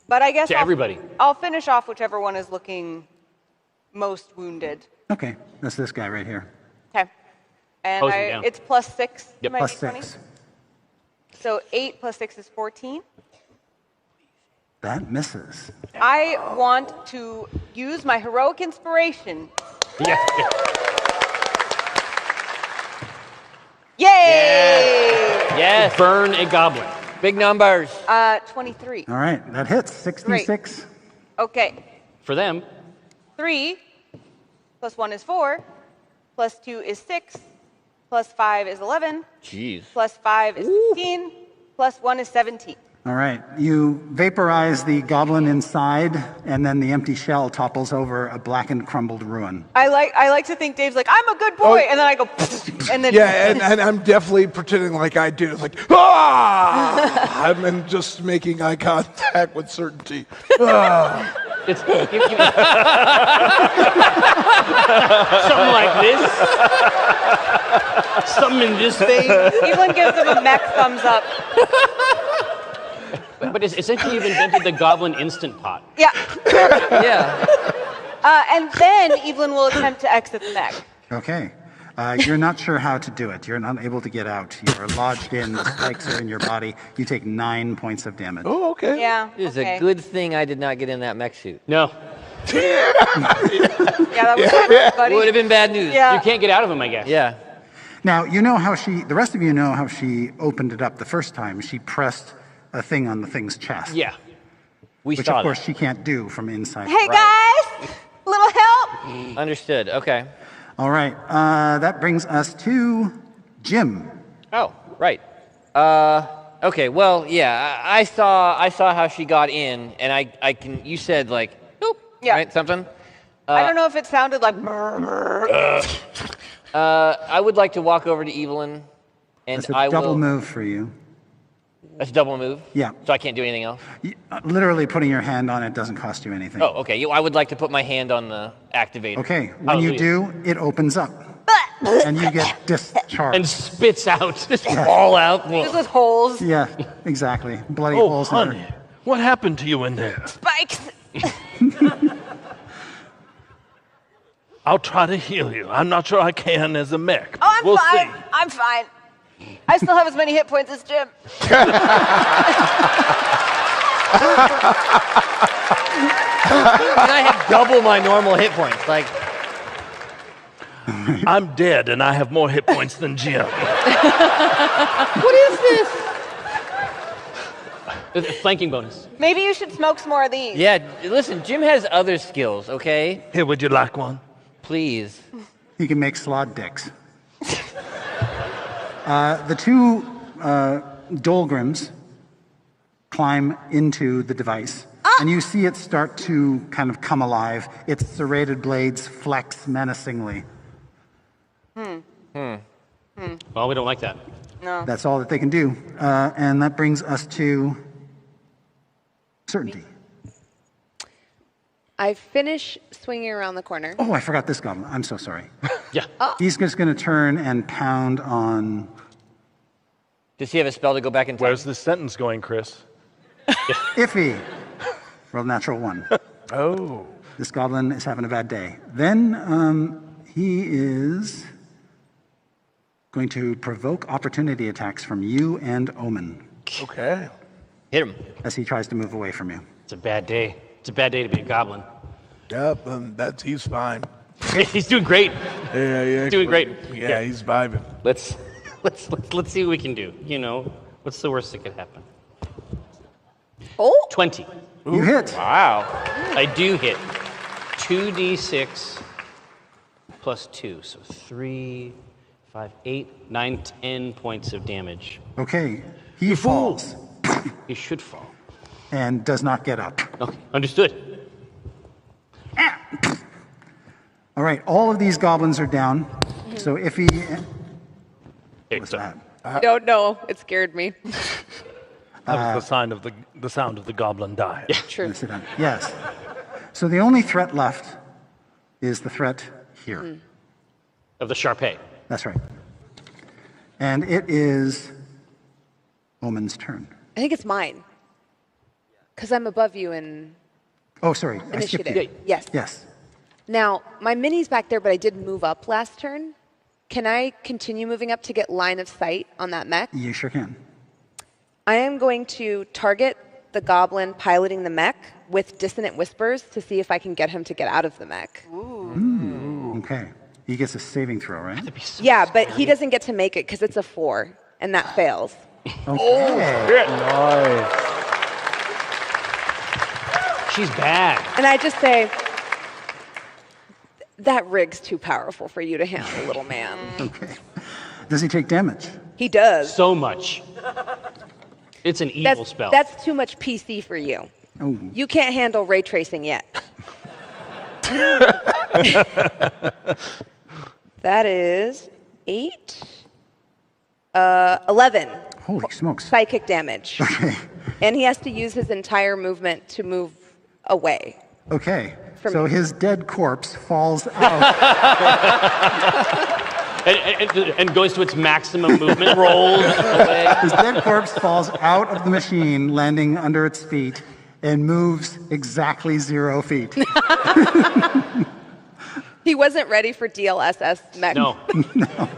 But I guess To everybody. I'll finish off whichever one is looking most wounded. Okay, that's this guy right here. Okay. And Hose him down. it's +6 to Yep. my Plus D20. 6. So 8 + 6 is 14. That misses. I want to use my heroic inspiration. Yes. Yay! Yes. Burn a goblin. Big numbers. 23. All right, that hits. 66. Okay. For them. 3 + 1 is 4, + 2 is 6, + 5 is 11, Jeez. + 5 is 16, + 1 is 17. All right, you vaporize the goblin inside, and then the empty shell topples over a blackened, crumbled ruin. I like to think Dave's like, I'm a good boy, and then I go, and then Yeah, and I'm definitely pretending like I do. It's like, ah! I'm just making eye contact with certainty. Ah. It's something like this. Something in this thing. Evelyn gives him a mech thumbs up. But essentially, you've invented the goblin instant pot. Yeah. Yeah. And then Evelyn will attempt to exit the mech. Okay. You're not sure how to do it. You're not able to get out. You're lodged in. The spikes are in your body. You take 9 points of damage. Oh, okay. Yeah. It's okay. a good thing I did not get in that mech suit. No. Yeah, that was good, buddy. Would have been bad news. Yeah. You can't get out of him, I guess. Yeah. Now, you know how the rest of you know how she opened it up the first time. She pressed a thing on the thing's chest. Yeah. We Which, saw of course, that. she can't do from inside. Hey, guys! Little help? Understood. Okay. All right. That brings us to Jim. Oh, right. Okay. Well, yeah. I saw how she got in, and I can. You said like, boop, Yeah. right? Something. I don't know if it sounded like. I would like to walk over to Evelyn, and That's a I double will. move for you. That's a double move. Yeah. So I can't do anything else. Literally putting your hand on it doesn't cost you anything. Oh, okay. I would like to put my hand on the activator. Okay. When you do, it opens up. And you get discharged. And spits out. Just fall out. Just with holes. Yeah, exactly. Bloody Oh, holes in honey, her. what happened to you in there? Spikes. I'll try to heal you. I'm not sure I can as a mech. Oh, I'm we'll fine. see. I'm fine. I still have as many hit points as Jim. And I have double my normal hit points. Like, I'm dead and I have more hit points than Jim. what is this? It's a flanking bonus. Maybe you should smoke some more of these. Yeah. Listen, Jim has other skills. Okay. Here, would you like one? Please. You can make slod dicks. The two Dolgrims climb into the device, and you see it start to kind of come alive. Its serrated blades flex menacingly. Well, we don't like that. No. That's all that they can do. And that brings us to certainty. I finish swinging around the corner. Oh, I forgot this goblin. I'm so sorry. Yeah. He's just going to turn and pound on... Does he have a spell to go back in time? Where's this sentence going, Chris? Iffy. Roll natural 1. Oh. This goblin is having a bad day. Then he is going to provoke opportunity attacks from you and Omen. Okay. Hit him. As he tries to move away from you. It's a bad day. It's a bad day to be a goblin. Yep, he's fine. He's doing great. Yeah. He's doing great. Yeah, he's vibing. Let's see what we can do. You know, what's the worst that could happen? Oh. 20. You hit. Wow. I do hit. 2d6 plus 2. So 3, 5, 8, 9, 10 points of damage. Okay. He falls. He should fall. And does not get up. Okay, understood. All right, all of these goblins are down. So if he... What was that? I don't know. It scared me. That was the sound of the goblin die. Yeah, true. Yes. So the only threat left is the threat here. Of the Sharpay. That's right. And it is Omen's turn. I think it's mine. Because I'm above you in Oh, sorry. I skipped initiative. you. Yes. Yes. Now, my mini's back there, but I did move up last turn. Can I continue moving up to get line of sight on that mech? You sure can. I am going to target the goblin piloting the mech with dissonant whispers to see if I can get him to get out of the mech. Okay. He gets a saving throw, right? Yeah, but he doesn't get to make it because it's a 4, and that fails. Okay. Nice. She's bad. And I just say, that rig's too powerful for you to handle, little man. Okay. Does he take damage? He does. So much. It's an evil spell. That's too much PC for you. Oh. You can't handle ray tracing yet. That is 8, 11. Holy smokes. Psychic damage. Okay. And he has to use his entire movement to move away. Okay. From So me. his dead corpse falls out. and goes to its maximum movement, rolls away. His dead corpse falls out of the machine, landing under its feet, and moves exactly 0 feet. He wasn't ready for DLSS mech. No. No.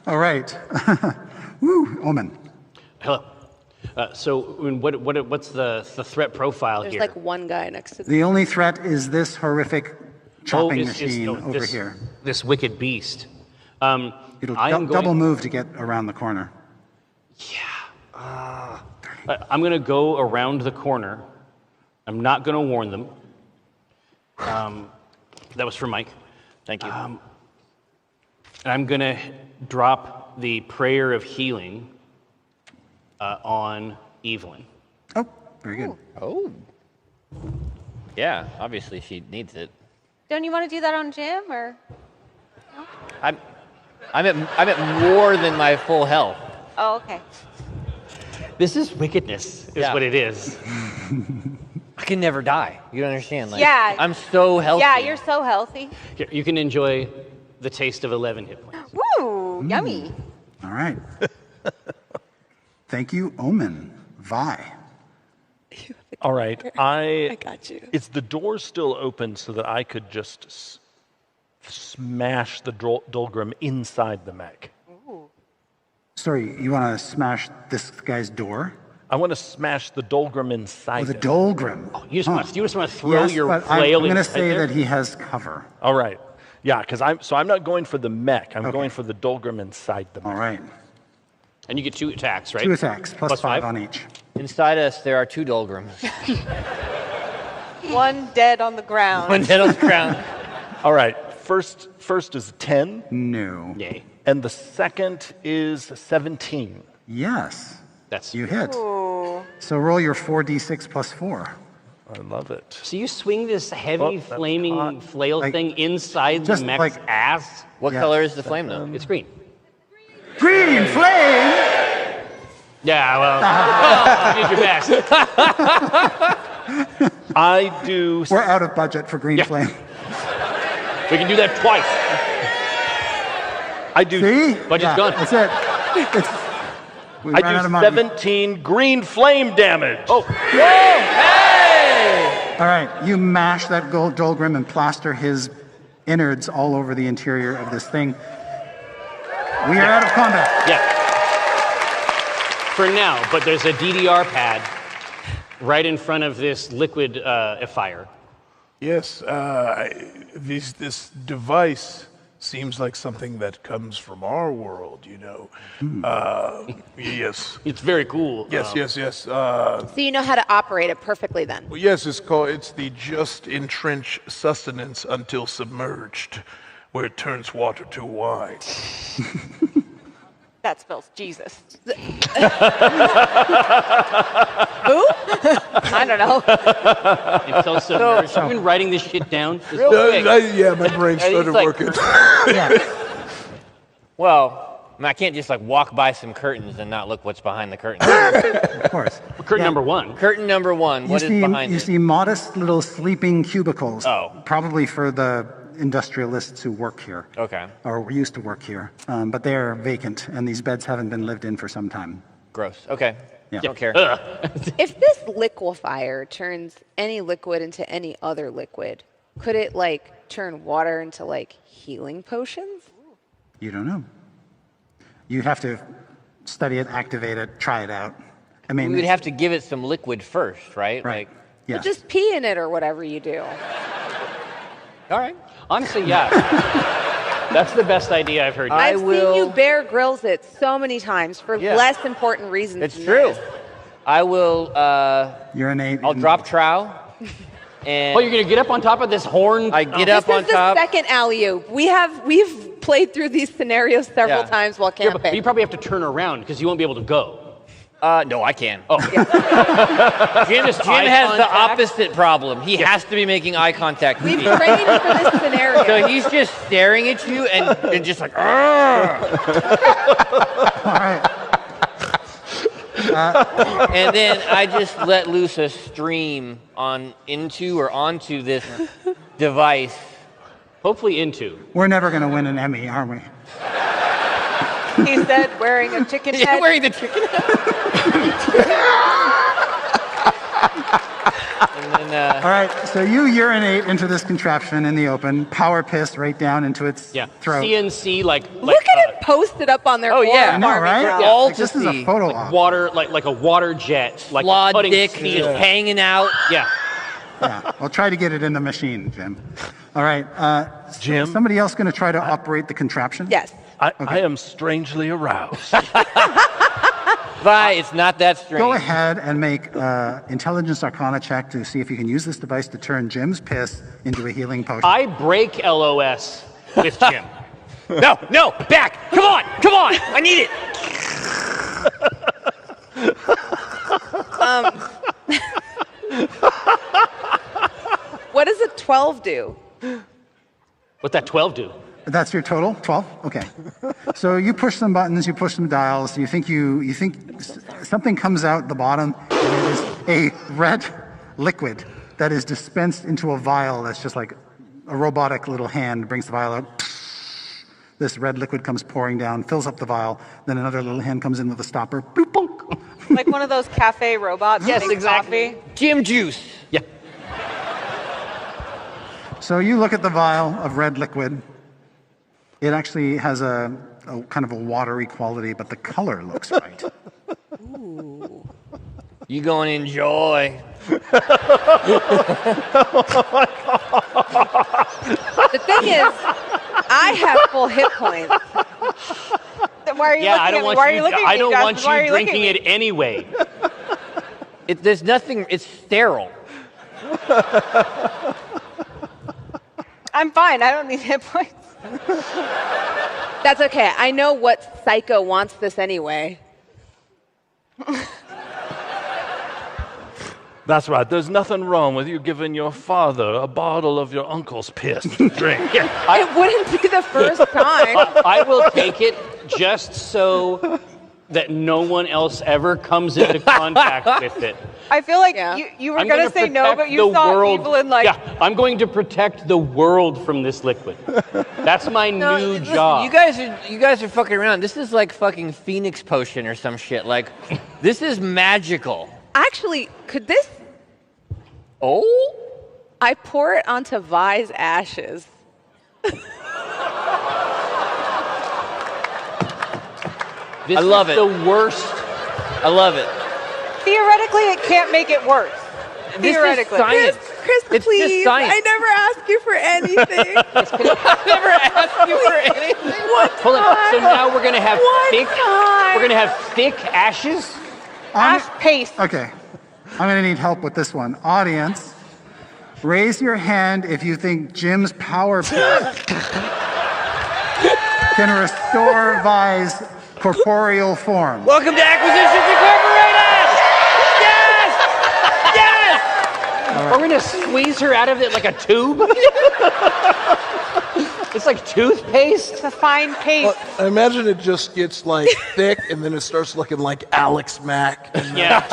All right. Woo, Omen. Hello. So what's the threat profile There's here? like one guy next to The only threat is this horrific chopping is machine over this, here. This wicked beast. It'll double move to get around the corner. I'm going to go around the corner. I'm not going to warn them. That was for Mike. Thank you. And I'm going to drop the prayer of healing on Evelyn. Oh, very good. Oh. Yeah, obviously she needs it. Don't you want to do that on Jim, or? I'm at more than my full health. Oh, okay. This is wickedness, is what it is. I can never die. You don't understand? Like, Yeah. I'm so healthy. Yeah, you're so healthy. Here, you can enjoy the taste of 11 hit points. Woo, yummy. All right. Thank you, Omen. Vi. All right, I got you. Is the door still open so that I could just smash the Dolgrim inside the mech? Sorry, you want to smash this guy's door? I want to smash the Dolgrim inside. Oh, the Dolgrim. You just want to throw Yes, your but flail I'm going to inside say there? that he has cover. All right. Yeah, because I'm not going for the mech. I'm going for the Dolgrim inside the mech. All right. And you get 2 attacks, right? 2 attacks, plus 5 on each. Inside us, there are 2 Dolgrims. One dead on the ground. One dead on the ground. All right. First is 10. No. Yay. And the second is 17. Yes. That's you hit. Ooh. So roll your 4d6 plus 4. I love it. So you swing this heavy flaming flail thing inside the just mech's like- ass? What color is the flame, though? It's green. Green flame! Yeah, well, you did your best. I do. We're out of budget for green flame. We can do that twice. I do. See? Budget's gone. That's it. We I ran out do of money. 17 green flame damage. Oh. Hey! All right, you mash that Dolgrim and plaster his innards all over the interior of this thing. We are out of combat. Yeah. For now, but there's a DDR pad right in front of this liquefier. Yes, this device seems like something that comes from our world, you know. Yes. It's very cool. Yes. So you know how to operate it perfectly then? Well, yes, it's the just entrench sustenance until submerged, where it turns water to wine. That spells Jesus. Who? I don't know. Until submerged. You've been writing this shit down? Real quick. Yeah, my brain started working. Well, I mean, I can't just like walk by some curtains and not look what's behind the curtains. Of course. Curtain number one. Curtain number one. What is behind You it? see modest little sleeping cubicles. Oh. Probably for the industrialists who work here. Okay. Or used to work here. But they are vacant, and these beds haven't been lived in for some time. Gross. Okay. Yeah. Don't care. If this liquefier turns any liquid into any other liquid, could it like turn water into like healing potions? You don't know. You have to study it, activate it, try it out. I mean, we would have to give it some liquid first, right? Right. Like, yes. Just pee in it or whatever you do. all right. Honestly, yeah. That's the best idea I've heard. I've seen you Bear Grylls it so many times for less important reasons. It's than true. this. I will. Urinate. I'll drop trow. And oh, you're gonna get up on top of this horn? I get up on This is top. the second alley-oop. We've played through these scenarios several times while Yeah, camping. but you probably have to turn around because you won't be able to go. No, I can. Oh. Jim has the opposite problem. He has to be making eye contact with We've you. trained for this scenario. So he's just staring at you and just like, All right. and then I just let loose a stream onto this device. Hopefully into. We're never going to win an Emmy, are we? He said, wearing a chicken head. Yeah, wearing the chicken And then, All right, so you urinate into this contraption in the open, power piss right down into its throat. CNC, like Look at it posted up on their Oh, yeah. I know, right? Yeah. all Like, to this is a see. photo like op. water, like a water jet, like Flawed putting dick steel. just hanging out. Yeah. Yeah, I'll try to get it in the machine, Jim. All right, Jim? somebody else going to try to operate the contraption? Yes. I am strangely aroused. Vi, it's not that strange. Go ahead and make intelligence arcana check to see if you can use this device to turn Jim's piss into a healing potion. I break LOS with Jim. No, back! Come on! I need it! What does a 12 do? What's that 12 do? That's your total, 12? Okay. So you push some buttons, you push some dials, you think something comes out the bottom, and it is a red liquid that is dispensed into a vial that's just like a robotic little hand brings the vial out. This red liquid comes pouring down, fills up the vial, then another little hand comes in with a stopper. Bloop, bonk. Like one of those cafe robots. Yes, that makes exactly. coffee. Jim juice. Yeah. So you look at the vial of red liquid. It actually has a kind of a watery quality, but the color looks right. Ooh. You gonna enjoy. The thing is, I have full hit points. Why are you Yeah, looking at me? Why are you looking at me, I don't Justin? want Why are you looking drinking at it anyway. There's nothing. It's sterile. I'm fine. I don't need hit points. That's okay. I know what psycho wants this anyway. That's right. There's nothing wrong with you giving your father a bottle of your uncle's piss to drink. It wouldn't be the first time. I will take it just so that no one else ever comes into contact with it. I feel like you were I'm going to gonna say no, protect but you the saw world. Evelyn like... Yeah, I'm going to protect the world from this liquid. That's my new listen, job. You guys are fucking around. This is like fucking Phoenix potion or some shit. Like, this is magical. Actually, could this... Oh? I pour it onto Vi's ashes. I love it. The worst. I love it. Theoretically, it can't make it worse. Theoretically. This is science. Chris, It's please. just science. I never asked you for anything. Never asked you for anything. Hold on. So now we're gonna have thick. We're gonna have thick ashes. Ash paste. Okay. I'm going to need help with this one. Audience, raise your hand if you think Jim's power pack can restore Vi's corporeal form. Welcome to Acquisitions Incorporated. Yes. Yes. We're gonna squeeze her out of it like a tube. It's like toothpaste. It's a fine paste. Well, I imagine it just gets like thick, and then it starts looking like Alex Mack. Yeah.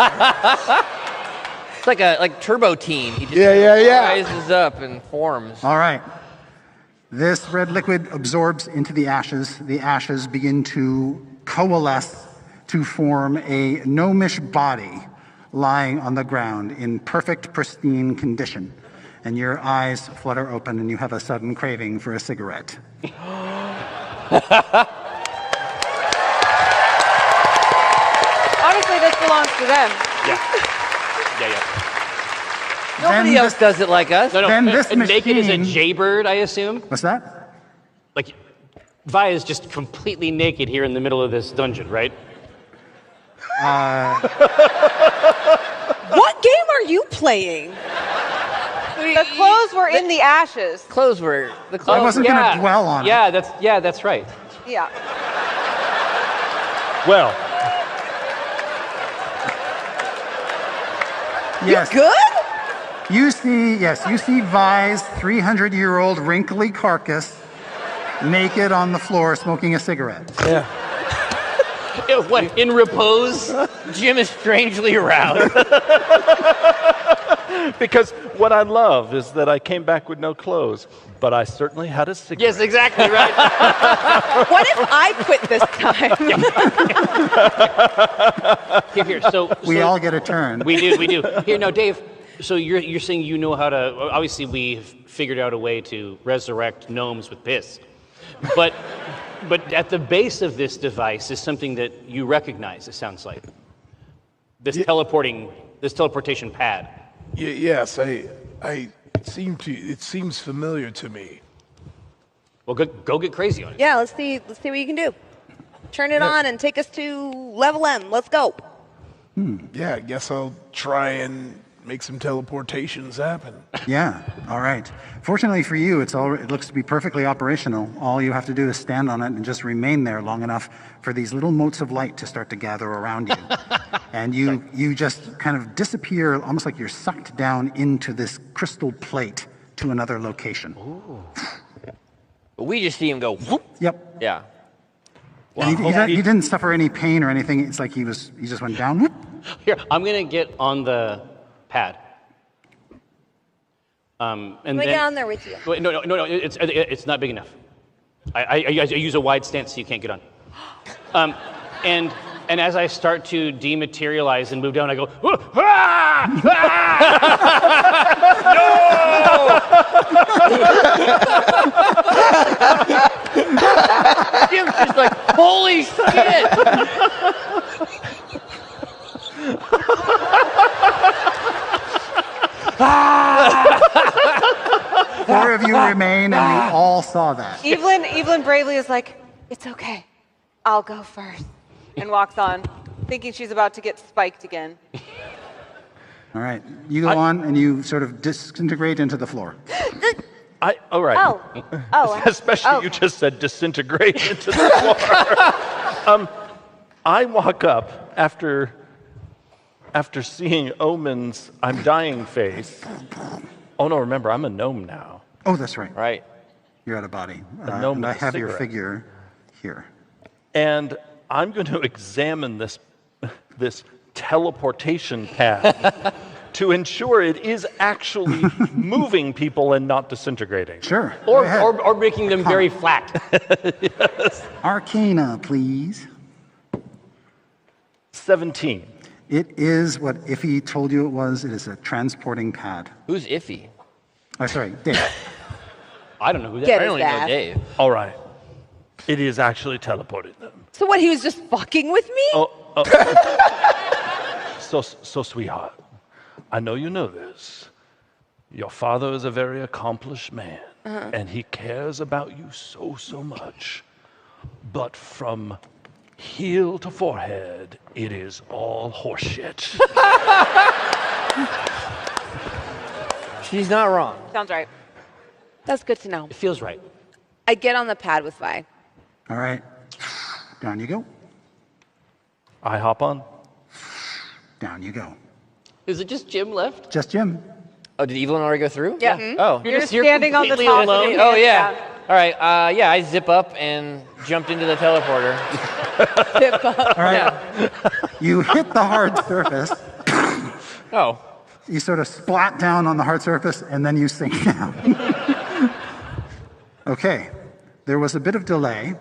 It's like Turbo Teen. He just rises up and forms. All right. This red liquid absorbs into the ashes. The ashes begin to coalesce to form a gnomish body lying on the ground in perfect, pristine condition. And your eyes flutter open and you have a sudden craving for a cigarette. Honestly, this belongs to them. Yeah. Nobody else does it like us. No. Then this naked is a machine- jaybird, I assume. What's that? Like, Vi is just completely naked here in the middle of this dungeon, right? What game are you playing? The clothes were in the ashes. Clothes were the clothes. I wasn't going to dwell on it. Yeah, that's right. Yeah. Well, Yes. Good? You see Vi's 300-year-old wrinkly carcass naked on the floor smoking a cigarette. Yeah. What, in repose? Jim is strangely aroused. because what I love is that I came back with no clothes, but I certainly had a cigarette. Yes, exactly right. What if I quit this time? Here. So We all get a turn. We do. Here, now, Dave. So you're saying you know how to? Obviously, we've figured out a way to resurrect gnomes with piss, but at the base of this device is something that you recognize. It sounds like this teleportation pad. Yes, it seems familiar to me. Well, go get crazy on it. Yeah, let's see what you can do. Turn it on and take us to level M. Let's go. Yeah, I guess I'll try and make some teleportations happen. Yeah, all right. Fortunately for you, it looks to be perfectly operational. All you have to do is stand on it and just remain there long enough for these little motes of light to start to gather around you. And you just kind of disappear, almost like you're sucked down into this crystal plate to another location. Ooh. But we just see him go whoop. Yep. Yeah. And he didn't suffer any pain or anything. It's like he just went down. Whoop. Here, I'm gonna get on the pad. And Can I then, get on there with you? Wait, no, it's not big enough. I use a wide stance so you can't get on. And as I start to dematerialize and move down, I go, ah! No! Jim's just like, holy shit! Four of you remain, and you all saw that. Evelyn bravely is like, it's okay. I'll go first. And walks on, thinking she's about to get spiked again. All right. You go on, and you sort of disintegrate into the floor. All right. Oh. Especially you just said disintegrate into the floor. I walk up after seeing Omen's I'm dying face. Oh no, remember, I'm a gnome now. Oh, that's right. Right. You're out of body. A gnome and I with a have your cigarette. figure here. And I'm going to examine this teleportation pad to ensure it is actually moving people and not disintegrating. Sure. Or making them very flat. Yes. Arcana, please. 17. It is what Iffy told you it was. It is a transporting pad. Who's Iffy? Oh, sorry, Dave. I don't know who that Get I his only know ass. Dave. All right. It is actually teleported them. So what, he was just fucking with me? So, sweetheart, I know you know this. Your father is a very accomplished man, and he cares about you so much. But from heel to forehead, it is all horseshit. She's not wrong. Sounds right. That's good to know. It feels right. I get on the pad with Vi. All right. Down you go. I hop on. Down you go. Is it just Jim left? Just Jim. Oh, did Evelyn already go through? Yeah. Oh, You're just standing on the completely top of alone. it. Oh yeah. All right. Yeah, I zip up and jumped into the teleporter. Zip up. All right. You hit the hard surface. Oh. You sort of splat down on the hard surface, and then you sink down. Okay. There was a bit of delay.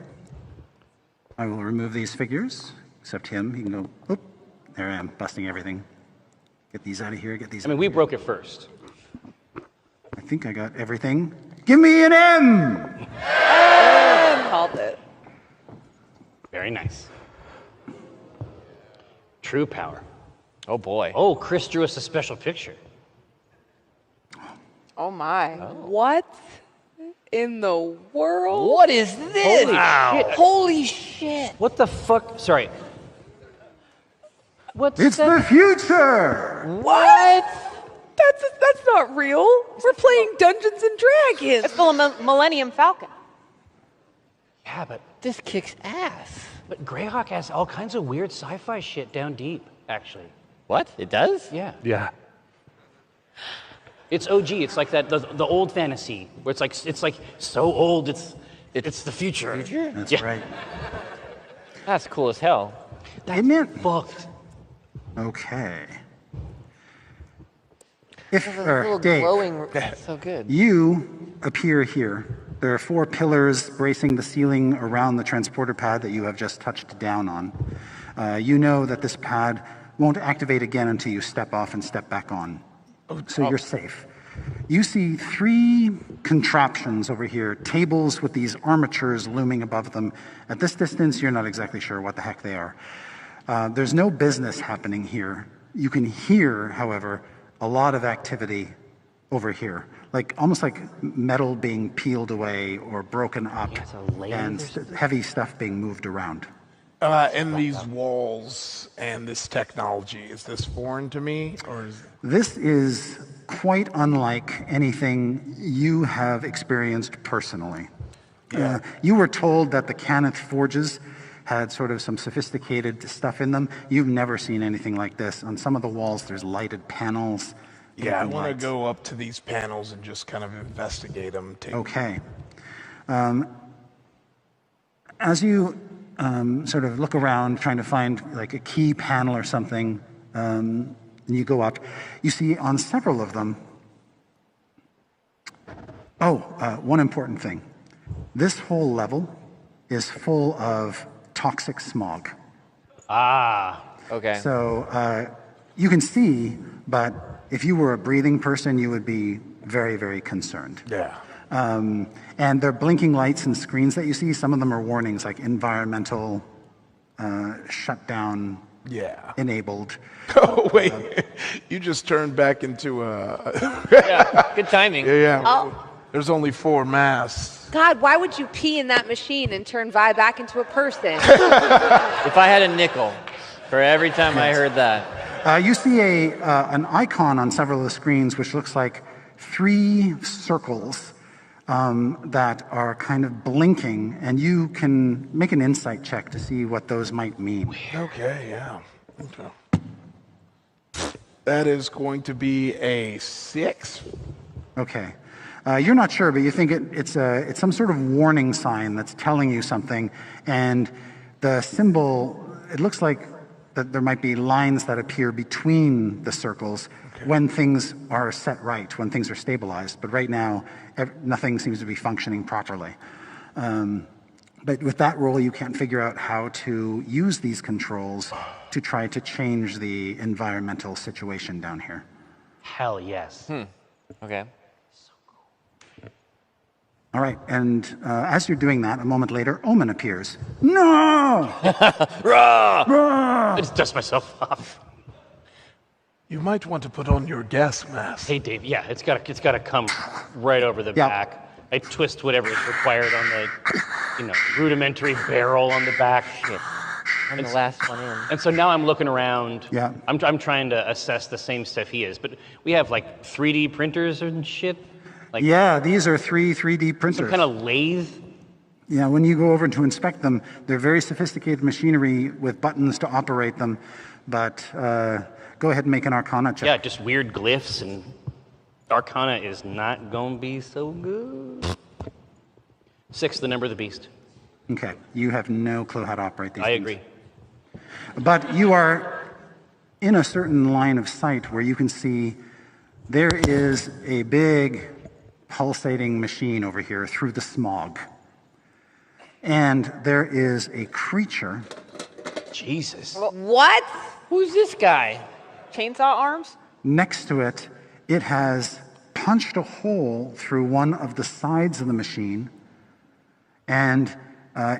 I will remove these figures, except him. He can go, oop. There I am, busting everything. Get these out of here, get these I mean, we broke it first. I think I got everything. Give me an M! Called it. Very nice. True power. Oh boy. Oh, Chris drew us a special picture. Oh my. What in the world? What is this? Holy shit. Holy shit. What the fuck? Sorry. What's It's that? the future! What? That's not real. We're playing Dungeons and Dragons. It's the Millennium Falcon. Yeah, but This kicks ass. Greyhawk has all kinds of weird sci-fi shit down deep, actually. What? It does? Yeah. Yeah. It's OG. It's like that the old fantasy where it's like so old. It's the future. That's Yeah. right. That's cool as hell. Hey, man. Fucked. Okay. If, There's a little Dave, glowing. That's so good. you appear here. There are 4 pillars bracing the ceiling around the transporter pad that you have just touched down on. You know that this pad won't activate again until you step off and step back on. So you're safe. You see 3 contraptions over here, tables with these armatures looming above them. At this distance, you're not exactly sure what the heck they are. There's no business happening here. You can hear, however, a lot of activity over here, like almost like metal being peeled away or broken up, and heavy stuff being moved around. And these walls and this technology, is this foreign to me, or is... This is quite unlike anything you have experienced personally. Yeah. You were told that the Caneth forges had sort of some sophisticated stuff in them. You've never seen anything like this. On some of the walls, there's lighted panels. Yeah, I want to lights. go up to these panels and just kind of investigate them. Okay. As you sort of look around trying to find like a key panel or something, and you go up, you see on several of them, one important thing. This whole level is full of toxic smog. Ah. Okay. So you can see, but if you were a breathing person, you would be very, very concerned. Yeah. And they're blinking lights and screens that you see. Some of them are warnings like environmental shutdown enabled. Oh, wait. You just turned back into a... Yeah, good timing. Yeah. Oh. There's only 4 masks. God, why would you pee in that machine and turn Vi back into a person? If I had a nickel for every time I heard that. You see an icon on several of the screens which looks like 3 circles that are kind of blinking, and you can make an insight check to see what those might mean. Okay, yeah. Okay. That is going to be a 6. Okay. You're not sure, but you think it's some sort of warning sign that's telling you something, and the symbol, it looks like that there might be lines that appear between the circles when things are set right, when things are stabilized. But right now, nothing seems to be functioning properly. But with that roll, you can't figure out how to use these controls to try to change the environmental situation down here. Hell yes. Okay. All right, and as you're doing that, a moment later, Omen appears. No! I just dust myself off. You might want to put on your gas mask. Hey, Dave. Yeah, it's got to come right over the back. I twist whatever is required on the, rudimentary barrel on the back. Shit. I'm the last one in. And so now I'm looking around. Yeah. I'm trying to assess the same stuff he is, but we have like 3D printers and shit. Like Yeah, these are 3D printers. some kind of lathe. Yeah, when you go over to inspect them, they're very sophisticated machinery with buttons to operate them. But go ahead and make an Arcana check. Yeah, just weird glyphs, and Arcana is not gonna be so good. 6, the number of the beast. Okay, you have no clue how to operate these I things. agree. But you are in a certain line of sight where you can see there is a big pulsating machine over here through the smog. And there is a creature. Jesus. What? Who's this guy? Chainsaw arms? Next to it, it has punched a hole through one of the sides of the machine, and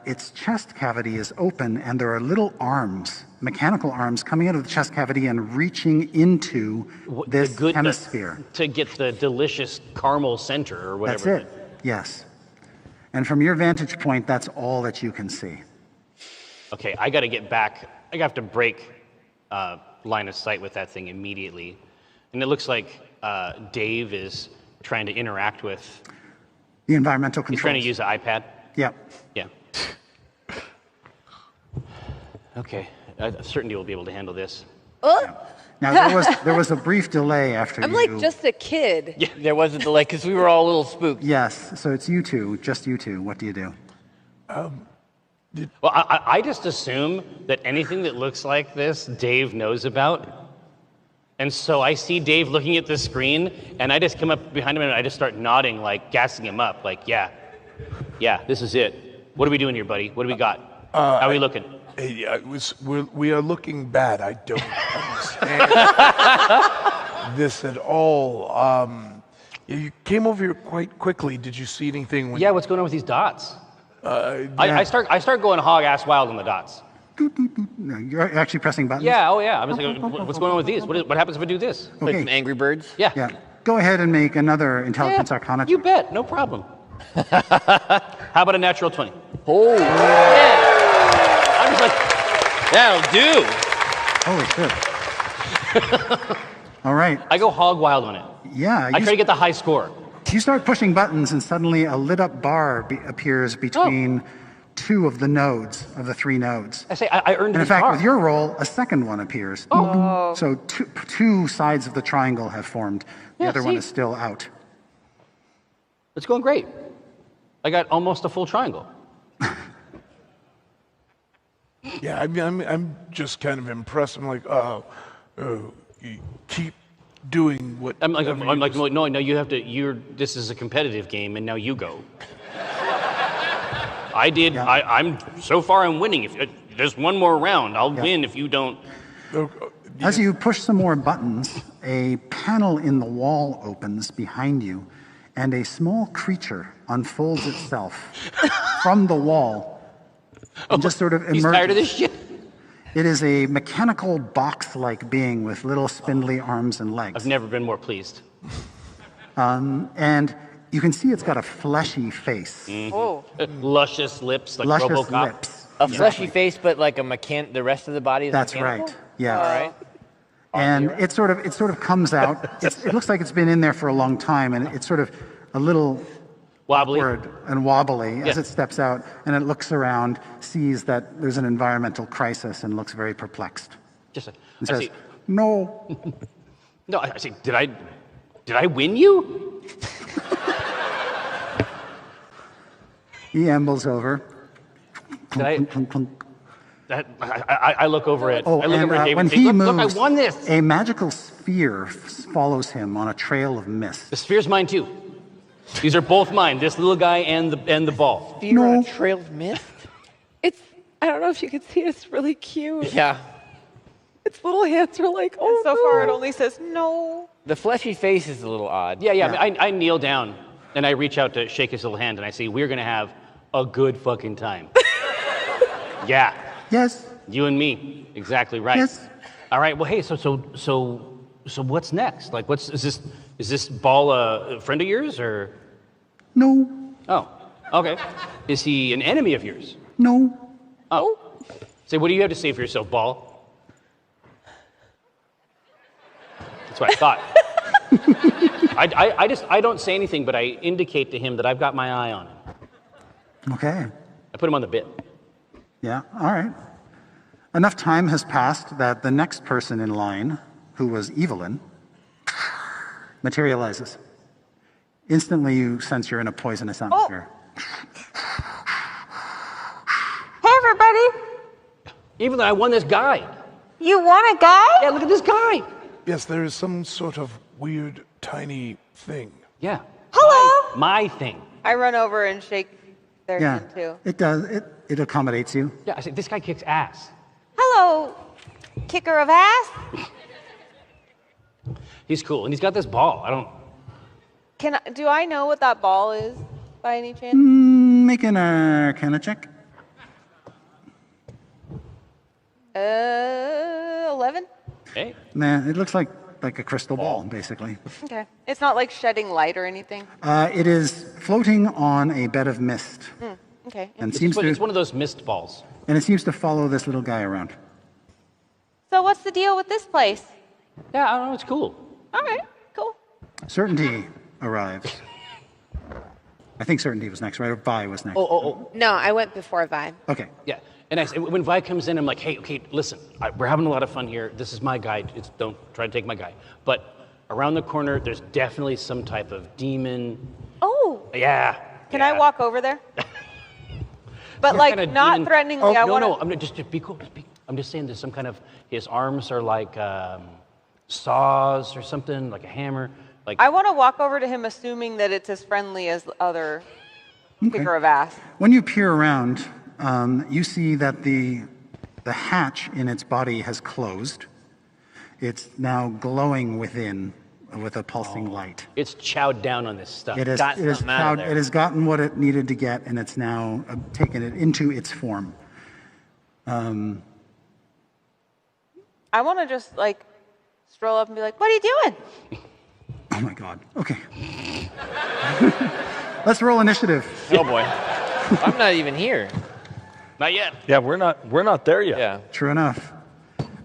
its chest cavity is open, and there are little arms, mechanical arms, coming out of the chest cavity and reaching into this hemisphere. To get the delicious caramel center or whatever. That's it, yes. And from your vantage point, that's all that you can see. Okay, I got to get back. I have to break line of sight with that thing immediately. And it looks like Dave is trying to interact with the environmental controls. He's trying to use the iPad? Yep. Yeah. Okay, certainty we'll be able to handle this. Oh. Now, there was a brief delay after I'm you... like just a kid. Yeah, there was a delay because we were all a little spooked. Yes, so it's you two, just you two. What do you do? Well, I just assume that anything that looks like this, Dave knows about. And so I see Dave looking at the screen, and I just come up behind him and I just start nodding, like gassing him up, like, yeah, this is it. What are we doing here, buddy? What do we got? How are we looking? We are looking bad. I don't understand this at all. You came over here quite quickly. Did you see anything? Yeah, what's going on with these dots? I start going hog ass wild on the dots. No, you're actually pressing buttons? Yeah, oh yeah. I was like, what's going on with these? What happens if I do this? Okay. Like some Angry Birds? Yeah. Go ahead and make another intelligence arcana check. You bet, no problem. How about a natural 20? Oh, yeah. I'm just like, that'll do. Holy shit. All right. I go hog wild on it. Yeah. I try to get the high score. You start pushing buttons, and suddenly a lit up bar appears between two of the nodes, of the 3 nodes. I say, I earned And in this fact, bar. with your roll, a second one appears. Oh. So two sides of the triangle have formed. The Yeah, other one see? is still out. It's going great. I got almost a full triangle. Yeah, I mean, I'm just kind of impressed. I'm like, you keep doing what. I'm like, no, you have to. This is a competitive game, and now you go. I did. Yeah. I'm so far. I'm winning. If there's one more round, I'll win. If you don't. As you push some more buttons, a panel in the wall opens behind you, and a small creature unfolds itself from the wall and just sort of emerges. He's tired of this shit. It is a mechanical box-like being with little spindly arms and legs. I've never been more pleased. And you can see it's got a fleshy face. Mm-hmm. Oh. Luscious lips, like Luscious RoboCop. lips. A fleshy face, but like the rest of the body is That's mechanical? right. Yeah. All right. And it sort of comes out. It looks like it's been in there for a long time, and it's sort of a little wobbly and wobbly as it steps out, and it looks around, sees that there's an environmental crisis, and looks very perplexed. And says, "No." No, I say, did I win you? He ambles over. I look over at. Oh, I look over at David when and say, he look, moves, I won this. A magical sphere follows him on a trail of mist. The sphere's mine too. These are both mine. This little guy and the ball. Sphere on a trail of mist. I don't know if you can see it. It's really cute. Yeah. Its little hands are like, oh, so far it only says no. The fleshy face is a little odd. Yeah. I kneel down. And I reach out to shake his little hand, and I say, we're going to have a good fucking time. Yeah. Yes. You and me. Exactly right. Yes. All right. Well, hey, so what's next? Like, is this Ball a friend of yours, or? No. Oh, okay. Is he an enemy of yours? No. Oh. Say, what do you have to say for yourself, Ball? That's what I thought. I don't say anything, but I indicate to him that I've got my eye on him. Okay. I put him on the bit. Yeah, all right. Enough time has passed that the next person in line, who was Evelyn, materializes. Instantly, you sense you're in a poisonous atmosphere. Hey, everybody. Evelyn, I won this guy. You want a guy? Yeah, look at this guy. Yes, there is some sort of weird, tiny thing. Yeah. Hello. My thing. I run over and shake their Yeah, hand too. it does. It accommodates you. Yeah, I say, this guy kicks ass. Hello, kicker of ass. He's cool, and he's got this ball. I don't. Do I know what that ball is by any chance? Make an Arcana check. 11? Hey. Nah, it looks like a crystal ball, basically. Okay. It's not like shedding light or anything. It is floating on a bed of mist. Okay. And It's one of those mist balls. And it seems to follow this little guy around. So what's the deal with this place? Yeah, I don't know. It's cool. All right, cool. Certainty arrives. I think Certainty was next, right? Or Vi was next. No, I went before Vi. Okay. Yeah. And I say, when Vi comes in, I'm like, hey, okay, listen, we're having a lot of fun here. This is my guy. Don't try to take my guy. But around the corner, there's definitely some type of demon. Oh. Yeah. Can I walk over there? But like not demon. threateningly. Oh, I no, want no. I'm just be cool. I'm just saying there's some kind of, his arms are like saws or something, like a hammer. Like I want to walk over to him, assuming that it's as friendly as the other kicker of ass. When you peer around, you see that the hatch in its body has closed. It's now glowing within with a pulsing light. It's chowed down on this stuff. It has gotten what it needed to get, and it's now taken it into its form. I want to just like stroll up and be like, "What are you doing?" Oh my God. Okay. Let's roll initiative. Oh boy. I'm not even here. Not yet. Yeah, we're not there yet. Yeah. True enough.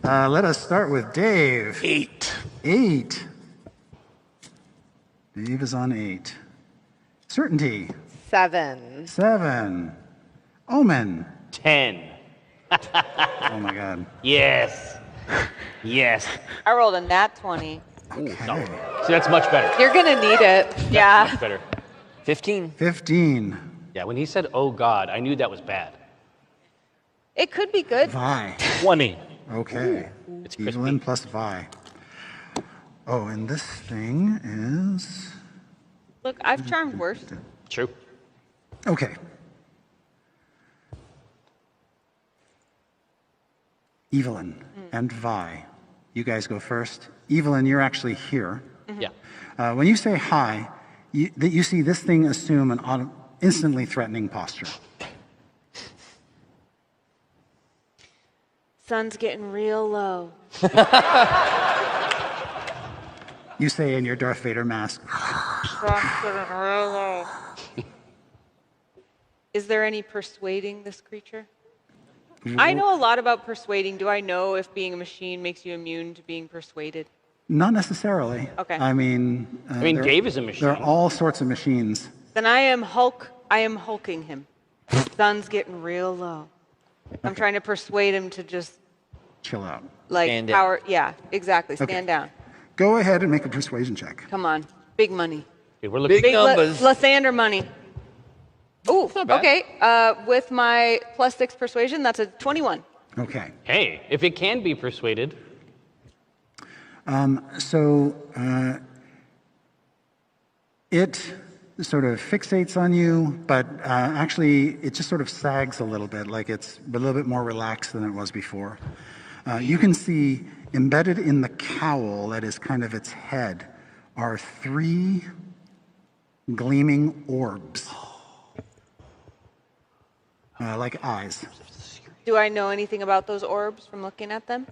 Let us start with Dave. 8. 8. Dave is on 8. Certainty. 7. 7. Omen. 10. Oh my God. Yes. Yes. I rolled a nat 20. Okay. See, that's much better. You're going to need it. Yeah. Much better. 15. 15. Yeah, when he said, oh God, I knew that was bad. It could be good. Vi. 20. Okay. It's crispy. Evelyn plus Vi. Oh, and this thing is... Look, I've charmed worse. True. Okay. Evelyn and Vi. You guys go first. Evelyn, you're actually here. Yeah. When you say hi, you see this thing assume an instantly threatening posture. Sun's getting real low. You say in your Darth Vader mask. Sun's getting real low. Is there any persuading this creature? I know a lot about persuading. Do I know if being a machine makes you immune to being persuaded? Not necessarily. Okay. I mean, Dave is a machine. There are all sorts of machines. Then I am hulking him. Sun's getting real low. I'm trying to persuade him to just Chill out. like Stand down. power. Yeah, exactly. Stand Okay. down. Go ahead and make a persuasion check. Come on. Big money. Okay, we're looking Big numbers. Lysander money. Ooh, not bad. okay. With my +6 persuasion, that's a 21. Okay. Hey, if it can be persuaded. It sort of fixates on you, but actually it just sort of sags a little bit, like it's a little bit more relaxed than it was before. You can see embedded in the cowl that is kind of its head are 3 gleaming orbs. Like eyes. Do I know anything about those orbs from looking at them?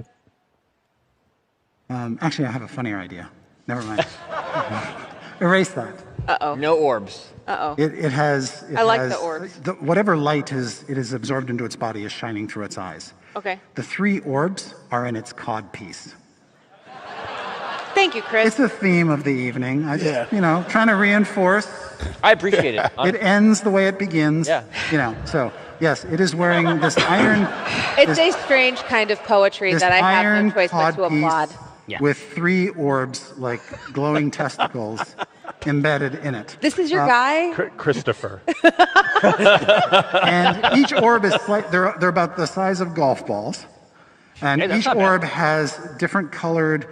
Actually, I have a funnier idea. Never mind. Erase that. Uh-oh. No orbs. Uh-oh. It has... I like the orbs. Whatever light it is absorbed into its body is shining through its eyes. Okay. The 3 orbs are in its cod piece. Thank you, Chris. It's the theme of the evening. I just, trying to reinforce. I appreciate it. It ends the way it begins. Yeah. So, yes, it is wearing this iron... It's a strange kind of poetry this that I have iron no choice but to codpiece applaud. with 3 orbs, like glowing testicles, embedded in it. This is your guy? Christopher. And each orb is they're about the size of golf balls. And Hey, that's each not orb has different colored,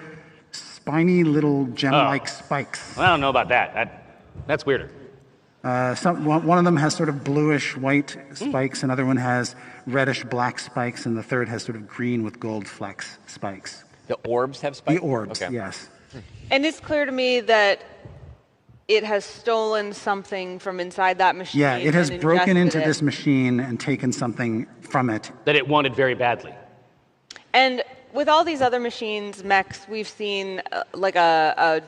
spiny little gem-like spikes. I don't know about that. That's weirder. One of them has sort of bluish white spikes, another one has reddish black spikes, and the third has sort of green with gold flecks spikes. The orbs have spikes? The orbs, Okay. yes. And it's clear to me that it has stolen something from inside that machine. Yeah, it has and broken into ingested it. this machine and taken something from it. That it wanted very badly. And with all these other machines, mechs, we've seen like a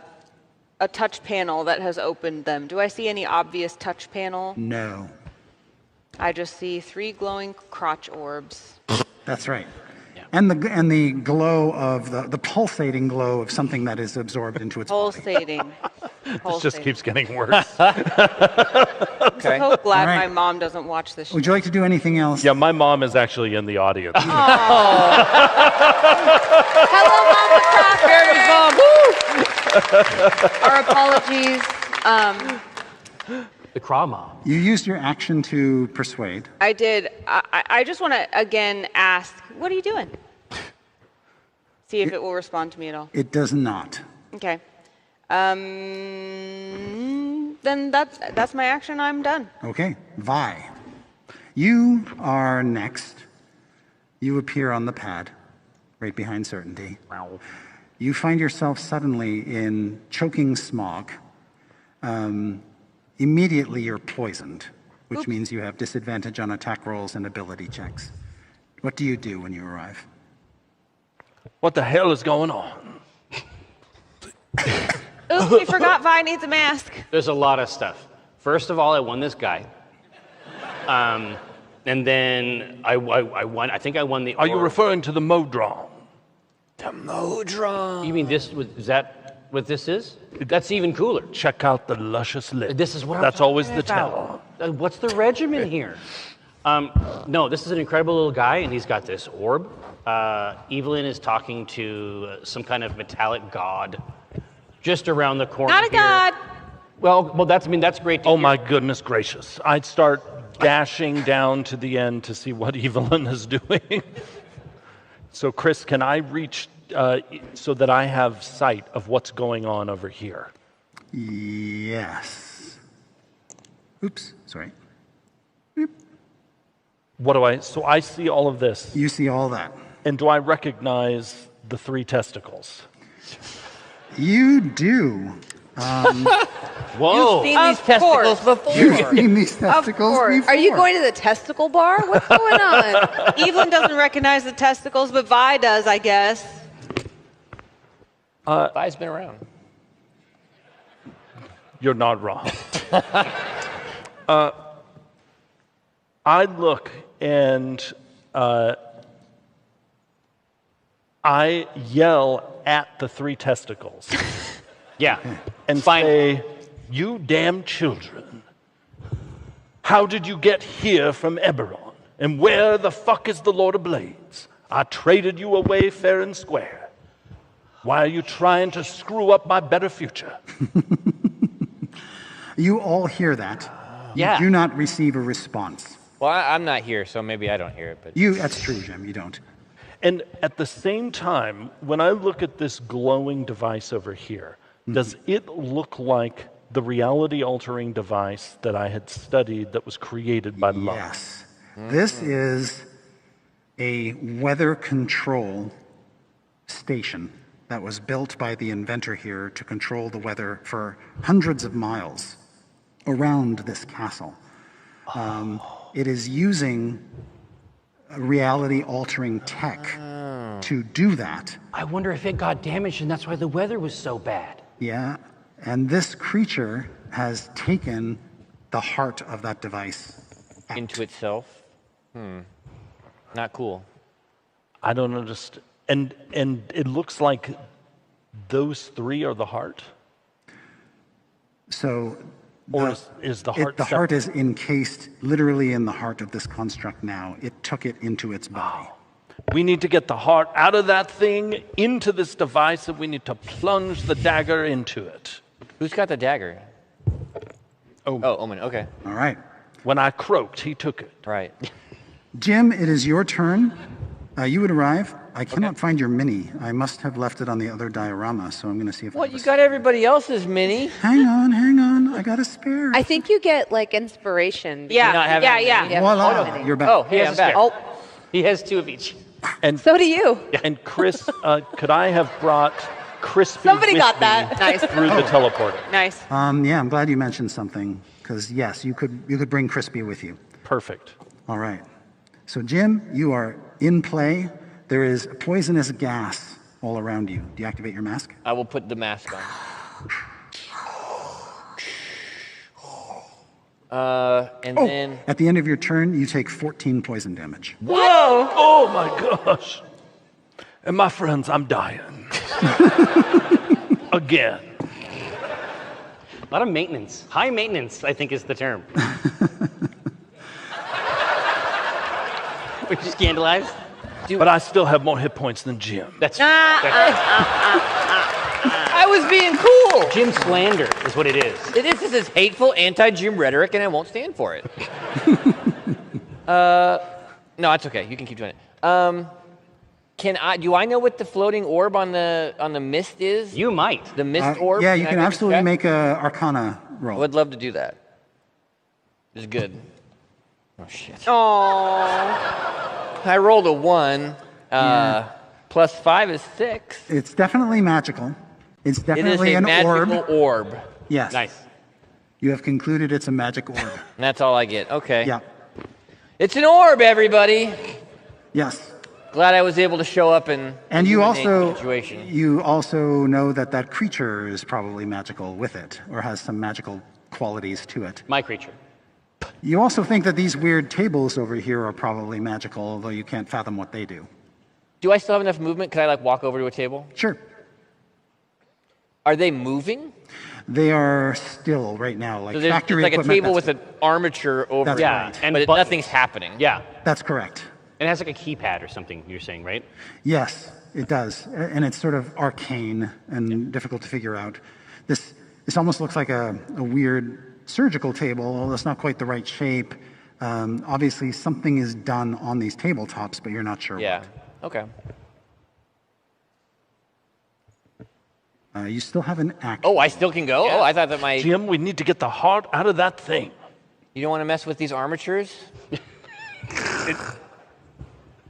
touch panel that has opened them. Do I see any obvious touch panel? No. I just see 3 glowing crotch orbs. That's right. And the glow of the pulsating glow of something that is absorbed into its Pulsating. This just keeps getting worse. I'm so glad All right. my mom doesn't watch this show. Would you like to do anything else? Yeah, my mom is actually in the audience. Hello, Mama Craft. Our apologies. The Craw Mom. You used your action to persuade. I did. I just want to again ask, what are you doing? See if it will respond to me at all. It does not. Okay. Then that's my action. I'm done. Okay. Vi. You are next. You appear on the pad, right behind Certainty. You find yourself suddenly in choking smog. Immediately you're poisoned, which means you have disadvantage on attack rolls and ability checks. What do you do when you arrive? What the hell is going on? Oops, we forgot Vi needs a mask. There's a lot of stuff. First of all, I won this guy. And then I won. I think I won the. Are you referring to the Modron? The Modron. You mean this? Is that what this is? That's even cooler. Check out the luscious lips. This is what That's I'm always talking the tell. about. What's the regimen here? No, this is an incredible little guy, and he's got this orb. Evelyn is talking to some kind of metallic god just around the corner. Not a here. god. Well, that's great to Oh hear. my goodness gracious. I'd start dashing down to the end to see what Evelyn is doing. So Chris, can I reach so that I have sight of what's going on over here? Yes. Oops, sorry. What do so I see all of this. You see all that. And do I recognize the 3 testicles? You do. Whoa. You've seen these testicles before. You've seen these testicles before. Are you going to the testicle bar? What's going on? Evelyn doesn't recognize the testicles, but Vi does, I guess. Vi's been around. You're not wrong. I look and I yell at the 3 testicles. Yeah. And say, you damn children, how did you get here from Eberron? And where the fuck is the Lord of Blades? I traded you away fair and square. Why are you trying to screw up my better future? You all hear that. Yeah. You do not receive a response. Well, I'm not here, so maybe I don't hear it. But That's true, Jim. You don't. And at the same time, when I look at this glowing device over here, does it look like the reality-altering device that I had studied that was created by love? Yes. This is a weather control station that was built by the inventor here to control the weather for hundreds of miles around this castle. It is using reality-altering tech to do that. I wonder if it got damaged and that's why the weather was so bad. Yeah, and this creature has taken the heart of that device out. Into itself. Not cool. I don't understand. And it looks like those three are the heart? So, Or is the heart the separate? heart is encased literally in the heart of this construct now. It took it into its body. We need to get the heart out of that thing, into this device, and we need to plunge the dagger into it. Who's got the dagger? Oh, Omen, okay. All right. When I croaked, he took it. Right. Jim, it is your turn. You would arrive. I cannot find your mini. I must have left it on the other diorama, so I'm going to see if I What, you got everybody else's mini? Hang on. I got a spare. I think you get like inspiration. Yeah, not have any mini? Voila, you're back. Oh, hey, I'm back. Oh, he has 2 of each. And so do you. And Chris, could I have brought Crispy Somebody with got me that. Nice. through the teleporter? Nice. Yeah, I'm glad you mentioned something, because yes, you could bring Crispy with you. Perfect. All right. So Jim, you are in play. There is poisonous gas all around you. Deactivate your mask. I will put the mask on. And then... At the end of your turn, you take 14 poison damage. Whoa! Oh my gosh. And my friends, I'm dying. Again. A lot of maintenance. High maintenance, I think is the term. Were you scandalized? But I still have more hit points than Jim. That's I was being cool. Jim slander is what it is. This is hateful anti-Jim rhetoric, and I won't stand for it. No, it's okay. You can keep doing it. Do I know what the floating orb on the mist is? You might. The mist orb? Yeah, you can I absolutely check? make a Arcana roll. I would love to do that. It's good. Oh shit. Oh. I rolled a 1. Plus 5 is 6. It's definitely magical. It's It definitely is a an magical orb. orb. Yes. Nice. You have concluded it's a magic orb. And that's all I get. Okay. Yeah. It's an orb, everybody. Yes. Glad I was able to show up and And illuminate the situation. you also know that that creature is probably magical with it, or has some magical qualities to it. My creature. You also think that these weird tables over here are probably magical, although you can't fathom what they do. Do I still have enough movement? Could I walk over to a table? Sure. Are they moving? They are still right now, like So there's factory like a equipment. table with an armature over That's it, right. And but nothing's happening. Yeah. That's correct. It has like a keypad or something, you're saying, right? Yes, it does. And it's sort of arcane and difficult to figure out. This almost looks like a weird surgical table, although it's not quite the right shape. Obviously, something is done on these tabletops, but you're not sure Yeah. Okay. what. You still have an action. Oh, I still can go? Yeah. Oh, I thought that my... Jim, we need to get the heart out of that thing. You don't want to mess with these armatures?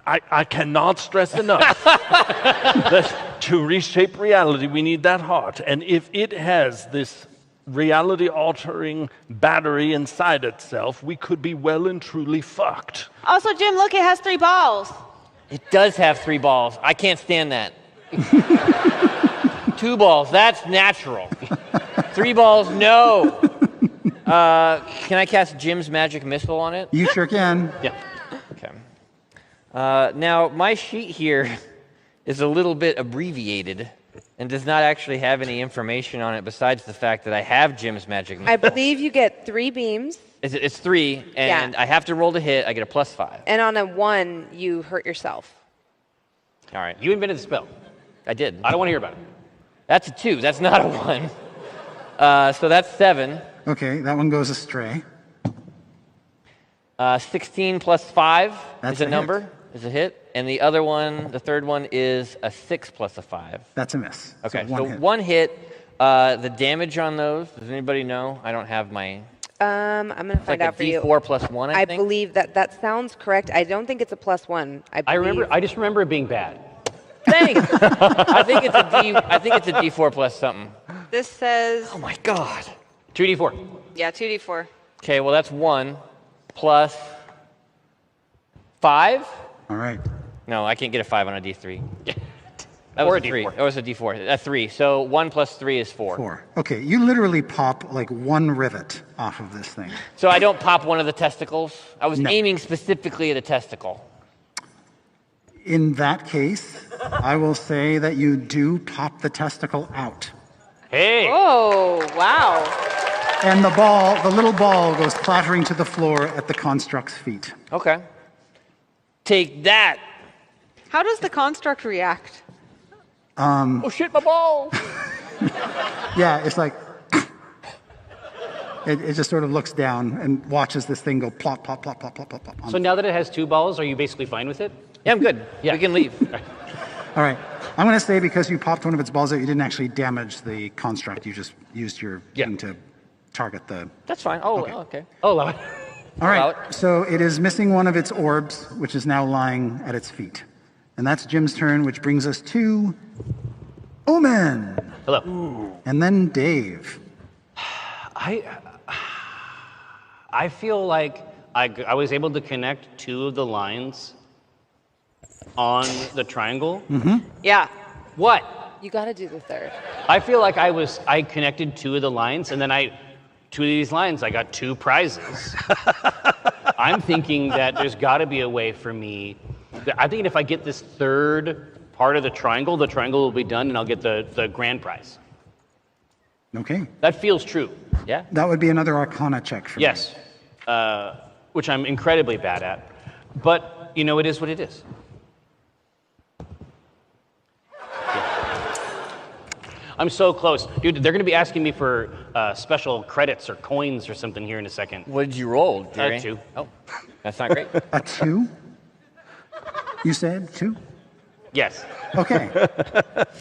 I cannot stress enough that to reshape reality, we need that heart. And if it has this reality-altering battery inside itself, we could be well and truly fucked. Also, Jim, look, it has 3 balls. It does have 3 balls. I can't stand that. 2 balls, that's natural. 3 balls, no. Can I cast Jim's magic missile on it? You sure can. Yeah. Okay. Now, my sheet here is a little bit abbreviated and does not actually have any information on it besides the fact that I have Jim's magic missile. I believe you get 3 beams, It's 3, and Yeah. I have to roll to hit. I get a +5. and on a 1, you hurt yourself. All right. You invented the spell. I did. I don't want to hear about it. That's a 2. That's not a 1. So that's 7. Okay, that one goes astray. 16 plus 5 That's is a a number, hit. is a hit. And the other one, the third one, is a 6 plus a 5. That's a miss. Okay, So so one hit. 1 hit. The damage on those, does anybody know? I don't have my... I'm going to It's find like out for a you. D4 plus 1, I think. believe that sounds correct. I don't think it's a +1. I just remember it being bad. Thanks. I think it's a D4 plus something. This says... Oh my God. 2d4. Yeah, 2d4. Okay, well that's 1 plus 5. All right. No, I can't get a 5 on a d3. That Or was a a 3. D4. That was a d4. A 3. So 1 plus 3 is 4. 4. Okay, you literally pop like one rivet off of this thing. So I don't pop one of the testicles? I was No. aiming specifically at a testicle. In that case, I will say that you do pop the testicle out. Hey! Oh, wow. And the little ball goes clattering to the floor at the construct's feet. Okay. Take that. How does the construct react? Oh shit, my ball! Yeah, it's like, it just sort of looks down and watches this thing go plop, plop, plop, plop, plop, plop, plop. So now that it has 2 balls, are you basically fine with it? Yeah, I'm good. Yeah. We can leave. All right. I'm going to say because you popped one of its balls out, you didn't actually damage the construct. You just used your thing to target the... That's fine. Oh, okay. Oh, allow it. All right. So it is missing one of its orbs, which is now lying at its feet. And that's Jim's turn, which brings us to Omen. Hello. And then Dave. I feel like I was able to connect 2 of the lines on the triangle. Mm-hmm. Yeah. What? You got to do the third. I feel like I connected 2 of the lines, and then 2 of these lines, I got 2 prizes. I'm thinking that there's got to be a way for me. I think if I get this third part of the triangle will be done, and I'll get the grand prize. Okay. That feels true. Yeah. That would be another Arcana check for me. Yes. Which I'm incredibly bad at, but it is what it is. I'm so close. Dude, they're going to be asking me for special credits or coins or something here in a second. What did you roll, Jerry? 2. Oh, that's not great. A 2? You said 2? Yes. Okay.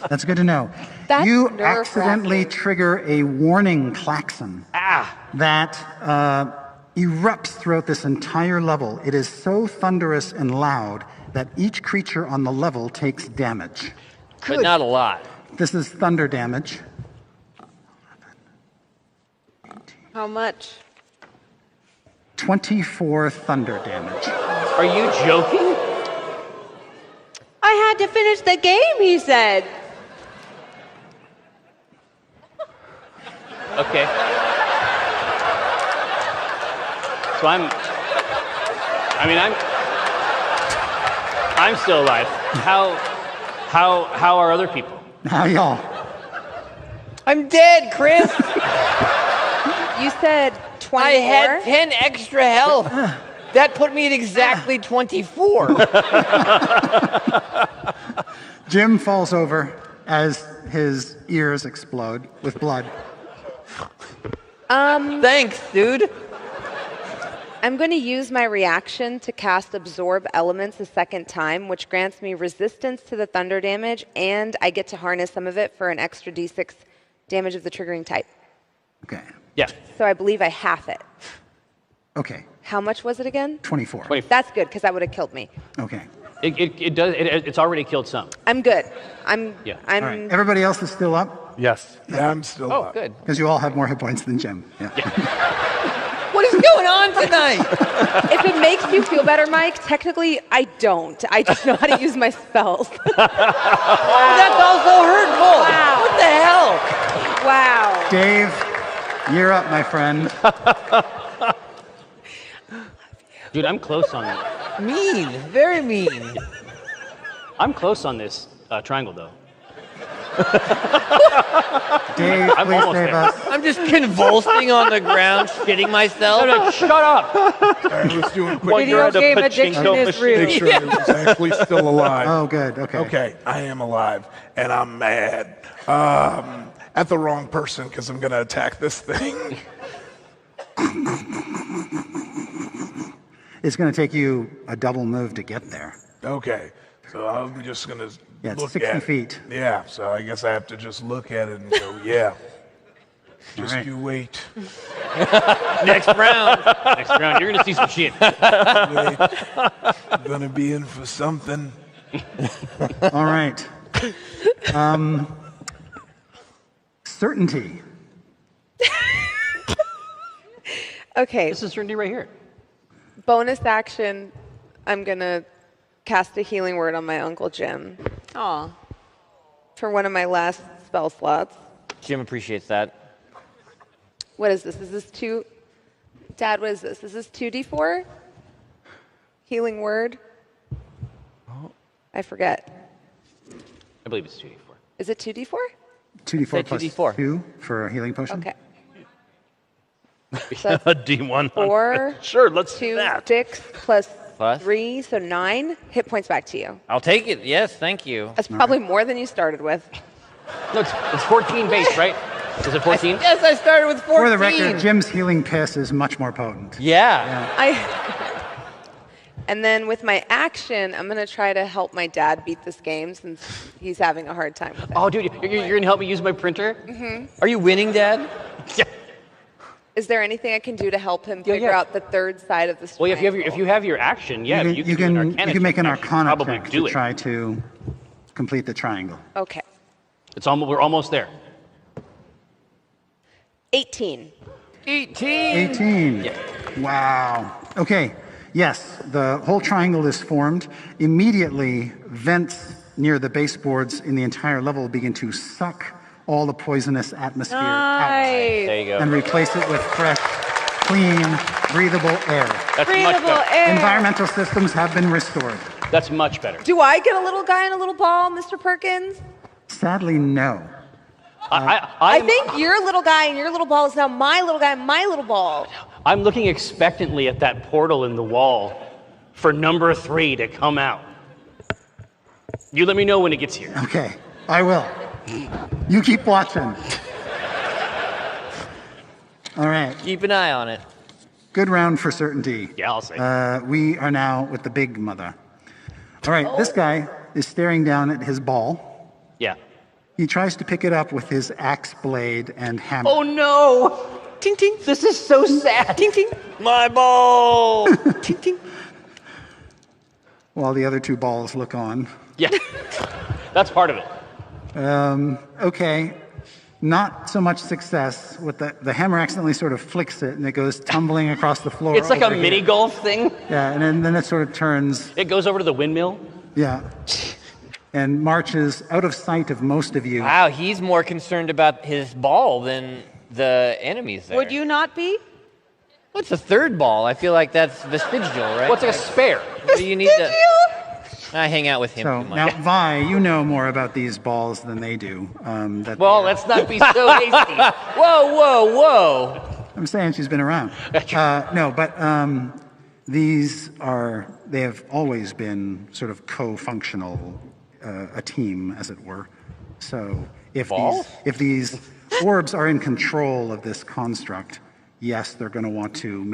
That's good to know. That's you nerve-wracking. accidentally trigger a warning klaxon that erupts throughout this entire level. It is so thunderous and loud that each creature on the level takes damage. But not a lot. This is thunder damage. How much? 24 thunder damage. Are you joking? I had to finish the game, he said. Okay. So I'm still alive. How are other people? How y'all? I'm dead, Chris. You said 24? I had 10 extra health. That put me at exactly 24. Jim falls over as his ears explode with blood. Thanks, dude. I'm going to use my reaction to cast Absorb Elements a second time, which grants me resistance to the thunder damage, and I get to harness some of it for an extra d6 damage of the triggering type. Okay. Yeah. So I believe I half it. Okay. How much was it again? 24. That's good, because that would have killed me. Okay. It does. It's already killed some. I'm good. I'm. Yeah. All right. Everybody else is still up? Yes. Yeah, I'm still up. Oh, good. Because you all have more hit points than Jim. Yeah. What is going on tonight? If it makes you feel better, Mike, technically I don't. I just know how to use my spells. That's also hurtful. Wow. What the hell? Wow. Dave, you're up, my friend. Dude, I'm close on that. Mean. Very mean. I'm close on this triangle, though. Dave, I'm please almost save there. us. I'm just convulsing on the ground, shitting myself. No, shut up. All right, let's do a quick Video game addiction is real. make sure I was actually still alive. Oh, good. Okay. Okay, I am alive, and I'm mad at the wrong person because I'm going to attack this thing. It's going to take you a double move to get there. Okay, so I'm just going to Yeah, it's look 60 at feet. it. Yeah, so I guess I have to just look at it and go, yeah. Just right. you wait. Next round. Next round, you're gonna see some shit. Wait. I'm going to be in for something. All right. Certainty. Okay. This is certainty right here. Bonus action, I'm going to cast a healing word on my Uncle Jim. Aw. For one of my last spell slots. Jim appreciates that. What is this? Is this 2? Dad, what is this? Is this 2d4? Healing word? I forget. I believe it's 2d4. Is it 2d4? 2d4 plus 2d4. 2 for a healing potion. Okay. A D100. 4. Sure, let's 2, do that. 6 plus Plus? 3, so 9 hit points back to you. I'll take it. Yes, thank you. That's probably more than you started with. No, it's 14 base, right? Is it 14? Yes, I started with 14. For the record, Jim's healing piss is much more potent. Yeah. And then with my action, I'm going to try to help my dad beat this game since he's having a hard time with it. Oh, dude, you're going to help me use my printer? Mm-hmm. Are you winning, Dad? Yeah. Is there anything I can do to help him figure out the third side of the Well, triangle? if you have your action, yeah, you can make an Arcana probably check do to it. try to complete the triangle. Okay. We're almost there. 18. 18. Wow. Okay. Yes, the whole triangle is formed. Immediately, vents near the baseboards in the entire level begin to suck all the poisonous atmosphere out. There you go. And replace it with fresh, clean, breathable air. That's much better. air. Environmental systems have been restored. That's much better. Do I get a little guy and a little ball, Mr. Perkins? Sadly, no. I think your little guy and your little ball is now my little guy and my little ball. I'm looking expectantly at that portal in the wall for number 3 to come out. You let me know when it gets here. Okay, I will. You keep watching. All right. Keep an eye on it. Good round for certainty. Yeah, I'll say. We are now with the big mother. All right, this guy is staring down at his ball. Yeah. He tries to pick it up with his axe blade and hammer. Oh, no. Ting, ting. This is so sad. Ting, ting. My ball. Ting, ting. While the other 2 balls look on. Yeah. That's part of it. Okay. Not so much success. With the hammer accidentally sort of flicks it and it goes tumbling across the floor. It's like a over mini here. golf thing. Yeah, and then it sort of turns. It goes over to the windmill. Yeah. And marches out of sight of most of you. Wow, he's more concerned about his ball than the enemies there. Would you not be? What's a third ball? I feel like that's vestigial, right? What's like a spare? What do you need to... I hang out with him So too much. now, Vi, you know more about these balls than they do. Well, let's not be so hasty. Whoa, whoa, whoa. I'm saying she's been around. No, but they have always been sort of co-functional, a team, as it were. So if these orbs are in control of this construct, yes, they're going to want to make